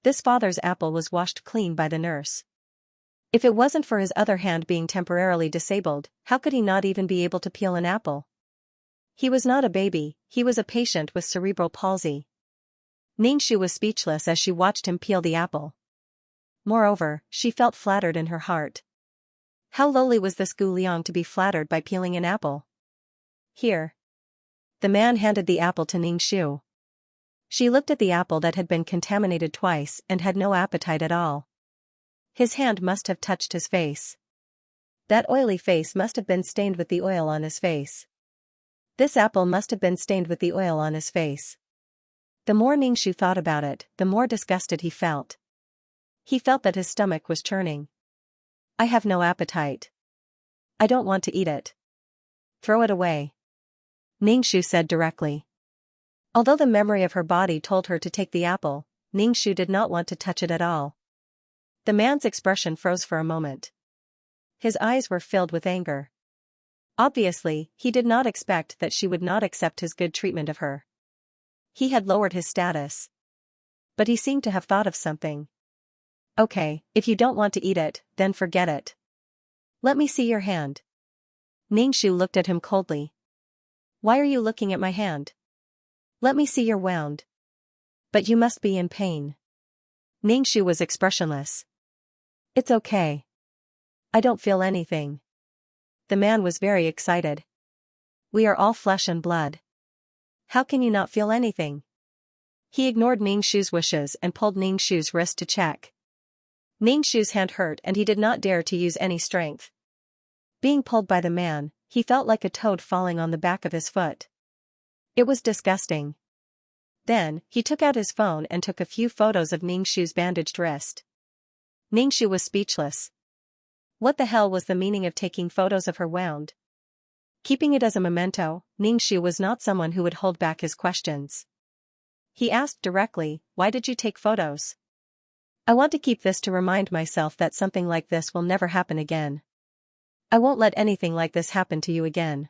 This father's apple was washed clean by the nurse. If it wasn't for his other hand being temporarily disabled, how could he not even be able to peel an apple? He was not a baby, he was a patient with cerebral palsy. Ningxu was speechless as she watched him peel the apple. Moreover, she felt flattered in her heart. How lowly was this Gu Liang to be flattered by peeling an apple? Here. The man handed the apple to Ningxu. She looked at the apple that had been contaminated twice and had no appetite at all. His hand must have touched his face. That oily face must have been stained with the oil on his face. This apple must have been stained with the oil on his face. The more Ningxu thought about it, the more disgusted he felt. He felt that his stomach was churning. I have no appetite. I don't want to eat it. Throw it away. Ningxu said directly. Although the memory of her body told her to take the apple, Ningxu did not want to touch it at all. The man's expression froze for a moment. His eyes were filled with anger. Obviously, he did not expect that she would not accept his good treatment of her. He had lowered his status. But he seemed to have thought of something. Okay, if you don't want to eat it, then forget it. Let me see your hand. Ningxu looked at him coldly. Why are you looking at my hand? Let me see your wound. But you must be in pain. Ningxu was expressionless. It's okay. I don't feel anything. The man was very excited. We are all flesh and blood. How can you not feel anything? He ignored Ningxu's wishes and pulled Ningxu's wrist to check. Ningxu's hand hurt and he did not dare to use any strength. Being pulled by the man, he felt like a toad falling on the back of his foot. It was disgusting. Then, he took out his phone and took a few photos of Ningxu's bandaged wrist. Ningxu was speechless. What the hell was the meaning of taking photos of her wound? Keeping it as a memento, Ningxu was not someone who would hold back his questions. He asked directly, why did you take photos? I want to keep this to remind myself that something like this will never happen again. I won't let anything like this happen to you again.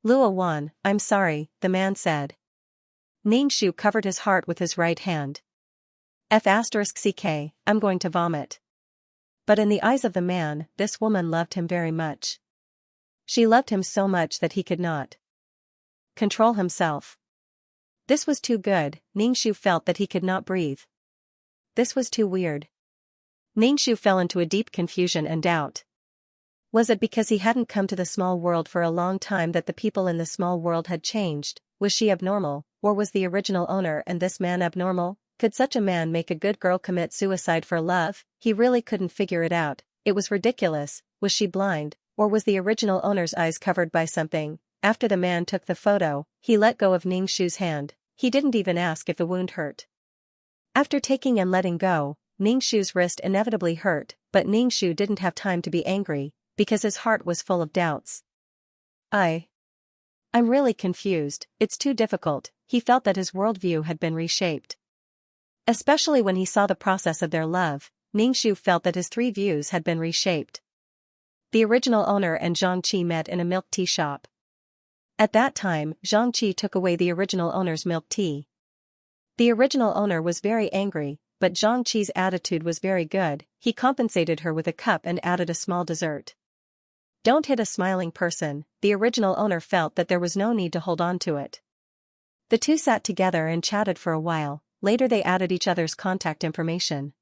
Luo Wan, I'm sorry, the man said. Ningxu covered his heart with his right hand. F*CK, I'm going to vomit. But in the eyes of the man, this woman loved him very much. She loved him so much that he could not control himself. This was too good, Ningxu felt that he could not breathe. This was too weird. Ningxu fell into a deep confusion and doubt. Was it because he hadn't come to the small world for a long time that the people in the small world had changed? Was she abnormal, or was the original owner and this man abnormal? Could such a man make a good girl commit suicide for love? He really couldn't figure it out. It was ridiculous. Was she blind, or was the original owner's eyes covered by something? After the man took the photo, he let go of Ningxu's hand. He didn't even ask if the wound hurt. After taking and letting go, Ningxu's wrist inevitably hurt, but Ningxu didn't have time to be angry, because his heart was full of doubts. I'm really confused, it's too difficult. He felt that his worldview had been reshaped. Especially when he saw the process of their love, Ningxu felt that his three views had been reshaped. The original owner and Xianxia met in a milk tea shop. At that time, Xianxia took away the original owner's milk tea. The original owner was very angry, but Xianxia's attitude was very good. He compensated her with a cup and added a small dessert. Don't hit a smiling person. The original owner felt that there was no need to hold on to it. The two sat together and chatted for a while. Later they added each other's contact information.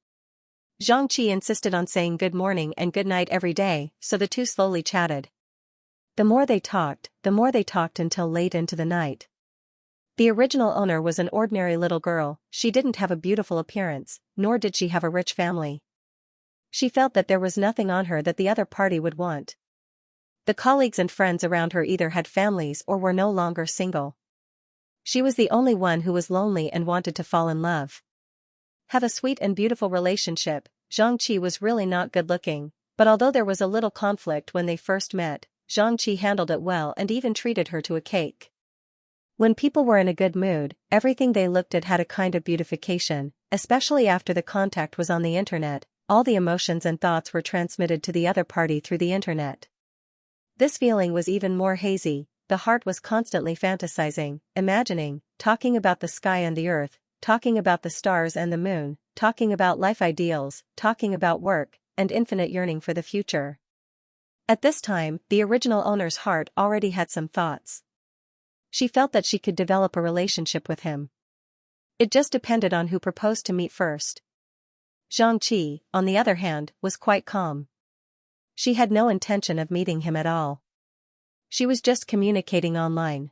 Xianxia insisted on saying good morning and good night every day, so the two slowly chatted. The more they talked until late into the night. The original owner was an ordinary little girl. She didn't have a beautiful appearance, nor did she have a rich family. She felt that there was nothing on her that the other party would want. The colleagues and friends around her either had families or were no longer single. She was the only one who was lonely and wanted to fall in love. Have a sweet and beautiful relationship. Xianxia was really not good looking, but although there was a little conflict when they first met, Xianxia handled it well and even treated her to a cake. When people were in a good mood, everything they looked at had a kind of beautification, especially after the contact was on the internet. All the emotions and thoughts were transmitted to the other party through the internet. This feeling was even more hazy. The heart was constantly fantasizing, imagining, talking about the sky and the earth, talking about the stars and the moon, talking about life ideals, talking about work, and infinite yearning for the future. At this time, the original owner's heart already had some thoughts. She felt that she could develop a relationship with him. It just depended on who proposed to meet first. Xianxia, on the other hand, was quite calm. She had no intention of meeting him at all. She was just communicating online.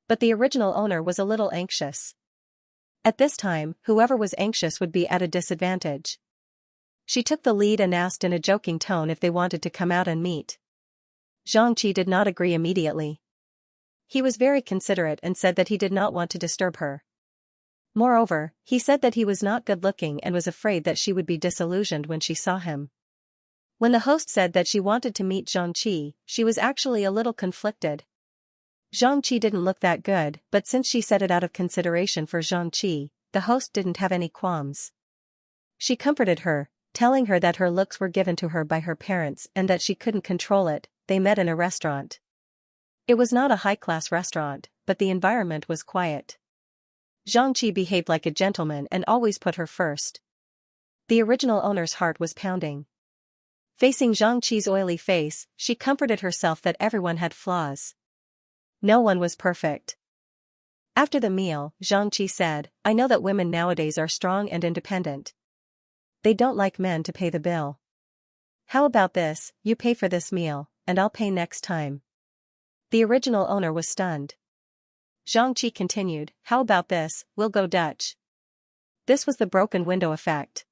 But the original owner was a little anxious. At this time, whoever was anxious would be at a disadvantage. She took the lead and asked in a joking tone if they wanted to come out and meet. Xianxia did not agree immediately. He was very considerate and said that he did not want to disturb her. Moreover, he said that he was not good-looking and was afraid that she would be disillusioned when she saw him. When the host said that she wanted to meet Xianxia, she was actually a little conflicted. Xianxia didn't look that good, but since she said it out of consideration for Xianxia, the host didn't have any qualms. She comforted her, telling her that her looks were given to her by her parents and that she couldn't control it. They met in a restaurant. It was not a high-class restaurant, but the environment was quiet. Xianxia behaved like a gentleman and always put her first. The original owner's heart was pounding. Facing Xianxia's oily face, she comforted herself that everyone had flaws. No one was perfect. After the meal, Xianxia said, "I know that women nowadays are strong and independent. They don't like men to pay the bill. How about this, you pay for this meal, and I'll pay next time." The original owner was stunned. Xianxia continued, "How about this, we'll go Dutch." This was the broken window effect.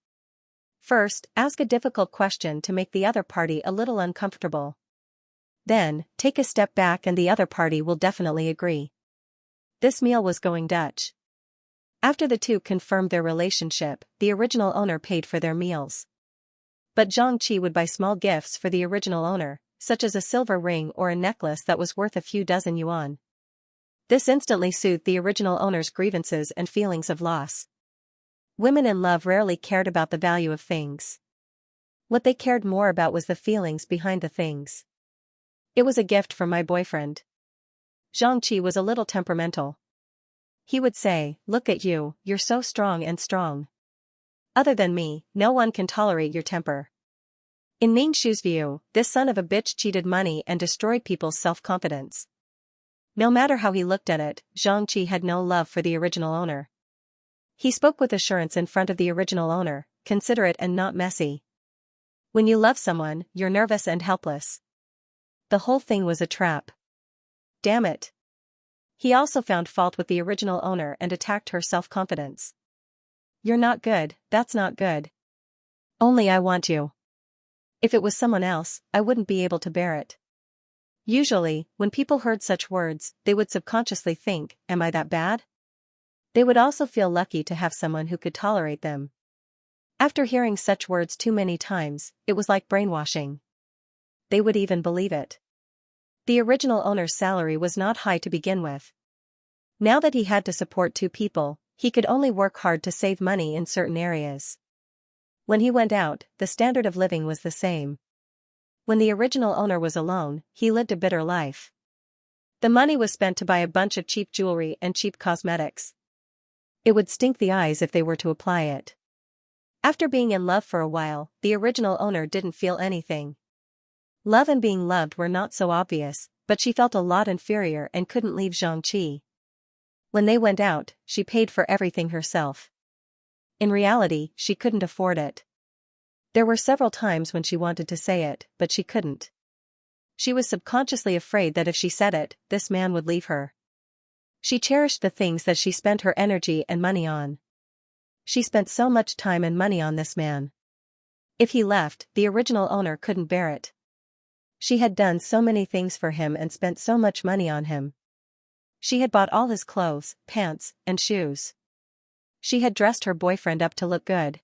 First, ask a difficult question to make the other party a little uncomfortable. Then, take a step back and the other party will definitely agree. This meal was going Dutch. After the two confirmed their relationship, the original owner paid for their meals. But Xianxia would buy small gifts for the original owner, such as a silver ring or a necklace that was worth a few dozen yuan. This instantly soothed the original owner's grievances and feelings of loss. Women in love rarely cared about the value of things. What they cared more about was the feelings behind the things. It was a gift from my boyfriend. Xianxia was a little temperamental. He would say, "Look at you, you're so strong and strong. Other than me, no one can tolerate your temper." In Ningxu's view, this son of a bitch cheated money and destroyed people's self-confidence. No matter how he looked at it, Xianxia had no love for the original owner. He spoke with assurance in front of the original owner, considerate and not messy. When you love someone, you're nervous and helpless. The whole thing was a trap. Damn it. He also found fault with the original owner and attacked her self-confidence. You're not good, that's not good. Only I want you. If it was someone else, I wouldn't be able to bear it. Usually, when people heard such words, they would subconsciously think, am I that bad? They would also feel lucky to have someone who could tolerate them. After hearing such words too many times, it was like brainwashing. They would even believe it. The original owner's salary was not high to begin with. Now that he had to support two people, he could only work hard to save money in certain areas. When he went out, the standard of living was the same. When the original owner was alone, he lived a bitter life. The money was spent to buy a bunch of cheap jewelry and cheap cosmetics. It would stink the eyes if they were to apply it. After being in love for a while, the original owner didn't feel anything. Love and being loved were not so obvious, but she felt a lot inferior and couldn't leave Xianxia. When they went out, she paid for everything herself. In reality, she couldn't afford it. There were several times when she wanted to say it, but she couldn't. She was subconsciously afraid that if she said it, this man would leave her. She cherished the things that she spent her energy and money on. She spent so much time and money on this man. If he left, the original owner couldn't bear it. She had done so many things for him and spent so much money on him. She had bought all his clothes, pants, and shoes. She had dressed her boyfriend up to look good.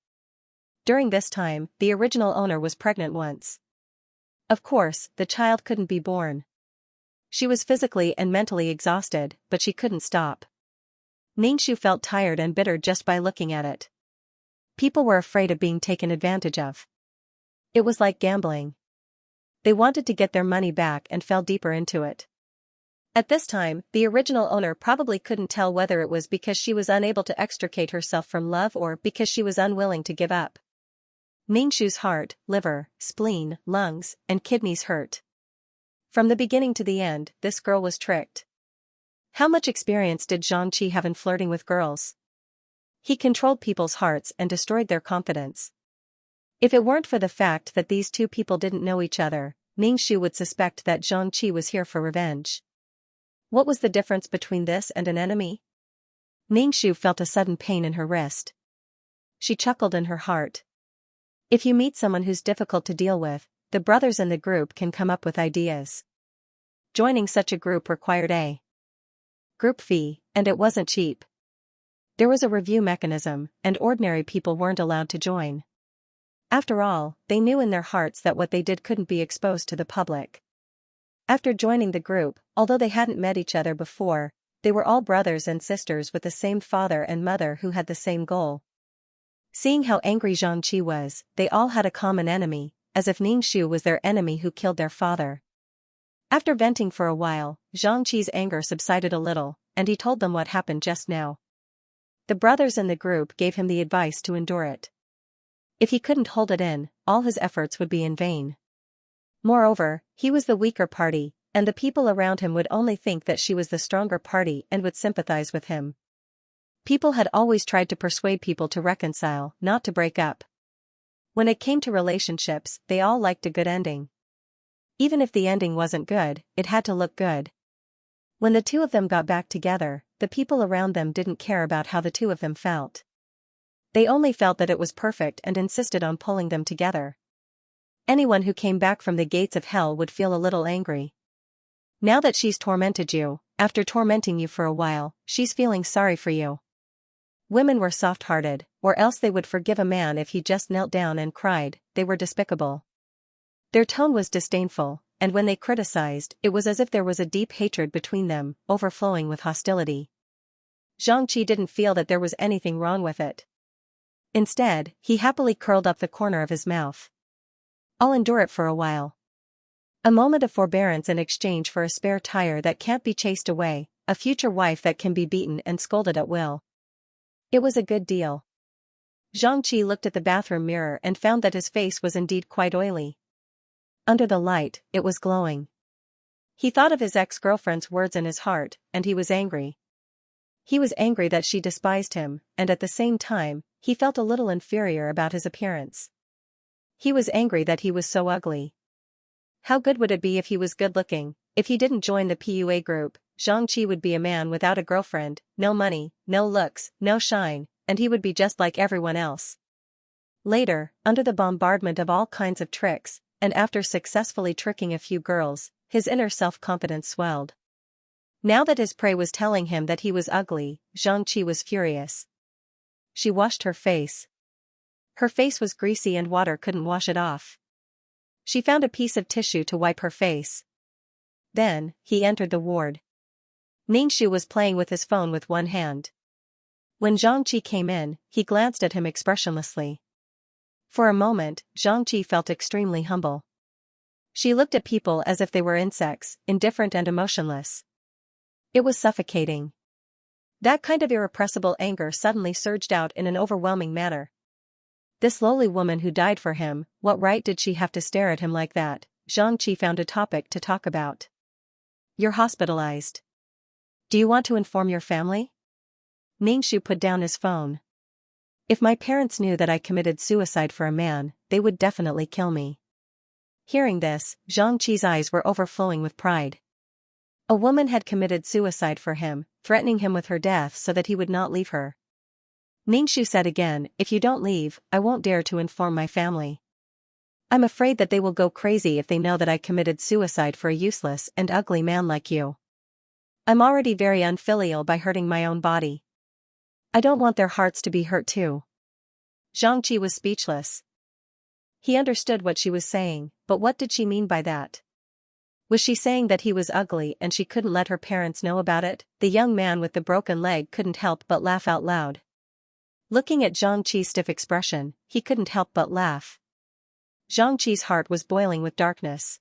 During this time, the original owner was pregnant once. Of course, the child couldn't be born. She was physically and mentally exhausted, but she couldn't stop. Xianxia felt tired and bitter just by looking at it. People were afraid of being taken advantage of. It was like gambling. They wanted to get their money back and fell deeper into it. At this time, the original owner probably couldn't tell whether it was because she was unable to extricate herself from love or because she was unwilling to give up. Xianxia's heart, liver, spleen, lungs, and kidneys hurt. From the beginning to the end, this girl was tricked. How much experience did Xianxia have in flirting with girls? He controlled people's hearts and destroyed their confidence. If it weren't for the fact that these two people didn't know each other, Xianxia would suspect that Xianxia was here for revenge. What was the difference between this and an enemy? Xianxia felt a sudden pain in her wrist. She chuckled in her heart. If you meet someone who's difficult to deal with, the brothers in the group can come up with ideas. Joining such a group required a group fee, and it wasn't cheap. There was a review mechanism, and ordinary people weren't allowed to join. After all, they knew in their hearts that what they did couldn't be exposed to the public. After joining the group, although they hadn't met each other before, they were all brothers and sisters with the same father and mother who had the same goal. Seeing how angry Xianxia was, they all had a common enemy, as if Xianxia was their enemy who killed their father. After venting for a while, Xianxia's anger subsided a little, and he told them what happened just now. The brothers in the group gave him the advice to endure it. If he couldn't hold it in, all his efforts would be in vain. Moreover, he was the weaker party, and the people around him would only think that she was the stronger party and would sympathize with him. People had always tried to persuade people to reconcile, not to break up. When it came to relationships, they all liked a good ending. Even if the ending wasn't good, it had to look good. When the two of them got back together, the people around them didn't care about how the two of them felt. They only felt that it was perfect and insisted on pulling them together. Anyone who came back from the gates of hell would feel a little angry. Now that she's tormented you, after tormenting you for a while, she's feeling sorry for you. Women were soft-hearted, or else they would forgive a man if he just knelt down and cried. They were despicable. Their tone was disdainful, and when they criticized, it was as if there was a deep hatred between them, overflowing with hostility. Xianxia didn't feel that there was anything wrong with it. Instead, he happily curled up the corner of his mouth. I'll endure it for a while. A moment of forbearance in exchange for a spare tire that can't be chased away, a future wife that can be beaten and scolded at will. It was a good deal. Xianxia looked at the bathroom mirror and found that his face was indeed quite oily. Under the light, it was glowing. He thought of his ex-girlfriend's words in his heart, and he was angry. He was angry that she despised him, and at the same time, he felt a little inferior about his appearance. He was angry that he was so ugly. How good would it be if he was good-looking? If he didn't join the PUA group, Xianxia would be a man without a girlfriend, no money, no looks, no shine, and he would be just like everyone else. Later, under the bombardment of all kinds of tricks, and after successfully tricking a few girls, his inner self-confidence swelled. Now that his prey was telling him that he was ugly, Xianxia was furious. She washed her face. Her face was greasy and water couldn't wash it off. She found a piece of tissue to wipe her face. Then, he entered the ward. Ningxu was playing with his phone with one hand. When Xianxia came in, he glanced at him expressionlessly. For a moment, Xianxia felt extremely humble. She looked at people as if they were insects, indifferent and emotionless. It was suffocating. That kind of irrepressible anger suddenly surged out in an overwhelming manner. This lowly woman who died for him, what right did she have to stare at him like that? Xianxia found a topic to talk about. You're hospitalized. Do you want to inform your family? Ningxu put down his phone. If my parents knew that I committed suicide for a man, they would definitely kill me. Hearing this, Xianxi's eyes were overflowing with pride. A woman had committed suicide for him, threatening him with her death so that he would not leave her. Ningxu said again, if you don't leave, I won't dare to inform my family. I'm afraid that they will go crazy if they know that I committed suicide for a useless and ugly man like you. I'm already very unfilial by hurting my own body. I don't want their hearts to be hurt too. Xianxia was speechless. He understood what she was saying, but what did she mean by that? Was she saying that he was ugly and she couldn't let her parents know about it? The young man with the broken leg couldn't help but laugh out loud. Looking at Xianxi's stiff expression, he couldn't help but laugh. Xianxi's heart was boiling with darkness.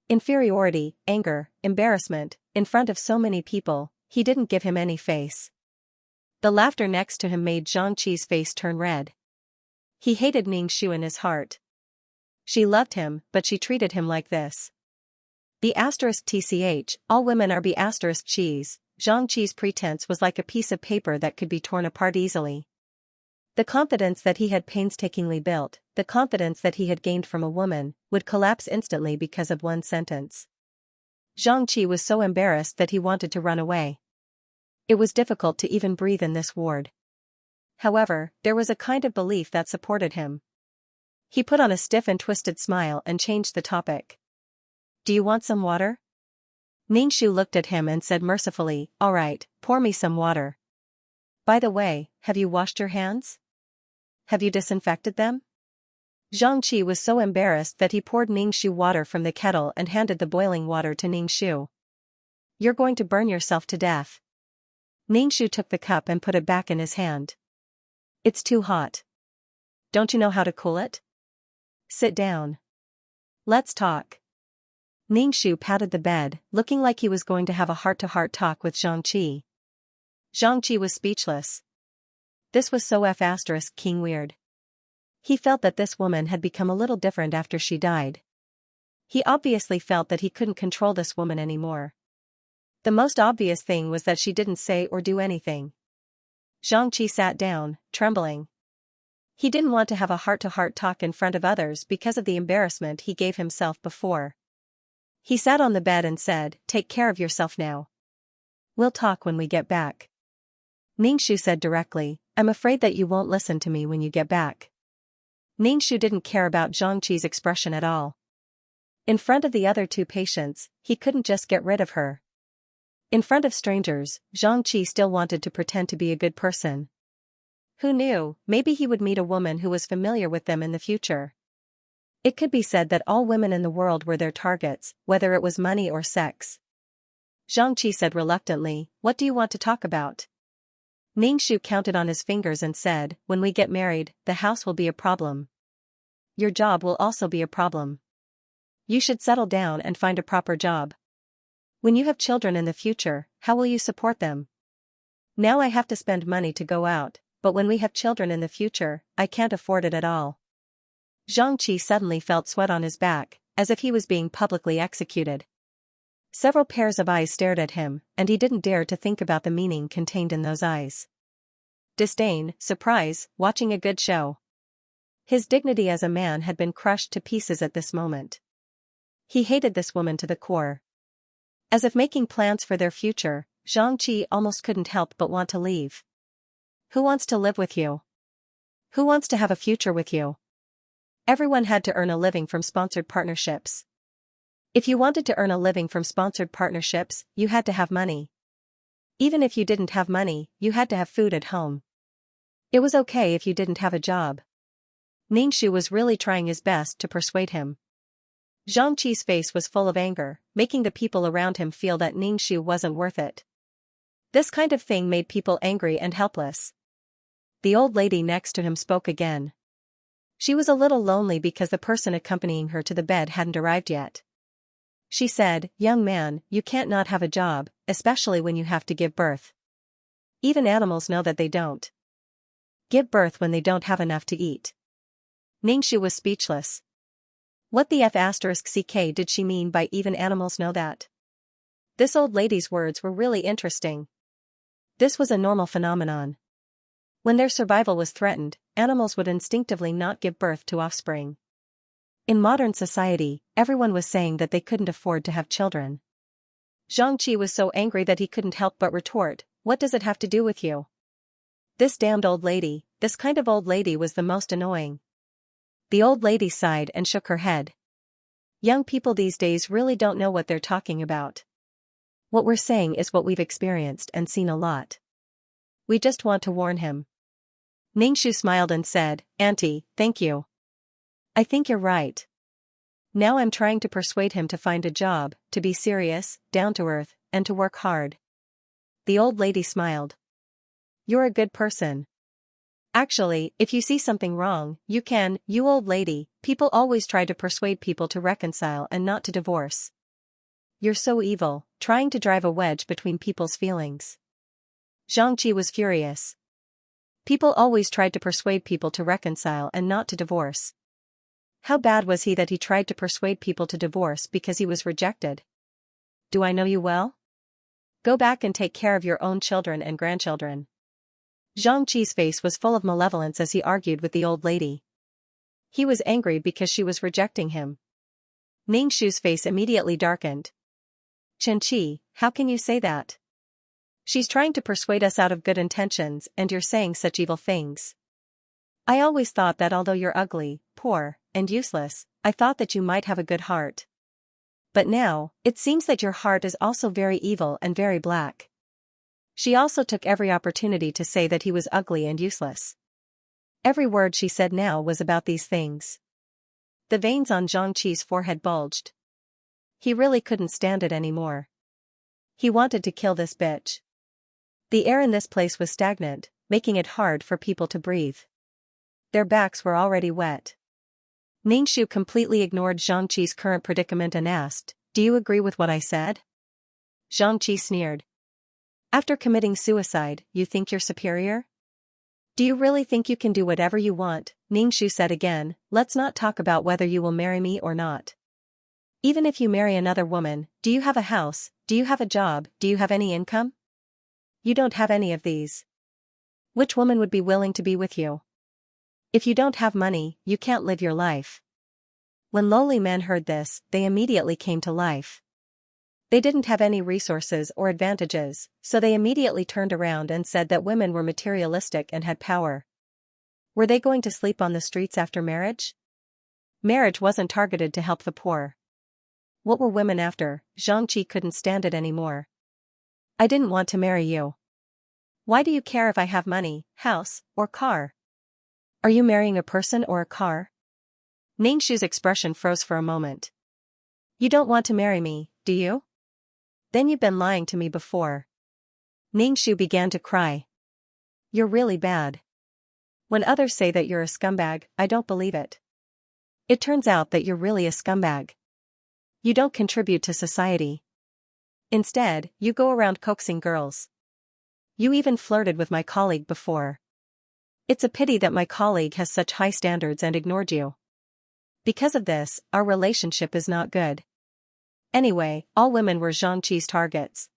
Inferiority, anger, embarrassment, in front of so many people, he didn't give him any face. The laughter next to him made Xianxi's face turn red. He hated Ningxu in his heart. She loved him, but she treated him like this. B*tch, all women are B*cheese. Xianxi's pretense was like a piece of paper that could be torn apart easily. The confidence that he had painstakingly built, the confidence that he had gained from a woman, would collapse instantly because of one sentence. Xianxia was so embarrassed that he wanted to run away. It was difficult to even breathe in this ward. However, there was a kind of belief that supported him. He put on a stiff and twisted smile and changed the topic. Do you want some water? Ningxu looked at him and said mercifully, all right, pour me some water. By the way, have you washed your hands? Have you disinfected them? Xianxia was so embarrassed that he poured Ningxu water from the kettle and handed the boiling water to Ningxu. You're going to burn yourself to death. Ningxu took the cup and put it back in his hand. It's too hot. Don't you know how to cool it? Sit down. Let's talk. Ningxu patted the bed, looking like he was going to have a heart-to-heart talk with Xianxia. Xianxia was speechless. This was so king weird. He felt that this woman had become a little different after she died. He obviously felt that he couldn't control this woman anymore. The most obvious thing was that she didn't say or do anything. Xianxia sat down, trembling. He didn't want to have a heart-to-heart talk in front of others because of the embarrassment he gave himself before. He sat on the bed and said, take care of yourself now. We'll talk when we get back. Ningxu said directly, I'm afraid that you won't listen to me when you get back. Ningxu didn't care about Xianxi's expression at all. In front of the other two patients, he couldn't just get rid of her. In front of strangers, Xianxia still wanted to pretend to be a good person. Who knew, maybe he would meet a woman who was familiar with them in the future. It could be said that all women in the world were their targets, whether it was money or sex. Xianxia said reluctantly, what do you want to talk about? Ningxu counted on his fingers and said, when we get married, the house will be a problem. Your job will also be a problem. You should settle down and find a proper job. When you have children in the future, how will you support them? Now I have to spend money to go out, but when we have children in the future, I can't afford it at all. Xianxia suddenly felt sweat on his back, as if he was being publicly executed. Several pairs of eyes stared at him, and he didn't dare to think about the meaning contained in those eyes. Disdain, surprise, watching a good show. His dignity as a man had been crushed to pieces at this moment. He hated this woman to the core. As if making plans for their future, Xianxia almost couldn't help but want to leave. Who wants to live with you? Who wants to have a future with you? Everyone had to earn a living from sponsored partnerships. If you wanted to earn a living from sponsored partnerships, you had to have money. Even if you didn't have money, you had to have food at home. It was okay if you didn't have a job. Ningxu was really trying his best to persuade him. Xianxi's face was full of anger, making the people around him feel that Ningxu wasn't worth it. This kind of thing made people angry and helpless. The old lady next to him spoke again. She was a little lonely because the person accompanying her to the bed hadn't arrived yet. She said, "Young man, you can't not have a job, especially when you have to give birth. Even animals know that they don't give birth when they don't have enough to eat." Ningxu was speechless. What the f***ck did she mean by even animals know that? This old lady's words were really interesting. This was a normal phenomenon. When their survival was threatened, animals would instinctively not give birth to offspring. In modern society, everyone was saying that they couldn't afford to have children. Xianxia was so angry that he couldn't help but retort, "What does it have to do with you? This damned old lady," this kind of old lady was the most annoying. The old lady sighed and shook her head. Young people these days really don't know what they're talking about. What we're saying is what we've experienced and seen a lot. We just want to warn him. Ningxu smiled and said, "Auntie, thank you. I think you're right. Now I'm trying to persuade him to find a job, to be serious, down to earth, and to work hard." The old lady smiled. "You're a good person. Actually, if you see something wrong, you can, you old lady, people always try to persuade people to reconcile and not to divorce. You're so evil, trying to drive a wedge between people's feelings." Xianxia was furious. People always tried to persuade people to reconcile and not to divorce. How bad was he that he tried to persuade people to divorce because he was rejected? "Do I know you well? Go back and take care of your own children and grandchildren." Xianxi's face was full of malevolence as he argued with the old lady. He was angry because she was rejecting him. Ningxu's face immediately darkened. "Qianqi, how can you say that? She's trying to persuade us out of good intentions and you're saying such evil things. I always thought that although you're ugly, poor, and useless, I thought that you might have a good heart. But now, it seems that your heart is also very evil and very black." She also took every opportunity to say that he was ugly and useless. Every word she said now was about these things. The veins on Xianxi's forehead bulged. He really couldn't stand it anymore. He wanted to kill this bitch. The air in this place was stagnant, making it hard for people to breathe. Their backs were already wet. Ningxu completely ignored Xianxi's current predicament and asked, "Do you agree with what I said?" Xianxi sneered. "After committing suicide, you think you're superior? Do you really think you can do whatever you want?" Ningxu said again, "Let's not talk about whether you will marry me or not. Even if you marry another woman, do you have a house, do you have a job, do you have any income? You don't have any of these. Which woman would be willing to be with you? If you don't have money, you can't live your life." When lowly men heard this, they immediately came to life. They didn't have any resources or advantages, so they immediately turned around and said that women were materialistic and had power. Were they going to sleep on the streets after marriage? Marriage wasn't targeted to help the poor. What were women after? Xianxi couldn't stand it anymore. "I didn't want to marry you. Why do you care if I have money, house, or car? Are you marrying a person or a car?" Ningxu's expression froze for a moment. "You don't want to marry me, do you? Then you've been lying to me before." Ningxu began to cry. "You're really bad. When others say that you're a scumbag, I don't believe it. It turns out that you're really a scumbag. You don't contribute to society. Instead, you go around coaxing girls. You even flirted with my colleague before. It's a pity that my colleague has such high standards and ignored you. Because of this, our relationship is not good." Anyway, all women were Xianxi's targets.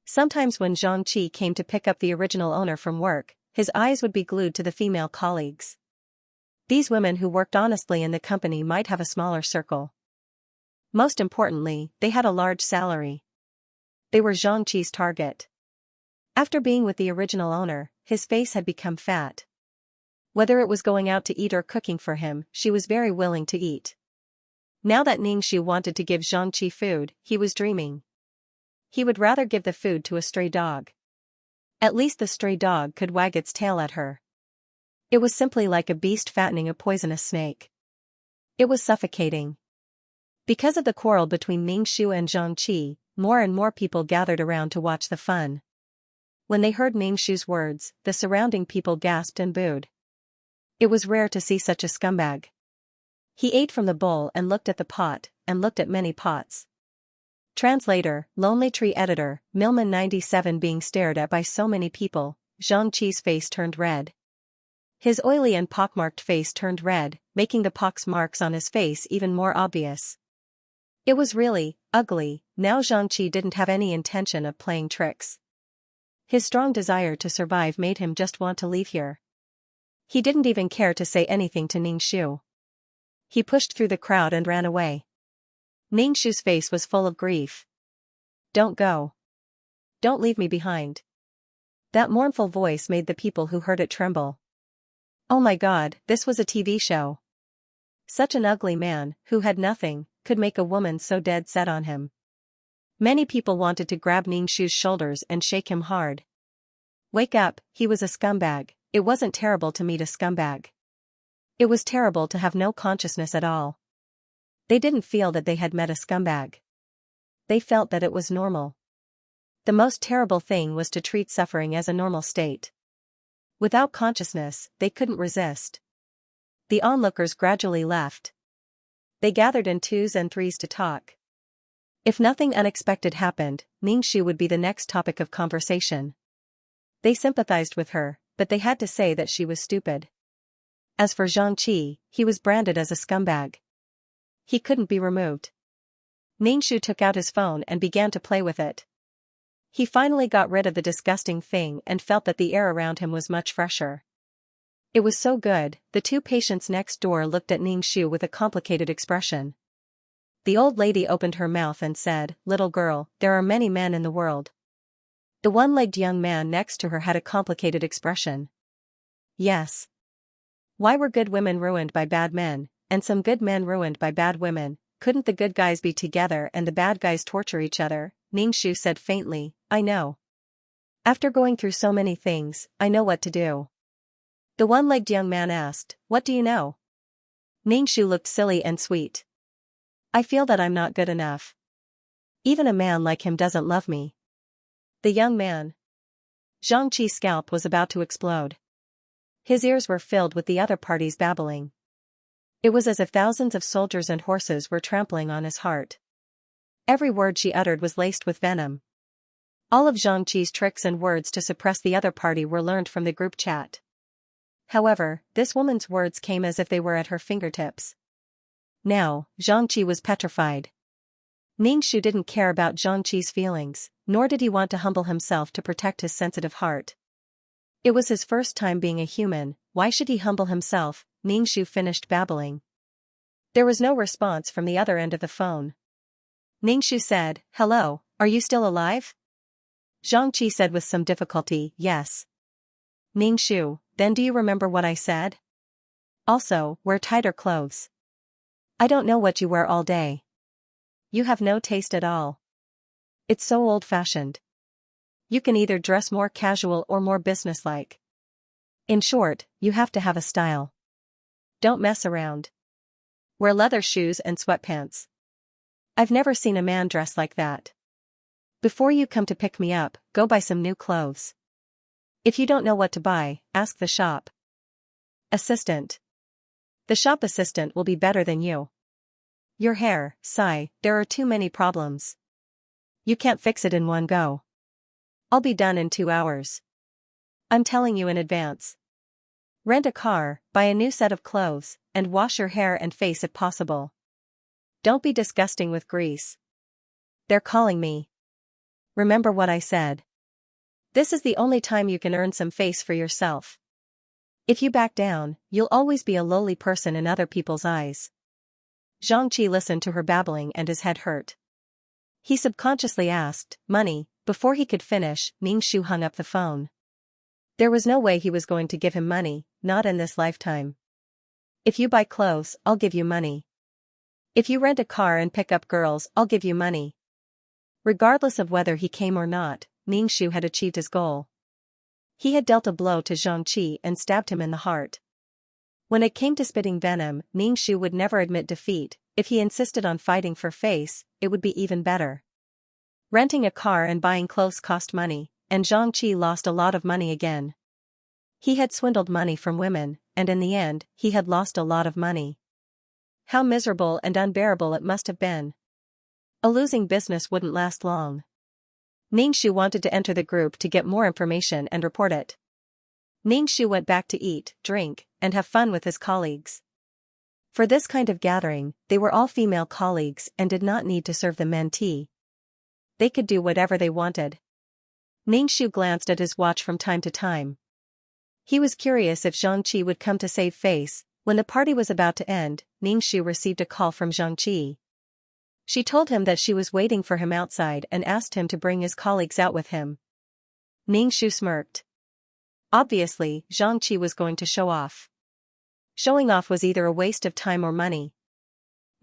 Sometimes when Xianxi came to pick up the original owner from work, his eyes would be glued to the female colleagues. These women who worked honestly in the company might have a smaller circle. Most importantly, they had a large salary. They were Xianxi's target. After being with the original owner, his face had become fat. Whether it was going out to eat or cooking for him, she was very willing to eat. Now that Ningxu wanted to give Xianxia food, he was dreaming. He would rather give the food to a stray dog. At least the stray dog could wag its tail at her. It was simply like a beast fattening a poisonous snake. It was suffocating. Because of the quarrel between Ningxu and Xianxia, more and more people gathered around to watch the fun. When they heard Ningxu's words, the surrounding people gasped and booed. It was rare to see such a scumbag. He ate from the bowl and looked at the pot, and looked at many pots. Translator, Lonely Tree Editor, Millman 97. Being stared at by so many people, Xianxia's face turned red. His oily and pockmarked face turned red, making the pox marks on his face even more obvious. It was really ugly. Now Xianxia didn't have any intention of playing tricks. His strong desire to survive made him just want to leave here. He didn't even care to say anything to Ningxu. He pushed through the crowd and ran away. Ningxu's face was full of grief. Don't go. Don't leave me behind. That mournful voice made the people who heard it tremble. Oh my God, this was a TV show. Such an ugly man, who had nothing, could make a woman so dead set on him. Many people wanted to grab Ningxu's shoulders and shake him hard. Wake up, he was a scumbag. It wasn't terrible to meet a scumbag. It was terrible to have no consciousness at all. They didn't feel that they had met a scumbag. They felt that it was normal. The most terrible thing was to treat suffering as a normal state. Without consciousness, they couldn't resist. The onlookers gradually left. They gathered in twos and threes to talk. If nothing unexpected happened, Ningxu would be the next topic of conversation. They sympathized with her, but they had to say that she was stupid. As for Xianxia, he was branded as a scumbag. He couldn't be removed. Ningxu took out his phone and began to play with it. He finally got rid of the disgusting thing and felt that the air around him was much fresher. It was so good. The two patients next door looked at Ningxu with a complicated expression. The old lady opened her mouth and said, "Little girl, there are many men in the world." The one-legged young man next to her had a complicated expression. Yes. Why were good women ruined by bad men, and some good men ruined by bad women? Couldn't the good guys be together and the bad guys torture each other? Ningxu said faintly, I know. After going through so many things, I know what to do. The one-legged young man asked, what do you know? Ningxu looked silly and sweet. I feel that I'm not good enough. Even a man like him doesn't love me. The young man. Xianxia's scalp was about to explode. His ears were filled with the other party's babbling. It was as if thousands of soldiers and horses were trampling on his heart. Every word she uttered was laced with venom. All of Xianxia's tricks and words to suppress the other party were learned from the group chat. However, this woman's words came as if they were at her fingertips. Now, Xianxia was petrified. Ningxu didn't care about Xianxia's feelings, nor did he want to humble himself to protect his sensitive heart. It was his first time being a human. Why should he humble himself? Ningxu finished babbling. There was no response from the other end of the phone. Ningxu said, hello, are you still alive? Xianxia said with some difficulty, yes. Ningxu, then do you remember what I said? Also, wear tighter clothes. I don't know what you wear all day. You have no taste at all. It's so old-fashioned. You can either dress more casual or more businesslike. In short, you have to have a style. Don't mess around. Wear leather shoes and sweatpants. I've never seen a man dress like that. Before you come to pick me up, go buy some new clothes. If you don't know what to buy, ask the shop assistant. The shop assistant will be better than you. Your hair, sigh, there are too many problems. You can't fix it in one go. I'll be done in 2 hours. I'm telling you in advance. Rent a car, buy a new set of clothes, and wash your hair and face if possible. Don't be disgusting with grease. They're calling me. Remember what I said. This is the only time you can earn some face for yourself. If you back down, you'll always be a lowly person in other people's eyes. Xianxia listened to her babbling and his head hurt. He subconsciously asked, money. Before he could finish, Ningxu hung up the phone. There was no way he was going to give him money, not in this lifetime. If you buy clothes, I'll give you money. If you rent a car and pick up girls, I'll give you money. Regardless of whether he came or not, Ningxu had achieved his goal. He had dealt a blow to Xianxia and stabbed him in the heart. When it came to spitting venom, Ningxu would never admit defeat. If he insisted on fighting for face, it would be even better. Renting a car and buying clothes cost money, and Xianxia lost a lot of money again. He had swindled money from women, and in the end, he had lost a lot of money. How miserable and unbearable it must have been. A losing business wouldn't last long. Ningxu wanted to enter the group to get more information and report it. Ningxu went back to eat, drink, and have fun with his colleagues. For this kind of gathering, they were all female colleagues and did not need to serve the men tea. They could do whatever they wanted. Ningxu glanced at his watch from time to time. He was curious if Xianxia would come to save face. When the party was about to end, Ningxu received a call from Xianxia. She told him that she was waiting for him outside and asked him to bring his colleagues out with him. Ningxu smirked. Obviously, Xianxia was going to show off. Showing off was either a waste of time or money.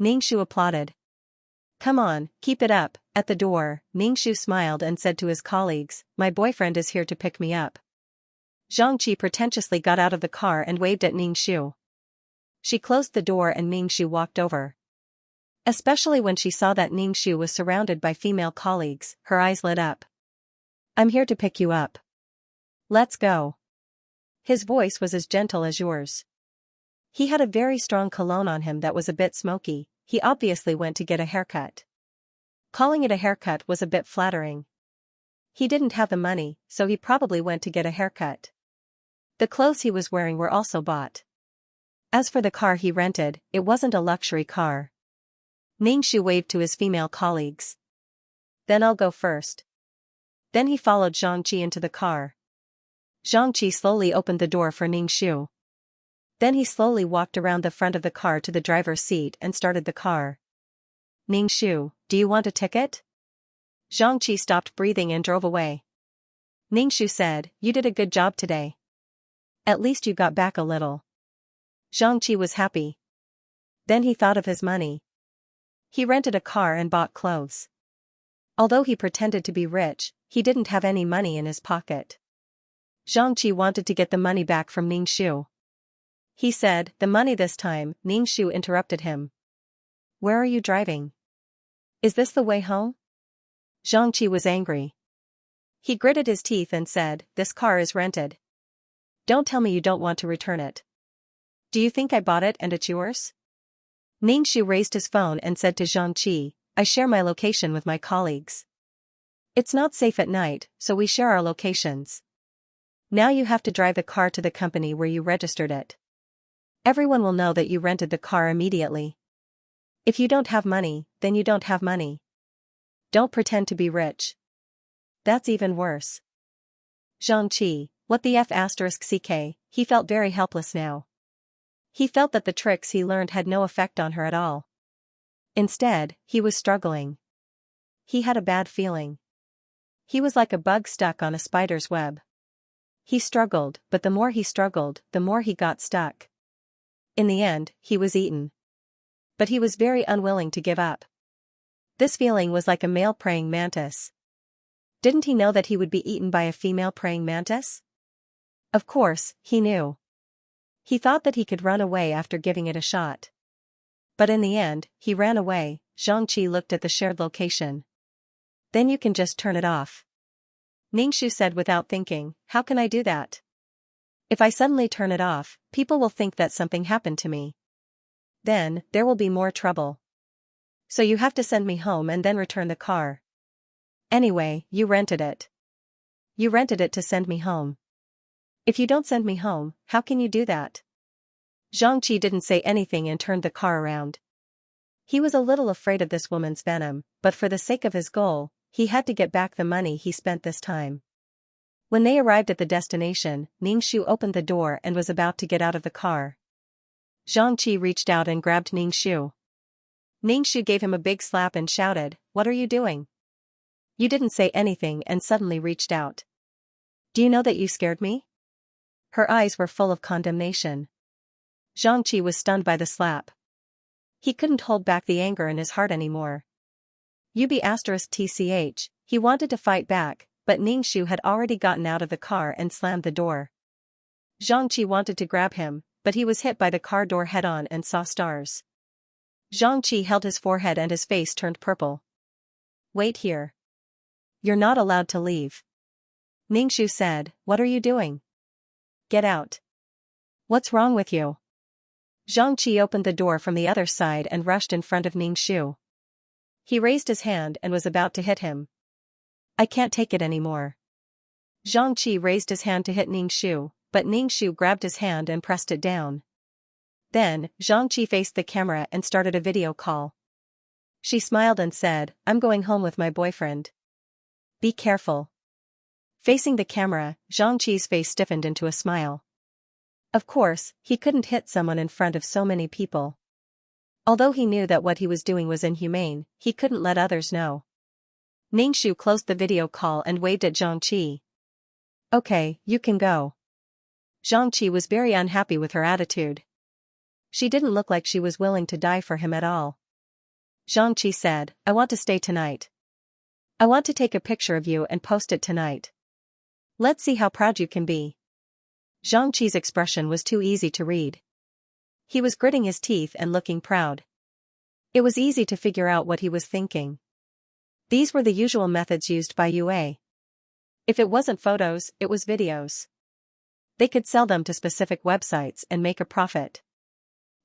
Ningxu applauded. Come on, keep it up. At the door, Ningxu smiled and said to his colleagues, my boyfriend is here to pick me up. Xianxia pretentiously got out of the car and waved at Ningxu. She closed the door and Ningxu walked over. Especially when she saw that Ningxu was surrounded by female colleagues, her eyes lit up. I'm here to pick you up. Let's go. His voice was as gentle as yours. He had a very strong cologne on him that was a bit smoky. He obviously went to get a haircut. Calling it a haircut was a bit flattering. He didn't have the money, so he probably went to get a haircut. The clothes he was wearing were also bought. As for the car he rented, it wasn't a luxury car. Ningxu waved to his female colleagues. Then I'll go first. Then he followed Xianxia into the car. Xianxia slowly opened the door for Ningxu. Then he slowly walked around the front of the car to the driver's seat and started the car. Ningxu, do you want a ticket? Xianxia stopped breathing and drove away. Ningxu said, you did a good job today. At least you got back a little. Xianxia was happy. Then he thought of his money. He rented a car and bought clothes. Although he pretended to be rich, he didn't have any money in his pocket. Xianxia wanted to get the money back from Ningxu. He said, the money this time. Ningxu interrupted him. Where are you driving? Is this the way home? Xianxia was angry. He gritted his teeth and said, this car is rented. Don't tell me you don't want to return it. Do you think I bought it and it's yours? Ningxu raised his phone and said to Xianxia, I share my location with my colleagues. It's not safe at night, so we share our locations. Now you have to drive the car to the company where you registered it. Everyone will know that you rented the car immediately. If you don't have money, then you don't have money. Don't pretend to be rich. That's even worse. Xianxia, what the F***? He felt very helpless now. He felt that the tricks he learned had no effect on her at all. Instead, he was struggling. He had a bad feeling. He was like a bug stuck on a spider's web. He struggled, but the more he struggled, the more he got stuck. In the end, he was eaten. But he was very unwilling to give up. This feeling was like a male praying mantis. Didn't he know that he would be eaten by a female praying mantis? Of course, he knew. He thought that he could run away after giving it a shot. But in the end, he ran away. Xianxia looked at the shared location. Then you can just turn it off. Ningxu said without thinking, how can I do that? If I suddenly turn it off, people will think that something happened to me. Then, there will be more trouble. So you have to send me home and then return the car. Anyway, you rented it. You rented it to send me home. If you don't send me home, how can you do that? Xianxia didn't say anything and turned the car around. He was a little afraid of this woman's venom, but for the sake of his goal, he had to get back the money he spent this time. When they arrived at the destination, Ningxu opened the door and was about to get out of the car. Xianxia reached out and grabbed Ningxu. Ningxu gave him a big slap and shouted, what are you doing? You didn't say anything and suddenly reached out. Do you know that you scared me? Her eyes were full of condemnation. Xianxia was stunned by the slap. He couldn't hold back the anger in his heart anymore. UB*TCH, he wanted to fight back, but Ningxu had already gotten out of the car and slammed the door. Xianxia wanted to grab him, but he was hit by the car door head-on and saw stars. Xianxia held his forehead and his face turned purple. Wait here. You're not allowed to leave. Ningxu said, what are you doing? Get out. What's wrong with you? Xianxia opened the door from the other side and rushed in front of Ningxu. He raised his hand and was about to hit him. I can't take it anymore. Xianxia raised his hand to hit Ningxu, but Ningxu grabbed his hand and pressed it down. Then, Xianxia faced the camera and started a video call. She smiled and said, I'm going home with my boyfriend. Be careful. Facing the camera, Xianxi's face stiffened into a smile. Of course, he couldn't hit someone in front of so many people. Although he knew that what he was doing was inhumane, he couldn't let others know. Ningxu closed the video call and waved at Xianxia. Okay, you can go. Xianxia was very unhappy with her attitude. She didn't look like she was willing to die for him at all. Xianxia said, I want to stay tonight. I want to take a picture of you and post it tonight. Let's see how proud you can be. Xianxi's expression was too easy to read. He was gritting his teeth and looking proud. It was easy to figure out what he was thinking. These were the usual methods used by UA. If it wasn't photos, it was videos. They could sell them to specific websites and make a profit.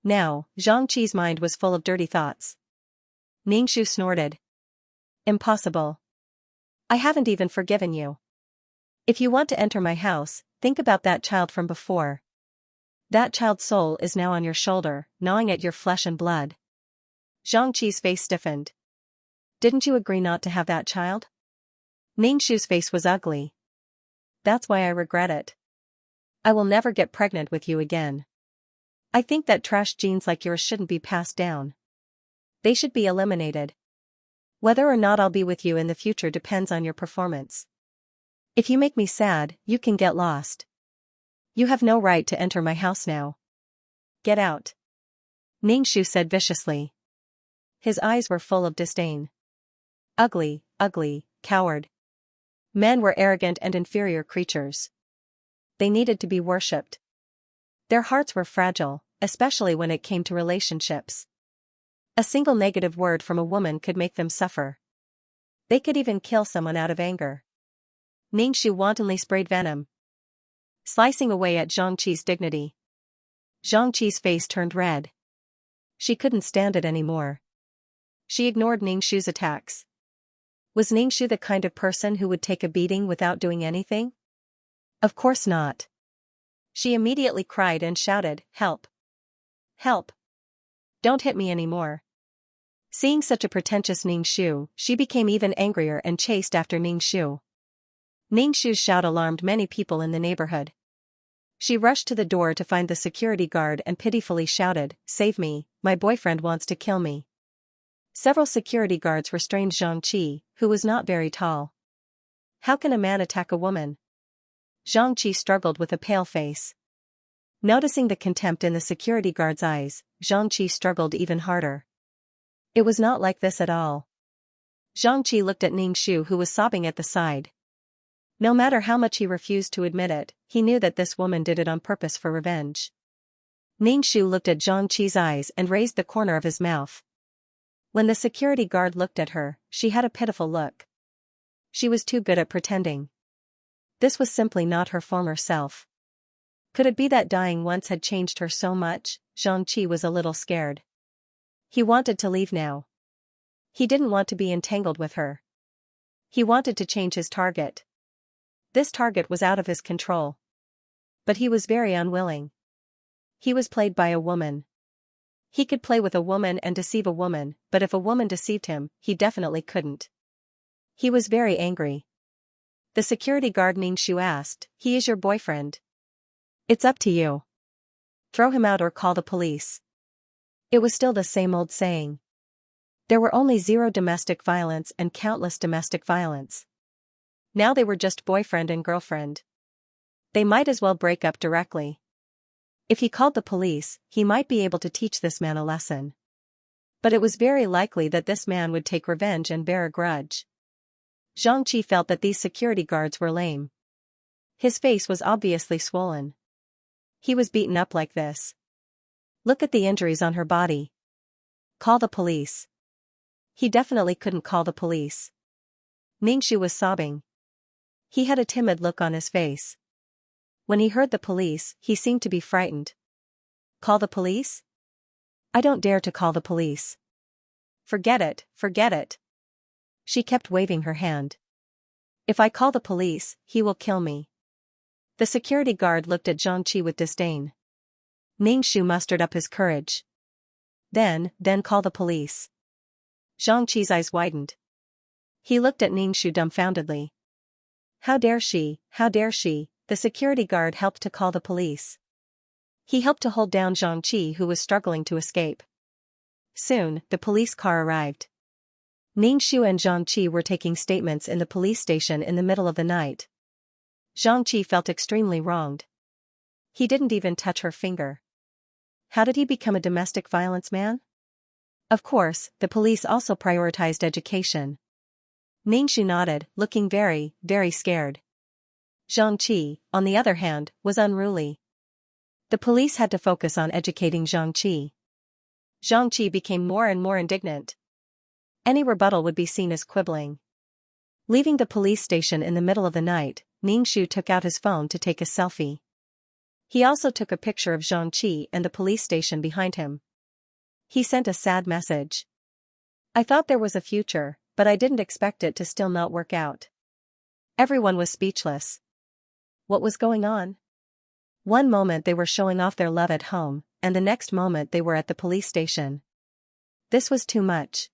Now, Xianxi's mind was full of dirty thoughts. Ningxu snorted. Impossible. I haven't even forgiven you. If you want to enter my house, think about that child from before. That child's soul is now on your shoulder, gnawing at your flesh and blood. Xianxi's face stiffened. Didn't you agree not to have that child? Ningxu's face was ugly. That's why I regret it. I will never get pregnant with you again. I think that trash genes like yours shouldn't be passed down. They should be eliminated. Whether or not I'll be with you in the future depends on your performance. If you make me sad, you can get lost. You have no right to enter my house now. Get out. Ningxu said viciously. His eyes were full of disdain. Ugly, coward. Men were arrogant and inferior creatures. They needed to be worshipped. Their hearts were fragile, especially when it came to relationships. A single negative word from a woman could make them suffer. They could even kill someone out of anger. Ningxu wantonly sprayed venom, slicing away at Xianxi's dignity. Xianxi's face turned red. She couldn't stand it anymore. She ignored Ningxu's attacks. Was Ningxu the kind of person who would take a beating without doing anything? Of course not. She immediately cried and shouted, Help! Help! Don't hit me anymore. Seeing such a pretentious Ningxu, she became even angrier and chased after Ningxu. Ningxu's shout alarmed many people in the neighborhood. She rushed to the door to find the security guard and pitifully shouted, Save me, my boyfriend wants to kill me. Several security guards restrained Xianxia, who was not very tall. How can a man attack a woman? Xianxia struggled with a pale face. Noticing the contempt in the security guard's eyes, Xianxia struggled even harder. It was not like this at all. Xianxia looked at Ningxu, who was sobbing at the side. No matter how much he refused to admit it, he knew that this woman did it on purpose for revenge. Ningxu looked at Xianxi's eyes and raised the corner of his mouth. When the security guard looked at her, she had a pitiful look. She was too good at pretending. This was simply not her former self. Could it be that dying once had changed her so much? Xianxia was a little scared. He wanted to leave now. He didn't want to be entangled with her. He wanted to change his target. This target was out of his control. But he was very unwilling. He was played by a woman. He could play with a woman and deceive a woman, but if a woman deceived him, he definitely couldn't. He was very angry. The security guard Ningxu asked, He is your boyfriend. It's up to you. Throw him out or call the police. It was still the same old saying. There were only zero domestic violence and countless domestic violence. Now they were just boyfriend and girlfriend. They might as well break up directly. If he called the police, he might be able to teach this man a lesson. But it was very likely that this man would take revenge and bear a grudge. Xianxia felt that these security guards were lame. His face was obviously swollen. He was beaten up like this. Look at the injuries on her body. Call the police. He definitely couldn't call the police. Ningxu was sobbing. He had a timid look on his face. When he heard the police, he seemed to be frightened. Call the police? I don't dare to call the police. Forget it, forget it. She kept waving her hand. If I call the police, he will kill me. The security guard looked at Xianxia with disdain. Ningxu mustered up his courage. Then call the police. Xianxia's eyes widened. He looked at Ningxu dumbfoundedly. How dare she, how dare she? The security guard helped to call the police. He helped to hold down Xianxia, who was struggling to escape. Soon, the police car arrived. Ningxu and Xianxia were taking statements in the police station in the middle of the night. Xianxia felt extremely wronged. He didn't even touch her finger. How did he become a domestic violence man? Of course, the police also prioritized education. Ningxu nodded, looking very, very scared. Xianxia, on the other hand, was unruly. The police had to focus on educating Xianxia. Xianxia became more and more indignant. Any rebuttal would be seen as quibbling. Leaving the police station in the middle of the night, Ningxu took out his phone to take a selfie. He also took a picture of Xianxia and the police station behind him. He sent a sad message. I thought there was a future, but I didn't expect it to still not work out. Everyone was speechless. What was going on? One moment they were showing off their love at home, and the next moment they were at the police station. This was too much.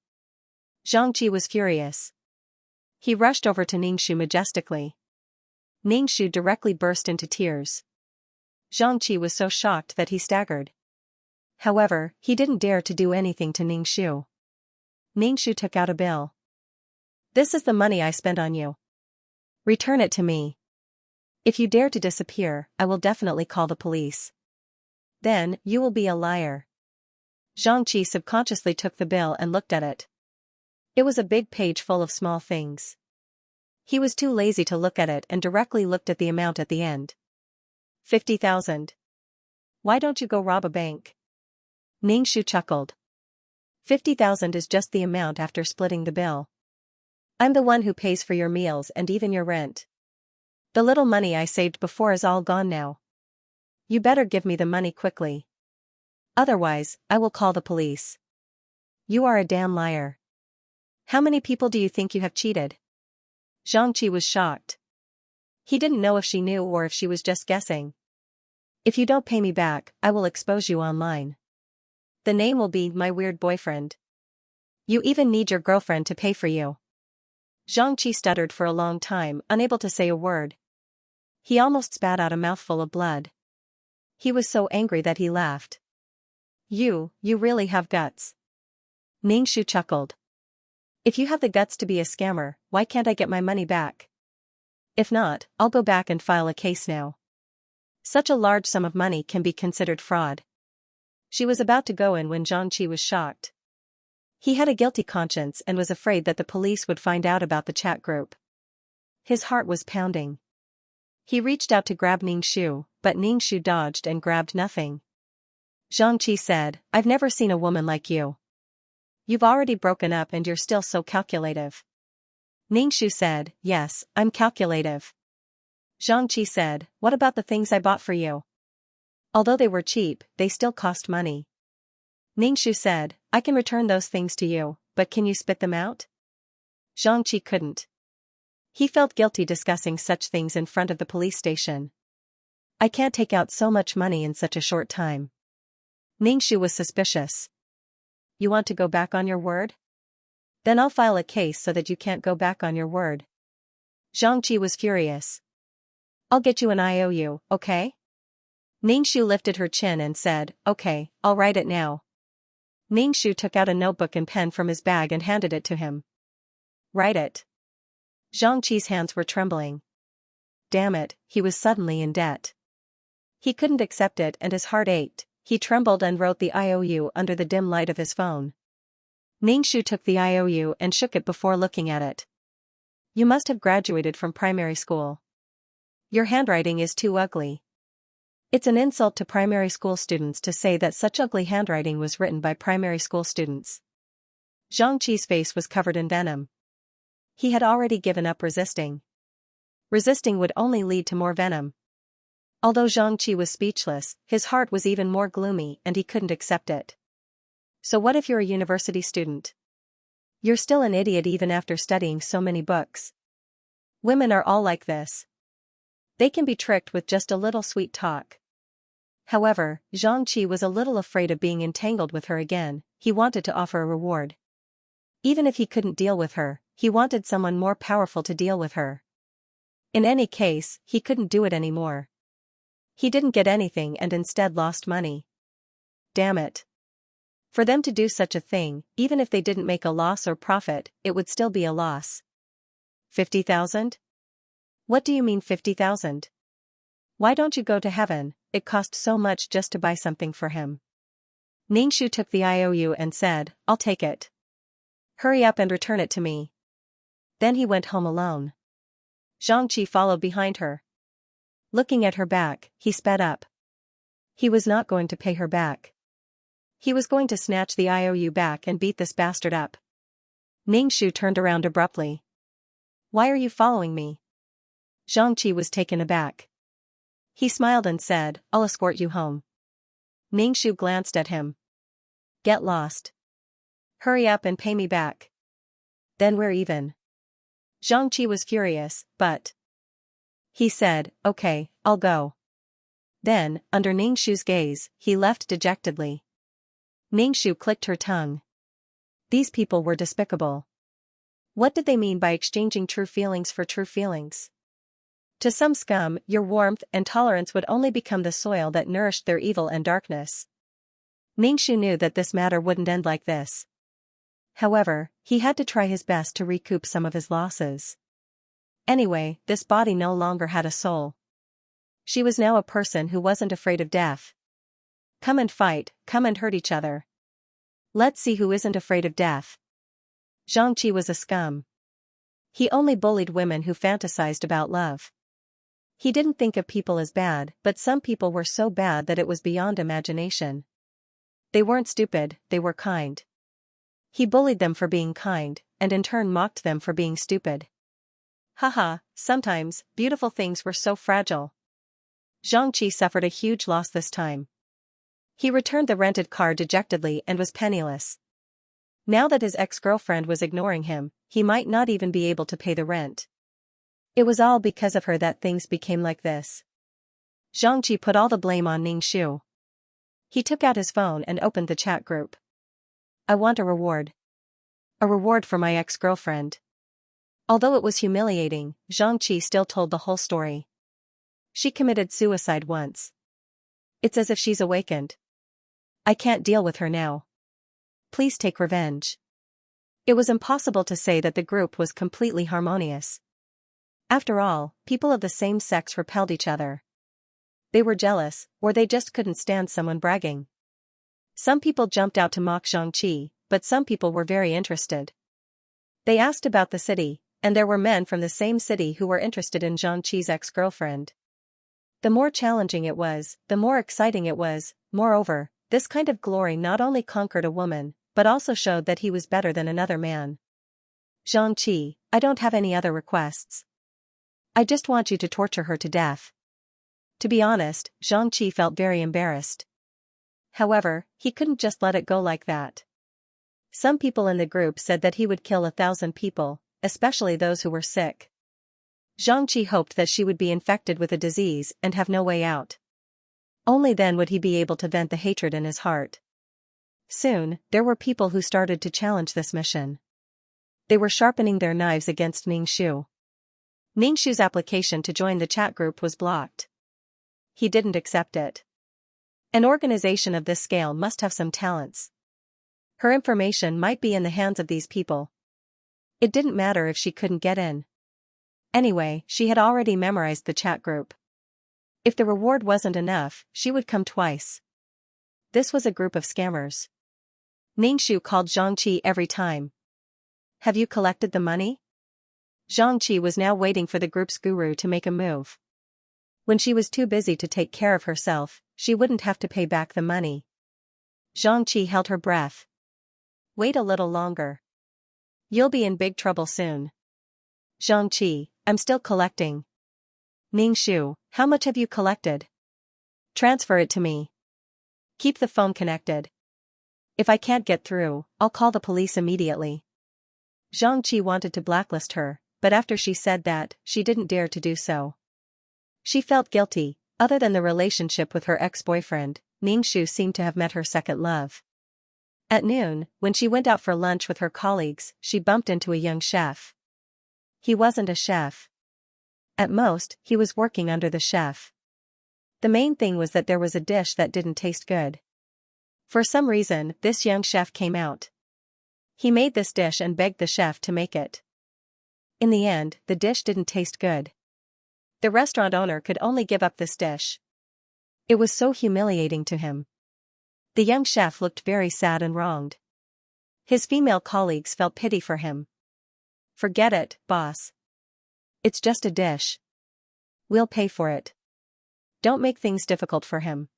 Xianxia was furious. He rushed over to Ningxu majestically. Ningxu directly burst into tears. Xianxia was so shocked that he staggered. However, he didn't dare to do anything to Ningxu. Ningxu took out a bill. This is the money I spent on you. Return it to me. If you dare to disappear, I will definitely call the police. Then, you will be a liar. Xianxia subconsciously took the bill and looked at it. It was a big page full of small things. He was too lazy to look at it and directly looked at the amount at the end. 50,000. Why don't you go rob a bank? Ningxu chuckled. 50,000 is just the amount after splitting the bill. I'm the one who pays for your meals and even your rent. The little money I saved before is all gone now. You better give me the money quickly. Otherwise, I will call the police. You are a damn liar. How many people do you think you have cheated? Xianxia was shocked. He didn't know if she knew or if she was just guessing. If you don't pay me back, I will expose you online. The name will be My Weird Boyfriend. You even need your girlfriend to pay for you. Xianxia stuttered for a long time, unable to say a word. He almost spat out a mouthful of blood. He was so angry that he laughed. You really have guts. Ningxu chuckled. If you have the guts to be a scammer, why can't I get my money back? If not, I'll go back and file a case now. Such a large sum of money can be considered fraud. She was about to go in when Xianxia was shocked. He had a guilty conscience and was afraid that the police would find out about the chat group. His heart was pounding. He reached out to grab Ningxu, but Ningxu dodged and grabbed nothing. Xianxia said, I've never seen a woman like you. You've already broken up and you're still so calculative. Ningxu said, yes, I'm calculative. Xianxia said, what about the things I bought for you? Although they were cheap, they still cost money. Ningxu said, I can return those things to you, but can you spit them out? Xianxia couldn't. He felt guilty discussing such things in front of the police station. I can't take out so much money in such a short time. Ningxu was suspicious. You want to go back on your word? Then I'll file a case so that you can't go back on your word. Xianxia was furious. I'll get you an IOU, okay? Ningxu lifted her chin and said, okay, I'll write it now. Ningxu took out a notebook and pen from his bag and handed it to him. Write it. Xianxia's hands were trembling. damn it, he was suddenly in debt. He couldn't accept it and his heart ached. He trembled and wrote the IOU under the dim light of his phone. Ningxu took the IOU and shook it before looking at it. You must have graduated from primary school. Your handwriting is too ugly. It's an insult to primary school students to say that such ugly handwriting was written by primary school students. Xianxia's face was covered in venom. He had already given up resisting. Resisting would only lead to more venom. Although Xianxia was speechless, his heart was even more gloomy and he couldn't accept it. So what if you're a university student? You're still an idiot even after studying so many books. Women are all like this. They can be tricked with just a little sweet talk. However, Xianxia was a little afraid of being entangled with her again. He wanted to offer a reward. Even if he couldn't deal with her, he wanted someone more powerful to deal with her. In any case, he couldn't do it anymore. He didn't get anything and instead lost money. Damn it. For them to do such a thing, even if they didn't make a loss or profit, it would still be a loss. 50,000? What do you mean 50,000? Why don't you go to heaven? It cost so much just to buy something for him. Ningxu took the IOU and said, I'll take it. Hurry up and return it to me. Then he went home alone. Xianxia followed behind her. Looking at her back, he sped up. He was not going to pay her back. He was going to snatch the IOU back and beat this bastard up. Ningxu turned around abruptly. Why are you following me? Xianxia was taken aback. He smiled and said, I'll escort you home. Ningxu glanced at him. Get lost. Hurry up and pay me back. Then we're even. Xianxia was furious, but... He said, okay, I'll go. Then, under Ningxu's gaze, he left dejectedly. Ningxu clicked her tongue. These people were despicable. What did they mean by exchanging true feelings for true feelings? To some scum, your warmth and tolerance would only become the soil that nourished their evil and darkness. Ningxu knew that this matter wouldn't end like this. However, he had to try his best to recoup some of his losses. Anyway, this body no longer had a soul. She was now a person who wasn't afraid of death. Come and fight, come and hurt each other. Let's see who isn't afraid of death. Xianxia was a scum. He only bullied women who fantasized about love. He didn't think of people as bad, but some people were so bad that it was beyond imagination. They weren't stupid, they were kind. He bullied them for being kind, and in turn mocked them for being stupid. Haha, sometimes, beautiful things were so fragile. Xianxia suffered a huge loss this time. He returned the rented car dejectedly and was penniless. Now that his ex-girlfriend was ignoring him, he might not even be able to pay the rent. It was all because of her that things became like this. Xianxia put all the blame on Ningxu. He took out his phone and opened the chat group. I want a reward. A reward for my ex-girlfriend. Although it was humiliating, Xianxia still told the whole story. She committed suicide once. It's as if she's awakened. I can't deal with her now. Please take revenge. It was impossible to say that the group was completely harmonious. After all, people of the same sex repelled each other. They were jealous, or they just couldn't stand someone bragging. Some people jumped out to mock Xianxia, but some people were very interested. They asked about the city, and there were men from the same city who were interested in Xianxia's ex-girlfriend. The more challenging it was, the more exciting it was. Moreover, this kind of glory not only conquered a woman, but also showed that he was better than another man. Xianxia, I don't have any other requests. I just want you to torture her to death. To be honest, Xianxia felt very embarrassed. However, he couldn't just let it go like that. Some people in the group said that he would kill 1,000 people, especially those who were sick. Xianxia hoped that she would be infected with a disease and have no way out. Only then would he be able to vent the hatred in his heart. Soon, there were people who started to challenge this mission. They were sharpening their knives against Ningxu. Ningxu's application to join the chat group was blocked. He didn't accept it. An organization of this scale must have some talents. Her information might be in the hands of these people. It didn't matter if she couldn't get in. Anyway, she had already memorized the chat group. If the reward wasn't enough, she would come twice. This was a group of scammers. Ningxu called Xianxia every time. Have you collected the money? Xianxia was now waiting for the group's guru to make a move. When she was too busy to take care of herself, she wouldn't have to pay back the money. Xianxia held her breath. Wait a little longer. You'll be in big trouble soon. Xianxia, I'm still collecting. Ningxu, how much have you collected? Transfer it to me. Keep the phone connected. If I can't get through, I'll call the police immediately. Xianxia wanted to blacklist her, but after she said that, she didn't dare to do so. She felt guilty. Other than the relationship with her ex-boyfriend, Ningxu seemed to have met her second love. At noon, when she went out for lunch with her colleagues, she bumped into a young chef. He wasn't a chef. At most, he was working under the chef. The main thing was that there was a dish that didn't taste good. For some reason, this young chef came out. He made this dish and begged the chef to make it. In the end, the dish didn't taste good. The restaurant owner could only give up this dish. It was so humiliating to him. The young chef looked very sad and wronged. His female colleagues felt pity for him. Forget it, boss. It's just a dish. We'll pay for it. Don't make things difficult for him.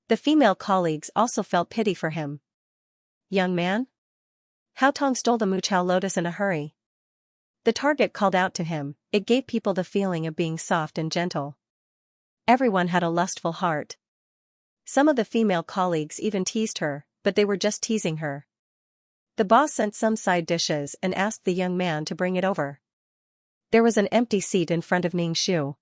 The female colleagues also felt pity for him. Young man? Hao Tong stole the Muchao lotus in a hurry. The target called out to him. It gave people the feeling of being soft and gentle. Everyone had a lustful heart. Some of the female colleagues even teased her, but they were just teasing her. The boss sent some side dishes and asked the young man to bring it over. There was an empty seat in front of Ningxu.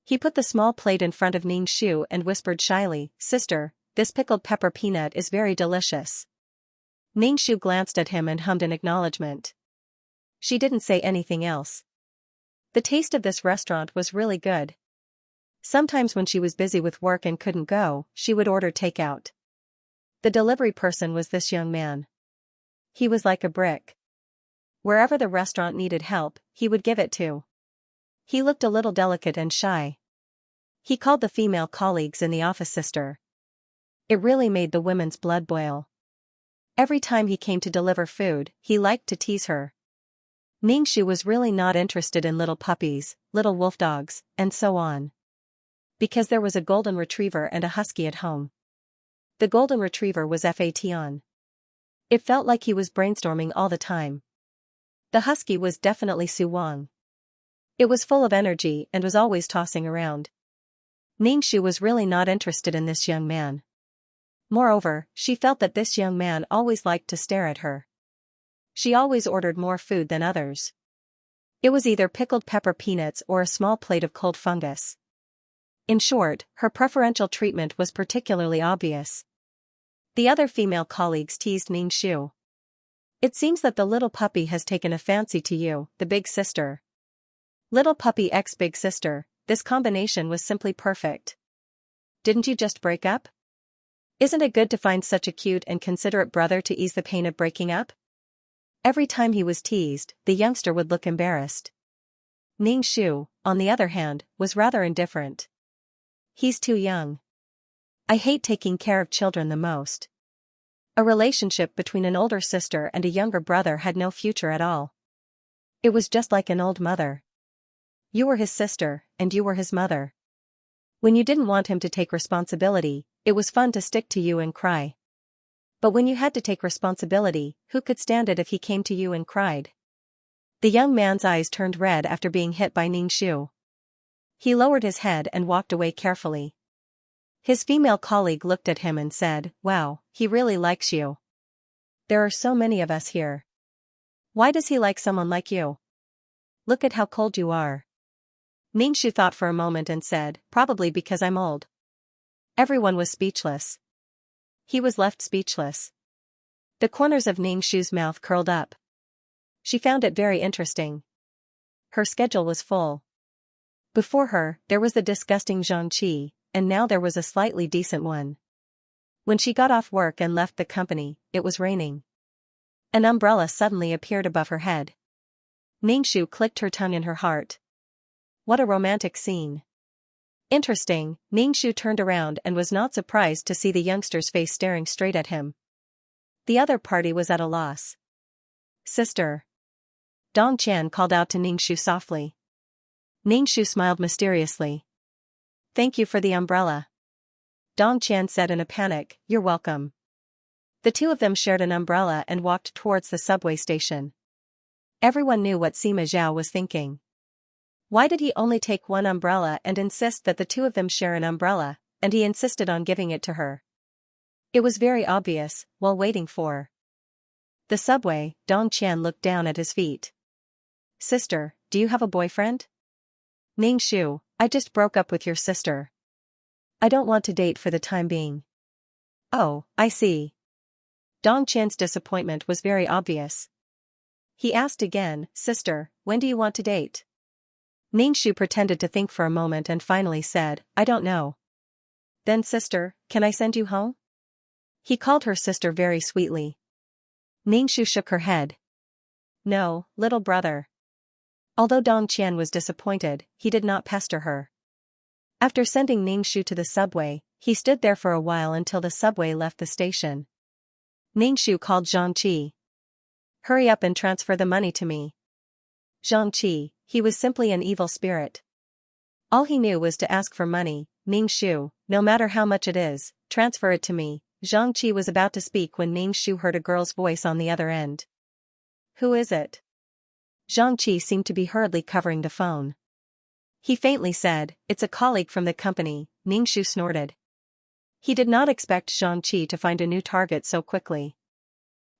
He put the small plate in front of Ningxu and whispered shyly, "Sister, this pickled pepper peanut is very delicious." Ningxu glanced at him and hummed an acknowledgement. She didn't say anything else. The taste of this restaurant was really good. Sometimes when she was busy with work and couldn't go, she would order takeout. The delivery person was this young man. He was like a brick. Wherever the restaurant needed help, he would give it to. He looked a little delicate and shy. He called the female colleagues in the office sister. It really made the women's blood boil. Every time he came to deliver food, he liked to tease her. Ningxu was really not interested in little puppies, little wolf dogs, and so on. Because there was a golden retriever and a husky at home. The golden retriever was Fat. It felt like he was brainstorming all the time. The husky was definitely Su Wang. It was full of energy and was always tossing around. Ningxu was really not interested in this young man. Moreover, she felt that this young man always liked to stare at her. She always ordered more food than others. It was either pickled pepper peanuts or a small plate of cold fungus. In short, her preferential treatment was particularly obvious. The other female colleagues teased Ningxu. It seems that the little puppy has taken a fancy to you, the big sister. Little puppy x big sister, this combination was simply perfect. Didn't you just break up? Isn't it good to find such a cute and considerate brother to ease the pain of breaking up? Every time he was teased, the youngster would look embarrassed. Ningxu, on the other hand, was rather indifferent. He's too young. I hate taking care of children the most. A relationship between an older sister and a younger brother had no future at all. It was just like an old mother. You were his sister, and you were his mother. When you didn't want him to take responsibility, it was fun to stick to you and cry. But when you had to take responsibility, who could stand it if he came to you and cried? The young man's eyes turned red after being hit by Ningxu. He lowered his head and walked away carefully. His female colleague looked at him and said, "Wow, he really likes you. There are so many of us here. Why does he like someone like you? Look at how cold you are." Ningxu thought for a moment and said, "Probably because I'm old." Everyone was speechless. He was left speechless. The corners of Ningxu's mouth curled up. She found it very interesting. Her schedule was full. Before her, there was the disgusting Xianxia, and now there was a slightly decent one. When she got off work and left the company, it was raining. An umbrella suddenly appeared above her head. Ningshu clicked her tongue in her heart. What a romantic scene. Interesting, Ningshu turned around and was not surprised to see the youngster's face staring straight at him. The other party was at a loss. Sister. Dong Qian called out to Ningshu softly. Ningshu smiled mysteriously. Thank you for the umbrella. Dong Qian said in a panic, you're welcome. The two of them shared an umbrella and walked towards the subway station. Everyone knew what Sima Zhao was thinking. Why did he only take one umbrella and insist that the two of them share an umbrella, and he insisted on giving it to her? It was very obvious. While waiting for the subway, Dong Qian looked down at his feet. Sister, do you have a boyfriend? Ningshu, I just broke up with your sister. I don't want to date for the time being. Oh, I see. Dong Qian's disappointment was very obvious. He asked again, Sister, when do you want to date? Ningshu pretended to think for a moment and finally said, I don't know. Then sister, can I send you home? He called her sister very sweetly. Ningshu shook her head. No, little brother. Although Dong Qian was disappointed, he did not pester her. After sending Ningshu to the subway, he stood there for a while until the subway left the station. Ningshu called Xianxia. Hurry up and transfer the money to me. Xianxia, he was simply an evil spirit. All he knew was to ask for money. Ningshu, no matter how much it is, transfer it to me. Xianxia was about to speak when Ningshu heard a girl's voice on the other end. Who is it? Xianxia seemed to be hurriedly covering the phone. He faintly said, it's a colleague from the company. Ningshu snorted. He did not expect Xianxia to find a new target so quickly.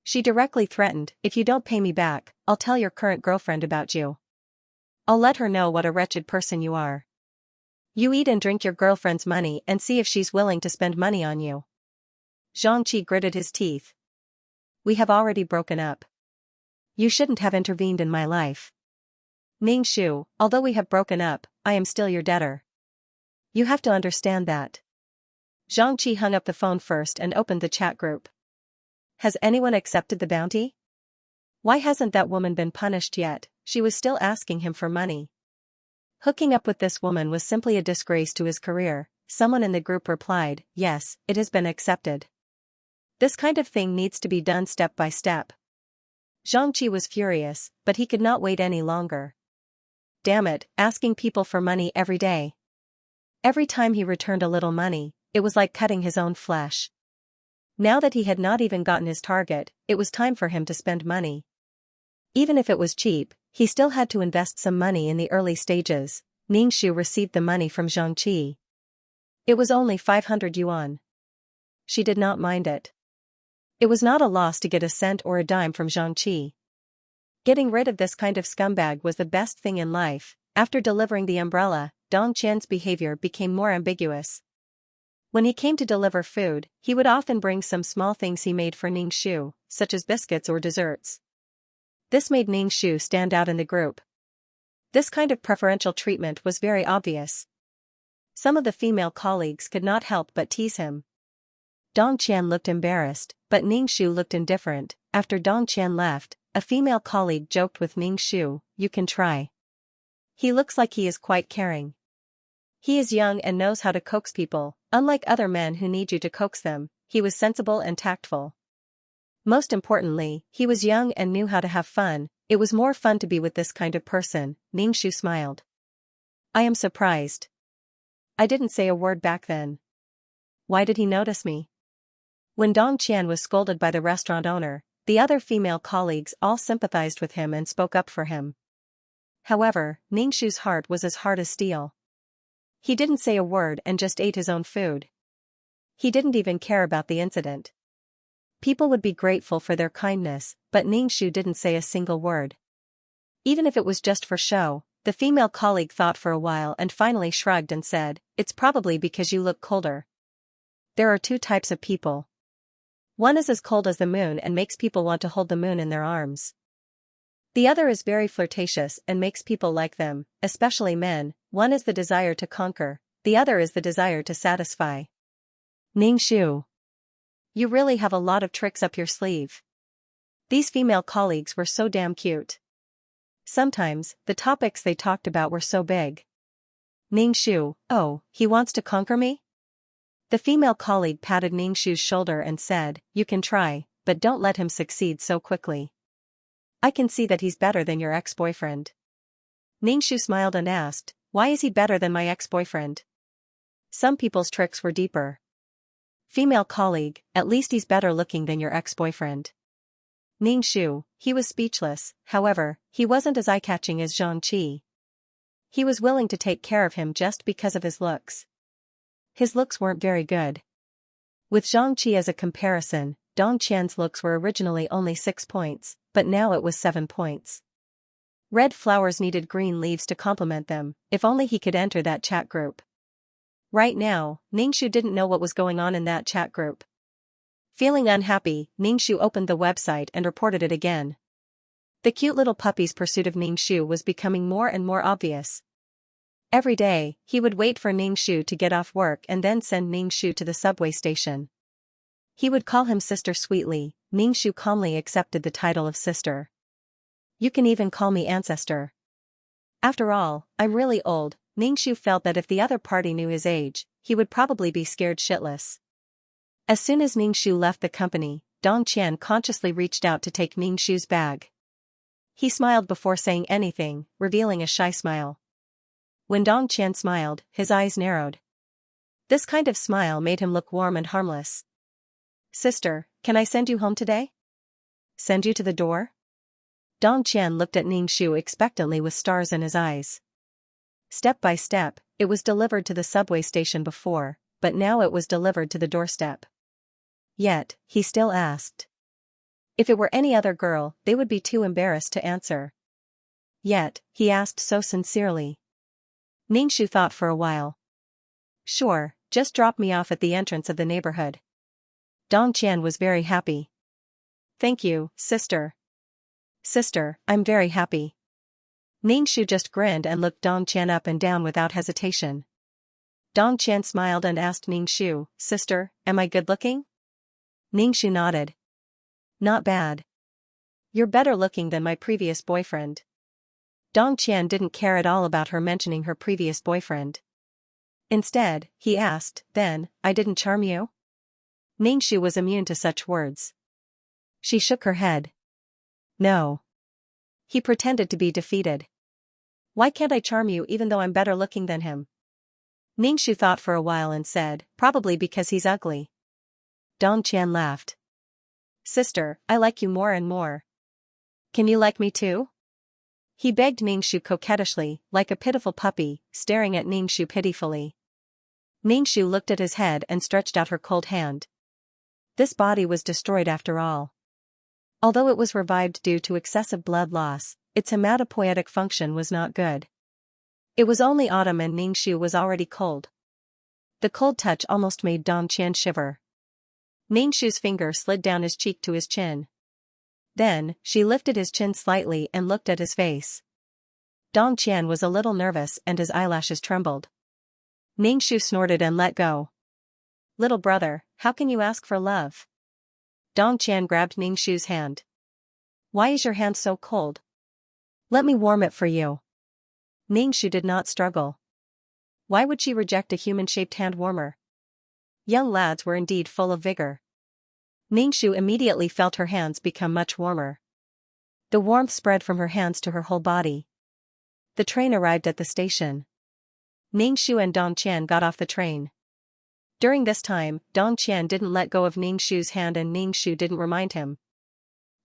She directly threatened, if you don't pay me back, I'll tell your current girlfriend about you. I'll let her know what a wretched person you are. You eat and drink your girlfriend's money and see if she's willing to spend money on you. Xianxia gritted his teeth. We have already broken up. You shouldn't have intervened in my life. Ningshu, although we have broken up, I am still your debtor. You have to understand that. Xianxia hung up the phone first and opened the chat group. Has anyone accepted the bounty? Why hasn't that woman been punished yet? She was still asking him for money. Hooking up with this woman was simply a disgrace to his career. Someone in the group replied, yes, it has been accepted. This kind of thing needs to be done step by step. Xianxia was furious, but he could not wait any longer. Damn it, asking people for money every day. Every time he returned a little money, it was like cutting his own flesh. Now that he had not even gotten his target, it was time for him to spend money. Even if it was cheap, he still had to invest some money in the early stages. Ningshu received the money from Xianxia. It was only 500 yuan. She did not mind it. It was not a loss to get a cent or a dime from Xianxia. Getting rid of this kind of scumbag was the best thing in life. After delivering the umbrella, Dong Qian's behavior became more ambiguous. When he came to deliver food, he would often bring some small things he made for Ningshu, such as biscuits or desserts. This made Ningshu stand out in the group. This kind of preferential treatment was very obvious. Some of the female colleagues could not help but tease him. Dong Qian looked embarrassed, but Ningshu looked indifferent. After Dong Qian left, a female colleague joked with Ningshu, you can try. He looks like he is quite caring. He is young and knows how to coax people. Unlike other men who need you to coax them, he was sensible and tactful. Most importantly, he was young and knew how to have fun. It was more fun to be with this kind of person. Ningshu smiled. I am surprised. I didn't say a word back then. Why did he notice me? When Dong Qian was scolded by the restaurant owner, the other female colleagues all sympathized with him and spoke up for him. However, Ningshu's heart was as hard as steel. He didn't say a word and just ate his own food. He didn't even care about the incident. People would be grateful for their kindness, but Ningshu didn't say a single word. Even if it was just for show, the female colleague thought for a while and finally shrugged and said, it's probably because you look colder. There are two types of people. One is as cold as the moon and makes people want to hold the moon in their arms. The other is very flirtatious and makes people like them, especially men. One is the desire to conquer, the other is the desire to satisfy. Ningshu. You really have a lot of tricks up your sleeve. These female colleagues were so damn cute. Sometimes, the topics they talked about were so big. Ningxu, oh, he wants to conquer me? The female colleague patted Ningxu's shoulder and said, you can try, but don't let him succeed so quickly. I can see that he's better than your ex-boyfriend. Ningxu smiled and asked, why is he better than my ex-boyfriend? Some people's tricks were deeper. Female colleague, at least he's better looking than your ex-boyfriend. Ningxu, he was speechless, however, he wasn't as eye-catching as Xianxia. He was willing to take care of him just because of his looks. His looks weren't very good. With Xianxia as a comparison, Dong Qian's looks were originally only 6 points, but now it was 7 points. Red flowers needed green leaves to complement them, if only he could enter that chat group. Right now, Ningxu didn't know what was going on in that chat group. Feeling unhappy, Ningxu opened the website and reported it again. The cute little puppy's pursuit of Ningxu was becoming more and more obvious. Every day, he would wait for Ningxu to get off work and then send Ningxu to the subway station. He would call him sister sweetly. Ningxu calmly accepted the title of sister. You can even call me ancestor. After all, I'm really old. Ningxu felt that if the other party knew his age, he would probably be scared shitless. As soon as Ningxu left the company, Dong Qian consciously reached out to take Ningxu's bag. He smiled before saying anything, revealing a shy smile. When Dong Qian smiled, his eyes narrowed. This kind of smile made him look warm and harmless. Sister, can I send you home today? Send you to the door? Dong Qian looked at Ningxu expectantly with stars in his eyes. Step by step, it was delivered to the subway station before, but now it was delivered to the doorstep. Yet, he still asked. If it were any other girl, they would be too embarrassed to answer. Yet, he asked so sincerely. Ningxu thought for a while. Sure, just drop me off at the entrance of the neighborhood. Dong Qian was very happy. Thank you, sister. Sister, I'm very happy. Ningxu just grinned and looked Dong Qian up and down without hesitation. Dong Qian smiled and asked Ningxu, sister, am I good looking? Ningxu nodded. Not bad. You're better looking than my previous boyfriend. Dong Qian didn't care at all about her mentioning her previous boyfriend. Instead, he asked, then, I didn't charm you? Ningxu was immune to such words. She shook her head. No. He pretended to be defeated. Why can't I charm you even though I'm better looking than him? Ningxu thought for a while and said, probably because he's ugly. Dong Qian laughed. Sister, I like you more and more. Can you like me too? He begged Ningxu coquettishly, like a pitiful puppy, staring at Ningxu pitifully. Ningxu looked at his head and stretched out her cold hand. This body was destroyed after all. Although it was revived due to excessive blood loss, its hematopoietic function was not good. It was only autumn and Ningxu was already cold. The cold touch almost made Dong Qian shiver. Ningxu's finger slid down his cheek to his chin. Then, she lifted his chin slightly and looked at his face. Dong Qian was a little nervous and his eyelashes trembled. Ningxu snorted and let go. Little brother, how can you ask for love? Dong Qian grabbed Ningxu's hand. Why is your hand so cold? Let me warm it for you. Ningxu did not struggle. Why would she reject a human-shaped hand warmer? Young lads were indeed full of vigor. Ningxu immediately felt her hands become much warmer. The warmth spread from her hands to her whole body. The train arrived at the station. Ningxu and Dong Qian got off the train. During this time, Dong Qian didn't let go of Ningxu's hand and Ningxu didn't remind him.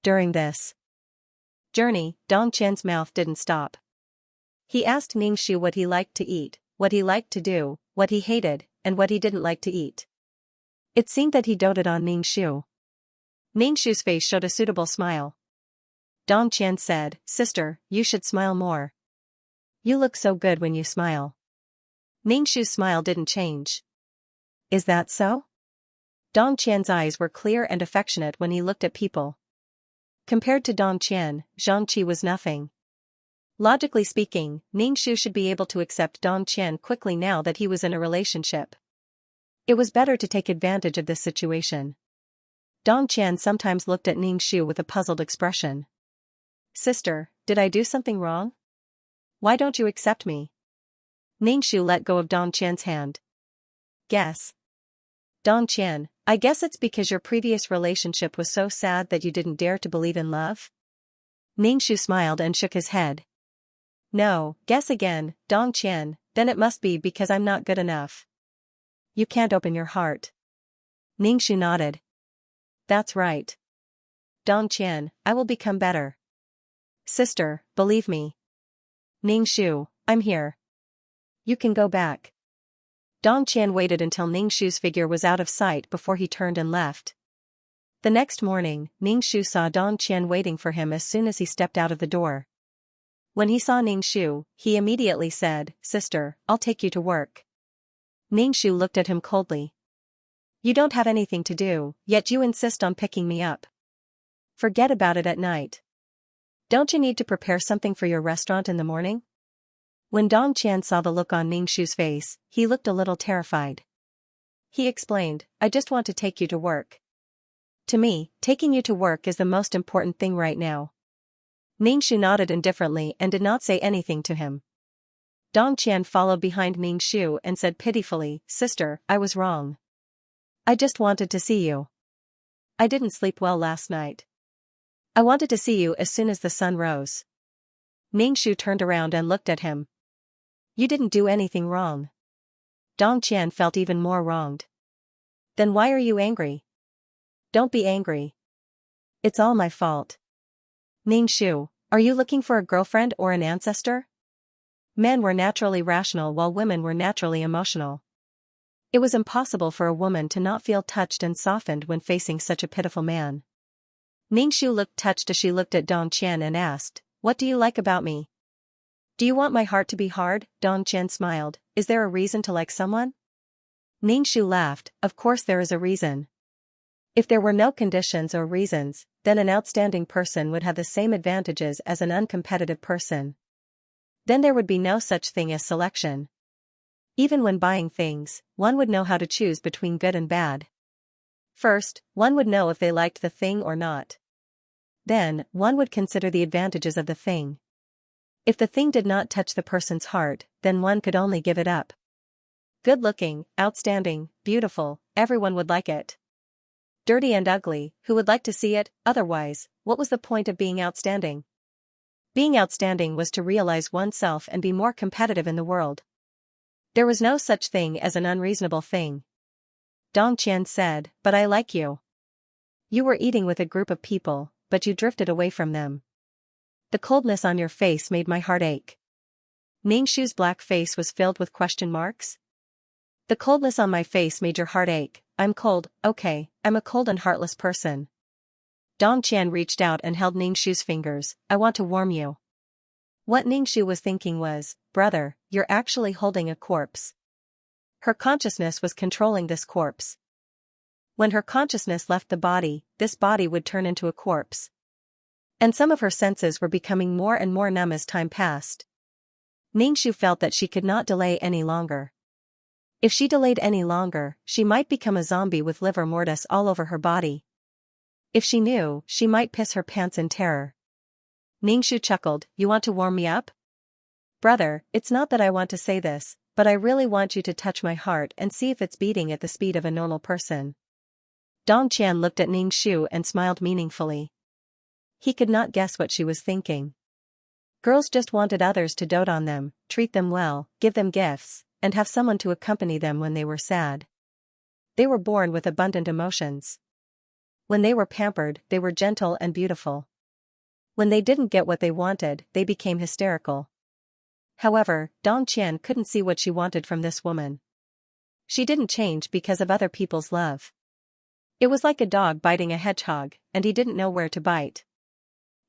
During this journey, Dong Qian's mouth didn't stop. He asked Ningxu what he liked to eat, what he liked to do, what he hated, and what he didn't like to eat. It seemed that he doted on Ningxu. Ningxu's face showed a suitable smile. Dong Qian said, sister, you should smile more. You look so good when you smile. Ningxu's smile didn't change. Is that so? Dong Qian's eyes were clear and affectionate when he looked at people. Compared to Dong Qian, Xianxia was nothing. Logically speaking, Ningxu should be able to accept Dong Qian quickly now that he was in a relationship. It was better to take advantage of this situation. Dong Qian sometimes looked at Ningxu with a puzzled expression. Sister, did I do something wrong? Why don't you accept me? Ningshu let go of Dong Qian's hand. Guess. Dong Qian, I guess it's because your previous relationship was so sad that you didn't dare to believe in love? Ningshu smiled and shook his head. No, guess again, Dong Qian, then it must be because I'm not good enough. You can't open your heart. Ningshu nodded. That's right. Dong Qian, I will become better. Sister, believe me. Ningshu, I'm here. You can go back. Dong Qian waited until Ningshu's figure was out of sight before he turned and left. The next morning, Ningshu saw Dong Qian waiting for him as soon as he stepped out of the door. When he saw Ningshu, he immediately said, Sister, I'll take you to work. Ningshu looked at him coldly. You don't have anything to do, yet you insist on picking me up. Forget about it at night. Don't you need to prepare something for your restaurant in the morning? When Dong Qian saw the look on Ningshu's face, he looked a little terrified. He explained, I just want to take you to work. To me, taking you to work is the most important thing right now. Ningshu nodded indifferently and did not say anything to him. Dong Qian followed behind Ningshu and said pitifully, Sister, I was wrong. I just wanted to see you. I didn't sleep well last night. I wanted to see you as soon as the sun rose. Ningshu turned around and looked at him. You didn't do anything wrong. Dong Qian felt even more wronged. Then why are you angry? Don't be angry. It's all my fault. Ningshu, are you looking for a girlfriend or an ancestor? Men were naturally rational while women were naturally emotional. It was impossible for a woman to not feel touched and softened when facing such a pitiful man. Ningshu looked touched as she looked at Dong Qian and asked, What do you like about me? Do you want my heart to be hard? Dong Qian smiled, Is there a reason to like someone? Ningshu laughed, Of course there is a reason. If there were no conditions or reasons, then an outstanding person would have the same advantages as an uncompetitive person. Then there would be no such thing as selection. Even when buying things, one would know how to choose between good and bad. First, one would know if they liked the thing or not. Then, one would consider the advantages of the thing. If the thing did not touch the person's heart, then one could only give it up. Good looking, outstanding, beautiful, everyone would like it. Dirty and ugly, who would like to see it? Otherwise, what was the point of being outstanding? Being outstanding was to realize oneself and be more competitive in the world. There was no such thing as an unreasonable thing. Dong Qian said, But I like you. You were eating with a group of people, but you drifted away from them. The coldness on your face made my heart ache. Ningshu's black face was filled with question marks. The coldness on my face made your heart ache. I'm cold, okay, I'm a cold and heartless person. Dong Qian reached out and held Ningshu's fingers, I want to warm you. What Ningshu was thinking was, Brother, you're actually holding a corpse. Her consciousness was controlling this corpse. When her consciousness left the body, this body would turn into a corpse. And some of her senses were becoming more and more numb as time passed. Ningshu felt that she could not delay any longer. If she delayed any longer, she might become a zombie with livor mortis all over her body. If she knew, she might piss her pants in terror. Ningshu chuckled, You want to warm me up? Brother, it's not that I want to say this, but I really want you to touch my heart and see if it's beating at the speed of a normal person. Dong Qian looked at Ningshu and smiled meaningfully. He could not guess what she was thinking. Girls just wanted others to dote on them, treat them well, give them gifts, and have someone to accompany them when they were sad. They were born with abundant emotions. When they were pampered, they were gentle and beautiful. When they didn't get what they wanted, they became hysterical. However, Dong Qian couldn't see what she wanted from this woman. She didn't change because of other people's love. It was like a dog biting a hedgehog, and he didn't know where to bite.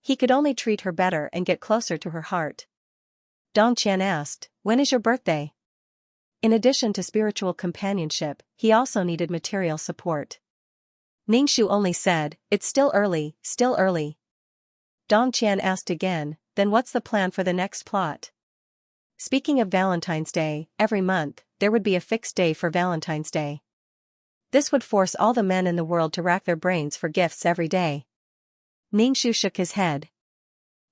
He could only treat her better and get closer to her heart. Dong Qian asked, When is your birthday? In addition to spiritual companionship, he also needed material support. Ningshu only said, It's still early, still early. Dong Qian asked again, Then what's the plan for the next plot? Speaking of Valentine's Day, every month, there would be a fixed day for Valentine's Day. This would force all the men in the world to rack their brains for gifts every day. Ningshu shook his head.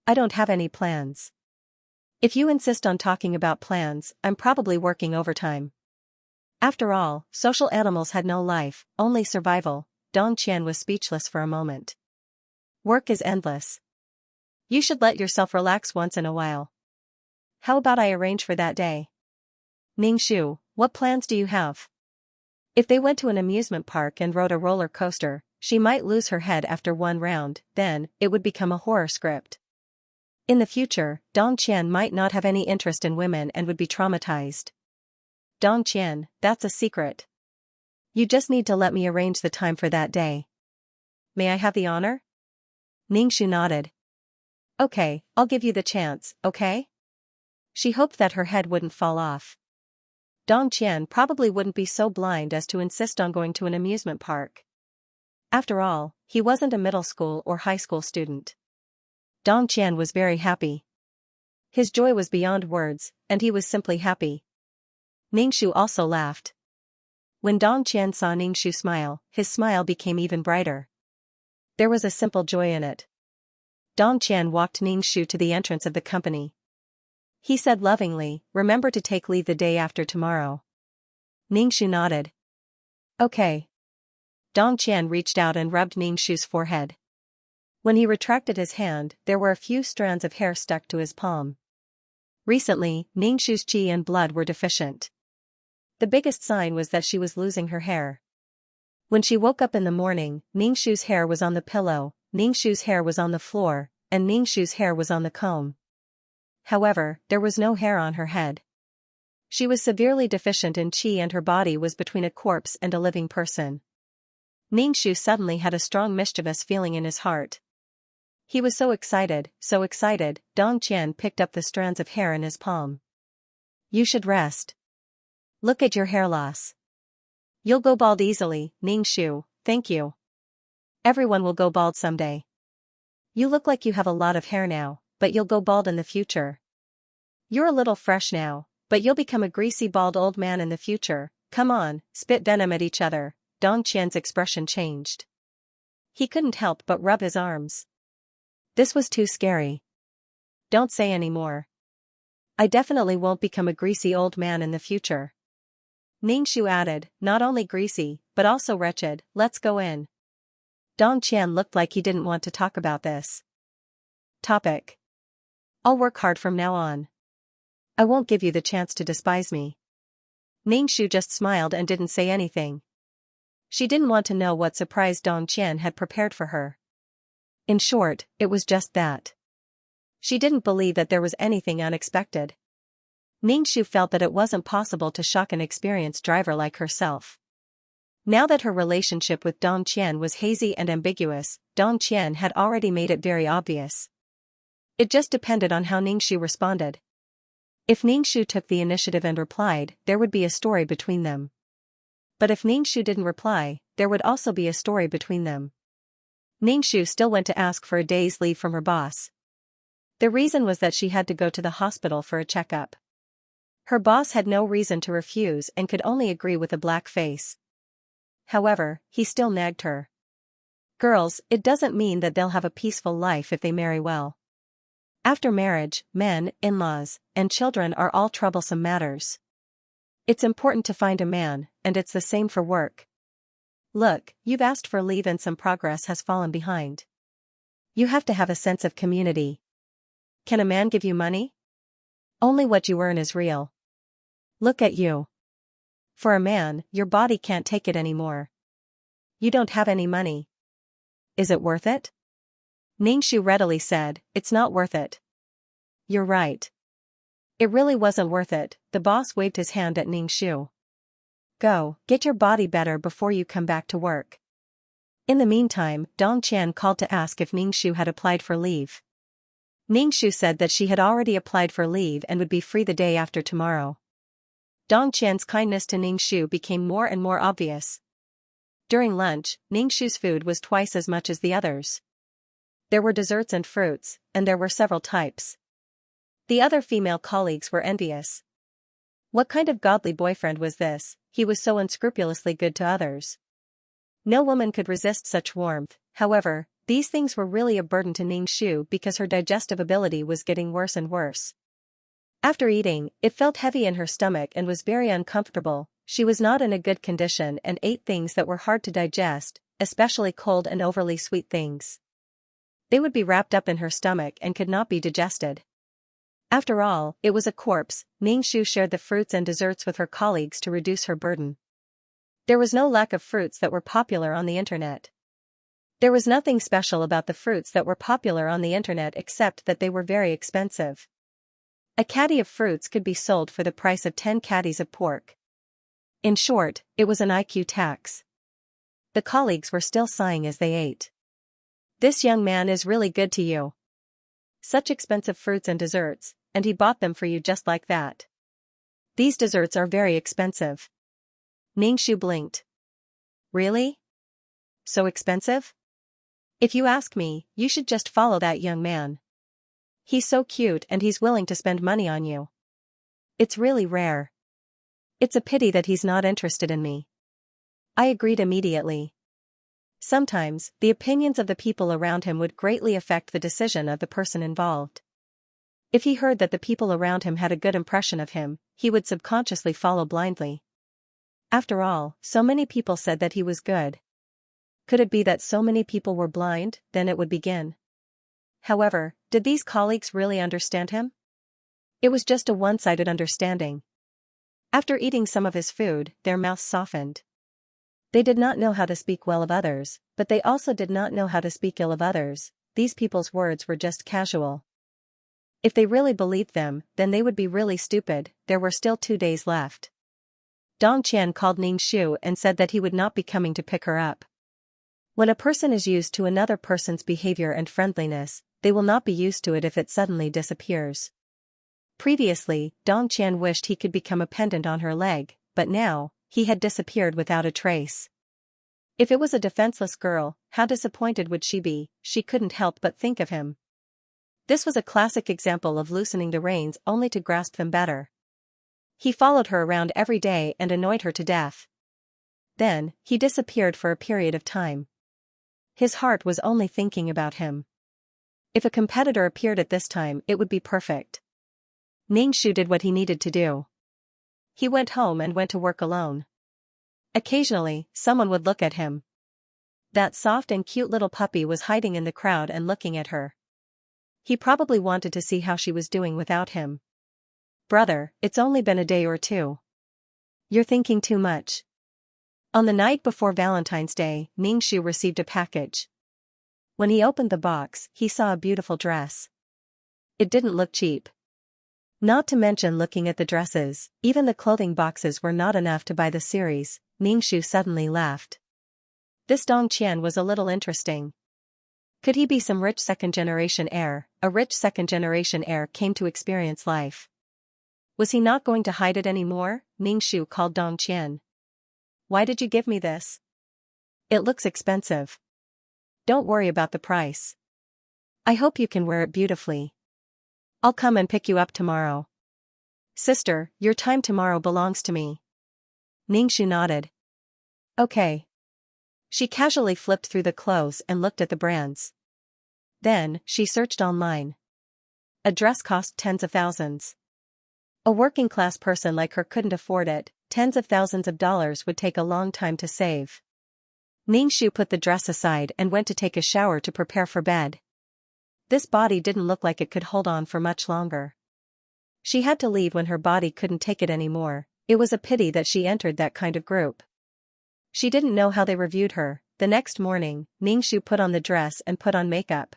I don't have any plans. If you insist on talking about plans, I'm probably working overtime. After all, social animals had no life, only survival. Dong Qian was speechless for a moment. Work is endless. You should let yourself relax once in a while. How about I arrange for that day? Ning-Shu, what plans do you have? If they went to an amusement park and rode a roller coaster, she might lose her head after one round, then, it would become a horror script. In the future, Dong Qian might not have any interest in women and would be traumatized. Dong Qian, that's a secret. You just need to let me arrange the time for that day. May I have the honor? Ning-Shu nodded. Okay, I'll give you the chance, okay? She hoped that her head wouldn't fall off. Dong Qian probably wouldn't be so blind as to insist on going to an amusement park. After all, he wasn't a middle school or high school student. Dong Qian was very happy. His joy was beyond words, and he was simply happy. Ning-Shu also laughed. When Dong Qian saw Ning-Shu smile, his smile became even brighter. There was a simple joy in it. Dong Qian walked Ning-Shu to the entrance of the company. He said lovingly, remember to take leave the day after tomorrow. Ning-Shu nodded. Okay. Dong Qian reached out and rubbed Ning-Shu's forehead. When he retracted his hand, there were a few strands of hair stuck to his palm. Recently, Ning-Shu's qi and blood were deficient. The biggest sign was that she was losing her hair. When she woke up in the morning, Ning-Shu's hair was on the pillow, Ning-Shu's hair was on the floor, and Ning-Shu's hair was on the comb. However, there was no hair on her head. She was severely deficient in qi and her body was between a corpse and a living person. Ning-Shu suddenly had a strong mischievous feeling in his heart. He was so excited, Dong Qian picked up the strands of hair in his palm. You should rest. Look at your hair loss. You'll go bald easily, Ning-Shu, thank you. Everyone will go bald someday. You look like you have a lot of hair now, but you'll go bald in the future. You're a little fresh now, but you'll become a greasy bald old man in the future. Come on, spit venom at each other. Dong Qian's expression changed. He couldn't help but rub his arms. This was too scary. Don't say any more. I definitely won't become a greasy old man in the future. Ning-Shu added, not only greasy, but also wretched, let's go in. Dong Qian looked like he didn't want to talk about this topic. I'll work hard from now on. I won't give you the chance to despise me. Ning-Shu just smiled and didn't say anything. She didn't want to know what surprise Dong Qian had prepared for her. In short, it was just that. She didn't believe that there was anything unexpected. Ning-Shu felt that it wasn't possible to shock an experienced driver like herself. Now that her relationship with Dong Qian was hazy and ambiguous, Dong Qian had already made it very obvious. It just depended on how Ning-Shu responded. If Ning-Shu took the initiative and replied, there would be a story between them. But if Ning-Shu didn't reply, there would also be a story between them. Ning-Shu still went to ask for a day's leave from her boss. The reason was that she had to go to the hospital for a checkup. Her boss had no reason to refuse and could only agree with a black face. However, he still nagged her. Girls, it doesn't mean that they'll have a peaceful life if they marry well. After marriage, men, in-laws, and children are all troublesome matters. It's important to find a man, and it's the same for work. Look, you've asked for leave and some progress has fallen behind. You have to have a sense of community. Can a man give you money? Only what you earn is real. Look at you. For a man, your body can't take it anymore. You don't have any money. Is it worth it? Ning-Shu readily said, it's not worth it. You're right. It really wasn't worth it. The boss waved his hand at Ning-Shu. Go, get your body better before you come back to work. In the meantime, Dong Qian called to ask if Ning-Shu had applied for leave. Ning-Shu said that she had already applied for leave and would be free the day after tomorrow. Dong Qian's kindness to Ning-Shu became more and more obvious. During lunch, Ning-Shu's food was twice as much as the others. There were desserts and fruits, and there were several types. The other female colleagues were envious. What kind of godly boyfriend was this? He was so unscrupulously good to others. No woman could resist such warmth. However, These things were really a burden to Ning Shu because her digestive ability was getting worse and worse. After eating, it felt heavy in her stomach and was very uncomfortable. She was not in a good condition and ate things that were hard to digest, especially cold and overly sweet things. They would be wrapped up in her stomach and could not be digested. After all, it was a corpse. Ning Shu shared the fruits and desserts with her colleagues to reduce her burden. There was no lack of fruits that were popular on the internet. There was nothing special about the fruits that were popular on the internet except that they were very expensive. A caddy of fruits could be sold for the price of 10 caddies of pork. In short, it was an IQ tax. The colleagues were still sighing as they ate. This young man is really good to you. Such expensive fruits and desserts, and he bought them for you just like that. These desserts are very expensive. Ning Shu blinked. Really? So expensive? If you ask me, you should just follow that young man. He's so cute and he's willing to spend money on you. It's really rare. It's a pity that he's not interested in me. I agreed immediately. Sometimes, the opinions of the people around him would greatly affect the decision of the person involved. If he heard that the people around him had a good impression of him, he would subconsciously follow blindly. After all, so many people said that he was good. Could it be that so many people were blind? Then it would begin. However, did these colleagues really understand him? It was just a one-sided understanding. After eating some of his food, their mouths softened. They did not know how to speak well of others, but they also did not know how to speak ill of others. These people's words were just casual. If they really believed them, then they would be really stupid. There were still 2 days left. Dong Qian called Ning Shu and said that he would not be coming to pick her up. When a person is used to another person's behavior and friendliness, they will not be used to it if it suddenly disappears. Previously, Dong Qian wished he could become a pendant on her leg, but now, he had disappeared without a trace. If it was a defenseless girl, how disappointed would she be? She couldn't help but think of him. This was a classic example of loosening the reins only to grasp them better. He followed her around every day and annoyed her to death. Then, he disappeared for a period of time. His heart was only thinking about him. If a competitor appeared at this time, it would be perfect. Ning Shu did what he needed to do. He went home and went to work alone. Occasionally, someone would look at him. That soft and cute little puppy was hiding in the crowd and looking at her. He probably wanted to see how she was doing without him. Brother, it's only been a day or two. You're thinking too much. On the night before Valentine's Day, Ning Shu received a package. When he opened the box, he saw a beautiful dress. It didn't look cheap. Not to mention looking at the dresses, even the clothing boxes were not enough to buy the series. Ning Shu suddenly laughed. This Dong Qian was a little interesting. Could he be some rich second-generation heir? A rich second-generation heir came to experience life. Was he not going to hide it anymore? Ning Shu called Dong Qian. Why did you give me this? It looks expensive. Don't worry about the price. I hope you can wear it beautifully. I'll come and pick you up tomorrow. Sister, your time tomorrow belongs to me. Ning Shu nodded. Okay. She casually flipped through the clothes and looked at the brands. Then, she searched online. A dress cost tens of thousands. A working-class person like her couldn't afford it. Tens of thousands of dollars would take a long time to save. Ning Shu put the dress aside and went to take a shower to prepare for bed. This body didn't look like it could hold on for much longer. She had to leave when her body couldn't take it anymore. It was a pity that she entered that kind of group. She didn't know how they reviewed her. The next morning, Ning Shu put on the dress and put on makeup.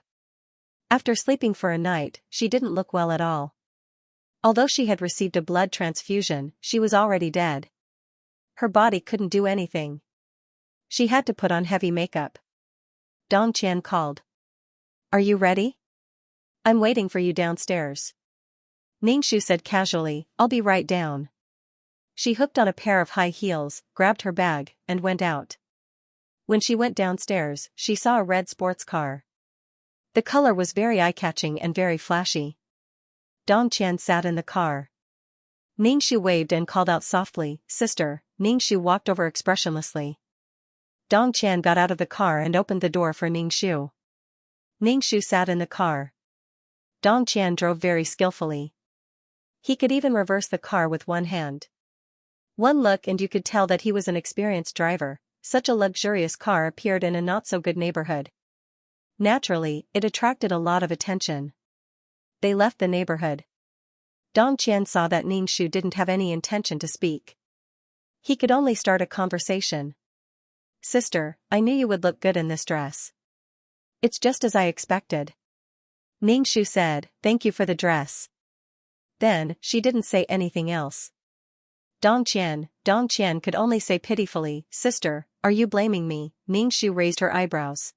After sleeping for a night, she didn't look well at all. Although she had received a blood transfusion, she was already dead. Her body couldn't do anything. She had to put on heavy makeup. Dong Qian called. Are you ready? I'm waiting for you downstairs. Ning Shu said casually, I'll be right down. She hooked on a pair of high heels, grabbed her bag, and went out. When she went downstairs, she saw a red sports car. The color was very eye-catching and very flashy. Dong Qian sat in the car. Ning Shu waved and called out softly, Sister. Ning Shu walked over expressionlessly. Dong Qian got out of the car and opened the door for Ning Shu. Ning Shu sat in the car. Dong Qian drove very skillfully. He could even reverse the car with one hand. One look and you could tell that he was an experienced driver. Such a luxurious car appeared in a not-so-good neighborhood. Naturally, it attracted a lot of attention. They left the neighborhood. Dong Qian saw that Ning Shu didn't have any intention to speak. He could only start a conversation. "Sister, I knew you would look good in this dress." "It's just as I expected." Ning Shu said, "Thank you for the dress." Then, she didn't say anything else. Dong Qian could only say pitifully, "Sister, are you blaming me?" Ning Shu raised her eyebrows.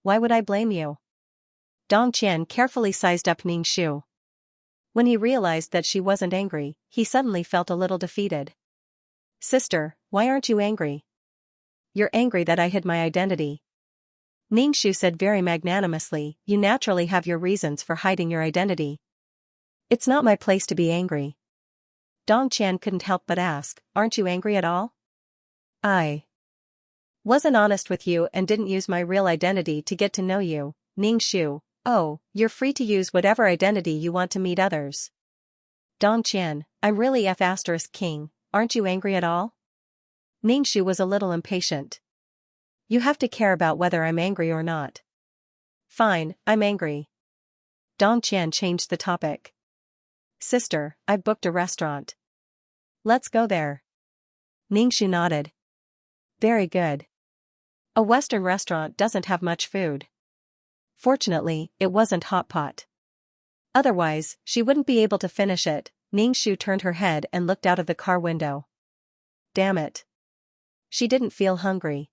"Why would I blame you?" Dong Qian carefully sized up Ning Shu. When he realized that she wasn't angry, he suddenly felt a little defeated. "Sister, why aren't you angry?" "You're angry that I hid my identity." Ning Shu said very magnanimously, "You naturally have your reasons for hiding your identity. It's not my place to be angry." Dong Qian couldn't help but ask, "Aren't you angry at all?" "I wasn't honest with you and didn't use my real identity to get to know you." Ning Shu, "Oh, you're free to use whatever identity you want to meet others." Dong Qian, "I'm really F***king, aren't you angry at all?" Ning Shu was a little impatient. "You have to care about whether I'm angry or not." "Fine, I'm angry." Dong Qian changed the topic. "Sister, I've booked a restaurant. Let's go there." Ning Shu nodded. "Very good. A Western restaurant doesn't have much food." Fortunately, it wasn't hot pot. Otherwise, she wouldn't be able to finish it. Ning Shu turned her head and looked out of the car window. Damn it. She didn't feel hungry.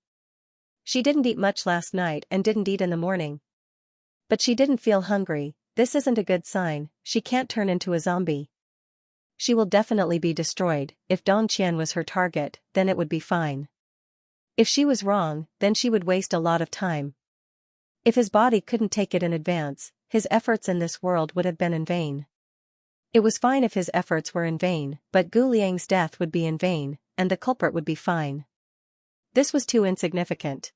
She didn't eat much last night and didn't eat in the morning. But she didn't feel hungry. This isn't a good sign. She can't turn into a zombie. She will definitely be destroyed. If Dong Qian was her target, then it would be fine. If she was wrong, then she would waste a lot of time. If his body couldn't take it in advance, his efforts in this world would have been in vain. It was fine if his efforts were in vain, but Gu Liang's death would be in vain, and the culprit would be fine. This was too insignificant.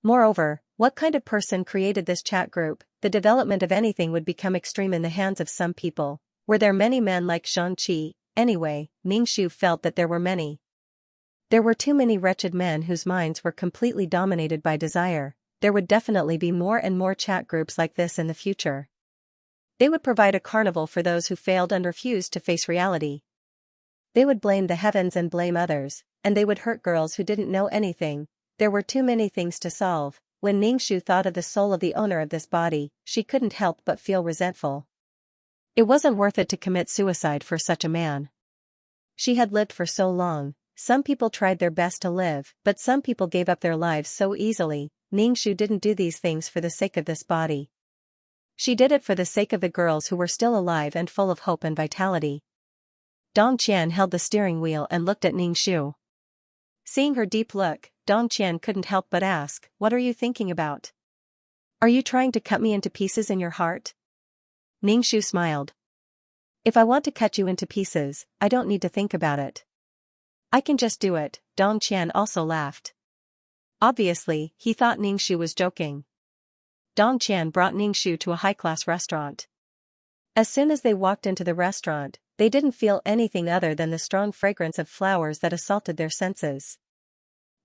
Moreover, what kind of person created this chat group? The development of anything would become extreme in the hands of some people. Were there many men like Xianxia? Anyway, Ning Shu felt that there were many. There were too many wretched men whose minds were completely dominated by desire. There would definitely be more and more chat groups like this in the future. They would provide a carnival for those who failed and refused to face reality. They would blame the heavens and blame others, and they would hurt girls who didn't know anything. There were too many things to solve. When Ning Shu thought of the soul of the owner of this body, she couldn't help but feel resentful. It wasn't worth it to commit suicide for such a man. She had lived for so long. Some people tried their best to live, but some people gave up their lives so easily. Ning Shu didn't do these things for the sake of this body. She did it for the sake of the girls who were still alive and full of hope and vitality. Dong Qian held the steering wheel and looked at Ning Shu. Seeing her deep look, Dong Qian couldn't help but ask, "What are you thinking about? Are you trying to cut me into pieces in your heart?" Ning Shu smiled. "If I want to cut you into pieces, I don't need to think about it. I can just do it." Dong Qian also laughed. Obviously, he thought Ning Shu was joking. Dong Qian brought Ning Shu to a high-class restaurant. As soon as they walked into the restaurant, they didn't feel anything other than the strong fragrance of flowers that assaulted their senses.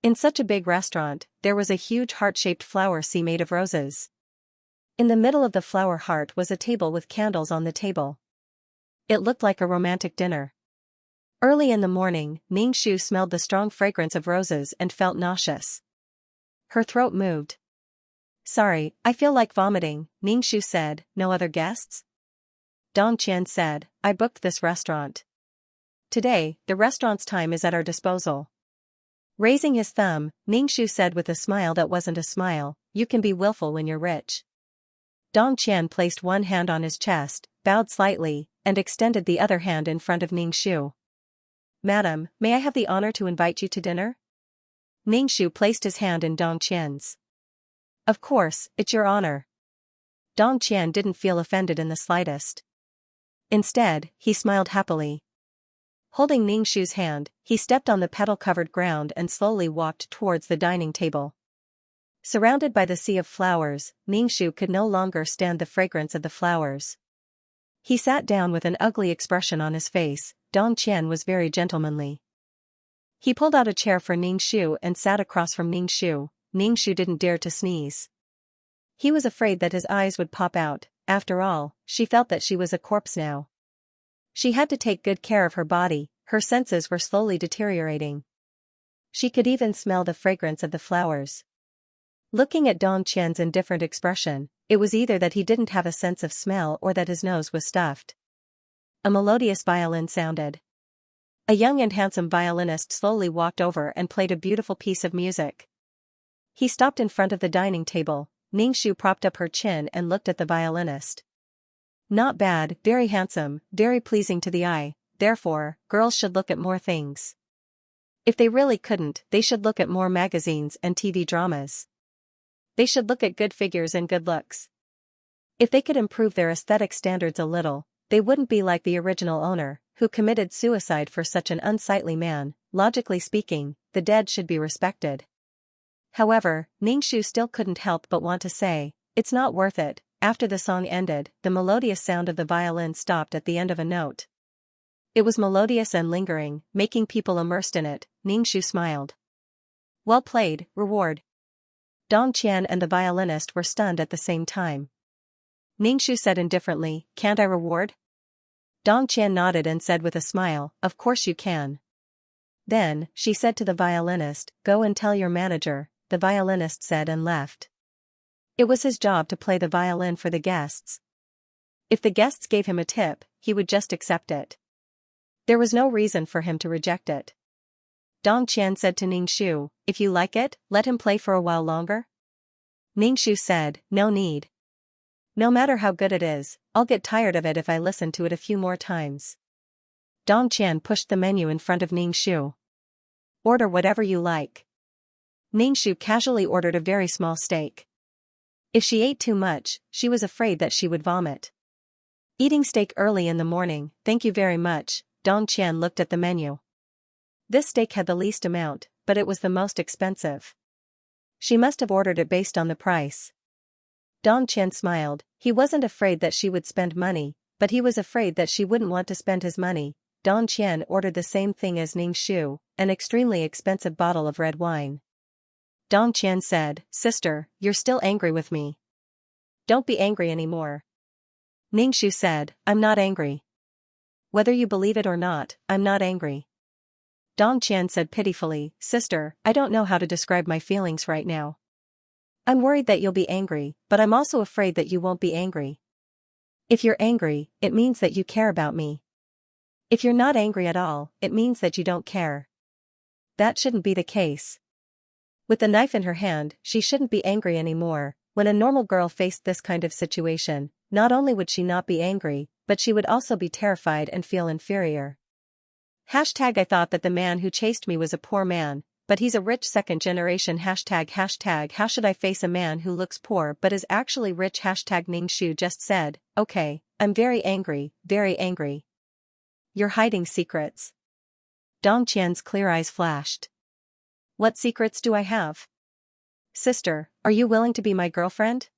In such a big restaurant, there was a huge heart-shaped flower sea made of roses. In the middle of the flower heart was a table with candles on the table. It looked like a romantic dinner. Early in the morning, Ning Shu smelled the strong fragrance of roses and felt nauseous. Her throat moved. "Sorry, I feel like vomiting," Ning Shu said. "No other guests?" Dong Qian said, "I booked this restaurant. Today, the restaurant's time is at our disposal." Raising his thumb, Ning Shu said with a smile that wasn't a smile, "You can be willful when you're rich." Dong Qian placed one hand on his chest, bowed slightly, and extended the other hand in front of Ning Shu. "Madam, may I have the honor to invite you to dinner?" Ning Shu placed his hand in Dong Qian's. "Of course, it's your honor." Dong Qian didn't feel offended in the slightest. Instead, he smiled happily. Holding Ning Shu's hand, he stepped on the petal-covered ground and slowly walked towards the dining table. Surrounded by the sea of flowers, Ningxu could no longer stand the fragrance of the flowers. He sat down with an ugly expression on his face. Dong Qian was very gentlemanly. He pulled out a chair for Ningxu and sat across from Ningxu. Ningxu didn't dare to sneeze. He was afraid that his eyes would pop out. After all, she felt that she was a corpse now. She had to take good care of her body, her senses were slowly deteriorating. She could even smell the fragrance of the flowers. Looking at Dong Qian's indifferent expression, it was either that he didn't have a sense of smell or that his nose was stuffed. A melodious violin sounded. A young and handsome violinist slowly walked over and played a beautiful piece of music. He stopped in front of the dining table. Ningxu propped up her chin and looked at the violinist. Not bad, very handsome, very pleasing to the eye, therefore, girls should look at more things. If they really couldn't, they should look at more magazines and TV dramas. They should look at good figures and good looks. If they could improve their aesthetic standards a little, they wouldn't be like the original owner, who committed suicide for such an unsightly man. Logically speaking, the dead should be respected. However, Ningxu still couldn't help but want to say, "It's not worth it." After the song ended, the melodious sound of the violin stopped at the end of a note. It was melodious and lingering, making people immersed in it. Ningxu smiled. Well played, reward. Dong Qian and the violinist were stunned at the same time. Ningxu said indifferently, "Can't I reward?" Dong Qian nodded and said with a smile, "Of course you can." Then, she said to the violinist, "Go and tell your manager." The violinist said and left. It was his job to play the violin for the guests. If the guests gave him a tip, he would just accept it. There was no reason for him to reject it. Dong Qian said to Ningxu, "If you like it, let him play for a while longer." Ningxu said, "No need. No matter how good it is, I'll get tired of it if I listen to it a few more times." Dong Qian pushed the menu in front of Ningxu. "Order whatever you like." Ningxu casually ordered a very small steak. If she ate too much, she was afraid that she would vomit. Eating steak early in the morning, thank you very much. Dong Qian looked at the menu. This steak had the least amount, but it was the most expensive. She must have ordered it based on the price. Dong Qian smiled. He wasn't afraid that she would spend money, but he was afraid that she wouldn't want to spend his money. Dong Qian ordered the same thing as Ningxu, an extremely expensive bottle of red wine. Dong Qian said, "Sister, you're still angry with me. Don't be angry anymore." Ningxu said, "I'm not angry. Whether you believe it or not, I'm not angry." Dong Qian said pitifully, "Sister, I don't know how to describe my feelings right now. I'm worried that you'll be angry, but I'm also afraid that you won't be angry. If you're angry, it means that you care about me. If you're not angry at all, it means that you don't care. That shouldn't be the case." With the knife in her hand, she shouldn't be angry anymore. When a normal girl faced this kind of situation, not only would she not be angry, but she would also be terrified and feel inferior. Hashtag I thought that the man who chased me was a poor man, but he's a rich second generation. Hashtag how should I face a man who looks poor but is actually rich? Hashtag Ningxu just said, "Okay, I'm very angry, very angry." "You're hiding secrets." Dong Qian's clear eyes flashed. "What secrets do I have?" "Sister, are you willing to be my girlfriend?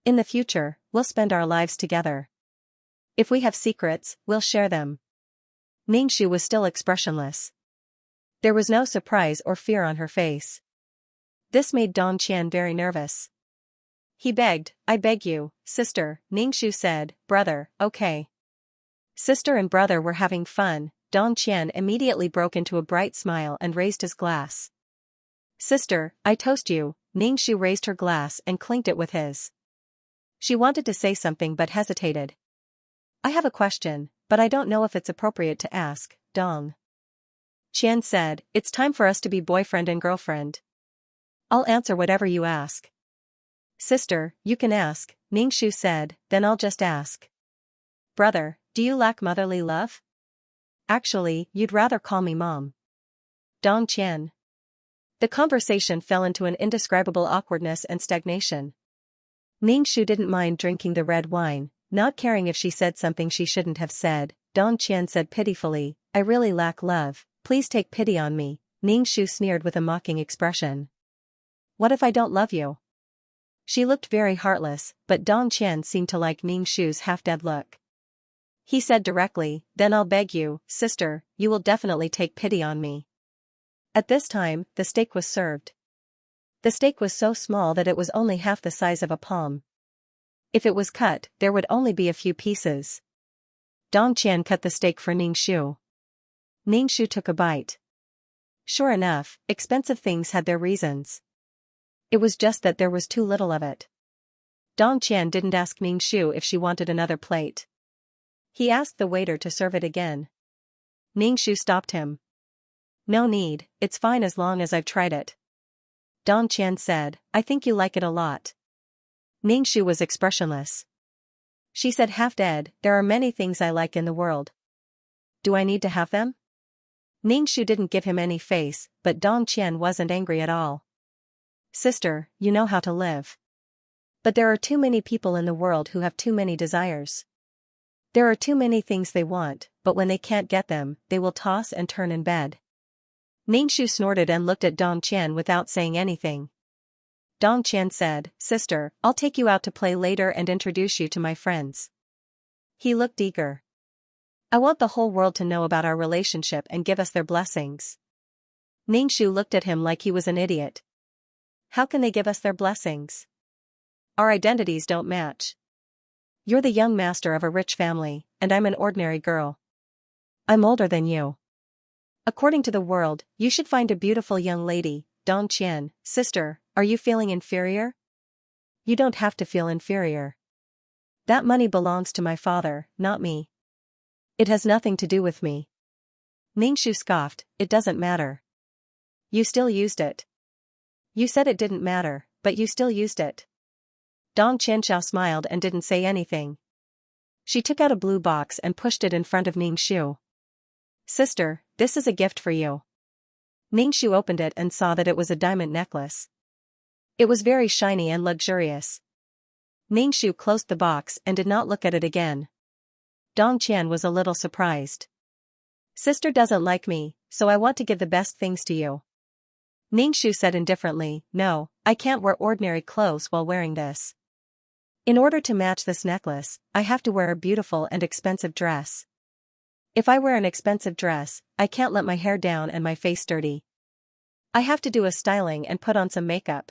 In the future, we'll spend our lives together. If we have secrets, we'll share them." Ningxu was still expressionless. There was no surprise or fear on her face. This made Dong Qian very nervous. He begged, "I beg you, sister." Ningxu said, "Brother, okay." Sister and brother were having fun. Dong Qian immediately broke into a bright smile and raised his glass. "Sister, I toast you." Ningxu raised her glass and clinked it with his. She wanted to say something but hesitated. "I have a question, but I don't know if it's appropriate to ask." Dong Qian said, "It's time for us to be boyfriend and girlfriend. I'll answer whatever you ask." "Sister, you can ask," Ningxu said, "then I'll just ask. Brother, do you lack motherly love? Actually, you'd rather call me mom." Dong Qian. The conversation fell into an indescribable awkwardness and stagnation. Ningxu didn't mind drinking the red wine, not caring if she said something she shouldn't have said. Dong Qian said pitifully, "I really lack love, please take pity on me." Ningxu sneered with a mocking expression. What if I don't love you? She looked very heartless, but Dong Qian seemed to like Ning Shu's half-dead look. He said directly, then I'll beg you, sister, you will definitely take pity on me. At this time, the steak was served. The steak was so small that it was only half the size of a palm. If it was cut, there would only be a few pieces. Dong Qian cut the steak for Ning Shu. Ning Shu took a bite. Sure enough, expensive things had their reasons. It was just that there was too little of it. Dong Qian didn't ask Ning Shu if she wanted another plate. He asked the waiter to serve it again. Ning Shu stopped him. No need, it's fine as long as I've tried it. Dong Qian said, I think you like it a lot. Ning Shu was expressionless. She said half-dead, there are many things I like in the world. Do I need to have them? Ning Shu didn't give him any face, but Dong Qian wasn't angry at all. Sister, you know how to live. But there are too many people in the world who have too many desires. There are too many things they want, but when they can't get them, they will toss and turn in bed. Ning Shu snorted and looked at Dong Qian without saying anything. Dong Qian said, Sister, I'll take you out to play later and introduce you to my friends. He looked eager. I want the whole world to know about our relationship and give us their blessings. Ning Shu looked at him like he was an idiot. How can they give us their blessings? Our identities don't match. You're the young master of a rich family, and I'm an ordinary girl. I'm older than you. According to the world, you should find a beautiful young lady. Dong Qian, sister, are you feeling inferior? You don't have to feel inferior. That money belongs to my father, not me. It has nothing to do with me. Ning Shu scoffed, it doesn't matter. You still used it. You said it didn't matter, but you still used it. Dong Qianxiao smiled and didn't say anything. She took out a blue box and pushed it in front of Ning Shu. Sister, this is a gift for you. Ning Shu opened it and saw that it was a diamond necklace. It was very shiny and luxurious. Ning Shu closed the box and did not look at it again. Dong Qian was a little surprised. Sister doesn't like me, so I want to give the best things to you. Ning Shu said indifferently, no, I can't wear ordinary clothes while wearing this. In order to match this necklace, I have to wear a beautiful and expensive dress. If I wear an expensive dress, I can't let my hair down and my face dirty. I have to do a styling and put on some makeup.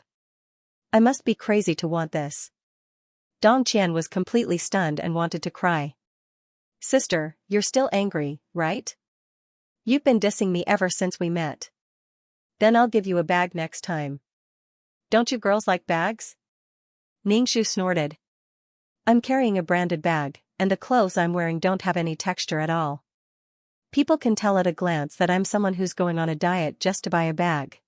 I must be crazy to want this. Dong Qian was completely stunned and wanted to cry. Sister, you're still angry, right? You've been dissing me ever since we met. Then I'll give you a bag next time. Don't you girls like bags? Ning Shu snorted. I'm carrying a branded bag, and the clothes I'm wearing don't have any texture at all. People can tell at a glance that I'm someone who's going on a diet just to buy a bag.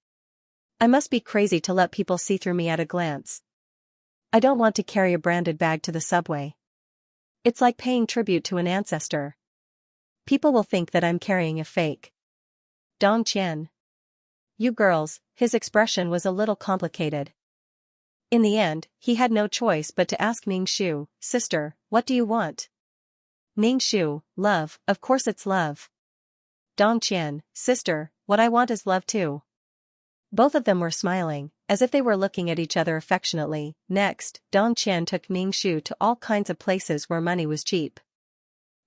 I must be crazy to let people see through me at a glance. I don't want to carry a branded bag to the subway. It's like paying tribute to an ancestor. People will think that I'm carrying a fake. Dong Qian. You girls, his expression was a little complicated. In the end, he had no choice but to ask Ning Shu, Sister, what do you want? Ning Shu, love, of course it's love. Dong Qian, Sister, what I want is love too. Both of them were smiling, as if they were looking at each other affectionately. Next, Dong Qian took Ning Shu to all kinds of places where money was cheap.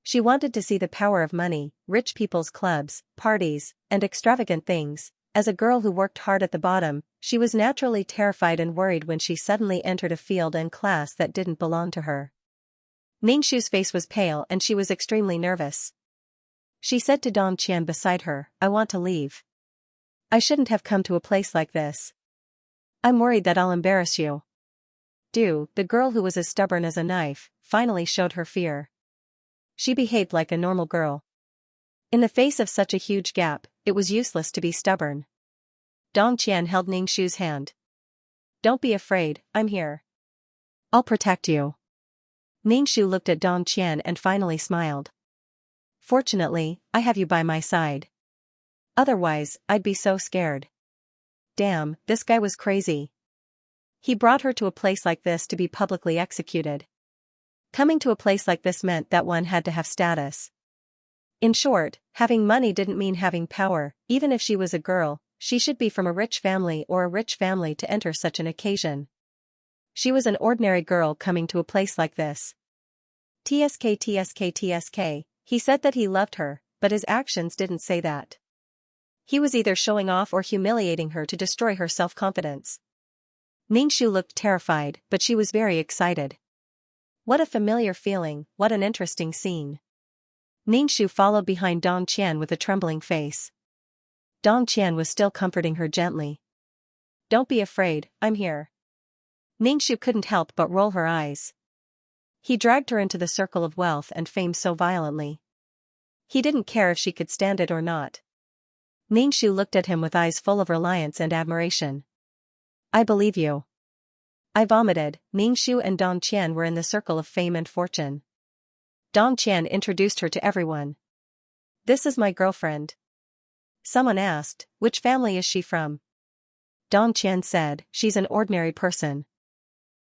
She wanted to see the power of money, rich people's clubs, parties, and extravagant things. As a girl who worked hard at the bottom, she was naturally terrified and worried when she suddenly entered a field and class that didn't belong to her. Ning Shu's face was pale and she was extremely nervous. She said to Dong Qian beside her, I want to leave. I shouldn't have come to a place like this. I'm worried that I'll embarrass you. The girl who was as stubborn as a knife, finally showed her fear. She behaved like a normal girl. In the face of such a huge gap, it was useless to be stubborn. Dong Qian held Ning Shu's hand. Don't be afraid, I'm here. I'll protect you. Ning Shu looked at Dong Qian and finally smiled. Fortunately, I have you by my side. Otherwise, I'd be so scared. Damn, this guy was crazy. He brought her to a place like this to be publicly executed. Coming to a place like this meant that one had to have status. In short, having money didn't mean having power. Even if she was a girl, she should be from a rich family or a rich family to enter such an occasion. She was an ordinary girl coming to a place like this. TSK, he said that he loved her, but his actions didn't say that. He was either showing off or humiliating her to destroy her self-confidence. Ningxu looked terrified, but she was very excited. What a familiar feeling, what an interesting scene. Ningxu followed behind Dong Qian with a trembling face. Dong Qian was still comforting her gently. Don't be afraid, I'm here. Ningxu couldn't help but roll her eyes. He dragged her into the circle of wealth and fame so violently. He didn't care if she could stand it or not. Ningxu looked at him with eyes full of reliance and admiration. I believe you. I vomited. Ningxu and Dong Qian were in the circle of fame and fortune. Dong Qian introduced her to everyone. This is my girlfriend. Someone asked, which family is she from? Dong Qian said, she's an ordinary person.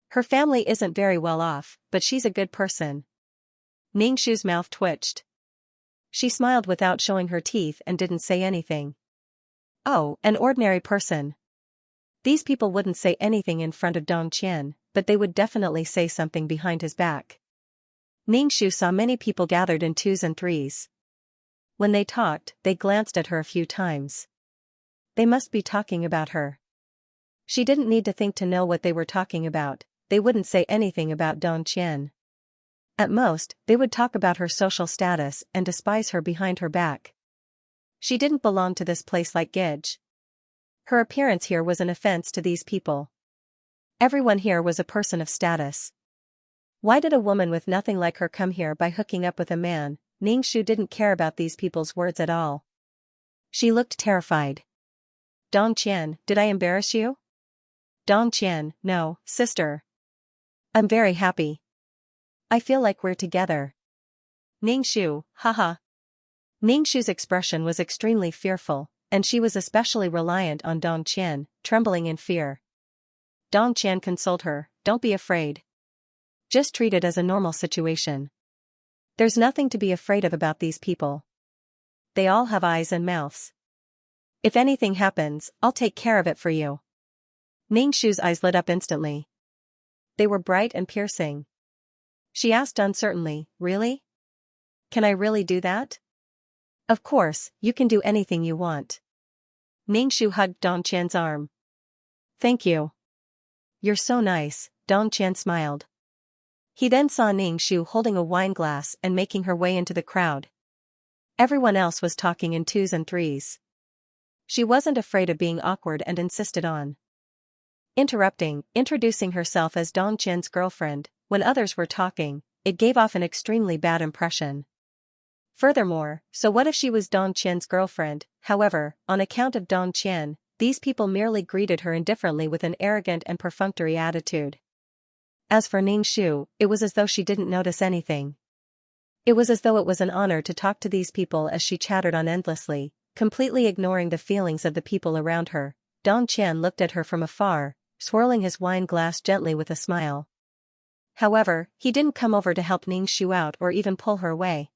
Her family isn't very well off, but she's a good person. Ningxu's mouth twitched. She smiled without showing her teeth and didn't say anything. Oh, an ordinary person. These people wouldn't say anything in front of Dong Qian, but they would definitely say something behind his back. Ningxu saw many people gathered in twos and threes. When they talked, they glanced at her a few times. They must be talking about her. She didn't need to think to know what they were talking about. They wouldn't say anything about Dong Qian. At most, they would talk about her social status and despise her behind her back. She didn't belong to this place like Gidge. Her appearance here was an offense to these people. Everyone here was a person of status. Why did a woman with nothing like her come here by hooking up with a man? Ningxu didn't care about these people's words at all. She looked terrified. Dong Qian, did I embarrass you? Dong Qian, no, sister. I'm very happy. I feel like we're together. Ningxu, haha. Ningxu's expression was extremely fearful, and she was especially reliant on Dong Qian, trembling in fear. Dong Qian consoled her, don't be afraid. Just treat it as a normal situation. There's nothing to be afraid of about these people. They all have eyes and mouths. If anything happens, I'll take care of it for you. Ningxu's eyes lit up instantly. They were bright and piercing. She asked uncertainly, really? Can I really do that? Of course, you can do anything you want. Ningxu hugged Dong Qian's arm. Thank you. You're so nice, Dong Qian smiled. He then saw Ningxu holding a wine glass and making her way into the crowd. Everyone else was talking in twos and threes. She wasn't afraid of being awkward and insisted on introducing herself as Dong Qian's girlfriend. When others were talking, it gave off an extremely bad impression. Furthermore, so what if she was Dong Qian's girlfriend? However, on account of Dong Qian, these people merely greeted her indifferently with an arrogant and perfunctory attitude. As for Ningxu, it was as though she didn't notice anything. It was as though it was an honor to talk to these people as she chattered on endlessly, completely ignoring the feelings of the people around her. Dong Qian looked at her from afar, swirling his wine glass gently with a smile. However, he didn't come over to help Ningxu out or even pull her away.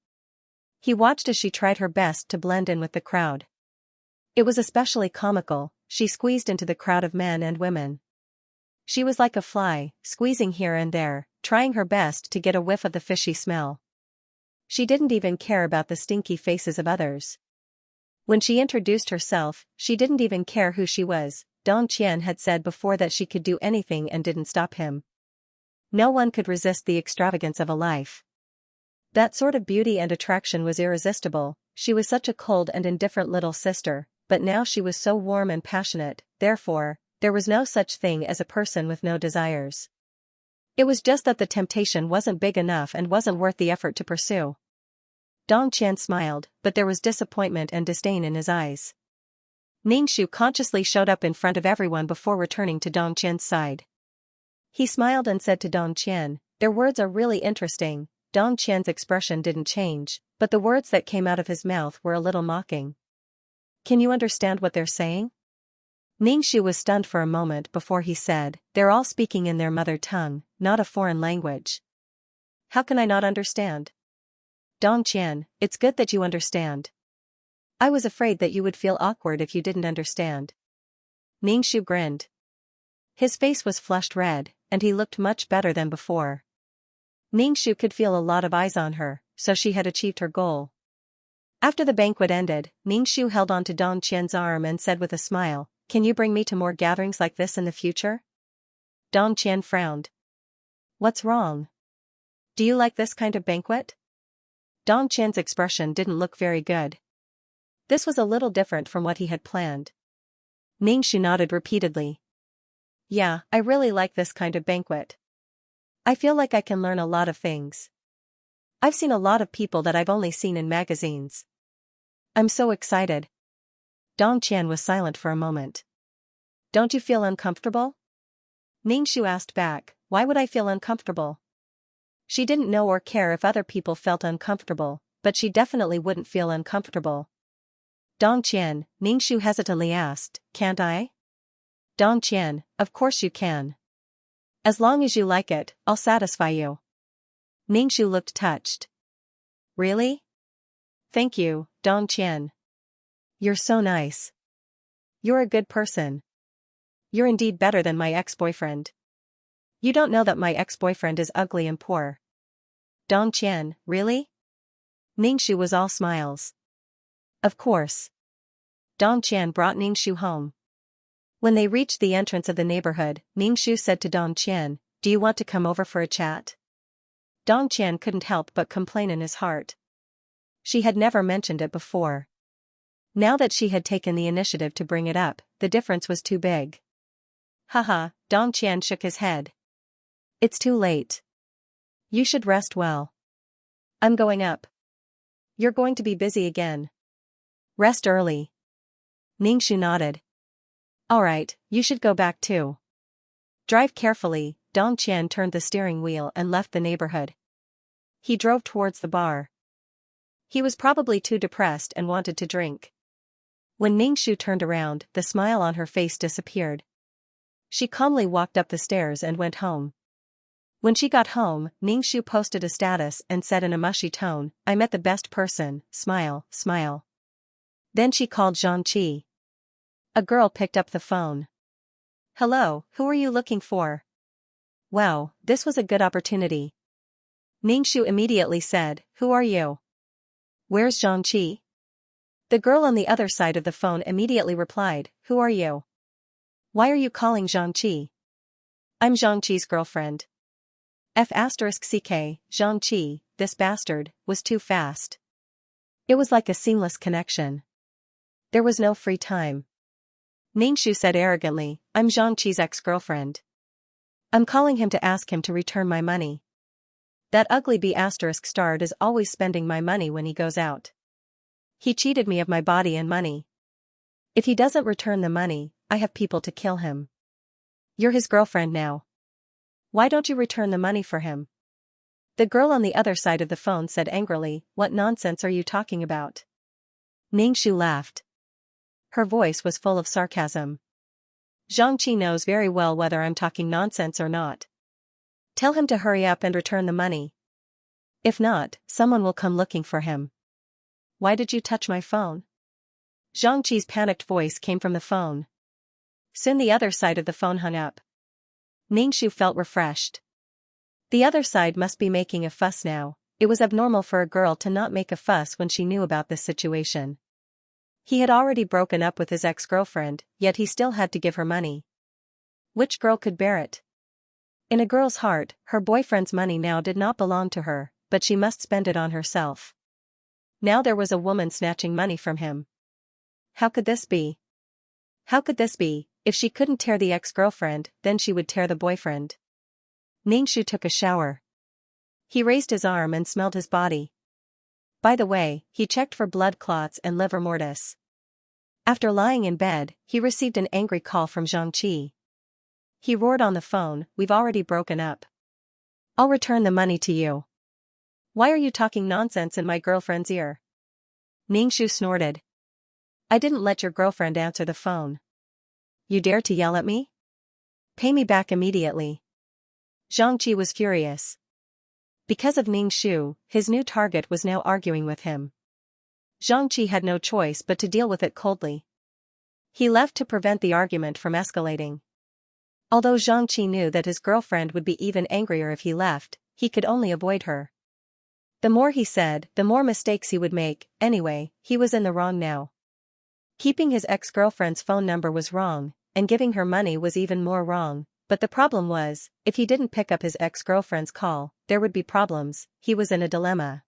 He watched as she tried her best to blend in with the crowd. It was especially comical. She squeezed into the crowd of men and women. She was like a fly, squeezing here and there, trying her best to get a whiff of the fishy smell. She didn't even care about the stinky faces of others. When she introduced herself, she didn't even care who she was. Dong Qian had said before that she could do anything and didn't stop him. No one could resist the extravagance of a life. That sort of beauty and attraction was irresistible. She was such a cold and indifferent little sister, but now she was so warm and passionate. Therefore, there was no such thing as a person with no desires. It was just that the temptation wasn't big enough and wasn't worth the effort to pursue. Dong Qian smiled, but there was disappointment and disdain in his eyes. Ningxu consciously showed up in front of everyone before returning to Dong Qian's side. He smiled and said to Dong Qian, "Their words are really interesting." Dong Qian's expression didn't change, but the words that came out of his mouth were a little mocking. "Can you understand what they're saying?" Ningxu was stunned for a moment before he said, "They're all speaking in their mother tongue, not a foreign language. How can I not understand?" "Dong Qian, it's good that you understand." I was afraid that you would feel awkward if you didn't understand. Ningxu grinned. His face was flushed red, and he looked much better than before. Ningxu could feel a lot of eyes on her, so she had achieved her goal. After the banquet ended, Ningxu held on to Dong Qian's arm and said with a smile, "Can you bring me to more gatherings like this in the future?" Dong Qian frowned. "What's wrong? Do you like this kind of banquet?" Dong Qian's expression didn't look very good. This was a little different from what he had planned. Ningxu nodded repeatedly. "Yeah, I really like this kind of banquet. I feel like I can learn a lot of things. I've seen a lot of people that I've only seen in magazines. I'm so excited." Dong Qian was silent for a moment. "Don't you feel uncomfortable?" Ningxu asked back, "Why would I feel uncomfortable?" She didn't know or care if other people felt uncomfortable, but she definitely wouldn't feel uncomfortable. "Dong Qian," Ningxu hesitantly asked, "Can't I?" "Dong Qian, of course you can. As long as you like it, I'll satisfy you." Ningxu looked touched. "Really? Thank you, Dong Qian. You're so nice. You're a good person. You're indeed better than my ex-boyfriend. You don't know that my ex-boyfriend is ugly and poor." "Dong Qian, really?" Ningxu was all smiles. "Of course." Dong Qian brought Ningxu home. When they reached the entrance of the neighborhood, Ningxu said to Dong Qian, "Do you want to come over for a chat?" Dong Qian couldn't help but complain in his heart. She had never mentioned it before. Now that she had taken the initiative to bring it up, the difference was too big. Haha, Dong Qian shook his head. "It's too late. You should rest well." "I'm going up." "You're going to be busy again. Rest early." Ningxu nodded. "Alright, you should go back too. Drive carefully." Dong Qian turned the steering wheel and left the neighborhood. He drove towards the bar. He was probably too depressed and wanted to drink. When Ningxu turned around, the smile on her face disappeared. She calmly walked up the stairs and went home. When she got home, Ningxu posted a status and said in a mushy tone, "I met the best person, smile, smile." Then she called Xianxia. A girl picked up the phone. "Hello, who are you looking for?" Wow, this was a good opportunity. Ningxu immediately said, "Who are you? Where's Xianxia?" The girl on the other side of the phone immediately replied, "Who are you? Why are you calling Xianxia?" "I'm Xianxia's girlfriend." F***ck, Xianxia, this bastard, was too fast. It was like a seamless connection. There was no free time. Ningxu said arrogantly, "I'm Xianxia's ex-girlfriend. I'm calling him to ask him to return my money. That ugly B***** is always spending my money when he goes out. He cheated me of my body and money. If he doesn't return the money, I have people to kill him. You're his girlfriend now. Why don't you return the money for him?" The girl on the other side of the phone said angrily, "What nonsense are you talking about?" Ningxu laughed. Her voice was full of sarcasm. "Xianxia knows very well whether I'm talking nonsense or not. Tell him to hurry up and return the money. If not, someone will come looking for him." "Why did you touch my phone?" Xianxia's panicked voice came from the phone. Soon the other side of the phone hung up. Ningxu felt refreshed. The other side must be making a fuss now. It was abnormal for a girl to not make a fuss when she knew about this situation. He had already broken up with his ex-girlfriend, yet he still had to give her money. Which girl could bear it? In a girl's heart, her boyfriend's money now did not belong to her, but she must spend it on herself. Now there was a woman snatching money from him. How could this be? How could this be? If she couldn't tear the ex-girlfriend, then she would tear the boyfriend. Ningxu took a shower. He raised his arm and smelled his body. By the way, he checked for blood clots and livor mortis. After lying in bed, he received an angry call from Xianxia. He roared on the phone, "We've already broken up. I'll return the money to you. Why are you talking nonsense in my girlfriend's ear?" Ningxu snorted. "I didn't let your girlfriend answer the phone. You dare to yell at me? Pay me back immediately." Xianxia was furious. Because of Ningxu, his new target was now arguing with him. Xianxia had no choice but to deal with it coldly. He left to prevent the argument from escalating. Although Xianxia knew that his girlfriend would be even angrier if he left, he could only avoid her. The more he said, the more mistakes he would make. Anyway, he was in the wrong now. Keeping his ex-girlfriend's phone number was wrong, and giving her money was even more wrong. But the problem was, if he didn't pick up his ex-girlfriend's call, there would be problems. He was in a dilemma.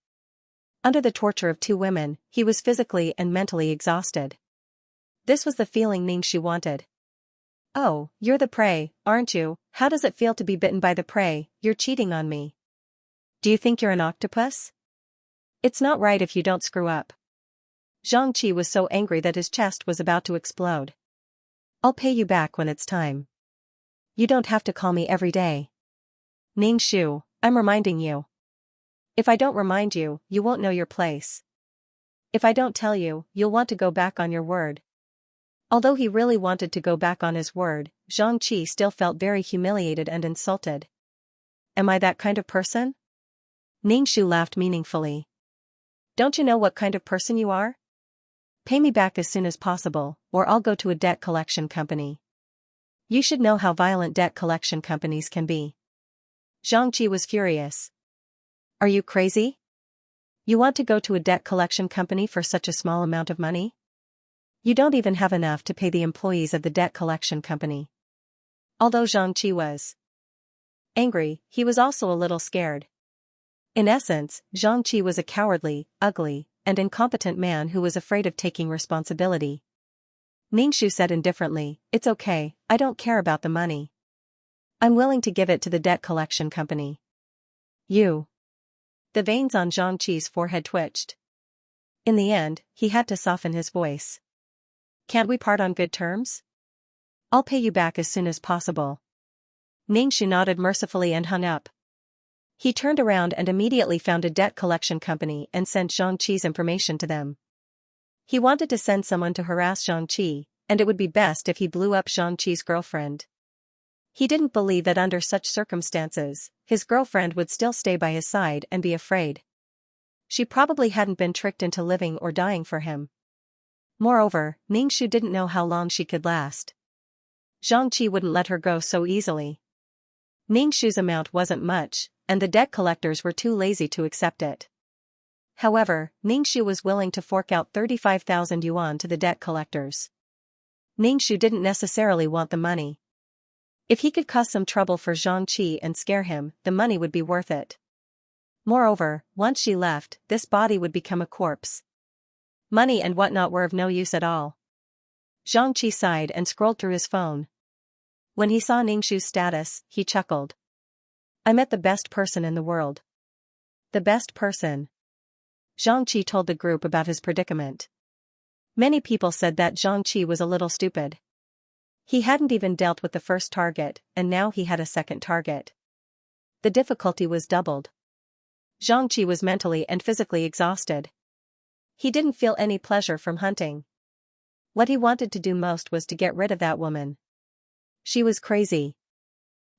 Under the torture of two women, he was physically and mentally exhausted. This was the feeling Xianxia wanted. "Oh, you're the prey, aren't you? How does it feel to be bitten by the prey? You're cheating on me. Do you think you're an octopus? It's not right if you don't screw up." Xianxia was so angry that his chest was about to explode. "I'll pay you back when it's time. You don't have to call me every day." "Xianxia, I'm reminding you. If I don't remind you, you won't know your place. If I don't tell you, you'll want to go back on your word." Although he really wanted to go back on his word, Xianxia still felt very humiliated and insulted. "Am I that kind of person?" Xianxia laughed meaningfully. "Don't you know what kind of person you are? Pay me back as soon as possible, or I'll go to a debt collection company. You should know how violent debt collection companies can be." Xianxia was furious. "Are you crazy? You want to go to a debt collection company for such a small amount of money? You don't even have enough to pay the employees of the debt collection company." Although Xianxia was angry, he was also a little scared. In essence, Xianxia was a cowardly, ugly, and incompetent man who was afraid of taking responsibility. Xianxia said indifferently, "It's okay, I don't care about the money. I'm willing to give it to the debt collection company." "You." The veins on Xianxia's forehead twitched. In the end, he had to soften his voice. "Can't we part on good terms? I'll pay you back as soon as possible." Xianxia nodded mercifully and hung up. He turned around and immediately found a debt collection company and sent Xianxia's information to them. He wanted to send someone to harass Xianxia, and it would be best if he blew up Xianxia's girlfriend. He didn't believe that under such circumstances, his girlfriend would still stay by his side and be afraid. She probably hadn't been tricked into living or dying for him. Moreover, Xianxia didn't know how long she could last. Xianxia wouldn't let her go so easily. Xianxia's amount wasn't much, and the debt collectors were too lazy to accept it. However, Xianxia was willing to fork out 35,000 yuan to the debt collectors. Xianxia didn't necessarily want the money. If he could cause some trouble for Xianxia and scare him, the money would be worth it. Moreover, once she left, this body would become a corpse. Money and whatnot were of no use at all. Xianxia sighed and scrolled through his phone. When he saw Xianxia's status, he chuckled. "I met the best person in the world." The best person. Xianxia told the group about his predicament. Many people said that Xianxia was a little stupid. He hadn't even dealt with the first target, and now he had a second target. The difficulty was doubled. Xianxia was mentally and physically exhausted. He didn't feel any pleasure from hunting. What he wanted to do most was to get rid of that woman. She was crazy.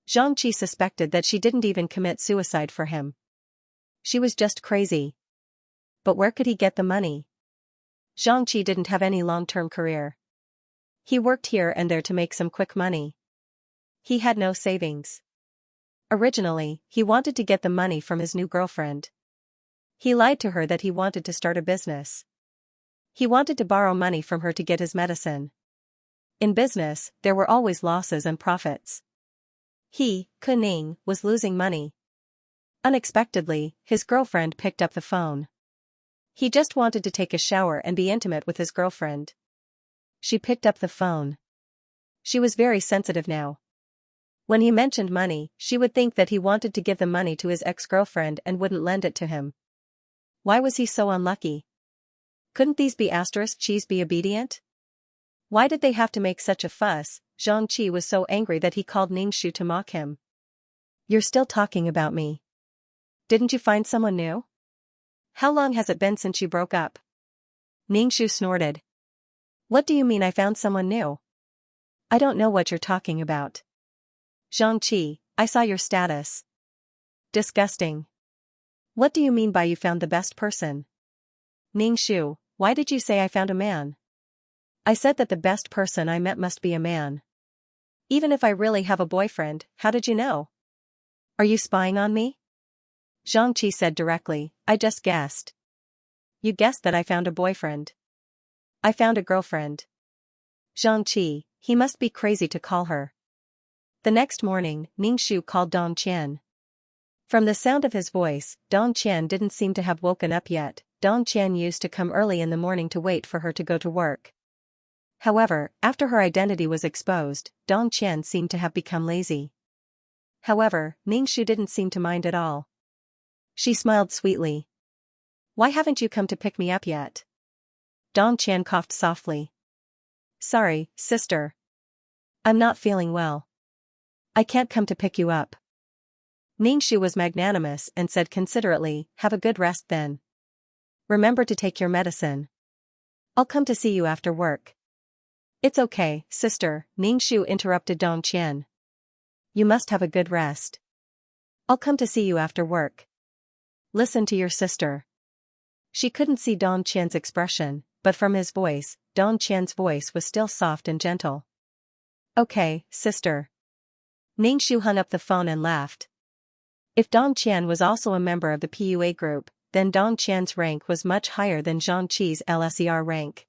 Xianxia suspected that she didn't even commit suicide for him. She was just crazy. But where could he get the money? Xianxia didn't have any long-term career. He worked here and there to make some quick money. He had no savings. Originally, he wanted to get the money from his new girlfriend. He lied to her that he wanted to start a business. He wanted to borrow money from her to get his medicine. In business, there were always losses and profits. He, Kuning, was losing money. Unexpectedly, his girlfriend picked up the phone. He just wanted to take a shower and be intimate with his girlfriend. She picked up the phone. She was very sensitive now. When he mentioned money, she would think that he wanted to give the money to his ex-girlfriend and wouldn't lend it to him. Why was he so unlucky? Couldn't these be *cheese be obedient? Why did they have to make such a fuss? Xianxia was so angry that he called Xianxia to mock him. "You're still talking about me. Didn't you find someone new? How long has it been since you broke up?" Xianxia snorted. "What do you mean I found someone new? I don't know what you're talking about." "Xianxia, I saw your status." "Disgusting. What do you mean by you found the best person?" "Xianxia, why did you say I found a man? I said that the best person I met must be a man. Even if I really have a boyfriend, how did you know? Are you spying on me? Xianxia said directly, I just guessed. You guessed that I found a boyfriend. I found a girlfriend. Xianxia, he must be crazy to call her. The next morning, Ningxu called Dong Qian. From the sound of his voice, Dong Qian didn't seem to have woken up yet. Dong Qian used to come early in the morning to wait for her to go to work. However, after her identity was exposed, Dong Qian seemed to have become lazy. However, Ningxu didn't seem to mind at all. She smiled sweetly. Why haven't you come to pick me up yet? Dong Qian coughed softly. Sorry, sister. I'm not feeling well. I can't come to pick you up. Ningxu was magnanimous and said considerately, have a good rest then. Remember to take your medicine. I'll come to see you after work. It's okay, sister, Ningxu interrupted Dong Qian. You must have a good rest. I'll come to see you after work. Listen to your sister. She couldn't see Dong Qian's expression, but from his voice, Dong Qian's voice was still soft and gentle. Okay, sister. Ningxu hung up the phone and laughed. If Dong Qian was also a member of the PUA group, then Dong Qian's rank was much higher than Xianxia's LSER rank.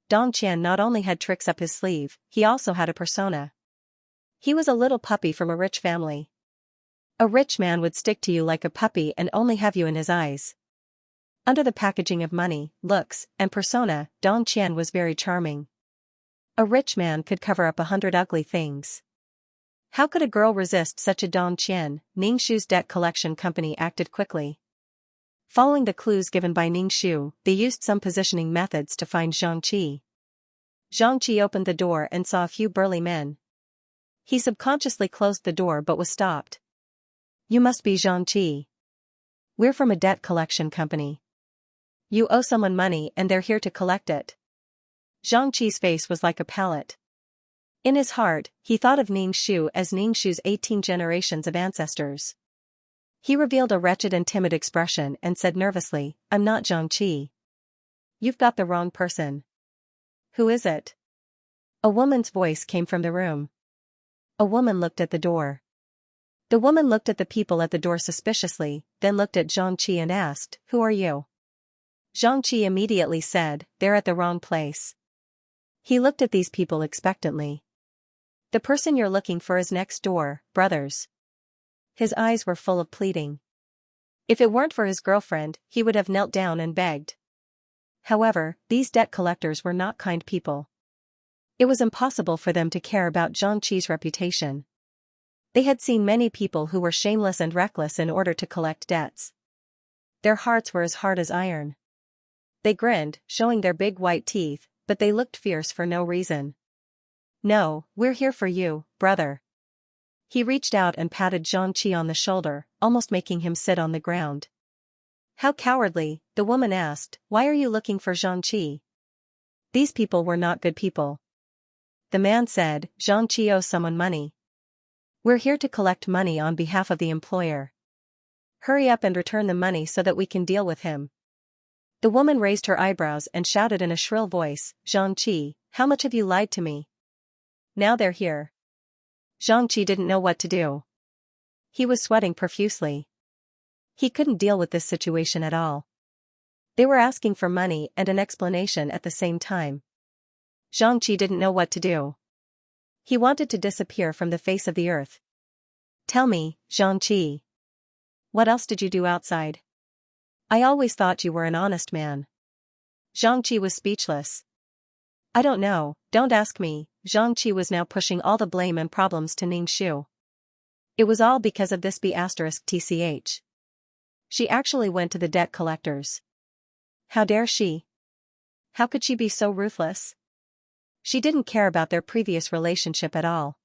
Dong Qian not only had tricks up his sleeve, he also had a persona. He was a little puppy from a rich family. A rich man would stick to you like a puppy and only have you in his eyes. Under the packaging of money, looks, and persona, Dong Qian was very charming. A rich man could cover up 100 ugly things. How could a girl resist such a Dong Qian? Ningxu's debt collection company acted quickly. Following the clues given by Ningxu, they used some positioning methods to find Xianxia. Xianxia opened the door and saw a few burly men. He subconsciously closed the door but was stopped. You must be Xianxia. We're from a debt collection company. You owe someone money and they're here to collect it. Xianxia's face was like a pallet. In his heart, he thought of Ningxu as Ningxu's 18 generations of ancestors. He revealed a wretched and timid expression and said nervously, I'm not Xianxia. You've got the wrong person. Who is it? A woman's voice came from the room. A woman looked at the door. The woman looked at the people at the door suspiciously, then looked at Xianxia and asked, Who are you? Xianxia immediately said, They're at the wrong place. He looked at these people expectantly. The person you're looking for is next door, brothers. His eyes were full of pleading. If it weren't for his girlfriend, he would have knelt down and begged. However, these debt collectors were not kind people. It was impossible for them to care about Xianxia's reputation. They had seen many people who were shameless and reckless in order to collect debts. Their hearts were as hard as iron. They grinned, showing their big white teeth, but they looked fierce for no reason. No, we're here for you, brother. He reached out and patted Xianxia on the shoulder, almost making him sit on the ground. How cowardly, the woman asked, Why are you looking for Xianxia? These people were not good people. The man said, Xianxia owes someone money. We're here to collect money on behalf of the employer. Hurry up and return the money so that we can deal with him. The woman raised her eyebrows and shouted in a shrill voice, Xianxia, how much have you lied to me? Now they're here. Xianxia didn't know what to do. He was sweating profusely. He couldn't deal with this situation at all. They were asking for money and an explanation at the same time. Xianxia didn't know what to do. He wanted to disappear from the face of the earth. Tell me, Xianxia. What else did you do outside? I always thought you were an honest man. Xianxia was speechless. I don't know, don't ask me. Xianxia was now pushing all the blame and problems to Ningxu. It was all because of this B*TCH. She actually went to the debt collectors. How dare she? How could she be so ruthless? She didn't care about their previous relationship at all.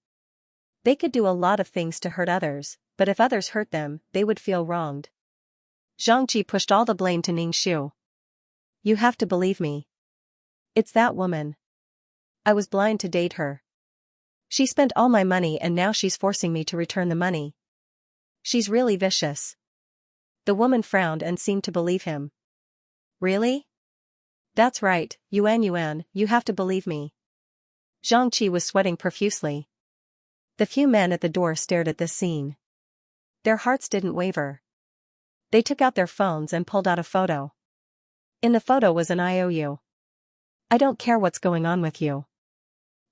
They could do a lot of things to hurt others, but if others hurt them, they would feel wronged. Xianxia pushed all the blame to Ningxu. You have to believe me. It's that woman. I was blind to date her. She spent all my money and now she's forcing me to return the money. She's really vicious. The woman frowned and seemed to believe him. Really? That's right, Yuan, you have to believe me. Xianxia was sweating profusely. The few men at the door stared at this scene. Their hearts didn't waver. They took out their phones and pulled out a photo. In the photo was an IOU. I don't care what's going on with you.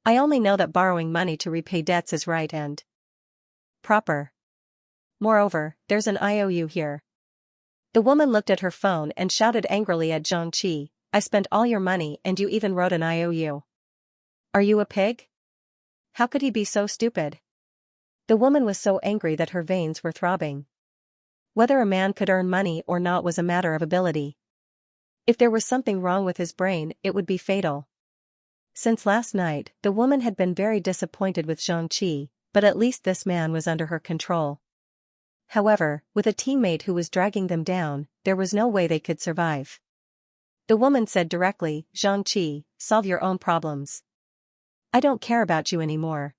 I only know that borrowing money to repay debts is right and proper. Moreover, there's an IOU here. The woman looked at her phone and shouted angrily at Xianxia, I spent all your money and you even wrote an IOU. Are you a pig? How could he be so stupid? The woman was so angry that her veins were throbbing. Whether a man could earn money or not was a matter of ability. If there was something wrong with his brain, it would be fatal. Since last night, the woman had been very disappointed with Xianxia, but at least this man was under her control. However, with a teammate who was dragging them down, there was no way they could survive. The woman said directly, Xianxia, solve your own problems. I don't care about you anymore.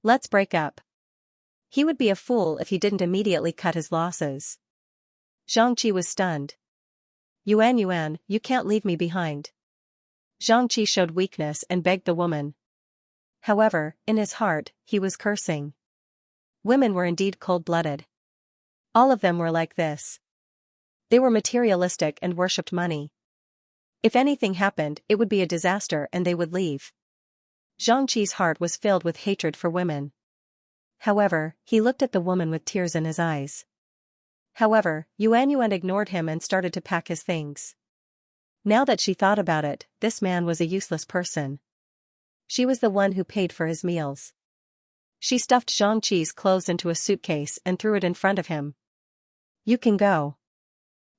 Let's break up. He would be a fool if he didn't immediately cut his losses. Xianxia was stunned. Yuan, you can't leave me behind. Xianxia showed weakness and begged the woman. However, in his heart, he was cursing. Women were indeed cold-blooded. All of them were like this. They were materialistic and worshipped money. If anything happened, it would be a disaster and they would leave. Xianxi's heart was filled with hatred for women. However, he looked at the woman with tears in his eyes. However, Yuan ignored him and started to pack his things. Now that she thought about it, this man was a useless person. She was the one who paid for his meals. She stuffed Xianxi's clothes into a suitcase and threw it in front of him. You can go.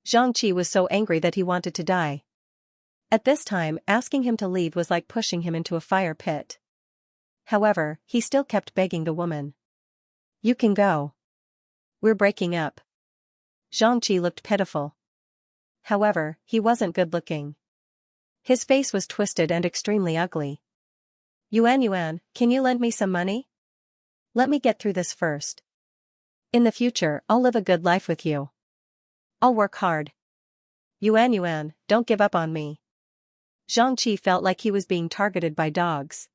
Xianxia was so angry that he wanted to die. At this time, asking him to leave was like pushing him into a fire pit. However, he still kept begging the woman. You can go. We're breaking up. Xianxia looked pitiful. However, he wasn't good-looking. His face was twisted and extremely ugly. Yuan, can you lend me some money? Let me get through this first. In the future, I'll live a good life with you. I'll work hard. Yuan, don't give up on me. Xianxia felt like he was being targeted by dogs.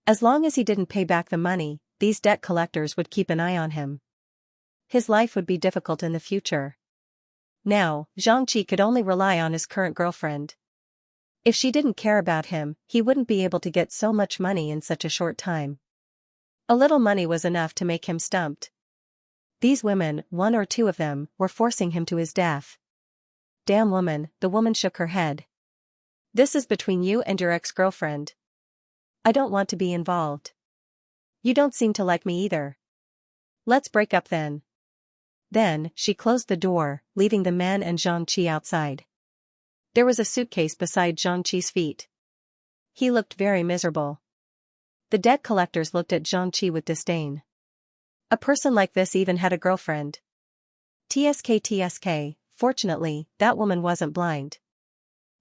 As long as he didn't pay back the money, these debt collectors would keep an eye on him. His life would be difficult in the future. Now, Xianxia could only rely on his current girlfriend. If she didn't care about him, he wouldn't be able to get so much money in such a short time. A little money was enough to make him stumped. These women, one or two of them, were forcing him to his death. Damn woman, the woman shook her head. This is between you and your ex-girlfriend. I don't want to be involved. You don't seem to like me either. Let's break up then. Then, she closed the door, leaving the man and Xianxia outside. There was a suitcase beside Xianxi's feet. He looked very miserable. The debt collectors looked at Xianxia with disdain. A person like this even had a girlfriend. TSK, fortunately, that woman wasn't blind.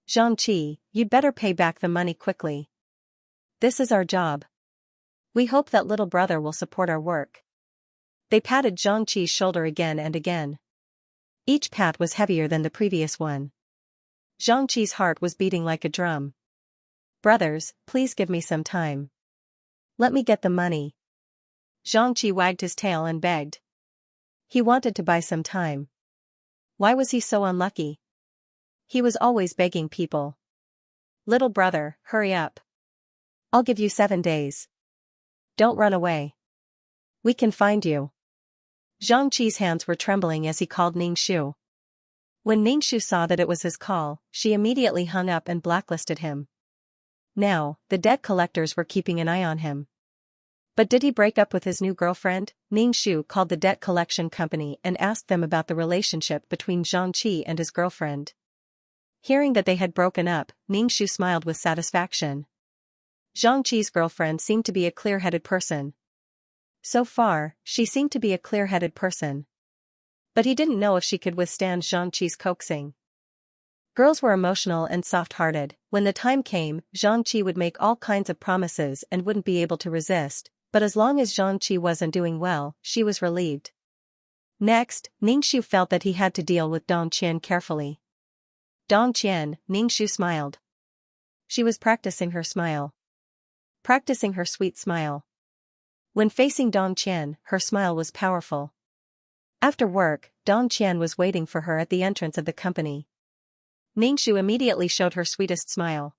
Xianxia, you'd better pay back the money quickly. This is our job. We hope that little brother will support our work. They patted Xianxi's shoulder again and again. Each pat was heavier than the previous one. Xianxi's heart was beating like a drum. Brothers, please give me some time. Let me get the money. Xianxia wagged his tail and begged. He wanted to buy some time. Why was he so unlucky? He was always begging people. Little brother, hurry up. I'll give you 7 days. Don't run away. We can find you. Xianxi's hands were trembling as he called Ningxu. When Ningxu saw that it was his call, she immediately hung up and blacklisted him. Now, the debt collectors were keeping an eye on him. But did he break up with his new girlfriend? Ningxu called the debt collection company and asked them about the relationship between Xianxia and his girlfriend. Hearing that they had broken up, Ningxu smiled with satisfaction. Xianxi's girlfriend seemed to be a clear-headed person. So far, she seemed to be a clear-headed person. But he didn't know if she could withstand Xianxi's coaxing. Girls were emotional and soft-hearted. When the time came, Xianxia would make all kinds of promises and wouldn't be able to resist, but as long as Xianxia wasn't doing well, she was relieved. Next, Ningxu felt that he had to deal with Dong Qian carefully. Dong Qian, Ningxu smiled. She was practicing her smile. Practicing her sweet smile. When facing Dong Qian, her smile was powerful. After work, Dong Qian was waiting for her at the entrance of the company. Ningxu immediately showed her sweetest smile.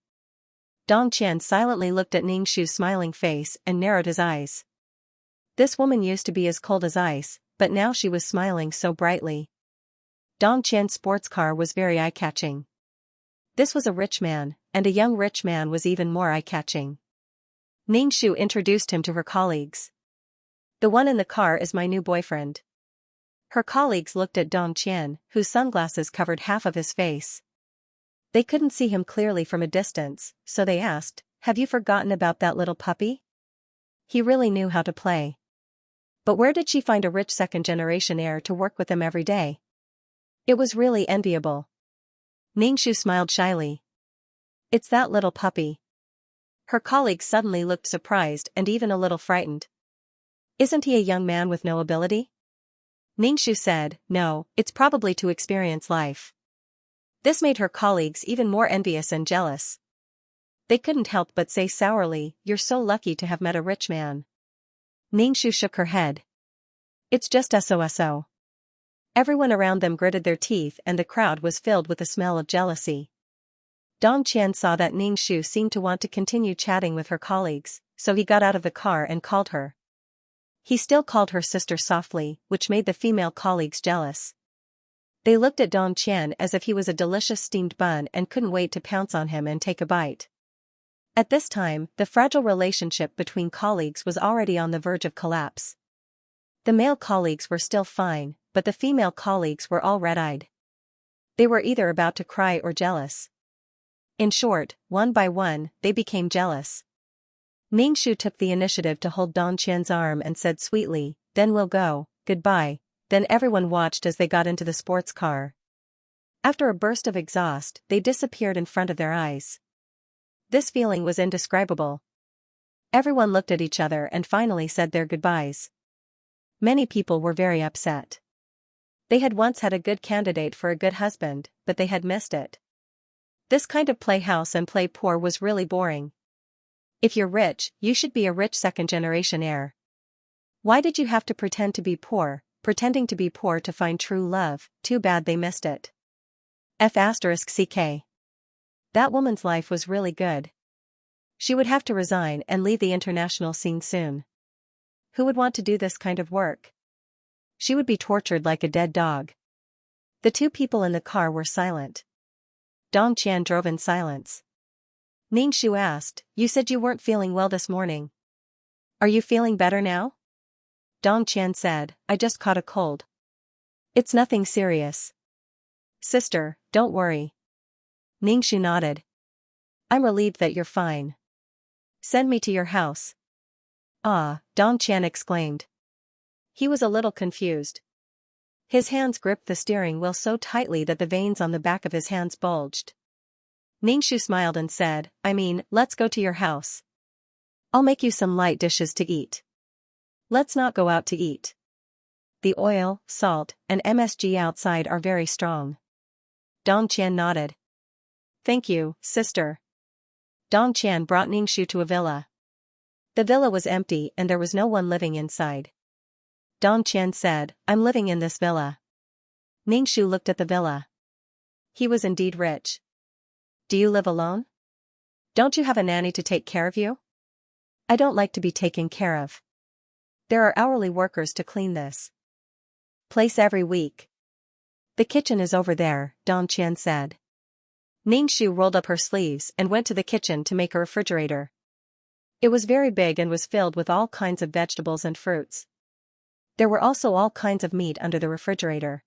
Dong Qian silently looked at Ningxu's smiling face and narrowed his eyes. This woman used to be as cold as ice, but now she was smiling so brightly. Dong Qian's sports car was very eye-catching. This was a rich man, and a young rich man was even more eye-catching. Ningxu introduced him to her colleagues. The one in the car is my new boyfriend. Her colleagues looked at Dong Qian, whose sunglasses covered half of his face. They couldn't see him clearly from a distance, so they asked, "Have you forgotten about that little puppy? He really knew how to play. But where did she find a rich second-generation heir to work with them every day? It was really enviable." Ningxu smiled shyly. "It's that little puppy." Her colleagues suddenly looked surprised and even a little frightened. "Isn't he a young man with no ability?" Ningxu said, "No, it's probably to experience life." This made her colleagues even more envious and jealous. They couldn't help but say sourly, "You're so lucky to have met a rich man." Ningxu shook her head. "It's just so. Everyone around them gritted their teeth and the crowd was filled with a smell of jealousy. Dong Qian saw that Ningxu seemed to want to continue chatting with her colleagues, so he got out of the car and called her. He still called her sister softly, which made the female colleagues jealous. They looked at Dong Qian as if he was a delicious steamed bun and couldn't wait to pounce on him and take a bite. At this time, the fragile relationship between colleagues was already on the verge of collapse. The male colleagues were still fine, but the female colleagues were all red-eyed. They were either about to cry or jealous. In short, one by one, they became jealous. Ningxu took the initiative to hold Dong Qian's arm and said sweetly, "Then we'll go, goodbye." Then everyone watched as they got into the sports car. After a burst of exhaust, they disappeared in front of their eyes. This feeling was indescribable. Everyone looked at each other and finally said their goodbyes. Many people were very upset. They had once had a good candidate for a good husband, but they had missed it. This kind of play house and play poor was really boring. If you're rich, you should be a rich second-generation heir. Why did you have to pretend to be poor, pretending to be poor to find true love? Too bad they missed it. *CK. That woman's life was really good. She would have to resign and leave the international scene soon. Who would want to do this kind of work? She would be tortured like a dead dog. The two people in the car were silent. Dong Qian drove in silence. Ningxu asked, "You said you weren't feeling well this morning. Are you feeling better now?" Dong Qian said, "I just caught a cold. It's nothing serious." "Sister, don't worry." Ningxu nodded. "I'm relieved that you're fine. Send me to your house." "Ah," Dong Qian exclaimed. He was a little confused. His hands gripped the steering wheel so tightly that the veins on the back of his hands bulged. Ningxu smiled and said, let's go to your house. I'll make you some light dishes to eat. Let's not go out to eat. The oil, salt, and MSG outside are very strong." Dong Qian nodded. "Thank you, sister." Dong Qian brought Ningxu to a villa. The villa was empty and there was no one living inside. Dong Qian said, "I'm living in this villa." Ningxu looked at the villa. He was indeed rich. "Do you live alone? Don't you have a nanny to take care of you?" "I don't like to be taken care of. There are hourly workers to clean this place every week." "The kitchen is over there," Dong Qian said. Ningxu rolled up her sleeves and went to the kitchen to make a refrigerator. It was very big and was filled with all kinds of vegetables and fruits. There were also all kinds of meat under the refrigerator.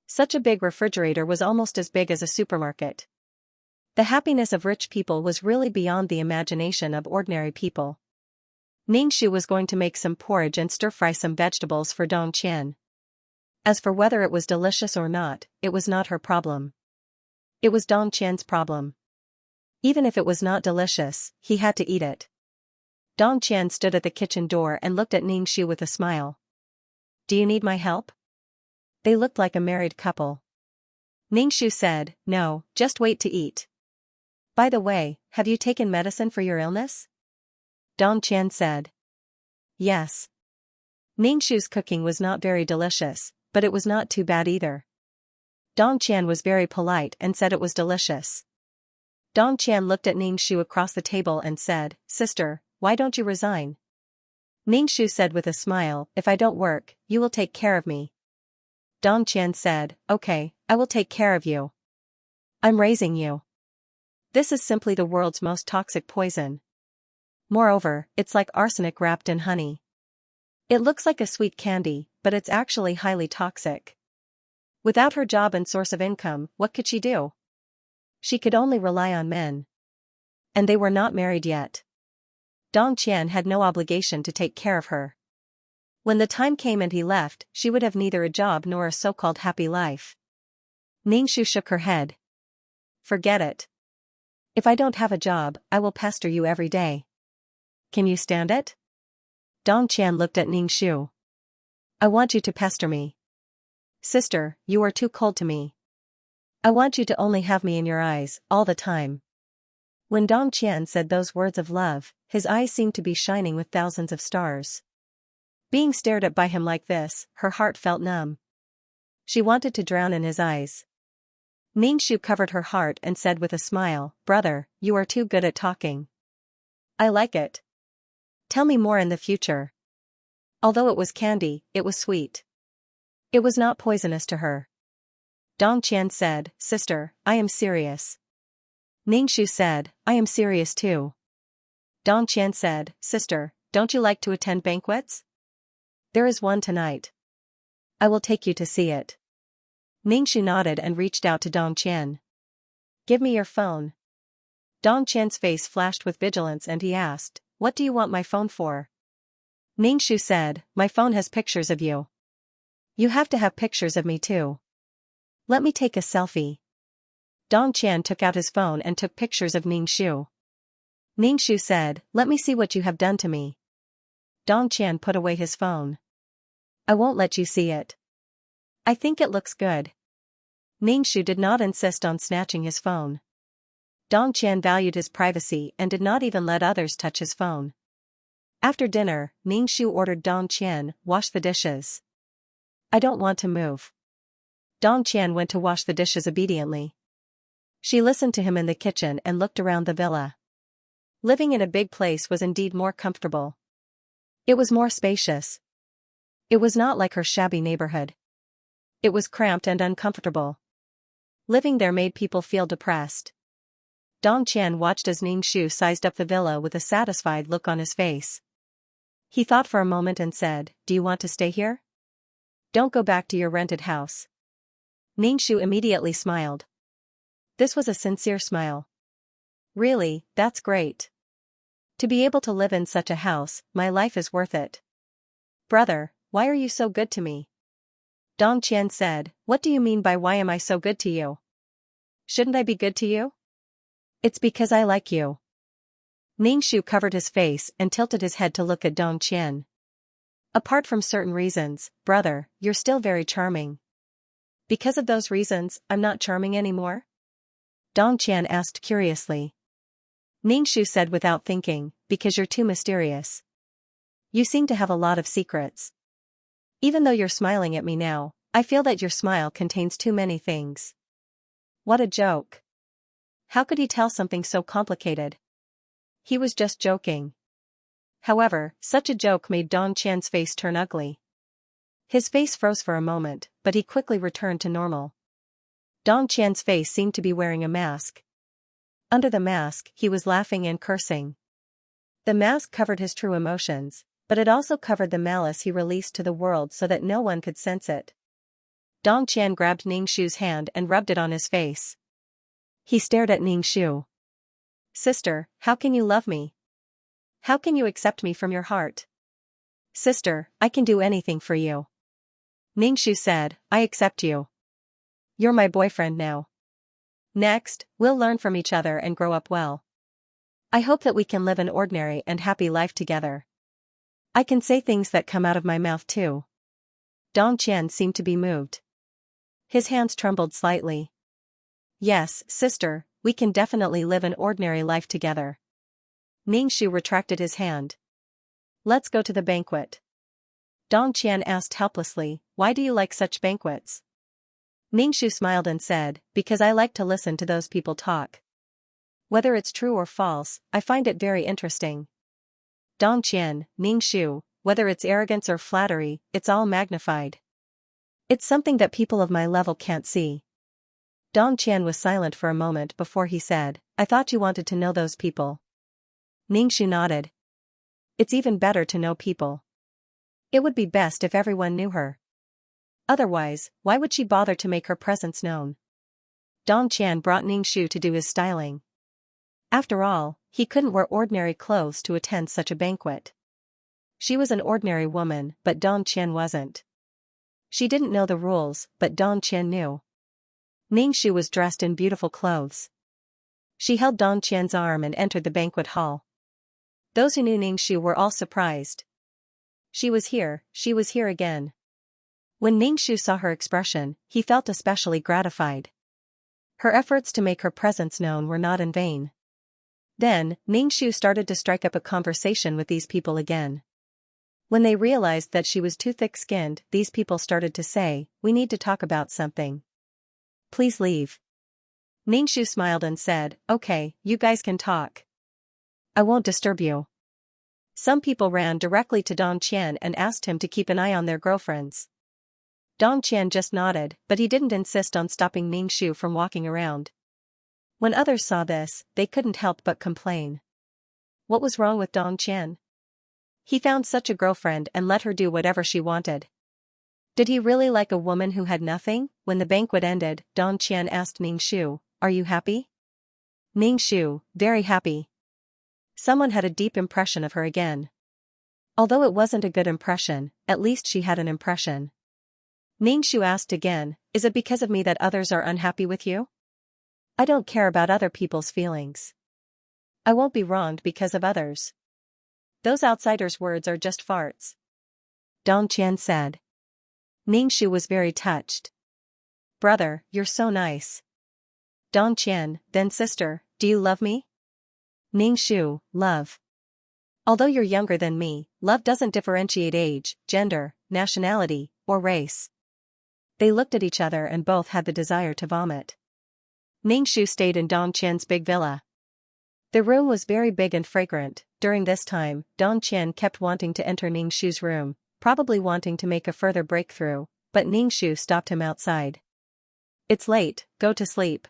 Such a big refrigerator was almost as big as a supermarket. The happiness of rich people was really beyond the imagination of ordinary people. Ningxu was going to make some porridge and stir-fry some vegetables for Dong Qian. As for whether it was delicious or not, it was not her problem. It was Dong Qian's problem. Even if it was not delicious, he had to eat it. Dong Qian stood at the kitchen door and looked at Ningxu with a smile. "Do you need my help?" They looked like a married couple. Ningshu said, no, just wait to eat. By the way, have you taken medicine for your illness? Dong Qian said. Yes. Ningshu's cooking was not very delicious, but it was not too bad either. Dong Qian was very polite and said it was delicious. Dong Qian looked at Ningshu across the table and said, Sister, why don't you resign? Ningshu said with a smile, if I don't work, you will take care of me. Dong Qian said, okay, I will take care of you. I'm raising you. This is simply the world's most toxic poison. Moreover, it's like arsenic wrapped in honey. It looks like a sweet candy, but it's actually highly toxic. Without her job and source of income, what could she do? She could only rely on men. And they were not married yet. Dong Qian had no obligation to take care of her. When the time came and he left, she would have neither a job nor a so-called happy life. Ningshu shook her head. Forget it. If I don't have a job, I will pester you every day. Can you stand it? Dong Qian looked at Ningshu. I want you to pester me. Sister, you are too cold to me. I want you to only have me in your eyes, all the time. When Dong Qian said those words of love, his eyes seemed to be shining with thousands of stars. Being stared at by him like this, her heart felt numb. She wanted to drown in his eyes. Ningshu covered her heart and said with a smile, Brother, you are too good at talking. I like it. Tell me more in the future. Although it was candy, it was sweet. It was not poisonous to her. Dong Qian said, Sister, I am serious. Ningshu said, I am serious too. Dong Qian said, Sister, don't you like to attend banquets? There is one tonight. I will take you to see it. Ningshu nodded and reached out to Dong Qian. Give me your phone. Dong Qian's face flashed with vigilance and he asked, What do you want my phone for? Ningshu said, My phone has pictures of you. You have to have pictures of me too. Let me take a selfie. Dong Qian took out his phone and took pictures of Ningshu. Ningshu said, Let me see what you have done to me. Dong Qian put away his phone. I won't let you see it. I think it looks good. Ningshu did not insist on snatching his phone. Dong Qian valued his privacy and did not even let others touch his phone. After dinner, Ningshu ordered Dong Qian, wash the dishes. I don't want to move. Dong Qian went to wash the dishes obediently. She listened to him in the kitchen and looked around the villa. Living in a big place was indeed more comfortable. It was more spacious. It was not like her shabby neighborhood. It was cramped and uncomfortable. Living there made people feel depressed. Dong Qian watched as Ningshu sized up the villa with a satisfied look on his face. He thought for a moment and said, Do you want to stay here? Don't go back to your rented house. Ningshu immediately smiled. This was a sincere smile. Really, that's great. To be able to live in such a house, my life is worth it. Brother, why are you so good to me? Dong Qian said, What do you mean by why am I so good to you? Shouldn't I be good to you? It's because I like you. Ningshu covered his face and tilted his head to look at Dong Qian. Apart from certain reasons, brother, you're still very charming. Because of those reasons, I'm not charming anymore? Dong Qian asked curiously. Ningshu said without thinking, Because you're too mysterious. You seem to have a lot of secrets. Even though you're smiling at me now, I feel that your smile contains too many things. What a joke. How could he tell something so complicated? He was just joking. However, such a joke made Dong Qian's face turn ugly. His face froze for a moment, but he quickly returned to normal. Dong Qian's face seemed to be wearing a mask. Under the mask, he was laughing and cursing. The mask covered his true emotions, but it also covered the malice he released to the world so that no one could sense it. Dong Qian grabbed Ningshu's hand and rubbed it on his face. He stared at Ningshu. Sister, how can you love me? How can you accept me from your heart? Sister, I can do anything for you. Ningshu said, I accept you. You're my boyfriend now. Next, we'll learn from each other and grow up well. I hope that we can live an ordinary and happy life together. I can say things that come out of my mouth too. Dong Qian seemed to be moved. His hands trembled slightly. Yes, sister, we can definitely live an ordinary life together. Ningxu retracted his hand. Let's go to the banquet. Dong Qian asked helplessly, why do you like such banquets? Ningxu smiled and said, because I like to listen to those people talk. Whether it's true or false, I find it very interesting. Dong Qian, Ningxu, whether it's arrogance or flattery, it's all magnified. It's something that people of my level can't see. Dong Qian was silent for a moment before he said, I thought you wanted to know those people. Ningxu nodded. It's even better to know people. It would be best if everyone knew her. Otherwise, why would she bother to make her presence known? Dong Qian brought Ningxu to do his styling. After all, he couldn't wear ordinary clothes to attend such a banquet. She was an ordinary woman, but Dong Qian wasn't. She didn't know the rules, but Dong Qian knew. Ningxu was dressed in beautiful clothes. She held Dong Qian's arm and entered the banquet hall. Those who knew Ningxu were all surprised. She was here again. When Ningxu saw her expression, he felt especially gratified. Her efforts to make her presence known were not in vain. Then, Ningxu started to strike up a conversation with these people again. When they realized that she was too thick-skinned, these people started to say, we need to talk about something. Please leave. Ningxu smiled and said, okay, you guys can talk. I won't disturb you. Some people ran directly to Dong Qian and asked him to keep an eye on their girlfriends. Dong Qian just nodded, but he didn't insist on stopping Ningxu from walking around. When others saw this, they couldn't help but complain. What was wrong with Dong Qian? He found such a girlfriend and let her do whatever she wanted. Did he really like a woman who had nothing? When the banquet ended, Dong Qian asked Ningxu, are you happy? Ningxu, very happy. Someone had a deep impression of her again. Although it wasn't a good impression, at least she had an impression. Ningxu asked again, is it because of me that others are unhappy with you? I don't care about other people's feelings. I won't be wronged because of others. Those outsiders' words are just farts. Dong Qian said. Ningxu was very touched. Brother, you're so nice. Dong Qian, then sister, do you love me? Ningxu, love. Although you're younger than me, love doesn't differentiate age, gender, nationality, or race. They looked at each other and both had the desire to vomit. Ningxu stayed in Dong Qian's big villa. The room was very big and fragrant. During this time, Dong Qian kept wanting to enter Ningxu's room, probably wanting to make a further breakthrough, but Ningxu stopped him outside. It's late, go to sleep.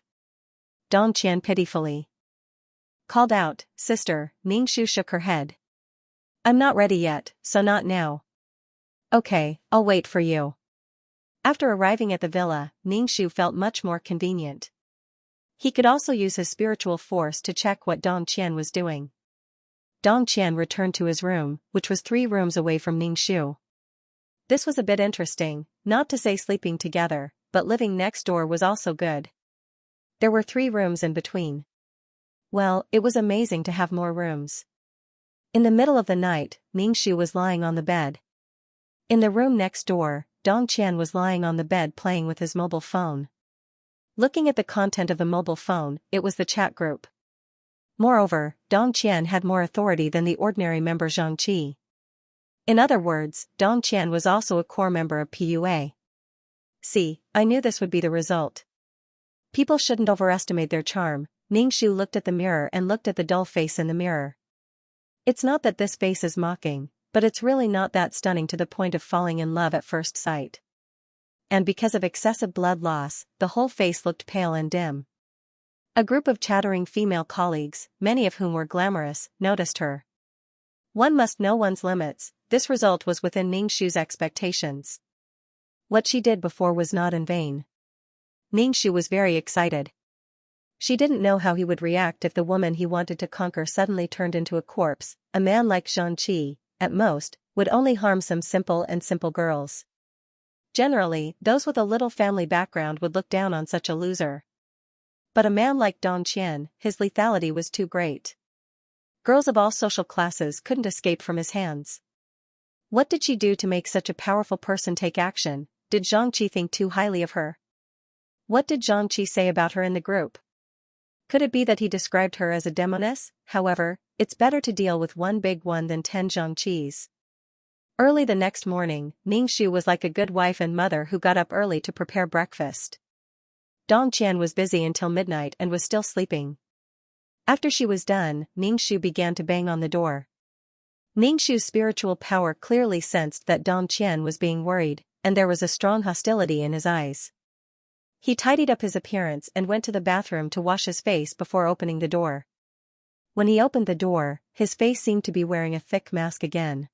Dong Qian pitifully called out, sister. Ningxu shook her head. I'm not ready yet, so not now. Okay, I'll wait for you. After arriving at the villa, Ningxu felt much more convenient. He could also use his spiritual force to check what Dong Qian was doing. Dong Qian returned to his room, which was 3 rooms away from Ningxu. This was a bit interesting, not to say sleeping together, but living next door was also good. There were 3 rooms in between. Well, it was amazing to have more rooms. In the middle of the night, Ningxu was lying on the bed. In the room next door, Dong Qian was lying on the bed playing with his mobile phone. Looking at the content of the mobile phone, it was the chat group. Moreover, Dong Qian had more authority than the ordinary member Xianxia. In other words, Dong Qian was also a core member of PUA. See, I knew this would be the result. People shouldn't overestimate their charm. Ningxu looked at the mirror and looked at the dull face in the mirror. It's not that this face is mocking, but it's really not that stunning to the point of falling in love at first sight. And because of excessive blood loss, the whole face looked pale and dim. A group of chattering female colleagues, many of whom were glamorous, noticed her. One must know one's limits. This result was within Ningxu's expectations. What she did before was not in vain. Ningxu was very excited. She didn't know how he would react if the woman he wanted to conquer suddenly turned into a corpse. A man like Xianxia, at most, would only harm some simple girls. Generally, those with a little family background would look down on such a loser. But a man like Dong Qian, his lethality was too great. Girls of all social classes couldn't escape from his hands. What did she do to make such a powerful person take action? Did Xianxia think too highly of her? What did Xianxia say about her in the group? Could it be that he described her as a demoness? However, it's better to deal with one big one than 10 Xianxias. Early the next morning, Ningxu was like a good wife and mother who got up early to prepare breakfast. Dong Qian was busy until midnight and was still sleeping. After she was done, Ningxu began to bang on the door. Ningxu's spiritual power clearly sensed that Dong Qian was being worried, and there was a strong hostility in his eyes. He tidied up his appearance and went to the bathroom to wash his face before opening the door. When he opened the door, his face seemed to be wearing a thick mask again.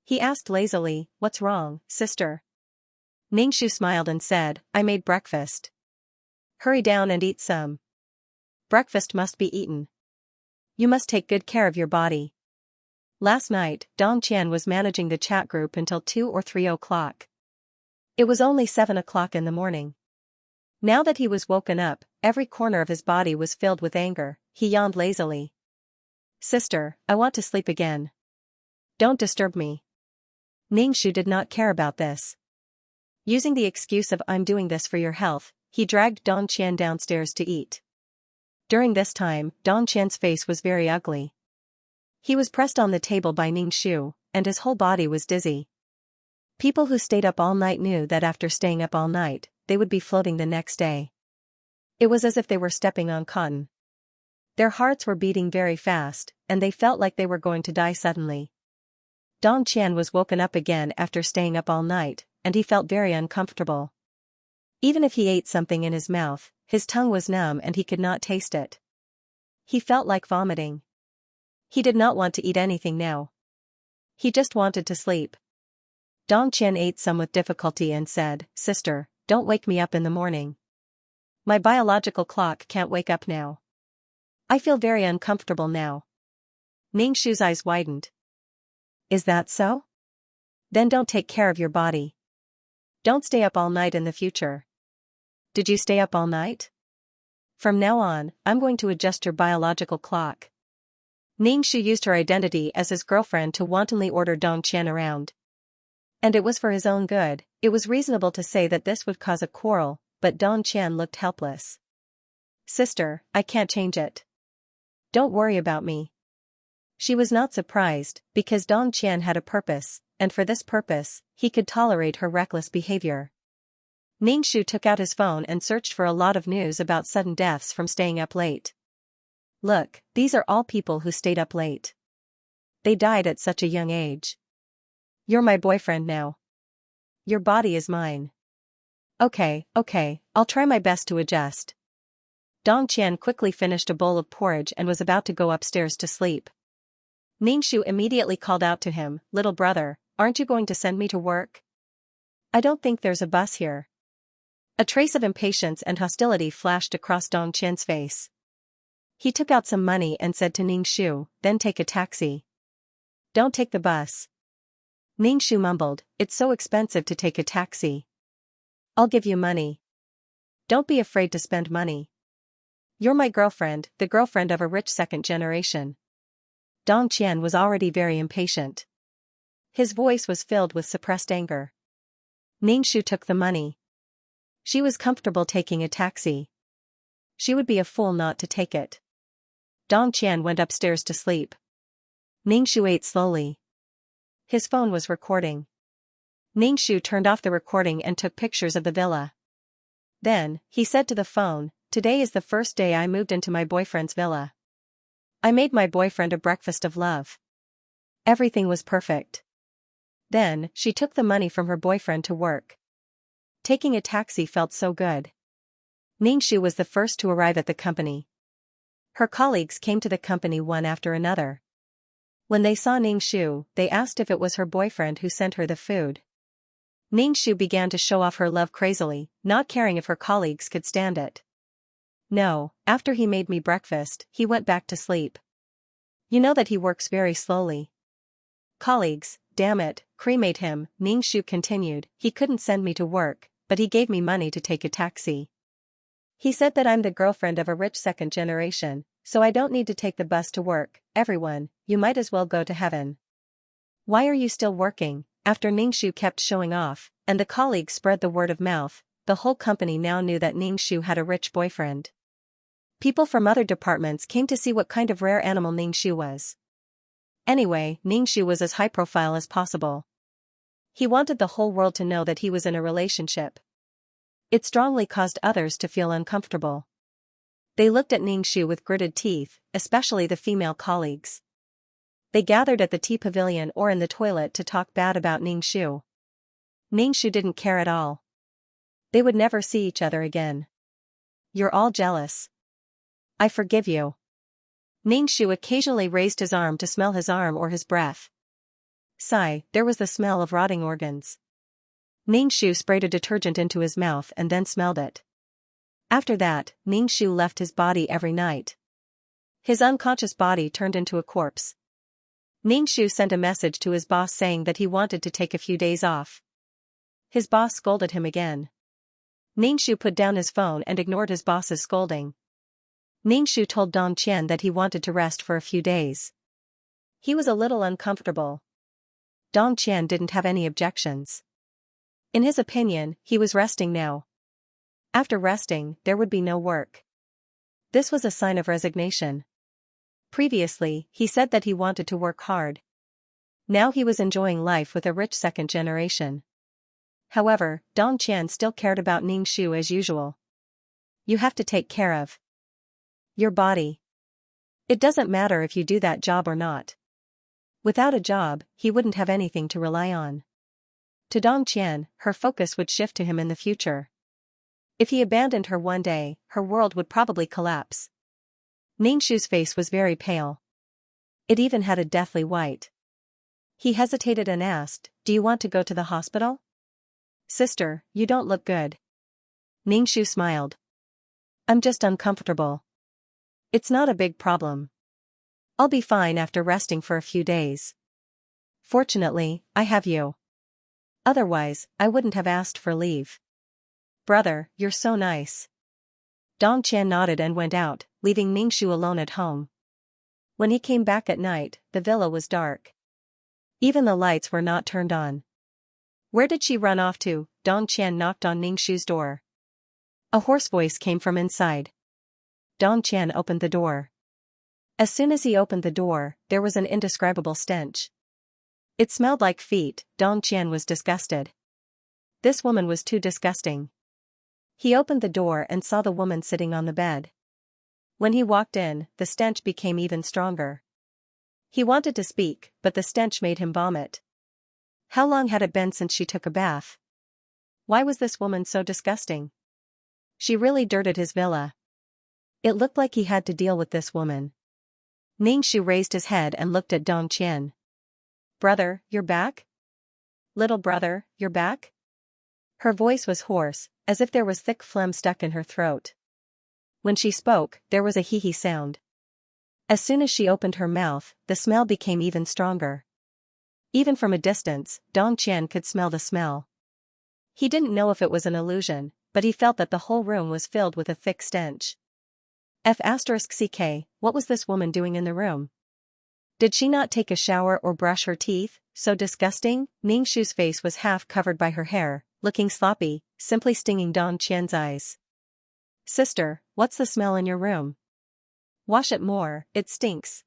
He asked lazily, "What's wrong, sister?" Ningxu smiled and said, "I made breakfast. Hurry down and eat some. Breakfast must be eaten. You must take good care of your body." Last night, Dong Qian was managing the chat group until 2 or 3 o'clock. It was only 7 o'clock in the morning. Now that he was woken up, every corner of his body was filled with anger. He yawned lazily. "Sister, I want to sleep again. Don't disturb me." Ningxu did not care about this. Using the excuse of "I'm doing this for your health," he dragged Dong Qian downstairs to eat. During this time, Dong Qian's face was very ugly. He was pressed on the table by Ningxu, and his whole body was dizzy. People who stayed up all night knew that after staying up all night, they would be floating the next day. It was as if they were stepping on cotton. Their hearts were beating very fast, and they felt like they were going to die suddenly. Dong Qian was woken up again after staying up all night, and he felt very uncomfortable. Even if he ate something in his mouth, his tongue was numb and he could not taste it. He felt like vomiting. He did not want to eat anything now. He just wanted to sleep. Dong Qian ate some with difficulty and said, "Sister, don't wake me up in the morning. My biological clock can't wake up now. I feel very uncomfortable now." Ningxu's eyes widened. "Is that so? Then don't take care of your body. Don't stay up all night in the future." "Did you stay up all night? From now on, I'm going to adjust your biological clock." Ningxu used her identity as his girlfriend to wantonly order Dong Qian around. And it was for his own good. It was reasonable to say that this would cause a quarrel, but Dong Qian looked helpless. "Sister, I can't change it. Don't worry about me." She was not surprised, because Dong Qian had a purpose, and for this purpose, he could tolerate her reckless behavior. Ningxu took out his phone and searched for a lot of news about sudden deaths from staying up late. Look, these are all people who stayed up late. They died at such a young age. You're my boyfriend now. Your body is mine. Okay, I'll try my best to adjust. Dong Qian quickly finished a bowl of porridge and was about to go upstairs to sleep. Ningxu immediately called out to him, "Little brother, aren't you going to send me to work? I don't think there's a bus here." A trace of impatience and hostility flashed across Dong Qian's face. He took out some money and said to Ningxu, "Then take a taxi. Don't take the bus." Ningxu mumbled, "It's so expensive to take a taxi." "I'll give you money. Don't be afraid to spend money. You're my girlfriend, the girlfriend of a rich second generation." Dong Qian was already very impatient. His voice was filled with suppressed anger. Ningxu took the money. She was comfortable taking a taxi. She would be a fool not to take it. Dong Qian went upstairs to sleep. Ningxu ate slowly. His phone was recording. Ningxu turned off the recording and took pictures of the villa. Then, he said to the phone, "Today is the first day I moved into my boyfriend's villa. I made my boyfriend a breakfast of love. Everything was perfect." Then, she took the money from her boyfriend to work. Taking a taxi felt so good. Ningxu was the first to arrive at the company. Her colleagues came to the company one after another. When they saw Ningxu, they asked if it was her boyfriend who sent her the food. Ningxu began to show off her love crazily, not caring if her colleagues could stand it. "No, after he made me breakfast, he went back to sleep. You know that he works very slowly. Colleagues, damn it, cremate him," Ningxu continued. "He couldn't send me to work, but he gave me money to take a taxi. He said that I'm the girlfriend of a rich second generation, so I don't need to take the bus to work. Everyone, you might as well go to heaven. Why are you still working?" After Ningxu kept showing off, and the colleagues spread the word of mouth, the whole company now knew that Ningxu had a rich boyfriend. People from other departments came to see what kind of rare animal Ningxu was. Anyway, Ningxu was as high profile as possible. He wanted the whole world to know that he was in a relationship. It strongly caused others to feel uncomfortable. They looked at Ningxu with gritted teeth, especially the female colleagues. They gathered at the tea pavilion or in the toilet to talk bad about Ningxu. Ningxu didn't care at all. They would never see each other again. You're all jealous. I forgive you. Ningxu occasionally raised his arm to smell his arm or his breath. Sigh, there was the smell of rotting organs. Ningxu sprayed a detergent into his mouth and then smelled it. After that, Ningxu left his body every night. His unconscious body turned into a corpse. Ningxu sent a message to his boss saying that he wanted to take a few days off. His boss scolded him again. Ningxu put down his phone and ignored his boss's scolding. Ningxu told Dong Qian that he wanted to rest for a few days. He was a little uncomfortable. Dong Qian didn't have any objections. In his opinion, he was resting now. After resting, there would be no work. This was a sign of resignation. Previously, he said that he wanted to work hard. Now he was enjoying life with a rich second generation. However, Dong Qian still cared about Ningxu as usual. You have to take care of your body. It doesn't matter if you do that job or not. Without a job, he wouldn't have anything to rely on. To Dong Qian, her focus would shift to him in the future. If he abandoned her one day, her world would probably collapse. Ningxu's face was very pale. It even had a deathly white. He hesitated and asked, "Do you want to go to the hospital?" "Sister, you don't look good." Ningxu smiled. "I'm just uncomfortable. It's not a big problem. I'll be fine after resting for a few days. Fortunately, I have you. Otherwise, I wouldn't have asked for leave." "Brother, you're so nice." Dong Qian nodded and went out, leaving Ningxu alone at home. When he came back at night, the villa was dark. Even the lights were not turned on. Where did she run off to? Dong Qian knocked on Ningxu's door. A hoarse voice came from inside. Dong Qian opened the door. As soon as he opened the door, there was an indescribable stench. It smelled like feet. Dong Qian was disgusted. This woman was too disgusting. He opened the door and saw the woman sitting on the bed. When he walked in, the stench became even stronger. He wanted to speak, but the stench made him vomit. How long had it been since she took a bath? Why was this woman so disgusting? She really dirtied his villa. It looked like he had to deal with this woman. Ningxu raised his head and looked at Dong Qian. "Brother, you're back? Little brother, you're back?" Her voice was hoarse, as if there was thick phlegm stuck in her throat. When she spoke, there was a hee-hee sound. As soon as she opened her mouth, the smell became even stronger. Even from a distance, Dong Qian could smell the smell. He didn't know if it was an illusion, but he felt that the whole room was filled with a thick stench. *CK, what was this woman doing in the room? Did she not take a shower or brush her teeth? So disgusting. Ningxu's face was half covered by her hair, looking sloppy, simply stinging Dong Qian's eyes. "Sister, what's the smell in your room? Wash it more, it stinks."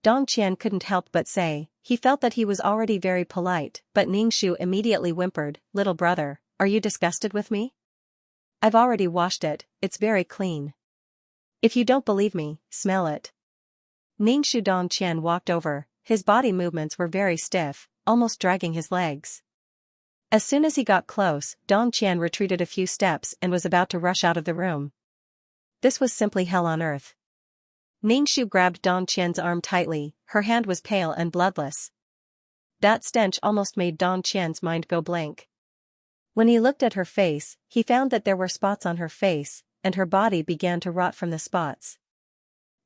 Dong Qian couldn't help but say. He felt that he was already very polite, but Ningxu immediately whimpered, "Little brother, are you disgusted with me? I've already washed it, it's very clean. If you don't believe me, smell it." Ningxu. Dong Qian walked over, his body movements were very stiff, almost dragging his legs. As soon as he got close, Dong Qian retreated a few steps and was about to rush out of the room. This was simply hell on earth. Ningxu grabbed Dong Qian's arm tightly, her hand was pale and bloodless. That stench almost made Dong Qian's mind go blank. When he looked at her face, he found that there were spots on her face, and her body began to rot from the spots.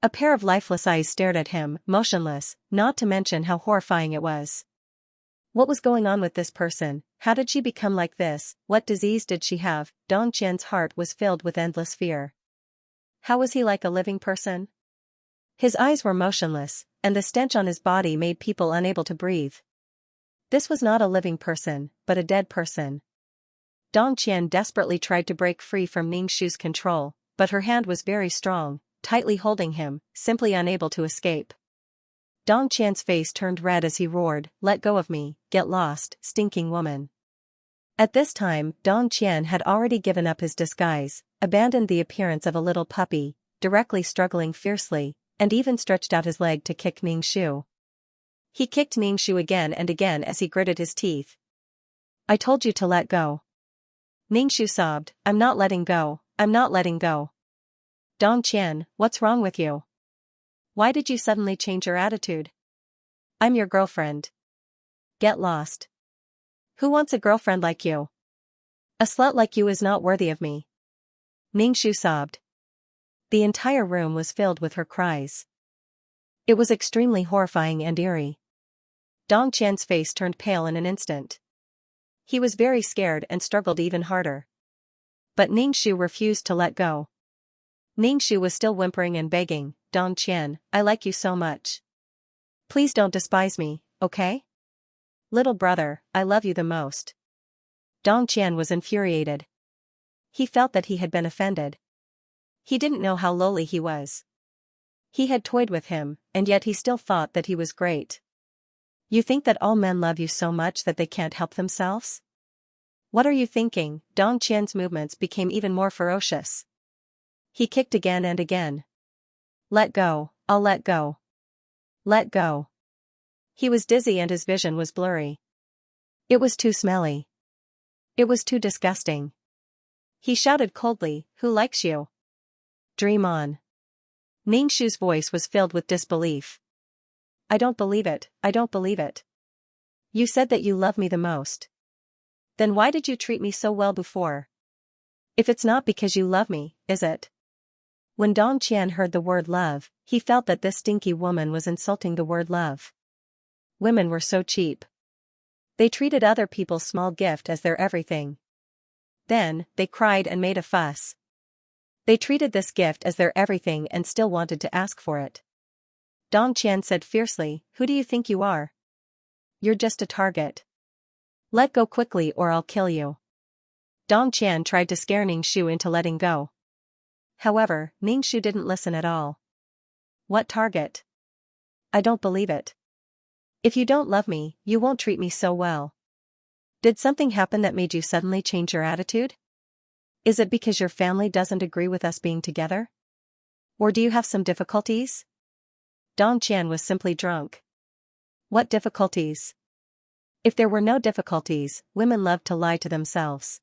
A pair of lifeless eyes stared at him, motionless, not to mention how horrifying it was. What was going on with this person? How did she become like this? What disease did she have? Dong Qian's heart was filled with endless fear. How was he like a living person? His eyes were motionless, and the stench on his body made people unable to breathe. This was not a living person, but a dead person. Dong Qian desperately tried to break free from Ning Shu's control, but her hand was very strong, tightly holding him, simply unable to escape. Dong Qian's face turned red as he roared, "Let go of me, get lost, stinking woman." At this time, Dong Qian had already given up his disguise, abandoned the appearance of a little puppy, directly struggling fiercely, and even stretched out his leg to kick Ning Shu. He kicked Ning Shu again and again as he gritted his teeth. "I told you to let go." Ning Shu sobbed, "I'm not letting go, I'm not letting go." "Dong Qian, what's wrong with you? Why did you suddenly change your attitude? I'm your girlfriend. Get lost. Who wants a girlfriend like you? A slut like you is not worthy of me." Ning Shu sobbed. The entire room was filled with her cries. It was extremely horrifying and eerie. Dong Qian's face turned pale in an instant. He was very scared and struggled even harder. But Ning Shu refused to let go. Ning Shu was still whimpering and begging, "Dong Qian, I like you so much. Please don't despise me, okay? Little brother, I love you the most." Dong Qian was infuriated. He felt that he had been offended. He didn't know how lowly he was. He had toyed with him, and yet he still thought that he was great. "You think that all men love you so much that they can't help themselves? What are you thinking?" Dong Qian's movements became even more ferocious. He kicked again and again. "Let go, I'll let go. Let go." He was dizzy and his vision was blurry. It was too smelly. It was too disgusting. He shouted coldly, "Who likes you? Dream on." Ning Shu's voice was filled with disbelief. "I don't believe it, I don't believe it. You said that you love me the most. Then why did you treat me so well before? If it's not because you love me, is it?" When Dong Qian heard the word love, he felt that this stinky woman was insulting the word love. Women were so cheap. They treated other people's small gift as their everything. Then, they cried and made a fuss. They treated this gift as their everything and still wanted to ask for it. Dong Qian said fiercely, "Who do you think you are? You're just a target. Let go quickly or I'll kill you." Dong Qian tried to scare Ning Shu into letting go. However, Ning Shu didn't listen at all. "What target? I don't believe it. If you don't love me, you won't treat me so well. Did something happen that made you suddenly change your attitude? Is it because your family doesn't agree with us being together? Or do you have some difficulties?" Dong Qian was simply drunk. What difficulties? If there were no difficulties, women loved to lie to themselves.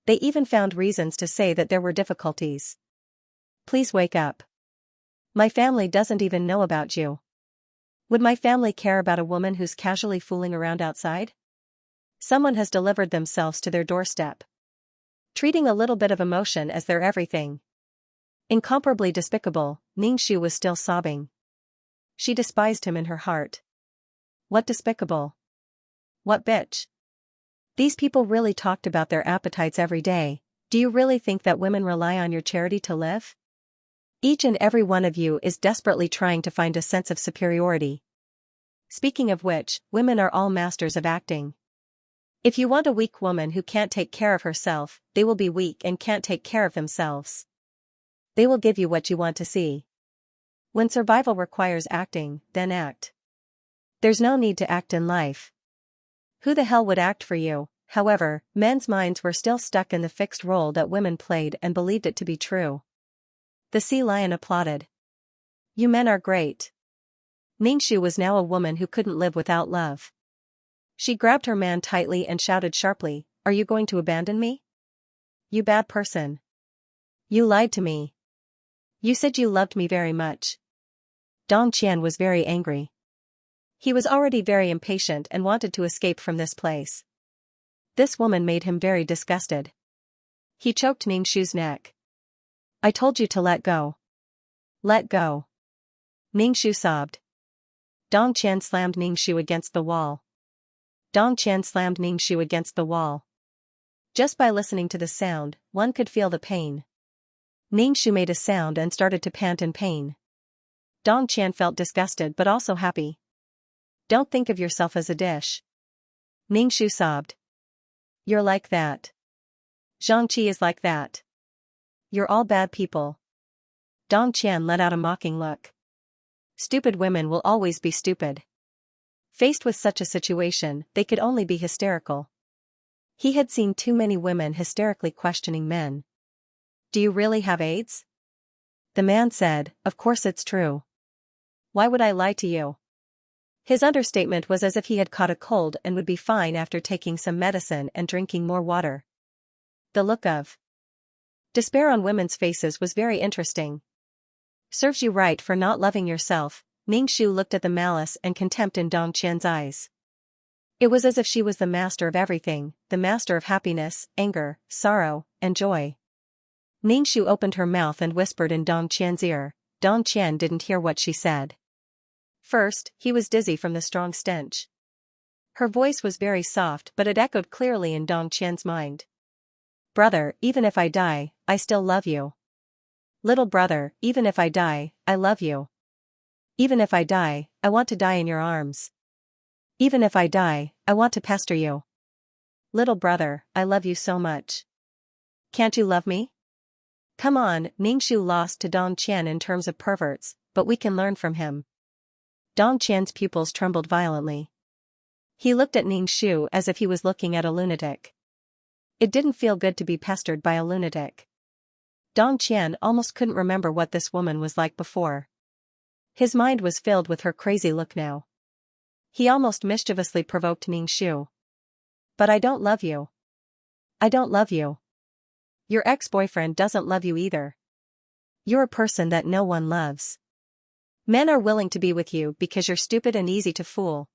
They even found reasons to say that there were difficulties. "Please wake up. My family doesn't even know about you. Would my family care about a woman who's casually fooling around outside? Someone has delivered themselves to their doorstep, treating a little bit of emotion as their everything." Incomparably despicable, Ning Shu was still sobbing. She despised him in her heart. What despicable? What bitch? These people really talked about their appetites every day. Do you really think that women rely on your charity to live? Each and every one of you is desperately trying to find a sense of superiority. Speaking of which, women are all masters of acting. If you want a weak woman who can't take care of herself, they will be weak and can't take care of themselves. They will give you what you want to see. When survival requires acting, then act. There's no need to act in life. Who the hell would act for you? However, men's minds were still stuck in the fixed role that women played and believed it to be true. The sea lion applauded. "You men are great." Ning Shu was now a woman who couldn't live without love. She grabbed her man tightly and shouted sharply, "Are you going to abandon me? You bad person. You lied to me. You said you loved me very much." Dong Qian was very angry. He was already very impatient and wanted to escape from this place. This woman made him very disgusted. He choked Ning Shu's neck. "I told you to let go. Let go." Ning Shu sobbed. Dong Qian slammed Ning Shu against the wall. Dong Qian slammed Ning Shu against the wall. Just by listening to the sound, one could feel the pain. Ning Shu made a sound and started to pant in pain. Dong Qian felt disgusted but also happy. "Don't think of yourself as a dish." Ning Shu sobbed. "You're like that. Xianxia is like that. You're all bad people. Dong Qian let out a mocking look. Stupid women will always be stupid. Faced with such a situation, they could only be hysterical. He had seen too many women hysterically questioning men. Do you really have AIDS? The man said, of course it's true. Why would I lie to you? His understatement was as if he had caught a cold and would be fine after taking some medicine and drinking more water. The look of despair on women's faces was very interesting. Serves you right for not loving yourself. Ningxu looked at the malice and contempt in Dong Qian's eyes. It was as if she was the master of everything, the master of happiness, anger, sorrow, and joy. Ningxu opened her mouth and whispered in Dong Qian's ear. Dong Qian didn't hear what she said. First, he was dizzy from the strong stench. Her voice was very soft, but it echoed clearly in Dong Qian's mind. Brother, even if I die, I still love you. Little brother, even if I die, I love you. Even if I die, I want to die in your arms. Even if I die, I want to pester you. Little brother, I love you so much. Can't you love me? Come on, Ningxu lost to Dong Qian in terms of perverts, but we can learn from him. Dong Qian's pupils trembled violently. He looked at Ningxu as if he was looking at a lunatic. It didn't feel good to be pestered by a lunatic. Dong Qian almost couldn't remember what this woman was like before. His mind was filled with her crazy look now. He almost mischievously provoked Ningxu. But I don't love you. I don't love you. Your ex-boyfriend doesn't love you either. You're a person that no one loves. Men are willing to be with you because you're stupid and easy to fool.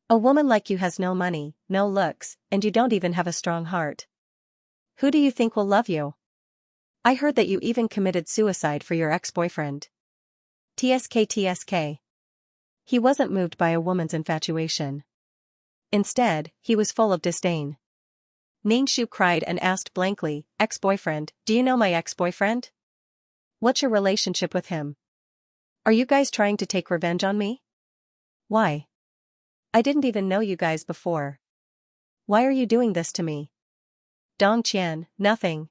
A woman like you has no money, no looks, and you don't even have a strong heart. Who do you think will love you? I heard that you even committed suicide for your ex-boyfriend. TSK. He wasn't moved by a woman's infatuation. Instead, he was full of disdain. Ningxu cried and asked blankly, ex-boyfriend, do you know my ex-boyfriend? What's your relationship with him? Are you guys trying to take revenge on me? Why? I didn't even know you guys before. Why are you doing this to me? Dong Qian, nothing.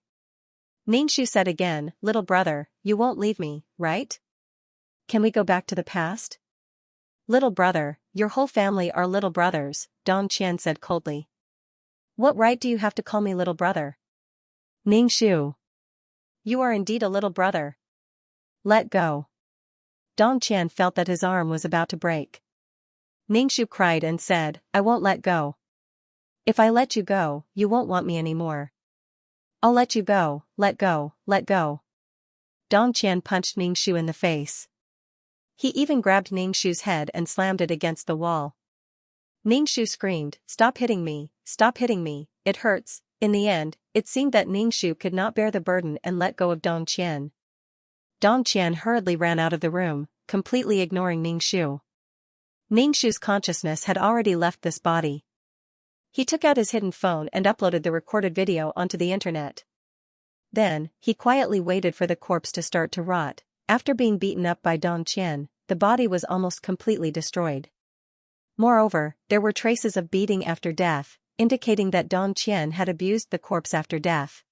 Ningxu said again, little brother, you won't leave me, right? Can we go back to the past? Little brother, your whole family are little brothers, Dong Qian said coldly. What right do you have to call me little brother? Ningxu. You are indeed a little brother. Let go. Dong Qian felt that his arm was about to break. Ningxu cried and said, I won't let go. If I let you go, you won't want me anymore. I'll let you go, let go, let go. Dong Qian punched Ningxu in the face. He even grabbed Ningxu's head and slammed it against the wall. Ningxu screamed, stop hitting me, it hurts. In the end, it seemed that Ningxu could not bear the burden and let go of Dong Qian. Dong Qian hurriedly ran out of the room, completely ignoring Ningxu. Ningxu's consciousness had already left this body. He took out his hidden phone and uploaded the recorded video onto the internet. Then, he quietly waited for the corpse to start to rot. After being beaten up by Dong Qian, the body was almost completely destroyed. Moreover, there were traces of beating after death, indicating that Dong Qian had abused the corpse after death.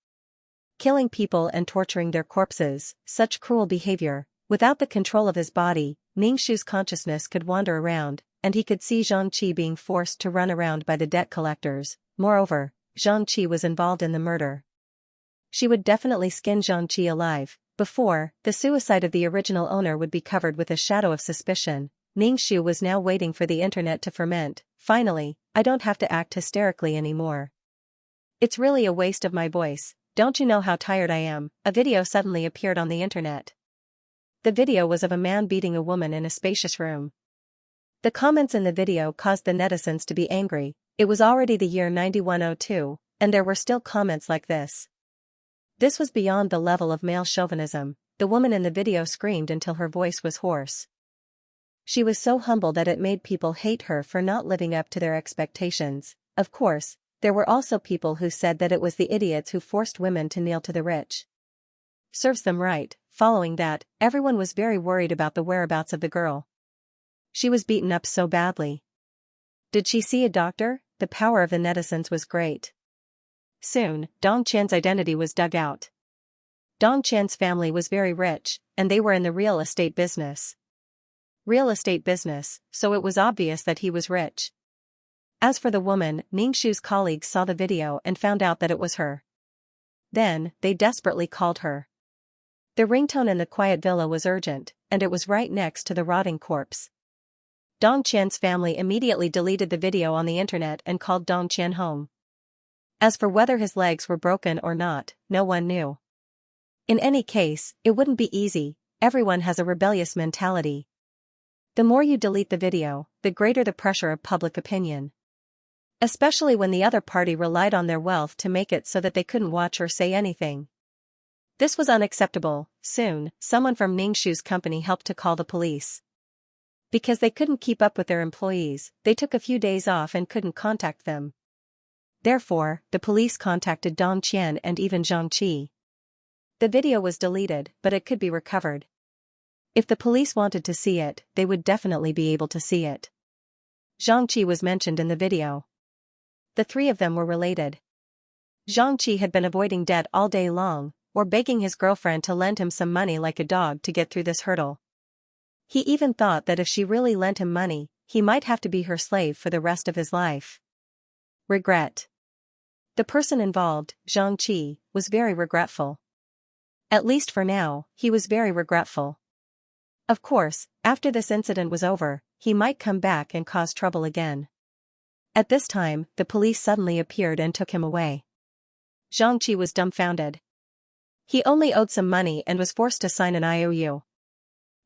Killing people and torturing their corpses, such cruel behavior. Without the control of his body, Ningxu's consciousness could wander around, and he could see Xianxia being forced to run around by the debt collectors. Moreover, Xianxia was involved in the murder. She would definitely skin Xianxia alive. Before, the suicide of the original owner would be covered with a shadow of suspicion. Ningxu was now waiting for the internet to ferment. Finally, I don't have to act hysterically anymore. It's really a waste of my voice. Don't you know how tired I am? A video suddenly appeared on the internet. The video was of a man beating a woman in a spacious room. The comments in the video caused the netizens to be angry. It was already the year 9102, and there were still comments like this. This was beyond the level of male chauvinism. The woman in the video screamed until her voice was hoarse. She was so humble that it made people hate her for not living up to their expectations. Of course, there were also people who said that it was the idiots who forced women to kneel to the rich. Serves them right. Following that, everyone was very worried about the whereabouts of the girl. She was beaten up so badly. Did she see a doctor? The power of the netizens was great. Soon, Dong Qian's identity was dug out. Dong Qian's family was very rich, and they were in the real estate business. Real estate business, so it was obvious that he was rich. As for the woman, Ningshu's colleagues saw the video and found out that it was her. Then, they desperately called her. The ringtone in the quiet villa was urgent, and it was right next to the rotting corpse. Dong Qian's family immediately deleted the video on the internet and called Dong Qian home. As for whether his legs were broken or not, no one knew. In any case, it wouldn't be easy, everyone has a rebellious mentality. The more you delete the video, the greater the pressure of public opinion. Especially when the other party relied on their wealth to make it so that they couldn't watch or say anything. This was unacceptable. Soon, someone from Ningshu's company helped to call the police. Because they couldn't keep up with their employees, they took a few days off and couldn't contact them. Therefore, the police contacted Dong Qian and even Xianxia. The video was deleted, but it could be recovered. If the police wanted to see it, they would definitely be able to see it. Xianxia was mentioned in the video. The three of them were related. Xianxia had been avoiding debt all day long, or begging his girlfriend to lend him some money like a dog to get through this hurdle. He even thought that if she really lent him money, he might have to be her slave for the rest of his life. Regret. The person involved, Xianxia, was very regretful. At least for now, he was very regretful. Of course, after this incident was over, he might come back and cause trouble again. At this time, the police suddenly appeared and took him away. Xianxia was dumbfounded. He only owed some money and was forced to sign an IOU.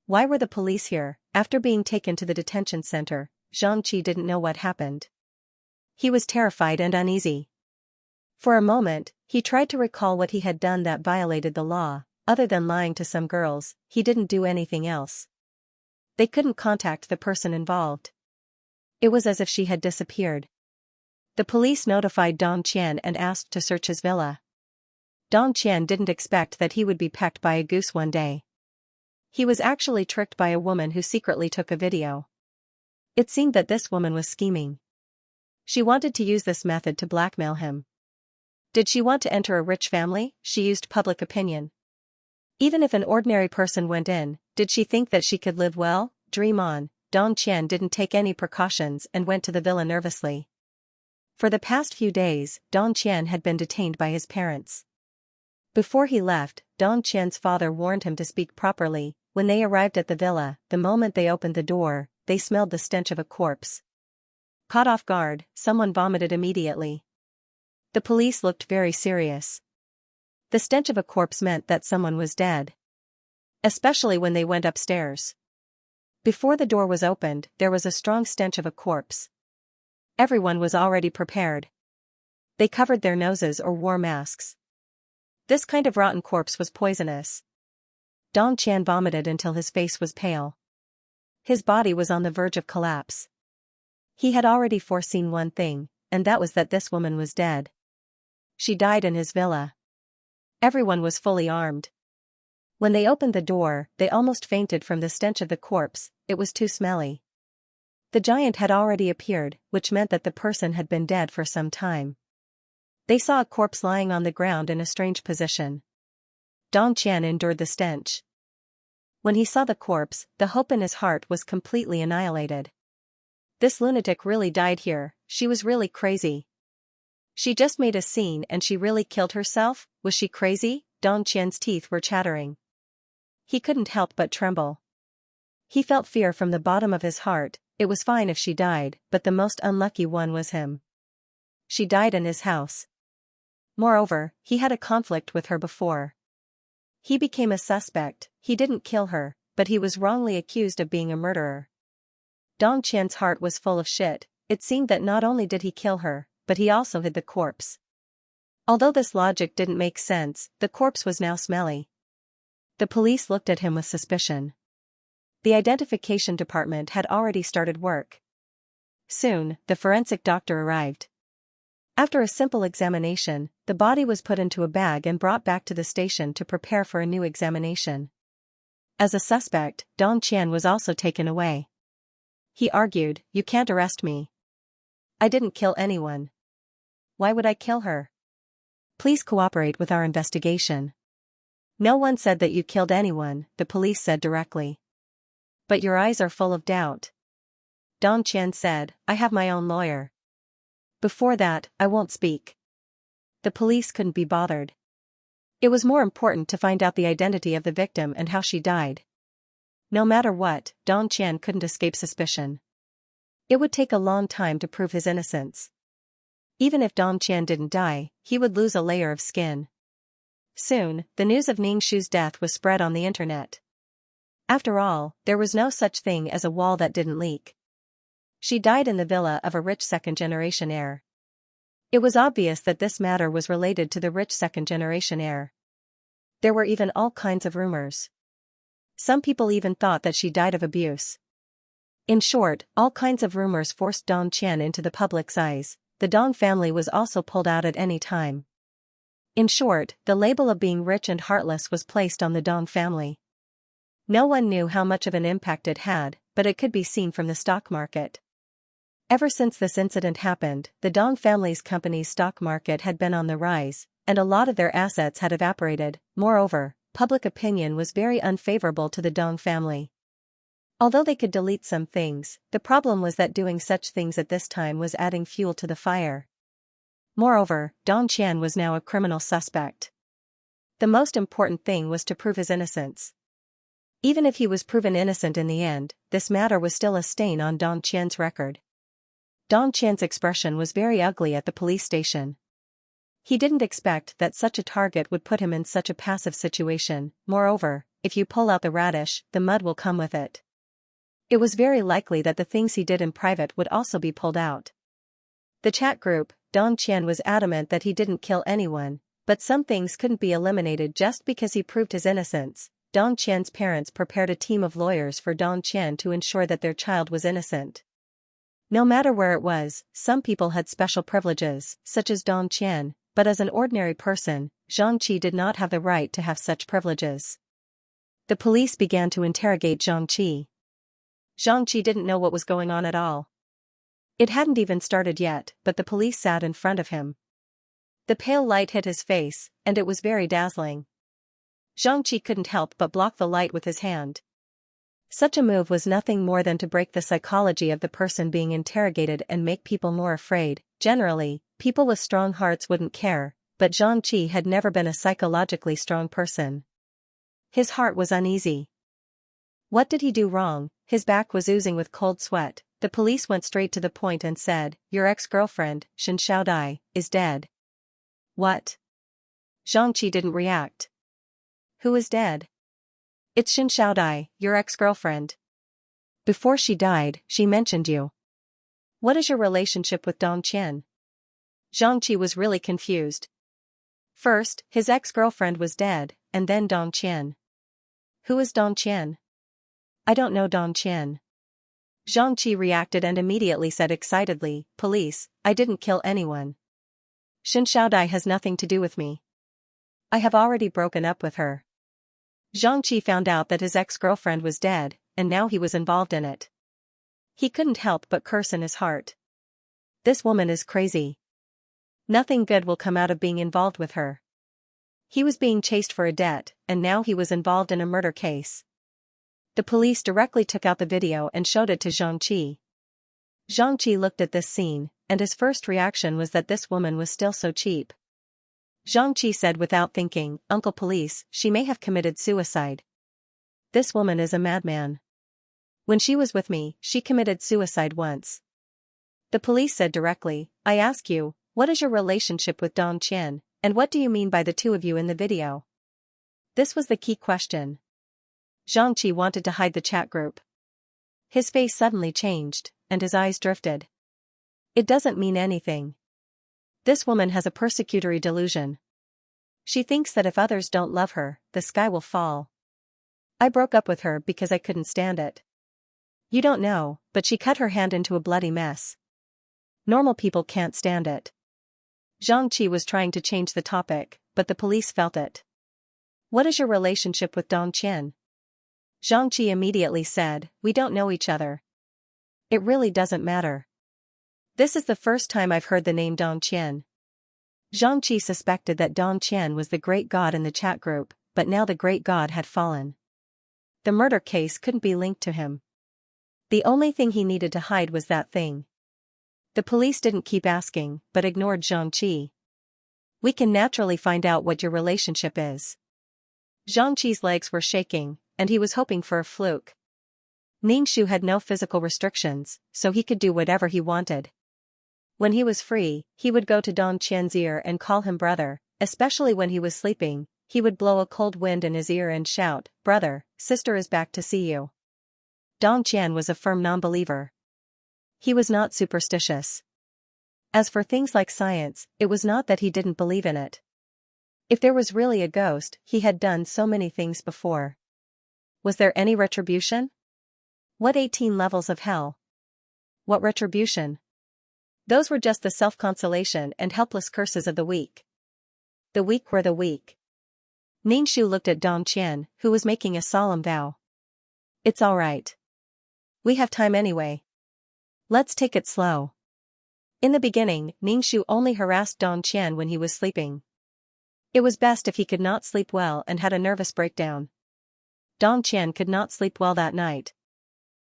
Why were the police here? After being taken to the detention center, Xianxia didn't know what happened. He was terrified and uneasy. For a moment, he tried to recall what he had done that violated the law. Other than lying to some girls, he didn't do anything else. They couldn't contact the person involved. It was as if she had disappeared. The police notified Dong Qian and asked to search his villa. Dong Qian didn't expect that he would be pecked by a goose one day. He was actually tricked by a woman who secretly took a video. It seemed that this woman was scheming. She wanted to use this method to blackmail him. Did she want to enter a rich family? She used public opinion. Even if an ordinary person went in, did she think that she could live well? Dream on. Dong Qian didn't take any precautions and went to the villa nervously. For the past few days, Dong Qian had been detained by his parents. Before he left, Dong Qian's father warned him to speak properly. When they arrived at the villa, the moment they opened the door, they smelled the stench of a corpse. Caught off guard, someone vomited immediately. The police looked very serious. The stench of a corpse meant that someone was dead. Especially when they went upstairs. Before the door was opened, there was a strong stench of a corpse. Everyone was already prepared. They covered their noses or wore masks. This kind of rotten corpse was poisonous. Dong Qian vomited until his face was pale. His body was on the verge of collapse. He had already foreseen one thing, and that was that this woman was dead. She died in his villa. Everyone was fully armed. When they opened the door, they almost fainted from the stench of the corpse. It was too smelly. The giant had already appeared, which meant that the person had been dead for some time. They saw a corpse lying on the ground in a strange position. Dong Qian endured the stench. When he saw the corpse, the hope in his heart was completely annihilated. This lunatic really died here. She was really crazy. She just made a scene and she really killed herself. Was she crazy? Dong Qian's teeth were chattering. He couldn't help but tremble. He felt fear from the bottom of his heart. It was fine if she died, but the most unlucky one was him. She died in his house. Moreover, he had a conflict with her before. He became a suspect. He didn't kill her, but he was wrongly accused of being a murderer. Dong Qian's heart was full of shit. It seemed that not only did he kill her, but he also hid the corpse. Although this logic didn't make sense, the corpse was now smelly. The police looked at him with suspicion. The identification department had already started work. Soon, the forensic doctor arrived. After a simple examination, the body was put into a bag and brought back to the station to prepare for a new examination. As a suspect, Dong Qian was also taken away. He argued, "You can't arrest me. I didn't kill anyone. Why would I kill her? Please cooperate with our investigation. No one said that you killed anyone, the police said directly. But your eyes are full of doubt. Dong Qian said, I have my own lawyer. Before that, I won't speak. The police couldn't be bothered. It was more important to find out the identity of the victim and how she died. No matter what, Dong Qian couldn't escape suspicion. It would take a long time to prove his innocence. Even if Dong Qian didn't die, he would lose a layer of skin. Soon, the news of Ning Shu's death was spread on the internet. After all, there was no such thing as a wall that didn't leak. She died in the villa of a rich second-generation heir. It was obvious that this matter was related to the rich second-generation heir. There were even all kinds of rumors. Some people even thought that she died of abuse. In short, all kinds of rumors forced Dong Qian into the public's eyes. The Dong family was also pulled out at any time. In short, the label of being rich and heartless was placed on the Dong family. No one knew how much of an impact it had, but it could be seen from the stock market. Ever since this incident happened, the Dong family's company's stock market had been on the rise, and a lot of their assets had evaporated. Moreover, public opinion was very unfavorable to the Dong family. Although they could delete some things, the problem was that doing such things at this time was adding fuel to the fire. Moreover, Dong Qian was now a criminal suspect. The most important thing was to prove his innocence. Even if he was proven innocent in the end, this matter was still a stain on Dong Qian's record. Dong Qian's expression was very ugly at the police station. He didn't expect that such a target would put him in such a passive situation. Moreover, if you pull out the radish, the mud will come with it. It was very likely that the things he did in private would also be pulled out. The chat group, Dong Qian was adamant that he didn't kill anyone, but some things couldn't be eliminated just because he proved his innocence. Dong Qian's parents prepared a team of lawyers for Dong Qian to ensure that their child was innocent. No matter where it was, some people had special privileges, such as Dong Qian, but as an ordinary person, Xianxia did not have the right to have such privileges. The police began to interrogate Xianxia. Xianxia didn't know what was going on at all. It hadn't even started yet, but the police sat in front of him. The pale light hit his face, and it was very dazzling. Xianxia couldn't help but block the light with his hand. Such a move was nothing more than to break the psychology of the person being interrogated and make people more afraid. Generally, people with strong hearts wouldn't care, but Xianxia had never been a psychologically strong person. His heart was uneasy. What did he do wrong? His back was oozing with cold sweat. The police went straight to the point and said, your ex-girlfriend, Xianxia, is dead. What? Xianxia didn't react. Who is dead? It's Xianxia, your ex-girlfriend. Before she died, she mentioned you. What is your relationship with Dong Qian? Xianxia was really confused. First, his ex-girlfriend was dead, and then Dong Qian. Who is Dong Qian? I don't know Dong Qian. Xianxia reacted and immediately said excitedly, police, I didn't kill anyone. Xianxia has nothing to do with me. I have already broken up with her. Xianxia found out that his ex-girlfriend was dead, and now he was involved in it. He couldn't help but curse in his heart. This woman is crazy. Nothing good will come out of being involved with her. He was being chased for a debt, and now he was involved in a murder case. The police directly took out the video and showed it to Xianxia. Xianxia looked at this scene, and his first reaction was that this woman was still so cheap. Xianxia said without thinking, Uncle Police, she may have committed suicide. This woman is a madman. When she was with me, she committed suicide once. The police said directly, I ask you, what is your relationship with Dong Qian, and what do you mean by the two of you in the video? This was the key question. Xianxia wanted to hide the chat group. His face suddenly changed, and his eyes drifted. It doesn't mean anything. This woman has a persecutory delusion. She thinks that if others don't love her, the sky will fall. I broke up with her because I couldn't stand it. You don't know, but she cut her hand into a bloody mess. Normal people can't stand it. Xianxia was trying to change the topic, but the police felt it. What is your relationship with Dong Qian? Xianxia immediately said, we don't know each other. It really doesn't matter. This is the first time I've heard the name Dong Qian. Xianxia suspected that Dong Qian was the great god in the chat group, but now the great god had fallen. The murder case couldn't be linked to him. The only thing he needed to hide was that thing. The police didn't keep asking, but ignored Xianxia. We can naturally find out what your relationship is. Xianxi's legs were shaking, and he was hoping for a fluke. Ningxu had no physical restrictions, so he could do whatever he wanted. When he was free, he would go to Dong Qian's ear and call him brother, especially when he was sleeping. He would blow a cold wind in his ear and shout, "Brother, sister is back to see you." Dong Qian was a firm non-believer. He was not superstitious. As for things like science, it was not that he didn't believe in it. If there was really a ghost, he had done so many things before. Was there any retribution? What 18 levels of hell? What retribution? Those were just the self-consolation and helpless curses of the weak. The weak were the weak. Ningxu looked at Dong Qian, who was making a solemn vow. It's all right. We have time anyway. Let's take it slow. In the beginning, Ningxu only harassed Dong Qian when he was sleeping. It was best if he could not sleep well and had a nervous breakdown. Dong Qian could not sleep well that night.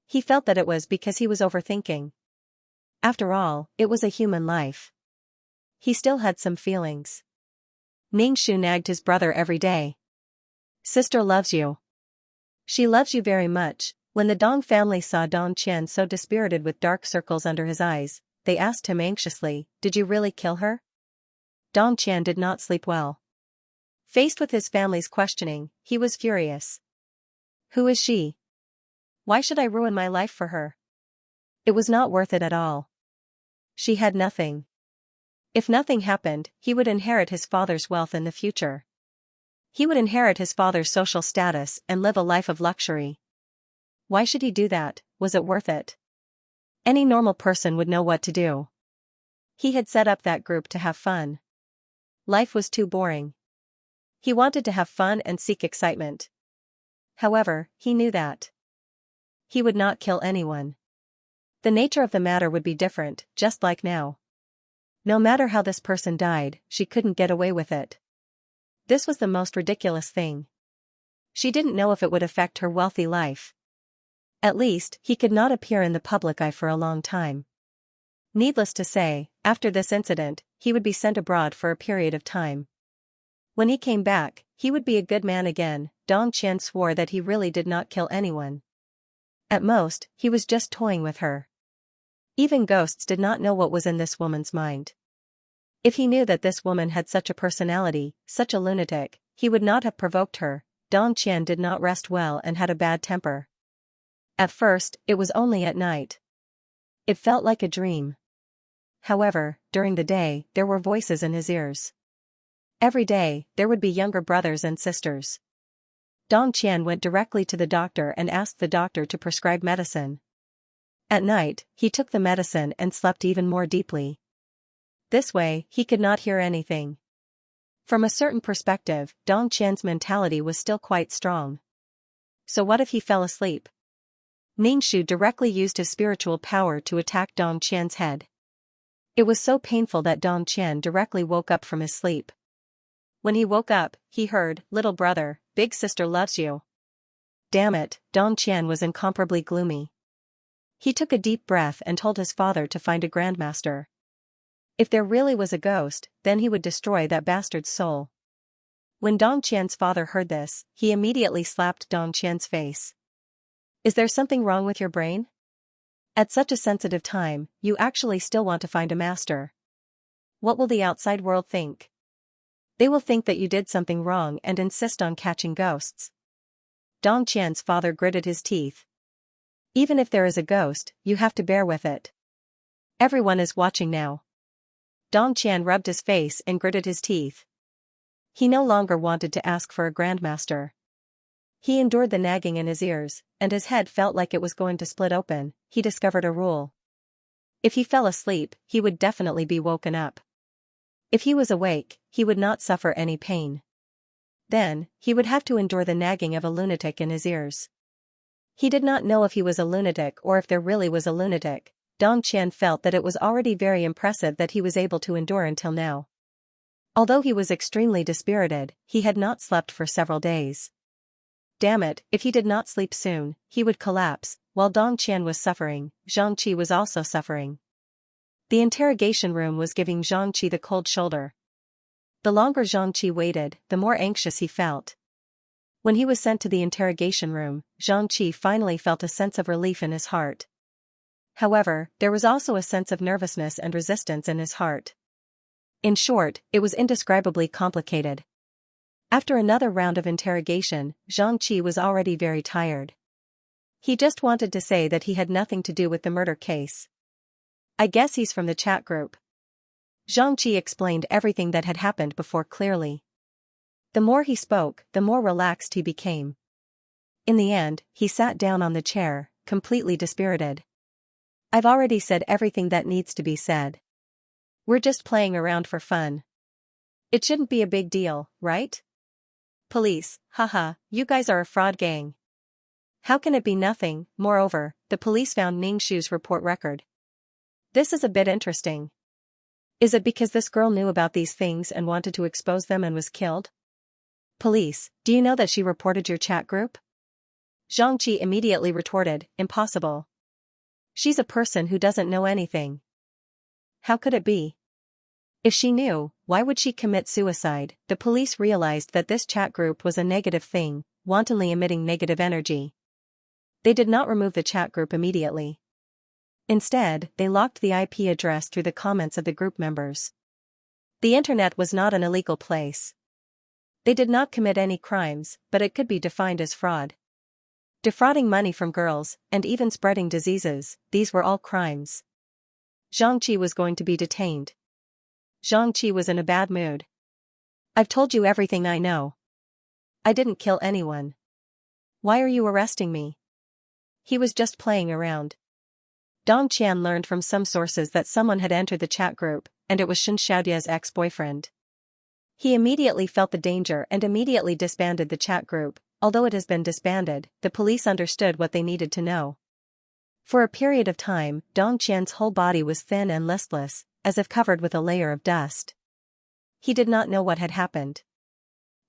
He felt that it was because he was overthinking. After all, it was a human life. He still had some feelings. Ningxu nagged his brother every day. Sister loves you. She loves you very much. When the Dong family saw Dong Qian so dispirited with dark circles under his eyes, they asked him anxiously, "Did you really kill her?" Dong Qian did not sleep well. Faced with his family's questioning, he was furious. Who is she? Why should I ruin my life for her? It was not worth it at all. She had nothing. If nothing happened, he would inherit his father's wealth in the future. He would inherit his father's social status and live a life of luxury. Why should he do that? Was it worth it? Any normal person would know what to do. He had set up that group to have fun. Life was too boring. He wanted to have fun and seek excitement. However, he knew that he would not kill anyone. The nature of the matter would be different, just like now. No matter how this person died, she couldn't get away with it. This was the most ridiculous thing. She didn't know if it would affect her wealthy life. At least, he could not appear in the public eye for a long time. Needless to say, after this incident, he would be sent abroad for a period of time. When he came back, he would be a good man again. Dong Qian swore that he really did not kill anyone. At most, he was just toying with her. Even ghosts did not know what was in this woman's mind. If he knew that this woman had such a personality, such a lunatic, he would not have provoked her. Dong Qian did not rest well and had a bad temper. At first, it was only at night. It felt like a dream. However, during the day, there were voices in his ears. Every day, there would be younger brothers and sisters. Dong Qian went directly to the doctor and asked the doctor to prescribe medicine. At night, he took the medicine and slept even more deeply. This way, he could not hear anything. From a certain perspective, Dong Qian's mentality was still quite strong. So what if he fell asleep? Ningxu directly used his spiritual power to attack Dong Qian's head. It was so painful that Dong Qian directly woke up from his sleep. When he woke up, he heard, "Little brother, big sister loves you." Damn it, Dong Qian was incomparably gloomy. He took a deep breath and told his father to find a grandmaster. If there really was a ghost, then he would destroy that bastard's soul. When Dong Qian's father heard this, he immediately slapped Dong Qian's face. Is there something wrong with your brain? At such a sensitive time, you actually still want to find a master. What will the outside world think? They will think that you did something wrong and insist on catching ghosts. Dong Qian's father gritted his teeth. Even if there is a ghost, you have to bear with it. Everyone is watching now. Dong Qian rubbed his face and gritted his teeth. He no longer wanted to ask for a grandmaster. He endured the nagging in his ears, and his head felt like it was going to split open. He discovered a rule. If he fell asleep, he would definitely be woken up. If he was awake, he would not suffer any pain. Then, he would have to endure the nagging of a lunatic in his ears. He did not know if he was a lunatic or if there really was a lunatic. Dong Qian felt that it was already very impressive that he was able to endure until now. Although he was extremely dispirited, he had not slept for several days. Damn it, if he did not sleep soon, he would collapse. While Dong Qian was suffering, Xianxia was also suffering. The interrogation room was giving Xianxia the cold shoulder. The longer Xianxia waited, the more anxious he felt. When he was sent to the interrogation room, Xianxia finally felt a sense of relief in his heart. However, there was also a sense of nervousness and resistance in his heart. In short, it was indescribably complicated. After another round of interrogation, Xianxia was already very tired. He just wanted to say that he had nothing to do with the murder case. I guess he's from the chat group. Xianxia explained everything that had happened before clearly. The more he spoke, the more relaxed he became. In the end, he sat down on the chair, completely dispirited. I've already said everything that needs to be said. We're just playing around for fun. It shouldn't be a big deal, right? Police, haha, you guys are a fraud gang. How can it be nothing? Moreover, the police found Ning Shu's report record. This is a bit interesting. Is it because this girl knew about these things and wanted to expose them and was killed? Police, do you know that she reported your chat group? Xianxia immediately retorted, impossible. She's a person who doesn't know anything. How could it be? If she knew, why would she commit suicide? The police realized that this chat group was a negative thing, wantonly emitting negative energy. They did not remove the chat group immediately. Instead, they locked the IP address through the comments of the group members. The internet was not an illegal place. They did not commit any crimes, but it could be defined as fraud. Defrauding money from girls, and even spreading diseases, these were all crimes. Xianxia was going to be detained. Xianxia was in a bad mood. I've told you everything I know. I didn't kill anyone. Why are you arresting me? He was just playing around. Dong Qian learned from some sources that someone had entered the chat group, and it was Xianxia's ex-boyfriend. He immediately felt the danger and immediately disbanded the chat group. Although it has been disbanded, the police understood what they needed to know. For a period of time, Dong Qian's whole body was thin and listless, as if covered with a layer of dust. He did not know what had happened.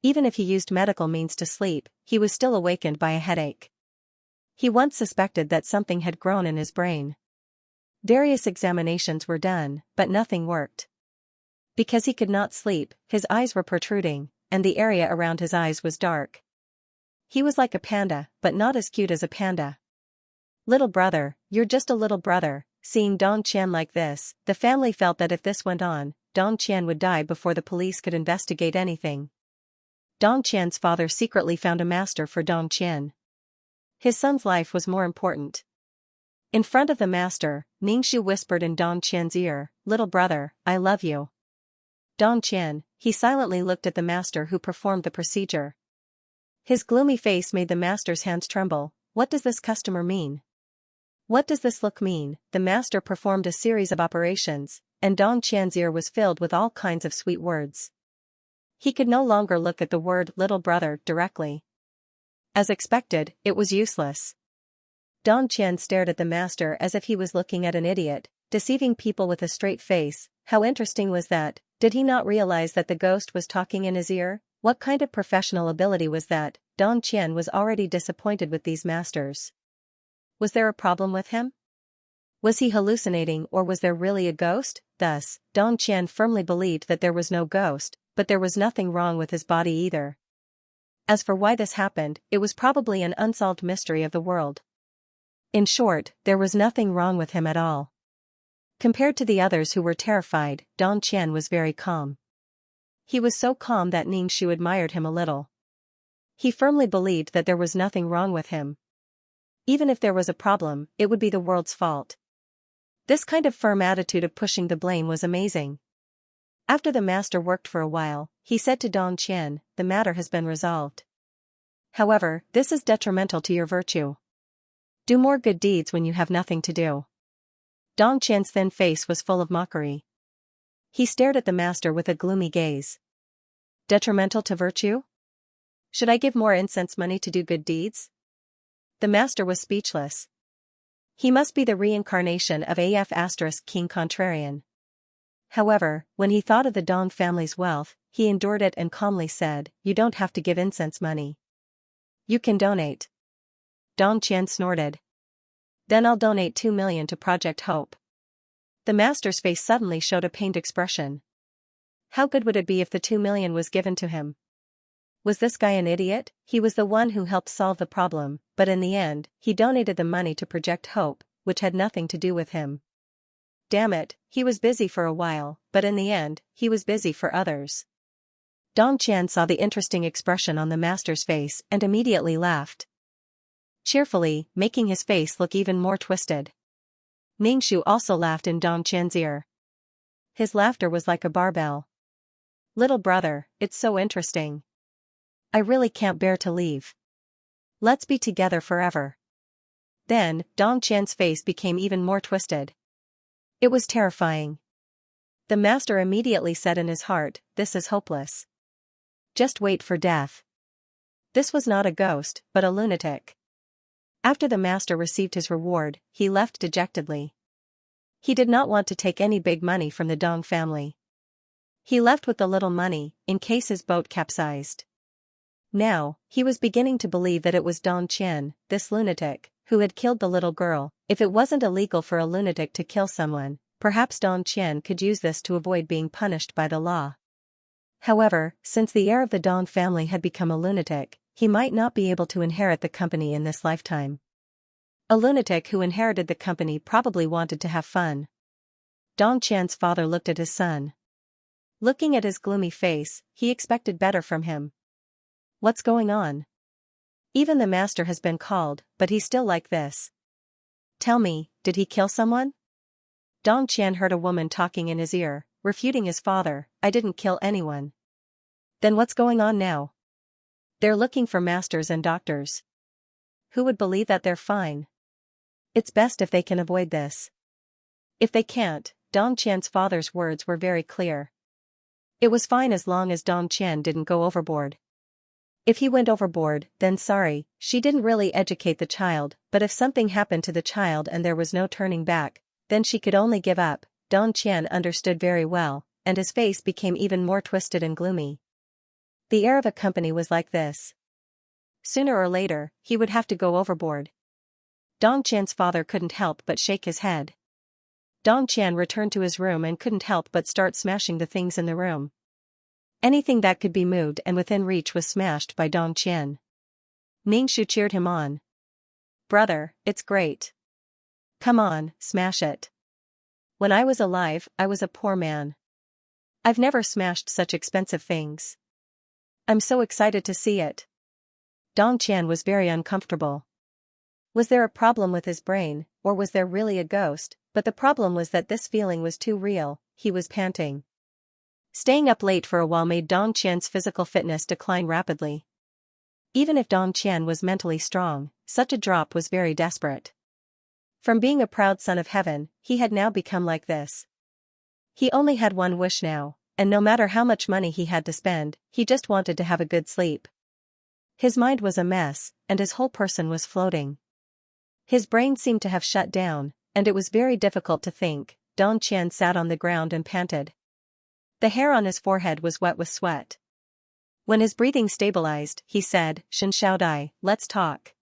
Even if he used medical means to sleep, he was still awakened by a headache. He once suspected that something had grown in his brain. Various examinations were done, but nothing worked. Because he could not sleep, his eyes were protruding, and the area around his eyes was dark. He was like a panda, but not as cute as a panda. Little brother, you're just a little brother. Seeing Dong Qian like this, the family felt that if this went on, Dong Qian would die before the police could investigate anything. Dong Qian's father secretly found a master for Dong Qian. His son's life was more important. In front of the master, Ning Shu whispered in Dong Qian's ear, "Little brother, I love you." Dong Qian, he silently looked at the master who performed the procedure. His gloomy face made the master's hands tremble. What does this customer mean? What does this look mean? The master performed a series of operations, and Dong Qian's ear was filled with all kinds of sweet words. He could no longer look at the word little brother directly. As expected, it was useless. Dong Qian stared at the master as if he was looking at an idiot, deceiving people with a straight face. How interesting was that? Did he not realize that the ghost was talking in his ear? What kind of professional ability was that? Dong Qian was already disappointed with these masters. Was there a problem with him? Was he hallucinating, or was there really a ghost? Thus, Dong Qian firmly believed that there was no ghost, but there was nothing wrong with his body either. As for why this happened, it was probably an unsolved mystery of the world. In short, there was nothing wrong with him at all. Compared to the others who were terrified, Dong Qian was very calm. He was so calm that Ning Shu admired him a little. He firmly believed that there was nothing wrong with him. Even if there was a problem, it would be the world's fault. This kind of firm attitude of pushing the blame was amazing. After the master worked for a while, he said to Dong Qian, "The matter has been resolved. However, this is detrimental to your virtue. Do more good deeds when you have nothing to do." Dong Qian's thin face was full of mockery. He stared at the master with a gloomy gaze. Detrimental to virtue? Should I give more incense money to do good deeds? The master was speechless. He must be the reincarnation of AF** King Contrarian. However, when he thought of the Dong family's wealth, he endured it and calmly said, "You don't have to give incense money. You can donate." Dong Qian snorted. "Then I'll donate 2 million to Project Hope." The master's face suddenly showed a pained expression. How good would it be if the 2 million was given to him? Was this guy an idiot? He was the one who helped solve the problem, but in the end, he donated the money to Project Hope, which had nothing to do with him. Damn it, he was busy for a while, but in the end, he was busy for others. Dong Qian saw the interesting expression on the master's face and immediately laughed. Cheerfully, making his face look even more twisted. Ningshu also laughed in Dong Qian's ear. His laughter was like a barbell. "Little brother, it's so interesting. I really can't bear to leave. Let's be together forever." Then, Dong Qian's face became even more twisted. It was terrifying. The master immediately said in his heart, "This is hopeless. Just wait for death." This was not a ghost, but a lunatic. After the master received his reward, he left dejectedly. He did not want to take any big money from the Dong family. He left with the little money, in case his boat capsized. Now, he was beginning to believe that it was Dong Qian, this lunatic, who had killed the little girl. If it wasn't illegal for a lunatic to kill someone, perhaps Dong Qian could use this to avoid being punished by the law. However, since the heir of the Dong family had become a lunatic, he might not be able to inherit the company in this lifetime. A lunatic who inherited the company probably wanted to have fun. Dong Qian's father looked at his son. Looking at his gloomy face, he expected better from him. What's going on? Even the master has been called, but he's still like this. Tell me, did he kill someone? Dong Qian heard a woman talking in his ear, refuting his father. "I didn't kill anyone." Then what's going on now? They're looking for masters and doctors. Who would believe that they're fine? It's best if they can avoid this. If they can't, Dong Qian's father's words were very clear. It was fine as long as Dong Qian didn't go overboard. If he went overboard, then sorry, she didn't really educate the child, but if something happened to the child and there was no turning back, then she could only give up. Dong Qian understood very well, and his face became even more twisted and gloomy. The heir of a company was like this. Sooner or later, he would have to go overboard. Dong Qian's father couldn't help but shake his head. Dong Qian returned to his room and couldn't help but start smashing the things in the room. Anything that could be moved and within reach was smashed by Dong Qian. Ningshu cheered him on. "Brother, it's great. Come on, smash it. When I was alive, I was a poor man. I've never smashed such expensive things. I'm so excited to see it." Dong Qian was very uncomfortable. Was there a problem with his brain, or was there really a ghost? But the problem was that this feeling was too real. He was panting. Staying up late for a while made Dong Qian's physical fitness decline rapidly. Even if Dong Qian was mentally strong, such a drop was very desperate. From being a proud son of heaven, he had now become like this. He only had one wish now, and no matter how much money he had to spend, he just wanted to have a good sleep. His mind was a mess, and his whole person was floating. His brain seemed to have shut down, and it was very difficult to think. Dong Qian sat on the ground and panted. The hair on his forehead was wet with sweat. When his breathing stabilized, he said, "Shen Xiaodai, let's talk."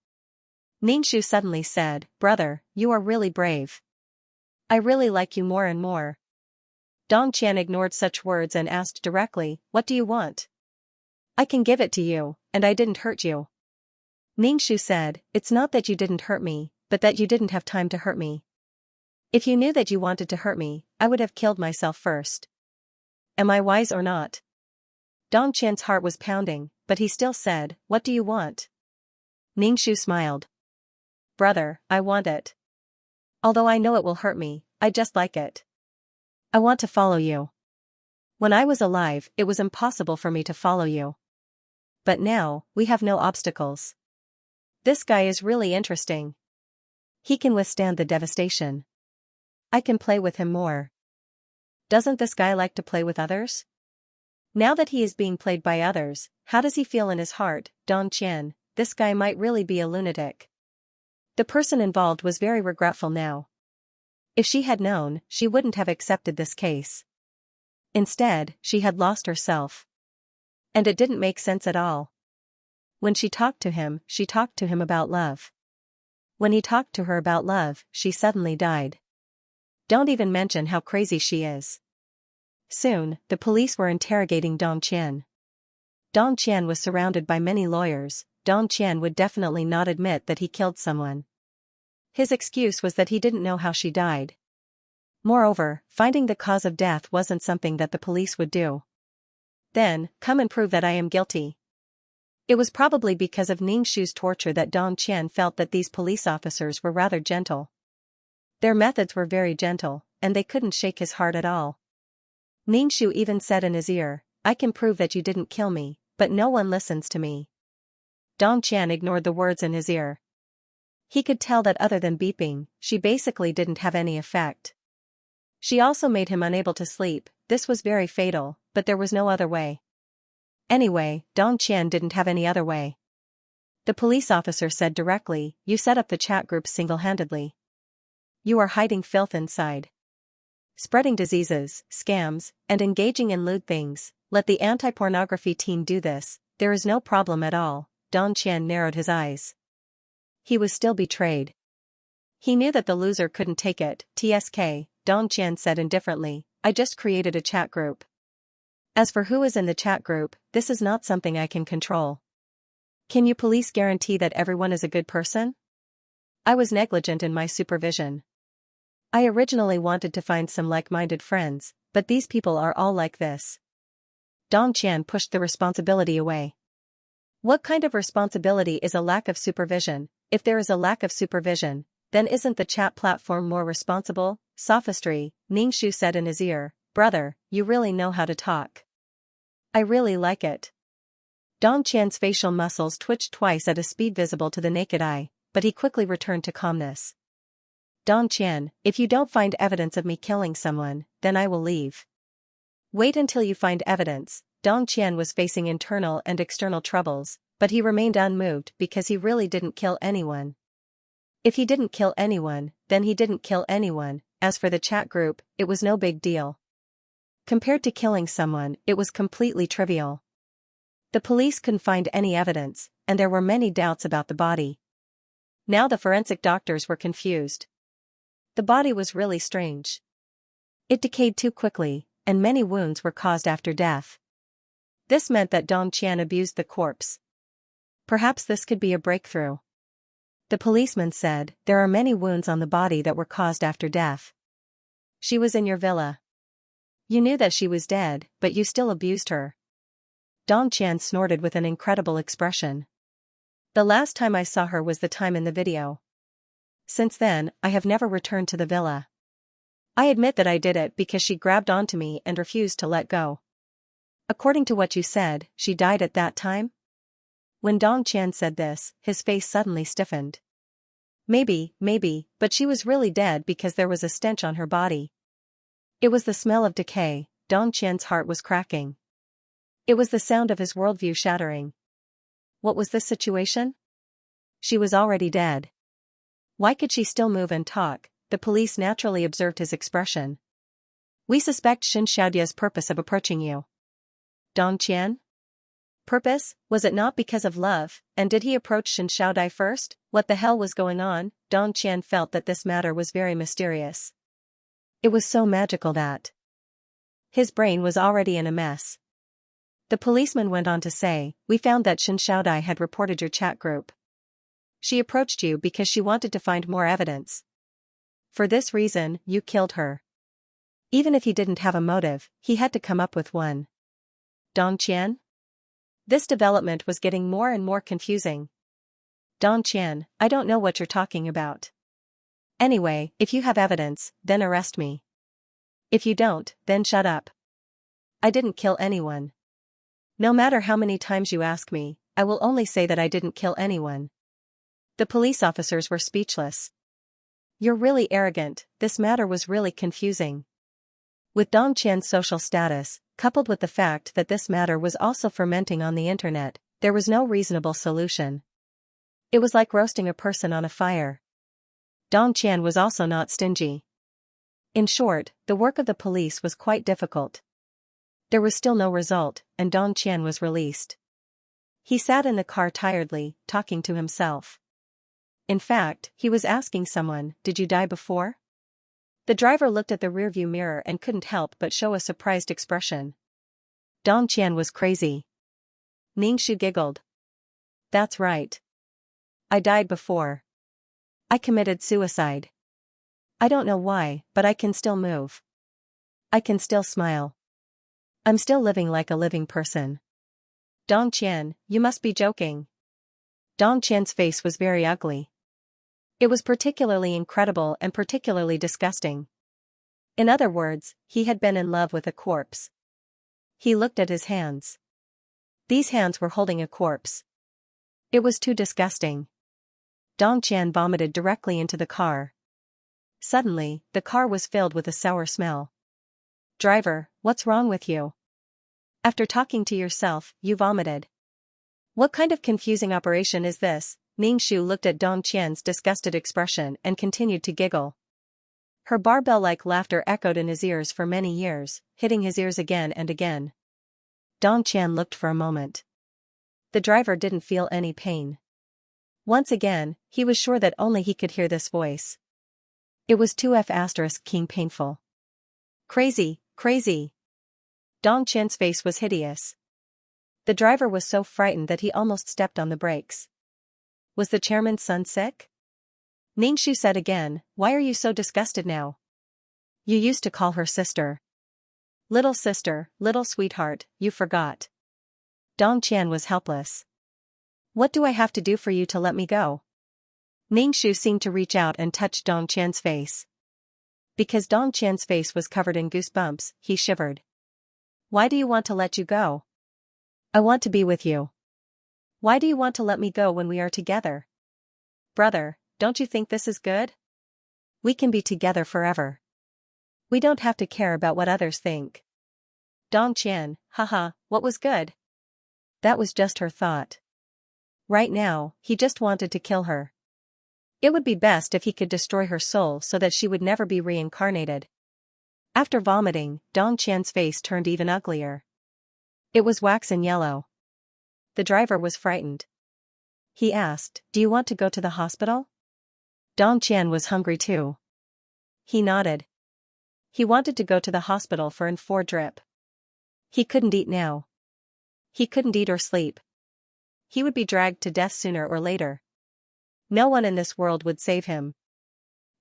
Ningshu suddenly said, "Brother, you are really brave. I really like you more and more." Dong Qian ignored such words and asked directly, "What do you want?" "I can give it to you, and I didn't hurt you." Ningshu said, "It's not that you didn't hurt me, but that you didn't have time to hurt me. If you knew that you wanted to hurt me, I would have killed myself first. Am I wise or not?" Dong Qian's heart was pounding, but he still said, "What do you want?" Ningshu smiled. "Brother, I want it. Although I know it will hurt me, I just like it. I want to follow you. When I was alive, it was impossible for me to follow you. But now, we have no obstacles. This guy is really interesting. He can withstand the devastation. I can play with him more. Doesn't this guy like to play with others? Now that he is being played by others, how does he feel in his heart? Dong Qian, this guy might really be a lunatic." The person involved was very regretful now. If she had known, she wouldn't have accepted this case. Instead, she had lost herself. And it didn't make sense at all. When she talked to him about love. When he talked to her about love, she suddenly died. Don't even mention how crazy she is. Soon, the police were interrogating Dong Qian. Dong Qian was surrounded by many lawyers. Dong Qian would definitely not admit that he killed someone. His excuse was that he didn't know how she died. Moreover, finding the cause of death wasn't something that the police would do. Then, come and prove that I am guilty. It was probably because of Ningxu's torture that Dong Qian felt that these police officers were rather gentle. Their methods were very gentle, and they couldn't shake his heart at all. Ningxu even said in his ear, "I can prove that you didn't kill me, but no one listens to me." Dong Qian ignored the words in his ear. He could tell that other than beeping, she basically didn't have any effect. She also made him unable to sleep. This was very fatal, but there was no other way. Anyway, Dong Qian didn't have any other way. The police officer said directly, "You set up the chat group single-handedly. You are hiding filth inside. Spreading diseases, scams, and engaging in lewd things. Let the anti-pornography team do this, there is no problem at all." Dong Qian narrowed his eyes. He was still betrayed. He knew that the loser couldn't take it. "TSK, Dong Qian said indifferently, "I just created a chat group. As for who is in the chat group, this is not something I can control. Can you police guarantee that everyone is a good person? I was negligent in my supervision. I originally wanted to find some like-minded friends, but these people are all like this." Dong Qian pushed the responsibility away. What kind of responsibility is a lack of supervision? If there is a lack of supervision, then isn't the chat platform more responsible? Sophistry, Ningxu said in his ear, "Brother, you really know how to talk. I really like it." Dong Qian's facial muscles twitched twice at a speed visible to the naked eye, but he quickly returned to calmness. "Dong Qian, if you don't find evidence of me killing someone, then I will leave." "Wait until you find evidence." Dong Qian was facing internal and external troubles, but he remained unmoved because he really didn't kill anyone. If he didn't kill anyone, then he didn't kill anyone. As for the chat group, it was no big deal. Compared to killing someone, it was completely trivial. The police couldn't find any evidence, and there were many doubts about the body. Now the forensic doctors were confused. The body was really strange. It decayed too quickly, and many wounds were caused after death. This meant that Dong Qian abused the corpse. Perhaps this could be a breakthrough. The policeman said, "There are many wounds on the body that were caused after death. She was in your villa. You knew that she was dead, but you still abused her." Dong Qian snorted with an incredible expression. "The last time I saw her was the time in the video. Since then, I have never returned to the villa. I admit that I did it because she grabbed onto me and refused to let go." "According to what you said, she died at that time?" When Dong Qian said this, his face suddenly stiffened. Maybe, but she was really dead because there was a stench on her body. It was the smell of decay. Dong Qian's heart was cracking. It was the sound of his worldview shattering. What was this situation? She was already dead. Why could she still move and talk? The police naturally observed his expression. "We suspect Xianxia's purpose of approaching you." Dong Qian? Purpose? Was it not because of love, and did he approach Xianxia first? What the hell was going on? Dong Qian felt that this matter was very mysterious. It was so magical that his brain was already in a mess. The policeman went on to say, "We found that Xianxia had reported your chat group. She approached you because she wanted to find more evidence. For this reason, you killed her. Even if he didn't have a motive, he had to come up with one." Dong Qian? This development was getting more and more confusing. "Dong Qian, I don't know what you're talking about. Anyway, if you have evidence, then arrest me. If you don't, then shut up. I didn't kill anyone. No matter how many times you ask me, I will only say that I didn't kill anyone." The police officers were speechless. "You're really arrogant." This matter was really confusing. With Dong Qian's social status, coupled with the fact that this matter was also fermenting on the internet, there was no reasonable solution. It was like roasting a person on a fire. Dong Qian was also not stingy. In short, the work of the police was quite difficult. There was still no result, and Dong Qian was released. He sat in the car tiredly, talking to himself. In fact, he was asking someone, "Did you die before?" The driver looked at the rearview mirror and couldn't help but show a surprised expression. Dong Qian was crazy. Ningxu giggled. That's right. I died before. I committed suicide. I don't know why, but I can still move. I can still smile. I'm still living like a living person. Dong Qian, you must be joking. Dong Qian's face was very ugly. It was particularly incredible and particularly disgusting. In other words, he had been in love with a corpse. He looked at his hands. These hands were holding a corpse. It was too disgusting. Dong Qian vomited directly into the car. Suddenly, the car was filled with a sour smell. Driver, what's wrong with you? After talking to yourself, you vomited. What kind of confusing operation is this? Ningxu looked at Dong Qian's disgusted expression and continued to giggle. Her barbell-like laughter echoed in his ears for many years, hitting his ears again and again. Dong Qian looked for a moment. The driver didn't feel any pain. Once again, he was sure that only he could hear this voice. It was too **king painful. Crazy, crazy. Dong Qian's face was hideous. The driver was so frightened that he almost stepped on the brakes. Was the chairman's son sick? Ningxu said again, why are you so disgusted now? You used to call her sister. Little sister, little sweetheart, you forgot. Dong Qian was helpless. What do I have to do for you to let me go? Ningxu seemed to reach out and touch Dong Qian's face. Because Dong Qian's face was covered in goosebumps, he shivered. Why do you want to let you go? I want to be with you. Why do you want to let me go when we are together? Brother, don't you think this is good? We can be together forever. We don't have to care about what others think. Dong Qian, haha, what was good? That was just her thought. Right now, he just wanted to kill her. It would be best if he could destroy her soul so that she would never be reincarnated. After vomiting, Dong Qian's face turned even uglier. It was waxen yellow. The driver was frightened. He asked, do you want to go to the hospital? Dong Qian was hungry too. He nodded. He wanted to go to the hospital for an 4 drip. He couldn't eat now. He couldn't eat or sleep. He would be dragged to death sooner or later. No one in this world would save him.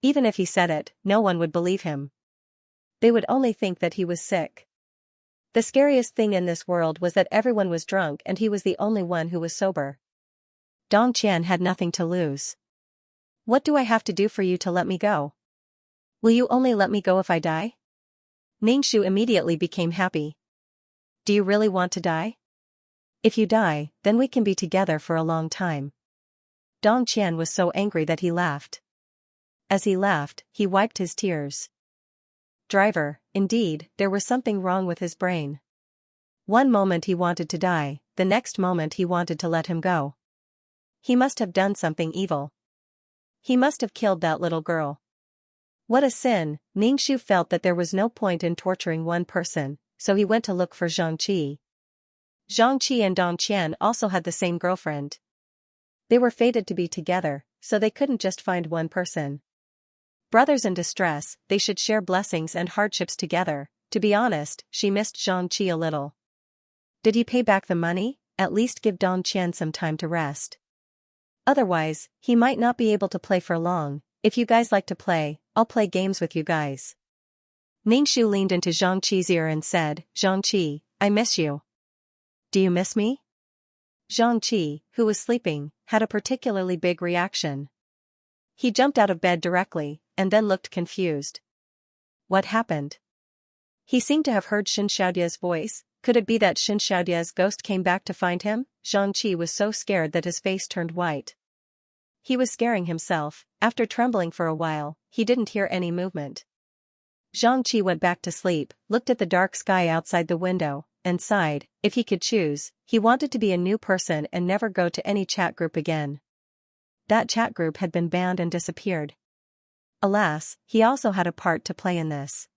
Even if he said it, no one would believe him. They would only think that he was sick. The scariest thing in this world was that everyone was drunk and he was the only one who was sober. Dong Qian had nothing to lose. What do I have to do for you to let me go? Will you only let me go if I die? Ningxu immediately became happy. Do you really want to die? If you die, then we can be together for a long time. Dong Qian was so angry that he laughed. As he laughed, he wiped his tears. Driver, indeed, there was something wrong with his brain. One moment he wanted to die, the next moment he wanted to let him go. He must have done something evil. He must have killed that little girl. What a sin! Ningxu felt that there was no point in torturing one person, so he went to look for Xianxia. Xianxia and Dong Qian also had the same girlfriend. They were fated to be together, so they couldn't just find one person. Brothers in distress, they should share blessings and hardships together. To be honest, she missed Xianxia a little. Did he pay back the money? At least give Dong Qian some time to rest. Otherwise, he might not be able to play for long. If you guys like to play, I'll play games with you guys. Ningxu leaned into Xianxi's ear and said, Xianxia, I miss you. Do you miss me? Xianxia, who was sleeping, had a particularly big reaction. He jumped out of bed directly, and then looked confused. What happened? He seemed to have heard Xianxia's voice. Could it be that Xianxia's ghost came back to find him? Xianxia was so scared that his face turned white. He was scaring himself. After trembling for a while, he didn't hear any movement. Xianxia went back to sleep, looked at the dark sky outside the window, and sighed. If he could choose, he wanted to be a new person and never go to any chat group again. That chat group had been banned and disappeared. Alas, he also had a part to play in this.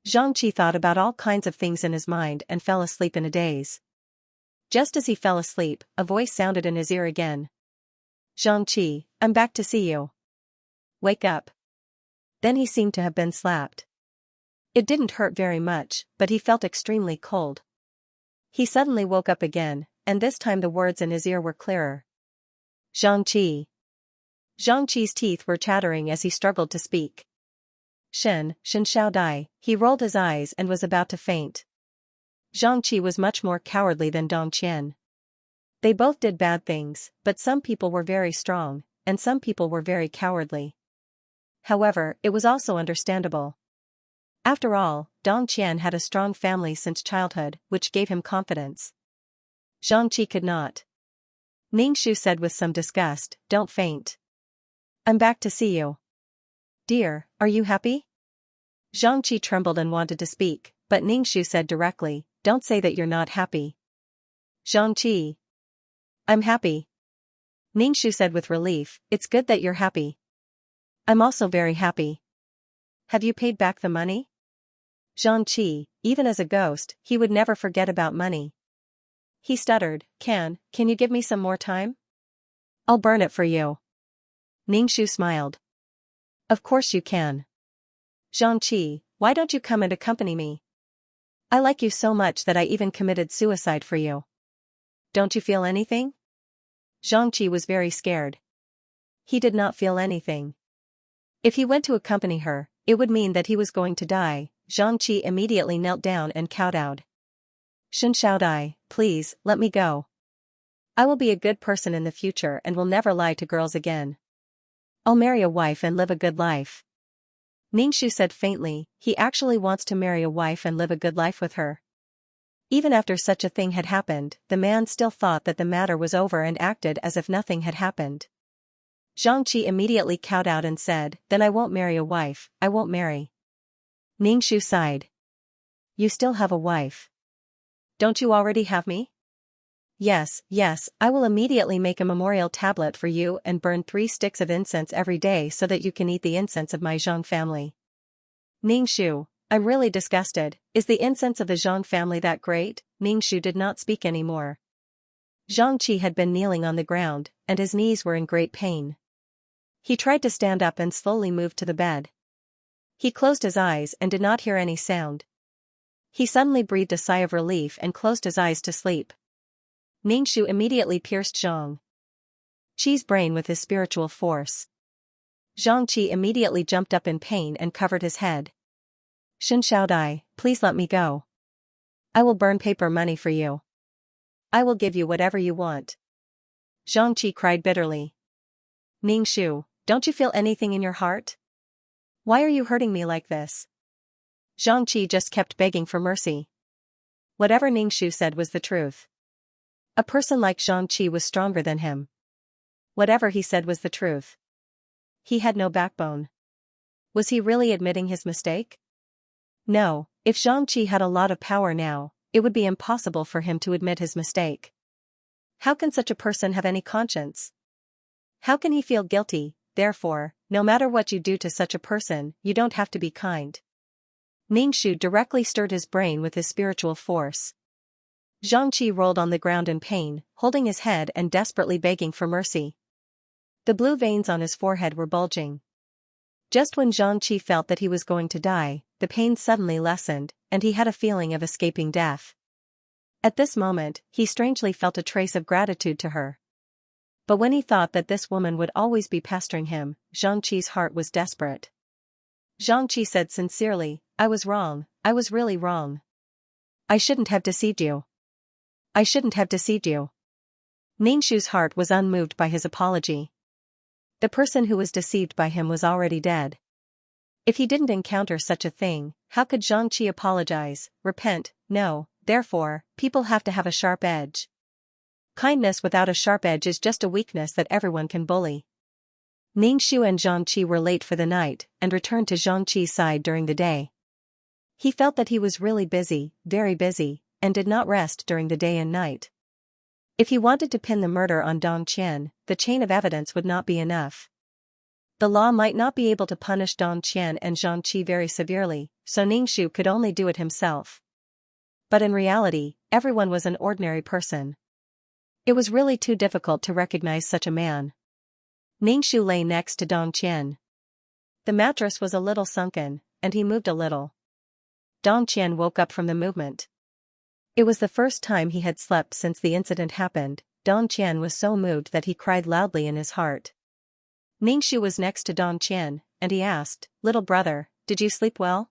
Xianxia thought about all kinds of things in his mind and fell asleep in a daze. Just as he fell asleep, a voice sounded in his ear again. Xianxia, I'm back to see you. Wake up. Then he seemed to have been slapped. It didn't hurt very much, but he felt extremely cold. He suddenly woke up again, and this time the words in his ear were clearer. Xianxia. Xianxia's teeth were chattering as he struggled to speak. Shen Xiao Dai, he rolled his eyes and was about to faint. Xianxia was much more cowardly than Dong Qian. They both did bad things, but some people were very strong, and some people were very cowardly. However, it was also understandable. After all, Dong Qian had a strong family since childhood, which gave him confidence. Xianxia could not. Ningxu said with some disgust, "Don't faint. I'm back to see you." "Dear, are you happy?" Xianxia trembled and wanted to speak, but Ningxu said directly, "Don't say that you're not happy." Xianxia. "I'm happy." Ningxu said with relief, "It's good that you're happy. I'm also very happy." "Have you paid back the money?" Xianxia, even as a ghost, he would never forget about money. He stuttered, Can you give me some more time? I'll burn it for you." Ningxu smiled. "Of course you can. Xianxia, why don't you come and accompany me? I like you so much that I even committed suicide for you. Don't you feel anything?" Xianxia was very scared. He did not feel anything. If he went to accompany her, it would mean that he was going to die. Xianxia immediately knelt down and kowtowed. "Shen Xiaodai, please, let me go. I will be a good person in the future and will never lie to girls again. I'll marry a wife and live a good life." Ningxu said faintly, he actually wants to marry a wife and live a good life with her. Even after such a thing had happened, the man still thought that the matter was over and acted as if nothing had happened. Xianxia immediately kowtowed and said, "Then I won't marry a wife, I won't marry." Ningxu sighed. "You still have a wife. Don't you already have me?" Yes, I will immediately make a memorial tablet for you and burn 3 sticks of incense every day so that you can eat the incense of my Zhang family." Ningxu, I'm really disgusted, is the incense of the Zhang family that great? Ningxu did not speak anymore. Xianxia had been kneeling on the ground, and his knees were in great pain. He tried to stand up and slowly moved to the bed. He closed his eyes and did not hear any sound. He suddenly breathed a sigh of relief and closed his eyes to sleep. Ningxu immediately pierced Zhang Qi's brain with his spiritual force. Zhang Qi immediately jumped up in pain and covered his head. "Shen Xiaodai, please let me go. I will burn paper money for you. I will give you whatever you want." Zhang Qi cried bitterly. "Ningxu, don't you feel anything in your heart? Why are you hurting me like this?" Zhang Qi just kept begging for mercy. Whatever Ningxu said was the truth. A person like Zhang Qi was stronger than him. Whatever he said was the truth. He had no backbone. Was he really admitting his mistake? No, if Zhang Qi had a lot of power now, it would be impossible for him to admit his mistake. How can such a person have any conscience? How can he feel guilty? Therefore, no matter what you do to such a person, you don't have to be kind. Ningxu directly stirred his brain with his spiritual force. Zhang Qi rolled on the ground in pain, holding his head and desperately begging for mercy. The blue veins on his forehead were bulging. Just when Zhang Qi felt that he was going to die, the pain suddenly lessened, and he had a feeling of escaping death. At this moment, he strangely felt a trace of gratitude to her. But when he thought that this woman would always be pestering him, Zhang Qi's heart was desperate. Zhang Qi said sincerely, I was wrong, I was really wrong. I shouldn't have deceived you. I shouldn't have deceived you. Ningxu's heart was unmoved by his apology. The person who was deceived by him was already dead. If he didn't encounter such a thing, how could Zhang Qi apologize, repent? No, therefore, people have to have a sharp edge. Kindness without a sharp edge is just a weakness that everyone can bully. Ningxu and Zhang Qi were late for the night, and returned to Zhang Qi's side during the day. He felt that he was really busy, very busy, and did not rest during the day and night. If he wanted to pin the murder on Dong Qian, the chain of evidence would not be enough. The law might not be able to punish Dong Qian and Zhang Qi very severely, so Ningxu could only do it himself. But in reality, everyone was an ordinary person. It was really too difficult to recognize such a man. Ningxu lay next to Dong Qian. The mattress was a little sunken, and he moved a little. Dong Qian woke up from the movement. It was the first time he had slept since the incident happened. Dong Qian was so moved that he cried loudly in his heart. Ningxu was next to Dong Qian, and he asked, "Little brother, did you sleep well?"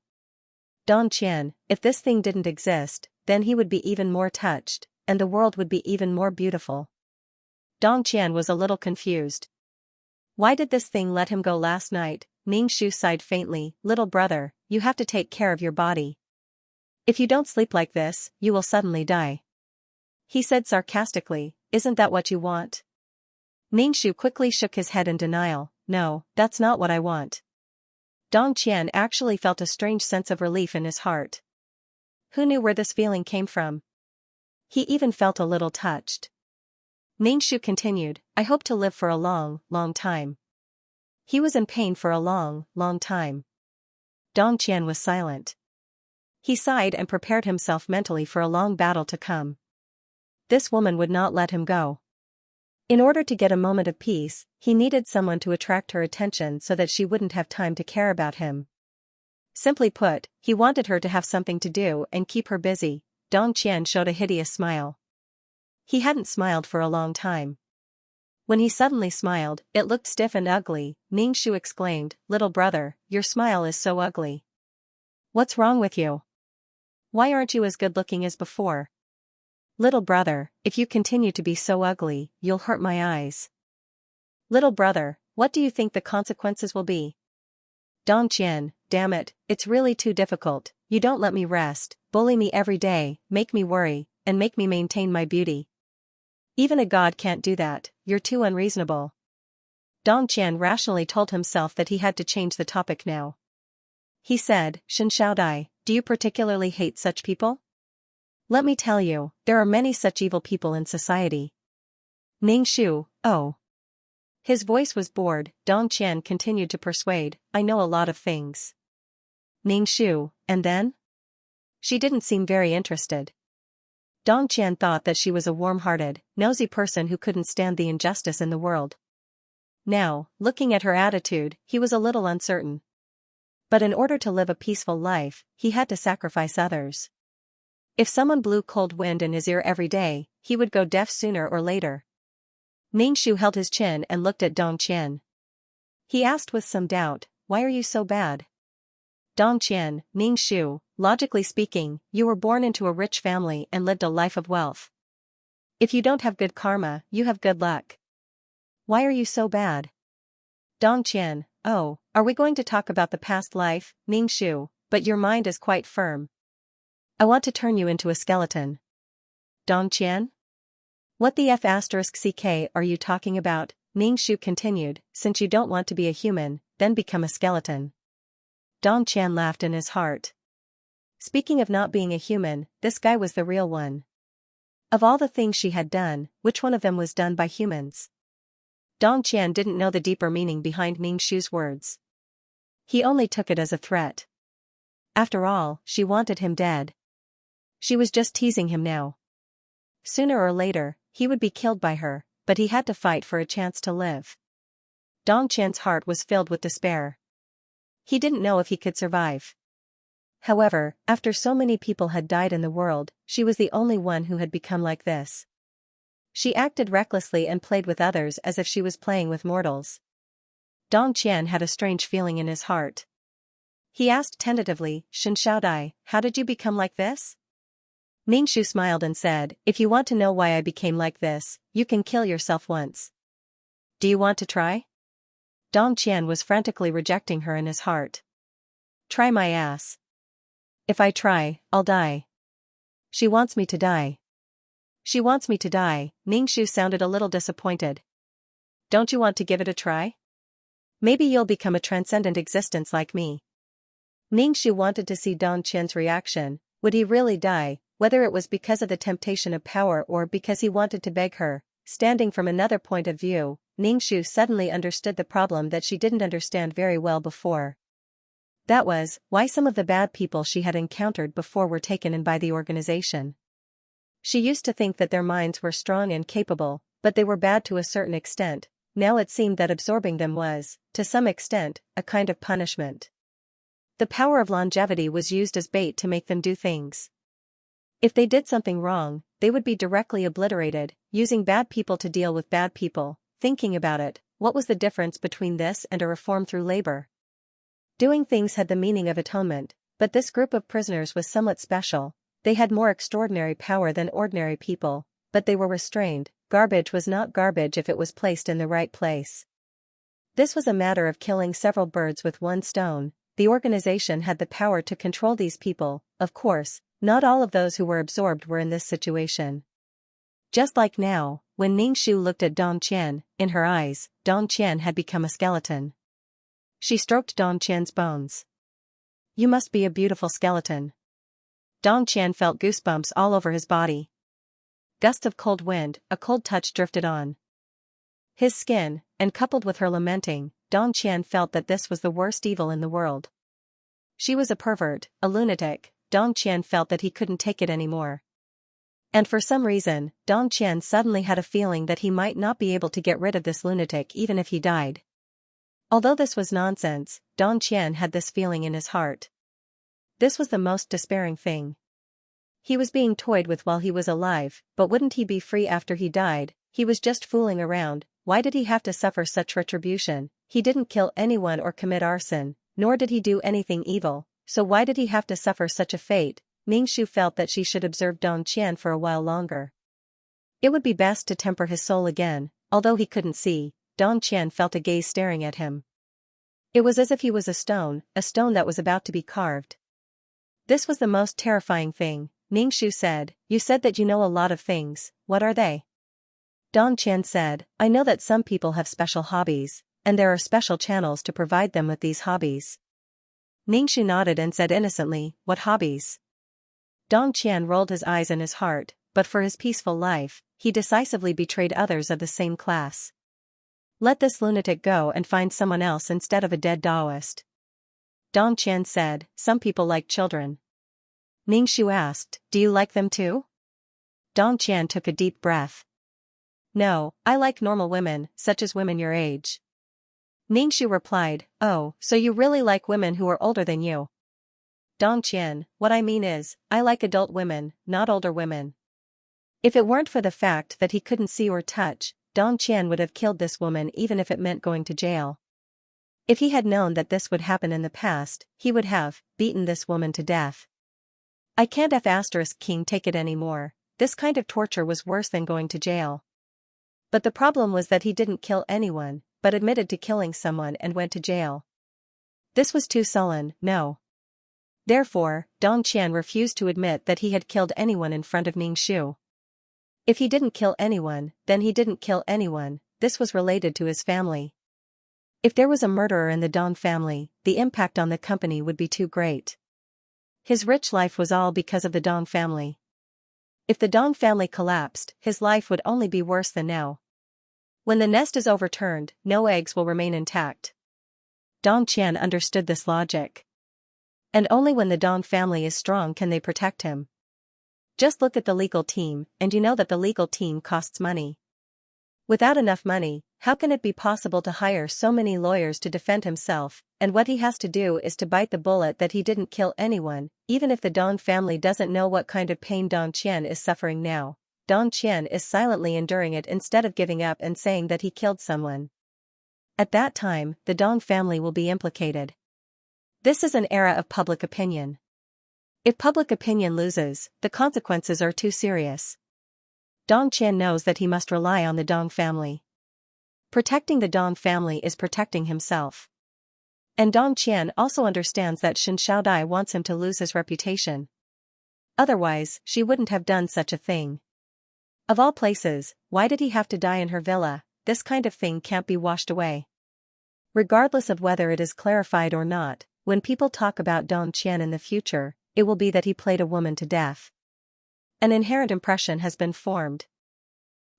Dong Qian, if this thing didn't exist, then he would be even more touched, and the world would be even more beautiful. Dong Qian was a little confused. Why did this thing let him go last night? Ningxu sighed faintly. "Little brother, you have to take care of your body. If you don't sleep like this, you will suddenly die." He said sarcastically, "Isn't that what you want?" Ningxu quickly shook his head in denial. "No, that's not what I want." Dong Qian actually felt a strange sense of relief in his heart. Who knew where this feeling came from? He even felt a little touched. Ningxu continued, "I hope to live for a long, long time." He was in pain for a long, long time. Dong Qian was silent. He sighed and prepared himself mentally for a long battle to come. This woman would not let him go. In order to get a moment of peace, he needed someone to attract her attention so that she wouldn't have time to care about him. Simply put, he wanted her to have something to do and keep her busy. Dong Qian showed a hideous smile. He hadn't smiled for a long time. When he suddenly smiled, it looked stiff and ugly. Ningxu exclaimed, "Little brother, your smile is so ugly. What's wrong with you? Why aren't you as good-looking as before? Little brother, if you continue to be so ugly, you'll hurt my eyes. Little brother, what do you think the consequences will be?" Dong Qian, "Damn it, it's really too difficult. You don't let me rest, bully me every day, make me worry, and make me maintain my beauty. Even a god can't do that, you're too unreasonable." Dong Qian rationally told himself that he had to change the topic now. He said, "Xianxia, do you particularly hate such people? Let me tell you, there are many such evil people in society." Ningxu, oh. His voice was bored. Dong Qian continued to persuade, "I know a lot of things." Ningxu, and then? She didn't seem very interested. Dong Qian thought that she was a warm-hearted, nosy person who couldn't stand the injustice in the world. Now, looking at her attitude, he was a little uncertain. But in order to live a peaceful life, he had to sacrifice others. If someone blew cold wind in his ear every day, he would go deaf sooner or later. Ningxu held his chin and looked at Dong Qian. He asked with some doubt, "Why are you so bad?" Dong Qian, Ningxu, logically speaking, you were born into a rich family and lived a life of wealth. If you don't have good karma, you have good luck. Why are you so bad? Dong Qian, oh, are we going to talk about the past life? Ningxu, but your mind is quite firm. I want to turn you into a skeleton. Dong Qian? What the f*ck are you talking about? Ningxu continued, since you don't want to be a human, then become a skeleton. Dong Qian laughed in his heart. Speaking of not being a human, this guy was the real one. Of all the things she had done, which one of them was done by humans? Dong Qian didn't know the deeper meaning behind Ningxu's words. He only took it as a threat. After all, she wanted him dead. She was just teasing him now. Sooner or later, he would be killed by her, but he had to fight for a chance to live. Dong Qian's heart was filled with despair. He didn't know if he could survive. However, after so many people had died in the world, she was the only one who had become like this. She acted recklessly and played with others as if she was playing with mortals. Dong Qian had a strange feeling in his heart. He asked tentatively, "Xianxia, how did you become like this?" Ningxu smiled and said, "If you want to know why I became like this, you can kill yourself once. Do you want to try?" Dong Qian was frantically rejecting her in his heart. "Try my ass. If I try, I'll die. She wants me to die. She wants me to die." Ningxu sounded a little disappointed. "Don't you want to give it a try? Maybe you'll become a transcendent existence like me." Ningxu wanted to see Dong Qian's reaction. Would he really die, whether it was because of the temptation of power or because he wanted to beg her? Standing from another point of view, Ningxu suddenly understood the problem that she didn't understand very well before. That was why some of the bad people she had encountered before were taken in by the organization. She used to think that their minds were strong and capable, but they were bad to a certain extent. Now it seemed that absorbing them was, to some extent, a kind of punishment. The power of longevity was used as bait to make them do things. If they did something wrong, they would be directly obliterated, using bad people to deal with bad people. Thinking about it, what was the difference between this and a reform through labor? Doing things had the meaning of atonement, but this group of prisoners was somewhat special. They had more extraordinary power than ordinary people, but they were restrained. Garbage was not garbage if it was placed in the right place. This was a matter of killing several birds with one stone. The organization had the power to control these people. Of course, not all of those who were absorbed were in this situation. Just like now, when Ning Shu looked at Dong Qian, in her eyes, Dong Qian had become a skeleton. She stroked Dong Qian's bones. "You must be a beautiful skeleton." Dong Qian felt goosebumps all over his body. Gusts of cold wind, a cold touch drifted on his skin, and coupled with her lamenting, Dong Qian felt that this was the worst evil in the world. She was a pervert, a lunatic. Dong Qian felt that he couldn't take it anymore. And for some reason, Dong Qian suddenly had a feeling that he might not be able to get rid of this lunatic even if he died. Although this was nonsense, Dong Qian had this feeling in his heart. This was the most despairing thing. He was being toyed with while he was alive, but wouldn't he be free after he died? He was just fooling around. Why did he have to suffer such retribution? He didn't kill anyone or commit arson, nor did he do anything evil, so why did he have to suffer such a fate? Ning Shu felt that she should observe Dong Qian for a while longer. It would be best to temper his soul again. Although he couldn't see, Dong Qian felt a gaze staring at him. It was as if he was a stone that was about to be carved. This was the most terrifying thing. Ning Shu said, "You said that you know a lot of things. What are they?" Dong Qian said, "I know that some people have special hobbies, and there are special channels to provide them with these hobbies." Ning Shu nodded and said innocently, "What hobbies?" Dong Qian rolled his eyes in his heart, but for his peaceful life, he decisively betrayed others of the same class. "Let this lunatic go and find someone else instead of a dead Taoist." Dong Qian said, "Some people like children." Ning Shu asked, "Do you like them too?" Dong Qian took a deep breath. "No, I like normal women, such as women your age." Ning Shu replied, "Oh, so you really like women who are older than you?" Dong Qian, "What I mean is, I like adult women, not older women." If it weren't for the fact that he couldn't see or touch, Dong Qian would have killed this woman even if it meant going to jail. If he had known that this would happen in the past, he would have beaten this woman to death. I can't *King take it anymore. This kind of torture was worse than going to jail. But the problem was that he didn't kill anyone, but admitted to killing someone and went to jail. This was too sullen, no. Therefore, Dong Qian refused to admit that he had killed anyone in front of Ning Shu. If he didn't kill anyone, then he didn't kill anyone. This was related to his family. If there was a murderer in the Dong family, the impact on the company would be too great. His rich life was all because of the Dong family. If the Dong family collapsed, his life would only be worse than now. When the nest is overturned, no eggs will remain intact. Dong Qian understood this logic. And only when the Dong family is strong can they protect him. Just look at the legal team, and you know that the legal team costs money. Without enough money, how can it be possible to hire so many lawyers to defend himself? And what he has to do is to bite the bullet that he didn't kill anyone, even if the Dong family doesn't know what kind of pain Dong Qian is suffering now. Dong Qian is silently enduring it instead of giving up and saying that he killed someone. At that time, the Dong family will be implicated. This is an era of public opinion. If public opinion loses, the consequences are too serious. Dong Qian knows that he must rely on the Dong family. Protecting the Dong family is protecting himself. And Dong Qian also understands that Shen Xiaodai wants him to lose his reputation. Otherwise, she wouldn't have done such a thing. Of all places, why did he have to die in her villa? This kind of thing can't be washed away. Regardless of whether it is clarified or not, when people talk about Dong Qian in the future, it will be that he played a woman to death. An inherent impression has been formed.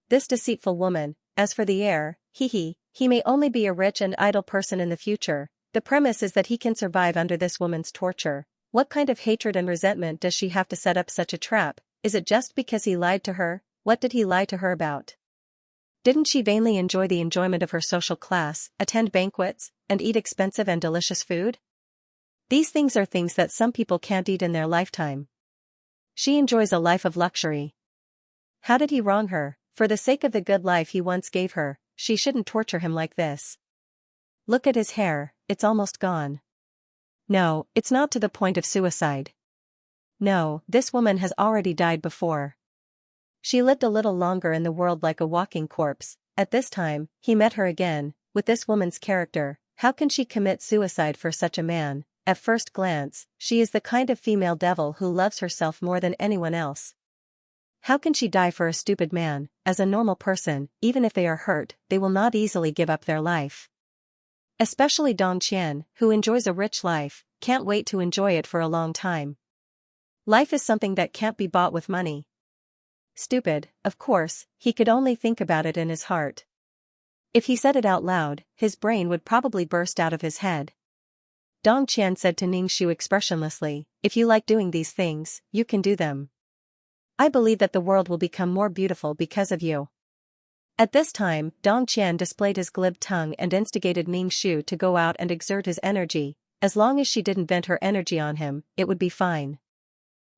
This deceitful woman, as for the heir, he may only be a rich and idle person in the future, The premise is that he can survive under this woman's torture. What kind of hatred and resentment does she have to set up such a trap? Is it just because he lied to her? What did he lie to her about? Didn't she vainly enjoy the enjoyment of her social class, attend banquets, and eat expensive and delicious food? These things are things that some people can't eat in their lifetime. She enjoys a life of luxury. How did he wrong her? For the sake of the good life he once gave her, she shouldn't torture him like this. Look at his hair, it's almost gone. No, it's not to the point of suicide. No, this woman has already died before. She lived a little longer in the world like a walking corpse. At this time, he met her again, with this woman's character. How can she commit suicide for such a man? At first glance, she is the kind of female devil who loves herself more than anyone else. How can she die for a stupid man? As a normal person, even if they are hurt, they will not easily give up their life. Especially Dong Qian, who enjoys a rich life, can't wait to enjoy it for a long time. Life is something that can't be bought with money. Stupid, of course, he could only think about it in his heart. If he said it out loud, his brain would probably burst out of his head. Dong Qian said to Ningxu expressionlessly, if you like doing these things, you can do them. I believe that the world will become more beautiful because of you. At this time, Dong Qian displayed his glib tongue and instigated Ningxu to go out and exert his energy. As long as she didn't vent her energy on him, it would be fine.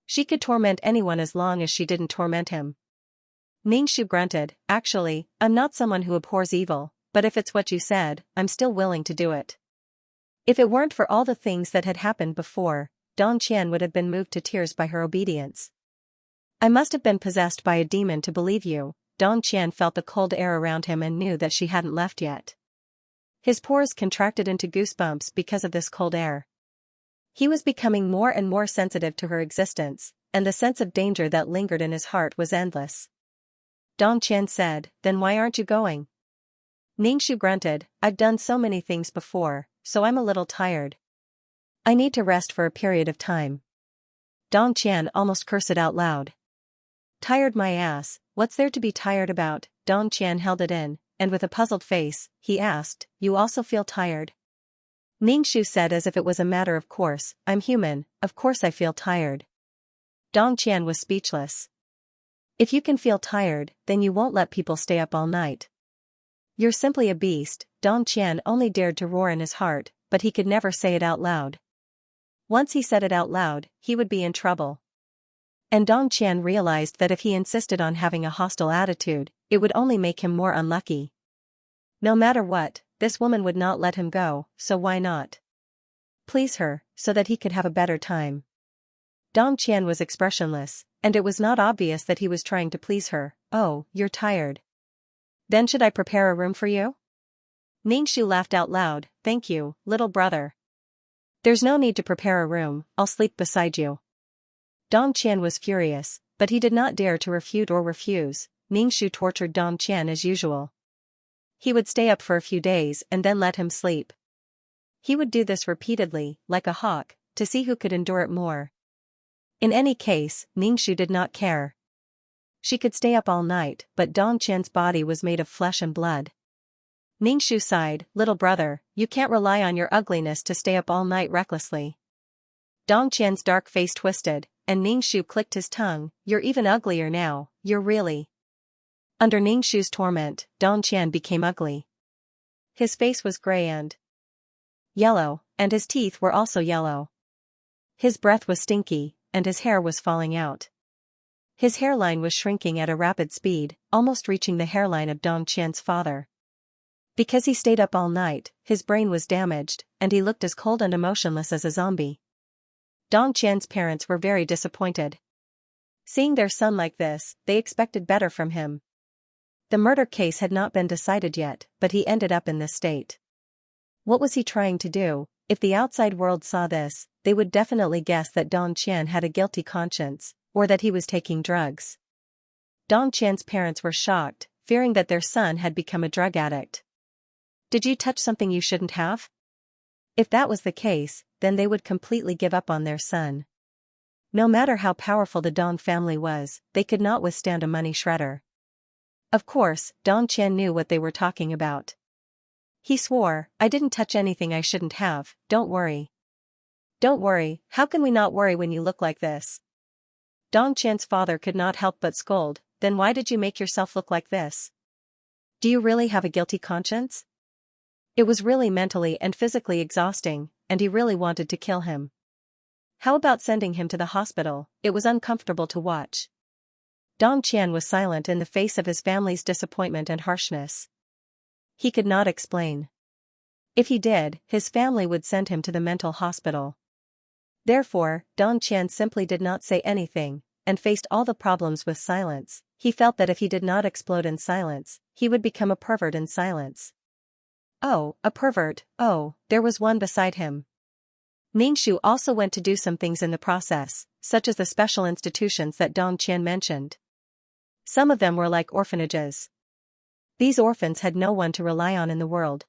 She could torment anyone as long as she didn't torment him. Ningxu grunted, actually, I'm not someone who abhors evil, but if it's what you said, I'm still willing to do it. If it weren't for all the things that had happened before, Dong Qian would have been moved to tears by her obedience. I must have been possessed by a demon to believe you. Dong Qian felt the cold air around him and knew that she hadn't left yet. His pores contracted into goosebumps because of this cold air. He was becoming more and more sensitive to her existence, and the sense of danger that lingered in his heart was endless. Dong Qian said, then why aren't you going? Ningxu grunted, I've done so many things before, so I'm a little tired. I need to rest for a period of time. Dong Qian almost cursed it out loud. Tired my ass, what's there to be tired about? Dong Qian held it in, and with a puzzled face, he asked, you also feel tired? Ningxu said as if it was a matter of course, I'm human, of course I feel tired. Dong Qian was speechless. If you can feel tired, then you won't let people stay up all night. You're simply a beast. Dong Qian only dared to roar in his heart, but he could never say it out loud. Once he said it out loud, he would be in trouble. And Dong Qian realized that if he insisted on having a hostile attitude, it would only make him more unlucky. No matter what, this woman would not let him go, so why not? Please her, so that he could have a better time. Dong Qian was expressionless, and it was not obvious that he was trying to please her. Oh, you're tired. Then should I prepare a room for you? Ningxu laughed out loud, thank you, little brother. There's no need to prepare a room, I'll sleep beside you. Dong Qian was furious, but he did not dare to refute or refuse. Ningxu tortured Dong Qian as usual. He would stay up for a few days and then let him sleep. He would do this repeatedly, like a hawk, to see who could endure it more. In any case, Ningxu did not care. She could stay up all night, but Dong Qian's body was made of flesh and blood. Ningxu sighed, little brother, you can't rely on your ugliness to stay up all night recklessly. Dong Qian's dark face twisted, and Ningxu clicked his tongue, you're even uglier now, you're really. Under Ningxu's torment, Dong Qian became ugly. His face was gray and yellow, and his teeth were also yellow. His breath was stinky, and his hair was falling out. His hairline was shrinking at a rapid speed, almost reaching the hairline of Dong Qian's father. Because he stayed up all night, his brain was damaged, and he looked as cold and emotionless as a zombie. Dong Qian's parents were very disappointed. Seeing their son like this, they expected better from him. The murder case had not been decided yet, but he ended up in this state. What was he trying to do? If the outside world saw this, they would definitely guess that Dong Qian had a guilty conscience, or that he was taking drugs. Dong Qian's parents were shocked, fearing that their son had become a drug addict. Did you touch something you shouldn't have? If that was the case, then they would completely give up on their son. No matter how powerful the Dong family was, they could not withstand a money shredder. Of course, Dong Qian knew what they were talking about. He swore, "I didn't touch anything I shouldn't have, don't worry." "Don't worry, how can we not worry when you look like this?" Dong Qian's father could not help but scold, "Then why did you make yourself look like this? Do you really have a guilty conscience?" It was really mentally and physically exhausting, and he really wanted to kill him. How about sending him to the hospital? It was uncomfortable to watch. Dong Qian was silent in the face of his family's disappointment and harshness. He could not explain. If he did, his family would send him to the mental hospital. Therefore, Dong Qian simply did not say anything, and faced all the problems with silence. He felt that if he did not explode in silence, he would become a pervert in silence. Oh, a pervert, oh, there was one beside him. Ningshu also went to do some things in the process, such as the special institutions that Dong Qian mentioned. Some of them were like orphanages. These orphans had no one to rely on in the world.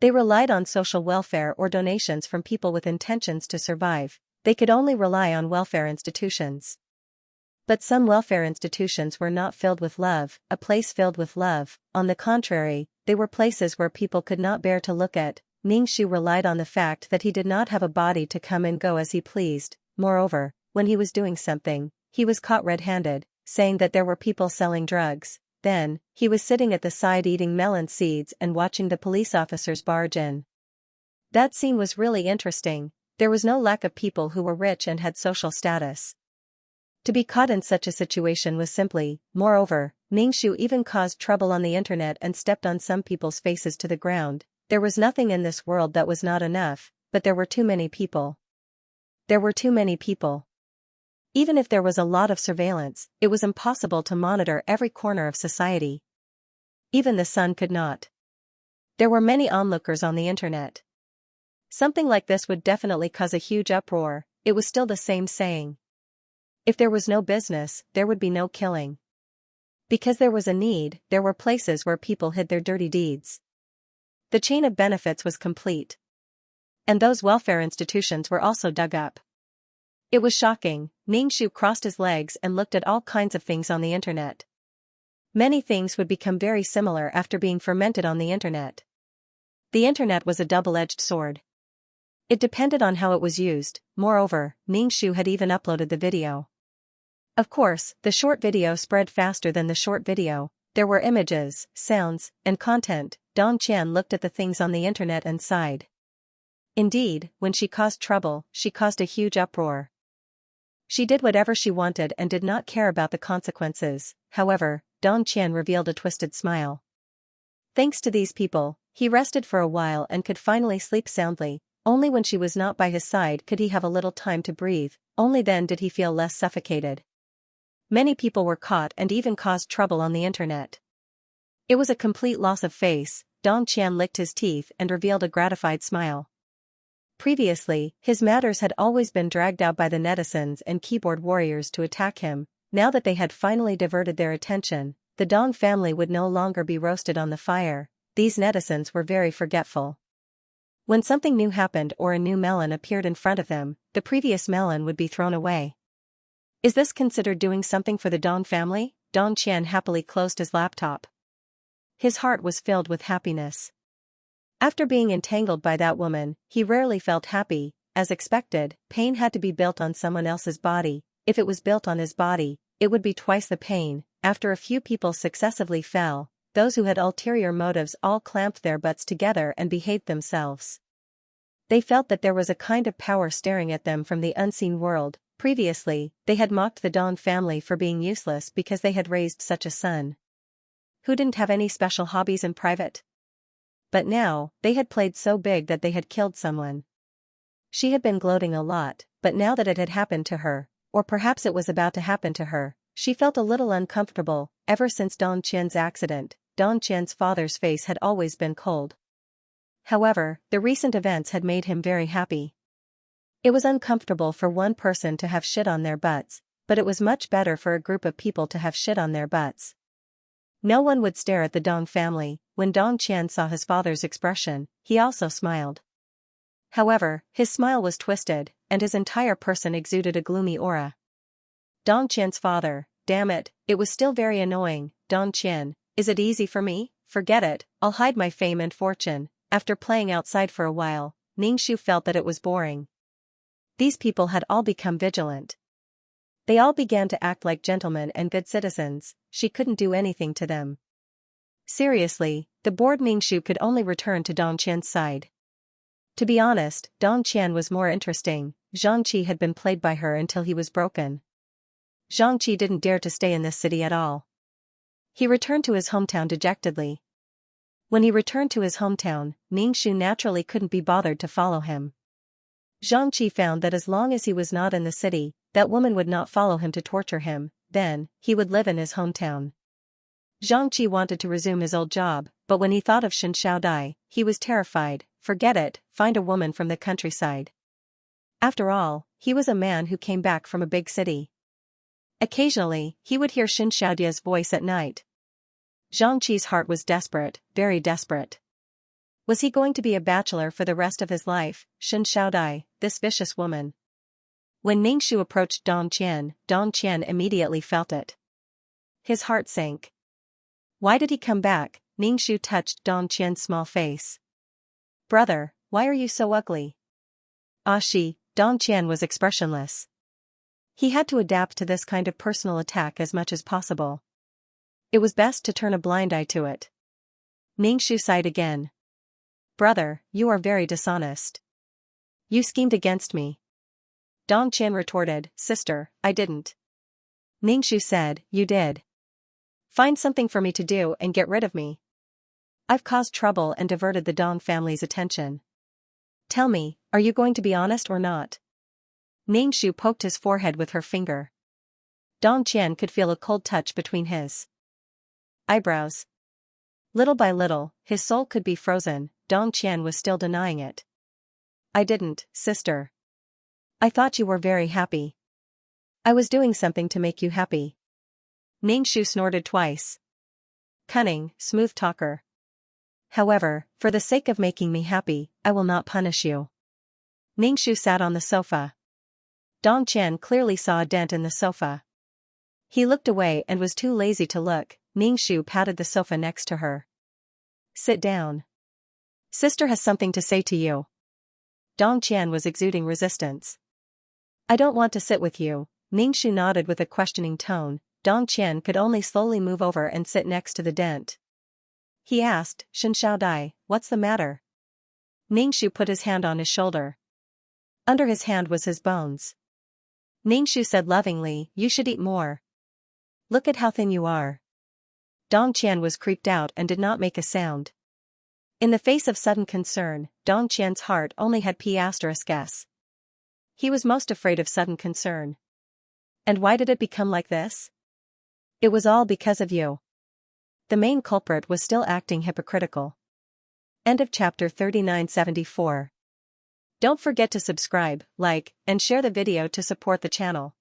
They relied on social welfare or donations from people with intentions to survive. They could only rely on welfare institutions. But some welfare institutions were not filled with love, a place filled with love. On the contrary, they were places where people could not bear to look at. Ningshu relied on the fact that he did not have a body to come and go as he pleased. Moreover, when he was doing something, he was caught red-handed, saying that there were people selling drugs. Then, he was sitting at the side eating melon seeds and watching the police officers barge in. That scene was really interesting. There was no lack of people who were rich and had social status. To be caught in such a situation was simply. Moreover, Ningshu even caused trouble on the internet and stepped on some people's faces to the ground. There was nothing in this world that was not enough, but there were too many people. There were too many people. Even if there was a lot of surveillance, it was impossible to monitor every corner of society. Even the sun could not. There were many onlookers on the internet. Something like this would definitely cause a huge uproar. It was still the same saying. If there was no business, there would be no killing. Because there was a need, there were places where people hid their dirty deeds. The chain of benefits was complete. And those welfare institutions were also dug up. It was shocking. Ningshu crossed his legs and looked at all kinds of things on the internet. Many things would become very similar after being fermented on the internet. The internet was a double-edged sword. It depended on how it was used. Moreover, Ningshu had even uploaded the video. Of course, the short video spread faster than the short video. There were images, sounds, and content. Dong Qian looked at the things on the internet and sighed. Indeed, when she caused trouble, she caused a huge uproar. She did whatever she wanted and did not care about the consequences. However, Dong Qian revealed a twisted smile. Thanks to these people, he rested for a while and could finally sleep soundly. Only when she was not by his side could he have a little time to breathe. Only then did he feel less suffocated. Many people were caught and even caused trouble on the internet. It was a complete loss of face. Dong Qian licked his teeth and revealed a gratified smile. Previously, his matters had always been dragged out by the netizens and keyboard warriors to attack him. Now that they had finally diverted their attention, the Dong family would no longer be roasted on the fire. These netizens were very forgetful. When something new happened or a new melon appeared in front of them, the previous melon would be thrown away. Is this considered doing something for the Dong family? Dong Qian happily closed his laptop. His heart was filled with happiness. After being entangled by that woman, he rarely felt happy. As expected, pain had to be built on someone else's body. If it was built on his body, it would be twice the pain. After a few people successively fell, those who had ulterior motives all clamped their butts together and behaved themselves. They felt that there was a kind of power staring at them from the unseen world. Previously, they had mocked the Dong family for being useless because they had raised such a son who didn't have any special hobbies in private. But now, they had played so big that they had killed someone. She had been gloating a lot, but now that it had happened to her, or perhaps it was about to happen to her, she felt a little uncomfortable. Ever since Dong Qian's accident, Dong Qian's father's face had always been cold. However, the recent events had made him very happy. It was uncomfortable for one person to have shit on their butts, but it was much better for a group of people to have shit on their butts. No one would stare at the Dong family. When Dong Qian saw his father's expression, he also smiled. However, his smile was twisted, and his entire person exuded a gloomy aura. Dong Qian's father, damn it, it was still very annoying. Dong Qian, is it easy for me? forget it, I'll hide my fame and fortune. After playing outside for a while, Ningxu felt that it was boring. These people had all become vigilant. They all began to act like gentlemen and good citizens, she couldn't do anything to them. Seriously, the bored Ningxu could only return to Dong Qian's side. To be honest, Dong Qian was more interesting. Xianxia had been played by her until he was broken. Xianxia didn't dare to stay in this city at all. He returned to his hometown dejectedly. When he returned to his hometown, Ningxu naturally couldn't be bothered to follow him. Xianxia found that as long as he was not in the city, that woman would not follow him to torture him, then, he would live in his hometown. Xianxia wanted to resume his old job, but when he thought of Xianxia, he was terrified. Forget it, find a woman from the countryside. After all, he was a man who came back from a big city. Occasionally, he would hear Xianxia's voice at night. Xianxia's heart was desperate, very desperate. Was he going to be a bachelor for the rest of his life? Xianxia, this vicious woman. When Ningxu approached Dong Qian immediately felt it. His heart sank. Why did he come back? Ningxu touched Dong Qian's small face. Brother, why are you so ugly? Dong Qian was expressionless. He had to adapt to this kind of personal attack as much as possible. It was best to turn a blind eye to it. Ningxu sighed again. Brother, you are very dishonest. You schemed against me. Dong Qian retorted, Sister, I didn't. Ningxu said, You did. Find something for me to do and get rid of me. I've caused trouble and diverted the Dong family's attention. Tell me, are you going to be honest or not? Ningxu poked his forehead with her finger. Dong Qian could feel a cold touch between his eyebrows. Little by little, his soul could be frozen. Dong Qian was still denying it. I didn't, sister. I thought you were very happy. I was doing something to make you happy. Ningxu snorted twice. Cunning, smooth talker. However, for the sake of making me happy, I will not punish you. Ningxu sat on the sofa. Dong Qian clearly saw a dent in the sofa. He looked away and was too lazy to look. Ningxu patted the sofa next to her. Sit down. Sister has something to say to you. Dong Qian was exuding resistance. I don't want to sit with you. Ningxu nodded with a questioning tone. Dong Qian could only slowly move over and sit next to the dent. He asked, Xianxia, what's the matter? Ningxu put his hand on his shoulder. Under his hand was his bones. Ningxu said lovingly, You should eat more. Look at how thin you are. Dong Qian was creeped out and did not make a sound. In the face of sudden concern, Dong Qian's heart only had p*s. He was most afraid of sudden concern. And why did it become like this? It was all because of you. The main culprit was still acting hypocritical. End of chapter 3974. Don't forget to subscribe, like, and share the video to support the channel.